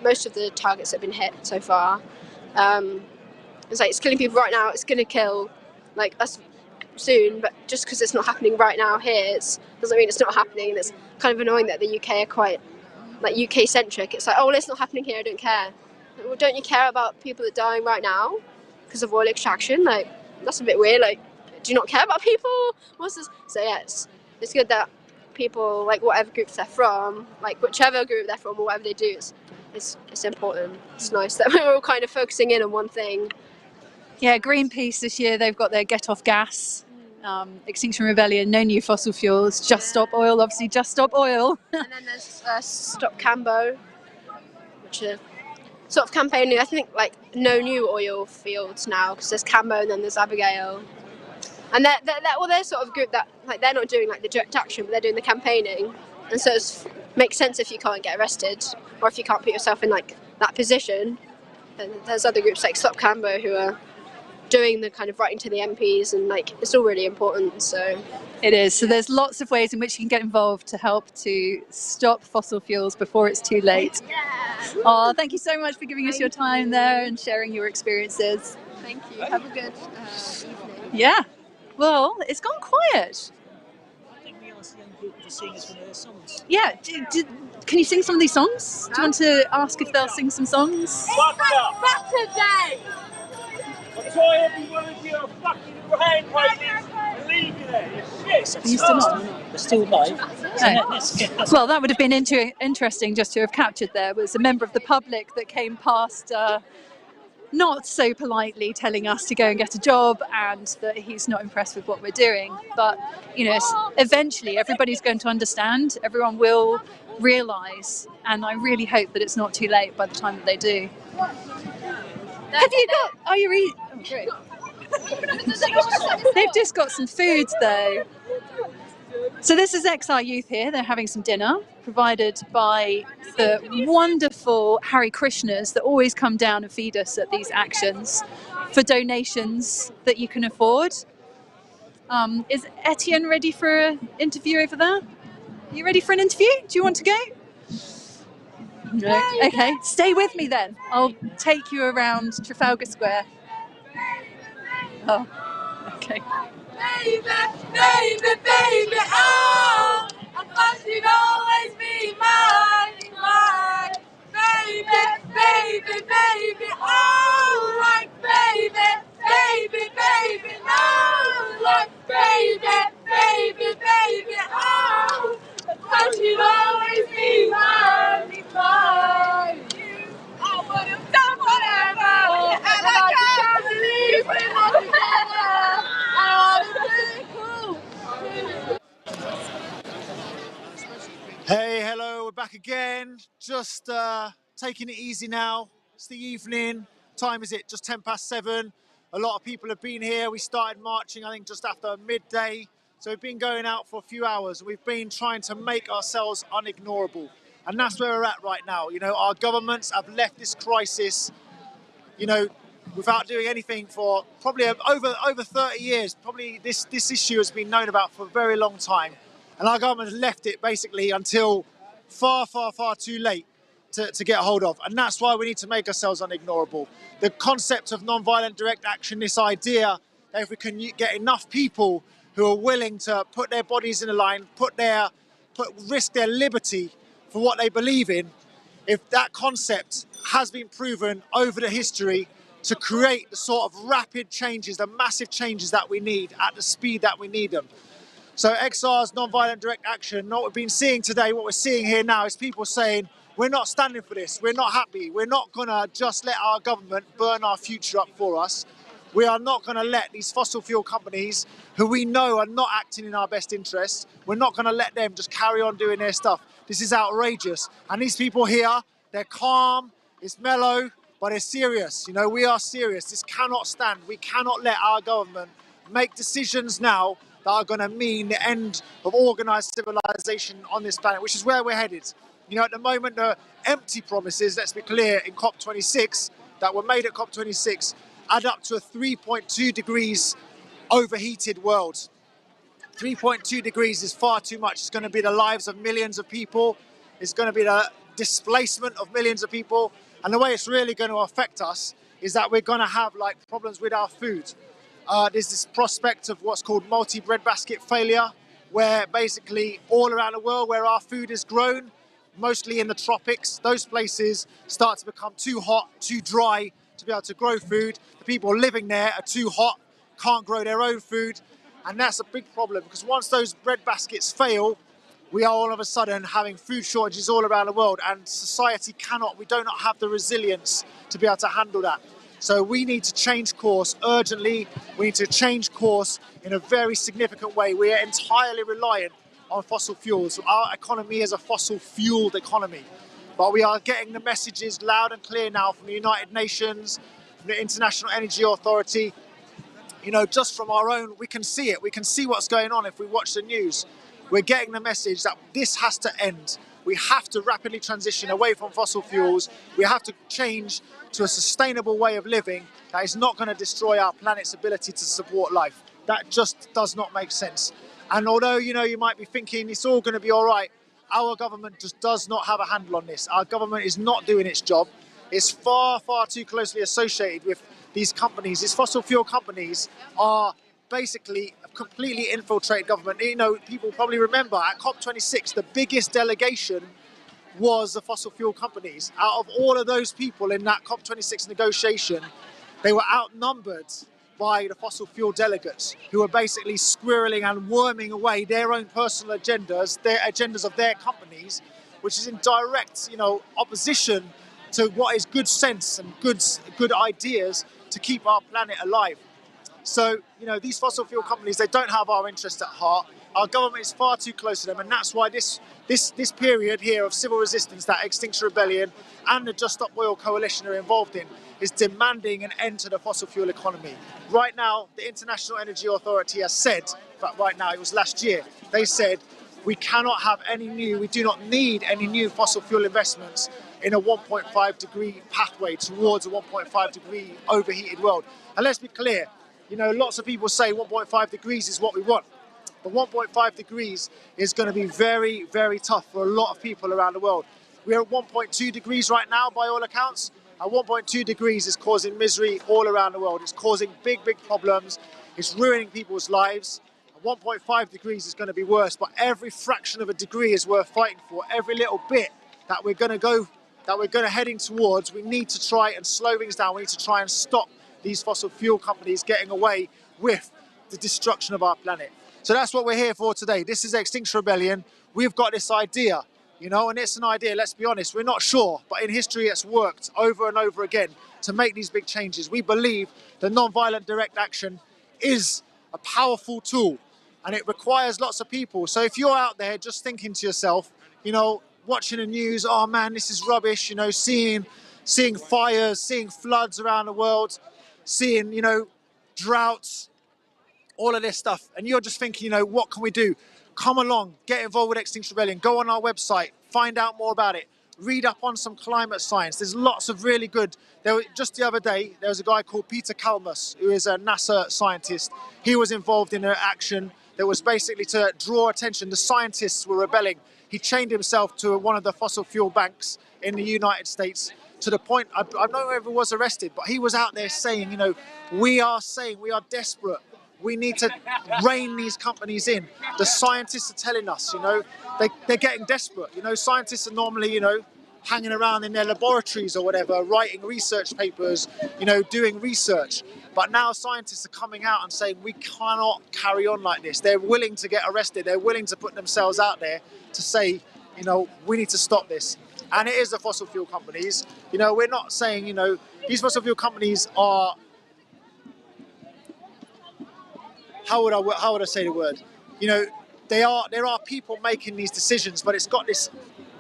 most of the targets have been hit so far. It's like, it's killing people right now, it's going to kill, like, us soon, but just because it's not happening right now here, it doesn't mean it's not happening. And it's kind of annoying that the UK are quite, like, UK centric. It's like, oh, well, it's not happening here, I don't care. Well, don't you care about people that are dying right now because of oil extraction? Like, that's a bit weird. Like, do you not care about people? What's this? So yeah, it's good that people, like, whatever groups they're from, like, whichever group they're from or whatever they do, it's important. It's nice that we're all kind of focusing in on one thing. Yeah, Greenpeace this year, they've got their Get Off Gas, Extinction Rebellion, no new fossil fuels, Just Stop Oil, obviously Just Stop Oil. And then there's Stop Cambo, which sort of campaigning. I think like no new oil fields now, because there's Cambo and then there's Abigail, and they're sort of a group that like they're not doing like the direct action, but they're doing the campaigning, and so it makes sense if you can't get arrested or if you can't put yourself in like that position. And there's other groups like Stop Cambo who are doing the kind of writing to the MPs, and like it's all really important. So it is. So there's lots of ways in which you can get involved to help to stop fossil fuels before it's too late. Oh, thank you so much for giving us your time there and sharing your experiences. Thank you. Have a good evening. Yeah. Well, it's gone quiet. I think we asked the young people to sing us one of their songs. Yeah. Can you sing some of these songs? Do you want to ask if they'll sing some songs? Saturday! I try every one of you fucking handwritings and leave you there, you shit! Are you still on? We're still live. No. Well, that would have been interesting just to have captured there. Was a member of the public that came past not so politely telling us to go and get a job and that he's not impressed with what we're doing. But, you know, eventually everybody's going to understand, everyone will realise, and I really hope that it's not too late by the time that they do. Have you got... Are you eating? Oh, great. They've just got some food though. So this is XR Youth here. They're having some dinner provided by the wonderful Hare Krishnas that always come down and feed us at these actions for donations that you can afford. Is Etienne ready for an interview over there? Are you ready for an interview? Do you want to go? No. Okay, stay with me then. I'll take you around Trafalgar Square. Oh, okay. Baby, baby, baby, oh, I thought you'd always be mine, mine. Baby, baby, baby, oh, like baby, baby, baby, no, like baby, baby, baby, oh, I thought you'd always be mine, mine. I would have done whatever, and I can't believe we're not together. Hey, hello, we're back again. Just taking it easy now. It's the evening. Time is it? Just 7:10. A lot of people have been here. We started marching, I think, just after midday. So we've been going out for a few hours. We've been trying to make ourselves unignorable. And that's where we're at right now. You know, our governments have left this crisis, you know, without doing anything for probably over 30 years. Probably this issue has been known about for a very long time. And our government has left it basically until far, far, far too late to get a hold of. And that's why we need to make ourselves unignorable. The concept of non-violent direct action, this idea that if we can get enough people who are willing to put their bodies in a line, risk their liberty for what they believe in, if that concept has been proven over the history to create the sort of rapid changes, the massive changes that we need at the speed that we need them. So XR's non-violent direct action, what we've been seeing today, what we're seeing here now is people saying, we're not standing for this, we're not happy, we're not gonna just let our government burn our future up for us. We are not gonna let these fossil fuel companies, who we know are not acting in our best interests, we're not gonna let them just carry on doing their stuff. This is outrageous. And these people here, they're calm, it's mellow, but they're serious. You know, we are serious. This cannot stand. We cannot let our government make decisions now that are going to mean the end of organised civilization on this planet, which is where we're headed. You know, at the moment, the empty promises, let's be clear, in COP26, that were made at COP26, add up to a 3.2 degrees overheated world. 3.2 degrees is far too much. It's going to be the lives of millions of people. It's going to be the displacement of millions of people. And the way it's really going to affect us is that we're going to have like problems with our food. There's this prospect of what's called multi-breadbasket failure, where basically all around the world where our food is grown, mostly in the tropics, those places start to become too hot, too dry to be able to grow food. The people living there are too hot, can't grow their own food. And that's a big problem, because once those breadbaskets fail, we are all of a sudden having food shortages all around the world, and society we do not have the resilience to be able to handle that. So we need to change course urgently. We need to change course in a very significant way. We are entirely reliant on fossil fuels. Our economy is a fossil fueled economy. But we are getting the messages loud and clear now from the United Nations, from the International Energy Authority. You know, just from our own, we can see it. We can see what's going on if we watch the news. We're getting the message that this has to end. We have to rapidly transition away from fossil fuels. We have to change to a sustainable way of living that is not going to destroy our planet's ability to support life. That just does not make sense. And although, you know, you might be thinking it's all going to be all right, our government just does not have a handle on this. Our government is not doing its job. It's far, far too closely associated with these companies. These fossil fuel companies are basically a completely infiltrated government. You know, people probably remember at COP26, the biggest delegation was the fossil fuel companies. Out of all of those people in that COP26 negotiation, they were outnumbered by the fossil fuel delegates, who were basically squirreling and worming away their own personal agendas, their agendas of their companies, which is in direct, you know, opposition to what is good sense and good ideas to keep our planet alive. So, you know, these fossil fuel companies, they don't have our interest at heart. Our government is far too close to them, and that's why this period here of civil resistance that Extinction Rebellion and the Just Stop Oil Coalition are involved in is demanding an end to the fossil fuel economy. Right now, the International Energy Authority has said, in fact right now, it was last year, they said we cannot have any new, we do not need any new fossil fuel investments in a 1.5 degree pathway towards a 1.5 degree overheated world. And let's be clear, you know, lots of people say 1.5 degrees is what we want. But 1.5 degrees is going to be very, very tough for a lot of people around the world. We're at 1.2 degrees right now, by all accounts. And 1.2 degrees is causing misery all around the world. It's causing big, big problems. It's ruining people's lives. 1.5 degrees is going to be worse, but every fraction of a degree is worth fighting for. Every little bit that we're going to heading towards, we need to try and slow things down. We need to try and stop these fossil fuel companies getting away with the destruction of our planet. So that's what we're here for today. This is Extinction Rebellion. We've got this idea, you know, and it's an idea, let's be honest, we're not sure, but in history it's worked over and over again to make these big changes. We believe that non-violent direct action is a powerful tool, and it requires lots of people. So if you're out there just thinking to yourself, you know, watching the news, oh man, this is rubbish, you know, seeing fires, seeing floods around the world, seeing, you know, droughts, all of this stuff, and you're just thinking, you know, what can we do? Come along, get involved with Extinction Rebellion, go on our website, find out more about it, read up on some climate science. There's lots of really good, just the other day, there was a guy called Peter Kalmus, who is a NASA scientist. He was involved in an action that was basically to draw attention. The scientists were rebelling. He chained himself to one of the fossil fuel banks in the United States, to the point, I don't know if he was arrested, but he was out there saying, you know, we are desperate. We need to rein these companies in. The scientists are telling us, you know, they're getting desperate. You know, scientists are normally, you know, hanging around in their laboratories or whatever, writing research papers, you know, doing research. But now scientists are coming out and saying we cannot carry on like this. They're willing to get arrested. They're willing to put themselves out there to say, you know, we need to stop this. And it is the fossil fuel companies. You know, we're not saying, you know, these fossil fuel companies are, how would I say the word? You know, there are people making these decisions, but it's got this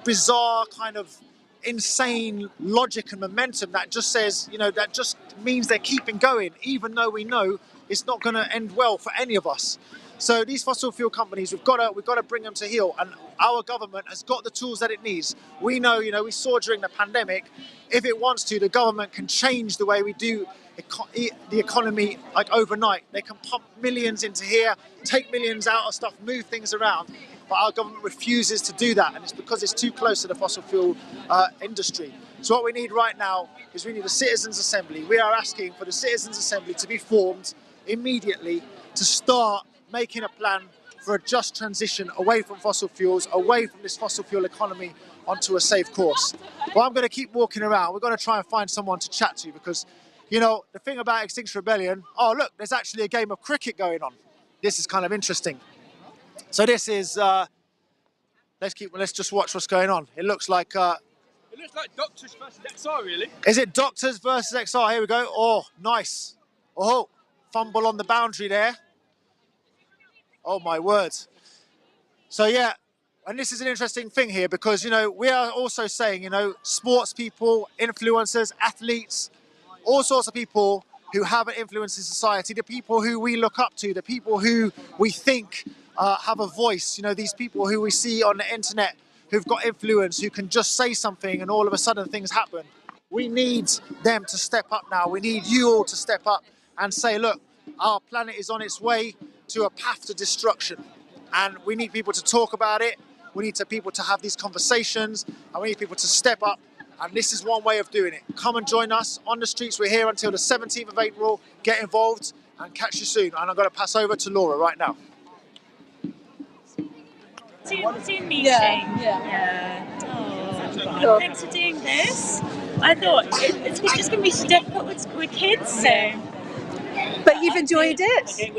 bizarre kind of insane logic and momentum that just says, you know, that just means they're keeping going, even though we know it's not going to end well for any of us. So these fossil fuel companies, we've got to bring them to heel, and our government has got the tools that it needs. We know, you know, we saw during the pandemic, if it wants to, the government can change the way we do the economy like overnight. They can pump millions into here, take millions out of stuff, move things around. But our government refuses to do that, and it's because it's too close to the fossil fuel industry. So what we need right now is we need a Citizens' Assembly. We are asking for the Citizens' Assembly to be formed immediately to start making a plan for a just transition away from fossil fuels, away from this fossil fuel economy onto a safe course. Well, I'm going to keep walking around. We're going to try and find someone to chat to, because, you know, the thing about Extinction Rebellion, oh look, there's actually a game of cricket going on. This is kind of interesting. So this is, let's just watch what's going on. It looks like Doctors versus XR, really. Is it Doctors versus XR? Here we go. Oh, nice. Oh, fumble on the boundary there. Oh my word. So yeah, And this is an interesting thing here because, you know, we are also saying, you know, sports people, influencers, athletes, all sorts of people who have an influence in society, the people who we look up to, the people who we think have a voice, you know, these people who we see on the internet who've got influence, who can just say something and all of a sudden things happen. We need them to step up now. We need you all to step up and say, look, our planet is on its way to a path to destruction. And we need people to talk about it. We need people to have these conversations, and we need people to step up. And this is one way of doing it. Come and join us on the streets. We're here until the 17th of April. Get involved and catch you soon. And I'm going to pass over to Laura right now. Zoom meeting. Yeah. Oh, cool. Thanks for doing this. I thought it's just going to be so difficult with kids, so. But you've enjoyed it?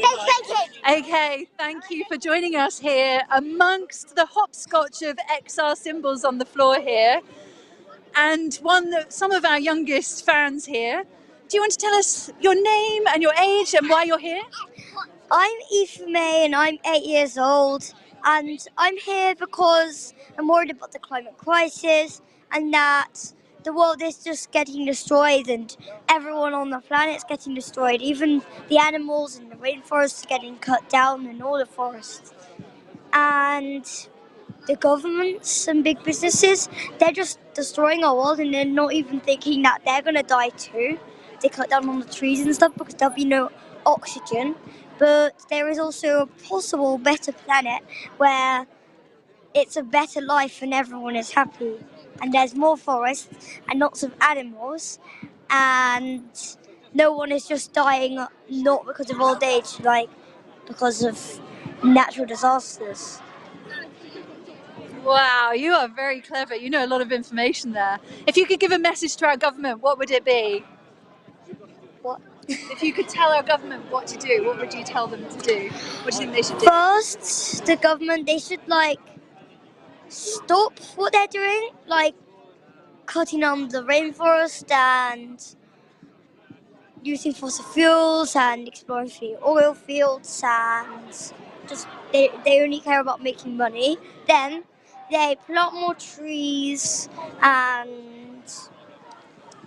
Okay, thank you for joining us here amongst the hopscotch of XR symbols on the floor here. And some of our youngest fans here. Do you want to tell us your name and your age and why you're here? I'm Eva May and I'm 8 years old, and I'm here because I'm worried about the climate crisis and that the world is just getting destroyed and everyone on the planet's getting destroyed. Even the animals in the rainforests are getting cut down and all the forests. And the governments and big businesses, they're just destroying our world and they're not even thinking that they're going to die too. They cut down on the trees and stuff because there'll be no oxygen. But there is also a possible better planet where it's a better life and everyone is happy. And there's more forests and lots of animals. And no one is just dying, not because of old age, like because of natural disasters. Wow, you are very clever. You know a lot of information there. If you could give a message to our government, what would it be? What? If you could tell our government what to do, what would you tell them to do? What do you think they should do? First, the government, they should stop what they're doing, like cutting down the rainforest and using fossil fuels and exploring the oil fields, and just they only care about making money. Then they plant more trees and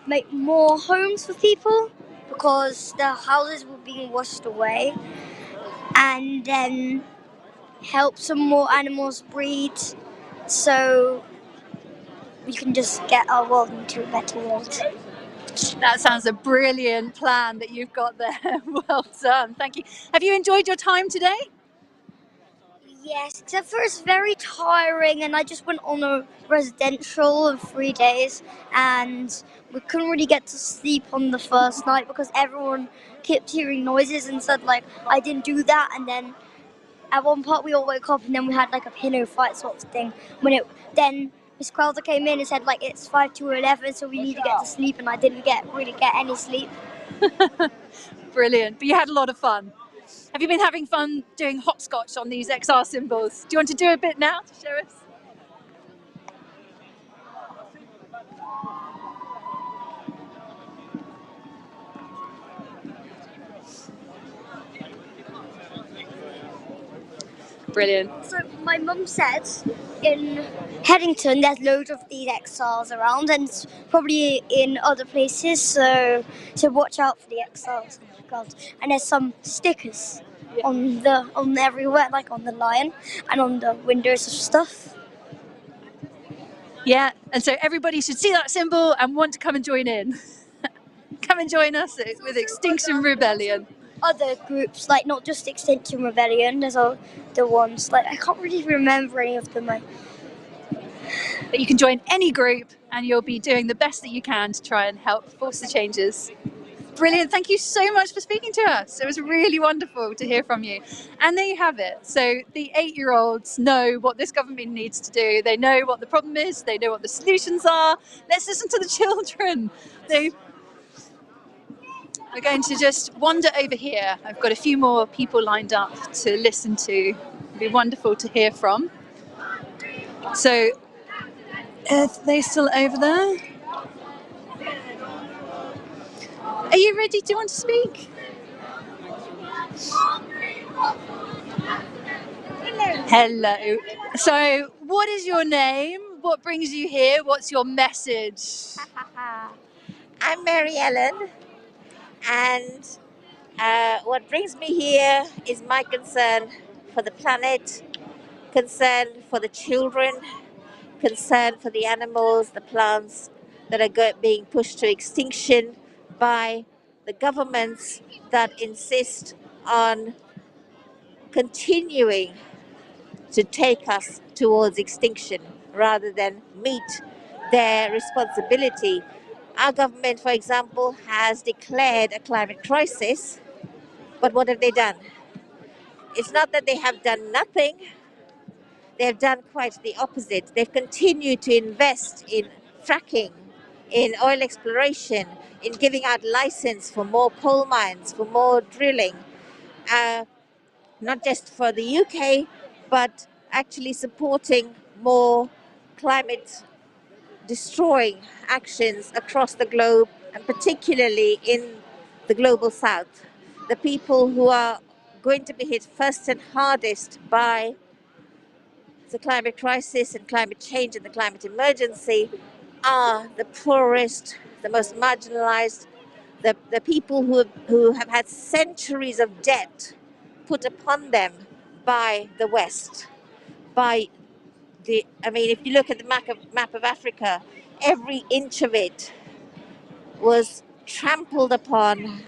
make more homes for people because the houses were being washed away, and then help some more animals breed so we can just get our world into a better world. That sounds a brilliant plan that you've got there. Well done, thank you. Have you enjoyed your time today? Yes, except for it's very tiring, and I just went on a residential of 3 days and we couldn't really get to sleep on the first night because everyone kept hearing noises and said I didn't do that, and then at one part we all woke up and then we had a pillow fight sort of thing. Then Miss Crowther came in and said it's 5 to 11, so we need to get to sleep, and I didn't really get any sleep. Brilliant, but you had a lot of fun. Have you been having fun doing hopscotch on these XR symbols? Do you want to do a bit now to show us? Brilliant. So my mum said in Headington there's loads of these XRs around, and it's probably in other places, so watch out for the XRs. Oh my god. And there's some stickers on everywhere, like on the lion and on the windows of stuff. Yeah, and so everybody should see that symbol and want to come and join in. Come and join us with Extinction Rebellion. Other groups, not just Extinction Rebellion, there's all the ones, I can't really remember any of them. But you can join any group and you'll be doing the best that you can to try and help force the changes. Brilliant, thank you so much for speaking to us. It was really wonderful to hear from you. And there you have it. So the 8-year-olds know what this government needs to do. They know what the problem is. They know what the solutions are. Let's listen to the children. We're going to just wander over here. I've got a few more people lined up to listen to. It'd be wonderful to hear from. So, are they still over there? Are you ready? Do you want to speak? Hello. So, what is your name? What brings you here? What's your message? I'm Mary Ellen, and what brings me here is my concern for the planet, concern for the children, concern for the animals, the plants that are being pushed to extinction by the governments that insist on continuing to take us towards extinction rather than meet their responsibility. Our government, for example, has declared a climate crisis, but what have they done? It's not that they have done nothing, they have done quite the opposite. They've continued to invest in fracking, in oil exploration, in giving out license for more coal mines, for more drilling, not just for the UK, but actually supporting more climate destroying actions across the globe, and particularly in the global south. The people who are going to be hit first and hardest by the climate crisis and climate change and the climate emergency are the poorest, the most marginalized, the people who have had centuries of debt put upon them by the West, by if you look at the map of Africa, every inch of it was trampled upon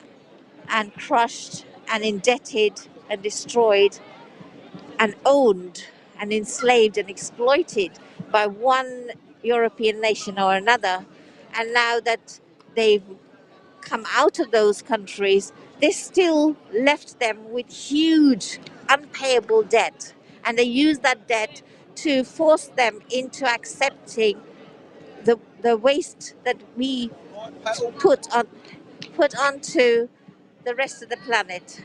and crushed and indebted and destroyed and owned and enslaved and exploited by one European nation or another. And now that they've come out of those countries, they still left them with huge unpayable debt. And they use that debt to force them into accepting the waste that we put onto the rest of the planet.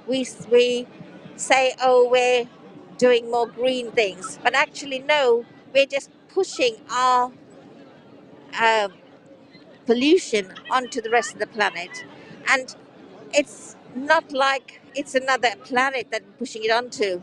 We say, oh, we're doing more green things, but actually no, we're just pushing our pollution onto the rest of the planet. And it's not like it's another planet that we're pushing it onto.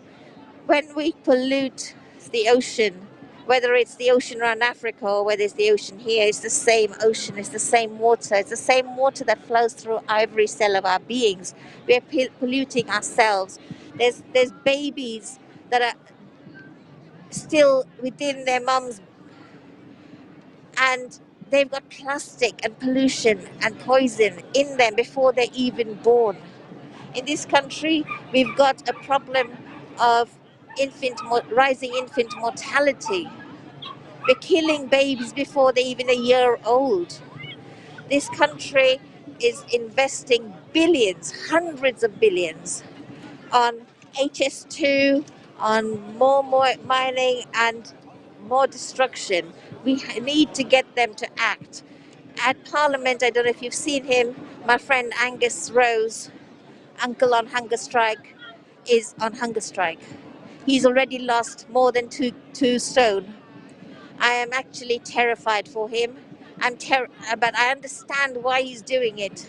When we pollute the ocean, whether it's the ocean around Africa or whether it's the ocean here, it's the same ocean, it's the same water. It's the same water that flows through every cell of our beings. We're polluting ourselves. There's babies that are still within their mums, and they've got plastic and pollution and poison in them before they're even born. In this country, we've got a problem of rising infant mortality. We're killing babies before they're even a year old. This country is investing billions, hundreds of billions, on HS2, on more mining and more destruction. We need to get them to act. At Parliament, I don't know if you've seen him, my friend Angus Rose, Uncle on Hunger Strike, is on hunger strike. He's already lost more than two stone. I am actually terrified for him. But I understand why he's doing it.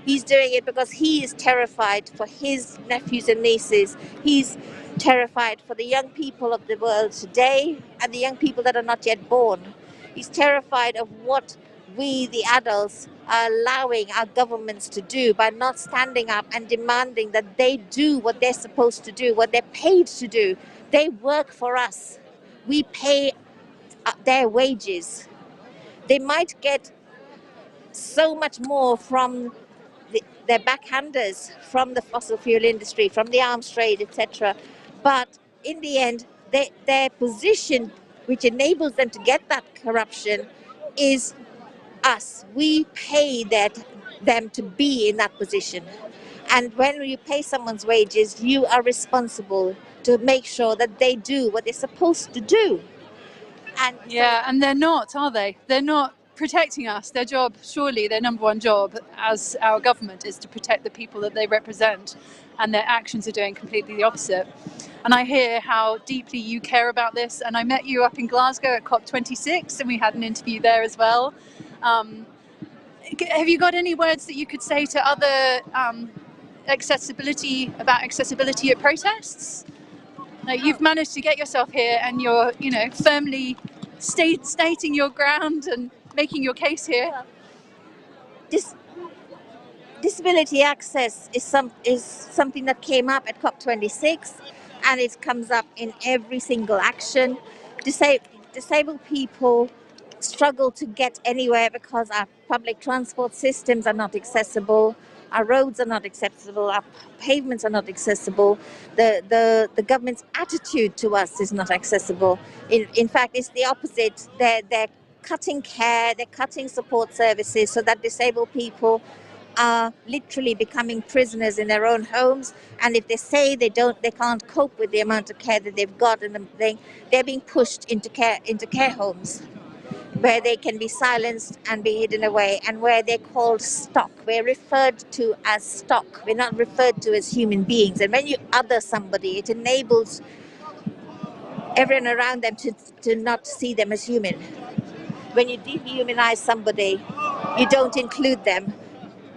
He's doing it because he is terrified for his nephews and nieces. He's terrified for the young people of the world today and the young people that are not yet born. He's terrified of what we, the adults, are allowing our governments to do by not standing up and demanding that they do what they're supposed to do, what they're paid to do. They work for us. We pay their wages. They might get so much more from their backhanders, from the fossil fuel industry, from the arms trade, etc. But in the end, their position, which enables them to get that corruption, is us. We pay them to be in that position. And when you pay someone's wages, you are responsible to make sure that they do what they're supposed to do. And they're not, are they? They're not protecting us. Their job, surely their number one job as our government, is to protect the people that they represent, and their actions are doing completely the opposite. And I hear how deeply you care about this, and I met you up in Glasgow at COP26 and we had an interview there as well. Have you got any words that you could say to other accessibility at protests? Like, you've managed to get yourself here, and you're, you know, firmly stating your ground and making your case here. Disability access is something that came up at COP26, and it comes up in every single action. Disabled people struggle to get anywhere because our public transport systems are not accessible, our roads are not accessible, our pavements are not accessible, the government's attitude to us is not accessible. In fact, it's the opposite. They're cutting care, they're cutting support services so that disabled people are literally becoming prisoners in their own homes, and if they say they can't cope with the amount of care that they've got, and they're being pushed into care homes where they can be silenced and be hidden away, and where they're called stock. We're referred to as stock. We're not referred to as human beings. And when you other somebody, it enables everyone around them to not see them as human. When you dehumanize somebody, you don't include them.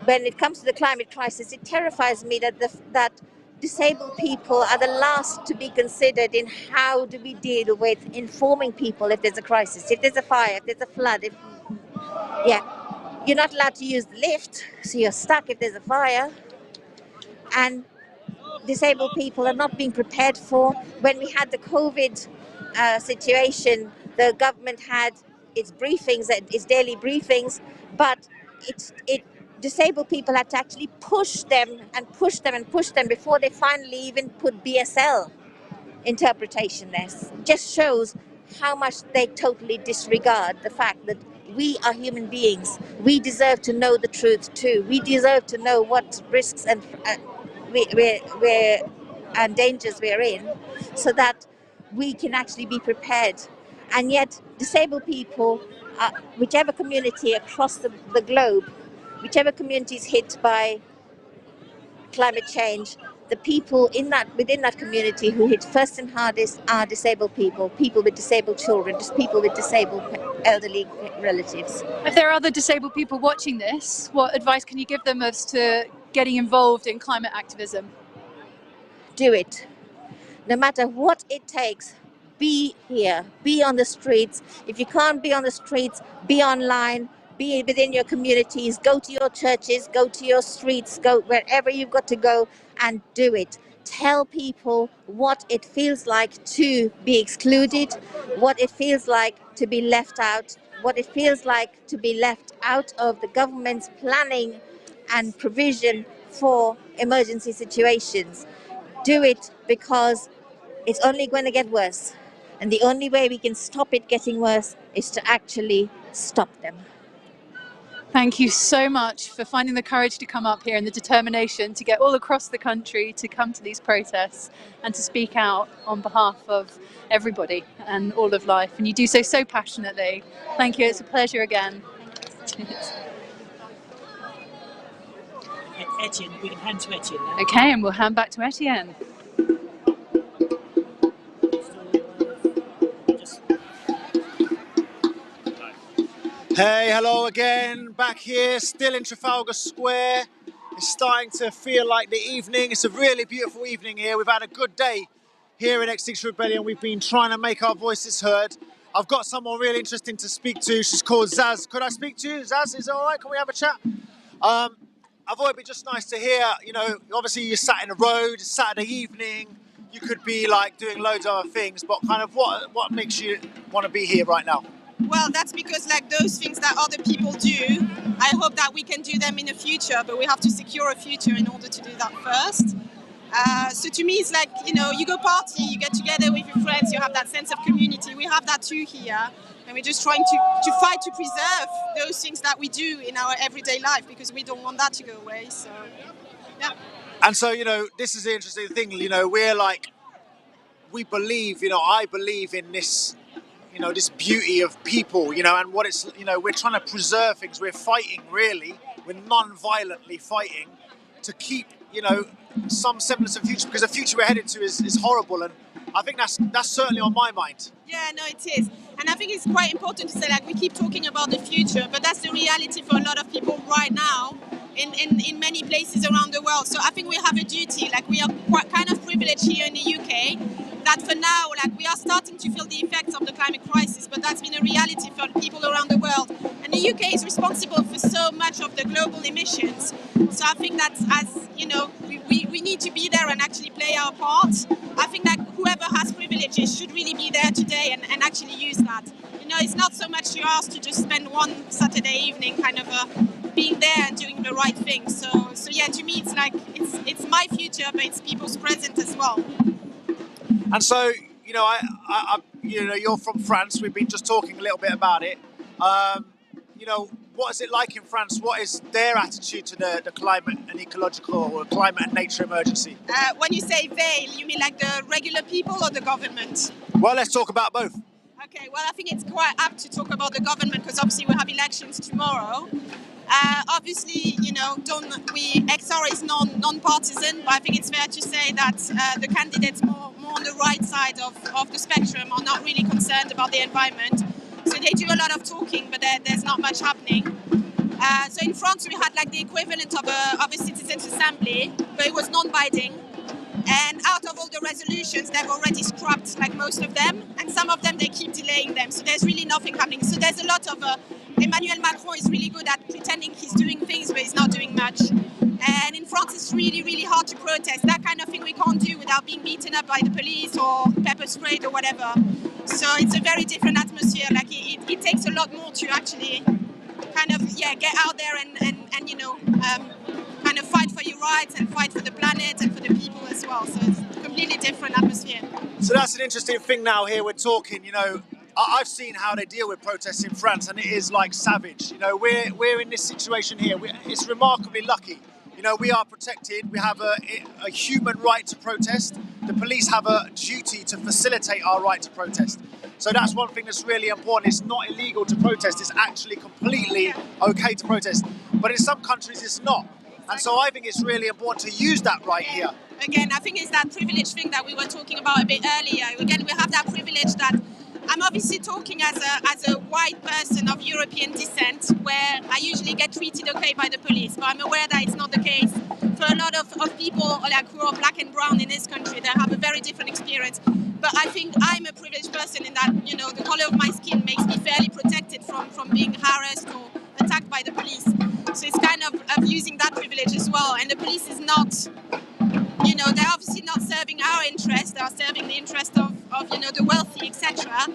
When it comes to the climate crisis, it terrifies me that disabled people are the last to be considered in how do we deal with informing people if there's a crisis, if there's a fire, if there's a flood. You're not allowed to use the lift, so you're stuck if there's a fire. And disabled people are not being prepared for. When we had the COVID situation, the government had its briefings, its daily briefings, but disabled people had to actually push them before they finally even put BSL interpretation there. Just shows how much they totally disregard the fact that we are human beings. We deserve to know the truth too. We deserve to know what risks and and dangers we're in, so that we can actually be prepared. And yet disabled people, whichever community across the globe, whichever community is hit by climate change, the people within that community who hit first and hardest are disabled people, people with disabled children, just people with disabled elderly relatives. If there are other disabled people watching this, what advice can you give them as to getting involved in climate activism? Do it. No matter what it takes, be here, be on the streets. If you can't be on the streets, be online, be within your communities, go to your churches, go to your streets, go wherever you've got to go, and do it. Tell people what it feels like to be excluded, what it feels like to be left out, what it feels like to be left out of the government's planning and provision for emergency situations. Do it, because it's only going to get worse. And the only way we can stop it getting worse is to actually stop them. Thank you so much for finding the courage to come up here and the determination to get all across the country to come to these protests and to speak out on behalf of everybody and all of life. And you do so passionately. Thank you. It's a pleasure again. Etienne, we can hand to Etienne now. Okay, and we'll hand back to Etienne. Hey, hello again, back here, still in Trafalgar Square. It's starting to feel like the evening. It's a really beautiful evening here. We've had a good day here in Extinction Rebellion. We've been trying to make our voices heard. I've got someone really interesting to speak to. She's called Zaz. Could I speak to you? Zaz, is it all right? Can we have a chat? I thought it'd be just nice to hear, you know, obviously you're sat in the road, it's Saturday evening, you could be like doing loads of other things, but kind of what makes you want to be here right now? Well, that's because like those things that other people do, I hope that we can do them in the future, but we have to secure a future in order to do that first. So to me, it's like, you know, you go party, you get together with your friends, you have that sense of community. We have that too here. And we're just trying to fight to preserve those things that we do in our everyday life, because we don't want that to go away. So, yeah. And so, you know, this is the interesting thing, you know, we're like, we believe, you know, I believe in this, you know, this beauty of people, you know, and what it's, you know, we're trying to preserve things. We're fighting, really, we're non-violently fighting to keep, you know, some semblance of future, because the future we're headed to is horrible, and I think that's certainly on my mind. Yeah, no, it is. And I think it's quite important to say, like, we keep talking about the future, but that's the reality for a lot of people right now in many places around the world. So I think we have a duty, like we are quite kind of privileged here in the UK, that for now, like, we are starting to feel the effects of the climate crisis, but that's been a reality for people around the world. And the UK is responsible for so much of the global emissions. So I think that, as you know, we need to be there and actually play our part. I think that whoever has privileges should really be there today and actually use that. You know, it's not so much you ask to just spend one Saturday evening kind of being there and doing the right thing. So yeah, to me, it's like it's my future, but it's people's present as well. And so, you know, you know, you're from France. We've been just talking a little bit about it. You know, what is it like in France? What is their attitude to the climate and ecological or climate and nature emergency? When you say they, you mean like the regular people or the government? Well, let's talk about both. Okay, well, I think it's quite apt to talk about the government because obviously we have elections tomorrow. Obviously, you know, XR is non-partisan, but I think it's fair to say that the candidates more on the right side of the spectrum are not really concerned about the environment. So they do a lot of talking, but there's not much happening. So in France, we had like the equivalent of a citizens' assembly, but it was non-binding. And out of all the resolutions, they've already scrapped like most of them, and some of them they keep delaying them. So there's really nothing happening. So there's a lot of Emmanuel Macron is really good at pretending he's doing things, but he's not doing much. And in France, it's really, really hard to protest. That kind of thing we can't do without being beaten up by the police or pepper sprayed or whatever. So it's a very different atmosphere. Like it takes a lot more to actually kind of get out there and you know kind of fight for your rights and fight for the planet and for the people as well. So it's a completely different atmosphere. So that's an interesting thing now here we're talking, you know, I've seen how they deal with protests in France and it is like savage. You know, we're in this situation here. It's remarkably lucky. You know, we are protected. We have a human right to protest. The police have a duty to facilitate our right to protest. So that's one thing that's really important. It's not illegal to protest. It's actually completely okay to protest. But in some countries, it's not. And so I think it's really important to use that right here. Again, I think it's that privilege thing that we were talking about a bit earlier. Again, we have that privilege that I'm obviously talking as a white person of European descent, where I usually get treated okay by the police, but I'm aware that it's not the case. For a lot of people like who are black and brown in this country, they have a very different experience. But I think I'm a privileged person in that, you know, the color of my skin makes me fairly protected from being harassed or attacked by the police. So it's kind of using that privilege as well. And the police is not, you know, they're obviously not serving our interest. They are serving the interest of you know, the wealthy, etc.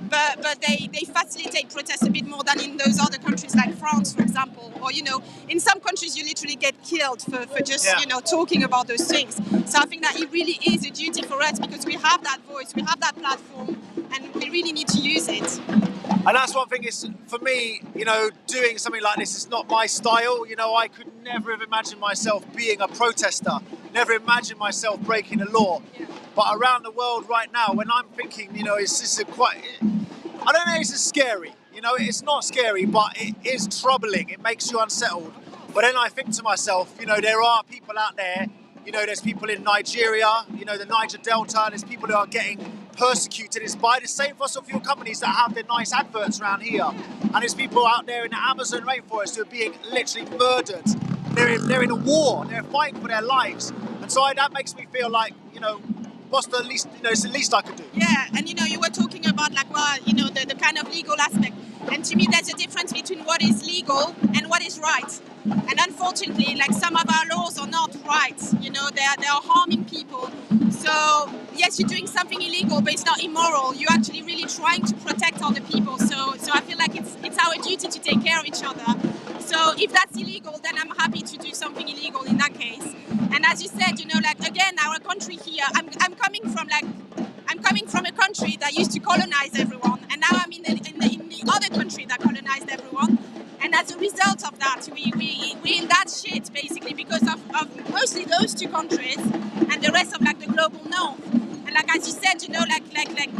But they facilitate protests a bit more than in those other countries like France, for example. Or, you know, in some countries you literally get killed for just, you know, talking about those things. So I think that it really is a duty for us because we have that voice, we have that platform, and we really need to use it. And that's one thing is, for me, you know, doing something like this is not my style. You know, I could never have imagined myself being a protester, never imagined myself breaking the law. Yeah. But around the world right now, when I'm thinking, you know, it's just quite, I don't know, it's just scary. You know, it's not scary, but it is troubling. It makes you unsettled. But then I think to myself, you know, there are people out there, you know, there's people in Nigeria, you know, the Niger Delta, there's people who are getting persecuted. It's by the same fossil fuel companies that have their nice adverts around here. And there's people out there in the Amazon rainforest who are being literally murdered. They're in a war, they're fighting for their lives. And so that makes me feel like, you know, what's the least, you know, it's the least I could do. Yeah, and you know, you were talking about like, well, you know, the kind of legal aspect. And to me, there's a difference between what is legal and what is right. And unfortunately, like some of our laws are not right. You know, they are harming people. So yes, you're doing something illegal, but it's not immoral. You're actually really trying to protect other people. So I feel like it's our duty to take care of each other. So if that's illegal, then I'm happy to do something illegal in that case. And as you said, you know, like again, our country here, I'm coming from a country that used to colonize everyone, and now I'm in the other country that colonized everyone. And as a result of that, we're in that shit basically because of mostly those two countries and the rest of like the global north. And like as you said, you know, like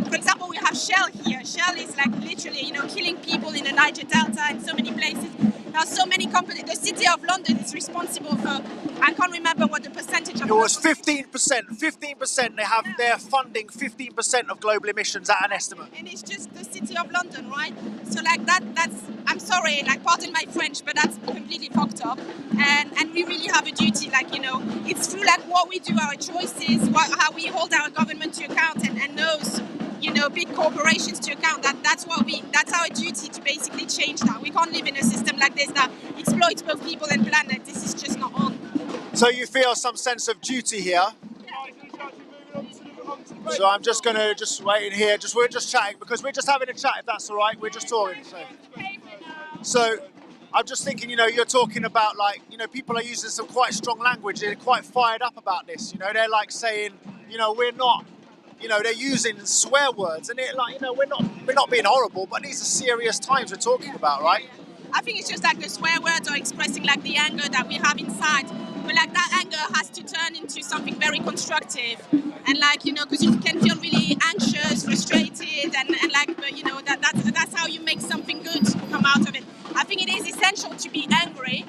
for example, we have Shell here. Shell is like literally, you know, killing people in the Niger Delta and so many places. are so many companies. The City of London is responsible for, I can't remember what the percentage of. It was 15%. 15%. They're funding 15% of global emissions at an estimate. And it's just the City of London, right? So like that's I'm sorry, like pardon my French, but that's completely fucked up. And we really have a duty, like, you know, it's through like what we do, our choices, how we hold our government to account, and those, you know, big corporations to account. That's our duty to basically change that. We can't live in a system like this that exploits both people and planet. This is just not on. So you feel some sense of duty here? So I'm just gonna wait in here. We're just chatting because we're just having a chat. If that's all right, we're just talking. So I'm just thinking, you know, you're talking about, like, you know, people are using some quite strong language. They're quite fired up about this. You know, they're like saying, you know, we're not. You know, they're using swear words, and it, like, you know, we're not being horrible, but these are serious times we're talking about, right? I think it's just like the swear words are expressing like the anger that we have inside. But like that anger has to turn into something very constructive. And like, you know, because you can feel really anxious, frustrated, and like, but you know, that's how you make something good come out of it. I think it is essential to be angry,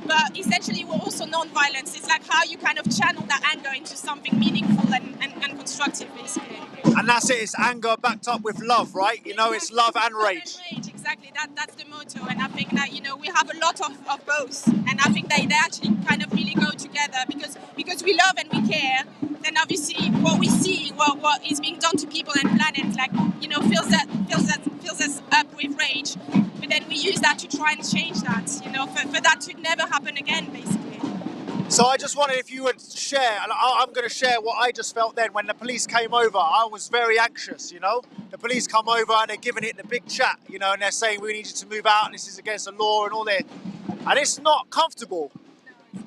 but essentially we're also non-violence. It's like how you kind of channel that anger into something meaningful and constructive, basically. And that's it, it's anger backed up with love, right? You know, it's love and rage. Exactly, that's the motto, and I think that, you know, we have a lot of both, and I think they actually kind of really go together, because we love and we care. Then obviously what we see, what is being done to people and planet, like, you know, fills us up with rage, but then we use that to try and change that, you know, for that to never happen again, basically. So I just wondered if you would share, and I'm going to share what I just felt then when the police came over. I was very anxious, you know. The police come over and they're giving it the big chat, you know, and they're saying we need you to move out, and this is against the law and all that. And it's not comfortable.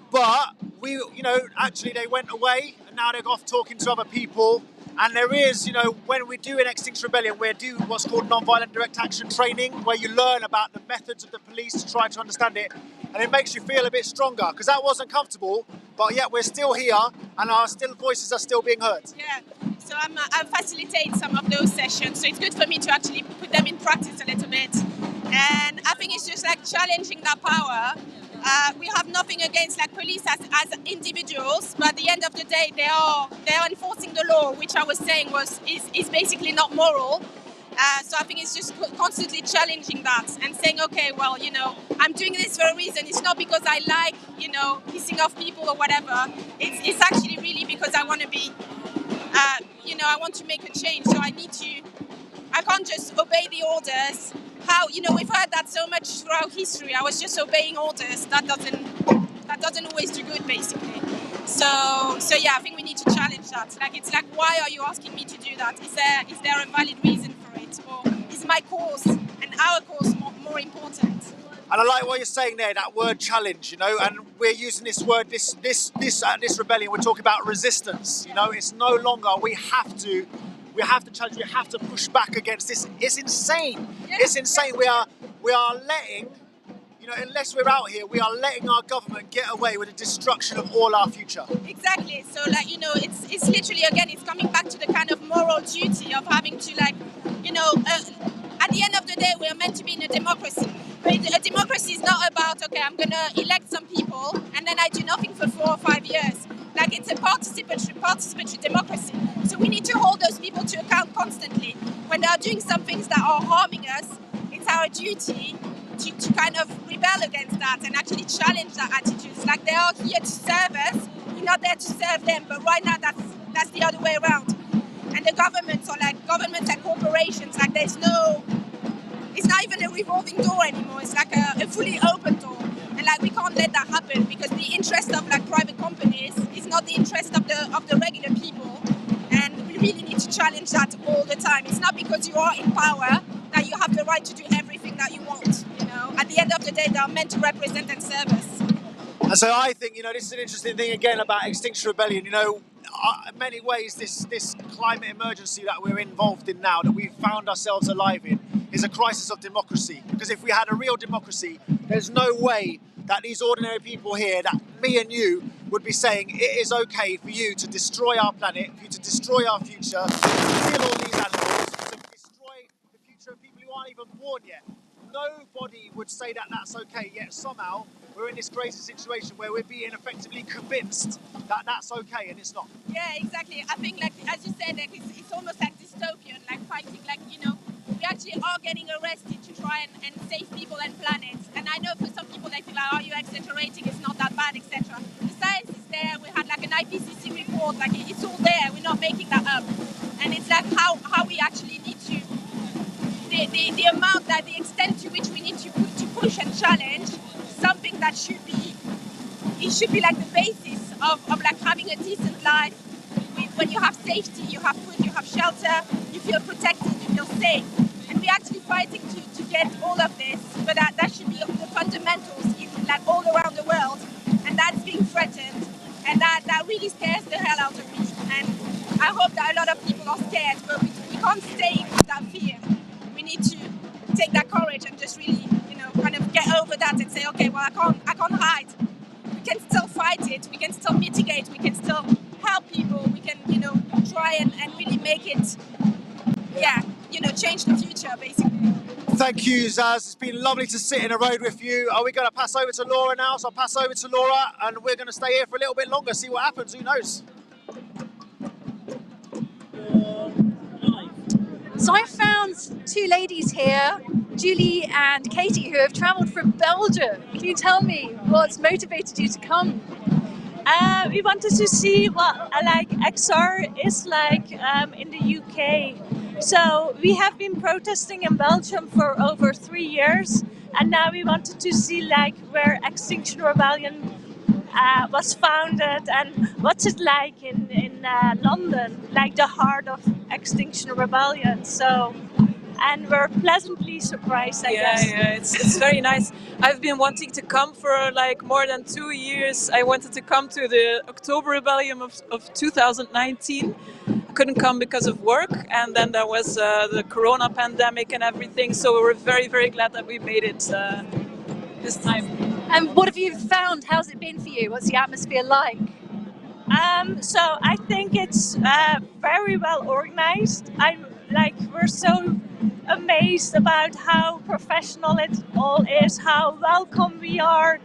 But we, you know, actually they went away, and now they're off talking to other people. And there is, you know, when we do an Extinction Rebellion, we do what's called non-violent direct action training, where you learn about the methods of the police to try to understand it. And it makes you feel a bit stronger, because that wasn't comfortable, but yet we're still here, and our voices are still being heard. Yeah, so I facilitate some of those sessions, so it's good for me to actually put them in practice a little bit. And I think it's just like challenging that power. We have nothing against like police as individuals, but at the end of the day, they are enforcing the law, which I was saying is basically not moral. So I think it's just constantly challenging that and saying, okay, well, you know, I'm doing this for a reason. It's not because I like, you know, pissing off people or whatever. It's actually really because I want to be, you know, I want to make a change. So I can't just obey the orders. You know, we've heard that so much throughout history. I was just obeying orders. That doesn't always do good, basically. So yeah, I think we need to challenge that. Like, it's like, why are you asking me to do that? Is there a valid reason for it, or is my cause and our cause more important? And I like what you're saying there, that word challenge, you know, and we're using this word, this rebellion, we're talking about resistance, you know. It's no longer, we have to challenge, we have to push back against this. It's insane. Yeah. It's insane. We are letting, you know, unless we're out here, we are letting our government get away with the destruction of all our future. Exactly. So, like, you know, it's literally, again, it's coming back to the kind of moral duty of having to, like, you know, at the end of the day, we are meant to be in a democracy. But a democracy is not about, okay, I'm going to elect some people and then I do nothing for 4 or 5 years. Like, it's a participatory democracy. So we need to hold those people to account constantly. When they are doing some things that are harming us, it's our duty to kind of rebel against that and actually challenge that attitude. It's like, they are here to serve us, we're not there to serve them, but right now that's the other way around. And the governments and corporations, like, it's not even a revolving door anymore, it's like a fully open door. And like, we can't let that happen, because the interest of like private companies is not the interest of the regular people. And we really need to challenge that all the time. It's not because you are in power that you have the right to do everything that you want, you know. At the end of the day, they are meant to represent and serve us. And so I think, you know, this is an interesting thing again about Extinction Rebellion. You know, in many ways, this climate emergency that we're involved in now, that we've found ourselves alive in, is a crisis of democracy. Because if we had a real democracy, there's no way that these ordinary people here, that me and you, would be saying it is okay for you to destroy our planet, for you to destroy our future, to kill all these animals, to destroy the future of people who aren't even born yet. nobody would say that that's okay, yet somehow we're in this crazy situation where we're being effectively convinced that that's okay, and it's not. Yeah, exactly. I think, like as you said, like it's almost like dystopian, like fighting, like, you know, we actually are getting arrested to try and save people and planets. And I know for some people they feel like, oh, you're exaggerating, it's not that bad, etc. The science is there. We had like an IPCC report, like it's all there. We're not making that up. And it's like how we actually need to, the amount, that the extent to which we need to push and challenge something that should be like the basis of like having a decent life. When you have safety, you have food, you have shelter, you feel protected, you feel safe. And we're actually fighting to get all of this, but that should be the fundamentals in like all around the world. And that's being threatened. And that really scares the hell out of me. And I hope that a lot of people are scared, but we can't stay with that fear. We need to take that courage and just really, you know, kind of get over that and say, okay, well, I can't hide. We can still fight it, we can still mitigate, we can still help people, we can, you know, try and really make it, yeah, you know, change the future, basically. Thank you, Zaz. It's been lovely to sit in a road with you. Are we going to pass over to Laura now? So I'll pass over to Laura and we're going to stay here for a little bit longer, see what happens, who knows? So I found two ladies here, Julie and Katie, who have travelled from Belgium. Can you tell me what's motivated you to come? We wanted to see what like XR is like in the UK. So we have been protesting in Belgium for over 3 years, and now we wanted to see like where Extinction Rebellion was founded and what's it like in London, like the heart of Extinction Rebellion. So, and we're pleasantly surprised, I guess. Yeah, it's very nice. I've been wanting to come for like more than 2 years. I wanted to come to the October Rebellion of 2019. I couldn't come because of work, and then there was the Corona pandemic and everything. So we were very, very glad that we made it this time. And what have you found? How's it been for you? What's the atmosphere like? So I think it's very well organized. We're so amazed about how professional it all is, how welcome we are,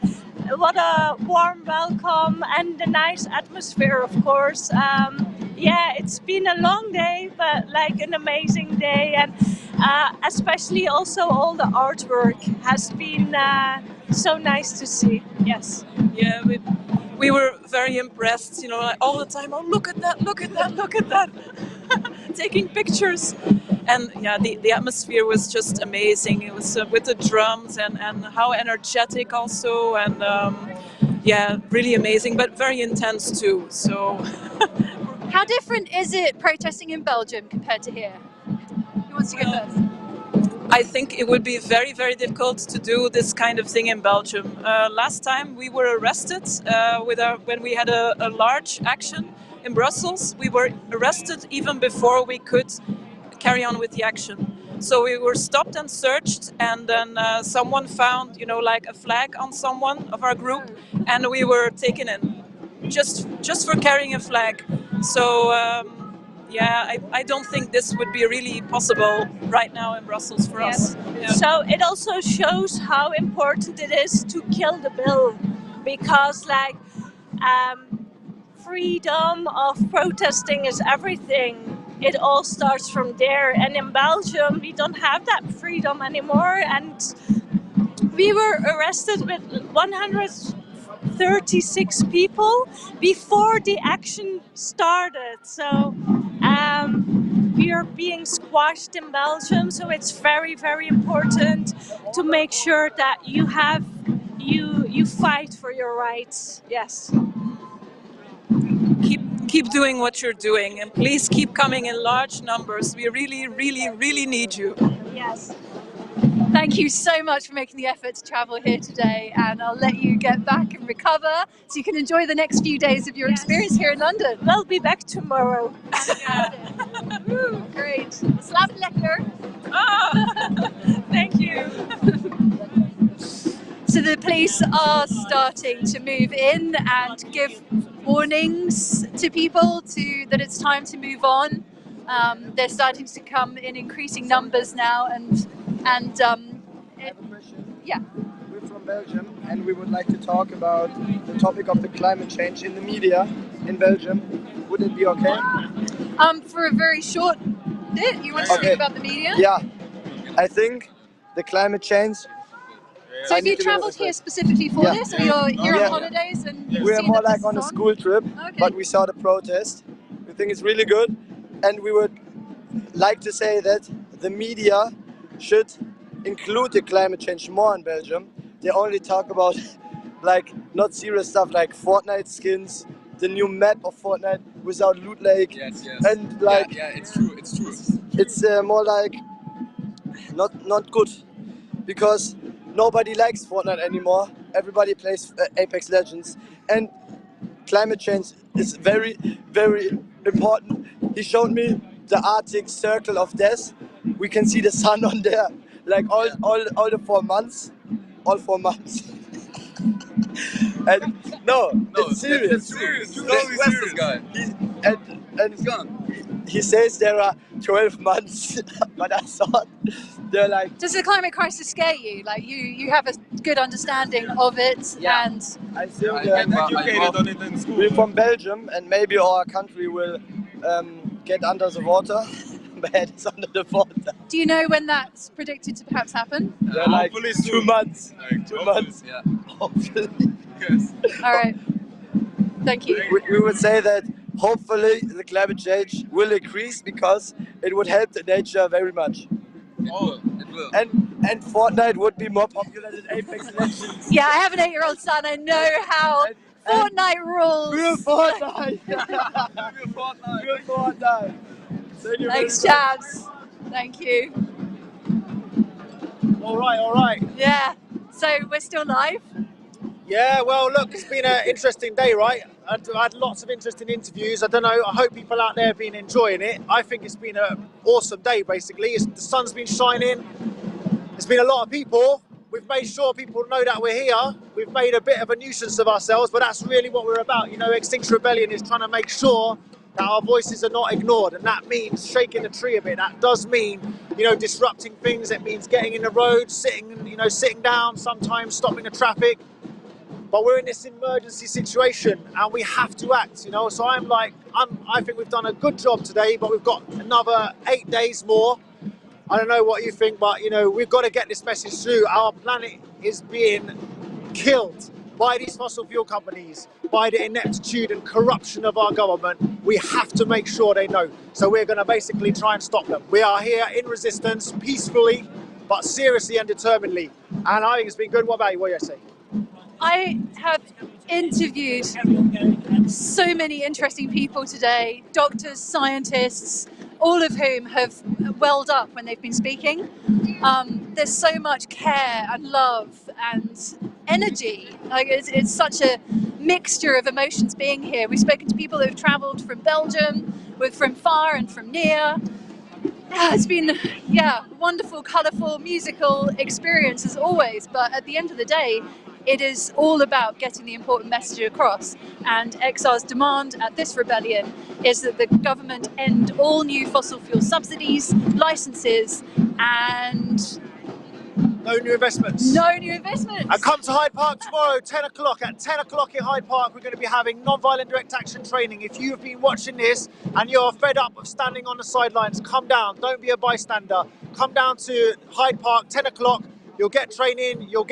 what a warm welcome, and the nice atmosphere, of course. Yeah, it's been a long day, but like an amazing day, and especially also all the artwork has been so nice to see. Yes. Yeah, we were very impressed, you know, like all the time, oh, look at that, look at that, look at that, taking pictures. And yeah, the atmosphere was just amazing. It was with the drums and how energetic also, and yeah, really amazing, but very intense too. So, how different is it protesting in Belgium compared to here? Who wants to go first? I think it would be very, very difficult to do this kind of thing in Belgium. Last time we were arrested when we had a large action in Brussels. We were arrested even before we could carry on with the action. So we were stopped and searched, and then someone found, you know, like a flag on someone of our group, and we were taken in just for carrying a flag. So yeah, I don't think this would be really possible right now in Brussels for us. Yeah. So it also shows how important it is to kill the bill, because like freedom of protesting is everything. It all starts from there, and in Belgium we don't have that freedom anymore, and we were arrested with 136 people before the action started. So we are being squashed in Belgium, so it's very, very important to make sure that you fight for your rights. Yes. Keep doing what you're doing, and please keep coming in large numbers. We really, really, really need you. Yes. Thank you so much for making the effort to travel here today, and I'll let you get back and recover so you can enjoy the next few days of your experience here in London. We'll be back tomorrow. Woo, great. Slaap lekker. Oh, thank you. So the police are starting to move in and give warnings to people that it's time to move on. They're starting to come in increasing numbers now, and have a question. Yeah. We're from Belgium and we would like to talk about the topic of the climate change in the media in Belgium. Would it be okay? For a very short bit, you want to speak about the media? Yeah, I think the climate change. So have you travelled here specifically for this, or you're here on holidays and we're seen more that like this on a is school trip, but we saw the protest. We think it's really good, and we would like to say that the media should include the climate change more in Belgium. They only talk about like not serious stuff like Fortnite skins, the new map of Fortnite without Loot Lake, and like it's true. it's more like not good because nobody likes Fortnite anymore. Everybody plays Apex Legends, and climate change is very, very important. He showed me the Arctic Circle of Death. We can see the sun on there, like all the 4 months, all 4 months. And no, it's serious. It's serious. Guy. He's gone. He says there are 12 months, but I thought they're like. Does the climate crisis scare you? Like you have a good understanding of it, and I think educated on it in school. We're from Belgium, and maybe our country will get under the water. My head is under the water. do you know when that's predicted to perhaps happen? They're like 2 months. 2 months. Yeah. Hopefully. All right. Thank you. We would say that hopefully the climate change will increase because it would help the nature very much. It will. And Fortnite would be more popular than Apex Legends. Yeah, I have an 8-year-old son. I know how Fortnite rules. Real Fortnite. Real Fortnite. Thank you. Thanks, chaps. Thank you. All right. Yeah. So we're still live. Yeah, well, look, it's been an interesting day, right? I've had lots of interesting interviews. I don't know, I hope people out there have been enjoying it. I think it's been an awesome day, basically. The sun's been shining. There's been a lot of people. We've made sure people know that we're here. We've made a bit of a nuisance of ourselves, but that's really what we're about. You know, Extinction Rebellion is trying to make sure that our voices are not ignored, and that means shaking the tree a bit. That does mean, you know, disrupting things. It means getting in the road, sitting down, sometimes stopping the traffic. But we're in this emergency situation and we have to act, you know. So I think we've done a good job today, but we've got another 8 days more. I don't know what you think, but you know, we've got to get this message through. Our planet is being killed by these fossil fuel companies, by the ineptitude and corruption of our government. We have to make sure they know. So we're going to basically try and stop them. We are here in resistance, peacefully, but seriously and determinedly. And I think it's been good. What about you? What do you say? I have interviewed so many interesting people today, doctors, scientists, all of whom have welled up when they've been speaking. There's so much care and love and energy. Like it's such a mixture of emotions being here. We've spoken to people who have travelled from Belgium, from far and from near. It's been, wonderful, colourful, musical experience as always, but at the end of the day, it is all about getting the important message across, and XR's demand at this rebellion is that the government end all new fossil fuel subsidies, licences, and no new investments. No new investments. And come to Hyde Park tomorrow, 10 o'clock. At 10 o'clock in Hyde Park, we're going to be having non-violent direct action training. If you've been watching this and you're fed up of standing on the sidelines, come down. Don't be a bystander. Come down to Hyde Park, 10 o'clock. You'll get training. You'll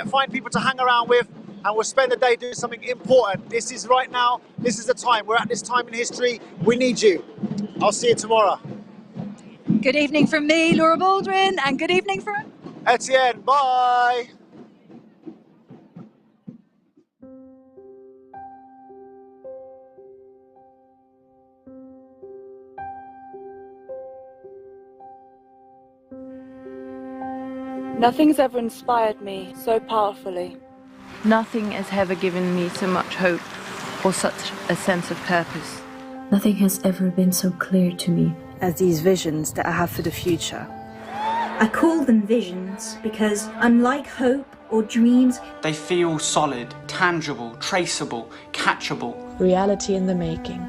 find people to hang around with, and we'll spend the day doing something important. This is right now. This is the time. We're at this time in history. We need you. I'll see you tomorrow. Good evening from me, Laura Baldwin, and good evening from Etienne. Bye. Nothing's ever inspired me so powerfully. Nothing has ever given me so much hope or such a sense of purpose. Nothing has ever been so clear to me as these visions that I have for the future. I call them visions because, unlike hope or dreams, they feel solid, tangible, traceable, catchable. Reality in the making.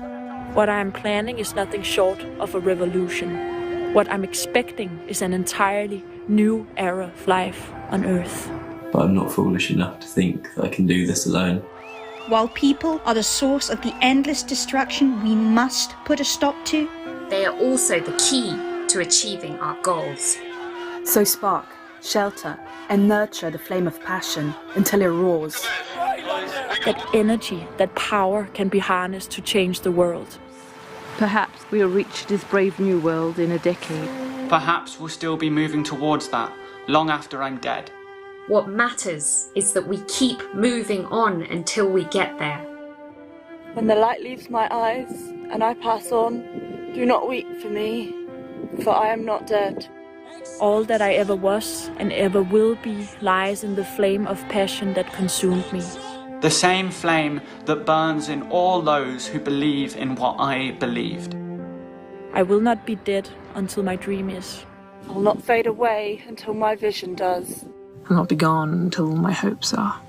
What I am planning is nothing short of a revolution. What I'm expecting is an entirely new era of life on Earth. But I'm not foolish enough to think that I can do this alone. While people are the source of the endless destruction we must put a stop to, they are also the key to achieving our goals. So spark, shelter, and nurture the flame of passion until it roars. That energy, that power can be harnessed to change the world. Perhaps we'll reach this brave new world in a decade. Perhaps we'll still be moving towards that long after I'm dead. What matters is that we keep moving on until we get there. When the light leaves my eyes and I pass on, do not weep for me, for I am not dead. All that I ever was and ever will be lies in the flame of passion that consumed me. The same flame that burns in all those who believe in what I believed. I will not be dead until my dream is. I will not fade away until my vision does. I'll not be gone until my hopes are.